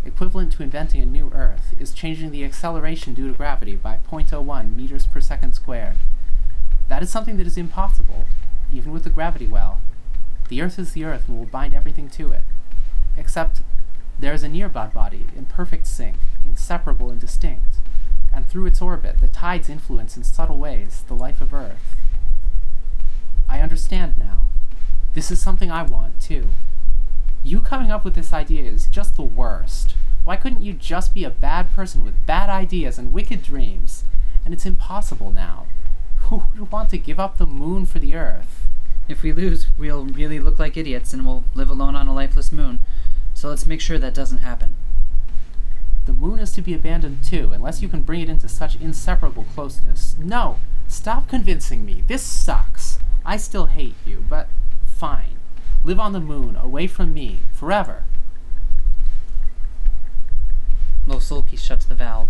Speaker 3: Equivalent to inventing a new Earth is changing the acceleration due to gravity by 0.01 meters per second squared. That is something that is impossible, even with the gravity well. The Earth is the Earth and will bind everything to it. Except, there is a nearby body in perfect sync, inseparable and distinct, and through its orbit the tides influence in subtle ways the life of Earth. I understand now. This is something I want, too. You coming up with this idea is just the worst. Why couldn't you just be a bad person with bad ideas and wicked dreams? And it's impossible now. Who would want to give up the moon for the Earth?
Speaker 2: If we lose, we'll really look like idiots and we'll live alone on a lifeless moon. So let's make sure that doesn't happen.
Speaker 3: The moon is to be abandoned too, unless you can bring it into such inseparable closeness. No! Stop convincing me. This sucks. I still hate you, but fine. Live on the moon, away from me, forever.
Speaker 2: Losulki shuts the valve.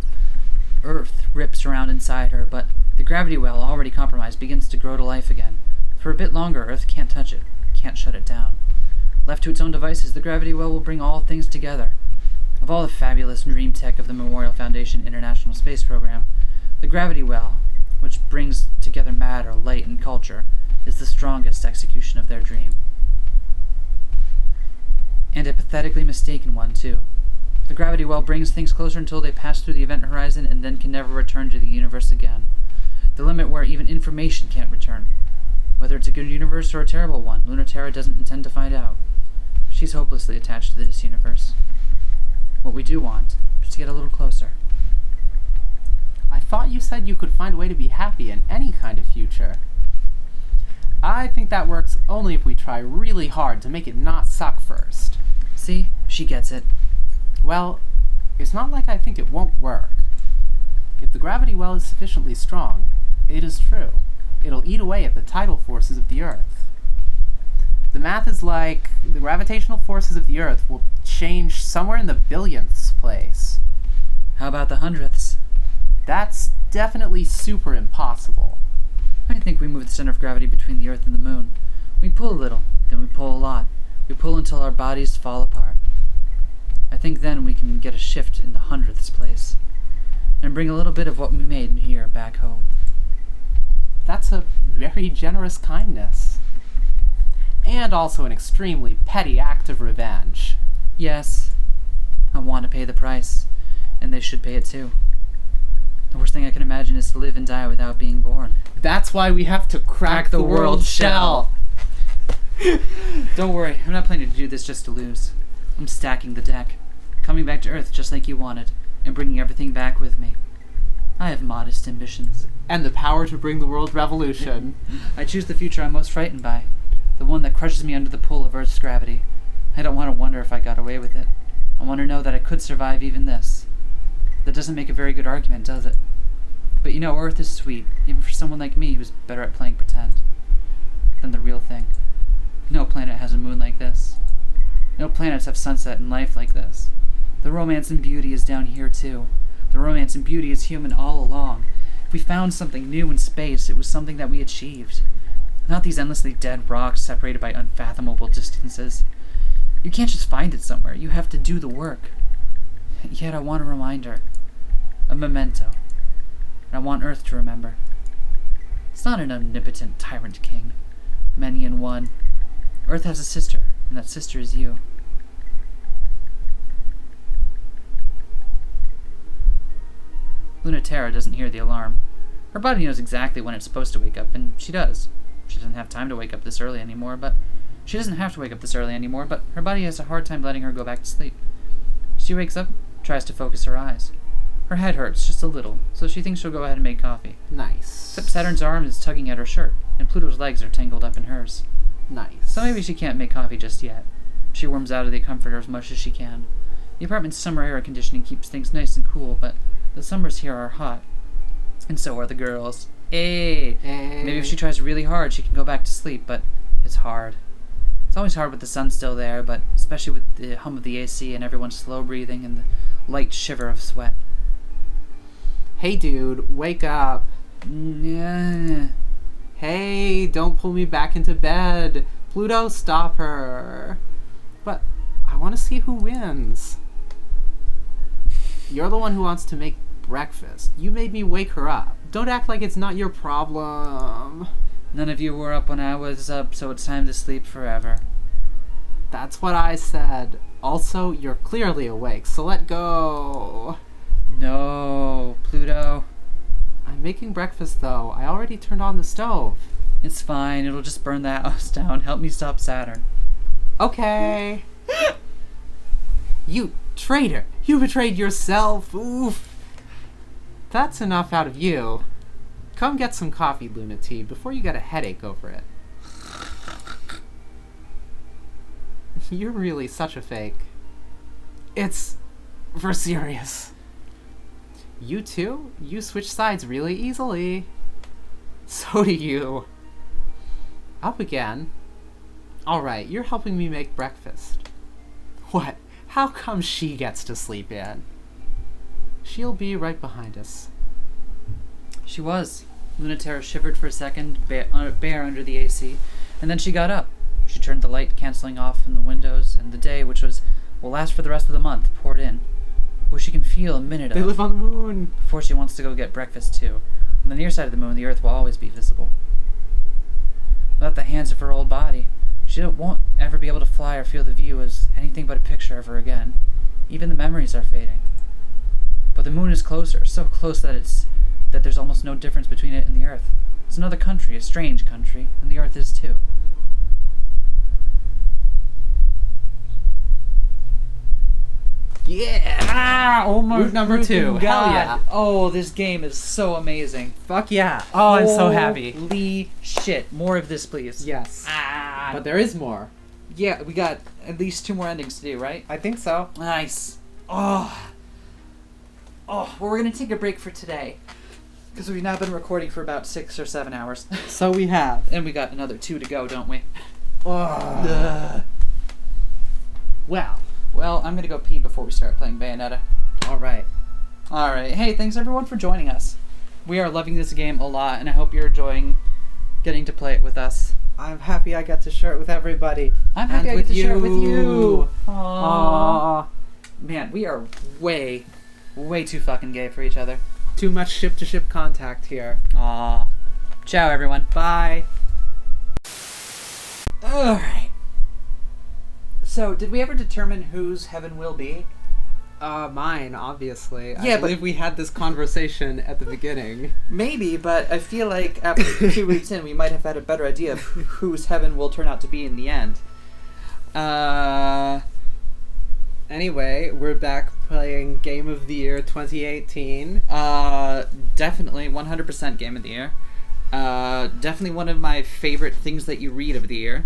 Speaker 2: Earth rips around inside her, but the gravity well, already compromised, begins to grow to life again. For a bit longer, Earth can't touch it, can't shut it down. Left to its own devices, the gravity well will bring all things together. Of all the fabulous dream tech of the Memorial Foundation International Space Program, the gravity well, which brings together matter, light, and culture, is the strongest execution of their dream. And a pathetically mistaken one, too. The gravity well brings things closer until they pass through the event horizon and then can never return to the universe again. The limit where even information can't return. Whether it's a good universe or a terrible one, Luna-Terra doesn't intend to find out. She's hopelessly attached to this universe. What we do want is to get a little closer.
Speaker 3: I thought you said you could find a way to be happy in any kind of future. I think that works only if we try really hard to make it not suck first.
Speaker 2: See? She gets it.
Speaker 3: Well, it's not like I think it won't work. If the gravity well is sufficiently strong, it is true. It'll eat away at the tidal forces of the Earth. The math is like the gravitational forces of the Earth will change somewhere in the billionths place.
Speaker 2: How about the hundredths?
Speaker 3: That's definitely super impossible.
Speaker 2: I think we move the center of gravity between the Earth and the Moon. We pull a little, then we pull a lot. We pull until our bodies fall apart. I think then we can get a shift in the hundredths place, and bring a little bit of what we made here back home.
Speaker 3: That's a very generous kindness. And also an extremely petty act of revenge.
Speaker 2: Yes, I want to pay the price, and they should pay it too. The worst thing I can imagine is to live and die without being born.
Speaker 3: That's why we have to crack the world's shell.
Speaker 2: Don't worry, I'm not planning to do this just to lose. I'm stacking the deck, coming back to Earth just like you wanted, and bringing everything back with me. I have modest ambitions.
Speaker 3: And the power to bring the world revolution.
Speaker 2: I choose the future I'm most frightened by, the one that crushes me under the pull of Earth's gravity. I don't want to wonder if I got away with it. I want to know that I could survive even this. That doesn't make a very good argument, does it? But you know, Earth is sweet, even for someone like me who's better at playing pretend than the real thing. No planet has a moon like this. No planets have sunset and life like this. The romance and beauty is down here too. The romance and beauty is human all along. If we found something new in space, it was something that we achieved. Not these endlessly dead rocks separated by unfathomable distances. You can't just find it somewhere. You have to do the work. Yet I want a reminder. A memento. And I want Earth to remember. It's not an omnipotent tyrant king. Many in one. Earth has a sister, and that sister is you. Luna-Terra doesn't hear the alarm. Her body knows exactly when it's supposed to wake up, and she does. She doesn't have time to wake up this early anymore, but her body has a hard time letting her go back to sleep. She wakes up, tries to focus her eyes. Her head hurts just a little, so she thinks she'll go ahead and make coffee.
Speaker 3: Nice.
Speaker 2: Except Saturn's arm is tugging at her shirt, and Pluto's legs are tangled up in hers.
Speaker 3: Nice.
Speaker 2: So maybe she can't make coffee just yet. She warms out of the comforter as much as she can. The apartment's summer air conditioning keeps things nice and cool, but the summers here are hot. And so are the girls. Hey! Maybe if she tries really hard, she can go back to sleep, but it's hard. It's always hard with the sun still there, but especially with the hum of the AC and everyone slow breathing and the light shiver of sweat.
Speaker 3: Hey, dude, wake up.
Speaker 2: Yeah.
Speaker 3: Hey, don't pull me back into bed. Pluto, stop her. But I want to see who wins. You're the one who wants to make breakfast. You made me wake her up. Don't act like it's not your problem.
Speaker 2: None of you were up when I was up, so it's time to sleep forever.
Speaker 3: That's what I said. Also, you're clearly awake, so let go.
Speaker 2: No, Pluto.
Speaker 3: I'm making breakfast, though. I already turned on the stove.
Speaker 2: It's fine, it'll just burn the house down. Help me stop Saturn.
Speaker 3: Okay. You traitor! You betrayed yourself! Oof! That's enough out of you. Come get some coffee, Luna-T, before you get a headache over it. You're really such a fake. It's for serious. You too? You switch sides really easily. So do you. Up again? Alright, you're helping me make breakfast. What? How come she gets to sleep in? She'll be right behind us.
Speaker 2: She was. Luna-Terra shivered for a second, bare under the AC, and then she got up. She turned the light canceling off in the windows, and the day, which will last for the rest of the month, poured in. Where she can feel a minute
Speaker 3: They
Speaker 2: of
Speaker 3: live on the moon!
Speaker 2: before she wants to go get breakfast too. On the near side of the moon, the Earth will always be visible. Without the hands of her old body, she won't ever be able to fly or feel the view as anything but a picture of her again. Even the memories are fading. But the moon is closer, so close that there's almost no difference between it and the Earth. It's another country, a strange country, and the Earth is too.
Speaker 3: Yeah!
Speaker 2: Ah! Oh my
Speaker 3: Route number 2.
Speaker 2: God.
Speaker 3: Hell yeah.
Speaker 2: Oh, this game is so amazing.
Speaker 3: Fuck yeah. Oh, I'm so happy.
Speaker 2: Holy shit. More of this, please.
Speaker 3: Yes.
Speaker 2: Ah.
Speaker 3: But there is more.
Speaker 2: Yeah, we got at least 2 more endings to do, right?
Speaker 3: I think so.
Speaker 2: Nice. Oh. Well, we're going to take a break for today. Because we've now been recording for about 6 or 7 hours.
Speaker 3: So we have.
Speaker 2: And we got another 2 to go, don't we?
Speaker 3: Well.
Speaker 2: Well, I'm going to go pee before we start playing Bayonetta.
Speaker 3: Alright.
Speaker 2: Alright. Hey, thanks everyone for joining us. We are loving this game a lot, and I hope you're enjoying getting to play it with us.
Speaker 3: I'm happy I got to share it with everybody.
Speaker 2: I'm happy I get to share it with you.
Speaker 3: Aww.
Speaker 2: Man, we are way too fucking gay for each other.
Speaker 3: Too much ship-to-ship contact here.
Speaker 2: Aw. Ciao, everyone.
Speaker 3: Bye.
Speaker 2: Alright. So, did we ever determine whose heaven will be?
Speaker 3: Mine, obviously.
Speaker 2: Yeah,
Speaker 3: I believe we had this conversation at the beginning.
Speaker 2: Maybe, but I feel like after 2 weeks in, we might have had a better idea of whose heaven will turn out to be in the end.
Speaker 3: Anyway, we're back playing Game of the Year 2018.
Speaker 2: Definitely 100% Game of the Year. Definitely one of my favorite things that you read of the year.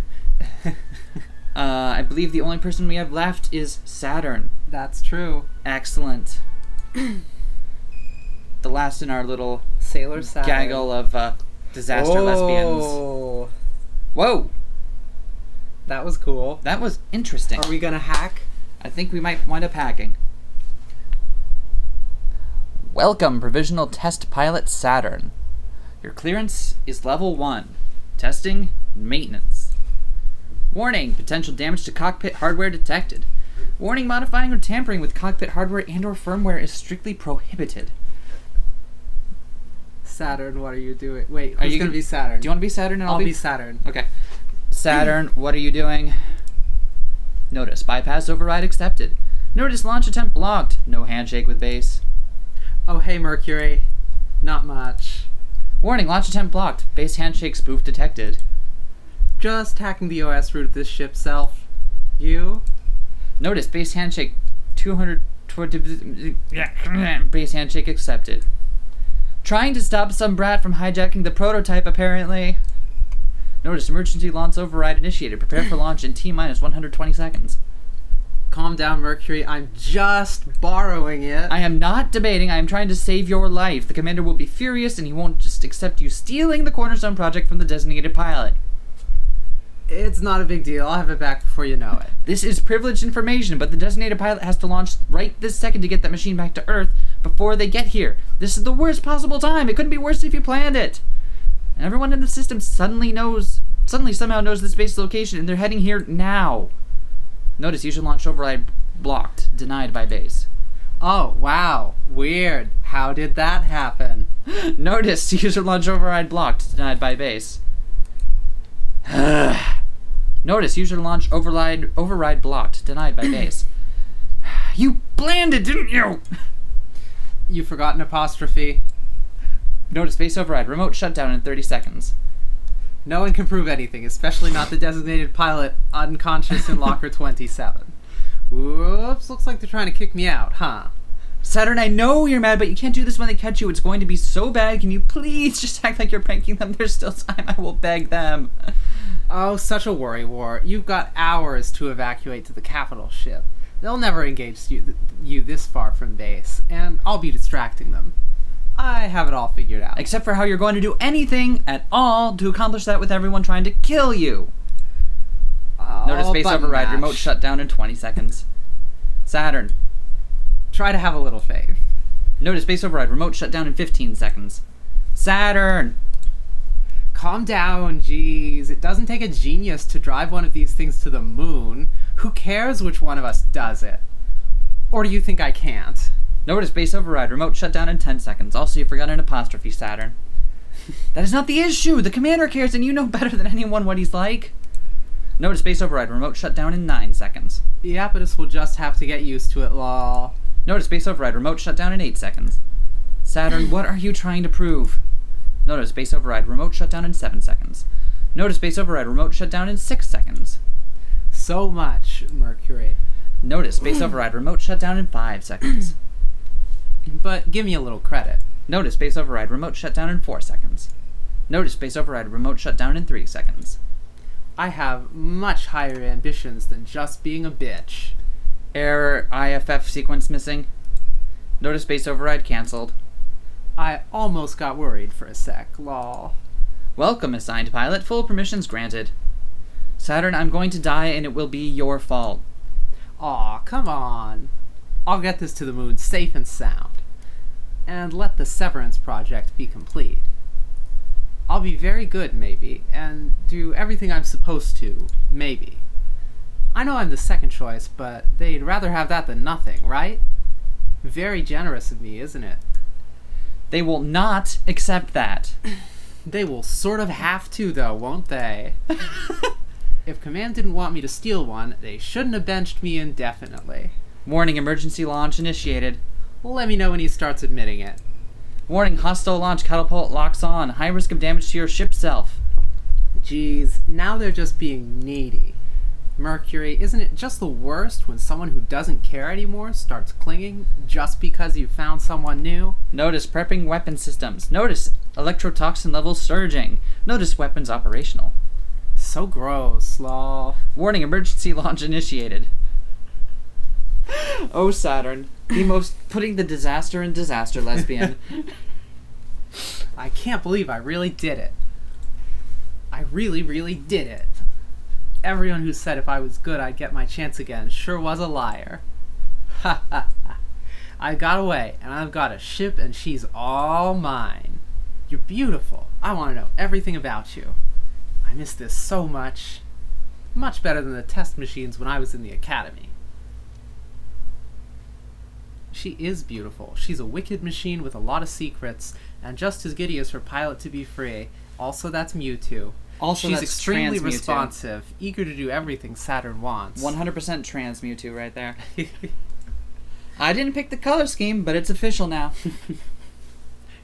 Speaker 2: I believe the only person we have left is Saturn.
Speaker 3: That's true.
Speaker 2: Excellent. The last in our little
Speaker 3: Sailor Saturn.
Speaker 2: gaggle of disaster lesbians. Whoa!
Speaker 3: That was cool.
Speaker 2: That was interesting.
Speaker 3: Are we gonna hack?
Speaker 2: I think we might wind up hacking. Welcome, Provisional Test Pilot Saturn. Your clearance is level 1. Testing, maintenance. Warning, potential damage to cockpit hardware detected. Warning, modifying or tampering with cockpit hardware and or firmware is strictly prohibited.
Speaker 3: Saturn, what are you doing? Wait,
Speaker 2: Are
Speaker 3: who's
Speaker 2: you
Speaker 3: gonna
Speaker 2: gonna-
Speaker 3: be Saturn?
Speaker 2: Do you want to be Saturn and
Speaker 3: I'll be Saturn.
Speaker 2: Okay. Saturn, what are you doing? Notice, bypass override accepted. Notice, launch attempt blocked. No handshake with base.
Speaker 3: Oh, hey, Mercury. Not much.
Speaker 2: Warning, launch attempt blocked. Base handshake spoof detected.
Speaker 3: Just hacking the OS root of this ship self. You?
Speaker 2: Notice, base handshake 200... Base handshake accepted. Trying to stop some brat from hijacking the prototype, apparently. Notice emergency launch override initiated. Prepare for launch in T-minus 120 seconds.
Speaker 3: Calm down, Mercury. I'm just borrowing it.
Speaker 2: I am not debating. I am trying to save your life. The commander will be furious, and he won't just accept you stealing the Cornerstone project from the designated pilot.
Speaker 3: It's not a big deal. I'll have it back before you know it.
Speaker 2: This is privileged information, but the designated pilot has to launch right this second to get that machine back to Earth before they get here. This is the worst possible time. It couldn't be worse if you planned it. And everyone in the system suddenly somehow knows this base location, and they're heading here now. Notice user launch override blocked, denied by base.
Speaker 3: Oh, wow. Weird. How did that happen?
Speaker 2: Notice user launch override blocked, denied by base. Notice user launch override blocked, denied by base. You planned it, didn't you?
Speaker 3: You forgot an apostrophe.
Speaker 2: Notice base override, remote shutdown in 30 seconds.
Speaker 3: No one can prove anything, especially not the designated pilot unconscious in locker 27. Whoops, looks like they're trying to kick me out, huh?
Speaker 2: Saturn, I know you're mad, but you can't do this when they catch you. It's going to be so bad. Can you please just act like you're pranking them? There's still time. I will beg them.
Speaker 3: Oh, such a worry war. You've got hours to evacuate to the capital ship. They'll never engage you this far from base, and I'll be distracting them. I have it all figured out.
Speaker 2: Except for how you're going to do anything at all to accomplish that with everyone trying to kill you. Notice base override, remote shutdown in 20 seconds. Saturn.
Speaker 3: Try to have a little faith.
Speaker 2: Notice base override, remote shutdown in 15 seconds. Saturn.
Speaker 3: Calm down, jeez. It doesn't take a genius to drive one of these things to the moon. Who cares which one of us does it? Or do you think I can't?
Speaker 2: Notice base override, remote shutdown in 10 seconds. Also, you forgot an apostrophe, Saturn. That is not the issue. The commander cares, and you know better than anyone what he's like. Notice base override, remote shutdown in 9 seconds.
Speaker 3: The Iapetus will just have to get used to it, lol.
Speaker 2: Notice base override, remote shutdown in 8 seconds. Saturn, what are you trying to prove? Notice base override, remote shutdown in 7 seconds. Notice base override, remote shutdown in 6 seconds.
Speaker 3: So much, Mercury.
Speaker 2: Notice base override, remote shutdown in 5 seconds.
Speaker 3: But give me a little credit.
Speaker 2: Notice base override, remote shutdown in 4 seconds. Notice base override, remote shutdown in 3 seconds.
Speaker 3: I have much higher ambitions than just being a bitch.
Speaker 2: Error, IFF sequence missing. Notice base override cancelled.
Speaker 3: I almost got worried for a sec, lol.
Speaker 2: Welcome, assigned pilot. Full permissions granted. Saturn, I'm going to die, and it will be your fault.
Speaker 3: Aw, come on. I'll get this to the moon safe and sound. And let the Severance project be complete. I'll be very good, maybe, and do everything I'm supposed to, maybe. I know I'm the second choice, but they'd rather have that than nothing, right? Very generous of me, isn't it?
Speaker 2: They will not accept that.
Speaker 3: They will sort of have to, though, won't they? If Command didn't want me to steal one, they shouldn't have benched me indefinitely.
Speaker 2: Warning, emergency launch initiated.
Speaker 3: Let me know when he starts admitting it.
Speaker 2: Warning, hostile launch catapult locks on. High risk of damage to your ship self.
Speaker 3: Geez, now they're just being needy. Mercury, isn't it just the worst when someone who doesn't care anymore starts clinging just because you found someone new?
Speaker 2: Notice prepping weapon systems. Notice electrotoxin levels surging. Notice weapons operational.
Speaker 3: So gross, lol.
Speaker 2: Warning, emergency launch initiated. Oh, Saturn. The most putting the disaster in disaster lesbian.
Speaker 3: I can't believe I really did it. I really, really did it. Everyone who said if I was good I'd get my chance again sure was a liar. Ha ha ha. I got away, and I've got a ship, and she's all mine. You're beautiful. I want to know everything about you. I miss this so much. Much better than the test machines when I was in the academy. She is beautiful. She's a wicked machine with a lot of secrets, and just as giddy as her pilot to be free. Also, that's Mewtwo.
Speaker 2: Also,
Speaker 3: she's
Speaker 2: that's
Speaker 3: extremely
Speaker 2: trans Mewtwo.
Speaker 3: responsive, eager to do everything Saturn wants.
Speaker 2: 100% trans Mewtwo right there. I didn't pick the color scheme, but it's official now.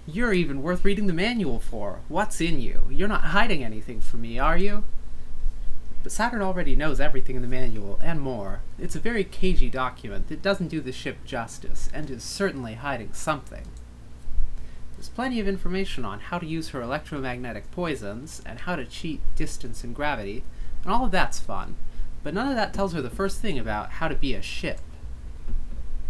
Speaker 3: You're even worth reading the manual for. What's in you? You're not hiding anything from me, are you? But Saturn already knows everything in the manual, and more. It's a very cagey document that doesn't do the ship justice, and is certainly hiding something. This plenty of information on how to use her electromagnetic poisons, and how to cheat distance and gravity, and all of that's fun, but none of that tells her the first thing about how to be a ship.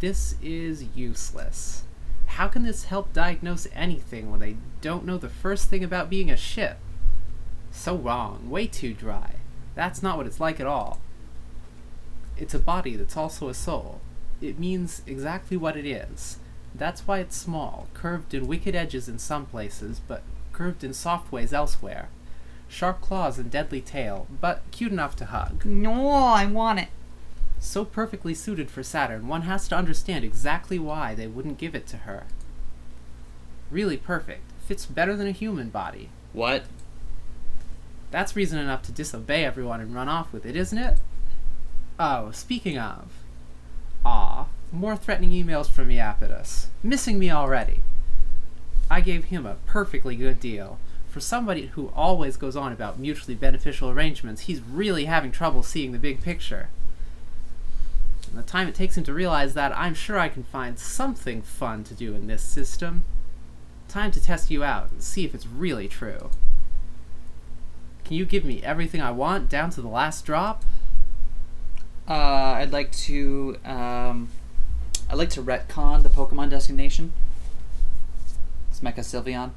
Speaker 3: This is useless. How can this help diagnose anything when they don't know the first thing about being a ship? So wrong, way too dry. That's not what it's like at all. It's a body that's also a soul. It means exactly what it is. That's why it's small, curved in wicked edges in some places, but curved in soft ways elsewhere. Sharp claws and deadly tail, but cute enough to hug.
Speaker 2: No, I want it.
Speaker 3: So perfectly suited for Saturn, one has to understand exactly why they wouldn't give it to her. Really perfect. Fits better than a human body.
Speaker 2: What?
Speaker 3: That's reason enough to disobey everyone and run off with it, isn't it? Oh, speaking of. More threatening emails from Iapetus. Missing me already. I gave him a perfectly good deal. For somebody who always goes on about mutually beneficial arrangements, he's really having trouble seeing the big picture. And the time it takes him to realize that, I'm sure I can find something fun to do in this system. Time to test you out and see if it's really true. Can you give me everything I want, down to the last drop?
Speaker 2: I'd like to retcon the Pokemon designation. It's Mecha Sylveon.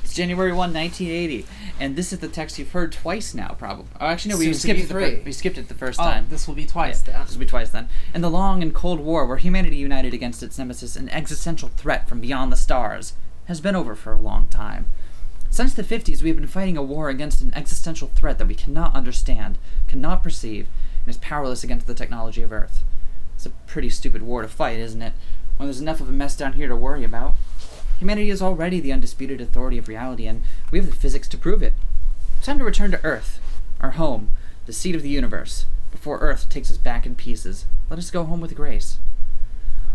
Speaker 2: It's January 1, 1980, and this is the text you've heard twice now, probably. Oh, actually, no, we
Speaker 3: Soon to be three.
Speaker 2: we skipped it the first time.
Speaker 3: This will be twice then.
Speaker 2: This will be twice then. In the long and cold war, where humanity united against its nemesis, an existential threat from beyond the stars, has been over for a long time. Since the 50s, we have been fighting a war against an existential threat that we cannot understand, cannot perceive, and is powerless against the technology of Earth. It's a pretty stupid war to fight, isn't it? When there's enough of a mess down here to worry about. Humanity is already the undisputed authority of reality, and we have the physics to prove it. It's time to return to Earth, our home, the seat of the universe. Before Earth takes us back in pieces, let us go home with grace.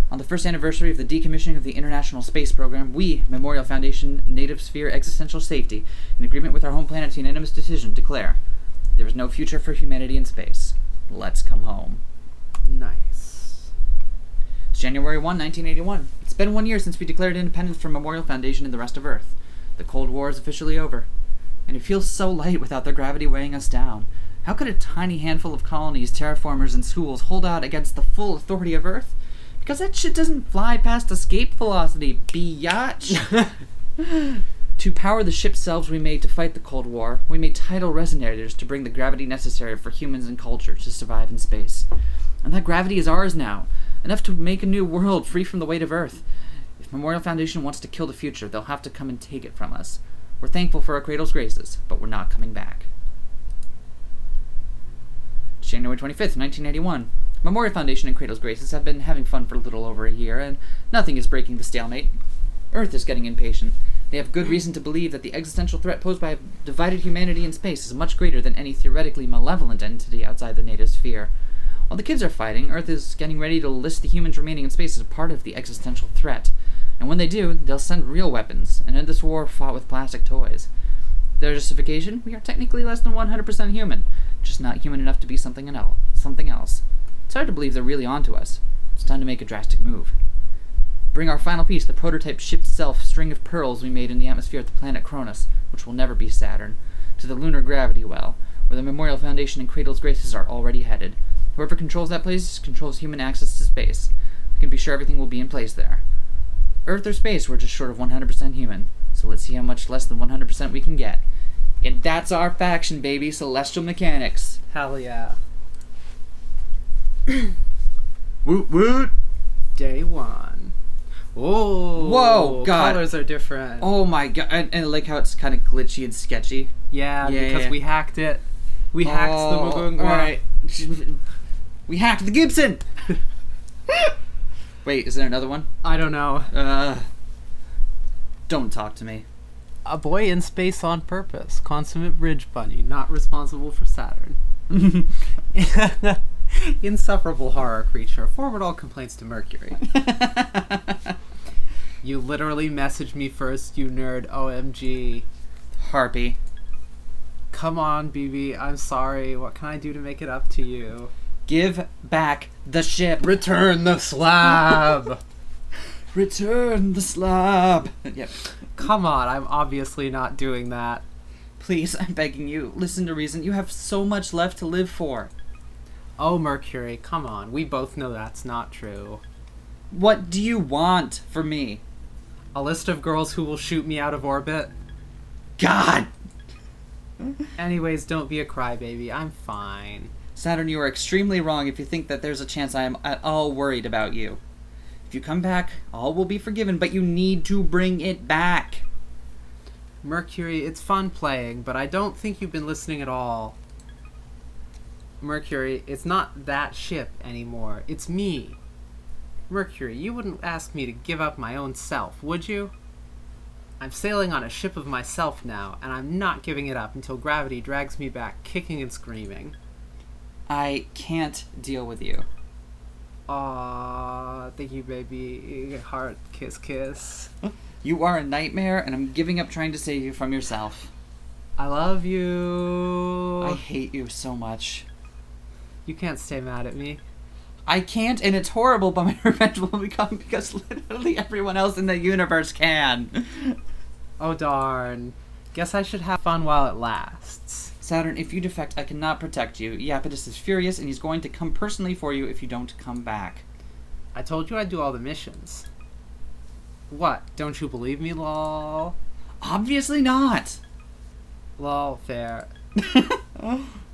Speaker 2: On the first anniversary of the decommissioning of the International Space Program, we, Memorial Foundation Native Sphere Existential Safety, in agreement with our home planet's unanimous decision, declare, there is no future for humanity in space. Let's come home.
Speaker 3: Nice.
Speaker 2: It's January 1, 1981. It's been 1 year since we declared independence from Memorial Foundation and the rest of Earth. The Cold War is officially over. And it feels so light without the gravity weighing us down. How could a tiny handful of colonies, terraformers, and schools hold out against the full authority of Earth? Because that shit doesn't fly past escape velocity, biatch. To power the ship selves we made to fight the Cold War, we made tidal resonators to bring the gravity necessary for humans and culture to survive in space. And that gravity is ours now, enough to make a new world free from the weight of Earth. If Memorial Foundation wants to kill the future, they'll have to come and take it from us. We're thankful for our cradle's graces, but we're not coming back. It's January 25th, 1981. Memorial Foundation and Cradle's Graces have been having fun for a little over a year, and nothing is breaking the stalemate. Earth is getting impatient. They have good reason to believe that the existential threat posed by divided humanity in space is much greater than any theoretically malevolent entity outside the native sphere. While the kids are fighting, Earth is getting ready to list the humans remaining in space as a part of the existential threat. And when they do, they'll send real weapons, and end this war fought with plastic toys. Their justification? We are technically less than 100% human, just not human enough to be something else. It's hard to believe they're really onto us. It's time to make a drastic move. Bring our final piece, the prototype ship self string of pearls we made in the atmosphere of the planet Cronus, which will never be Saturn, to the lunar gravity well, where the Memorial Foundation and Cradle's Graces are already headed. Whoever controls that place controls human access to space. We can be sure everything will be in place there. Earth or space, we're just short of 100% human, so let's see how much less than 100% we can get. And that's our faction, baby, Celestial Mechanics.
Speaker 3: Hell yeah.
Speaker 2: Woot woot!
Speaker 3: Day one. Oh,
Speaker 2: whoa, God.
Speaker 3: Colors are different.
Speaker 2: Oh my God, and I like how it's kind of glitchy and sketchy.
Speaker 3: Yeah, because we hacked it. We hacked the Mugunga.
Speaker 2: Alright. We hacked the Gibson! Wait, is there another one?
Speaker 3: I don't know.
Speaker 2: Don't talk to me.
Speaker 3: A boy in space on purpose. Consummate bridge bunny. Not responsible for Saturn. Insufferable horror creature. Forward all complaints to Mercury. You literally messaged me first, you nerd. OMG.
Speaker 2: Harpy.
Speaker 3: Come on, BB. I'm sorry. What can I do to make it up to you?
Speaker 2: Give back the ship.
Speaker 3: Return the slab!
Speaker 2: Return the slab. Yep.
Speaker 3: Come on, I'm obviously not doing that.
Speaker 2: Please, I'm begging you, listen to reason. You have so much left to live for.
Speaker 3: Oh, Mercury, come on. We both know that's not true.
Speaker 2: What do you want from me?
Speaker 3: A list of girls who will shoot me out of orbit?
Speaker 2: God!
Speaker 3: Anyways, don't be a crybaby. I'm fine.
Speaker 2: Saturn, you are extremely wrong if you think that there's a chance I am at all worried about you. If you come back, all will be forgiven, but you need to bring it back.
Speaker 3: Mercury, it's fun playing, but I don't think you've been listening at all. Mercury, it's not that ship anymore. It's me. Mercury, you wouldn't ask me to give up my own self, would you? I'm sailing on a ship of myself now, and I'm not giving it up until gravity drags me back, kicking and screaming.
Speaker 2: I can't deal with you.
Speaker 3: Aww, thank you, baby. Heart, kiss, kiss.
Speaker 2: You are a nightmare, and I'm giving up trying to save you from yourself.
Speaker 3: I love you.
Speaker 2: I hate you so much.
Speaker 3: You can't stay mad at me.
Speaker 2: I can't, and it's horrible, but my revenge will become because literally everyone else in the universe can.
Speaker 3: Oh darn. Guess I should have fun while it lasts.
Speaker 2: Saturn, if you defect, I cannot protect you. Iapetus is furious, and he's going to come personally for you if you don't come back.
Speaker 3: I told you I'd do all the missions. What, don't you believe me, lol?
Speaker 2: Obviously not.
Speaker 3: Lol, fair.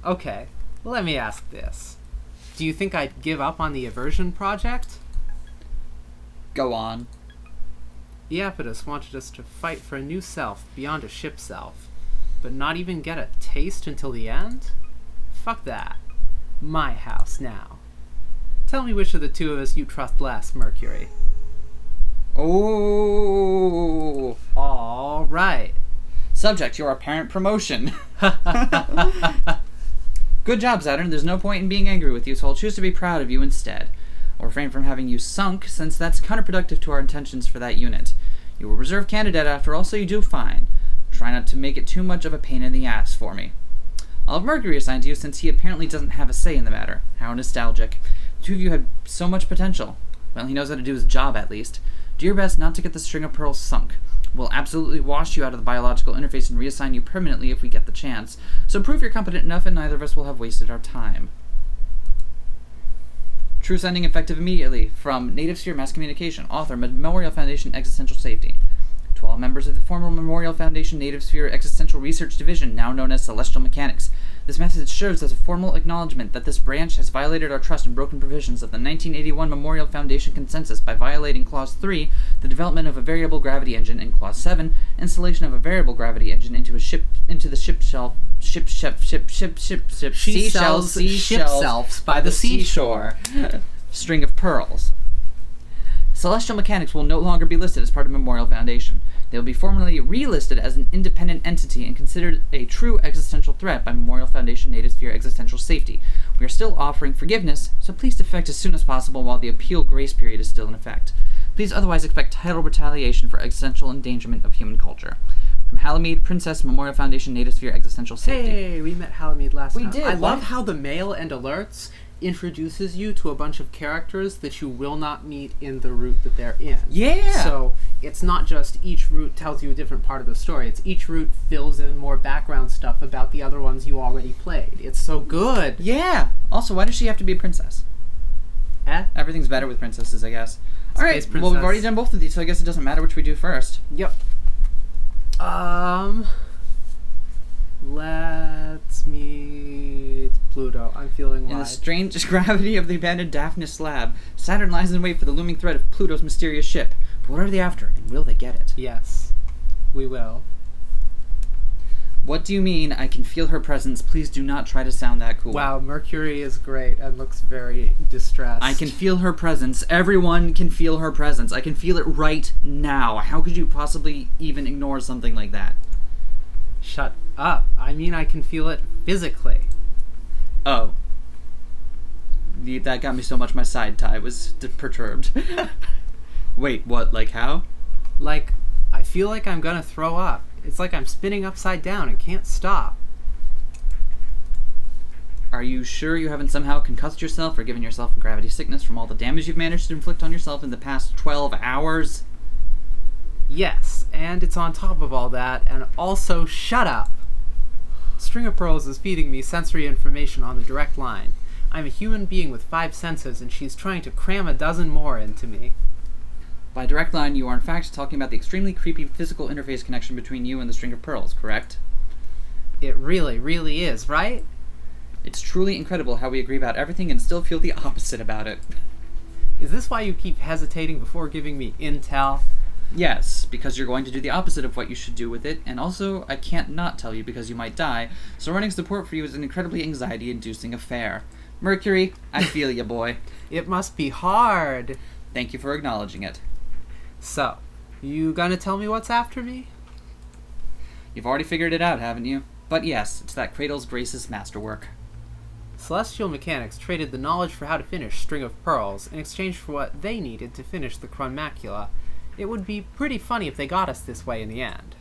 Speaker 3: Okay, let me ask this. Do you think I'd give up on the Aversion Project?
Speaker 2: Go on.
Speaker 3: Iapetus wanted us to fight for a new self beyond a ship self, but not even get a taste until the end? Fuck that. My house now. Tell me which of the two of us you trust less, Mercury.
Speaker 2: Oh.
Speaker 3: All right.
Speaker 2: Subject, your apparent promotion. Good job, Saturn. There's no point in being angry with you, so I'll choose to be proud of you instead. I'll refrain from having you sunk, since that's counterproductive to our intentions for that unit. You were reserve candidate after all, so you do fine. Try not to make it too much of a pain in the ass for me. I'll have Mercury assigned to you since he apparently doesn't have a say in the matter. How nostalgic. The two of you had so much potential. Well, he knows how to do his job at least. Do your best not to get the string of pearls sunk. We'll absolutely wash you out of the biological interface and reassign you permanently if we get the chance. So prove you're competent enough and neither of us will have wasted our time. True sending effective immediately. From Native Sphere Mass Communication. Author, Memorial Foundation Existential Safety. To all members of the former Memorial Foundation Native Sphere Existential Research Division, now known as Celestial Mechanics. This message serves as a formal acknowledgement that this branch has violated our trust and broken provisions of the 1981 Memorial Foundation Consensus by violating Clause 3, the development of a variable gravity engine, and Clause 7, installation of a variable gravity engine into the ship shelves by the seashore. String of pearls. Celestial Mechanics will no longer be listed as part of Memorial Foundation. They will be formally relisted as an independent entity and considered a true existential threat by Memorial Foundation Native Sphere Existential Safety. We are still offering forgiveness, so please defect as soon as possible while the appeal grace period is still in effect. Please otherwise expect tidal retaliation for existential endangerment of human culture. From Halamede, Princess, Memorial Foundation Native Sphere Existential Safety.
Speaker 3: Hey, we met Halamede last time.
Speaker 2: We did.
Speaker 3: I love how the mail and alerts introduces you to a bunch of characters that you will not meet in the route that they're in.
Speaker 2: Yeah!
Speaker 3: So it's not just each route tells you a different part of the story. It's each route fills in more background stuff about the other ones you already played. It's so good.
Speaker 2: Yeah! Also, why does she have to be a princess? Everything's better with princesses, I guess. Alright, well, we've already done both of these, so I guess it doesn't matter which we do first.
Speaker 3: Yep. Let's meet Pluto. I'm feeling
Speaker 2: In
Speaker 3: wide.
Speaker 2: the strange gravity of the abandoned Daphne slab, Saturn lies in wait for the looming threat of Pluto's mysterious ship. But what are they after, and will they get it?
Speaker 3: Yes, we will.
Speaker 2: What do you mean, I can feel her presence? Please do not try to sound that cool.
Speaker 3: Wow, Mercury is great and looks very distressed.
Speaker 2: I can feel her presence. Everyone can feel her presence. I can feel it right now. How could you possibly even ignore something like that?
Speaker 3: Shut up. I mean, I can feel it physically.
Speaker 2: Oh. That got me so much my side tie was perturbed. Wait, what? Like how?
Speaker 3: Like, I feel like I'm gonna throw up. It's like I'm spinning upside down and can't stop.
Speaker 2: Are you sure you haven't somehow concussed yourself or given yourself gravity sickness from all the damage you've managed to inflict on yourself in the past 12 hours?
Speaker 3: Yes, and it's on top of all that, and also shut up! String of Pearls is feeding me sensory information on the direct line. I'm a human being with 5 senses, and she's trying to cram a dozen more into me.
Speaker 2: By direct line, you are in fact talking about the extremely creepy physical interface connection between you and the String of Pearls, correct?
Speaker 3: It really, really is, right?
Speaker 2: It's truly incredible how we agree about everything and still feel the opposite about it.
Speaker 3: Is this why you keep hesitating before giving me intel?
Speaker 2: Yes, because you're going to do the opposite of what you should do with it, and also I can't not tell you because you might die, so running support for you is an incredibly anxiety-inducing affair. Mercury, I feel ya, boy.
Speaker 3: It must be hard.
Speaker 2: Thank you for acknowledging it.
Speaker 3: So, you gonna tell me what's after me?
Speaker 2: You've already figured it out, haven't you? But yes, it's that Cradle's Grace's masterwork.
Speaker 3: Celestial Mechanics traded the knowledge for how to finish String of Pearls in exchange for what they needed to finish the Chronmacula. It would be pretty funny if they got us this way in the end.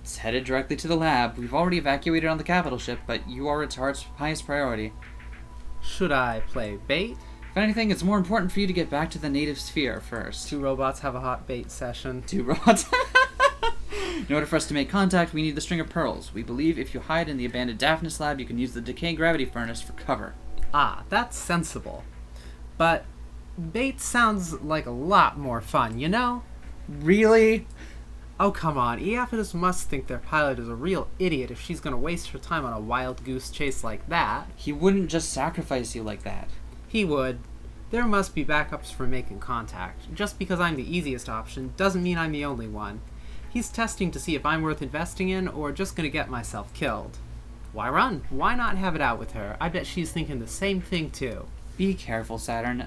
Speaker 2: It's headed directly to the lab. We've already evacuated on the capital ship, but you are its highest priority.
Speaker 3: Should I play bait?
Speaker 2: If anything, it's more important for you to get back to the native sphere first.
Speaker 3: 2 robots have a hot bait session.
Speaker 2: 2 robots. In order for us to make contact, we need the String of Pearls. We believe if you hide in the abandoned Daphnis lab, you can use the decay gravity furnace for cover.
Speaker 3: Ah, that's sensible. But bait sounds like a lot more fun, you know?
Speaker 2: Really?
Speaker 3: Oh, come on. EFS must think their pilot is a real idiot if she's gonna waste her time on a wild goose chase like that.
Speaker 2: He wouldn't just sacrifice you like that.
Speaker 3: He would. There must be backups for making contact. Just because I'm the easiest option doesn't mean I'm the only one. He's testing to see if I'm worth investing in or just gonna get myself killed. Why run? Why not have it out with her? I bet she's thinking the same thing too.
Speaker 2: Be careful, Saturn.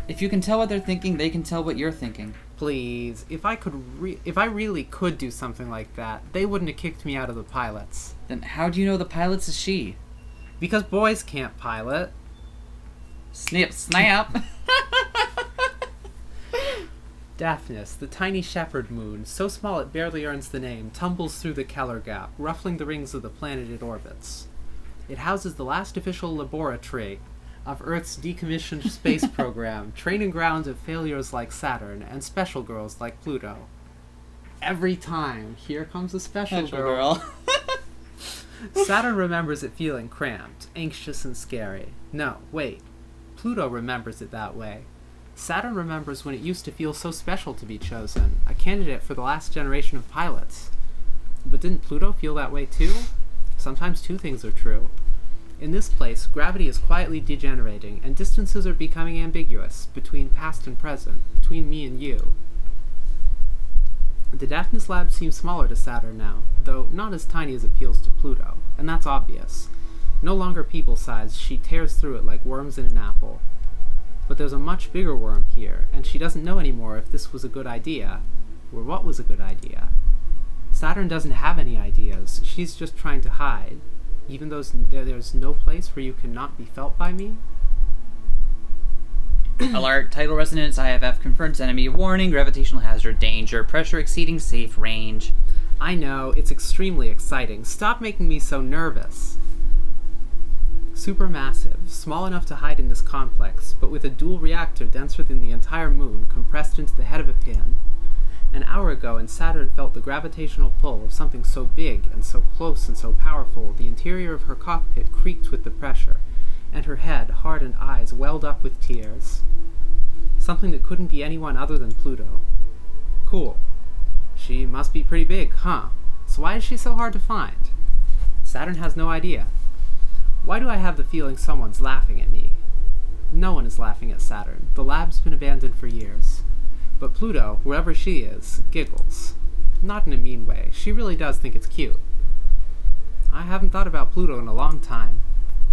Speaker 2: If you can tell what they're thinking, they can tell what you're thinking.
Speaker 3: Please, if I really could do something like that, they wouldn't have kicked me out of the pilots.
Speaker 2: Then how do you know the pilot's a she?
Speaker 3: Because boys can't pilot.
Speaker 2: Snip, snap!
Speaker 3: Daphnis, the tiny shepherd moon, so small it barely earns the name, tumbles through the Keller Gap, ruffling the rings of the planet it orbits. It houses the last official laboratory of Earth's decommissioned space program, training grounds of failures like Saturn, and special girls like Pluto. Every time, here comes a special girl. Saturn remembers it feeling cramped, anxious, and scary. No, wait. Pluto remembers it that way. Saturn remembers when it used to feel so special to be chosen, a candidate for the last generation of pilots. But didn't Pluto feel that way too? Sometimes 2 things are true. In this place, gravity is quietly degenerating, and distances are becoming ambiguous, between past and present, between me and you. The Daphnis lab seems smaller to Saturn now, though not as tiny as it feels to Pluto, and that's obvious. No longer people-sized, she tears through it like worms in an apple. But there's a much bigger worm here, and she doesn't know anymore if this was a good idea, or what was a good idea. Saturn doesn't have any ideas, she's just trying to hide, even though there's no place where you cannot be felt by me.
Speaker 2: Alert, tidal resonance, IFF confirms enemy, warning, gravitational hazard, danger, pressure exceeding safe range.
Speaker 3: I know, it's extremely exciting. Stop making me so nervous. Supermassive, small enough to hide in this complex, but with a dual reactor denser than the entire moon compressed into the head of a pin. An hour ago, and Saturn felt the gravitational pull of something so big and so close and so powerful, the interior of her cockpit creaked with the pressure, and her head, heart, and eyes welled up with tears. Something that couldn't be anyone other than Pluto. Cool. She must be pretty big, huh? So why is she so hard to find? Saturn has no idea. Why do I have the feeling someone's laughing at me? No one is laughing at Saturn. The lab's been abandoned for years. But Pluto, wherever she is, giggles. Not in a mean way. She really does think it's cute. I haven't thought about Pluto in a long time.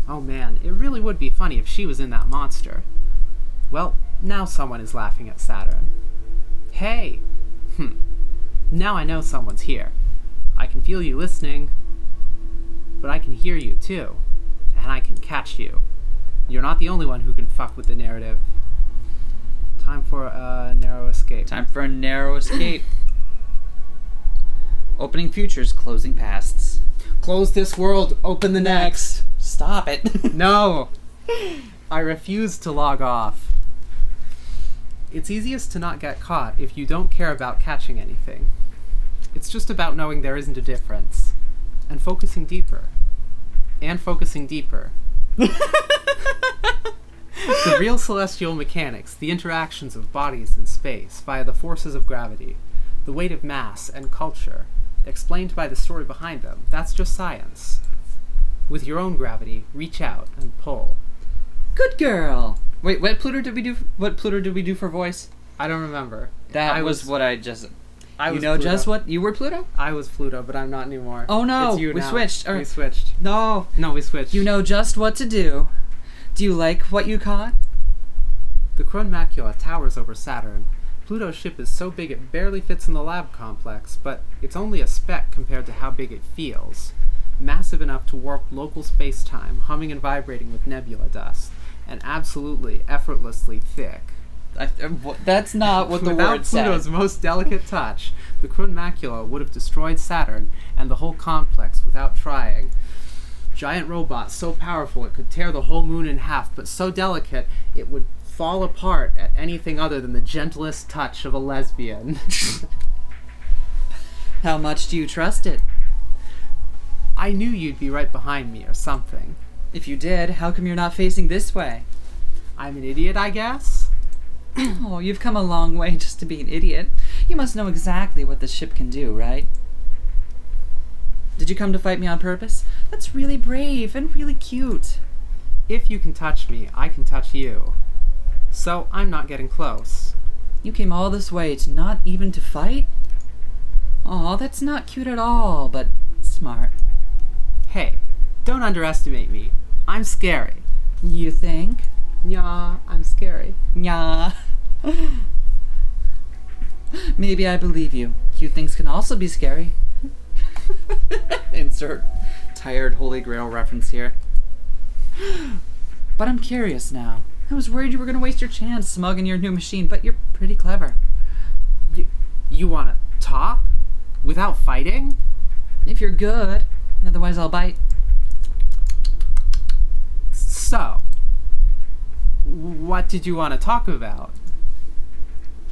Speaker 3: Oh man, it really would be funny if she was in that monster. Well, now someone is laughing at Saturn. Hey! Now I know someone's here. I can feel you listening. But I can hear you too. And I can catch you. You're not the only one who can fuck with the narrative. Time for a narrow escape.
Speaker 2: Time for a narrow escape. Opening futures, closing pasts.
Speaker 3: Close this world, open the next.
Speaker 2: Stop. Stop it.
Speaker 3: No! I refuse to log off. It's easiest to not get caught if you don't care about catching anything. It's just about knowing there isn't a difference. And focusing deeper. And focusing deeper. The real celestial mechanics, the interactions of bodies in space via the forces of gravity, the weight of mass and culture, explained by the story behind them, that's just science. With your own gravity, reach out and pull.
Speaker 2: Good girl. Wait, what Pluto did we do? What Pluto did we do for voice?
Speaker 3: I don't remember.
Speaker 2: That was what I just.
Speaker 3: I
Speaker 2: You
Speaker 3: was
Speaker 2: know
Speaker 3: Pluto.
Speaker 2: just what you were Pluto?
Speaker 3: I was Pluto, but I'm not anymore.
Speaker 2: Oh no,
Speaker 3: It's you
Speaker 2: we
Speaker 3: now.
Speaker 2: switched.
Speaker 3: We switched.
Speaker 2: No,
Speaker 3: No, we switched.
Speaker 2: you know just what to do. Do you like what you caught?
Speaker 3: The Macula towers over Saturn. Pluto's ship is so big it barely fits in the lab complex, but it's only a speck compared to how big it feels. Massive enough to warp local space-time, humming and vibrating with nebula dust, and absolutely, effortlessly thick.
Speaker 2: That's not what the
Speaker 3: Without
Speaker 2: word said.
Speaker 3: Pluto's most delicate touch, the Macula would have destroyed Saturn and the whole complex without trying. Giant robot so powerful it could tear the whole moon in half, but so delicate it would fall apart at anything other than the gentlest touch of a lesbian.
Speaker 2: How much do you trust it?
Speaker 3: I knew you'd be right behind me or something.
Speaker 2: If you did, how come you're not facing this way?
Speaker 3: I'm an idiot, I guess?
Speaker 2: Oh, you've come a long way just to be an idiot. You must know exactly what this ship can do, right? Did you come to fight me on purpose? That's really brave and really cute.
Speaker 3: If you can touch me, I can touch you. So I'm not getting close.
Speaker 2: You came all this way to not even to fight? Aw, that's not cute at all, but smart.
Speaker 3: Hey, don't underestimate me. I'm scary.
Speaker 2: You think?
Speaker 3: Yeah, I'm scary.
Speaker 2: Yeah. Maybe I believe you. Cute things can also be scary. Insert tired Holy Grail reference here. But I'm curious now. I was worried you were going to waste your chance smugging your new machine, but you're pretty clever.
Speaker 3: You wanna talk? Without fighting?
Speaker 2: If you're good. Otherwise I'll bite.
Speaker 3: So, what did you want to talk about?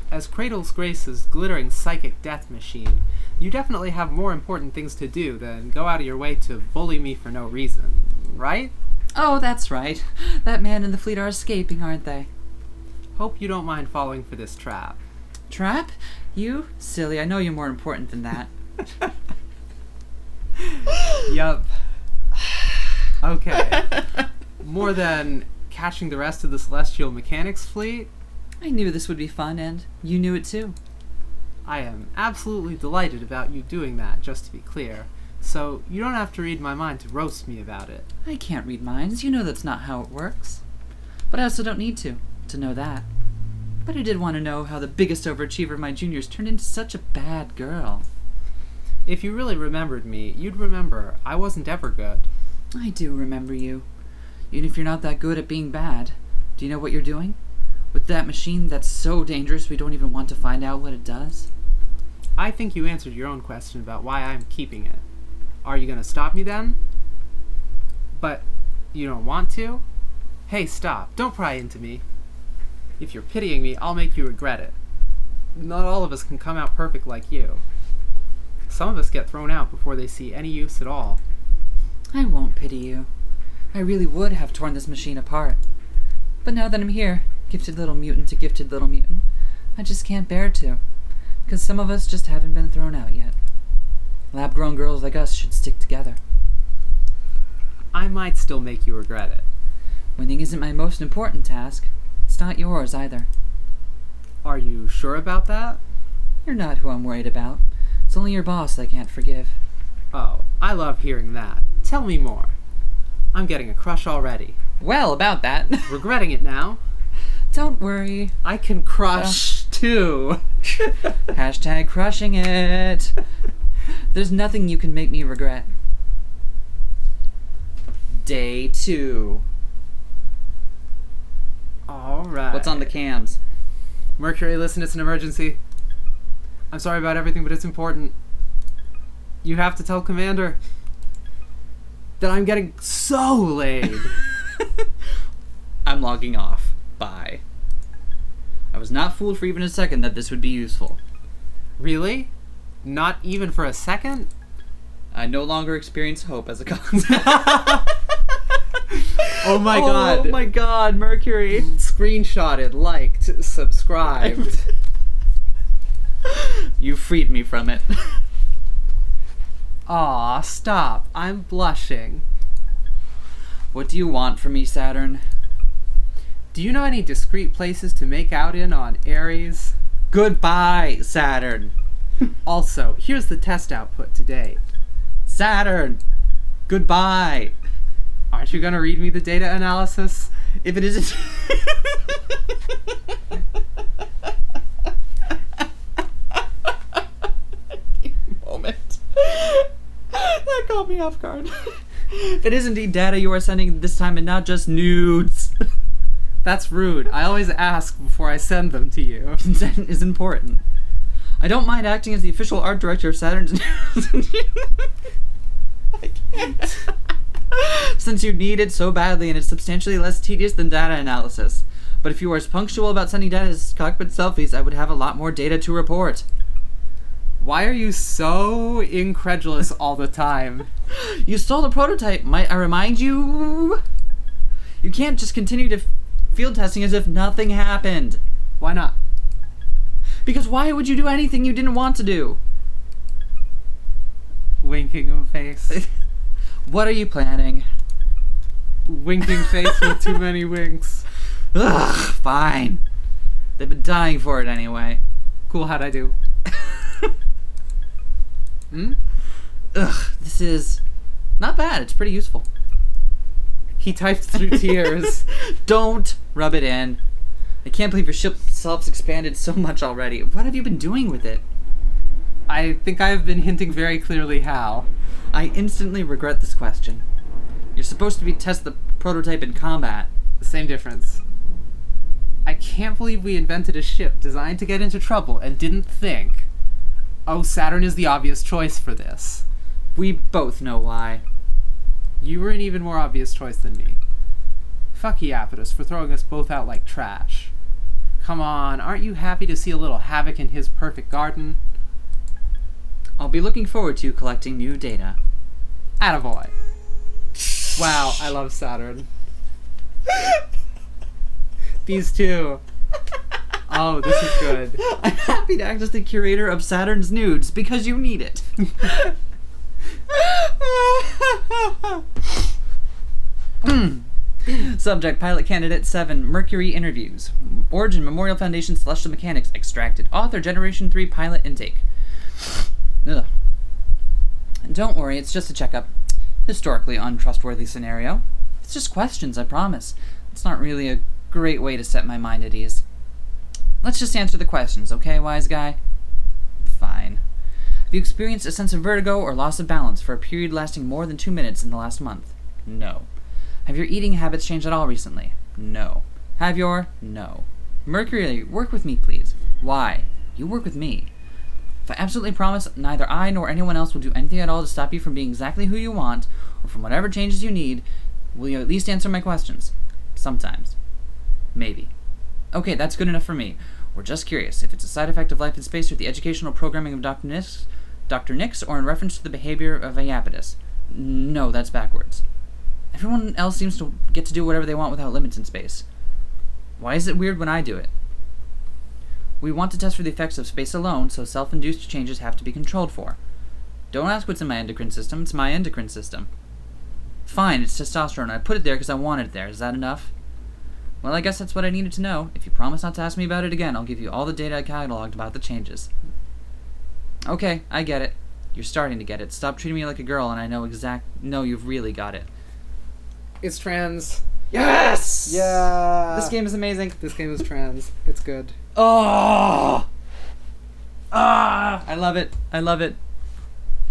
Speaker 3: As Cradle's Grace's glittering psychic death machine, you definitely have more important things to do than go out of your way to bully me for no reason, right?
Speaker 2: Oh, that's right. That man and the fleet are escaping, aren't they?
Speaker 3: Hope you don't mind falling for this trap.
Speaker 2: Trap? You? Silly, I know you're more important than that.
Speaker 3: Yup. Okay. More than catching the rest of the Celestial Mechanics fleet?
Speaker 2: I knew this would be fun, and you knew it too.
Speaker 3: I am absolutely delighted about you doing that, just to be clear. So you don't have to read my mind to roast me about it.
Speaker 2: I can't read minds. You know that's not how it works. But I also don't need to know that. But I did want to know how the biggest overachiever of my juniors turned into such a bad girl.
Speaker 3: If you really remembered me, you'd remember I wasn't ever good.
Speaker 2: I do remember you. Even if you're not that good at being bad. Do you know what you're doing? With that machine that's so dangerous we don't even want to find out what it does?
Speaker 3: I think you answered your own question about why I'm keeping it. Are you gonna stop me then? But you don't want to? Hey, stop. Don't pry into me. If you're pitying me, I'll make you regret it. Not all of us can come out perfect like you. Some of us get thrown out before they see any use at all.
Speaker 2: I won't pity you. I really would have torn this machine apart. But now that I'm here, gifted little mutant to gifted little mutant, I just can't bear to. Because some of us just haven't been thrown out yet. Lab-grown girls like us should stick together.
Speaker 3: I might still make you regret it.
Speaker 2: Winning isn't my most important task. It's not yours either.
Speaker 3: Are you sure about that?
Speaker 2: You're not who I'm worried about. It's only your boss I can't forgive.
Speaker 3: Oh, I love hearing that. Tell me more. I'm getting a crush already.
Speaker 2: Well, about that.
Speaker 3: Regretting it now.
Speaker 2: Don't worry.
Speaker 3: I can crush too.
Speaker 2: Hashtag crushing it. There's nothing you can make me regret. Day 2.
Speaker 3: Alright.
Speaker 2: What's on the cams?
Speaker 3: Mercury, listen, it's an emergency. I'm sorry about everything, but it's important. You have to tell Commander. that I'm getting so laid.
Speaker 2: I'm logging off. Bye. I was not fooled for even a second that this would be useful.
Speaker 3: Really? Not even for a second?
Speaker 2: I no longer experience hope as a concept.
Speaker 3: Oh my god.
Speaker 2: Oh my god, Mercury.
Speaker 3: Screenshotted, liked, subscribed.
Speaker 2: You freed me from it.
Speaker 3: Aw, stop. I'm blushing.
Speaker 2: What do you want from me, Saturn?
Speaker 3: Do you know any discreet places to make out in on Aries?
Speaker 2: Goodbye, Saturn.
Speaker 3: Also, here's the test output today.
Speaker 2: Saturn. Goodbye.
Speaker 3: Aren't you gonna read me the data analysis?
Speaker 2: If it isn't... Moment. That caught me off guard. If it is indeed data you are sending this time and not just nudes.
Speaker 3: That's rude. I always ask before I send them to you.
Speaker 2: Consent is important. I don't mind acting as the official art director of Saturn's news. I can't. Since you need it so badly and it's substantially less tedious than data analysis. But if you were as punctual about sending data as cockpit selfies, I would have a lot more data to report.
Speaker 3: Why are you so incredulous all the time?
Speaker 2: You stole the prototype, might I remind you? You can't just continue to field testing as if nothing happened.
Speaker 3: Why not?
Speaker 2: Because why would you do anything you didn't want to do?
Speaker 3: Winking of face.
Speaker 2: What are you planning?
Speaker 3: Winking face with too many winks.
Speaker 2: Ugh, fine. They've been dying for it anyway.
Speaker 3: Cool, how'd I do?
Speaker 2: Ugh, this is not bad. It's pretty useful.
Speaker 3: He typed through tears.
Speaker 2: Don't rub it in. I can't believe your ship self's expanded so much already. What have you been doing with it?
Speaker 3: I think I have been hinting very clearly how.
Speaker 2: I instantly regret this question. You're supposed to test the prototype in combat.
Speaker 3: The same difference. I can't believe we invented a ship designed to get into trouble and didn't think, oh, Saturn is the obvious choice for this.
Speaker 2: We both know why.
Speaker 3: You were an even more obvious choice than me. Fuck Iapetus for throwing us both out like trash. Come on, aren't you happy to see a little havoc in his perfect garden?
Speaker 2: I'll be looking forward to collecting new data.
Speaker 3: Attaboy. Wow, I love Saturn. These two. Oh, this is good.
Speaker 2: I'm happy to act as the curator of Saturn's nudes because you need it. Subject, pilot candidate 7, Mercury interviews. Origin, Memorial Foundation, Celestial Mechanics, extracted. Author, Generation 3 pilot intake. Ugh. Don't worry, it's just a checkup. Historically untrustworthy scenario. It's just questions, I promise. It's not really a great way to set my mind at ease. Let's just answer the questions, okay, wise guy? Fine. Have you experienced a sense of vertigo or loss of balance for a period lasting more than 2 minutes in the last month? No. Have your eating habits changed at all recently? No. Have your? No. Mercury, work with me, please. Why? You work with me. If I absolutely promise neither I nor anyone else will do anything at all to stop you from being exactly who you want, or from whatever changes you need, will you at least answer my questions? Sometimes. Maybe. Okay, that's good enough for me. We're just curious if it's a side effect of life in space or the educational programming of Dr. Nix, or in reference to the behavior of Iapetus. No, that's backwards. Everyone else seems to get to do whatever they want without limits in space. Why is it weird when I do it? We want to test for the effects of space alone, so self-induced changes have to be controlled for. Don't ask what's in my endocrine system, it's my endocrine system. Fine, it's testosterone. I put it there because I wanted it there. Is that enough? Well, I guess that's what I needed to know. If you promise not to ask me about it again, I'll give you all the data I cataloged about the changes. Okay, I get it. You're starting to get it. Stop treating me like a girl, and I know you've really got it.
Speaker 3: It's trans.
Speaker 2: Yes!
Speaker 3: Yeah!
Speaker 2: This game is amazing.
Speaker 3: This game is trans. It's good.
Speaker 2: Oh! Ah! I love it. I love it.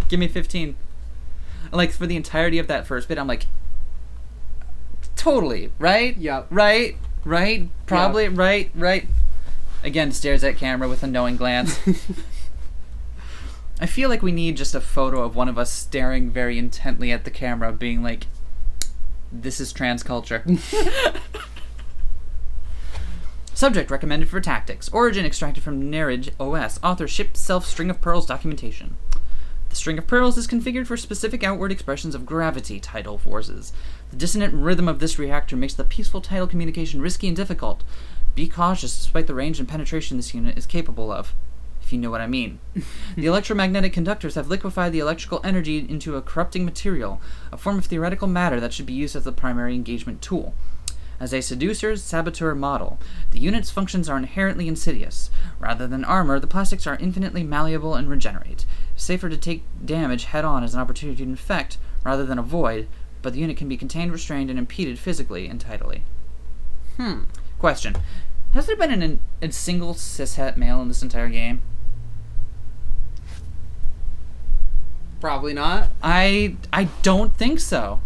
Speaker 2: Give me 15. Like, for the entirety of that first bit, I'm like, totally, right?
Speaker 3: Yep.
Speaker 2: Right? Probably,
Speaker 3: Yep.
Speaker 2: right. Again, stares at camera with a knowing glance. I feel like we need just a photo of one of us staring very intently at the camera, being like, this is trans culture. Subject recommended for tactics. Origin extracted from Nereid OS. Author ship self string of pearls documentation. The string of pearls is configured for specific outward expressions of gravity tidal forces. The dissonant rhythm of this reactor makes the peaceful tidal communication risky and difficult. Be cautious despite the range and penetration this unit is capable of, if you know what I mean. The electromagnetic conductors have liquefied the electrical energy into a corrupting material, a form of theoretical matter that should be used as the primary engagement tool. As a seducer-saboteur model, the unit's functions are inherently insidious. Rather than armor, the plastics are infinitely malleable and regenerate. It's safer to take damage head-on as an opportunity to infect, rather than avoid, but the unit can be contained, restrained, and impeded physically and tidally. Question. Has there been a single cishet male in this entire game?
Speaker 3: Probably not.
Speaker 2: I don't think so.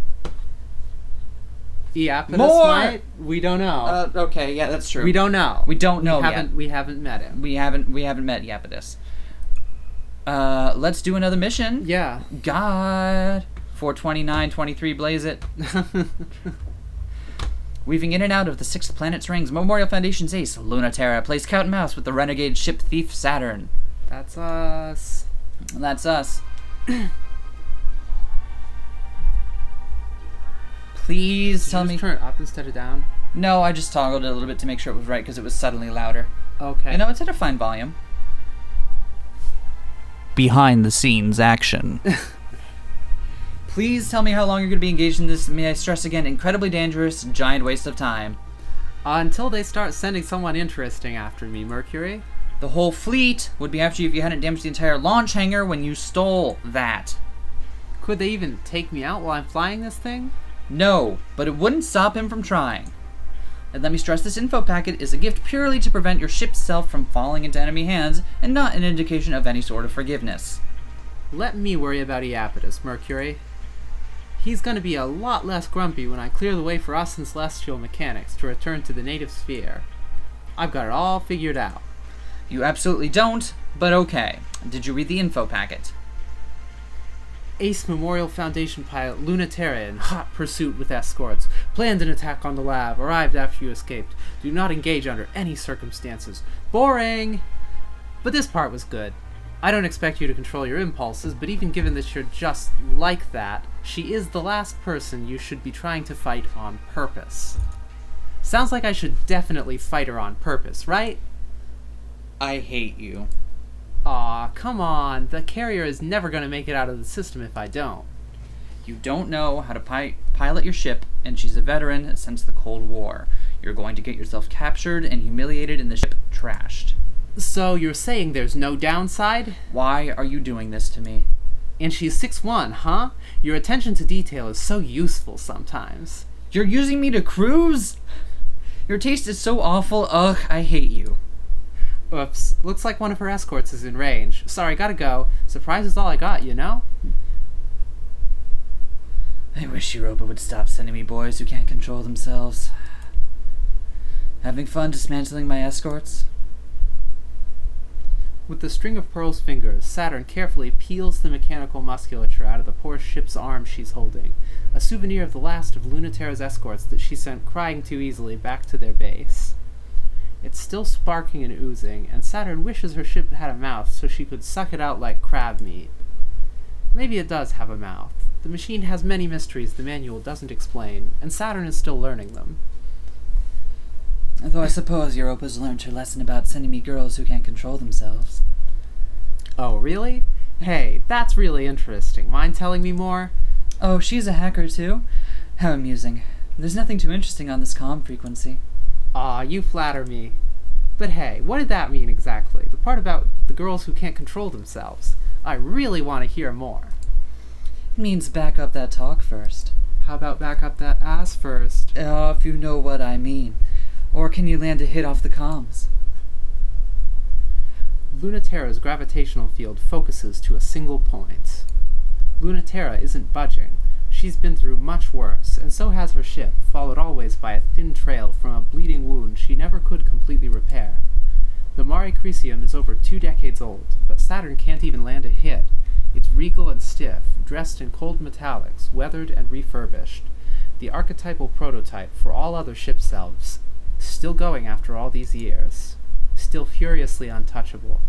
Speaker 3: Iapetus
Speaker 2: More!
Speaker 3: might? We don't know.
Speaker 2: Okay, yeah, that's true.
Speaker 3: We don't know.
Speaker 2: We don't know yet.
Speaker 3: We haven't met him.
Speaker 2: We haven't met Iapetus. Let's do another mission.
Speaker 3: Yeah.
Speaker 2: God. 429-23, blaze it. Weaving in and out of the sixth planet's rings, Memorial Foundation's ace, Luna-Terra, plays cat and mouse with the renegade ship thief Saturn.
Speaker 3: That's us.
Speaker 2: That's us. Please tell me.
Speaker 3: Turn it up instead of down.
Speaker 2: No, I just toggled it a little bit to make sure it was right because it was suddenly louder.
Speaker 3: Okay.
Speaker 2: You know, it's at a fine volume. Behind the scenes action. Please tell me how long you're going to be engaged in this. May I stress again, incredibly dangerous, giant waste of time.
Speaker 3: Until they start sending someone interesting after me, Mercury.
Speaker 2: The whole fleet would be after you if you hadn't damaged the entire launch hangar when you stole that.
Speaker 3: Could they even take me out while I'm flying this thing?
Speaker 2: No, but it wouldn't stop him from trying. And let me stress, this info packet is a gift purely to prevent your ship's self from falling into enemy hands, and not an indication of any sort of forgiveness.
Speaker 3: Let me worry about Iapetus, Mercury. He's gonna be a lot less grumpy when I clear the way for us and celestial mechanics to return to the native sphere. I've got it all figured out.
Speaker 2: You absolutely don't, but okay. Did you read the info packet?
Speaker 3: Ace Memorial Foundation pilot Luna-Terra in hot pursuit with escorts. Planned an attack on the lab. Arrived after you escaped. Do not engage under any circumstances. Boring! But this part was good. I don't expect you to control your impulses, but even given that you're just like that, she is the last person you should be trying to fight on purpose. Sounds like I should definitely fight her on purpose, right?
Speaker 2: I hate you.
Speaker 3: Aw, come on. The carrier is never going to make it out of the system if I don't.
Speaker 2: You don't know how to pilot your ship, and she's a veteran since the Cold War. You're going to get yourself captured and humiliated and the ship trashed.
Speaker 3: So you're saying there's no downside?
Speaker 2: Why are you doing this to me?
Speaker 3: And she's 6'1", huh? Your attention to detail is so useful sometimes.
Speaker 2: You're using me to cruise? Your taste is so awful. Ugh, I hate you.
Speaker 3: Oops, looks like one of her escorts is in range. Sorry, gotta go. Surprise is all I got, you know?
Speaker 2: I wish Europa would stop sending me boys who can't control themselves. Having fun dismantling my escorts?
Speaker 3: With the string of pearls fingers, Saturn carefully peels the mechanical musculature out of the poor ship's arm she's holding, a souvenir of the last of Luna-Terra's escorts that she sent crying too easily back to their base. It's still sparking and oozing, and Saturn wishes her ship had a mouth so she could suck it out like crab meat. Maybe it does have a mouth. The machine has many mysteries the manual doesn't explain, and Saturn is still learning them.
Speaker 2: Though I suppose Europa's learned her lesson about sending me girls who can't control themselves.
Speaker 3: Oh, really? Hey, that's really interesting. Mind telling me more?
Speaker 2: Oh, she's a hacker too? How amusing. There's nothing too interesting on this comm frequency.
Speaker 3: Aw, you flatter me. But hey, what did that mean exactly? The part about the girls who can't control themselves. I really want to hear more.
Speaker 2: It means back up that talk first.
Speaker 3: How about back up that ass first?
Speaker 2: If you know what I mean. Or can you land a hit off the comms?
Speaker 3: Luna-Terra's gravitational field focuses to a single point. Luna-Terra isn't budging. She's been through much worse, and so has her ship, followed always by a thin trail from a bleeding wound she never could completely repair. The Mare Crisium is over 2 decades old, but Saturn can't even land a hit. It's regal and stiff, dressed in cold metallics, weathered and refurbished. The archetypal prototype for all other ship selves, still going after all these years. Still furiously untouchable.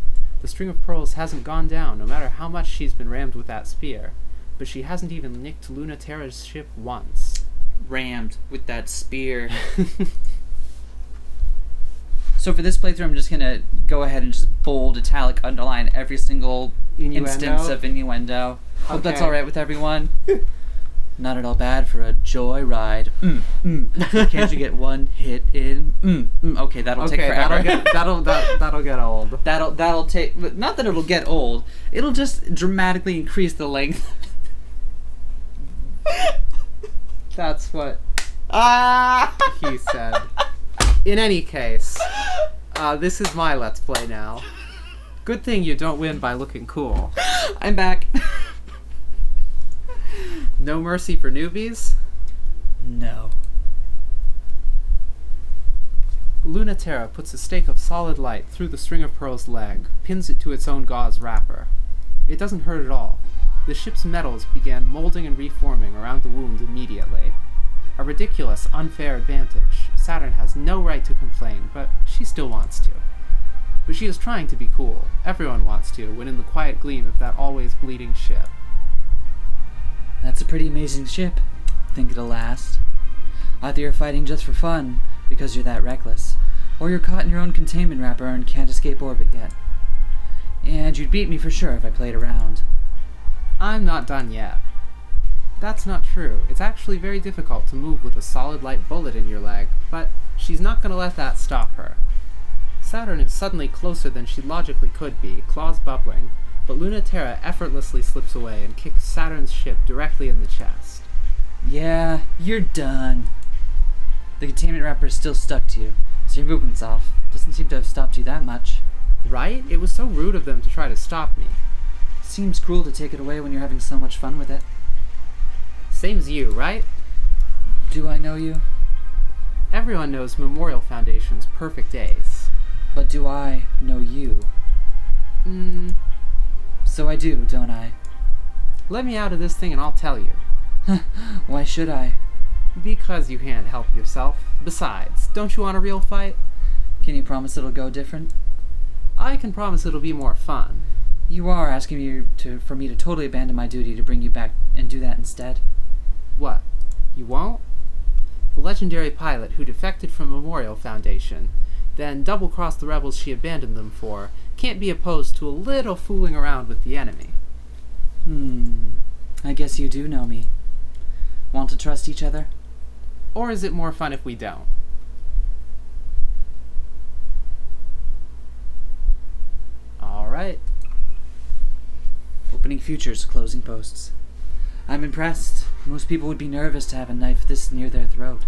Speaker 3: The string of pearls hasn't gone down, no matter how much she's been rammed with that spear. But she hasn't even nicked Luna-Terra's ship once.
Speaker 2: Rammed with that spear. So for this playthrough, I'm just going to go ahead and just bold, italic, underline every single instance of innuendo. Hope that's
Speaker 3: Okay.
Speaker 2: alright with everyone. Not at all bad for a joy ride. Can't you get one hit in? Okay, that'll take forever.
Speaker 3: That'll get old.
Speaker 2: That'll take... Not that it'll get old. It'll just dramatically increase the length.
Speaker 3: That's what
Speaker 2: Ah!
Speaker 3: he said. In any case, this is my Let's Play now. Good thing you don't win by looking cool.
Speaker 2: I'm back.
Speaker 3: No mercy for newbies?
Speaker 2: No.
Speaker 3: Luna-Terra puts a stake of solid light through the string of pearl's leg, pins it to its own gauze wrapper. It doesn't hurt at all. The ship's metals began molding and reforming around the wound immediately. A ridiculous, unfair advantage. Saturn has no right to complain, but she still wants to. But she is trying to be cool. Everyone wants to, when in the quiet gleam of that always bleeding ship.
Speaker 2: That's a pretty amazing ship. Think it'll last. Either you're fighting just for fun, because you're that reckless, or you're caught in your own containment wrapper and can't escape orbit yet. And you'd beat me for sure if I played around.
Speaker 3: I'm not done yet. That's not true. It's actually very difficult to move with a solid light bullet in your leg, but she's not going to let that stop her. Saturn is suddenly closer than she logically could be, claws bubbling, but Luna-Terra effortlessly slips away and kicks Saturn's ship directly in the chest.
Speaker 2: Yeah, you're done. The containment wrapper is still stuck to you, so your movement's off. Doesn't seem to have stopped you that much.
Speaker 3: Right? It was so rude of them to try to stop me.
Speaker 2: Seems cruel to take it away when you're having so much fun with it.
Speaker 3: Same's you, right?
Speaker 2: Do I know you?
Speaker 3: Everyone knows Memorial Foundation's perfect A's.
Speaker 2: But do I know you? So I do, don't I?
Speaker 3: Let me out of this thing and I'll tell you.
Speaker 2: Why should I?
Speaker 3: Because you can't help yourself. Besides, don't you want a real fight?
Speaker 2: Can you promise it'll go different?
Speaker 3: I can promise it'll be more fun.
Speaker 2: You are asking me for me to totally abandon my duty to bring you back and do that instead?
Speaker 3: What? You won't? The legendary pilot who defected from Memorial Foundation, then double-crossed the rebels she abandoned them for, can't be opposed to a little fooling around with the enemy.
Speaker 2: I guess you do know me. Want to trust each other?
Speaker 3: Or is it more fun if we don't? Alright.
Speaker 2: Opening futures, closing posts. I'm impressed. Most people would be nervous to have a knife this near their throat.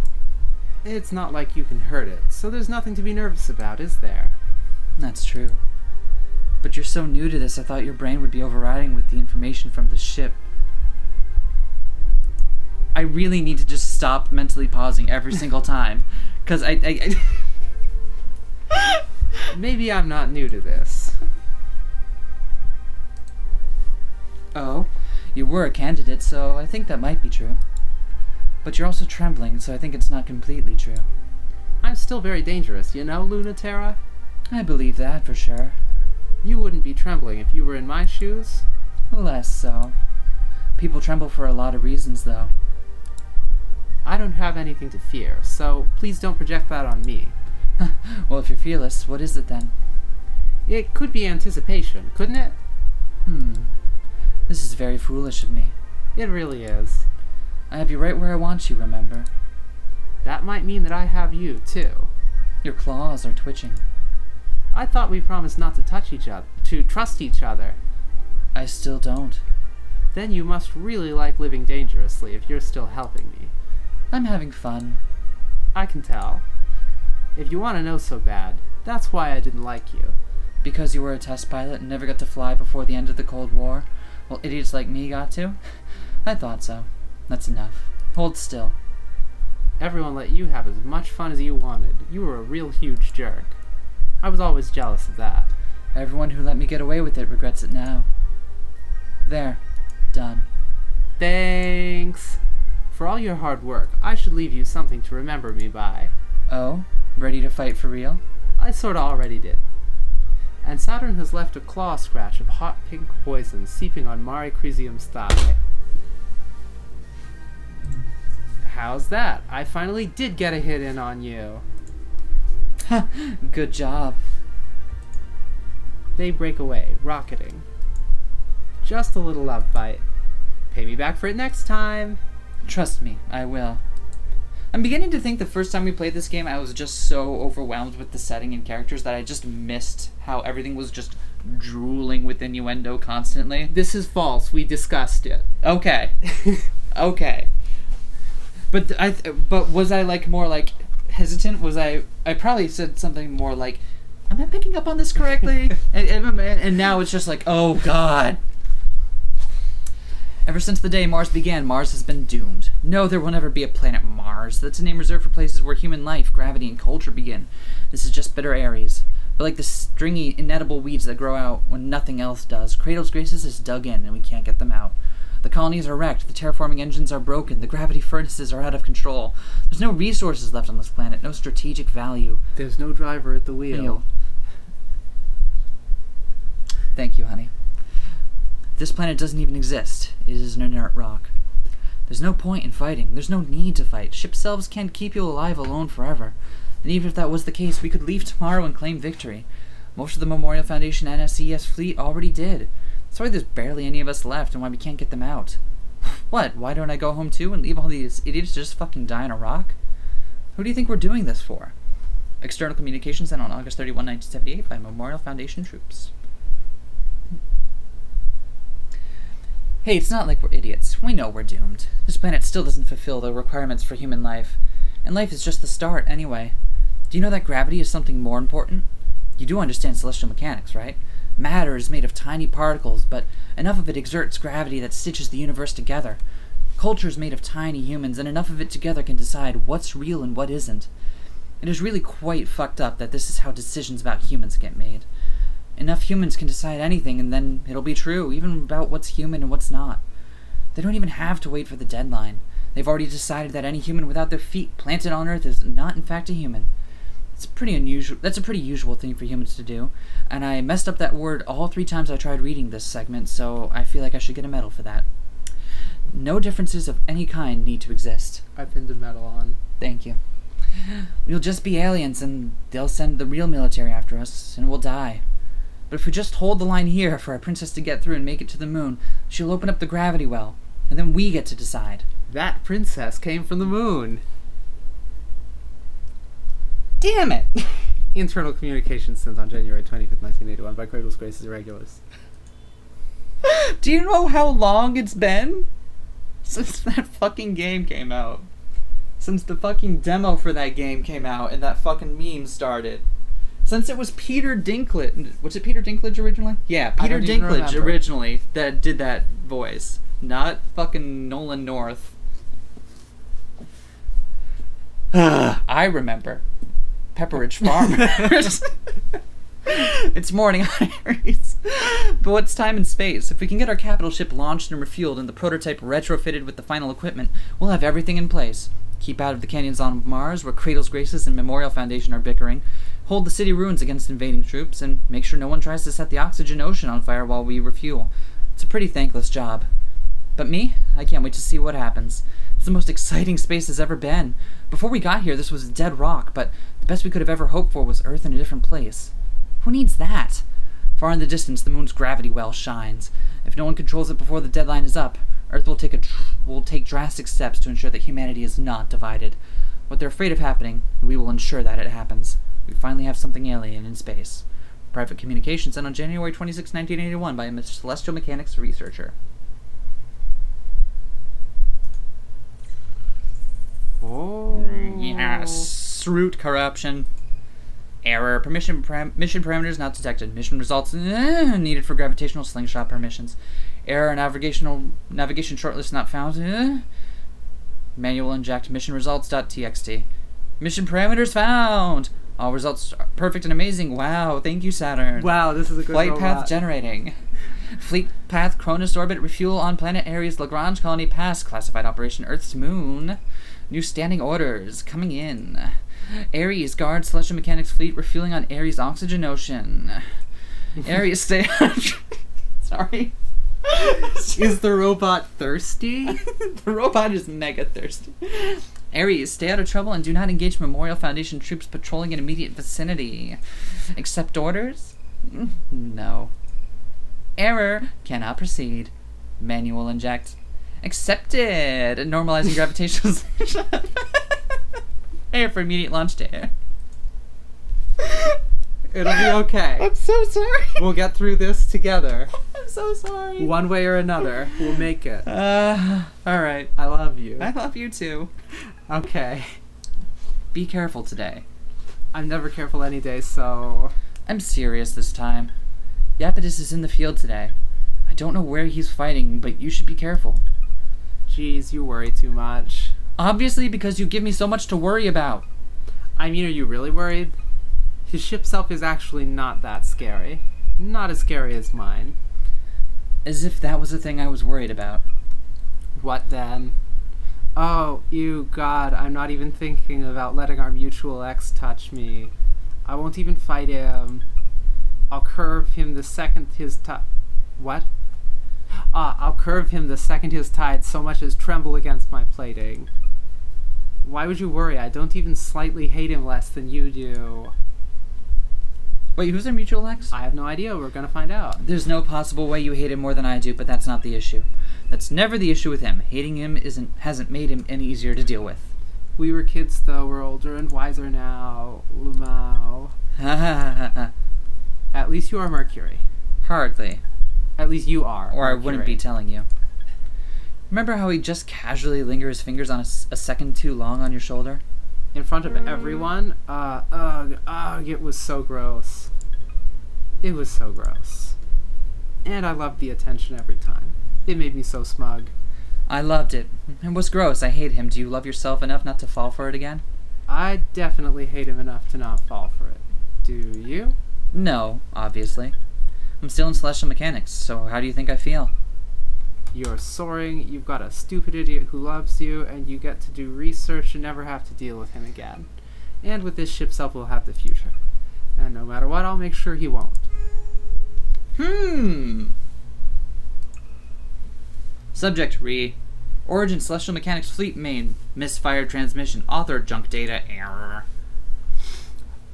Speaker 3: It's not like you can hurt it, so there's nothing to be nervous about, is there?
Speaker 2: That's true. But you're so new to this, I thought your brain would be overriding with the information from the ship. I really need to just stop mentally pausing every single time. Because I
Speaker 3: Maybe I'm not new to this.
Speaker 2: Oh, you were a candidate, so I think that might be true. But you're also trembling, so I think it's not completely true.
Speaker 3: I'm still very dangerous, you know, Luna-Terra?
Speaker 2: I believe that, for sure.
Speaker 3: You wouldn't be trembling if you were in my shoes.
Speaker 2: Less so. People tremble for a lot of reasons, though.
Speaker 3: I don't have anything to fear, so please don't project that on me.
Speaker 2: Well, if you're fearless, what is it then?
Speaker 3: It could be anticipation, couldn't it?
Speaker 2: This is very foolish of me.
Speaker 3: It really is.
Speaker 2: I have you right where I want you, remember?
Speaker 3: That might mean that I have you, too.
Speaker 2: Your claws are twitching.
Speaker 3: I thought we promised not to touch each other, to trust each other.
Speaker 2: I still don't.
Speaker 3: Then you must really like living dangerously if you're still helping me.
Speaker 2: I'm having fun.
Speaker 3: I can tell. If you want to know so bad, that's why I didn't like you.
Speaker 2: Because you were a test pilot and never got to fly before the end of the Cold War? Well, idiots like me got to? I thought so. That's enough. Hold still.
Speaker 3: Everyone let you have as much fun as you wanted. You were a real huge jerk. I was always jealous of that.
Speaker 2: Everyone who let me get away with it regrets it now. There. Done.
Speaker 3: Thanks. For all your hard work, I should leave you something to remember me by.
Speaker 2: Oh? Ready to fight for real?
Speaker 3: I sorta already did. And Saturn has left a claw scratch of hot pink poison seeping on Mare Crisium's thigh. How's that? I finally did get a hit in on you.
Speaker 2: Good job.
Speaker 3: They break away, rocketing. Just a little love bite. Pay me back for it next time.
Speaker 2: Trust me, I will. I'm beginning to think the first time we played this game, I was just so overwhelmed with the setting and characters that I just missed how everything was just drooling with innuendo constantly.
Speaker 3: This is false. We discussed it.
Speaker 2: Okay. Okay. But but was I like more like hesitant? Was I probably said something more like, am I picking up on this correctly? and now it's just like, oh god. Ever since the day Mars began, Mars has been doomed. No, there will never be a planet Mars. That's a name reserved for places where human life, gravity, and culture begin. This is just bitter Aries. But like the stringy, inedible weeds that grow out when nothing else does, Cradle's Graces is dug in and we can't get them out. The colonies are wrecked, the terraforming engines are broken, the gravity furnaces are out of control. There's no resources left on this planet, no strategic value.
Speaker 3: There's no driver at the wheel.
Speaker 2: Thank you, honey. This planet doesn't even exist. It is an inert rock. There's no point in fighting. There's no need to fight. Ship selves can't keep you alive alone forever. And even if that was the case, we could leave tomorrow and claim victory. Most of the Memorial Foundation NSES fleet already did. That's why there's barely any of us left and why we can't get them out. What? Why don't I go home too and leave all these idiots to just fucking die on a rock? Who do you think we're doing this for? External communication sent on August 31, 1978 by Memorial Foundation troops. Hey, it's not like we're idiots. We know we're doomed. This planet still doesn't fulfill the requirements for human life. And life is just the start, anyway. Do you know that gravity is something more important? You do understand celestial mechanics, right? Matter is made of tiny particles, but enough of it exerts gravity that stitches the universe together. Culture is made of tiny humans, and enough of it together can decide what's real and what isn't. It is really quite fucked up that this is how decisions about humans get made. Enough humans can decide anything, and then it'll be true, even about what's human and what's not. They don't even have to wait for the deadline. They've already decided that any human without their feet planted on Earth is not in fact a human. That's a pretty usual thing for humans to do, and I messed up that word all 3 times I tried reading this segment, so I feel like I should get a medal for that. No differences of any kind need to exist.
Speaker 3: I pinned a medal on.
Speaker 2: Thank you. We'll just be aliens, and they'll send the real military after us, and we'll die. But if we just hold the line here for our princess to get through and make it to the moon, she'll open up the gravity well, and then we get to decide.
Speaker 3: That princess came from the moon.
Speaker 2: Damn it!
Speaker 3: Internal communications sent on January 25th, 1981 by Cradle's Graces Irregulars.
Speaker 2: Do you know how long it's been since that fucking game came out? Since the fucking demo for that game came out and that fucking meme started. Since it was Peter Dinklage. Was it Peter Dinklage originally? Yeah, Peter Dinklage originally that did that voice. Not fucking Nolan North. I remember. Pepperidge Farm. It's morning, Iris. But what's time and space? If we can get our capital ship launched and refueled and the prototype retrofitted with the final equipment, we'll have everything in place. Keep out of the canyons on Mars, where Cradle's Graces and Memorial Foundation are bickering. Hold the city ruins against invading troops, and make sure no one tries to set the oxygen ocean on fire while we refuel. It's a pretty thankless job. But me? I can't wait to see what happens. It's the most exciting space has ever been. Before we got here, this was a dead rock, but the best we could have ever hoped for was Earth in a different place. Who needs that? Far in the distance, the moon's gravity well shines. If no one controls it before the deadline is up, Earth will take drastic steps to ensure that humanity is not divided. What they're afraid of happening, we will ensure that it happens. We finally have something alien in space. Private communication sent on January 26, 1981 by a celestial mechanics researcher.
Speaker 3: Oh.
Speaker 2: Yes. Root corruption. Error. Mission parameters not detected. Mission results needed for gravitational slingshot permissions. Error. Navigation shortlist not found. Manual inject mission results.txt. Mission parameters found. All results are perfect and amazing. Wow, thank you, Saturn.
Speaker 3: Wow, this is a good
Speaker 2: Flight
Speaker 3: robot.
Speaker 2: path generating. Fleet path Cronus orbit refuel on planet Ares Lagrange colony pass. Classified operation Earth's moon. New standing orders coming in. Ares guard celestial mechanics fleet refueling on Ares oxygen ocean. Ares stay. Sorry.
Speaker 3: Is the robot thirsty?
Speaker 2: The robot is mega thirsty. Ares, stay out of trouble and do not engage Memorial Foundation troops patrolling in immediate vicinity. Accept orders? No. Error. Cannot proceed. Manual inject. Accepted. Normalizing gravitational acceleration. Air for immediate launch to air.
Speaker 3: It'll be okay.
Speaker 2: I'm so sorry.
Speaker 3: We'll get through this together.
Speaker 2: I'm so sorry.
Speaker 3: One way or another, we'll make it.
Speaker 2: Alright.
Speaker 3: I love you.
Speaker 2: I love you too.
Speaker 3: Okay.
Speaker 2: Be careful today.
Speaker 3: I'm never careful any day, so...
Speaker 2: I'm serious this time. Iapetus is in the field today. I don't know where he's fighting, but you should be careful.
Speaker 3: Jeez, you worry too much.
Speaker 2: Obviously, because you give me so much to worry about.
Speaker 3: I mean, are you really worried? His ship self is actually not that scary. Not as scary as mine.
Speaker 2: As if that was the thing I was worried about.
Speaker 3: What then? Oh, ew, God, I'm not even thinking about letting our mutual ex touch me. I won't even fight him. I'll curve him the second his What? I'll curve him the second his tide so much as tremble against my plating. Why would you worry? I don't even slightly hate him less than you do.
Speaker 2: Wait, who's our mutual ex?
Speaker 3: I have no idea. We're gonna find out.
Speaker 2: There's no possible way you hate him more than I do, but that's not the issue. That's never the issue with him. Hating him hasn't made him any easier to deal with.
Speaker 3: We were kids, though. We're older and wiser now. Lumao.
Speaker 2: Ha ha ha ha.
Speaker 3: At least you are Mercury.
Speaker 2: Hardly.
Speaker 3: At least you are.
Speaker 2: Or I
Speaker 3: Mercury.
Speaker 2: wouldn't be telling you. Remember how he just casually lingered his fingers on a second too long on your shoulder?
Speaker 3: In front of everyone? Ugh, it was so gross. It was so gross. And I loved the attention every time. It made me so smug.
Speaker 2: I loved it. It was gross. I hate him. Do you love yourself enough not to fall for it again?
Speaker 3: I definitely hate him enough to not fall for it. Do you?
Speaker 2: No, obviously. I'm still in celestial mechanics, so how do you think I feel?
Speaker 3: You're soaring, you've got a stupid idiot who loves you, and you get to do research and never have to deal with him again. And with this ship self, we'll have the future. And no matter what, I'll make sure he won't.
Speaker 2: Subject Re. Origin Celestial Mechanics Fleet Main. Misfired transmission. Author junk data error.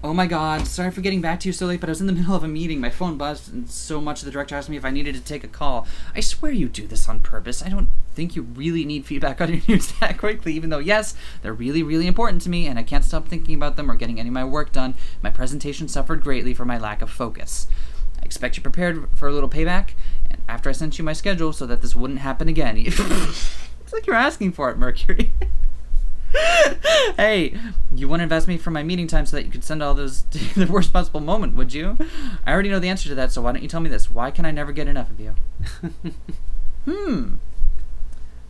Speaker 2: Oh my god, sorry for getting back to you so late, but I was in the middle of a meeting. My phone buzzed and so much the director asked me if I needed to take a call. I swear you do this on purpose. I don't think you really need feedback on your news that quickly, even though, yes, they're really, really important to me, and I can't stop thinking about them or getting any of my work done. My presentation suffered greatly for my lack of focus. I expect you prepared for a little payback, and after I sent you my schedule so that this wouldn't happen again. It's like you're asking for it, Mercury. Hey, you wouldn't invest me for my meeting time so that you could send all those to the worst possible moment, would you? I already know the answer to that, so why don't you tell me this? Why can I never get enough of you?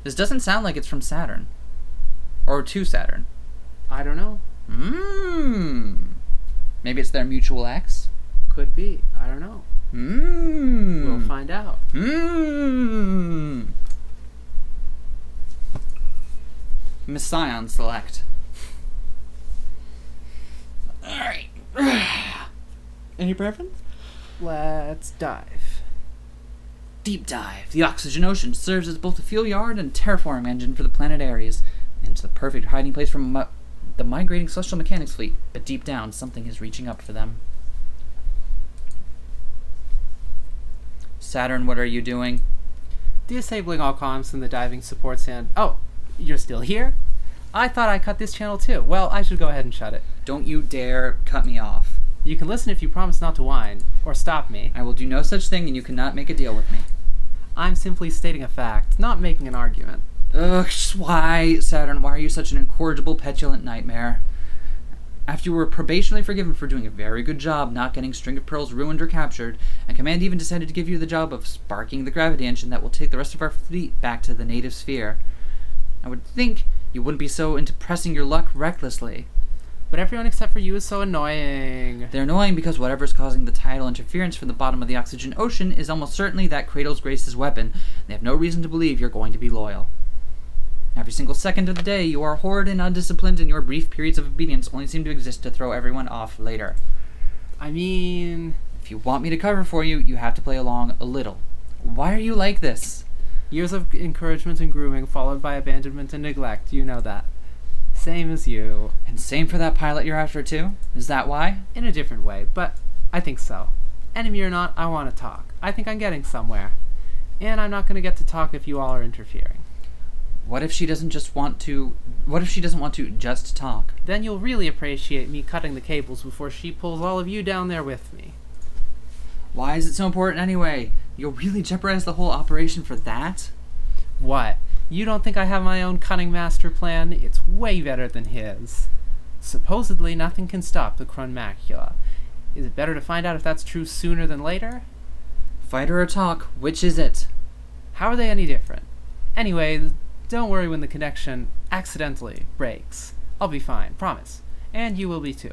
Speaker 2: This doesn't sound like it's from Saturn. Or to Saturn.
Speaker 3: I don't know.
Speaker 2: Maybe it's their mutual ex?
Speaker 3: Could be. I don't know. We'll find out.
Speaker 2: Miss Scion, select. Alright. Any preference?
Speaker 3: Let's dive.
Speaker 2: Deep dive. The oxygen ocean serves as both a fuel yard and terraforming engine for the planet Ares, and it's the perfect hiding place from the migrating celestial mechanics fleet, but deep down, something is reaching up for them. Saturn, what are you doing?
Speaker 3: Disabling all comms in the diving support stand. Oh, you're still here? I thought I cut this channel too. Well, I should go ahead and shut it.
Speaker 2: Don't you dare cut me off.
Speaker 3: You can listen if you promise not to whine, or stop me.
Speaker 2: I will do no such thing, and you cannot make a deal with me.
Speaker 3: I'm simply stating a fact, not making an argument.
Speaker 2: Ugh, why, Saturn, why are you such an incorrigible, petulant nightmare? After you were probationally forgiven for doing a very good job not getting String of Pearls ruined or captured, and Command even decided to give you the job of sparking the gravity engine that will take the rest of our fleet back to the native sphere, I would think you wouldn't be so into pressing your luck recklessly.
Speaker 3: But everyone except for you is so annoying.
Speaker 2: They're annoying because whatever's causing the tidal interference from the bottom of the oxygen ocean is almost certainly that Kratos Grace's weapon. They have no reason to believe you're going to be loyal. Every single second of the day, you are horrid and undisciplined, and your brief periods of obedience only seem to exist to throw everyone off later.
Speaker 3: I mean...
Speaker 2: If you want me to cover for you, you have to play along a little. Why are you like this?
Speaker 3: Years of encouragement and grooming, followed by abandonment and neglect. You know that. Same as you.
Speaker 2: And same for that pilot you're after, too? Is that why?
Speaker 3: In a different way, but I think so. Enemy or not, I want to talk. I think I'm getting somewhere. And I'm not going to get to talk if you all are interfering.
Speaker 2: What if she doesn't want to just talk?
Speaker 3: Then you'll really appreciate me cutting the cables before she pulls all of you down there with me.
Speaker 2: Why is it so important anyway? You'll really jeopardize the whole operation for that?
Speaker 3: What? You don't think I have my own cunning master plan? It's way better than his. Supposedly, nothing can stop the Krun macula. Is it better to find out if that's true sooner than later?
Speaker 2: Fighter or talk, which is it?
Speaker 3: How are they any different? Anyway, don't worry when the connection accidentally breaks. I'll be fine, promise. And you will be too.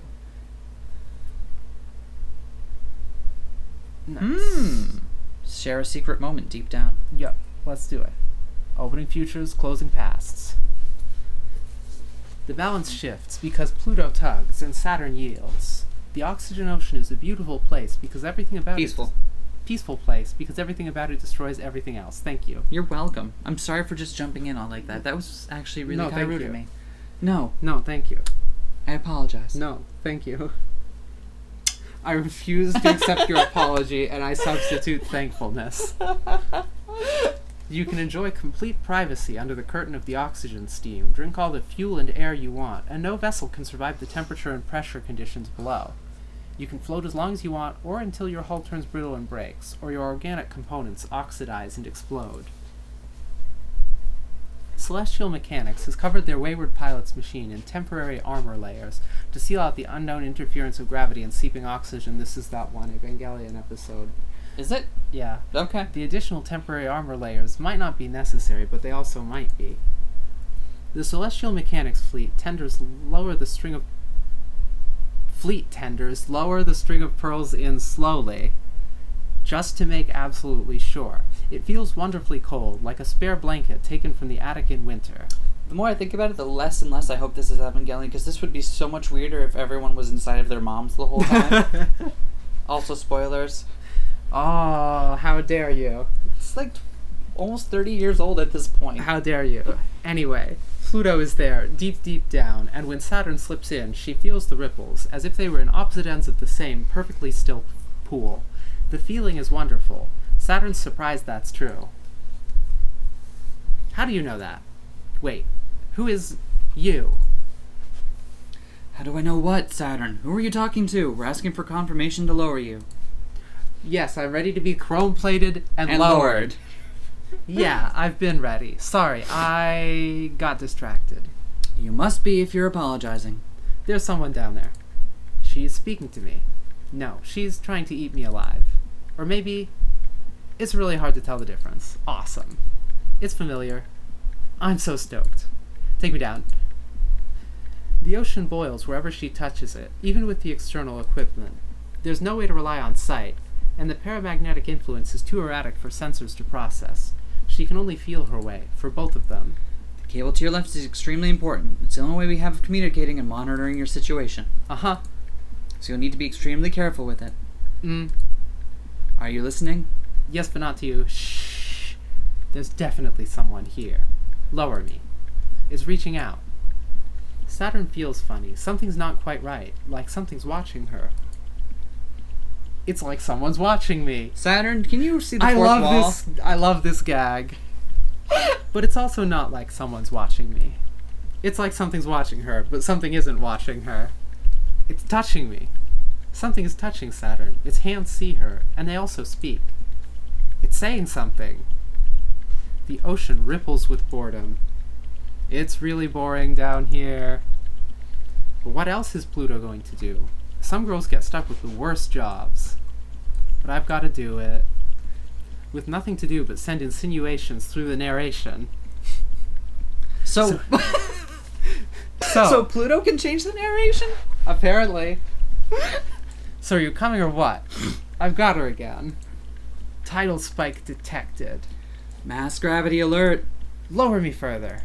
Speaker 3: Nice.
Speaker 2: Share a secret moment deep down.
Speaker 3: Yup, let's do it. Opening futures, closing pasts. The balance shifts because Pluto tugs and Saturn yields. The oxygen ocean is a beautiful place because everything about peaceful place because everything about it destroys everything else. Thank you.
Speaker 2: You're welcome. I'm sorry for just jumping in all like that. That was actually really kind of rude of me. No,
Speaker 3: thank you.
Speaker 2: I apologize.
Speaker 3: No, thank you. I refuse to accept your apology, and I substitute thankfulness. You can enjoy complete privacy under the curtain of the oxygen steam, drink all the fuel and air you want, and no vessel can survive the temperature and pressure conditions below. You can float as long as you want, or until your hull turns brittle and breaks, or your organic components oxidize and explode. Celestial Mechanics has covered their wayward pilot's machine in temporary armor layers to seal out the unknown interference of gravity and seeping oxygen. This is that one Evangelion episode.
Speaker 2: Is it?
Speaker 3: Yeah.
Speaker 2: Okay.
Speaker 3: The additional temporary armor layers might not be necessary, but they also might be. The Celestial Mechanics fleet tenders lower the string of pearls in slowly, just to make absolutely sure. It feels wonderfully cold, like a spare blanket taken from the attic in winter.
Speaker 2: The more I think about it, the less and less I hope this is Evangelion, because this would be so much weirder if everyone was inside of their moms the whole time. Also, spoilers.
Speaker 3: Oh, how dare you.
Speaker 2: It's like almost 30 years old at this point.
Speaker 3: How dare you. Anyway, Pluto is there, deep, deep down, and when Saturn slips in, she feels the ripples, as if they were in opposite ends of the same perfectly still pool. The feeling is wonderful. Saturn's surprised that's true. How do you know that? Wait, who is you?
Speaker 2: How do I know what, Saturn? Who are you talking to? We're asking for confirmation to lower you.
Speaker 3: Yes, I'm ready to be chrome-plated and lowered. Yeah, I've been ready. Sorry, I got distracted.
Speaker 2: You must be if you're apologizing.
Speaker 3: There's someone down there. She's speaking to me. No, she's trying to eat me alive. Or maybe it's really hard to tell the difference. Awesome. It's familiar. I'm so stoked. Take me down. The ocean boils wherever she touches it, even with the external equipment. There's no way to rely on sight, and the paramagnetic influence is too erratic for sensors to process. She can only feel her way, for both of them.
Speaker 2: The cable to your left is extremely important. It's the only way we have of communicating and monitoring your situation.
Speaker 3: Uh-huh.
Speaker 2: So you'll need to be extremely careful with it. Are you listening?
Speaker 3: Yes, but not to you. Shh. There's definitely someone here. Lower me. It's reaching out. Saturn feels funny. Something's not quite right. Like something's watching her. It's like someone's watching me.
Speaker 2: Saturn, can you see the fourth wall?
Speaker 3: I love this gag. But it's also not like someone's watching me. It's like something's watching her, but something isn't watching her. It's touching me. Something is touching Saturn. Its hands see her, and they also speak. It's saying something. The ocean ripples with boredom. It's really boring down here. But what else is Pluto going to do? Some girls get stuck with the worst jobs. But I've got to do it. With nothing to do but send insinuations through the narration.
Speaker 2: So Pluto can change the narration?
Speaker 3: Apparently. So are you coming or what? I've got her again. Tidal spike detected.
Speaker 2: Mass gravity alert.
Speaker 3: Lower me further.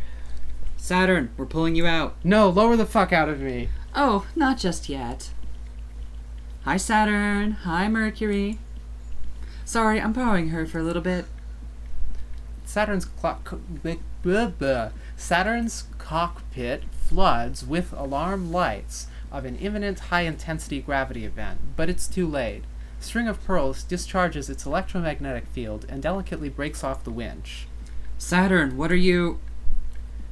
Speaker 2: Saturn, we're pulling you out.
Speaker 3: No, lower the fuck out of me.
Speaker 2: Oh, not just yet. Hi, Saturn. Hi, Mercury. Sorry, I'm borrowing her for a little bit.
Speaker 3: Saturn's cockpit floods with alarm lights of an imminent high-intensity gravity event, but it's too late. String of Pearls discharges its electromagnetic field and delicately breaks off the winch.
Speaker 2: Saturn, what are you...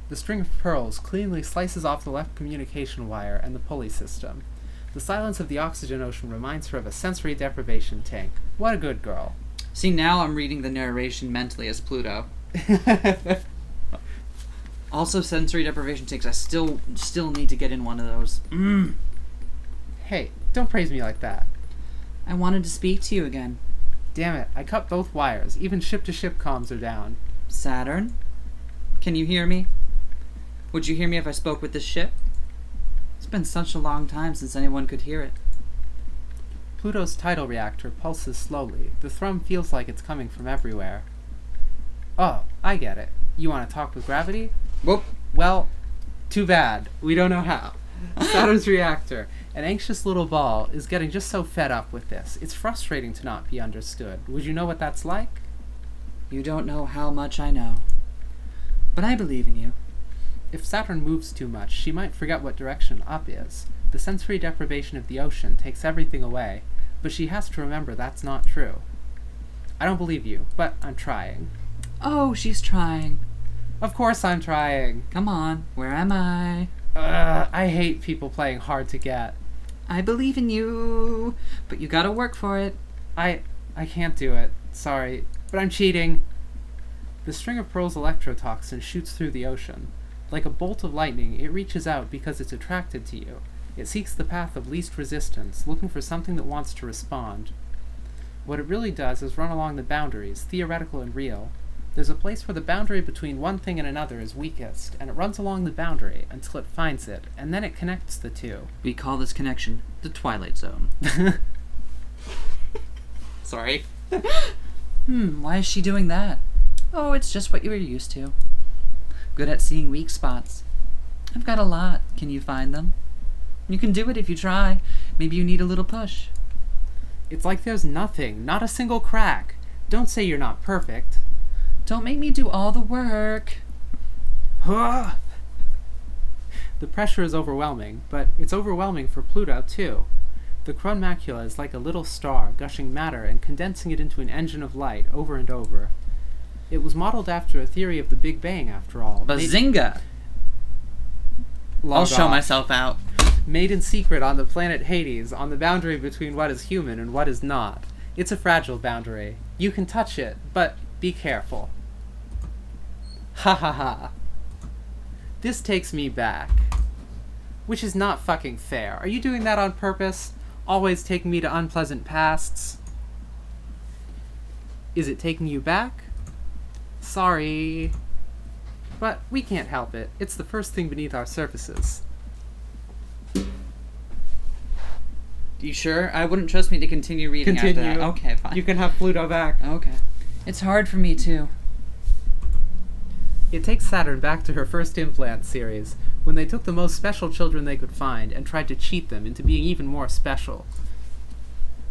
Speaker 3: The String of Pearls cleanly slices off the left communication wire and the pulley system. The silence of the oxygen ocean reminds her of a sensory deprivation tank. What a good girl.
Speaker 2: See, now I'm reading the narration mentally as Pluto. Also, sensory deprivation tanks. I still need to get in one of those.
Speaker 3: Hey, don't praise me like that.
Speaker 2: I wanted to speak to you again.
Speaker 3: Damn it, I cut both wires. Even ship-to-ship comms are down.
Speaker 2: Saturn? Can you hear me? Would you hear me if I spoke with this ship? It's been such a long time since anyone could hear it.
Speaker 3: Pluto's tidal reactor pulses slowly. The thrum feels like it's coming from everywhere. Oh, I get it. You want to talk with gravity?
Speaker 2: Whoop.
Speaker 3: Well, too bad. We don't know how. Saturn's reactor, an anxious little ball, is getting just so fed up with this. It's frustrating to not be understood. Would you know what that's like?
Speaker 2: You don't know how much I know. But I believe in you.
Speaker 3: If Saturn moves too much, she might forget what direction up is. The sensory deprivation of the ocean takes everything away, but she has to remember that's not true. I don't believe you, but I'm trying.
Speaker 2: Oh, she's trying.
Speaker 3: Of course I'm trying.
Speaker 2: Come on, where am I?
Speaker 3: I hate people playing hard to get.
Speaker 2: I believe in you, but you gotta work for it.
Speaker 3: I can't do it. Sorry, but I'm cheating. The String of Pearls electrotoxin shoots through the ocean. Like a bolt of lightning, it reaches out because it's attracted to you. It seeks the path of least resistance, looking for something that wants to respond. What it really does is run along the boundaries, theoretical and real. There's a place where the boundary between one thing and another is weakest, and it runs along the boundary until it finds it, and then it connects the two.
Speaker 2: We call this connection the Twilight Zone. Sorry. Why is she doing that? Oh, it's just what you were used to. Good at seeing weak spots. I've got a lot. Can you find them? You can do it if you try. Maybe you need a little push.
Speaker 3: It's like there's nothing, not a single crack. Don't say you're not perfect.
Speaker 2: Don't make me do all the work.
Speaker 3: The pressure is overwhelming, but it's overwhelming for Pluto, too. The Crone macula is like a little star, gushing matter and condensing it into an engine of light over and over. It was modeled after a theory of the Big Bang, after all.
Speaker 2: Bazinga! I'll show myself out.
Speaker 3: Made in secret on the planet Hades, on the boundary between what is human and what is not. It's a fragile boundary. You can touch it, but be careful. Ha ha ha. This takes me back. Which is not fucking fair. Are you doing that on purpose? Always taking me to unpleasant pasts? Is it taking you back? Sorry. But we can't help it. It's the first thing beneath our surfaces.
Speaker 2: You sure? I wouldn't trust me to continue reading after that. Okay, fine.
Speaker 3: You can have Pluto back.
Speaker 2: Okay. It's hard for me, too.
Speaker 3: It takes Saturn back to her first implant series, when they took the most special children they could find and tried to cheat them into being even more special.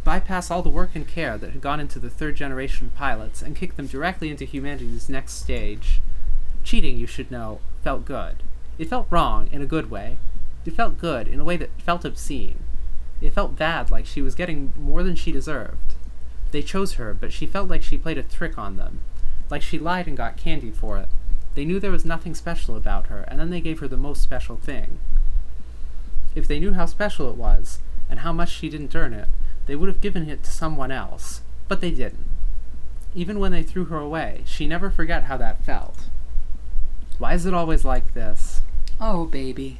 Speaker 3: Bypass all the work and care that had gone into the third-generation pilots and kick them directly into humanity's next stage. Cheating, you should know, felt good. It felt wrong in a good way. It felt good in a way that felt obscene. It felt bad, like she was getting more than she deserved. They chose her, but she felt like she played a trick on them. Like she lied and got candy for it. They knew there was nothing special about her, and then they gave her the most special thing. If they knew how special it was, and how much she didn't earn it, they would have given it to someone else. But they didn't. Even when they threw her away, she never forgot how that felt. Why is it always like this?
Speaker 2: Oh, baby.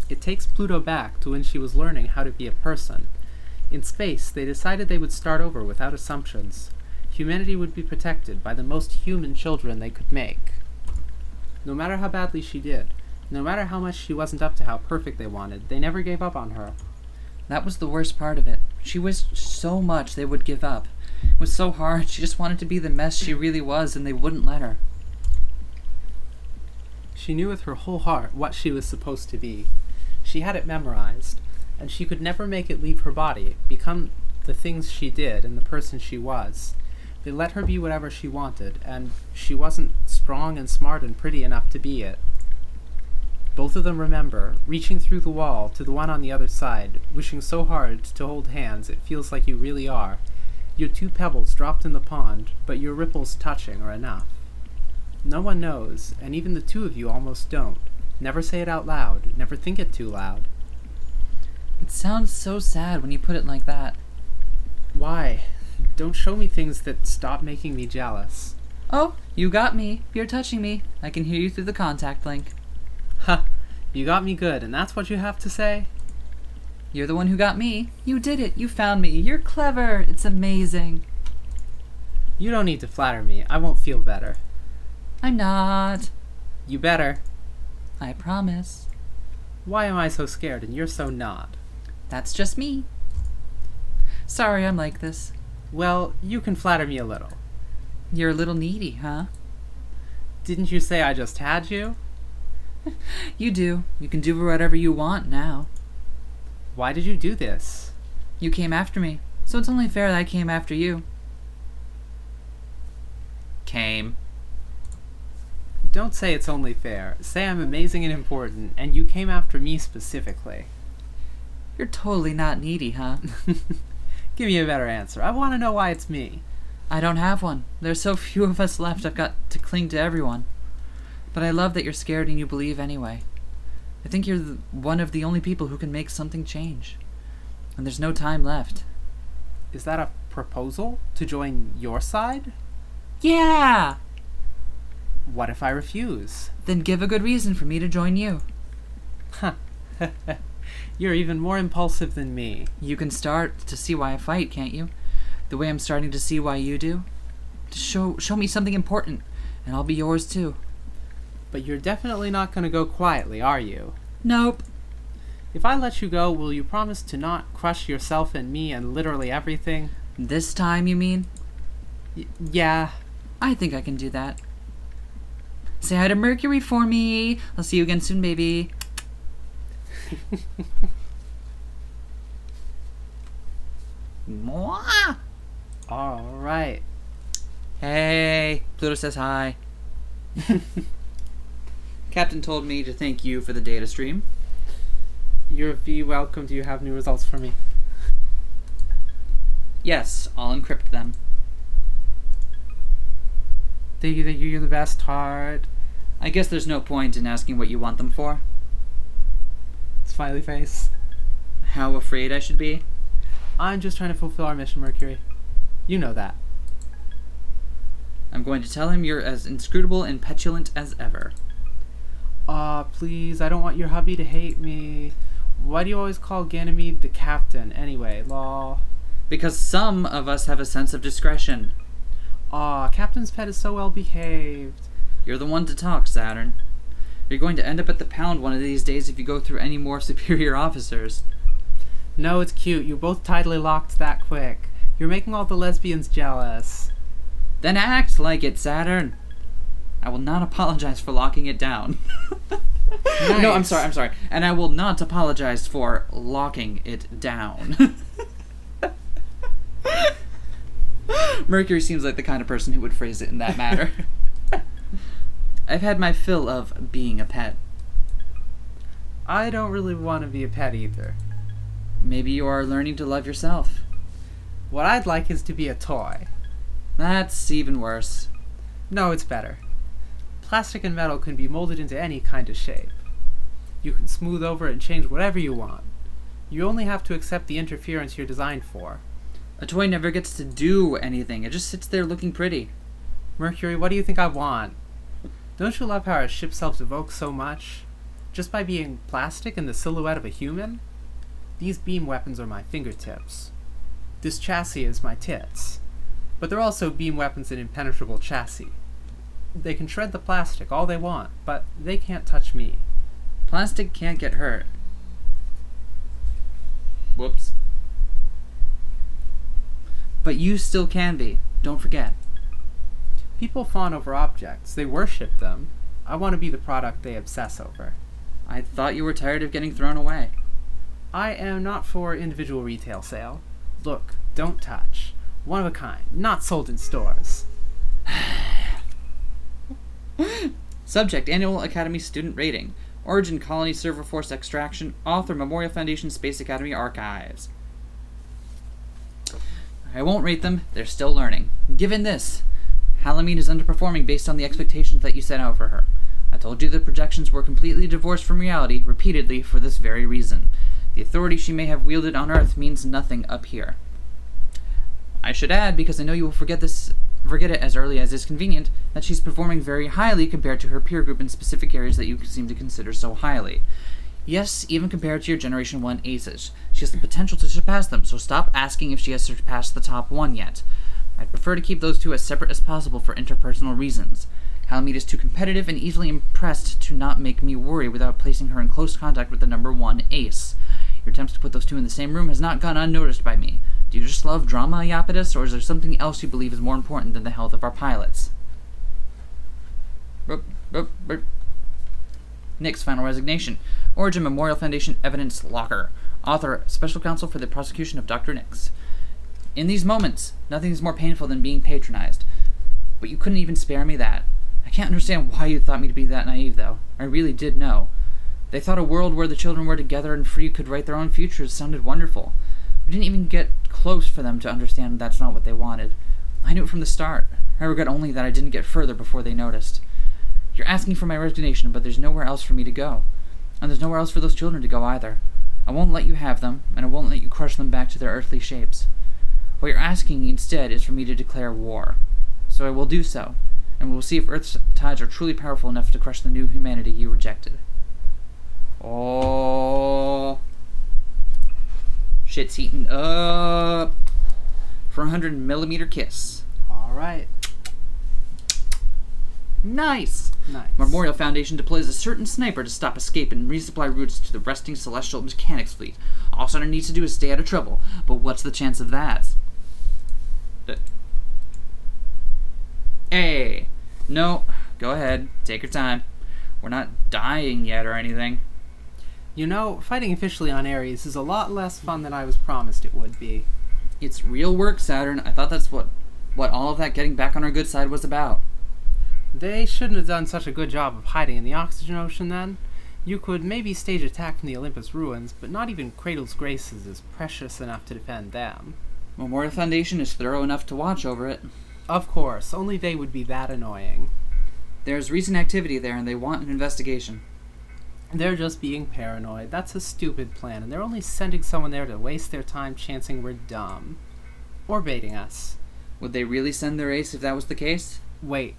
Speaker 3: It takes Pluto back to when she was learning how to be a person. In space, they decided they would start over without assumptions. Humanity would be protected by the most human children they could make. No matter how badly she did, No matter how much she wasn't up to how perfect they wanted, they never gave up on her.
Speaker 2: That was the worst part of it. She wished so much they would give up. It was so hard. She just wanted to be the mess she really was, and they wouldn't let her.
Speaker 3: She knew with her whole heart what she was supposed to be. She had it memorized, and she could never make it leave her body, become the things she did and the person she was. They let her be whatever she wanted, and she wasn't strong and smart and pretty enough to be it. Both of them remember, reaching through the wall to the one on the other side, wishing so hard to hold hands it feels like you really are. You're 2 pebbles dropped in the pond, but your ripples touching are enough. No one knows, and even the 2 of you almost don't. Never say it out loud, never think it too loud.
Speaker 2: It sounds so sad when you put it like that.
Speaker 3: Why? Don't show me things that stop making me jealous.
Speaker 2: Oh, you got me. You're touching me. I can hear you through the contact link.
Speaker 3: Ha! You got me good, and that's what you have to say?
Speaker 2: You're the one who got me. You did it. You found me. You're clever. It's amazing.
Speaker 3: You don't need to flatter me. I won't feel better.
Speaker 2: I'm not.
Speaker 3: You better.
Speaker 2: I promise.
Speaker 3: Why am I so scared and you're so not?
Speaker 2: That's just me. Sorry I'm like this.
Speaker 3: Well, you can flatter me a little.
Speaker 2: You're a little needy, huh?
Speaker 3: Didn't you say I just had you?
Speaker 2: You do. You can do whatever you want now.
Speaker 3: Why did you do this?
Speaker 2: You came after me, so it's only fair that I came after you. Came.
Speaker 3: Don't say it's only fair. Say I'm amazing and important, and you came after me specifically.
Speaker 2: You're totally not needy, huh?
Speaker 3: Give me a better answer. I want to know why it's me.
Speaker 2: I don't have one. There's so few of us left, I've got to cling to everyone. But I love that you're scared and you believe anyway. I think you're one of the only people who can make something change. And there's no time left.
Speaker 3: Is that a proposal? To join your side?
Speaker 2: Yeah!
Speaker 3: What if I refuse?
Speaker 2: Then give a good reason for me to join you.
Speaker 3: Huh. You're even more impulsive than me.
Speaker 2: You can start to see why I fight, can't you? The way I'm starting to see why you do. Show me something important, and I'll be yours too.
Speaker 3: But you're definitely not going to go quietly, are you?
Speaker 2: Nope.
Speaker 3: If I let you go, will you promise to not crush yourself and me and literally everything?
Speaker 2: This time, you mean?
Speaker 3: Yeah.
Speaker 2: I think I can do that. Say hi to Mercury for me. I'll see you again soon, baby. Mwah!
Speaker 3: All right.
Speaker 2: Hey, Pluto says hi. Captain told me to thank you for the data stream.
Speaker 3: You're welcome. Do you have new results for me?
Speaker 2: Yes, I'll encrypt them.
Speaker 3: Thank you. You're the best, heart.
Speaker 2: I guess there's no point in asking what you want them for.
Speaker 3: Smiley face.
Speaker 2: How afraid I should be?
Speaker 3: I'm just trying to fulfill our mission, Mercury. You know that.
Speaker 2: I'm going to tell him you're as inscrutable and petulant as ever.
Speaker 3: Aw, please, I don't want your hubby to hate me. Why do you always call Ganymede the captain, anyway, lol?
Speaker 2: Because some of us have a sense of discretion.
Speaker 3: Aw, Captain's pet is so well behaved.
Speaker 2: You're the one to talk, Saturn. You're going to end up at the pound one of these days if you go through any more superior officers.
Speaker 3: No, it's cute. You both tidally locked that quick. You're making all the lesbians jealous.
Speaker 2: Then act like it, Saturn. I will not apologize for locking it down.
Speaker 3: Nice.
Speaker 2: No, I'm sorry. And I will not apologize for locking it down. Mercury seems like the kind of person who would phrase it in that manner. I've had my fill of being a pet.
Speaker 3: I don't really want to be a pet either.
Speaker 2: Maybe you are learning to love yourself.
Speaker 3: What I'd like is to be a toy.
Speaker 2: That's even worse.
Speaker 3: No, it's better. Plastic and metal can be molded into any kind of shape. You can smooth over it and change whatever you want. You only have to accept the interference you're designed for.
Speaker 2: A toy never gets to do anything. It just sits there looking pretty.
Speaker 3: Mercury, what do you think I want? Don't you love how our ship self-evokes so much? Just by being plastic and the silhouette of a human? These beam weapons are my fingertips. This chassis is my tits. But they're also beam weapons and impenetrable chassis. They can shred the plastic all they want, but they can't touch me.
Speaker 2: Plastic can't get hurt. Whoops. But you still can be. Don't forget.
Speaker 3: People fawn over objects. They worship them. I want to be the product they obsess over.
Speaker 2: I thought you were tired of getting thrown away.
Speaker 3: I am not for individual retail sale. Look, don't touch. One of a kind, not sold in stores.
Speaker 2: Subject, Annual Academy Student Rating. Origin, Colony Server Force Extraction. Author, Memorial Foundation Space Academy Archives. I won't rate them. They're still learning. Given this, Halamine is underperforming based on the expectations that you set out for her. I told you the projections were completely divorced from reality repeatedly for this very reason. The authority she may have wielded on Earth means nothing up here. I should add, because I know you will forget it as early as is convenient, that she's performing very highly compared to her peer group in specific areas that you seem to consider so highly. Yes, even compared to your Generation 1 aces. She has the potential to surpass them, so stop asking if she has surpassed the top one yet. I'd prefer to keep those two as separate as possible for interpersonal reasons. Halamede is too competitive and easily impressed to not make me worry without placing her in close contact with the number 1 ace. Your attempts to put those two in the same room has not gone unnoticed by me. Do you just love drama, Iapetus, or is there something else you believe is more important than the health of our pilots? Nick's final resignation. Origin Memorial Foundation Evidence Locker. Author, Special Counsel for the Prosecution of Dr. Nix. In these moments, nothing is more painful than being patronized. But you couldn't even spare me that. I can't understand why you thought me to be that naive, though. I really did know. They thought a world where the children were together and free could write their own futures sounded wonderful. We didn't even get close for them to understand that's not what they wanted. I knew it from the start. I regret only that I didn't get further before they noticed. You're asking for my resignation, but there's nowhere else for me to go. And there's nowhere else for those children to go either. I won't let you have them, and I won't let you crush them back to their earthly shapes. What you're asking instead is for me to declare war. So I will do so, and we'll see if Earth's tides are truly powerful enough to crush the new humanity you rejected. Oh, shit's heating up for a 100mm kiss.
Speaker 3: All right.
Speaker 2: Nice. Memorial Foundation deploys a certain sniper to stop escape and resupply routes to the resting Celestial Mechanics fleet. All Saturn needs to do is stay out of trouble, but what's the chance of that? Hey, no, go ahead, take your time. We're not dying yet or anything.
Speaker 3: You know, fighting officially on Ares is a lot less fun than I was promised it would be.
Speaker 2: It's real work, Saturn. I thought that's what all of that getting back on our good side was about.
Speaker 3: They shouldn't have done such a good job of hiding in the oxygen ocean then. You could maybe stage attack from the Olympus ruins, but not even Cradle's Graces is precious enough to defend them.
Speaker 2: Memorial Foundation is thorough enough to watch over it.
Speaker 3: Of course, only they would be that annoying.
Speaker 2: There's recent activity there, and they want an investigation.
Speaker 3: They're just being paranoid. That's a stupid plan, and they're only sending someone there to waste their time chancing we're dumb. Or baiting us.
Speaker 2: Would they really send their ace if that was the case?
Speaker 3: Wait,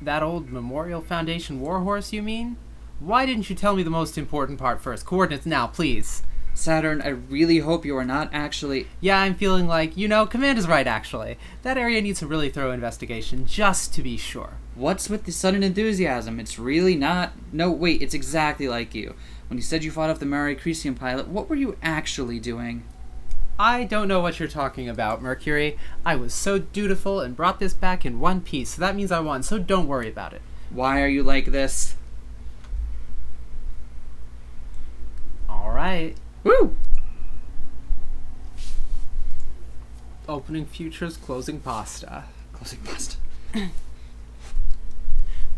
Speaker 3: that old Memorial Foundation warhorse, you mean? Why didn't you tell me the most important part first? Coordinates now, please.
Speaker 2: Saturn, I really hope you are not actually...
Speaker 3: Yeah, I'm feeling like, Command is right, actually. That area needs a really thorough investigation, just to be sure.
Speaker 2: What's with the sudden enthusiasm? It's really not... No, wait, it's exactly like you. When you said you fought off the Mare Crisium pilot, what were you actually doing?
Speaker 3: I don't know what you're talking about, Mercury. I was so dutiful and brought this back in one piece, so that means I won, so don't worry about it.
Speaker 2: Why are you like this?
Speaker 3: Alright.
Speaker 2: Woo!
Speaker 3: Opening futures, closing pasta.
Speaker 2: Closing pasta.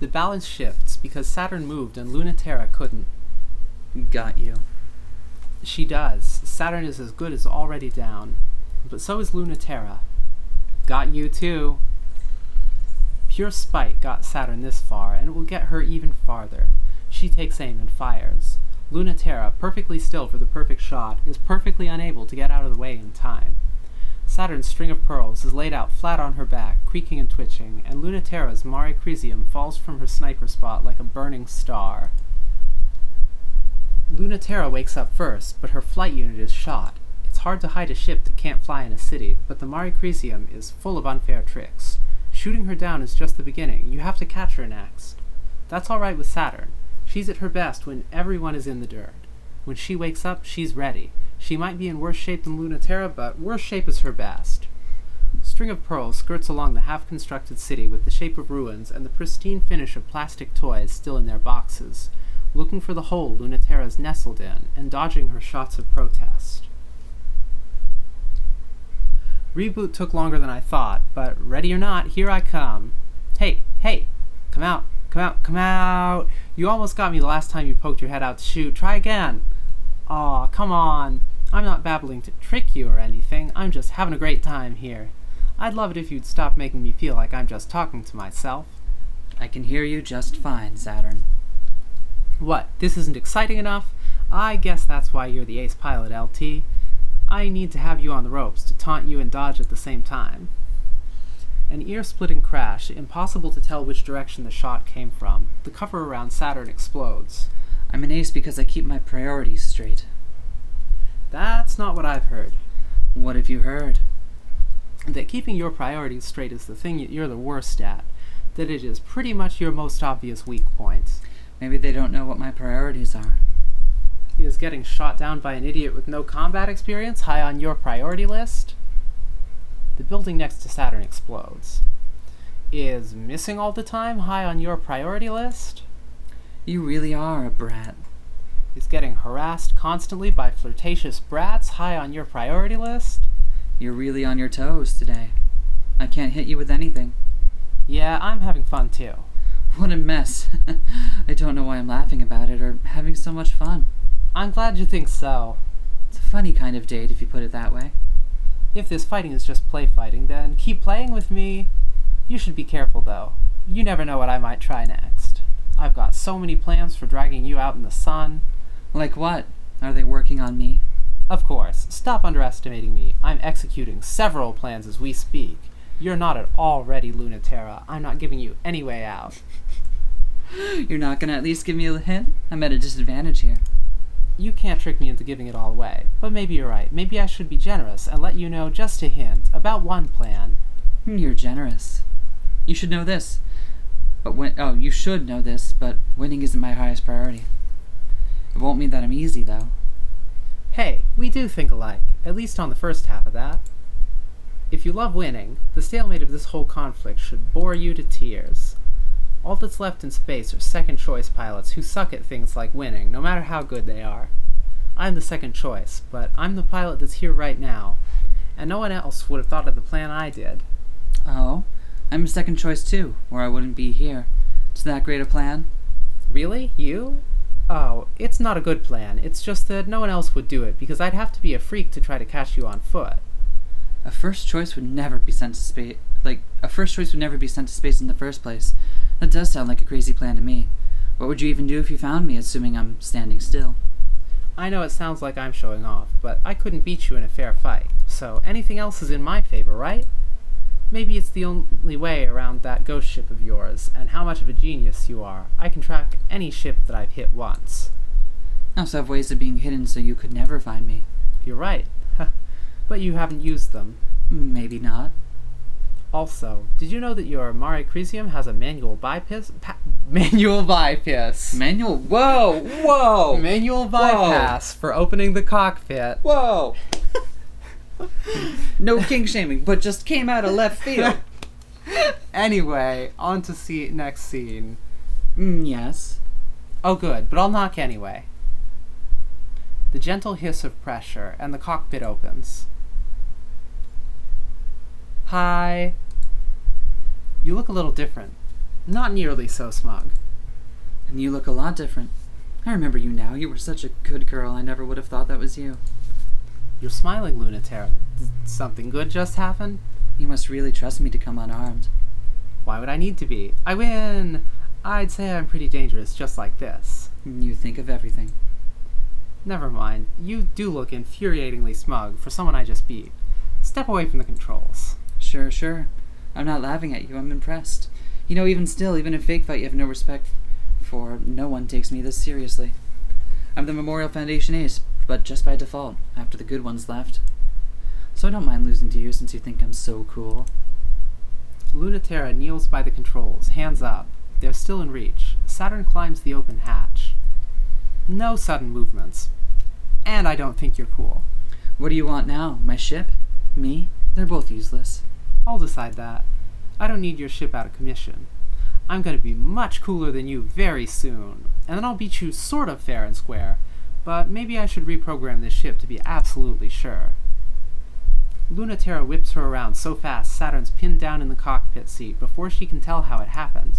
Speaker 3: The balance shifts because Saturn moved and Luna-Terra couldn't.
Speaker 2: Got you.
Speaker 3: She does. Saturn is as good as already down. But so is Luna-Terra. Got you too. Pure spite got Saturn this far, and it will get her even farther. She takes aim and fires. Luna-Terra, perfectly still for the perfect shot, is perfectly unable to get out of the way in time. Saturn's string of pearls is laid out flat on her back, creaking and twitching, and Luna-Terra's Mare Crisium falls from her sniper spot like a burning star. Luna-Terra wakes up first, but her flight unit is shot. It's hard to hide a ship that can't fly in a city, but the Mare Crisium is full of unfair tricks. Shooting her down is just the beginning. You have to catch her next. That's alright with Saturn. She's at her best when everyone is in the dirt. When she wakes up, she's ready. She might be in worse shape than Luna-Terra, but worse shape is her best. String of Pearls skirts along the half-constructed city with the shape of ruins and the pristine finish of plastic toys still in their boxes, looking for the hole Luna-Terra's nestled in and dodging her shots of protest. Reboot took longer than I thought, but ready or not, here I come. Hey, come out, come out, come out! You almost got me the last time you poked your head out to shoot. Try again! Aw, come on. I'm not babbling to trick you or anything. I'm just having a great time here. I'd love it if you'd stop making me feel like I'm just talking to myself.
Speaker 2: I can hear you just fine, Saturn.
Speaker 3: What, this isn't exciting enough? I guess that's why you're the ace pilot, LT. I need to have you on the ropes to taunt you and dodge at the same time. An ear-splitting crash, impossible to tell which direction the shot came from. The cover around Saturn explodes.
Speaker 2: I'm an ace because I keep my priorities straight.
Speaker 3: That's not what I've heard.
Speaker 2: What have you heard?
Speaker 3: That keeping your priorities straight is the thing you're the worst at. That it is pretty much your most obvious weak point.
Speaker 2: Maybe they don't know what my priorities are.
Speaker 3: Is getting shot down by an idiot with no combat experience high on your priority list? The building next to Saturn explodes. Is missing all the time high on your priority list?
Speaker 2: You really are a brat.
Speaker 3: Is getting harassed constantly by flirtatious brats high on your priority list?
Speaker 2: You're really on your toes today. I can't hit you with anything.
Speaker 3: Yeah, I'm having fun too.
Speaker 2: What a mess. I don't know why I'm laughing about it or having so much fun.
Speaker 3: I'm glad you think so.
Speaker 2: It's a funny kind of date if you put it that way.
Speaker 3: If this fighting is just play fighting, then keep playing with me. You should be careful though. You never know what I might try next. I've got so many plans for dragging you out in the sun.
Speaker 2: Like what? Are they working on me?
Speaker 3: Of course. Stop underestimating me. I'm executing several plans as we speak. You're not at all ready, Luna-Terra. I'm not giving you any way out.
Speaker 2: You're not gonna at least give me a hint? I'm at a disadvantage here.
Speaker 3: You can't trick me into giving it all away. But maybe you're right. Maybe I should be generous and let you know just a hint about one plan.
Speaker 2: You're generous. You should know this. You should know this, but winning isn't my highest priority. It won't mean that I'm easy, though.
Speaker 3: Hey, we do think alike, at least on the first half of that. If you love winning, the stalemate of this whole conflict should bore you to tears. All that's left in space are second-choice pilots who suck at things like winning, no matter how good they are. I'm the second choice, but I'm the pilot that's here right now, and no one else would have thought of the plan I did.
Speaker 2: Oh? I'm a second choice too, or I wouldn't be here. Is that great a plan?
Speaker 3: Really? You? Oh, it's not a good plan. It's just that no one else would do it, because I'd have to be a freak to try to catch you on foot.
Speaker 2: A first choice would never be sent to space. A first choice would never be sent to space in the first place. That does sound like a crazy plan to me. What would you even do if you found me, assuming I'm standing still?
Speaker 3: I know it sounds like I'm showing off, but I couldn't beat you in a fair fight, so anything else is in my favor, right? Maybe it's the only way around that ghost ship of yours, and how much of a genius you are. I can track any ship that I've hit once.
Speaker 2: I also have ways of being hidden so you could never find me.
Speaker 3: You're right. But you haven't used them.
Speaker 2: Maybe not.
Speaker 3: Also, did you know that your Mare Crisium has a manual bypass? Manual bypass!
Speaker 2: Manual? Whoa!
Speaker 3: Manual bypass for opening the cockpit.
Speaker 2: Whoa! No king shaming, but just came out of left field.
Speaker 3: Anyway, on to next scene.
Speaker 2: Yes.
Speaker 3: Oh good, but I'll knock anyway. The gentle hiss of pressure, and the cockpit opens. Hi. You look a little different. Not nearly so smug.
Speaker 2: And you look a lot different. I remember you now. You were such a good girl. I never would have thought that was you.
Speaker 3: You're smiling, Luna-Terra. Did something good just happen?
Speaker 2: You must really trust me to come unarmed.
Speaker 3: Why would I need to be? I win! I'd say I'm pretty dangerous just like this.
Speaker 2: You think of everything.
Speaker 3: Never mind. You do look infuriatingly smug for someone I just beat. Step away from the controls.
Speaker 2: Sure. I'm not laughing at you. I'm impressed. You know, even still, even in a fake fight, you have no respect for. No one takes me this seriously. I'm the Memorial Foundation ace, but just by default, after the good ones left. So I don't mind losing to you since you think I'm so cool.
Speaker 3: Luna-Terra kneels by the controls, hands up. They're still in reach. Saturn climbs the open hatch. No sudden movements. And I don't think you're cool.
Speaker 2: What do you want now? My ship? Me? They're both useless.
Speaker 3: I'll decide that. I don't need your ship out of commission. I'm going to be much cooler than you very soon, and then I'll beat you sort of fair and square, but maybe I should reprogram this ship to be absolutely sure. Luna-Terra whips her around so fast Saturn's pinned down in the cockpit seat before she can tell how it happened.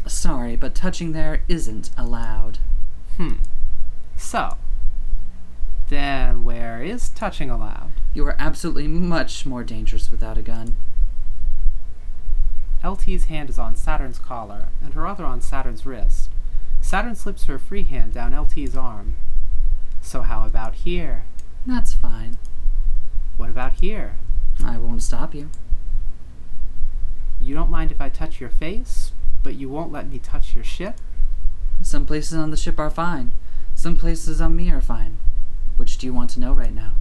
Speaker 2: Sorry, but touching there isn't allowed.
Speaker 3: So, then where is touching allowed?
Speaker 2: You are absolutely much more dangerous without a gun.
Speaker 3: LT's hand is on Saturn's collar, and her other on Saturn's wrist. Saturn slips her free hand down LT's arm. So how about here?
Speaker 2: That's fine.
Speaker 3: What about here?
Speaker 2: I won't stop you.
Speaker 3: You don't mind if I touch your face, but you won't let me touch your ship?
Speaker 2: Some places on the ship are fine. Some places on me are fine. Which do you want to know right now?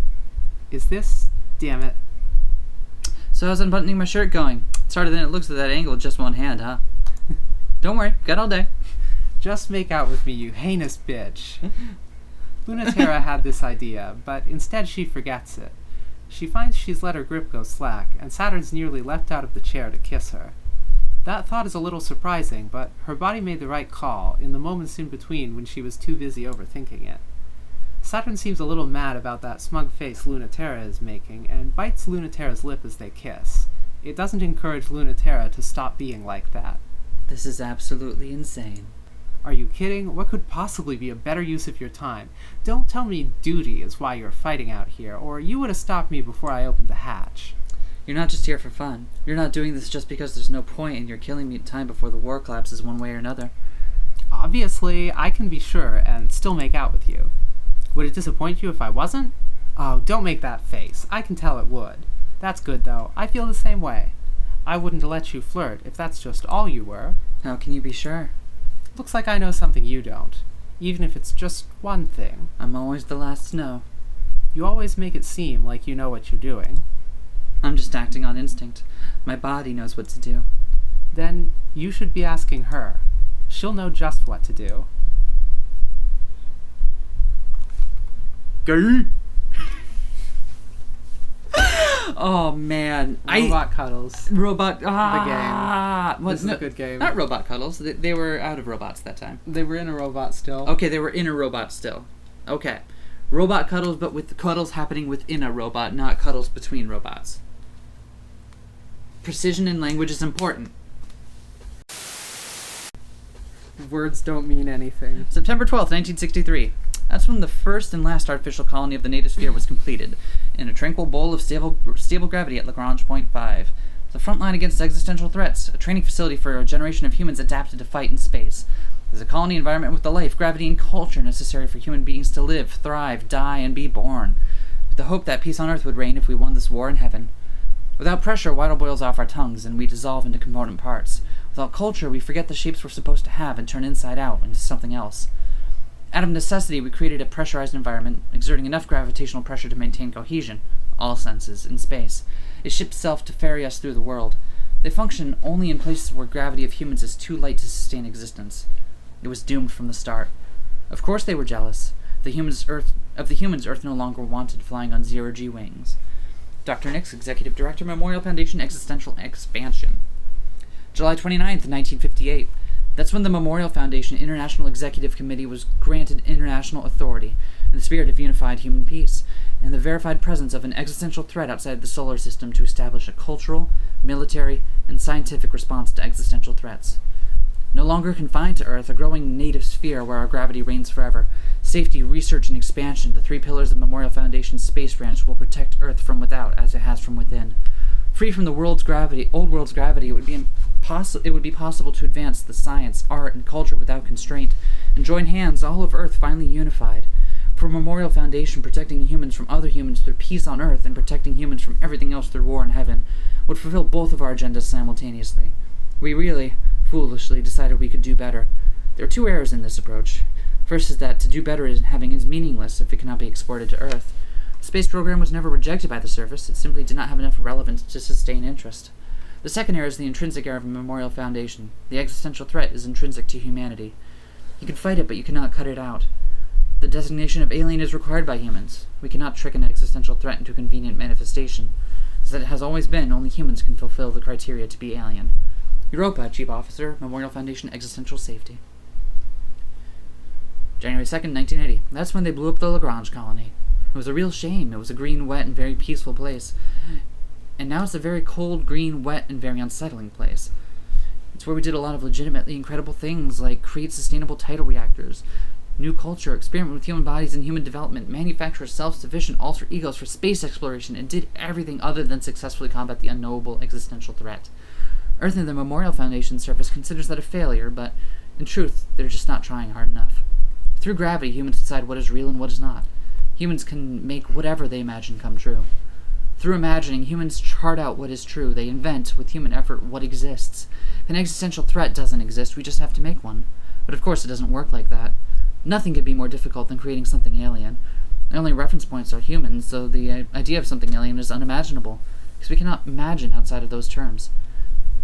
Speaker 3: Is this... damn it.
Speaker 2: So how's unbuttoning my shirt going? It's harder than it looks at that angle with just one hand, huh? Don't worry, got all day.
Speaker 3: Just make out with me, you heinous bitch. Luna-Terra had this idea, but instead she forgets it. She finds she's let her grip go slack, and Saturn's nearly leapt out of the chair to kiss her. That thought is a little surprising, but her body made the right call in the moments in between when she was too busy overthinking it. Saturn seems a little mad about that smug face Luna-Terra is making, and bites Luna-Terra's lip as they kiss. It doesn't encourage Luna-Terra to stop being like that.
Speaker 2: This is absolutely insane.
Speaker 3: Are you kidding? What could possibly be a better use of your time? Don't tell me duty is why you're fighting out here, or you would have stopped me before I opened the hatch.
Speaker 2: You're not just here for fun. You're not doing this just because there's no point and you're killing me time before the war collapses one way or another.
Speaker 3: Obviously, I can be sure and still make out with you. Would it disappoint you if I wasn't? Oh, don't make that face. I can tell it would. That's good, though. I feel the same way. I wouldn't let you flirt if that's just all you were.
Speaker 2: How can you be sure?
Speaker 3: Looks like I know something you don't, even if it's just one thing.
Speaker 2: I'm always the last to know.
Speaker 3: You always make it seem like you know what you're doing.
Speaker 2: I'm just acting on instinct. My body knows what to do.
Speaker 3: Then you should be asking her. She'll know just what to do.
Speaker 2: Gay. Oh man,
Speaker 3: Robot Cuddles.
Speaker 2: Robot.
Speaker 3: The game. This is a
Speaker 2: No,
Speaker 3: good game.
Speaker 2: not Robot Cuddles. They were out of robots that time.
Speaker 3: They were in a robot still.
Speaker 2: Okay, they were in a robot still. Okay, Robot Cuddles, but with the cuddles happening within a robot, not cuddles between robots. Precision in language is important.
Speaker 3: Words don't mean anything.
Speaker 2: September 12th, 1963. That's when the first and last artificial colony of the native sphere was completed, in a tranquil bowl of stable gravity at Lagrange Point 5. The front line against existential threats, a training facility for a generation of humans adapted to fight in space. There's a colony environment with the life, gravity, and culture necessary for human beings to live, thrive, die, and be born, with the hope that peace on Earth would reign if we won this war in heaven. Without pressure, water boils off our tongues, and we dissolve into component parts. Without culture, we forget the shapes we're supposed to have and turn inside out into something else. Out of necessity, we created a pressurized environment, exerting enough gravitational pressure to maintain cohesion, all senses, in space. It ships itself to ferry us through the world. They function only in places where gravity of humans is too light to sustain existence. It was doomed from the start. Of course they were jealous. The humans Earth no longer wanted flying on zero-G wings. Dr. Nix, Executive Director, Memorial Foundation Existential Expansion. July 29th, 1958. That's when the Memorial Foundation International Executive Committee was granted international authority in the spirit of unified human peace and the verified presence of an existential threat outside the solar system to establish a cultural, military, and scientific response to existential threats. No longer confined to Earth, a growing native sphere where our gravity reigns forever. Safety, research, and expansion, the three pillars of Memorial Foundation's space branch, will protect Earth from without as it has from within. Free from the old world's gravity, it would be possible to advance the science, art, and culture without constraint, and join hands, all of Earth finally unified. For Memorial Foundation, protecting humans from other humans through peace on Earth and protecting humans from everything else through war in heaven would fulfill both of our agendas simultaneously. We really, foolishly, decided we could do better. There are two errors in this approach. First is that to do better is meaningless if it cannot be exported to Earth. The space program was never rejected by the surface, it simply did not have enough relevance to sustain interest. The second error is the intrinsic error of a Memorial Foundation. The existential threat is intrinsic to humanity. You can fight it, but you cannot cut it out. The designation of alien is required by humans. We cannot trick an existential threat into a convenient manifestation, as it has always been. Only humans can fulfill the criteria to be alien. Europa, Chief Officer, Memorial Foundation Existential Safety. January 2nd, 1980. That's when they blew up the Lagrange colony. It was a real shame. It was a green, wet, and very peaceful place. And now it's a very cold, green, wet, and very unsettling place. It's where we did a lot of legitimately incredible things, like create sustainable tidal reactors, new culture, experiment with human bodies and human development, manufacture self-sufficient alter egos for space exploration, and did everything other than successfully combat the unknowable existential threat. Earth and the Memorial Foundation Service considers that a failure, but in truth, they're just not trying hard enough. Through gravity, humans decide what is real and what is not. Humans can make whatever they imagine come true. Through imagining, humans chart out what is true. They invent, with human effort, what exists. If an existential threat doesn't exist, we just have to make one. But of course it doesn't work like that. Nothing could be more difficult than creating something alien. The only reference points are humans, so the idea of something alien is unimaginable, because we cannot imagine outside of those terms.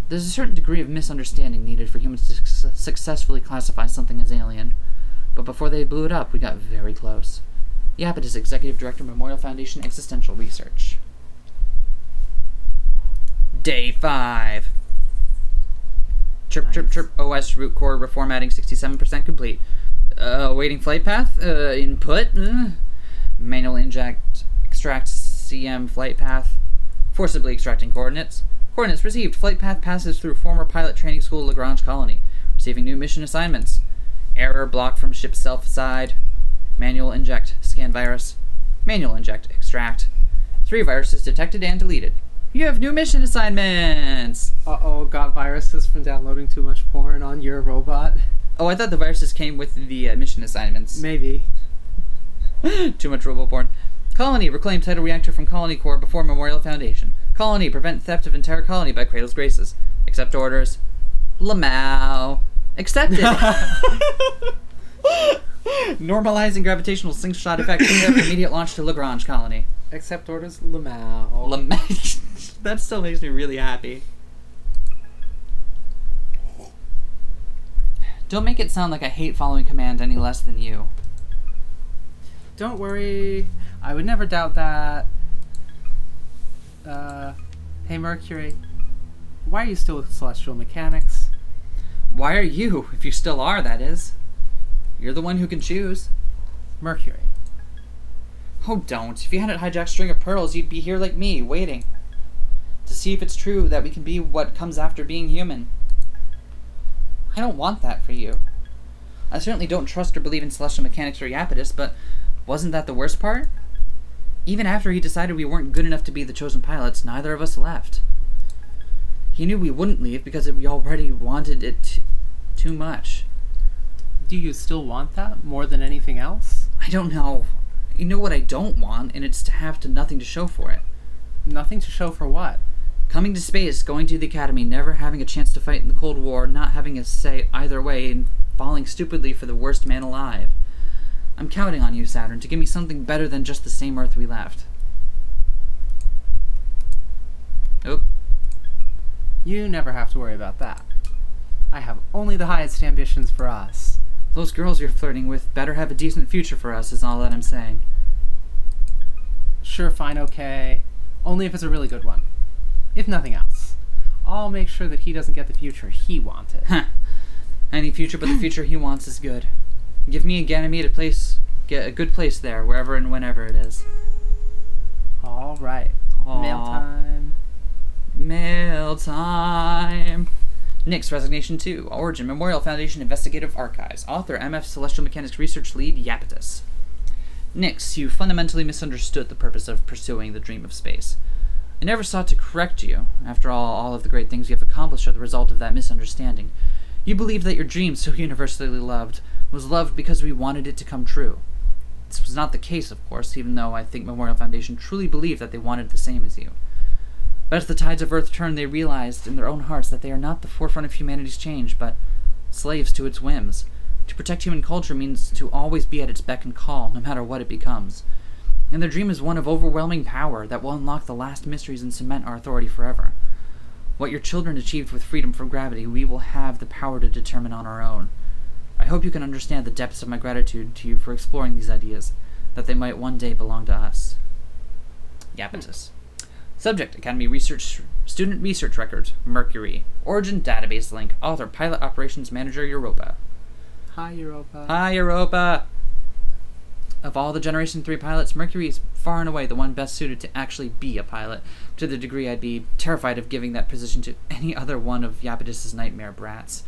Speaker 2: There's a certain degree of misunderstanding needed for humans to successfully classify something as alien. But before they blew it up, we got very close. Iapetus, Executive Director, Memorial Foundation Existential Research. Day 5. Chirp,
Speaker 1: Nice.
Speaker 2: chirp, chirp. OS root core reformatting 67% complete. Waiting flight path. Input. Manual extract CM flight path. Forcibly extracting coordinates. Coordinates received. Flight path passes through former pilot training school Lagrange colony. Receiving new mission assignments. Error block from ship self side. Manual inject. Scan virus. Manual inject. Extract. 3 viruses detected and deleted. You have new mission assignments!
Speaker 3: Uh-oh, got viruses from downloading too much porn on your robot?
Speaker 2: Oh, I thought the viruses came with the mission assignments.
Speaker 3: Maybe.
Speaker 2: Too much robo porn. Colony, reclaim tidal reactor from Colony Core before Memorial Foundation. Colony, prevent theft of entire colony by Cradle's Graces. Accept orders. Lamau. Accepted. Normalizing gravitational slingshot effect. Prepare for immediate launch to Lagrange colony.
Speaker 3: Accept orders, Lamau.
Speaker 2: Lamau. That still makes me really happy. Don't make it sound like I hate following command any less than you.
Speaker 3: Don't worry, I would never doubt that. Hey Mercury, why are you still with Celestial Mechanics?
Speaker 2: Why are you, if you still are, that is? You're the one who can choose.
Speaker 3: Mercury.
Speaker 2: Oh, don't. If you hadn't hijacked String of Pearls, you'd be here like me, waiting. To see if it's true that we can be what comes after being human. I don't want that for you. I certainly don't trust or believe in Celestial Mechanics or Iapetus, but wasn't that the worst part? Even after he decided we weren't good enough to be the chosen pilots, neither of us left. He knew we wouldn't leave because we already wanted it too much.
Speaker 3: Do you still want that more than anything else?
Speaker 2: I don't know. You know what I don't want, and it's to have nothing to show for it.
Speaker 3: Nothing to show for what?
Speaker 2: Coming to space, going to the academy, never having a chance to fight in the Cold War, not having a say either way, and falling stupidly for the worst man alive. I'm counting on you, Saturn, to give me something better than just the same Earth we left. Oop.
Speaker 3: You never have to worry about that. I have only the highest ambitions for us.
Speaker 2: Those girls you're flirting with better have a decent future for us, is all that I'm saying.
Speaker 3: Sure, fine, okay. Only if it's a really good one. If nothing else. I'll make sure that he doesn't get the future he wanted.
Speaker 2: Huh. Any future but the future he wants is good. Give me and Ganymede get a good place there, wherever and whenever it is.
Speaker 3: Alright. Mail time.
Speaker 2: Mail time. Nix, Resignation 2. Origin, Memorial Foundation Investigative Archives. Author, MF Celestial Mechanics Research Lead, Iapetus. Nix, you fundamentally misunderstood the purpose of pursuing the dream of space. I never sought to correct you. After all of the great things you have accomplished are the result of that misunderstanding. You believed that your dream, so universally loved, was loved because we wanted it to come true. This was not the case, of course, even though I think Memorial Foundation truly believed that they wanted the same as you. But as the tides of Earth turned, they realized in their own hearts that they are not the forefront of humanity's change, but slaves to its whims. To protect human culture means to always be at its beck and call, no matter what it becomes. And their dream is one of overwhelming power that will unlock the last mysteries and cement our authority forever. What your children achieved with freedom from gravity, we will have the power to determine on our own. I hope you can understand the depths of my gratitude to you for exploring these ideas, that they might one day belong to us. Yapetus. Subject, Academy Research, Student Research Records, Mercury. Origin Database Link, Author, Pilot Operations Manager, Europa.
Speaker 3: Hi, Europa.
Speaker 2: Hi, Europa! Of all the Generation 3 pilots, Mercury is far and away the one best suited to actually be a pilot, to the degree I'd be terrified of giving that position to any other one of Yapetus' nightmare brats.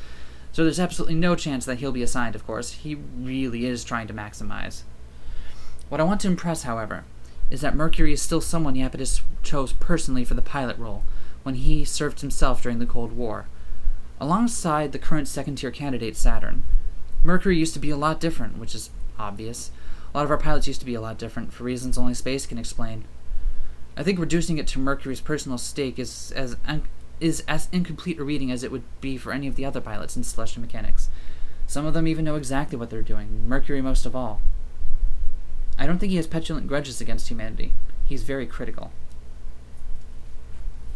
Speaker 2: So there's absolutely no chance that he'll be assigned, of course. He really is trying to maximize. What I want to impress, however, is that Mercury is still someone Yapetus chose personally for the pilot role, when he served himself during the Cold War. Alongside the current second-tier candidate, Saturn, Mercury used to be a lot different, which is obvious. A lot of our pilots used to be a lot different, for reasons only space can explain. I think reducing it to Mercury's personal stake is as incomplete a reading as it would be for any of the other pilots in celestial mechanics. Some of them even know exactly what they're doing, Mercury most of all. I don't think he has petulant grudges against humanity. He's very critical.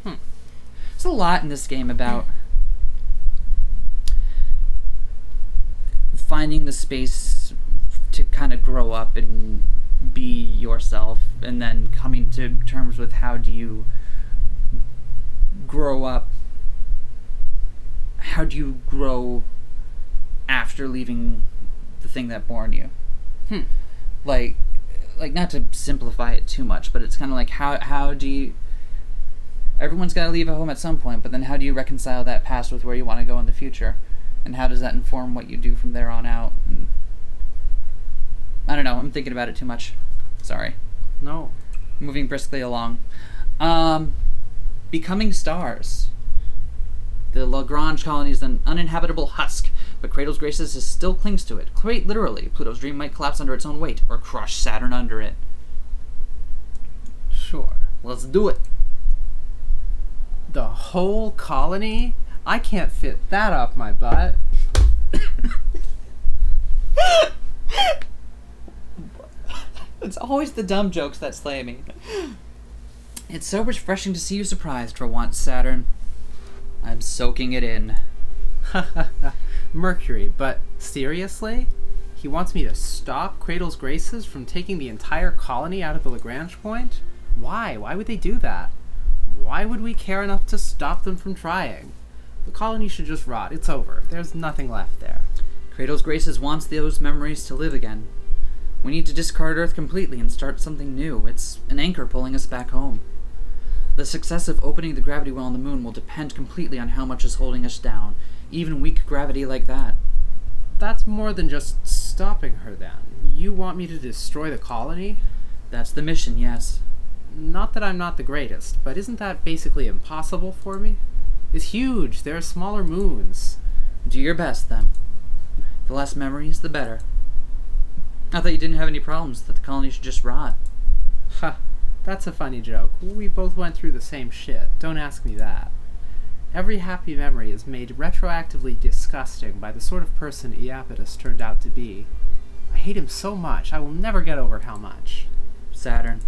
Speaker 2: There's a lot in this game about finding the space to kind of grow up and be yourself, and then coming to terms with how do you grow up, how do you grow after leaving the thing that born you. Like not to simplify it too much, but it's kind of like how do you, everyone's got to leave a home at some point, but then how do you reconcile that past with where you want to go in the future, and how does that inform what you do from there on out? And I don't know, I'm thinking about it too much. Sorry.
Speaker 3: No.
Speaker 2: Moving briskly along. Becoming stars. The Lagrange colony is an uninhabitable husk, but Cradle's Graces still clings to it. Quite literally, Pluto's dream might collapse under its own weight, or crush Saturn under it.
Speaker 3: Sure.
Speaker 2: Let's do it.
Speaker 3: The whole colony? I can't fit that up my butt.
Speaker 2: It's always the dumb jokes that slay me. It's so refreshing to see you surprised for once, Saturn. I'm soaking it in.
Speaker 3: Mercury, but seriously? He wants me to stop Cradle's Graces from taking the entire colony out of the Lagrange point? Why? Why would they do that? Why would we care enough to stop them from trying? The colony should just rot. It's over. There's nothing left there.
Speaker 2: Cradle's Graces wants those memories to live again. We need to discard Earth completely and start something new. It's an anchor pulling us back home. The success of opening the gravity well on the moon will depend completely on how much is holding us down, even weak gravity like that.
Speaker 3: That's more than just stopping her, then. You want me to destroy the colony?
Speaker 2: That's the mission, yes.
Speaker 3: Not that I'm not the greatest, but isn't that basically impossible for me? It's huge. There are smaller moons.
Speaker 2: Do your best, then. The less memories, the better. I thought you didn't have any problems, that the colony should just rot.
Speaker 3: Ha, that's a funny joke. We both went through the same shit. Don't ask me that. Every happy memory is made retroactively disgusting by the sort of person Iapetus turned out to be. I hate him so much, I will never get over how much.
Speaker 2: Saturn.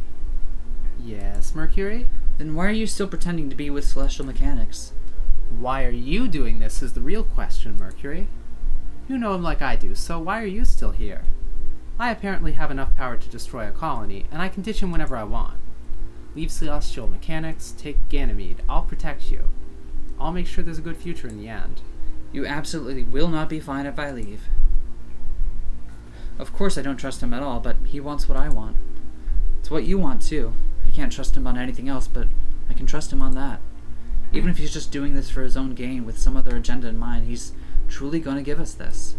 Speaker 3: Yes, Mercury?
Speaker 2: Then why are you still pretending to be with celestial mechanics?
Speaker 3: Why are you doing this is the real question, Mercury. You know him like I do, so why are you still here? I apparently have enough power to destroy a colony, and I can ditch him whenever I want. Leave celestial mechanics, take Ganymede. I'll protect you. I'll make sure there's a good future in the end.
Speaker 2: You absolutely will not be fine if I leave. Of course I don't trust him at all, but he wants what I want. It's what you want, too. I can't trust him on anything else, but I can trust him on that. Even if he's just doing this for his own gain with some other agenda in mind, he's truly going to give us this.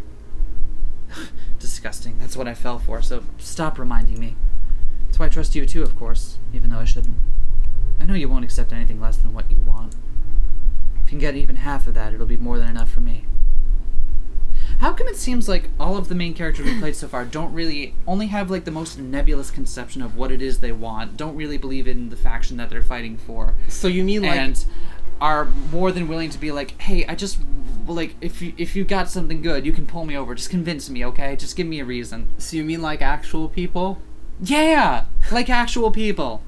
Speaker 2: Disgusting. That's what I fell for, so stop reminding me. That's why I trust you too, of course, even though I shouldn't. I know you won't accept anything less than what you want. If you can get even half of that, it'll be more than enough for me. How come it seems like all of the main characters we played so far only have like the most nebulous conception of what it is they want, don't really believe in the faction that they're fighting for.
Speaker 3: So you mean like...
Speaker 2: And are more than willing to be like, hey, I just, like, if you got something good, you can pull me over. Just convince me, okay? Just give me a reason.
Speaker 3: So you mean like actual people?
Speaker 2: Yeah! Like actual people.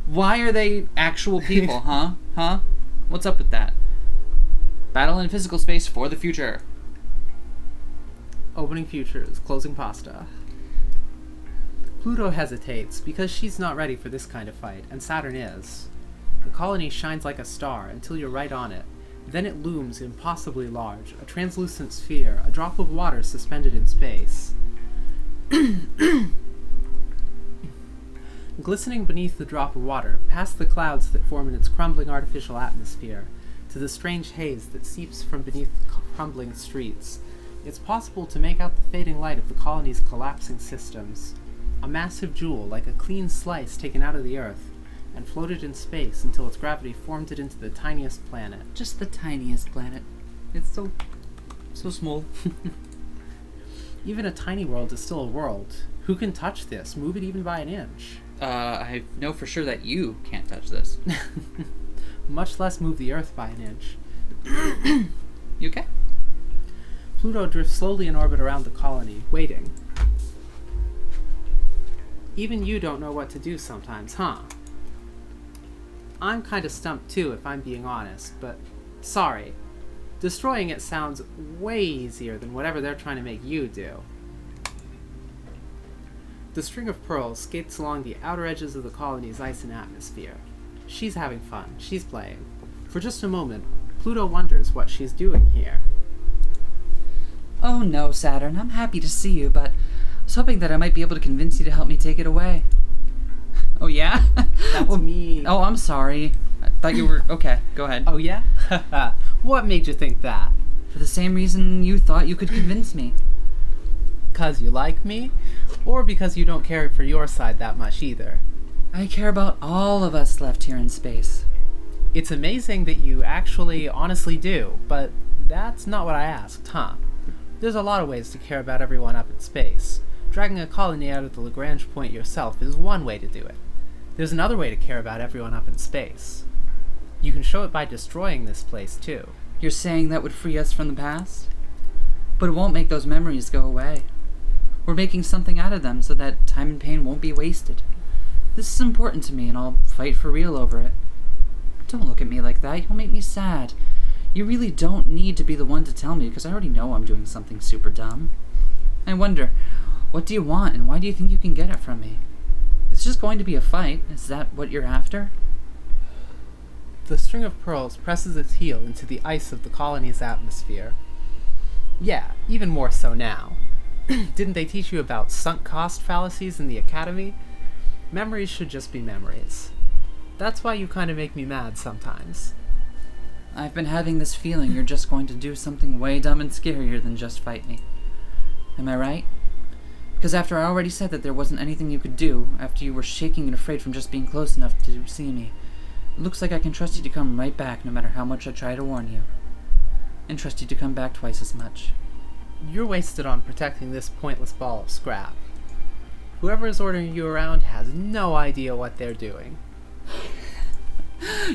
Speaker 2: Why are they actual people, huh? Huh? What's up with that? Battle in physical space for the future.
Speaker 3: Opening futures, closing pasta. Pluto hesitates because she's not ready for this kind of fight, and Saturn is. The colony shines like a star until you're right on it. Then it looms impossibly large, a translucent sphere, a drop of water suspended in space. Glistening beneath the drop of water, past the clouds that form in its crumbling artificial atmosphere, to the strange haze that seeps from beneath the crumbling streets, it's possible to make out the fading light of the colony's collapsing systems. A massive jewel, like a clean slice taken out of the Earth, and floated in space until its gravity formed it into the tiniest planet.
Speaker 2: Just the tiniest planet. It's so small.
Speaker 3: Even a tiny world is still a world. Who can touch this? Move it even by an inch.
Speaker 2: I know for sure that you can't touch this.
Speaker 3: Much less move the Earth by an inch.
Speaker 2: You okay?
Speaker 3: Pluto drifts slowly in orbit around the colony, waiting. Even you don't know what to do sometimes, huh? I'm kinda stumped too, if I'm being honest, but sorry. Destroying it sounds way easier than whatever they're trying to make you do. The string of pearls skates along the outer edges of the colony's ice and atmosphere. She's having fun. She's playing. For just a moment, Pluto wonders what she's doing here.
Speaker 2: Oh no, Saturn. I'm happy to see you, but I was hoping that I might be able to convince you to help me take it away. Oh yeah?
Speaker 3: That's me.
Speaker 2: Oh, I'm sorry. I thought you were... Okay, go ahead.
Speaker 3: Oh yeah? What made you think that?
Speaker 2: For the same reason you thought you could convince me.
Speaker 3: 'Cause you like me? Or because you don't care for your side that much either?
Speaker 2: I care about all of us left here in space.
Speaker 3: It's amazing that you actually honestly do, but that's not what I asked, huh? There's a lot of ways to care about everyone up in space. Dragging a colony out of the Lagrange point yourself is one way to do it. There's another way to care about everyone up in space. You can show it by destroying this place, too.
Speaker 2: You're saying that would free us from the past? But it won't make those memories go away. We're making something out of them so that time and pain won't be wasted. This is important to me, and I'll fight for real over it. Don't look at me like that. You'll make me sad. You really don't need to be the one to tell me, because I already know I'm doing something super dumb. I wonder, what do you want, and why do you think you can get it from me? It's just going to be a fight. Is that what you're after?
Speaker 3: The string of pearls presses its heel into the ice of the colony's atmosphere. Yeah, even more so now. Didn't they teach you about sunk cost fallacies in the academy? Memories should just be memories. That's why you kind of make me mad sometimes.
Speaker 2: I've been having this feeling you're just going to do something way dumb and scarier than just fight me. Am I right? Because after I already said that there wasn't anything you could do, after you were shaking and afraid from just being close enough to see me, it looks like I can trust you to come right back no matter how much I try to warn you. And trust you to come back twice as much.
Speaker 3: You're wasted on protecting this pointless ball of scrap. Whoever is ordering you around has no idea what they're doing.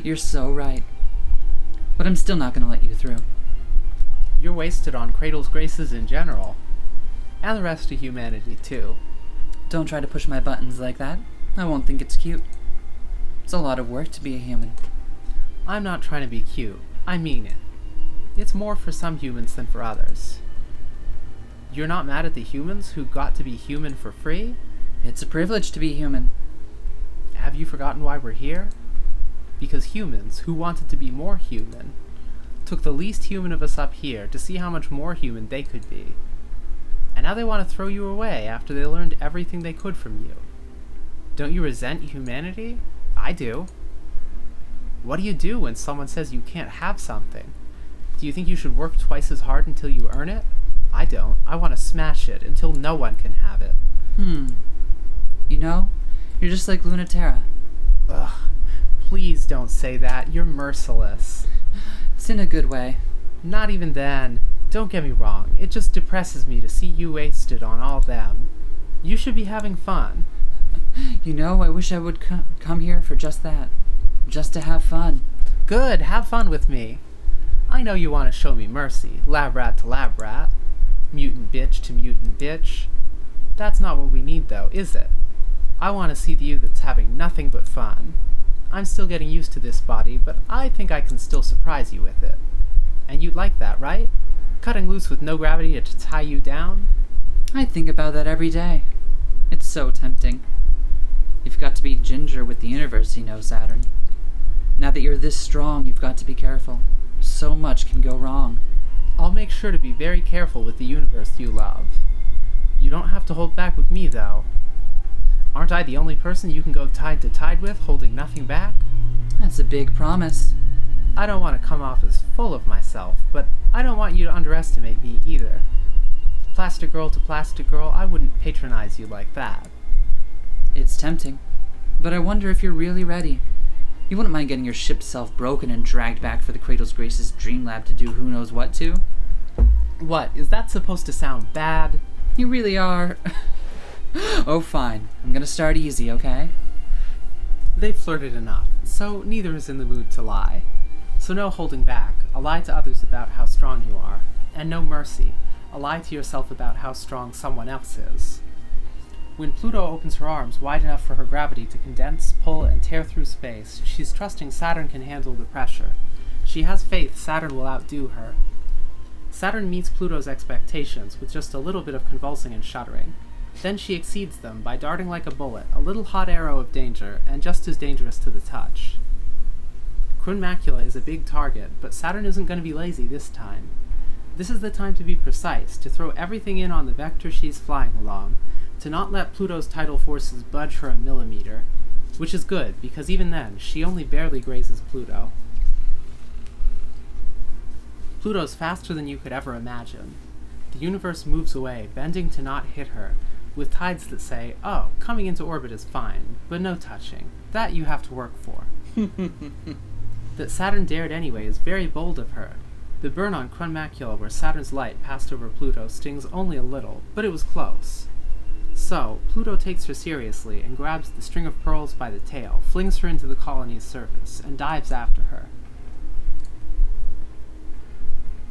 Speaker 2: You're so right. But I'm still not going to let you through.
Speaker 3: You're wasted on Cradle's graces in general. And the rest of humanity, too.
Speaker 2: Don't try to push my buttons like that. I won't think it's cute. It's a lot of work to be a human.
Speaker 3: I'm not trying to be cute. I mean it. It's more for some humans than for others. You're not mad at the humans who got to be human for free?
Speaker 2: It's a privilege to be human.
Speaker 3: Have you forgotten why we're here? Because humans, who wanted to be more human, took the least human of us up here to see how much more human they could be. And now they want to throw you away after they learned everything they could from you. Don't you resent humanity? I do. What do you do when someone says you can't have something? Do you think you should work twice as hard until you earn it? I don't. I want to smash it until no one can have it.
Speaker 2: You know, you're just like Luna-Terra.
Speaker 3: Ugh. Please don't say that. You're merciless.
Speaker 2: It's in a good way.
Speaker 3: Not even then. Don't get me wrong. It just depresses me to see you wasted on all them. You should be having fun.
Speaker 2: You know, I wish I would come here for just that. Just to have fun.
Speaker 3: Good. Have fun with me. I know you want to show me mercy. Lab rat to lab rat. Mutant bitch to mutant bitch. That's not what we need, though, is it? I want to see the you that's having nothing but fun. I'm still getting used to this body, but I think I can still surprise you with it. And you'd like that, right? Cutting loose with no gravity to tie you down?
Speaker 2: I think about that every day. It's so tempting. You've got to be ginger with the universe, you know, Saturn. Now that you're this strong, you've got to be careful. So much can go wrong.
Speaker 3: I'll make sure to be very careful with the universe you love. You don't have to hold back with me, though. Aren't I the only person you can go tide to tide with, holding nothing back?
Speaker 2: That's a big promise.
Speaker 3: I don't want to come off as full of myself, but I don't want you to underestimate me either. Plastic girl to plastic girl, I wouldn't patronize you like that.
Speaker 2: It's tempting, but I wonder if you're really ready. You wouldn't mind getting your ship self broken and dragged back for the Cradle's Grace's dream lab to do who knows what to?
Speaker 3: What, is that supposed to sound bad?
Speaker 2: You really are. Oh, fine. I'm gonna start easy, okay?
Speaker 3: They've flirted enough, so neither is in the mood to lie. So no holding back, a lie to others about how strong you are, and no mercy, a lie to yourself about how strong someone else is. When Pluto opens her arms wide enough for her gravity to condense, pull, and tear through space, she's trusting Saturn can handle the pressure. She has faith Saturn will outdo her. Saturn meets Pluto's expectations with just a little bit of convulsing and shuddering. Then she exceeds them by darting like a bullet, a little hot arrow of danger, and just as dangerous to the touch. Queen Macula is a big target, but Saturn isn't going to be lazy this time. This is the time to be precise, to throw everything in on the vector she's flying along, to not let Pluto's tidal forces budge her a millimeter, which is good, because even then, she only barely grazes Pluto. Pluto's faster than you could ever imagine. The universe moves away, bending to not hit her, with tides that say, oh, coming into orbit is fine, but no touching. That you have to work for. That Saturn dared anyway is very bold of her. The burn on Queen Macula where Saturn's light passed over Pluto stings only a little, but it was close. So, Pluto takes her seriously and grabs the string of pearls by the tail, flings her into the colony's surface, and dives after her.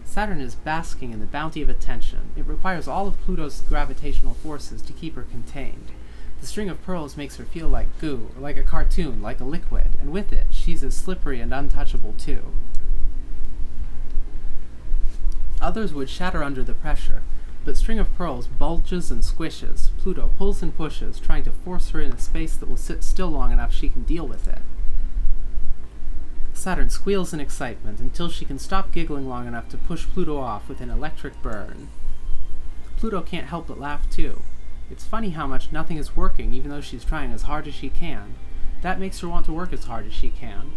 Speaker 3: Saturn is basking in the bounty of attention. It requires all of Pluto's gravitational forces to keep her contained. The string of pearls makes her feel like goo, or like a cartoon, like a liquid, and with it, she's as slippery and untouchable too. Others would shatter under the pressure, but String of Pearls bulges and squishes. Pluto pulls and pushes, trying to force her in a space that will sit still long enough she can deal with it. Saturn squeals in excitement until she can stop giggling long enough to push Pluto off with an electric burn. Pluto can't help but laugh too. It's funny how much nothing is working even though she's trying as hard as she can. That makes her want to work as hard as she can.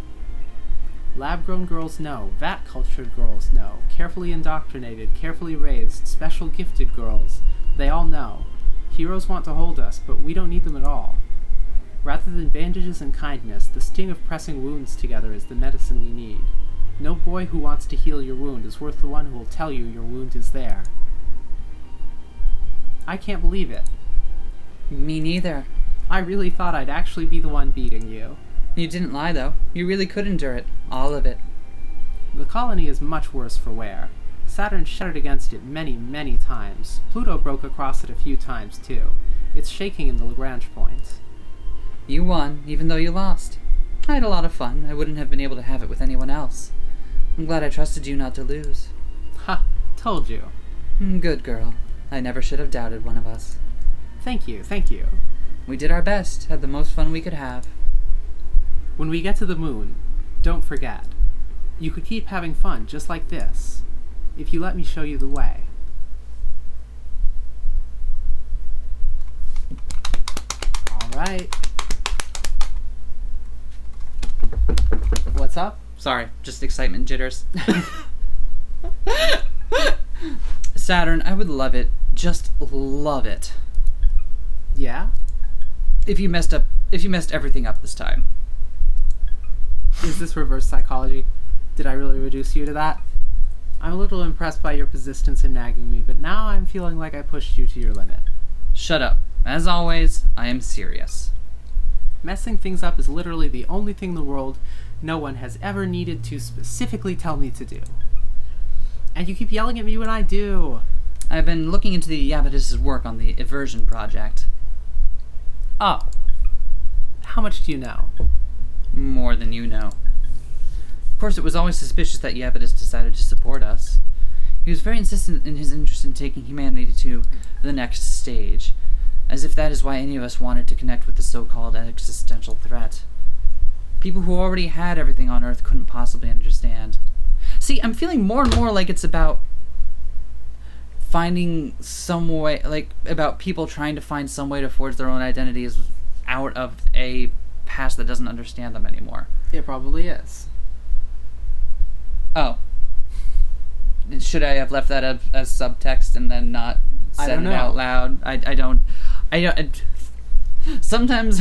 Speaker 3: Lab-grown girls know, vat-cultured girls know, carefully indoctrinated, carefully raised, special gifted girls, they all know. Heroes want to hold us, but we don't need them at all. Rather than bandages and kindness, the sting of pressing wounds together is the medicine we need. No boy who wants to heal your wound is worth the one who will tell you your wound is there. I can't believe it.
Speaker 2: Me neither.
Speaker 3: I really thought I'd actually be the one beating you.
Speaker 2: You didn't lie, though. You really could endure it. All of it.
Speaker 3: The colony is much worse for wear. Saturn shattered against it many, many times. Pluto broke across it a few times, too. It's shaking in the Lagrange point.
Speaker 2: You won, even though you lost. I had a lot of fun. I wouldn't have been able to have it with anyone else. I'm glad I trusted you not to lose.
Speaker 3: Ha! Told you.
Speaker 2: Good girl. I never should have doubted one of us.
Speaker 3: Thank you, thank you.
Speaker 2: We did our best, had the most fun we could have.
Speaker 3: When we get to the moon, don't forget, you could keep having fun just like this, if you let me show you the way. All right. What's up?
Speaker 2: Sorry, just excitement jitters. Saturn, I would love it. Just love it.
Speaker 3: Yeah?
Speaker 2: If you messed everything up this time.
Speaker 3: Is this reverse psychology? Did I really reduce you to that? I'm a little impressed by your persistence in nagging me, but now I'm feeling like I pushed you to your limit.
Speaker 2: Shut up. As always, I am serious.
Speaker 3: Messing things up is literally the only thing in the world no one has ever needed to specifically tell me to do. And you keep yelling at me when I do.
Speaker 2: I've been looking into the Iapetus' work on the Eversion project.
Speaker 3: Oh. How much do you know?
Speaker 2: More than you know. Of course, it was always suspicious that Iapetus decided to support us. He was very insistent in his interest in taking humanity to the next stage, as if that is why any of us wanted to connect with the so-called existential threat. People who already had everything on Earth couldn't possibly understand. See, I'm feeling more and more like it's about finding some way, like, about people trying to find some way to forge their own identities out of a past that doesn't understand them anymore.
Speaker 3: It probably is.
Speaker 2: Oh. Should I have left that as subtext and then not said it out loud? I don't. Sometimes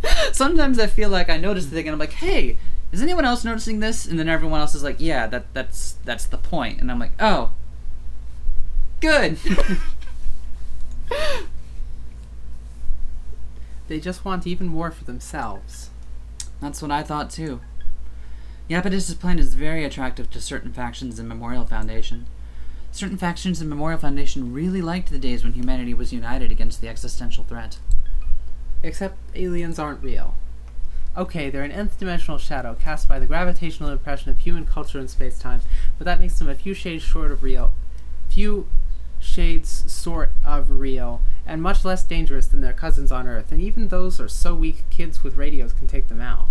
Speaker 2: I feel like I notice the thing and I'm like, hey, is anyone else noticing this? And then everyone else is like, yeah, that's the point. And I'm like, oh, good.
Speaker 3: They just want even more for themselves.
Speaker 2: That's what I thought too. Iapetus' plan is very attractive to certain factions in Memorial Foundation. Certain factions in Memorial Foundation really liked the days when humanity was united against the existential threat.
Speaker 3: Except aliens aren't real. Okay, they're an nth-dimensional shadow cast by the gravitational impression of human culture and space-time, but that makes them a few shades short of real. And much less dangerous than their cousins on Earth, and even those are so weak kids with radios can take them out.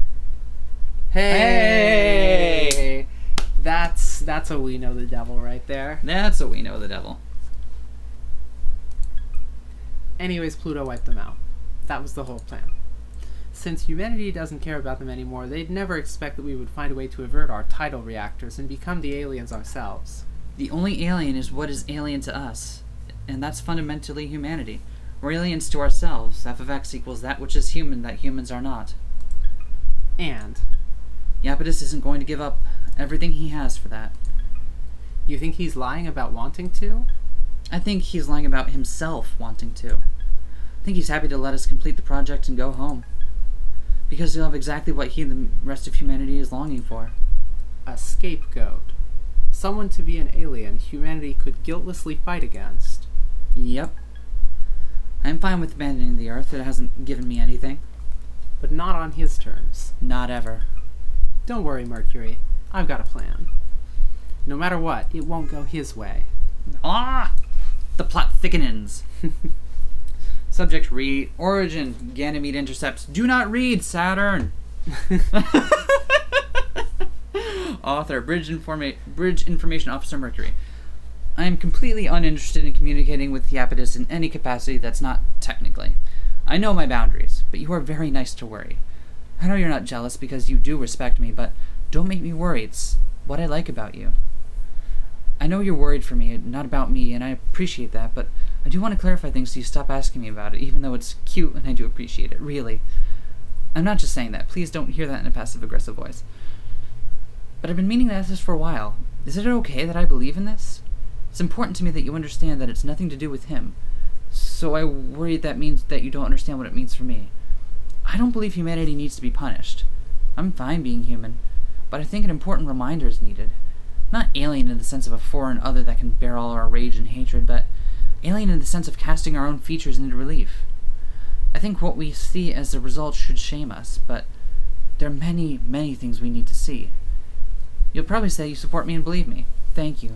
Speaker 3: Hey! That's a we know the devil right there.
Speaker 2: That's a we know the devil.
Speaker 3: Anyways, Pluto wiped them out. That was the whole plan. Since humanity doesn't care about them anymore, they'd never expect that we would find a way to avert our tidal reactors and become the aliens ourselves.
Speaker 2: The only alien is what is alien to us, and that's fundamentally humanity. We're aliens to ourselves. F of x equals that which is human that humans are not.
Speaker 3: And
Speaker 2: Iapetus isn't going to give up everything he has for that.
Speaker 3: you think he's lying about wanting to?
Speaker 2: I think he's lying about himself wanting to. I think he's happy to let us complete the project and go home. Because he'll have exactly what he and the rest of humanity is longing for.
Speaker 3: A scapegoat. Someone to be an alien humanity could guiltlessly fight against.
Speaker 2: Yep. I'm fine with abandoning the Earth. It hasn't given me anything.
Speaker 3: But not on his terms.
Speaker 2: Not ever.
Speaker 3: Don't worry, Mercury. I've got a plan. No matter what, it won't go his way.
Speaker 2: Ah! The plot thickens. Subject read. Origin. Ganymede intercepts. Do not read, Saturn. Author. Bridge Information Officer Mercury. I am completely uninterested in communicating with Iapetus in any capacity that's not technically. I know my boundaries, but you are very nice to worry. I know you're not jealous because you do respect me, but don't make me worry. It's what I like about you. I know you're worried for me, not about me, and I appreciate that, but I do want to clarify things so you stop asking me about it, even though it's cute and I do appreciate it, really. I'm not just saying that. Please don't hear that in a passive-aggressive voice. But I've been meaning to ask this for a while. Is it okay that I believe in this? It's important to me that you understand that it's nothing to do with him. So I worry that means that you don't understand what it means for me. I don't believe humanity needs to be punished. I'm fine being human, but I think an important reminder is needed. Not alien in the sense of a foreign other that can bear all our rage and hatred, but alien in the sense of casting our own features into relief. I think what we see as the result should shame us, but there are many, many things we need to see. You'll probably say you support me and believe me. Thank you.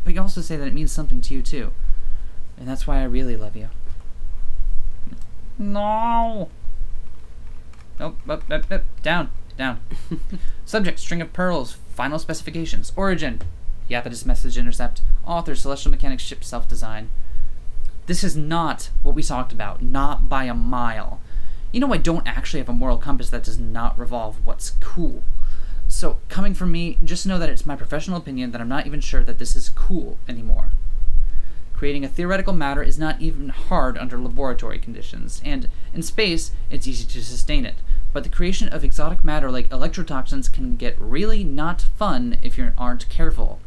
Speaker 2: But you also say that it means something to you, too. And that's why I really love you. No! Nope, up, down. Subject, string of pearls, final specifications, origin, Iapetus message intercept, author, celestial mechanics ship self-design. This is not what we talked about, not by a mile. You know I don't actually have a moral compass that does not revolve what's cool. So, coming from me, just know that it's my professional opinion that I'm not even sure that this is cool anymore. Creating a theoretical matter is not even hard under laboratory conditions, and in space, it's easy to sustain it. But the creation of exotic matter like electrotoxins can get really not fun if you aren't careful.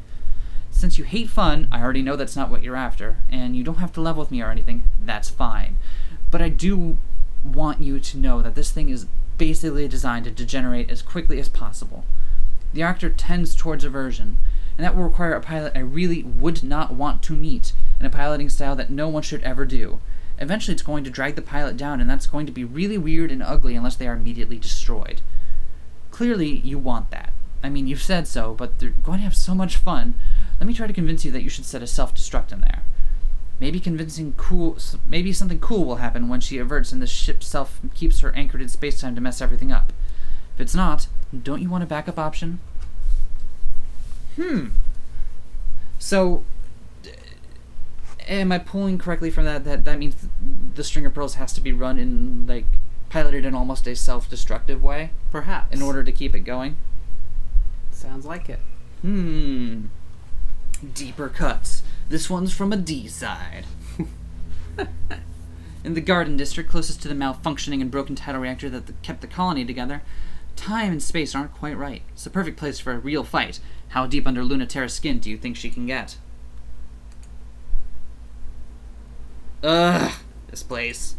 Speaker 2: Since you hate fun, I already know that's not what you're after, and you don't have to level with me or anything, that's fine. But I do want you to know that this thing is basically designed to degenerate as quickly as possible. The reactor tends towards aversion, and that will require a pilot I really would not want to meet, in a piloting style that no one should ever do. Eventually it's going to drag the pilot down, and that's going to be really weird and ugly unless they are immediately destroyed. Clearly, you want that. I mean, you've said so, but they're going to have so much fun. Let me try to convince you that you should set a self-destruct in there. Maybe something cool will happen when she averts and the ship self keeps her anchored in space-time to mess everything up. If it's not, don't you want a backup option? So, am I pulling correctly from that means the string of pearls has to be run in, like, piloted in almost a self-destructive way?
Speaker 3: Perhaps.
Speaker 2: In order to keep it going?
Speaker 3: Sounds like it.
Speaker 2: Deeper cuts. This one's from a D side. In the Garden District, closest to the malfunctioning and broken tidal reactor that kept the colony together, time and space aren't quite right. It's the perfect place for a real fight. How deep under Luna-Terra's skin do you think she can get? Ugh, this place.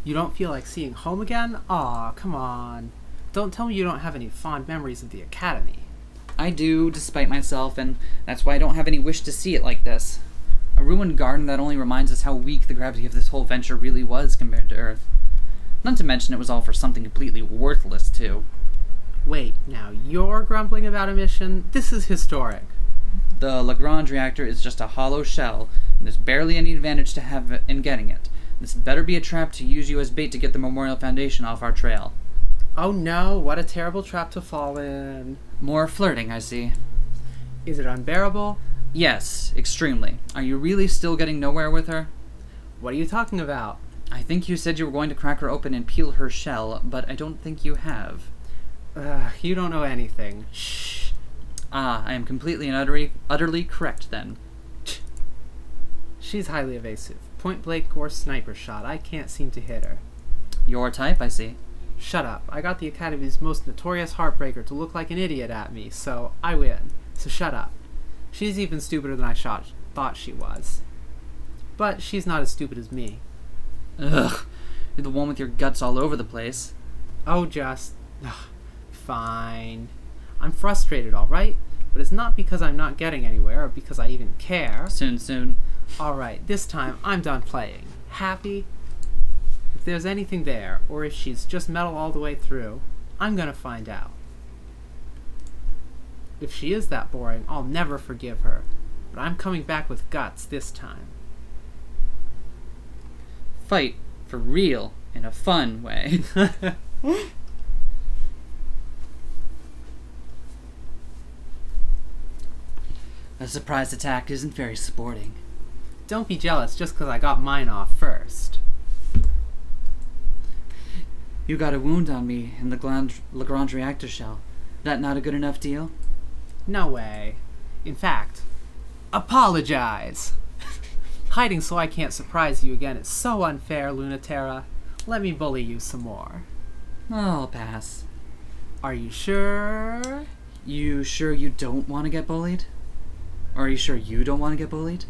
Speaker 3: You don't feel like seeing home again? Aw, come on. Don't tell me you don't have any fond memories of the Academy.
Speaker 2: I do, despite myself, and that's why I don't have any wish to see it like this. A ruined garden that only reminds us how weak the gravity of this whole venture really was compared to Earth. Not to mention it was all for something completely worthless, too.
Speaker 3: Wait, now you're grumbling about a mission? This is historic.
Speaker 2: The Lagrange reactor is just a hollow shell, and there's barely any advantage to have in getting it. This better be a trap to use you as bait to get the Memorial Foundation off our trail.
Speaker 3: Oh no, what a terrible trap to fall in.
Speaker 2: More flirting, I see.
Speaker 3: Is it unbearable?
Speaker 2: Yes, extremely. Are you really still getting nowhere with her?
Speaker 3: What are you talking about?
Speaker 2: I think you said you were going to crack her open and peel her shell, but I don't think you have.
Speaker 3: You don't know anything. Shh.
Speaker 2: Ah, I am completely and utterly correct then.
Speaker 3: She's highly evasive. Point blank or sniper shot. I can't seem to hit her.
Speaker 2: Your type, I see.
Speaker 3: Shut up. I got the Academy's most notorious heartbreaker to look like an idiot at me, so I win. So shut up. She's even stupider than I thought she was. But she's not as stupid as me.
Speaker 2: Ugh, you're the one with your guts all over the place.
Speaker 3: Oh, fine. I'm frustrated, alright? But it's not because I'm not getting anywhere or because I even care.
Speaker 2: Soon.
Speaker 3: Alright, this time I'm done playing. Happy? If there's anything there, or if she's just metal all the way through, I'm gonna find out. If she is that boring, I'll never forgive her. But I'm coming back with guts this time.
Speaker 2: Fight for real in a fun way. A surprise attack isn't very sporting.
Speaker 3: Don't be jealous just because I got mine off first.
Speaker 2: You got a wound on me in the Lagrange reactor shell. That not a good enough deal?
Speaker 3: No way. In fact, apologize! Hiding so I can't surprise you again is so unfair, Luna-Terra. Let me bully you some more.
Speaker 2: I'll pass.
Speaker 3: Are you sure?
Speaker 2: You sure you don't want to get bullied? Or are you sure you don't want to get bullied?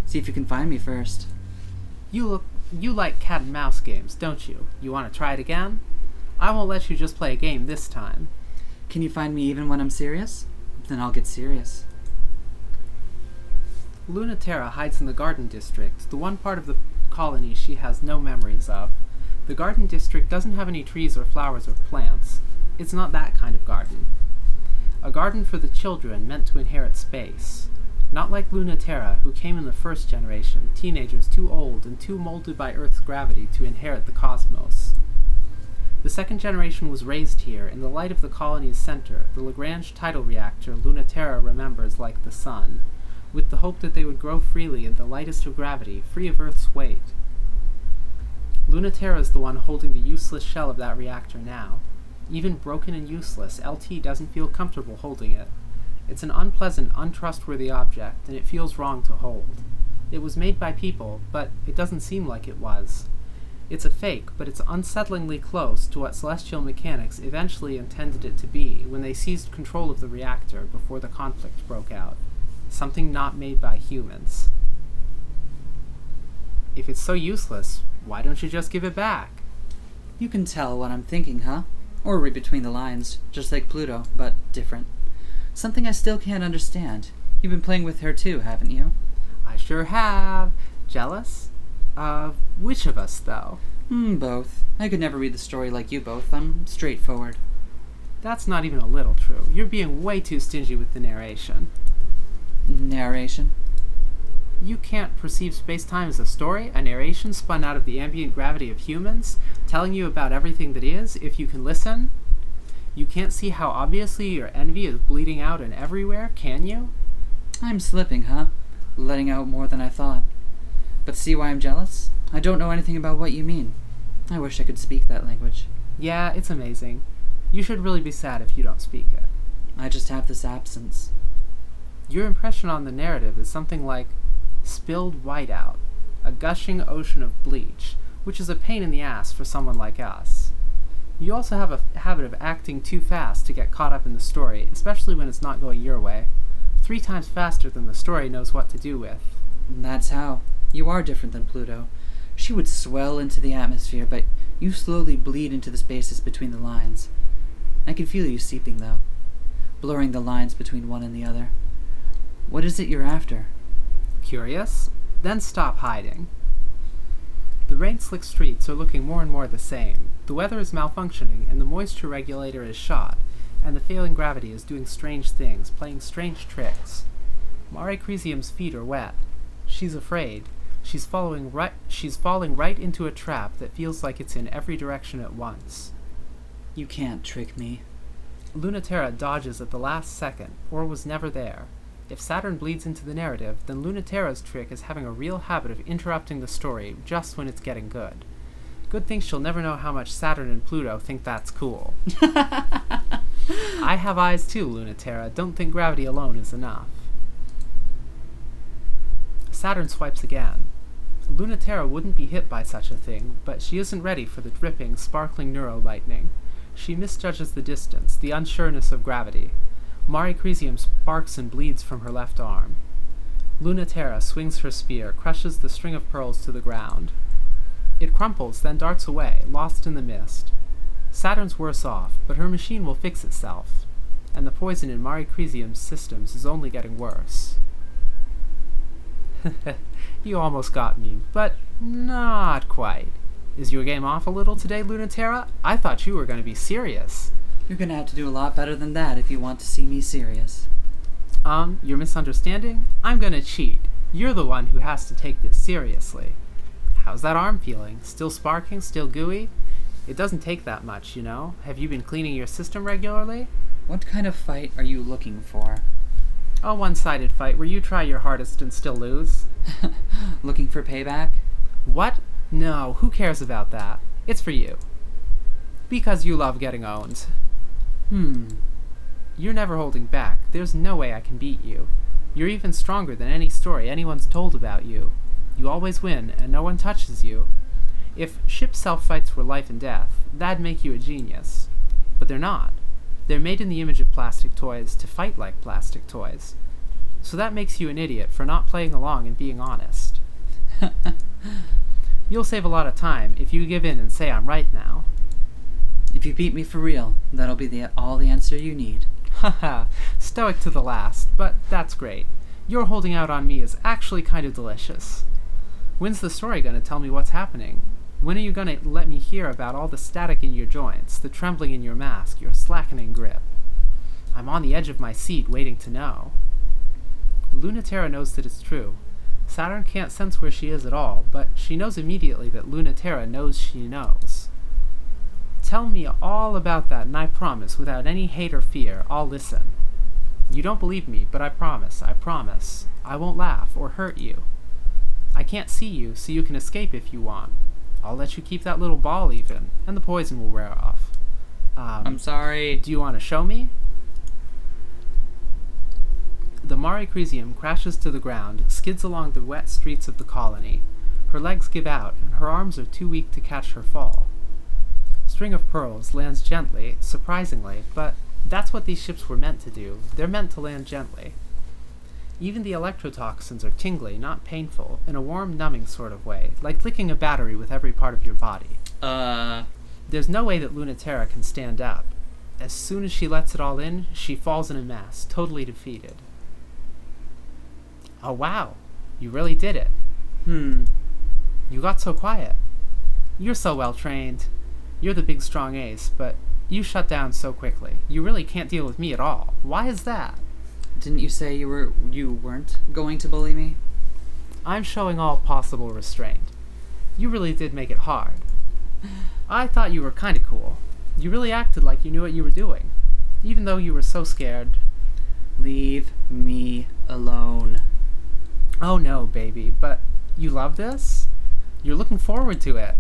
Speaker 2: See if you can find me first.
Speaker 3: You like cat and mouse games, don't you? You want to try it again? I won't let you just play a game this time.
Speaker 2: Can you find me even when I'm serious? Then I'll get serious.
Speaker 3: Luna-Terra hides in the Garden District, the one part of the colony she has no memories of. The Garden District doesn't have any trees or flowers or plants. It's not that kind of garden. A garden for the children meant to inherit space. Not like Luna-Terra, who came in the first generation, teenagers too old and too molded by Earth's gravity to inherit the cosmos. The second generation was raised here, in the light of the colony's center, the Lagrange tidal reactor Luna-Terra remembers like the sun, with the hope that they would grow freely in the lightest of gravity, free of Earth's weight. Luna-Terra is the one holding the useless shell of that reactor now. Even broken and useless, LT doesn't feel comfortable holding it. It's an unpleasant, untrustworthy object, and it feels wrong to hold. It was made by people, but it doesn't seem like it was. It's a fake, but it's unsettlingly close to what celestial mechanics eventually intended it to be when they seized control of the reactor before the conflict broke out. Something not made by humans. If it's so useless, why don't you just give it back?
Speaker 2: You can tell what I'm thinking, huh? Or read between the lines, just like Pluto, but different. Something I still can't understand. You've been playing with her too, haven't you?
Speaker 3: I sure have. Jealous? Of which of us, though?
Speaker 2: Both. I could never read the story like you both. I'm straightforward.
Speaker 3: That's not even a little true. You're being way too stingy with the narration.
Speaker 2: Narration?
Speaker 3: You can't perceive space-time as a story, a narration spun out of the ambient gravity of humans, telling you about everything that is, if you can listen? You can't see how obviously your envy is bleeding out and everywhere, can you?
Speaker 2: I'm slipping, huh? Letting out more than I thought. But see why I'm jealous? I don't know anything about what you mean. I wish I could speak that language.
Speaker 3: Yeah, it's amazing. You should really be sad if you don't speak it.
Speaker 2: I just have this absence.
Speaker 3: Your impression on the narrative is something like spilled whiteout, a gushing ocean of bleach, which is a pain in the ass for someone like us. You also have a habit of acting too fast to get caught up in the story, especially when it's not going your way. 3 times faster than the story knows what to do with.
Speaker 2: That's how. You are different than Pluto. She would swell into the atmosphere, but you slowly bleed into the spaces between the lines. I can feel you seeping, though, blurring the lines between one and the other. What is it you're after?
Speaker 3: Curious? Then stop hiding. The rain-slick streets are looking more and more the same. The weather is malfunctioning, and the moisture regulator is shot, and the failing gravity is doing strange things, playing strange tricks. Mare Crisium's feet are wet. She's afraid. She's falling right into a trap that feels like it's in every direction at once.
Speaker 2: You can't trick me.
Speaker 3: Luna-Terra dodges at the last second, or was never there. If Saturn bleeds into the narrative, then Luna-Terra's trick is having a real habit of interrupting the story just when it's getting good. Good thing she'll never know how much Saturn and Pluto think that's cool. I have eyes too, Luna-Terra. Don't think gravity alone is enough. Saturn swipes again. Luna-Terra wouldn't be hit by such a thing, but she isn't ready for the dripping, sparkling neurolightning. She misjudges the distance, the unsureness of gravity. Mare Crisium sparks and bleeds from her left arm. Luna-Terra swings her spear, crushes the string of pearls to the ground. It crumples, then darts away, lost in the mist. Saturn's worse off, but her machine will fix itself, and the poison in Mare Crisium's systems is only getting worse. You almost got me, but not quite. Is your game off a little today, Luna-Terra? I thought you were going to be serious.
Speaker 2: You're gonna have to do a lot better than that if you want to see me serious.
Speaker 3: You're misunderstanding? I'm gonna cheat. You're the one who has to take this seriously. How's that arm feeling? Still sparking? Still gooey? It doesn't take that much, you know? Have you been cleaning your system regularly?
Speaker 2: What kind of fight are you looking for?
Speaker 3: A one-sided fight where you try your hardest and still lose.
Speaker 2: Looking for payback?
Speaker 3: What? No, who cares about that? It's for you. Because you love getting owned. You're never holding back. There's no way I can beat you. You're even stronger than any story anyone's told about you. You always win, and no one touches you. If ship self-fights were life and death, that'd make you a genius. But they're not. They're made in the image of plastic toys to fight like plastic toys. So that makes you an idiot for not playing along and being honest. You'll save a lot of time if you give in and say I'm right now.
Speaker 2: If you beat me for real, that'll be all the answer you need.
Speaker 3: Haha, stoic to the last, but that's great. Your holding out on me is actually kind of delicious. When's the story gonna tell me what's happening? When are you gonna let me hear about all the static in your joints, the trembling in your mask, your slackening grip? I'm on the edge of my seat waiting to know. Luna-Terra knows that it's true. Saturn can't sense where she is at all, but she knows immediately that Luna-Terra knows she knows. Tell me all about that, and I promise, without any hate or fear, I'll listen. You don't believe me, but I promise, I won't laugh or hurt you. I can't see you, so you can escape if you want. I'll let you keep that little ball even, and the poison will wear off.
Speaker 2: I'm sorry.
Speaker 3: Do you want to show me? The Mare Crisium crashes to the ground, skids along the wet streets of the colony. Her legs give out, and her arms are too weak to catch her fall. String of Pearls lands gently, surprisingly, but that's what these ships were meant to do. They're meant to land gently. Even the electrotoxins are tingly, not painful, in a warm, numbing sort of way, like licking a battery with every part of your body. There's no way that Luna-Terra can stand up. As soon as she lets it all in, she falls in a mess, totally defeated. Oh wow, you really did it. You got so quiet. You're so well trained. You're the big strong ace, but You shut down so quickly. You really can't deal with me at all. Why is that?
Speaker 2: Didn't you say you weren't going to bully me?
Speaker 3: I'm showing all possible restraint. You really did make it hard. I thought you were kinda cool. You really acted like you knew what you were doing, even though you were so scared.
Speaker 2: Leave me alone.
Speaker 3: Oh no, baby, but you love this? You're looking forward to it.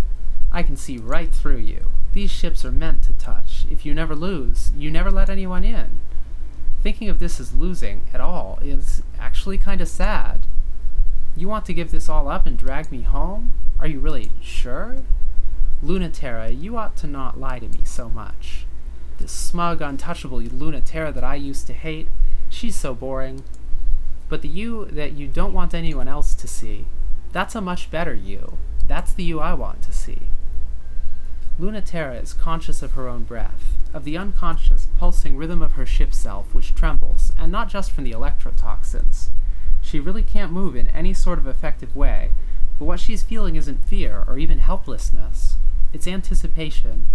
Speaker 3: I can see right through you. These ships are meant to touch. If you never lose, you never let anyone in. Thinking of this as losing at all is actually kinda sad. You want to give this all up and drag me home? Are you really sure? Luna-Terra, you ought to not lie to me so much. This smug, untouchable Luna-Terra that I used to hate, she's so boring. But the you that you don't want anyone else to see, that's a much better you. That's the you I want to see. Luna-Terra is conscious of her own breath, of the unconscious, pulsing rhythm of her ship self which trembles, and not just from the electrotoxins. She really can't move in any sort of effective way, but what she's feeling isn't fear or even helplessness. It's anticipation.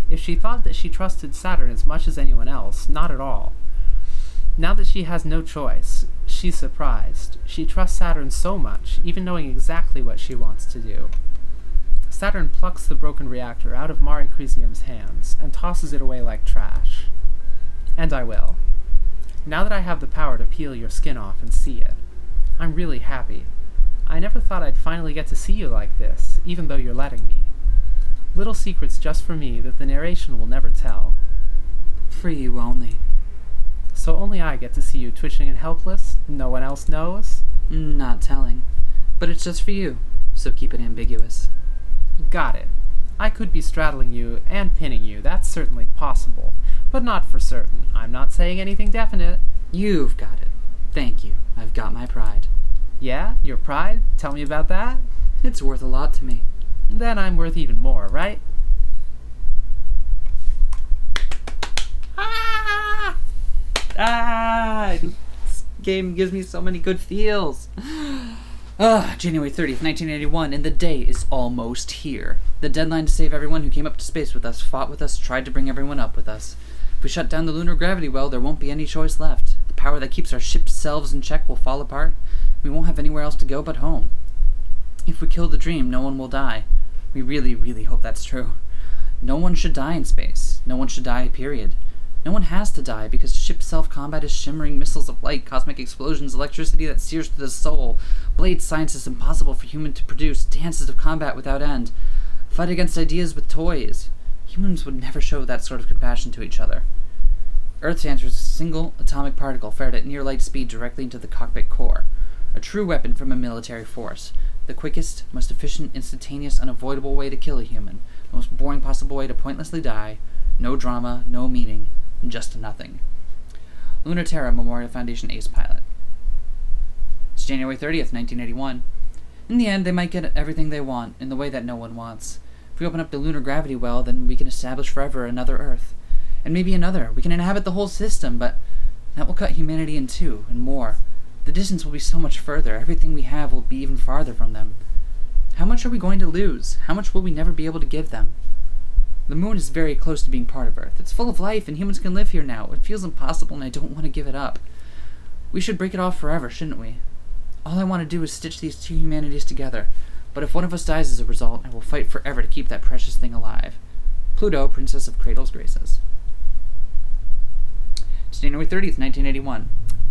Speaker 3: If she thought that she trusted Saturn as much as anyone else, not at all. Now that she has no choice, she's surprised. She trusts Saturn so much, even knowing exactly what she wants to do. Saturn plucks the broken reactor out of Mari Crisium's hands and tosses it away like trash. And I will. Now that I have the power to peel your skin off and see it, I'm really happy. I never thought I'd finally get to see you like this, even though you're letting me. Little secrets just for me that the narration will never tell.
Speaker 2: For you only.
Speaker 3: So only I get to see you twitching and helpless? No one else knows?
Speaker 2: Not telling. But it's just for you, so keep it ambiguous.
Speaker 3: Got it. I could be straddling you and pinning you, that's certainly possible, but not for certain. I'm not saying anything definite.
Speaker 2: You've got it. Thank you. I've got my pride.
Speaker 3: Yeah? Your pride? Tell me about that?
Speaker 2: It's worth a lot to me.
Speaker 3: Then I'm worth even more, right?
Speaker 2: This game gives me so many good feels. January 30th, 1981, and the day is almost here. The deadline to save everyone who came up to space with us, fought with us, tried to bring everyone up with us. If we shut down the lunar gravity well, there won't be any choice left. The power that keeps our ship's selves in check will fall apart. We won't have anywhere else to go but home. If we kill the dream, no one will die. We really, really hope that's true. No one should die in space. No one should die, period. No one has to die because ship self-combat is shimmering missiles of light, cosmic explosions, electricity that sears through the soul, blade sciences impossible for human to produce, dances of combat without end, fight against ideas with toys. Humans would never show that sort of compassion to each other. Earth's answer is a single atomic particle fired at near light speed directly into the cockpit core. A true weapon from a military force. The quickest, most efficient, instantaneous, unavoidable way to kill a human. The most boring possible way to pointlessly die. No drama, no meaning, just nothing. Luna-Terra Memorial Foundation Ace Pilot. It's January 30th, 1981. In the end, they might get everything they want, in the way that no one wants. If we open up the lunar gravity well, then we can establish forever another Earth. And maybe another. We can inhabit the whole system, but that will cut humanity in two, and more. The distance will be so much further. Everything we have will be even farther from them. How much are we going to lose? How much will we never be able to give them? The moon is very close to being part of Earth. It's full of life, and humans can live here now. It feels impossible, and I don't want to give it up. We should break it off forever, shouldn't we? All I want to do is stitch these two humanities together. But if one of us dies as a result, I will fight forever to keep that precious thing alive. Pluto, Princess of Cradle's Graces. It's January 30th, 1981.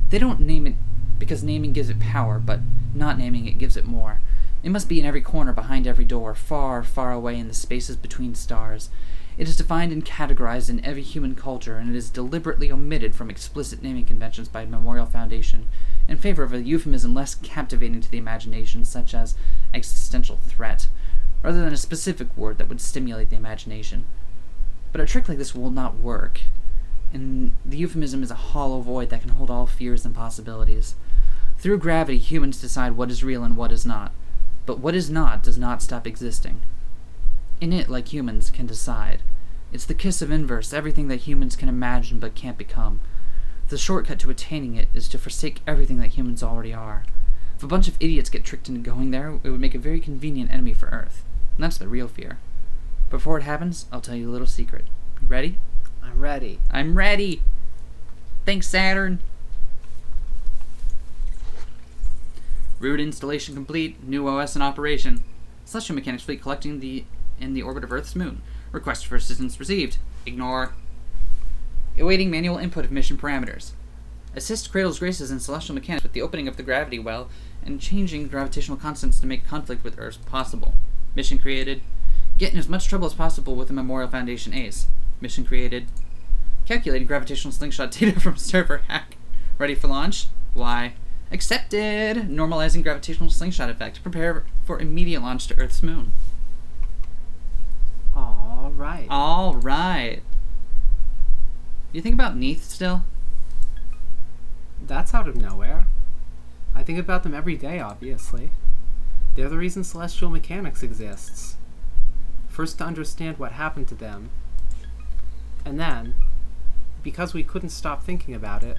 Speaker 2: They don't name it because naming gives it power, but not naming it gives it more. It must be in every corner, behind every door, far, far away in the spaces between stars. It is defined and categorized in every human culture, and it is deliberately omitted from explicit naming conventions by Memorial Foundation, in favor of a euphemism less captivating to the imagination, such as existential threat, rather than a specific word that would stimulate the imagination. But a trick like this will not work, and the euphemism is a hollow void that can hold all fears and possibilities. Through gravity, humans decide what is real and what is not. But what is not does not stop existing. In it, like humans, can decide. It's the kiss of inverse, everything that humans can imagine but can't become. The shortcut to attaining it is to forsake everything that humans already are. If a bunch of idiots get tricked into going there, it would make a very convenient enemy for Earth. And that's the real fear. Before it happens, I'll tell you a little secret. You ready?
Speaker 3: I'm ready.
Speaker 2: I'm ready. Thanks, Saturn. Route installation complete. New OS in operation. Celestial Mechanics fleet collecting in the orbit of Earth's moon. Request for assistance received. Ignore. Awaiting manual input of mission parameters. Assist Cradle's Graces and Celestial Mechanics with the opening of the gravity well and changing gravitational constants to make conflict with Earth possible. Mission created. Get in as much trouble as possible with the Memorial Foundation Ace. Mission created. Calculating gravitational slingshot data from server hack. Ready for launch? Why? Accepted! Normalizing gravitational slingshot effect. Prepare for immediate launch to Earth's moon.
Speaker 3: Alright.
Speaker 2: Alright. You think about Neath still?
Speaker 3: That's out of nowhere. I think about them every day, obviously. They're the reason Celestial Mechanics exists. First to understand what happened to them, and then, because we couldn't stop thinking about it,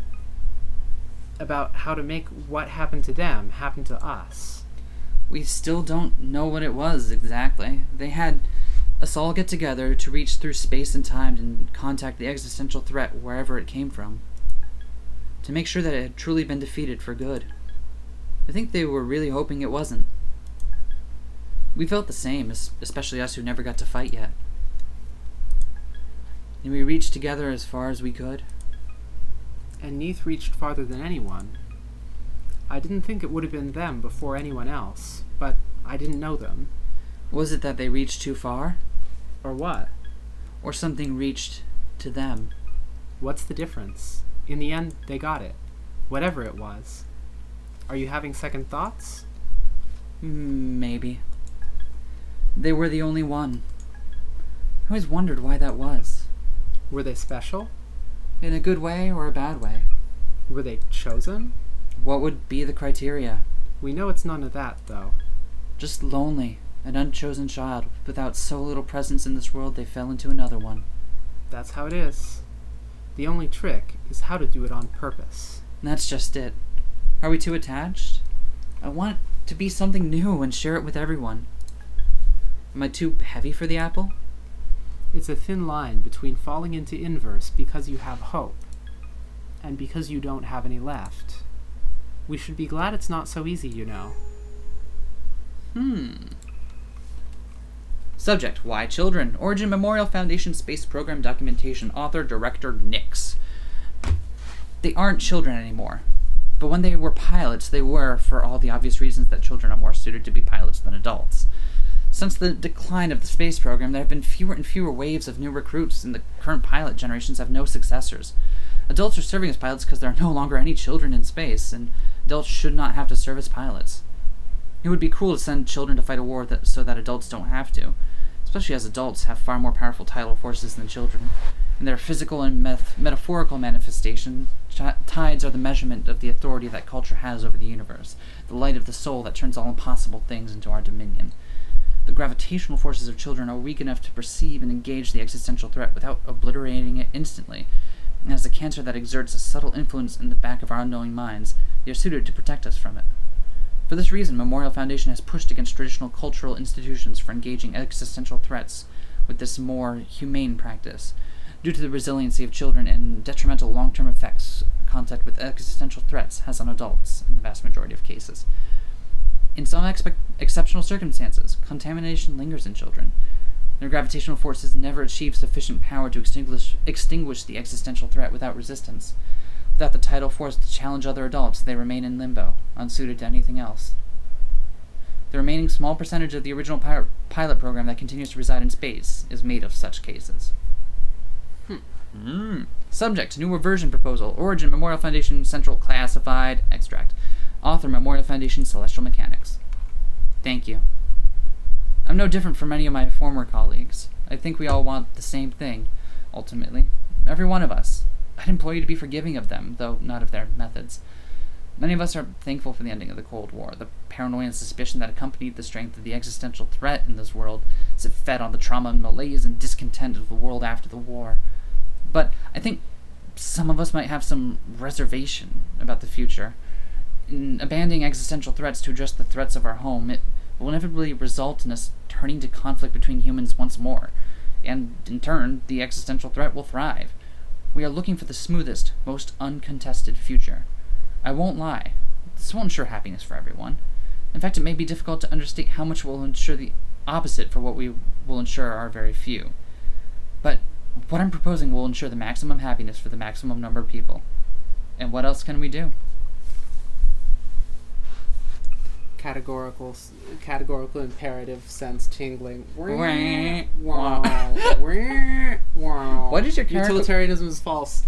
Speaker 3: about how to make what happened to them happen to us.
Speaker 2: We still don't know what it was exactly. They had us all get together to reach through space and time and contact the existential threat wherever it came from, to make sure that it had truly been defeated for good. I think they were really hoping it wasn't. We felt the same, especially us who never got to fight yet. And we reached together as far as we could.
Speaker 3: And Neath reached farther than anyone. I didn't think it would have been them before anyone else, but I didn't know them.
Speaker 2: Was it that they reached too far?
Speaker 3: Or what?
Speaker 2: Or something reached to them?
Speaker 3: What's the difference? In the end, they got it. Whatever it was. Are you having second thoughts?
Speaker 2: Maybe. They were the only one. I always wondered why that was.
Speaker 3: Were they special?
Speaker 2: In a good way or a bad way?
Speaker 3: Were they chosen?
Speaker 2: What would be the criteria?
Speaker 3: We know it's none of that, though.
Speaker 2: Just lonely, an unchosen child, without so little presence in this world they fell into another one.
Speaker 3: That's how it is. The only trick is how to do it on purpose.
Speaker 2: And that's just it. Are we too attached? I want it to be something new and share it with everyone. Am I too heavy for the apple?
Speaker 3: It's a thin line between falling into inverse because you have hope, and because you don't have any left. We should be glad it's not so easy, you know.
Speaker 2: Subject, Why Children? Origin Memorial Foundation Space Program Documentation. Author, Director, Nix. They aren't children anymore. But when they were pilots, they were, for all the obvious reasons that children are more suited to be pilots than adults. Since the decline of the space program, there have been fewer and fewer waves of new recruits, and the current pilot generations have no successors. Adults are serving as pilots because there are no longer any children in space, and adults should not have to serve as pilots. It would be cruel to send children to fight a war so that adults don't have to, especially as adults have far more powerful tidal forces than children. In their physical and metaphorical manifestation, tides are the measurement of the authority that culture has over the universe, the light of the soul that turns all impossible things into our dominion. The gravitational forces of children are weak enough to perceive and engage the existential threat without obliterating it instantly. And as a cancer that exerts a subtle influence in the back of our unknowing minds, they are suited to protect us from it. For this reason, Memorial Foundation has pushed against traditional cultural institutions for engaging existential threats with this more humane practice, due to the resiliency of children and detrimental long-term effects contact with existential threats has on adults in the vast majority of cases. In some exceptional circumstances, contamination lingers in children. Their gravitational forces never achieve sufficient power to extinguish the existential threat without resistance. Without the tidal force to challenge other adults, they remain in limbo, unsuited to anything else. The remaining small percentage of the original pilot program that continues to reside in space is made of such cases. Subject, new reversion proposal. Origin, Memorial Foundation Central Classified Extract. Author, Memorial Foundation Celestial Mechanics. Thank you. I'm no different from many of my former colleagues. I think we all want the same thing, ultimately. Every one of us. I'd implore you to be forgiving of them, though not of their methods. Many of us are thankful for the ending of the Cold War, the paranoia and suspicion that accompanied the strength of the existential threat in this world, as it fed on the trauma and malaise and discontent of the world after the war. But I think some of us might have some reservation about the future. In abandoning existential threats to address the threats of our home, it will inevitably result in us turning to conflict between humans once more. and in turn, the existential threat will thrive. We are looking for the smoothest, most uncontested future. I won't lie. This won't ensure happiness for everyone. In fact, it may be difficult to understate how much will ensure the opposite for what we will ensure are very few. But what I'm proposing will ensure the maximum happiness for the maximum number of people. And what else can we do?
Speaker 3: Categorical imperative sense tingling.
Speaker 2: Wah,
Speaker 3: What
Speaker 2: is your
Speaker 3: utilitarianism is false.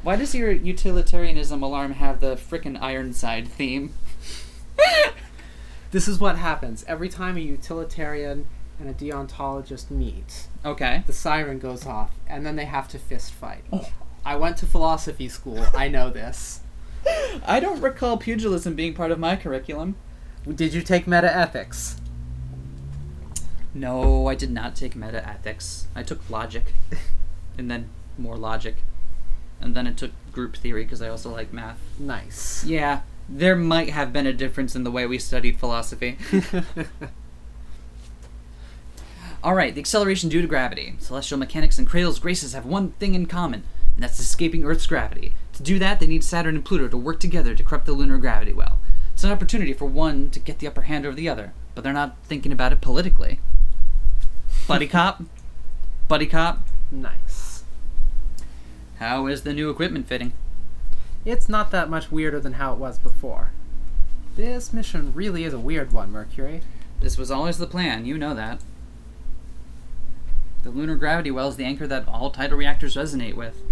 Speaker 2: Why does your utilitarianism alarm have the frickin' Ironside theme?
Speaker 3: This is what happens every time a utilitarian and a deontologist meet.
Speaker 2: Okay.
Speaker 3: The siren goes off, and then they have to fist fight. I went to philosophy school. I know this.
Speaker 2: I don't recall pugilism being part of my curriculum.
Speaker 3: Did you take metaethics?
Speaker 2: No, I did not take metaethics. I took logic, and then more logic, and then I took group theory because I also like math.
Speaker 3: Nice.
Speaker 2: Yeah, there might have been a difference in the way we studied philosophy. Alright, the acceleration due to gravity. Celestial mechanics and Cradle's graces have one thing in common, and that's escaping Earth's gravity. To do that, they need Saturn and Pluto to work together to corrupt the lunar gravity well. It's an opportunity for one to get the upper hand over the other, but they're not thinking about it politically. Buddy cop? Buddy cop?
Speaker 3: Nice.
Speaker 2: How is the new equipment fitting?
Speaker 3: It's not that much weirder than how it was before. This mission really is a weird one, Mercury.
Speaker 2: This was always the plan, you know that. The lunar gravity well is the anchor that all tidal reactors resonate with.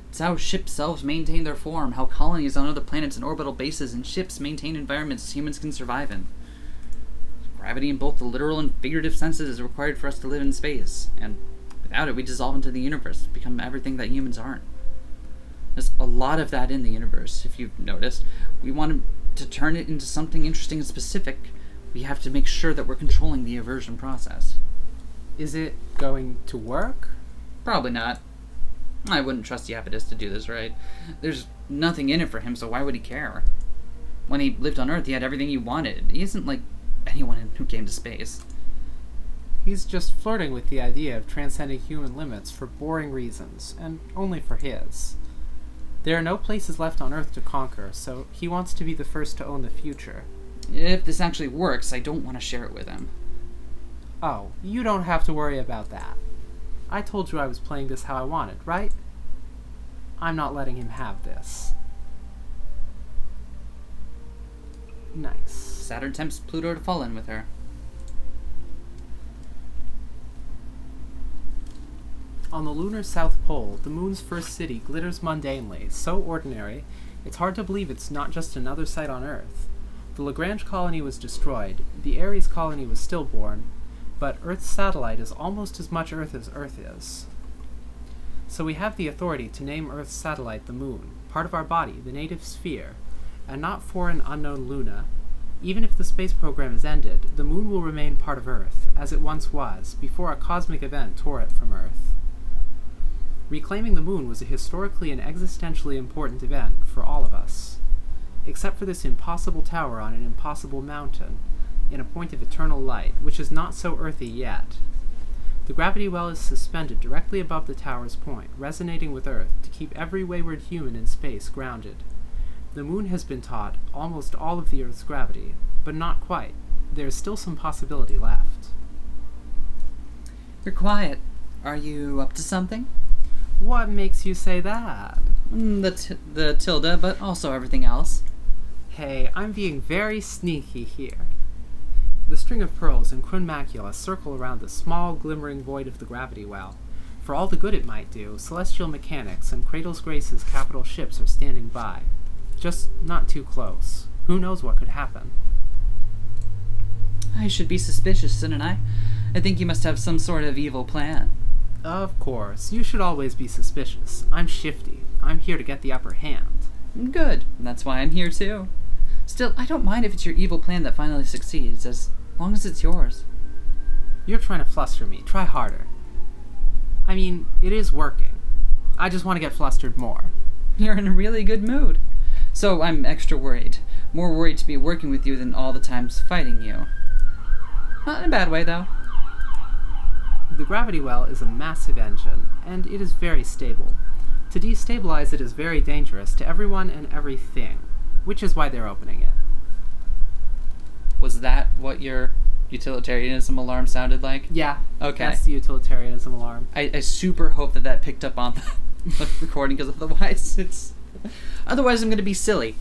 Speaker 2: It's how ships selves maintain their form, how colonies on other planets and orbital bases and ships maintain environments humans can survive in. Gravity in both the literal and figurative senses is required for us to live in space, and without it we dissolve into the universe, become everything that humans aren't. There's a lot of that in the universe, if you've noticed. We want to turn it into something interesting and specific. We have to make sure that we're controlling the aversion process.
Speaker 3: Is it going to work?
Speaker 2: Probably not. I wouldn't trust Iapetus to do this right. There's nothing in it for him, so why would he care? When he lived on Earth, he had everything he wanted. He isn't like anyone who came to space.
Speaker 3: He's just flirting with the idea of transcending human limits for boring reasons, and only for his. There are no places left on Earth to conquer, so he wants to be the first to own the future.
Speaker 2: If this actually works, I don't want to share it with him.
Speaker 3: Oh, you don't have to worry about that. I told you I was playing this how I wanted, right? I'm not letting him have this. Nice.
Speaker 2: Saturn tempts Pluto to fall in with her.
Speaker 3: On the lunar South Pole, the moon's first city glitters mundanely, so ordinary, it's hard to believe it's not just another site on Earth. The Lagrange colony was destroyed, the Ares colony was stillborn, but Earth's satellite is almost as much Earth as Earth is. So we have the authority to name Earth's satellite the Moon, part of our body, the native sphere, and not foreign unknown Luna. Even if the space program is ended, the Moon will remain part of Earth, as it once was, before a cosmic event tore it from Earth. Reclaiming the Moon was a historically and existentially important event for all of us, except for this impossible tower on an impossible mountain, in a point of eternal light, which is not so earthy yet. The gravity well is suspended directly above the tower's point, resonating with Earth to keep every wayward human in space grounded. The Moon has been taught almost all of the Earth's gravity, but not quite. There is still some possibility left.
Speaker 2: You're quiet. Are you up to something?
Speaker 3: What makes you say that?
Speaker 2: The tilde, but also everything else.
Speaker 3: Hey, I'm being very sneaky here. The string of pearls and Krun macula circle around the small, glimmering void of the gravity well. For all the good it might do, Celestial Mechanics and Cradle's Grace's capital ships are standing by. Just not too close. Who knows what could happen?
Speaker 2: I should be suspicious, shouldn't I? I think you must have some sort of evil plan.
Speaker 3: Of course. You should always be suspicious. I'm shifty. I'm here to get the upper hand.
Speaker 2: Good. That's why I'm here, too. Still, I don't mind if it's your evil plan that finally succeeds, as long as it's yours.
Speaker 3: You're trying to fluster me. Try harder. I mean, it is working. I just want to get flustered more.
Speaker 2: You're in a really good mood. So I'm extra worried. More worried to be working with you than all the times fighting you. Not in a bad way, though.
Speaker 3: The gravity well is a massive engine, and it is very stable. To destabilize it is very dangerous to everyone and everything, which is why they're opening it.
Speaker 2: Was that what your utilitarianism alarm sounded like?
Speaker 3: Yeah.
Speaker 2: Okay.
Speaker 3: That's the utilitarianism alarm.
Speaker 2: I super hope that picked up on the recording, because otherwise I'm going to be silly.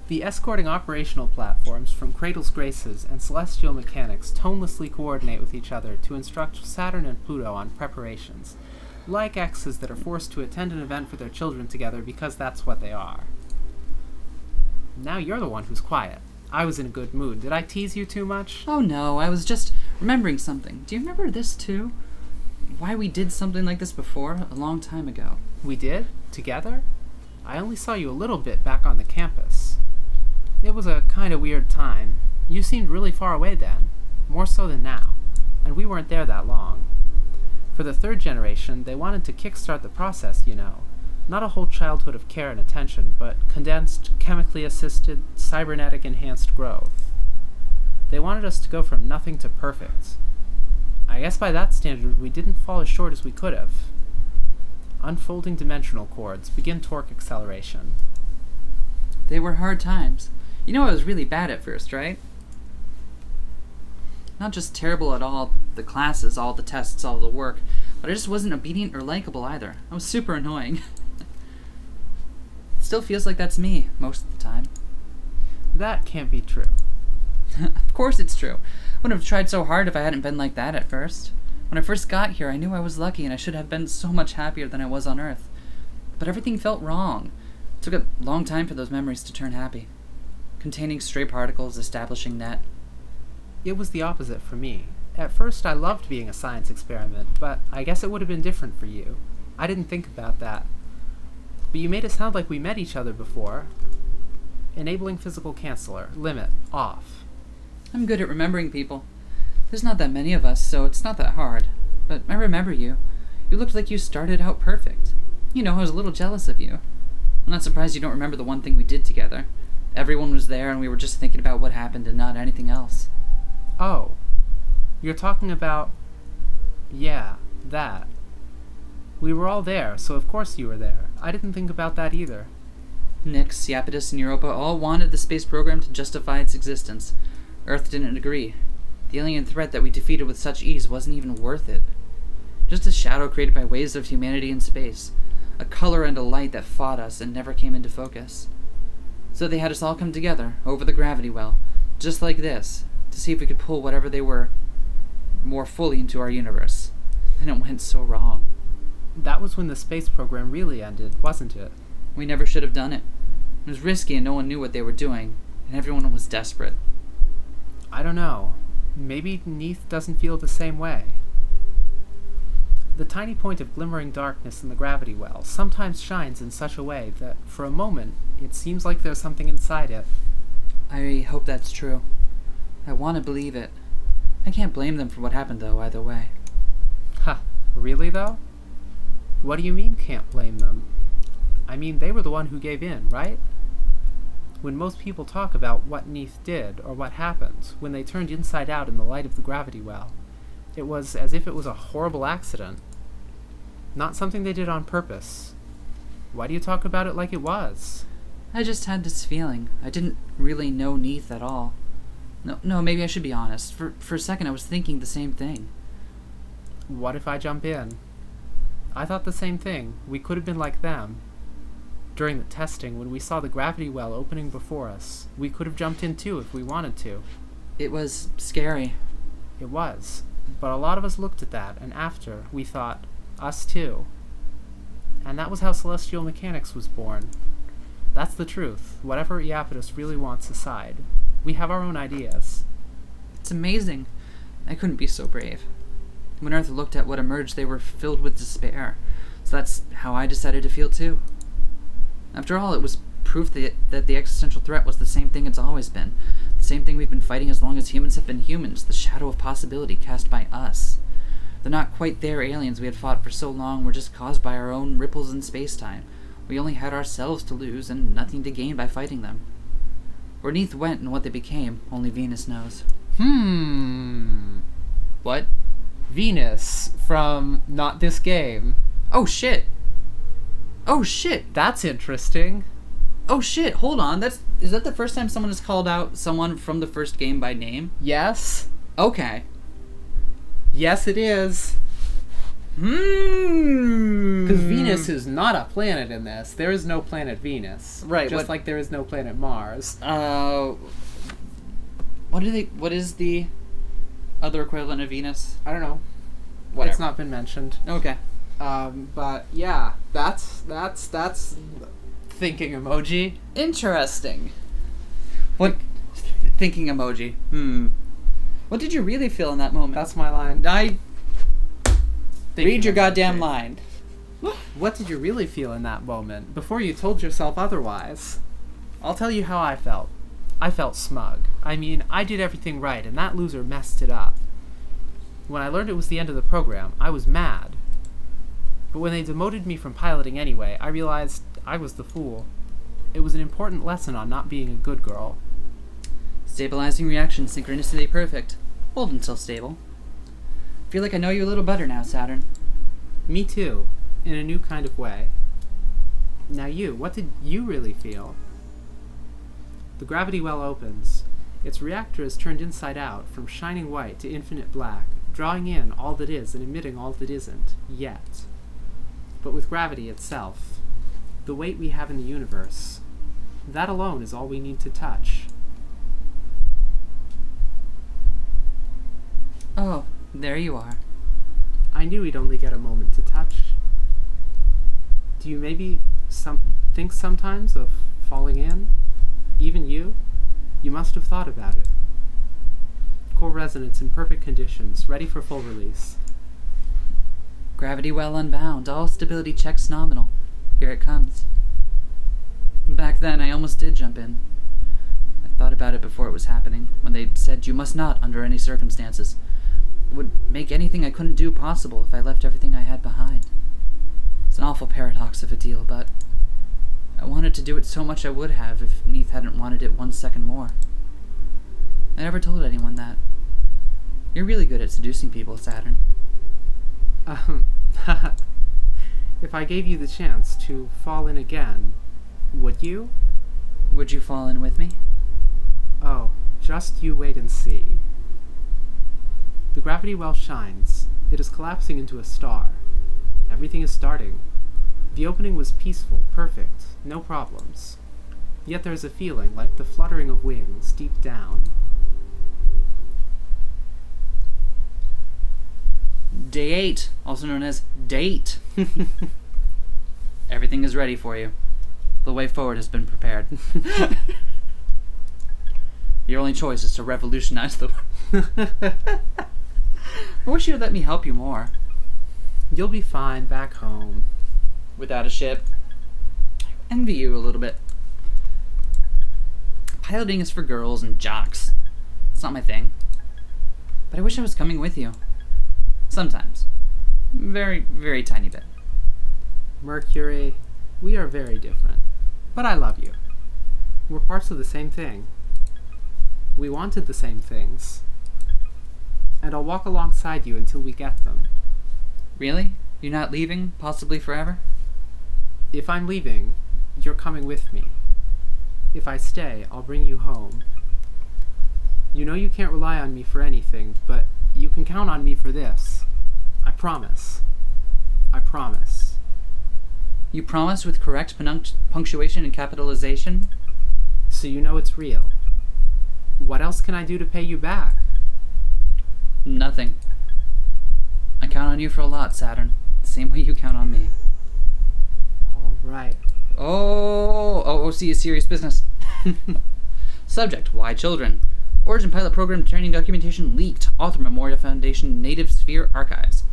Speaker 3: The escorting operational platforms from Cradle's Graces and Celestial Mechanics tonelessly coordinate with each other to instruct Saturn and Pluto on preparations, like exes that are forced to attend an event for their children together because that's what they are. Now you're the one who's quiet. I was in a good mood. Did I tease you too much?
Speaker 2: Oh no, I was just remembering something. Do you remember this too? Why we did something like this before, a long time ago.
Speaker 3: We did? Together? I only saw you a little bit back on the campus. It was a kind of weird time. You seemed really far away then, more so than now, and we weren't there that long. For the third generation, they wanted to kickstart the process, you know. Not a whole childhood of care and attention, but condensed, chemically assisted, cybernetic enhanced growth. They wanted us to go from nothing to perfect. I guess by that standard, we didn't fall as short as we could have. Unfolding dimensional chords, begin torque acceleration.
Speaker 2: They were hard times. You know I was really bad at first, right? Not just terrible at all the classes, all the tests, all the work, but I just wasn't obedient or likable either. I was super annoying. It still feels like that's me, most of the time.
Speaker 3: That can't be true.
Speaker 2: Of course it's true. I wouldn't have tried so hard if I hadn't been like that at first. When I first got here, I knew I was lucky and I should have been so much happier than I was on Earth. But everything felt wrong. It took a long time for those memories to turn happy. Containing stray particles, establishing net.
Speaker 3: It was the opposite for me. At first, I loved being a science experiment, but I guess it would have been different for you. I didn't think about that. But you made it sound like we met each other before. Enabling physical canceller. Limit. Off.
Speaker 2: I'm good at remembering people. There's not that many of us, so it's not that hard. But I remember you. You looked like you started out perfect. You know, I was a little jealous of you. I'm not surprised you don't remember the one thing we did together. Everyone was there and we were just thinking about what happened and not anything else.
Speaker 3: Oh. You're talking about... Yeah, that. We were all there, so of course you were there. I didn't think about that either.
Speaker 2: Nyx, Iapetus, and Europa all wanted the space program to justify its existence. Earth didn't agree. The alien threat that we defeated with such ease wasn't even worth it. Just a shadow created by waves of humanity in space. A color and a light that fought us and never came into focus. So they had us all come together, over the gravity well, just like this, to see if we could pull whatever they were more fully into our universe. And it went so wrong.
Speaker 3: That was when the space program really ended, wasn't it?
Speaker 2: We never should have done it. It was risky and no one knew what they were doing, and everyone was desperate.
Speaker 3: I don't know. Maybe Neith doesn't feel the same way. The tiny point of glimmering darkness in the gravity well sometimes shines in such a way that, for a moment, it seems like there's something inside it.
Speaker 2: I hope that's true. I want to believe it. I can't blame them for what happened, though, either way.
Speaker 3: Ha, really though? What do you mean, can't blame them? I mean, they were the one who gave in, right? When most people talk about what Neith did, or what happened, when they turned inside out in the light of the gravity well, it was as if it was a horrible accident. Not something they did on purpose. Why do you talk about it like it was?
Speaker 2: I just had this feeling. I didn't really know Neith at all. No, maybe I should be honest. For a second I was thinking the same thing.
Speaker 3: What if I jump in? I thought the same thing. We could have been like them. During the testing, when we saw the gravity well opening before us, we could have jumped in too if we wanted to.
Speaker 2: It was scary.
Speaker 3: It was. But a lot of us looked at that, and after, we thought, us too. And that was how Celestial Mechanics was born. That's the truth, whatever Iapetus really wants aside. We have our own ideas.
Speaker 2: It's amazing. I couldn't be so brave. When Earth looked at what emerged, they were filled with despair. So that's how I decided to feel too. After all, it was proof that the existential threat was the same thing it's always been. The same thing we've been fighting as long as humans have been humans, the shadow of possibility cast by us. The not quite there aliens we had fought for so long were just caused by our own ripples in space-time. We only had ourselves to lose and nothing to gain by fighting them. Where Neith went and what they became, only Venus knows.
Speaker 3: What? Venus from Not This Game.
Speaker 2: Oh shit. Oh shit.
Speaker 3: That's interesting.
Speaker 2: Oh shit. Hold on. Is that the first time someone has called out someone from the first game by name?
Speaker 3: Yes.
Speaker 2: Okay.
Speaker 3: Yes, it is. Because Venus is not a planet in this. There is no planet Venus.
Speaker 2: Right.
Speaker 3: Just like there is no planet Mars.
Speaker 2: What is the other equivalent of Venus?
Speaker 3: I don't know.
Speaker 2: Whatever.
Speaker 3: It's not been mentioned.
Speaker 2: Okay.
Speaker 3: But yeah, that's thinking emoji.
Speaker 2: Interesting. What thinking emoji? What did you really feel in that moment?
Speaker 3: That's my line.
Speaker 2: Read your goddamn line.
Speaker 3: What did you really feel in that moment before you told yourself otherwise? I'll tell you how I felt. I felt smug. I mean, I did everything right, and that loser messed it up. When I learned it was the end of the program, I was mad. But when they demoted me from piloting anyway, I realized I was the fool. It was an important lesson on not being a good girl.
Speaker 2: Stabilizing reaction, synchronicity perfect. Hold until stable. Feel like I know you a little better now, Saturn.
Speaker 3: Me too, in a new kind of way. Now what did you really feel? The gravity well opens. Its reactor is turned inside out, from shining white to infinite black, drawing in all that is and emitting all that isn't, yet. But with gravity itself, the weight we have in the universe, that alone is all we need to touch.
Speaker 2: Oh, there you are.
Speaker 3: I knew we'd only get a moment to touch. Do you maybe think sometimes of falling in? Even you? You must have thought about it. Core resonance in perfect conditions, ready for full release.
Speaker 2: Gravity well unbound, all stability checks nominal. Here it comes. Back then, I almost did jump in. I thought about it before it was happening, when they said you must not under any circumstances. It would make anything I couldn't do possible if I left everything I had behind. It's an awful paradox of a deal, but I wanted to do it so much I would have if Neith hadn't wanted it 1 second more. I never told anyone that. You're really good at seducing people, Saturn.
Speaker 3: If I gave you the chance to fall in again, would you?
Speaker 2: Would you fall in with me?
Speaker 3: Oh, just you wait and see. The gravity well shines. It is collapsing into a star. Everything is starting. The opening was peaceful, perfect, no problems. Yet there is a feeling like the fluttering of wings deep down.
Speaker 2: Day 8, also known as Date. Everything is ready for you. The way forward has been prepared. Your only choice is to revolutionize the I wish you would let me help you more.
Speaker 3: You'll be fine back home.
Speaker 2: Without a ship. I envy you a little bit. Piloting is for girls and jocks. It's not my thing. But I wish I was coming with you. Sometimes. Very, very tiny bit.
Speaker 3: Mercury, we are very different. But I love you. We're parts of the same thing. We wanted the same things. And I'll walk alongside you until we get them.
Speaker 2: Really? You're not leaving, possibly forever?
Speaker 3: If I'm leaving, you're coming with me. If I stay, I'll bring you home. You know you can't rely on me for anything, but you can count on me for this. I promise. I promise.
Speaker 2: You promise with correct punctuation and capitalization?
Speaker 3: So you know it's real. What else can I do to pay you back?
Speaker 2: Nothing. I count on you for a lot, Saturn. The same way you count on me.
Speaker 3: All right.
Speaker 2: OOC is serious business. Subject, why children? Origin pilot program training documentation leaked. Author Memorial Foundation Native Sphere Archives.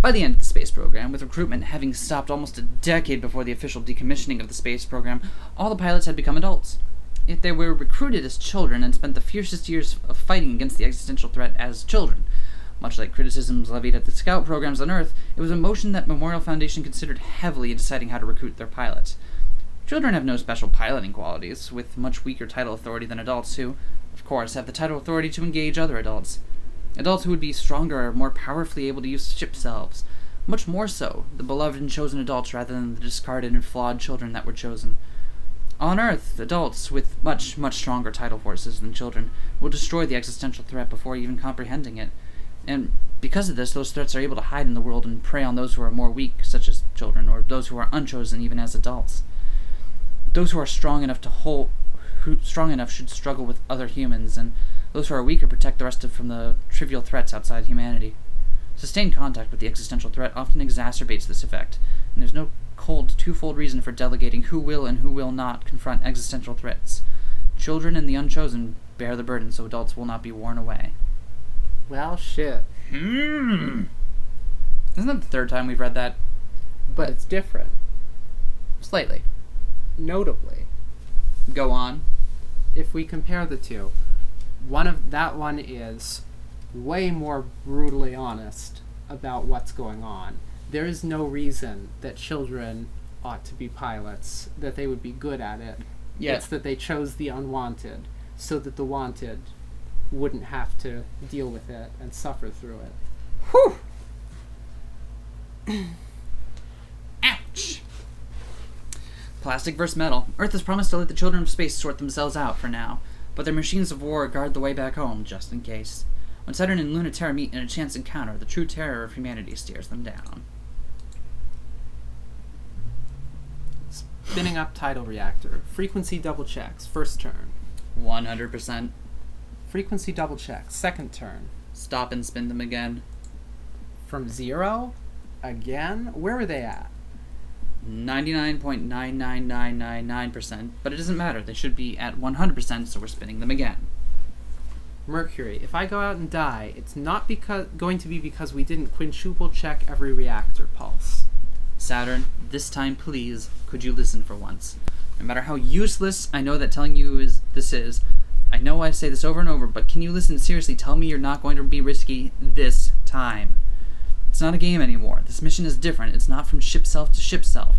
Speaker 2: By the end of the space program, with recruitment having stopped almost a decade before the official decommissioning of the space program, all the pilots had become adults. Yet they were recruited as children and spent the fiercest years of fighting against the existential threat as children. Much like criticisms levied at the scout programs on Earth, it was a motion that Memorial Foundation considered heavily in deciding how to recruit their pilots. Children have no special piloting qualities, with much weaker tidal authority than adults who, of course, have the tidal authority to engage other adults. Adults who would be stronger are more powerfully able to use ship selves. Much more so, the beloved and chosen adults rather than the discarded and flawed children that were chosen. On Earth, adults with much, much stronger tidal forces than children will destroy the existential threat before even comprehending it. And because of this, those threats are able to hide in the world and prey on those who are more weak, such as children, or those who are unchosen even as adults. Those who are strong enough should struggle with other humans, and those who are weaker protect the rest from the trivial threats outside humanity. Sustained contact with the existential threat often exacerbates this effect, and there's no cold, twofold reason for delegating who will and who will not confront existential threats. Children and the unchosen bear the burden so adults will not be worn away.
Speaker 3: Well, shit.
Speaker 2: Isn't that the third time we've read that?
Speaker 3: But it's different.
Speaker 2: Slightly.
Speaker 3: Notably.
Speaker 2: Go on.
Speaker 3: If we compare the two, that one is way more brutally honest about what's going on. There is no reason that children ought to be pilots, that they would be good at it.
Speaker 2: Yeah.
Speaker 3: It's that they chose the unwanted, so that the wanted wouldn't have to deal with it and suffer through it.
Speaker 2: Whew! Ouch! Plastic versus metal. Earth has promised to let the children of space sort themselves out for now, but their machines of war guard the way back home, just in case. When Saturn and Luna-Terra meet in a chance encounter, the true terror of humanity stares them down.
Speaker 3: Spinning up tidal reactor. Frequency double checks. First turn.
Speaker 2: 100%.
Speaker 3: Frequency double checks. Second turn.
Speaker 2: Stop and spin them again.
Speaker 3: From 0? Again? Where are they at?
Speaker 2: 99.99999%, but it doesn't matter. They should be at 100%, so we're spinning them again.
Speaker 3: Mercury. If I go out and die, it's not going to be because we didn't quintuple check every reactor pulse.
Speaker 2: Saturn, this time please, could you listen for once? No matter how useless I know that telling you this is, I know I say this over and over, but can you listen seriously? Tell me you're not going to be risky this time. It's not a game anymore. This mission is different. It's not from ship self to ship self.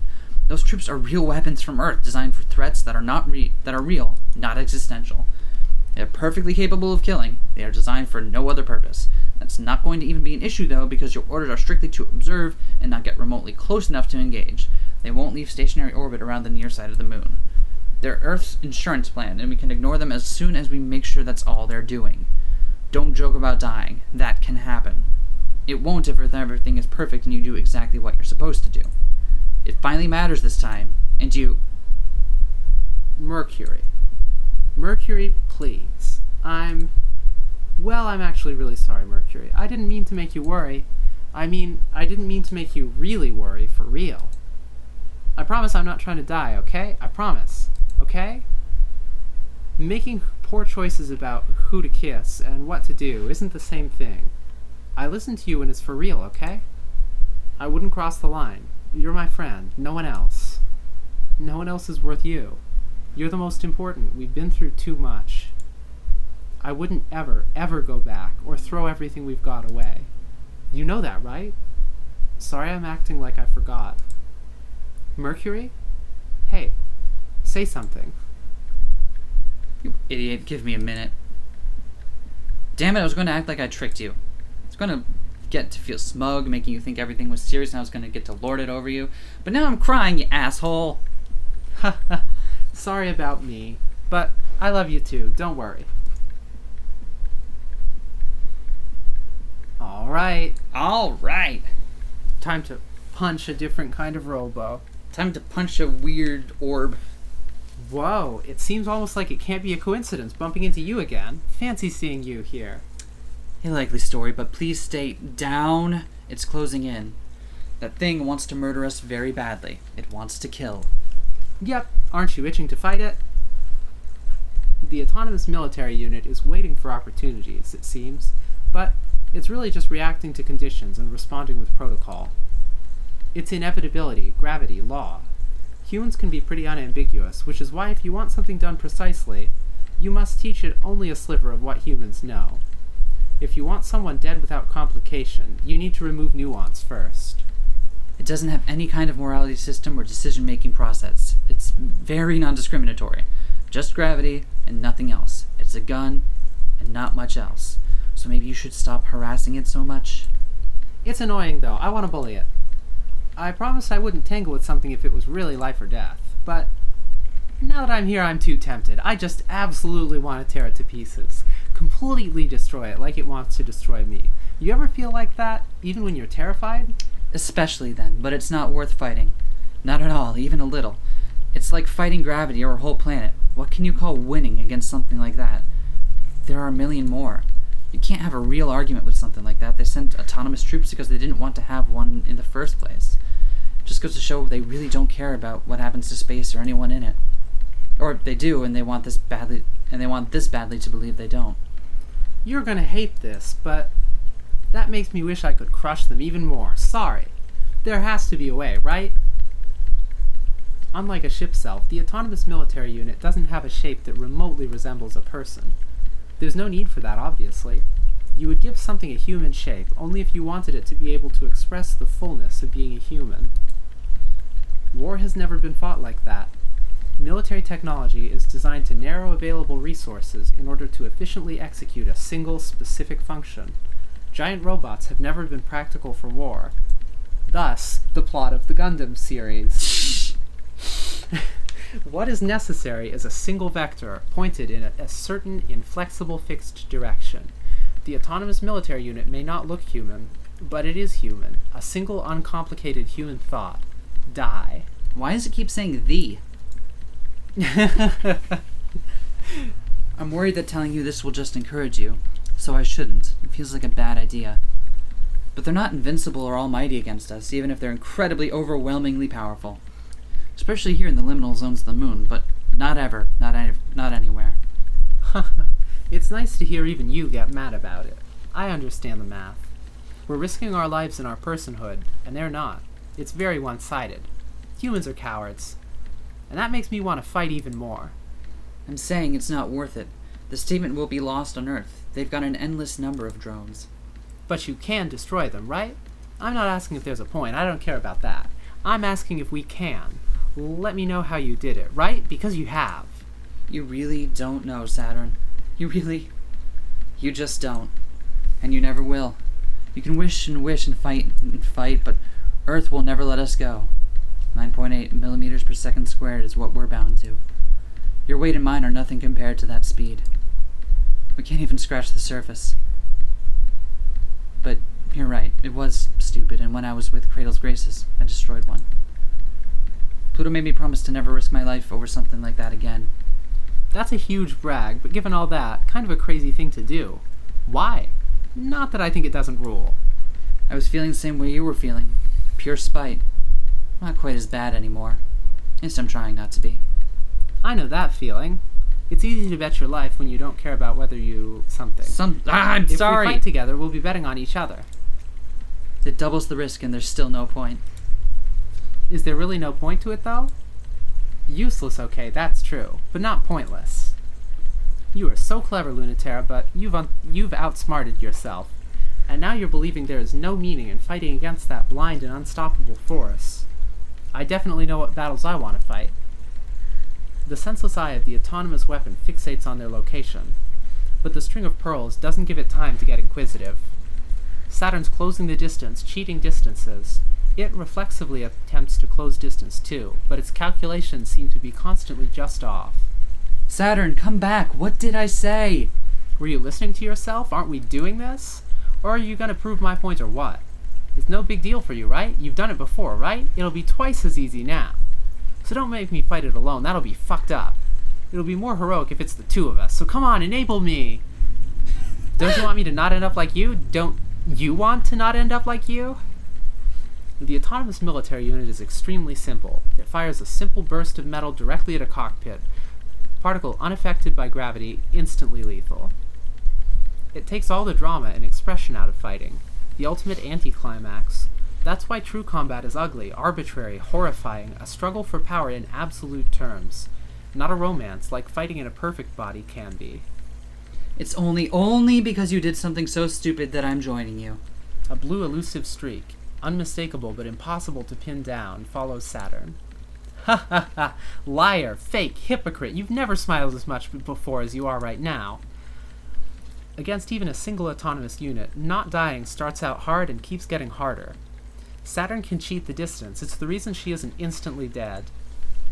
Speaker 2: Those troops are real weapons from Earth, designed for threats that are real, not existential. They are perfectly capable of killing. They are designed for no other purpose. That's not going to even be an issue, though, because your orders are strictly to observe and not get remotely close enough to engage. They won't leave stationary orbit around the near side of the moon. They're Earth's insurance plan, and we can ignore them as soon as we make sure that's all they're doing. Don't joke about dying. That can happen. It won't if everything is perfect and you do exactly what you're supposed to do. It finally matters this time, and you...
Speaker 3: Mercury. Mercury, please. I'm actually really sorry, Mercury. I didn't mean to make you worry. I didn't mean to make you really worry, for real. I promise I'm not trying to die, okay? I promise, okay? Making poor choices about who to kiss and what to do isn't the same thing. I listen to you when it's for real, okay? I wouldn't cross the line. You're my friend. No one else. No one else is worth you. You're the most important. We've been through too much. I wouldn't ever, ever go back or throw everything we've got away. You know that, right? Sorry I'm acting like I forgot. Mercury? Hey, say something.
Speaker 2: You idiot, give me a minute. Damn it, I was going to act like I tricked you. I was going to get to feel smug, making you think everything was serious, and I was going to get to lord it over you. But now I'm crying, you asshole.
Speaker 3: Sorry about me, but I love you too, don't worry. Alright. Time to punch a different kind of robo.
Speaker 2: Time to punch a weird orb.
Speaker 3: Whoa, it seems almost like it can't be a coincidence bumping into you again. Fancy seeing you here.
Speaker 2: A likely story, but please stay down. It's closing in. That thing wants to murder us very badly. It wants to kill.
Speaker 3: Yep, aren't you itching to fight it? The autonomous military unit is waiting for opportunities, it seems, but it's really just reacting to conditions and responding with protocol. It's inevitability, gravity, law. Humans can be pretty unambiguous, which is why if you want something done precisely, you must teach it only a sliver of what humans know. If you want someone dead without complication, you need to remove nuance first.
Speaker 2: It doesn't have any kind of morality system or decision-making process. It's very non-discriminatory. Just gravity and nothing else. It's a gun and not much else. so maybe you should stop harassing it so much.
Speaker 3: It's annoying, though. I want to bully it. I promised I wouldn't tangle with something if it was really life or death, but now that I'm here, I'm too tempted. I just absolutely want to tear it to pieces. Completely destroy it like it wants to destroy me. You ever feel like that, even when you're terrified?
Speaker 2: Especially then, but it's not worth fighting. Not at all, even a little. It's like fighting gravity or a whole planet. What can you call winning against something like that? There are a million more. You can't have a real argument with something like that. They sent autonomous troops because they didn't want to have one in the first place. Just goes to show they really don't care about what happens to space or anyone in it. Or they do, and they want this badly to believe they don't.
Speaker 3: You're gonna hate this, but that makes me wish I could crush them even more. Sorry. There has to be a way, right? Unlike a ship self, the autonomous military unit doesn't have a shape that remotely resembles a person. There's no need for that, obviously. You would give something a human shape only if you wanted it to be able to express the fullness of being a human. War has never been fought like that. Military technology is designed to narrow available resources in order to efficiently execute a single specific function. Giant robots have never been practical for war. Thus, the plot of the Gundam series. What is necessary is a single vector pointed in a certain inflexible fixed direction. The autonomous military unit may not look human, but it is human. A single uncomplicated human thought. Die.
Speaker 2: Why does it keep saying "the"? I'm worried that telling you this will just encourage you, so I shouldn't. It feels like a bad idea. But they're not invincible or almighty against us, even if they're incredibly overwhelmingly powerful. Especially here in the liminal zones of the moon, but not ever, not anywhere.
Speaker 3: It's nice to hear even you get mad about it. I understand the math. We're risking our lives and our personhood, and they're not. It's very one-sided. Humans are cowards. And that makes me want to fight even more.
Speaker 2: I'm saying it's not worth it. The statement will be lost on Earth. They've got an endless number of drones.
Speaker 3: But you can destroy them, right? I'm not asking if there's a point. I don't care about that. I'm asking if we can. Let me know how you did it, right? Because you have.
Speaker 2: You really don't know, Saturn. You just don't. And you never will. You can wish and fight, but Earth will never let us go. 9.8 millimeters per second squared is what we're bound to. Your weight and mine are nothing compared to that speed. We can't even scratch the surface. But you're right, it was stupid, and when I was with Cradle's Graces, I destroyed one. Pluto made me promise to never risk my life over something like that again.
Speaker 3: That's a huge brag, but given all that, kind of a crazy thing to do. Why? Not that I think it doesn't rule.
Speaker 2: I was feeling the same way you were feeling. Pure spite. Not quite as bad anymore. At least I'm trying not to be.
Speaker 3: I know that feeling. It's easy to bet your life when you don't care about whether you something.
Speaker 2: I'm sorry!
Speaker 3: If we fight together, we'll be betting on each other.
Speaker 2: It doubles the risk and there's still no point.
Speaker 3: Is there really no point to it, though? Useless, okay, that's true, but not pointless. You are so clever, Luna-Terra, but you've outsmarted yourself. And now you're believing there is no meaning in fighting against that blind and unstoppable force. I definitely know what battles I want to fight. The senseless eye of the autonomous weapon fixates on their location, but the string of pearls doesn't give it time to get inquisitive. Saturn's closing the distance, cheating distances. It reflexively attempts to close distance too, but its calculations seem to be constantly just off.
Speaker 2: Saturn, come back! What did I say?
Speaker 3: Were you listening to yourself? Aren't we doing this? Or are you gonna prove my point or what? It's no big deal for you, right? You've done it before, right? It'll be twice as easy now. So don't make me fight it alone, that'll be fucked up. It'll be more heroic if it's the two of us, so come on, enable me! Don't you want me to not end up like you? Don't you want to not end up like you? The autonomous military unit is extremely simple. It fires a simple burst of metal directly at a cockpit. Particle unaffected by gravity, instantly lethal. It takes all the drama and expression out of fighting. The ultimate anticlimax. That's why true combat is ugly, arbitrary, horrifying, a struggle for power in absolute terms. Not a romance, like fighting in a perfect body can be.
Speaker 2: It's only because you did something so stupid that I'm joining you.
Speaker 3: A blue elusive streak, unmistakable but impossible to pin down, follows Saturn. Ha ha ha! Liar, fake, hypocrite, you've never smiled as much before as you are right now. Against even a single autonomous unit, not dying starts out hard and keeps getting harder. Saturn can cheat the distance. It's the reason she isn't instantly dead.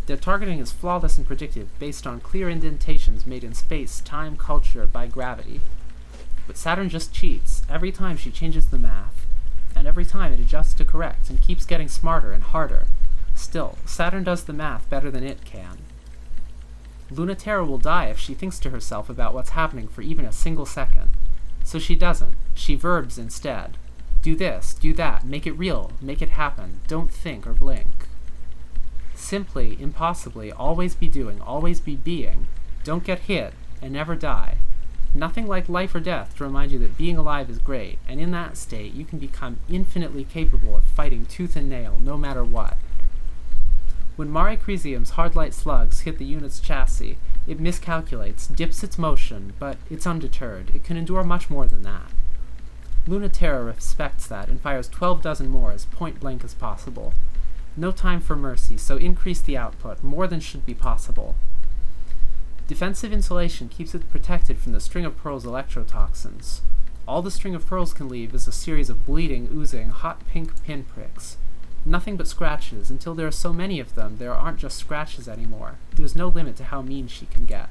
Speaker 3: Their targeting is flawless and predictive, based on clear indentations made in space, time, culture, by gravity. But Saturn just cheats every time she changes the math, and every time it adjusts to correct and keeps getting smarter and harder. Still, Saturn does the math better than it can. Luna-Terra will die if she thinks to herself about what's happening for even a single second. So she doesn't. She verbs instead. Do this, do that, make it real, make it happen, don't think or blink. Simply, impossibly, always be doing, always be being, don't get hit, and never die. Nothing like life or death to remind you that being alive is great, and in that state you can become infinitely capable of fighting tooth and nail, no matter what. When Mare Crisium's hard light slugs hit the unit's chassis, it miscalculates, dips its motion, but it's undeterred. It can endure much more than that. Luna-Terra respects that and fires 12 dozen more as point-blank as possible. No time for mercy, so increase the output, more than should be possible. Defensive insulation keeps it protected from the String of Pearls electrotoxins. All the String of Pearls can leave is a series of bleeding, oozing, hot pink pinpricks. Nothing but scratches. Until there are so many of them, there aren't just scratches anymore. There's no limit to how mean she can get.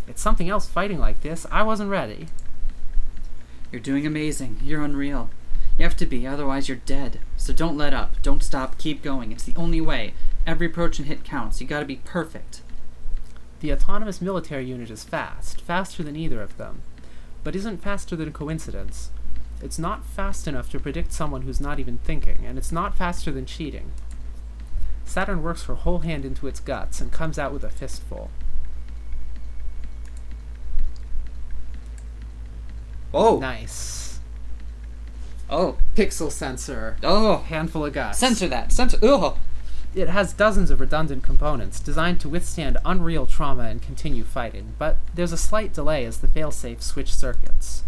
Speaker 3: It's something else fighting like this. I wasn't ready.
Speaker 2: You're doing amazing. You're unreal. You have to be, otherwise you're dead. So don't let up. Don't stop. Keep going. It's the only way. Every approach and hit counts. You gotta be perfect.
Speaker 3: The autonomous military unit is fast, faster than either of them, but isn't faster than coincidence. It's not fast enough to predict someone who's not even thinking, and it's not faster than cheating. Saturn works her whole hand into its guts and comes out with a fistful.
Speaker 2: Oh!
Speaker 3: Nice.
Speaker 2: Oh!
Speaker 3: Pixel sensor.
Speaker 2: Oh!
Speaker 3: Handful of guts.
Speaker 2: Censor that! Censor! Ugh!
Speaker 3: It has dozens of redundant components designed to withstand unreal trauma and continue fighting, but there's a slight delay as the failsafe switch circuits.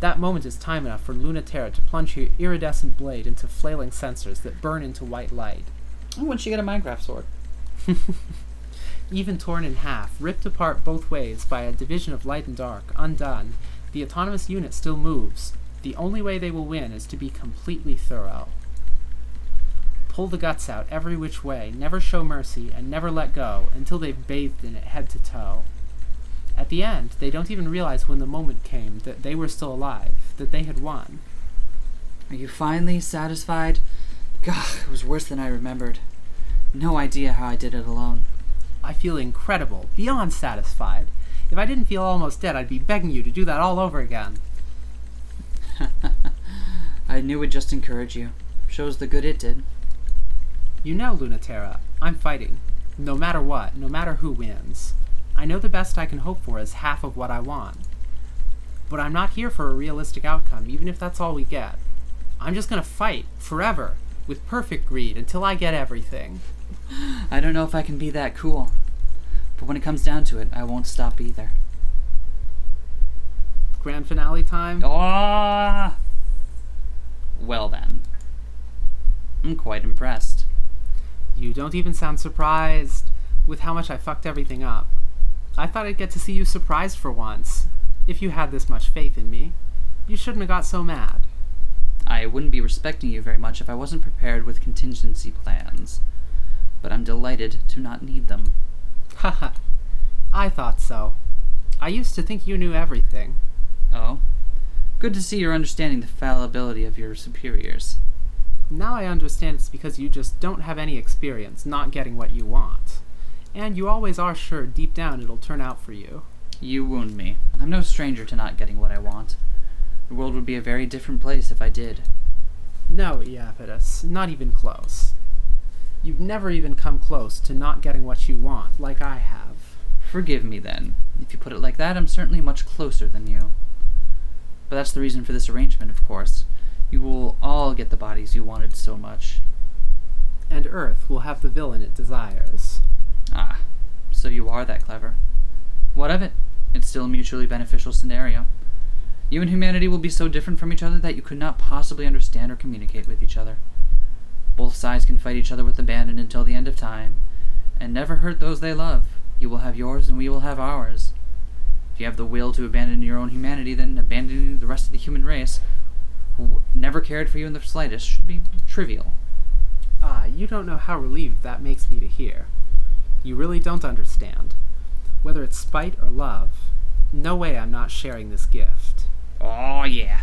Speaker 3: That moment is time enough for Luna-Terra to plunge her iridescent blade into flailing sensors that burn into white light.
Speaker 2: Oh, when'd she get a Minecraft sword?
Speaker 3: Even torn in half, ripped apart both ways by a division of light and dark, undone, the autonomous unit still moves. The only way they will win is to be completely thorough. Pull the guts out every which way, never show mercy, and never let go until they've bathed in it head to toe. At the end, they don't even realize when the moment came that they were still alive, that they had won.
Speaker 2: Are you finally satisfied? God, it was worse than I remembered. No idea how I did it alone.
Speaker 3: I feel incredible, beyond satisfied. If I didn't feel almost dead, I'd be begging you to do that all over again.
Speaker 2: I knew it'd just encourage you. Shows the good it did.
Speaker 3: You know, Luna-Terra, I'm fighting. No matter what, no matter who wins. I know the best I can hope for is half of what I want. But I'm not here for a realistic outcome, even if that's all we get. I'm just gonna fight, forever, with perfect greed, until I get everything.
Speaker 2: I don't know if I can be that cool. But when it comes down to it, I won't stop either.
Speaker 3: Grand finale time?
Speaker 2: Ah! Well then. I'm quite impressed.
Speaker 3: You don't even sound surprised with how much I fucked everything up. I thought I'd get to see you surprised for once. If you had this much faith in me, you shouldn't have got so mad.
Speaker 2: I wouldn't be respecting you very much if I wasn't prepared with contingency plans. But I'm delighted to not need them.
Speaker 3: Haha. I thought so. I used to think you knew everything.
Speaker 2: Oh? Good to see you're understanding the fallibility of your superiors.
Speaker 3: Now I understand it's because you just don't have any experience not getting what you want. And you always are sure deep down it'll turn out for you.
Speaker 2: You wound me. I'm no stranger to not getting what I want. The world would be a very different place if I did.
Speaker 3: No, Iapetus, not even close. You've never even come close to not getting what you want, like I have.
Speaker 2: Forgive me, then. If you put it like that, I'm certainly much closer than you. But that's the reason for this arrangement, of course. You will all get the bodies you wanted so much.
Speaker 3: And Earth will have the villain it desires.
Speaker 2: Ah, so you are that clever. What of it? It's still a mutually beneficial scenario. You and humanity will be so different from each other that you could not possibly understand or communicate with each other. Both sides can fight each other with abandon until the end of time, and never hurt those they love. You will have yours and we will have ours. If you have the will to abandon your own humanity, then abandoning the rest of the human race, who never cared for you in the slightest, should be trivial.
Speaker 3: Ah, you don't know how relieved that makes me to hear. You really don't understand. Whether it's spite or love, no way I'm not sharing this gift.
Speaker 2: Oh, yeah.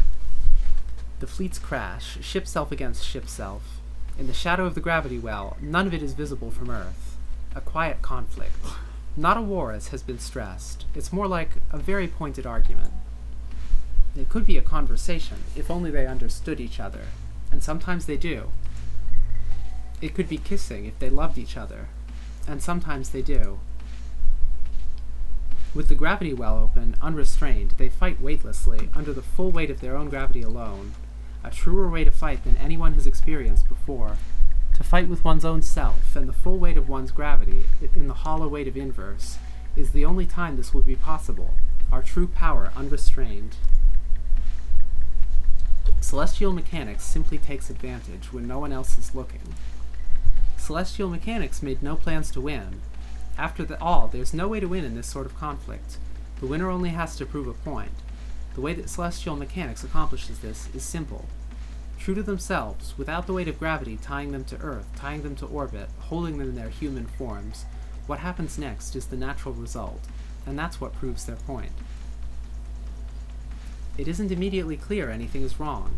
Speaker 3: The fleets crash, ship self against ship self. In the shadow of the gravity well, none of it is visible from Earth. A quiet conflict. Not a war, as has been stressed. It's more like a very pointed argument. It could be a conversation, if only they understood each other. And sometimes they do. It could be kissing if they loved each other. And sometimes they do. With the gravity well open, unrestrained, they fight weightlessly, under the full weight of their own gravity alone. A truer way to fight than anyone has experienced before. To fight with one's own self, and the full weight of one's gravity, in the hollow weight of inverse, is the only time this will be possible. Our true power, unrestrained. Celestial mechanics simply takes advantage when no one else is looking. Celestial mechanics made no plans to win. After all, there's no way to win in this sort of conflict. The winner only has to prove a point. The way that celestial mechanics accomplishes this is simple. True to themselves, without the weight of gravity tying them to Earth, tying them to orbit, holding them in their human forms, what happens next is the natural result, and that's what proves their point. It isn't immediately clear anything is wrong.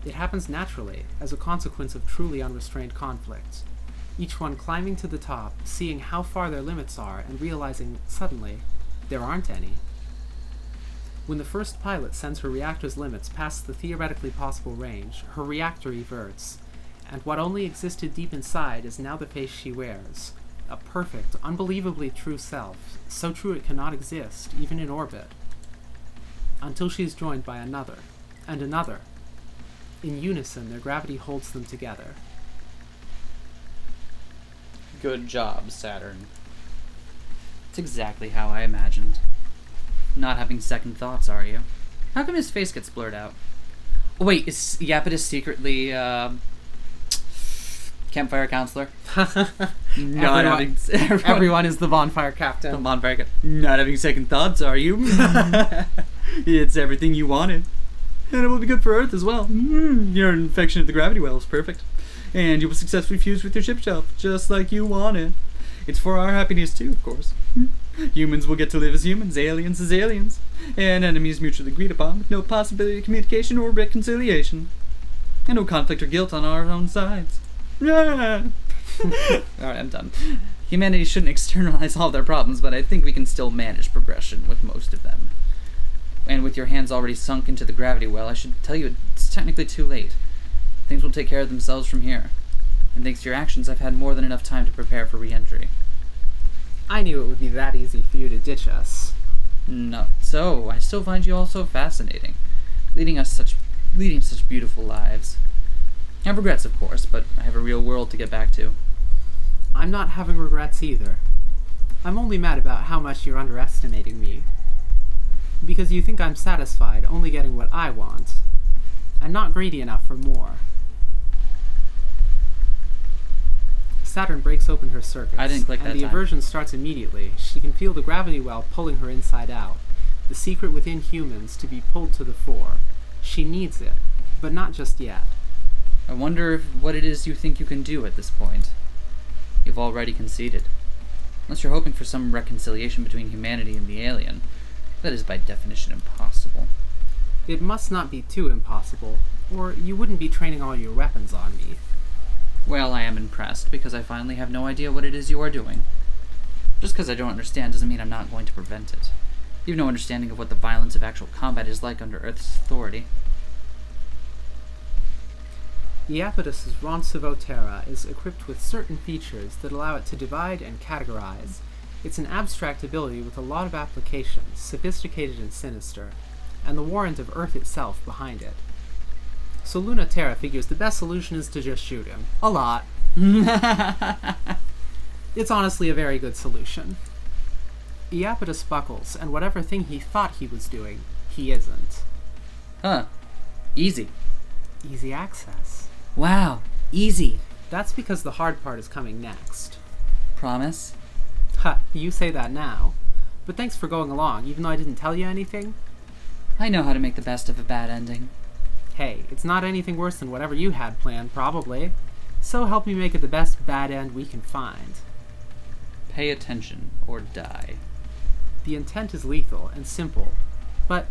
Speaker 3: It happens naturally, as a consequence of truly unrestrained conflict. Each one climbing to the top, seeing how far their limits are, and realizing, suddenly, there aren't any. When the first pilot sends her reactor's limits past the theoretically possible range, her reactor everts, and what only existed deep inside is now the face she wears. A perfect, unbelievably true self, so true it cannot exist, even in orbit. Until she is joined by another, and another. In unison, their gravity holds them together.
Speaker 2: Good job, Saturn. It's exactly how I imagined. Not having second thoughts, are you? How come his face gets blurred out? Oh, wait, is Iapetus secretly, campfire counselor?
Speaker 3: Everyone is the bonfire captain.
Speaker 2: The bonfire captain. Not having second thoughts, are you? It's everything you wanted. And it will be good for Earth as well. Your infection of the gravity well is perfect. And you will successfully fuse with your ship shelf, just like you wanted. It's for our happiness too, of course. Humans will get to live as humans, aliens as aliens, and enemies mutually agreed upon, with no possibility of communication or reconciliation. And no conflict or guilt on our own sides. Alright, I'm done. Humanity shouldn't externalize all their problems, but I think we can still manage progression with most of them. And with your hands already sunk into the gravity well, I should tell you it's technically too late. Things will take care of themselves from here. And thanks to your actions, I've had more than enough time to prepare for re-entry.
Speaker 3: I knew it would be that easy for you to ditch us.
Speaker 2: Not so. I still find you all so fascinating, leading such beautiful lives. I have regrets, of course, but I have a real world to get back to.
Speaker 3: I'm not having regrets either. I'm only mad about how much you're underestimating me. Because you think I'm satisfied only getting what I want. I'm not greedy enough for more. Saturn breaks open her circuits.
Speaker 2: I didn't click that
Speaker 3: and the
Speaker 2: time.
Speaker 3: aversion starts immediately. She can feel the gravity well pulling her inside out. The secret within humans to be pulled to the fore. She needs it, but not just yet.
Speaker 2: I wonder what it is you think you can do at this point. You've already conceded. Unless you're hoping for some reconciliation between humanity and the alien. That is by definition impossible.
Speaker 3: It must not be too impossible, or you wouldn't be training all your weapons on me.
Speaker 2: Well, I am impressed, because I finally have no idea what it is you are doing. Just because I don't understand doesn't mean I'm not going to prevent it. You have no understanding of what the violence of actual combat is like under Earth's authority.
Speaker 3: Iapetus's Luna-Terra is equipped with certain features that allow it to divide and categorize. It's an abstract ability with a lot of applications, sophisticated and sinister, and the warrant of Earth itself behind it. So Luna-Terra figures the best solution is to just shoot him. A lot. It's honestly a very good solution. Iapetus buckles, and whatever thing he thought he was doing, he isn't.
Speaker 2: Huh. Easy.
Speaker 3: Easy access.
Speaker 2: Wow. Easy.
Speaker 3: That's because the hard part is coming next.
Speaker 2: Promise?
Speaker 3: Ha, you say that now. But thanks for going along, even though I didn't tell you anything.
Speaker 2: I know how to make the best of a bad ending.
Speaker 3: Hey, it's not anything worse than whatever you had planned, probably. So help me make it the best bad end we can find.
Speaker 2: Pay attention or die.
Speaker 3: The intent is lethal and simple, but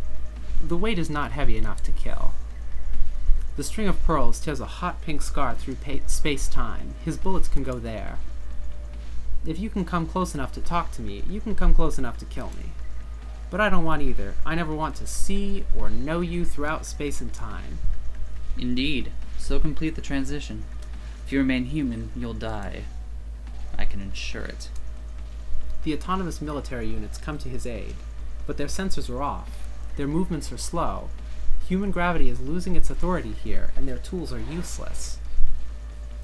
Speaker 3: the weight is not heavy enough to kill. The string of pearls tears a hot pink scar through space-time. His bullets can go there. If you can come close enough to talk to me, you can come close enough to kill me. But I don't want either. I never want to see or know you throughout space and time.
Speaker 2: Indeed. So complete the transition. If you remain human, you'll die. I can ensure it.
Speaker 3: The autonomous military units come to his aid, but their sensors are off. Their movements are slow. Human gravity is losing its authority here, and their tools are useless.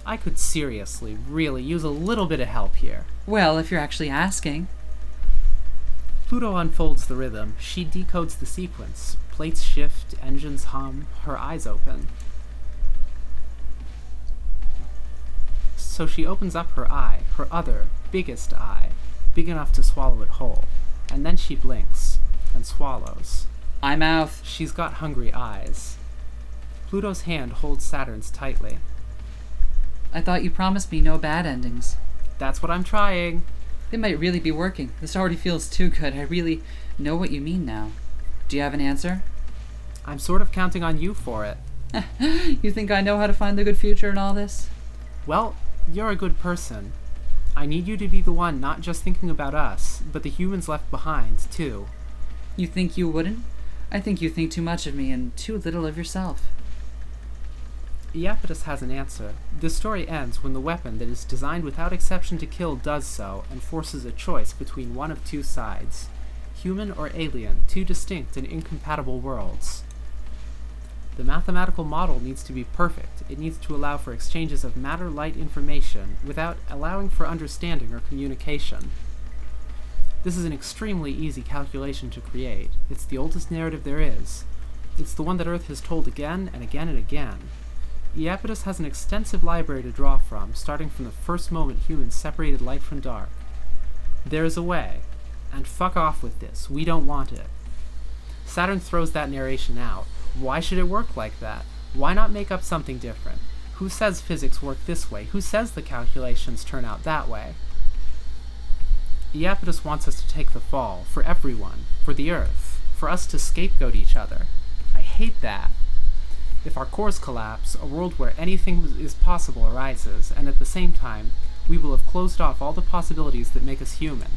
Speaker 3: I could seriously, really use a little bit of help here.
Speaker 2: Well, if you're actually asking.
Speaker 3: Pluto unfolds the rhythm. She decodes the sequence. Plates shift, engines hum, her eyes open. So she opens up her eye, her other, biggest eye, big enough to swallow it whole. And then she blinks, and swallows.
Speaker 2: Eye mouth.
Speaker 3: She's got hungry eyes. Pluto's hand holds Saturn's tightly.
Speaker 2: I thought you promised me no bad endings.
Speaker 3: That's what I'm trying.
Speaker 2: It might really be working. This already feels too good. I really know what you mean now. Do you have an answer?
Speaker 3: I'm sort of counting on you for it.
Speaker 2: You think I know how to find the good future in all this?
Speaker 3: Well, you're a good person. I need you to be the one not just thinking about us, but the humans left behind, too.
Speaker 2: You think you wouldn't? I think you think too much of me and too little of yourself.
Speaker 3: Iapetus has an answer. This story ends when the weapon that is designed without exception to kill does so, and forces a choice between one of two sides. Human or alien, two distinct and incompatible worlds. The mathematical model needs to be perfect. It needs to allow for exchanges of matter-light information without allowing for understanding or communication. This is an extremely easy calculation to create. It's the oldest narrative there is. It's the one that Earth has told again and again and again. Iapetus has an extensive library to draw from, starting from the first moment humans separated light from dark. There is a way, and fuck off with this. We don't want it. Saturn throws that narration out. Why should it work like that? Why not make up something different? Who says physics work this way? Who says the calculations turn out that way? Iapetus wants us to take the fall, for everyone, for the Earth, for us to scapegoat each other. I hate that. If our cores collapse, a world where anything is possible arises, and at the same time, we will have closed off all the possibilities that make us human.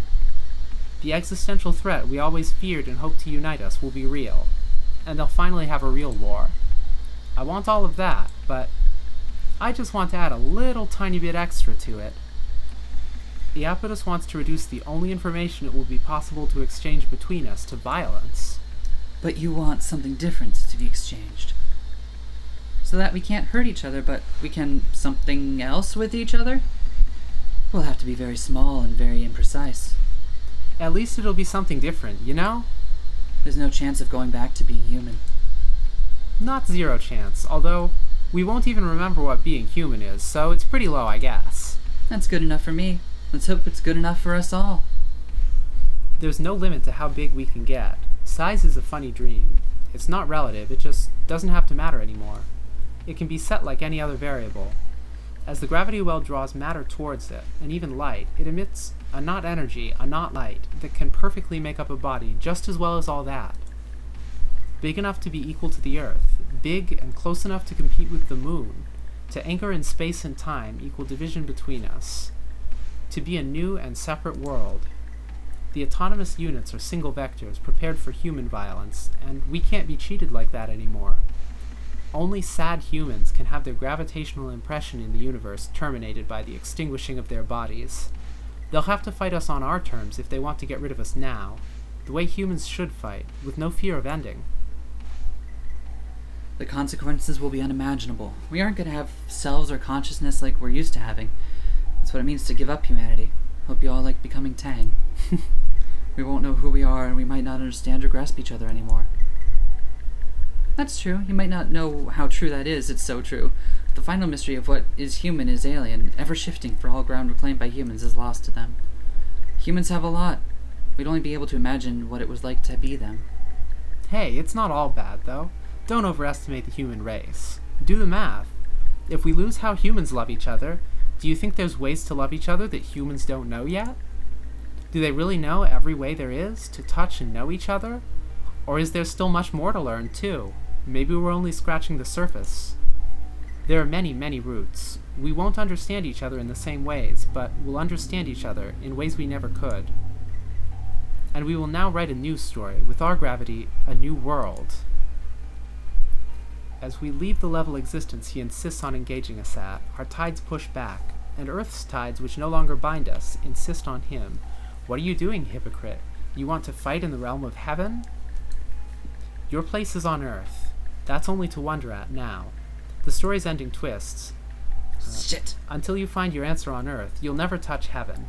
Speaker 3: The existential threat we always feared and hoped to unite us will be real, and they'll finally have a real war. I want all of that, but I just want to add a little tiny bit extra to it. Iapetus wants to reduce the only information it will be possible to exchange between us to violence.
Speaker 2: But you want something different to be exchanged. So that we can't hurt each other, but we can something else with each other? We'll have to be very small and very imprecise.
Speaker 3: At least it'll be something different, you know?
Speaker 2: There's no chance of going back to being human.
Speaker 3: Not zero chance, although we won't even remember what being human is, so it's pretty low, I guess.
Speaker 2: That's good enough for me. Let's hope it's good enough for us all.
Speaker 3: There's no limit to how big we can get. Size is a funny dream. It's not relative, it just doesn't have to matter anymore. It can be set like any other variable. As the gravity well draws matter towards it, and even light, it emits a not energy, a not light, that can perfectly make up a body just as well as all that. Big enough to be equal to the Earth, big and close enough to compete with the Moon, to anchor in space and time equal division between us, to be a new and separate world. The autonomous units are single vectors prepared for human violence, and we can't be cheated like that anymore. Only sad humans can have their gravitational impression in the universe terminated by the extinguishing of their bodies. They'll have to fight us on our terms if they want to get rid of us now, the way humans should fight, with no fear of ending.
Speaker 2: The consequences will be unimaginable. We aren't going to have selves or consciousness like we're used to having. That's what it means to give up humanity. Hope you all like becoming Tang. We won't know who we are, and we might not understand or grasp each other anymore. That's true. You might not know how true that is. It's so true. The final mystery of what is human is alien, ever shifting, for all ground reclaimed by humans is lost to them. Humans have a lot. We'd only be able to imagine what it was like to be them.
Speaker 3: Hey, it's not all bad, though. Don't overestimate the human race. Do the math. If we lose how humans love each other, do you think there's ways to love each other that humans don't know yet? Do they really know every way there is to touch and know each other? Or is there still much more to learn, too? Maybe we're only scratching the surface. There are many, many routes. We won't understand each other in the same ways, but we'll understand each other in ways we never could. And we will now write a new story, with our gravity, a new world. As we leave the level existence he insists on engaging us at, our tides push back, and Earth's tides, which no longer bind us, insist on him. What are you doing, hypocrite? You want to fight in the realm of heaven? Your place is on Earth. That's only to wonder at now. The story's ending twists.
Speaker 2: Shit!
Speaker 3: Until you find your answer on Earth, you'll never touch heaven.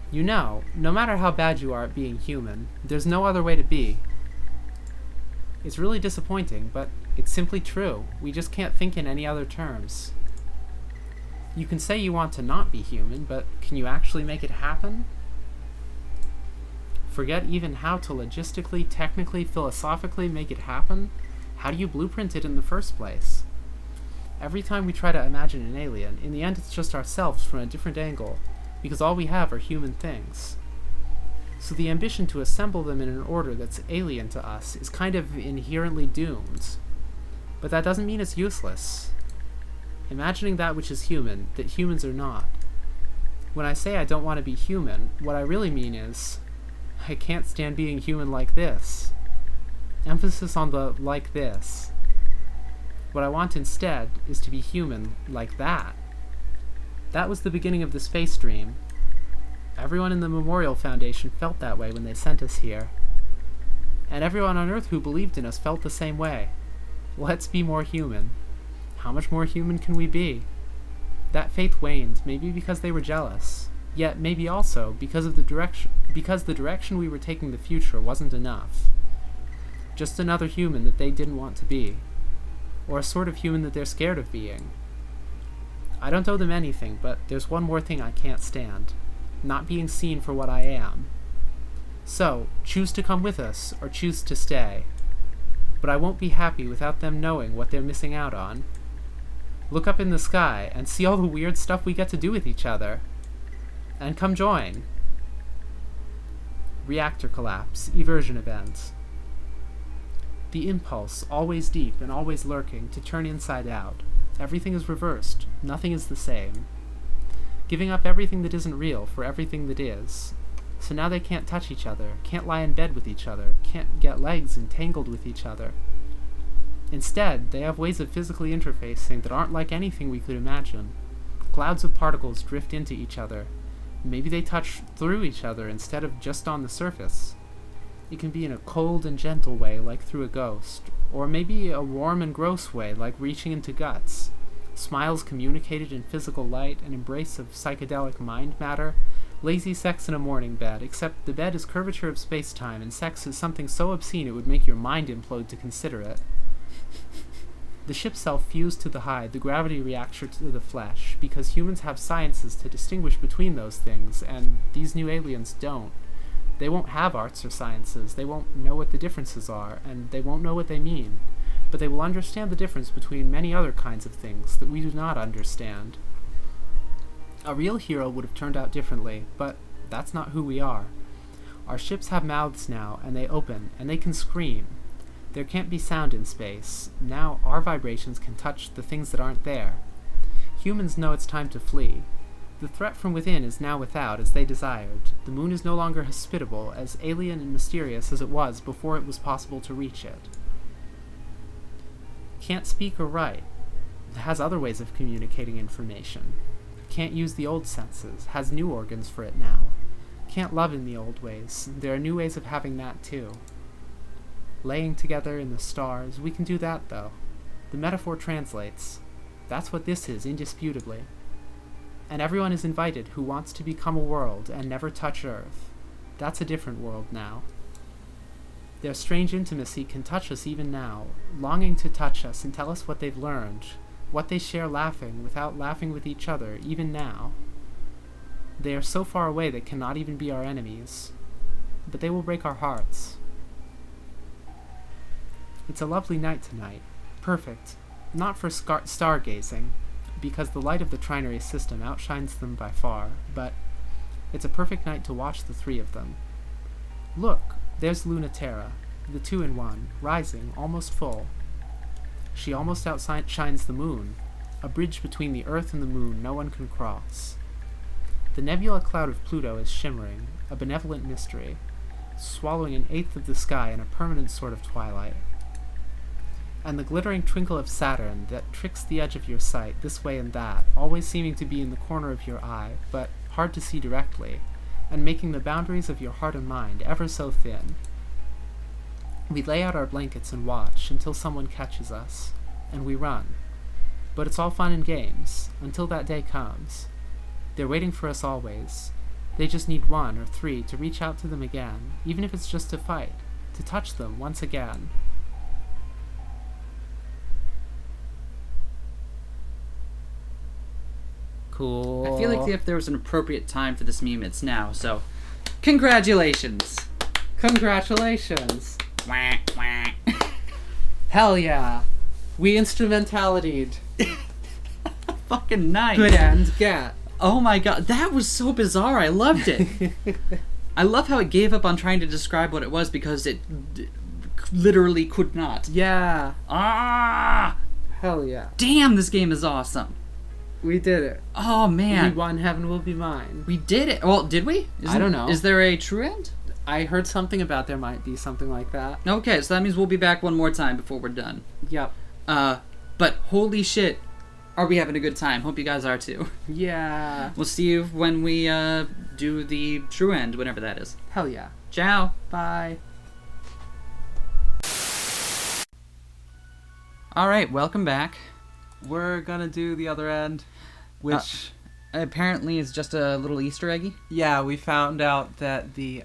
Speaker 3: You know, no matter how bad you are at being human, there's no other way to be. It's really disappointing, but it's simply true. We just can't think in any other terms. You can say you want to not be human, but can you actually make it happen? Forget even how to logistically, technically, philosophically make it happen? How do you blueprint it in the first place? Every time we try to imagine an alien, in the end it's just ourselves from a different angle, because all we have are human things. So the ambition to assemble them in an order that's alien to us is kind of inherently doomed. But that doesn't mean it's useless. Imagining that which is human, that humans are not. When I say I don't want to be human, what I really mean is, I can't stand being human like this. Emphasis on the like this. What I want instead is to be human like that. That was the beginning of the space dream. Everyone in the Memorial Foundation felt that way when they sent us here. And everyone on Earth who believed in us felt the same way. Let's be more human. How much more human can we be? That faith waned, maybe because they were jealous. Yet maybe also because the direction we were taking the future wasn't enough. Just another human that they didn't want to be. Or a sort of human that they're scared of being. I don't owe them anything, but there's one more thing I can't stand. Not being seen for what I am. So, choose to come with us, or choose to stay. But I won't be happy without them knowing what they're missing out on. Look up in the sky, and see all the weird stuff we get to do with each other. And come join. Reactor collapse, eversion event. The impulse, always deep and always lurking, to turn inside out. Everything is reversed, nothing is the same. Giving up everything that isn't real for everything that is. So now they can't touch each other, can't lie in bed with each other, can't get legs entangled with each other. Instead, they have ways of physically interfacing that aren't like anything we could imagine. Clouds of particles drift into each other. Maybe they touch through each other instead of just on the surface. It can be in a cold and gentle way, like through a ghost, or maybe a warm and gross way, like reaching into guts. Smiles communicated in physical light, an embrace of psychedelic mind matter, lazy sex in a morning bed, except the bed is curvature of space-time, and sex is something so obscene it would make your mind implode to consider it. The ship self fused to the hide, the gravity reactor to the flesh, because humans have sciences to distinguish between those things, and these new aliens don't. They won't have arts or sciences, they won't know what the differences are, and they won't know what they mean. But they will understand the difference between many other kinds of things that we do not understand. A real hero would have turned out differently, but that's not who we are. Our ships have mouths now, and they open, and they can scream. There can't be sound in space. Now our vibrations can touch the things that aren't there. Humans know it's time to flee. The threat from within is now without, as they desired. The moon is no longer hospitable, as alien and mysterious as it was before it was possible to reach it. Can't speak or write. It has other ways of communicating information. Can't use the old senses. Has new organs for it now. Can't love in the old ways. There are new ways of having that too. Laying together in the stars, we can do that though. The metaphor translates. That's what this is, indisputably. And everyone is invited who wants to become a world and never touch Earth. That's a different world now. Their strange intimacy can touch us even now, longing to touch us and tell us what they've learned, what they share laughing without laughing with each other, even now. They are so far away they cannot even be our enemies. But they will break our hearts. It's a lovely night tonight. Perfect. Not for stargazing, because the light of the trinary system outshines them by far, but it's a perfect night to watch the three of them. Look, there's Luna-Terra, the 2-in-1, rising, almost full. She almost outshines the moon, a bridge between the Earth and the moon no one can cross. The nebula cloud of Pluto is shimmering, a benevolent mystery, swallowing an eighth of the sky in a permanent sort of twilight. And the glittering twinkle of Saturn that tricks the edge of your sight this way and that, always seeming to be in the corner of your eye, but hard to see directly, and making the boundaries of your heart and mind ever so thin. We lay out our blankets and watch until someone catches us, and we run. But it's all fun and games, until that day comes. They're waiting for us always. They just need 1 or 3 to reach out to them again, even if it's just to fight, to touch them once again.
Speaker 1: Cool.
Speaker 2: I feel like if there was an appropriate time for this meme, it's now. So, congratulations.
Speaker 3: Congratulations.
Speaker 2: Wah, wah.
Speaker 3: Hell yeah. We instrumentality'd.
Speaker 2: Fucking nice.
Speaker 3: Good and get.
Speaker 2: Oh my god, that was so bizarre. I loved it. I love how it gave up on trying to describe what it was because it literally could not.
Speaker 3: Yeah.
Speaker 2: Ah!
Speaker 3: Hell yeah.
Speaker 2: Damn, this game is awesome.
Speaker 3: We did it.
Speaker 2: Oh man.
Speaker 3: We won Heaven Will Be Mine.
Speaker 2: We did it. Well, did we?
Speaker 3: I don't know.
Speaker 2: Is there a true end?
Speaker 3: I heard something about there might be something like that.
Speaker 2: Okay, so that means we'll be back one more time before we're done.
Speaker 3: Yep.
Speaker 2: But holy shit, are we having a good time? Hope you guys are too.
Speaker 3: Yeah.
Speaker 2: We'll see you when we do the true end, whenever that is.
Speaker 3: Hell yeah.
Speaker 2: Ciao.
Speaker 3: Bye.
Speaker 2: Alright, welcome back.
Speaker 4: We're gonna do the other end, which
Speaker 2: Apparently is just a little Easter eggy.
Speaker 4: yeah, we found out that the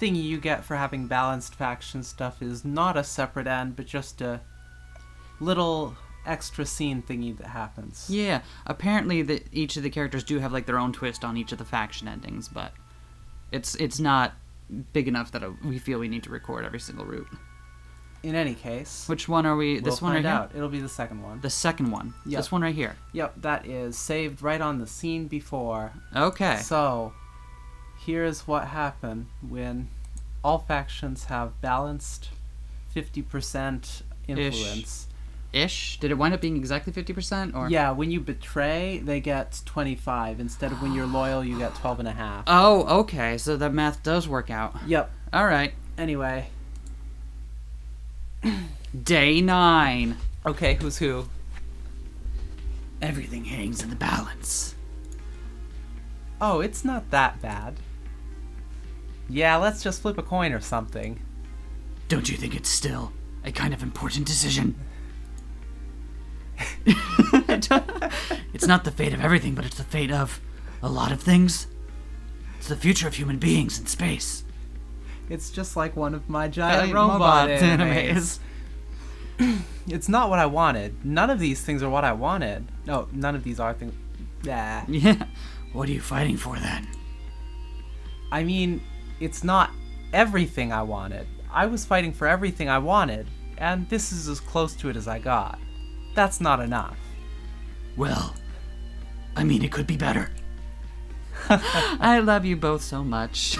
Speaker 4: thingy you get for having balanced faction stuff is not a separate end, but just a little extra scene thingy that happens.
Speaker 2: Yeah, apparently that each of the characters do have like their own twist on each of the faction endings, but it's not big enough that we feel we need to record every single route.
Speaker 4: In any case,
Speaker 2: Which one are we? This
Speaker 4: we'll
Speaker 2: one right
Speaker 4: find out.
Speaker 2: here?
Speaker 4: It'll be the second one.
Speaker 2: The second one.
Speaker 4: Yep.
Speaker 2: This one right here.
Speaker 4: Yep, that is saved right on the scene before.
Speaker 2: Okay.
Speaker 4: So, here's what happened when all factions have balanced 50% influence.
Speaker 2: Ish. Did it wind up being exactly 50% or?
Speaker 4: Yeah, when you betray, they get 25. Instead of when you're loyal, you get 12.5.
Speaker 2: Oh, okay. So that math does work out.
Speaker 4: Yep.
Speaker 2: All right.
Speaker 4: Anyway.
Speaker 2: Day 9.
Speaker 4: Okay, who's who?
Speaker 2: Everything hangs in the balance.
Speaker 4: Oh, it's not that bad. Yeah, let's just flip a coin or something.
Speaker 2: Don't you think it's still a kind of important decision? It's not the fate of everything, but it's the fate of a lot of things. It's the future of human beings in space.
Speaker 4: It's just like one of my giant
Speaker 2: robot
Speaker 4: robot
Speaker 2: animes.
Speaker 4: animes. It's not what I wanted. None of these things are what I wanted. No, none of these are things. Yeah.
Speaker 2: Yeah. What are you fighting for then?
Speaker 4: I mean, it's not everything I wanted. I was fighting for everything I wanted, and this is as close to it as I got. That's not enough.
Speaker 2: Well, I mean, it could be better. I love you both so much.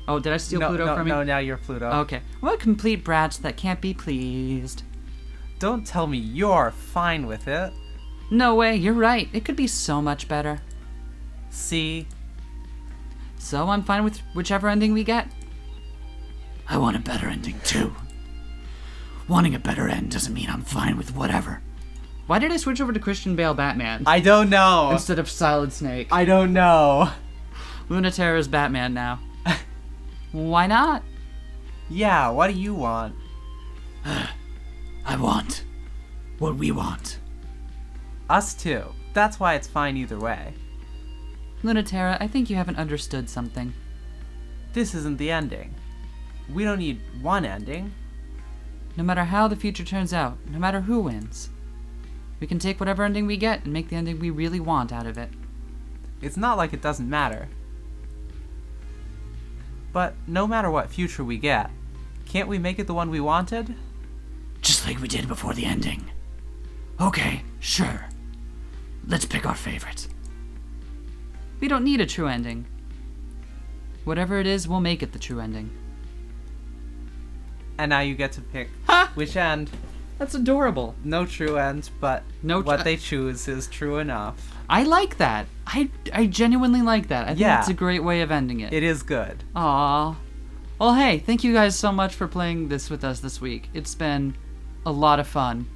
Speaker 2: Oh, did I steal Pluto from you?
Speaker 4: No, now you're Pluto.
Speaker 2: Okay. What complete brats that can't be pleased.
Speaker 4: Don't tell me you're fine with it.
Speaker 2: No way, you're right. It could be so much better.
Speaker 4: See?
Speaker 2: So I'm fine with whichever ending we get. I want a better ending too. Wanting a better end doesn't mean I'm fine with whatever. Why did I switch over to Christian Bale Batman
Speaker 4: I don't know.
Speaker 2: instead of Solid Snake?
Speaker 4: I don't know.
Speaker 2: Luna-Terra is Batman now. Why not?
Speaker 4: Yeah, what do you want?
Speaker 2: I want what we want.
Speaker 4: Us too. That's why it's fine either way.
Speaker 2: Luna-Terra, I think you haven't understood something.
Speaker 4: This isn't the ending. We don't need one ending.
Speaker 2: No matter how the future turns out, no matter who wins, we can take whatever ending we get and make the ending we really want out of it.
Speaker 4: It's not like it doesn't matter. But no matter what future we get, can't we make it the one we wanted?
Speaker 2: Just like we did before the ending. Okay, sure. Let's pick our favorites. We don't need a true ending. Whatever it is, we'll make it the true ending.
Speaker 4: And now you get to pick which end.
Speaker 2: That's adorable.
Speaker 4: No true end, but what they choose is true enough.
Speaker 2: I like that. I genuinely like that. I think it's a great way of ending it.
Speaker 4: It is good.
Speaker 2: Aww. Well, hey, thank you guys so much for playing this with us this week. It's been a lot of fun.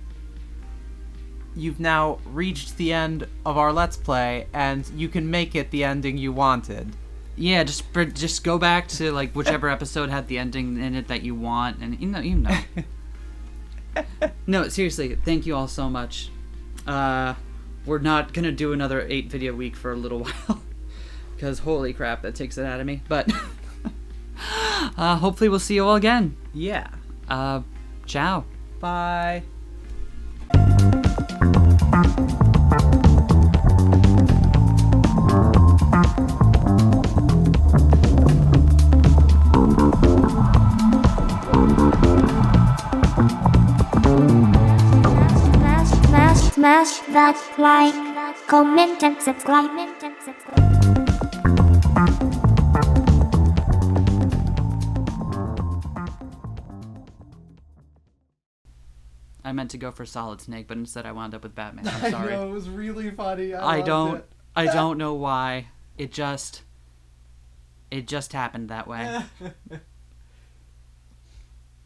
Speaker 4: You've now reached the end of our Let's Play, and you can make it the ending you wanted.
Speaker 2: Yeah, just go back to like whichever episode had the ending in it that you want, and you know. No, seriously, thank you all so much. We're not gonna do another 8 video week for a little while, because holy crap, that takes it out of me. But hopefully we'll see you all again.
Speaker 4: Yeah.
Speaker 2: Ciao.
Speaker 4: Bye.
Speaker 5: Smash that like, comment and subscribe.
Speaker 2: I meant to go for Solid Snake, but instead I wound up with Batman. I'm sorry.
Speaker 3: I know, it was really funny.
Speaker 2: I
Speaker 3: loved
Speaker 2: I don't know why. It just happened that way.
Speaker 3: it.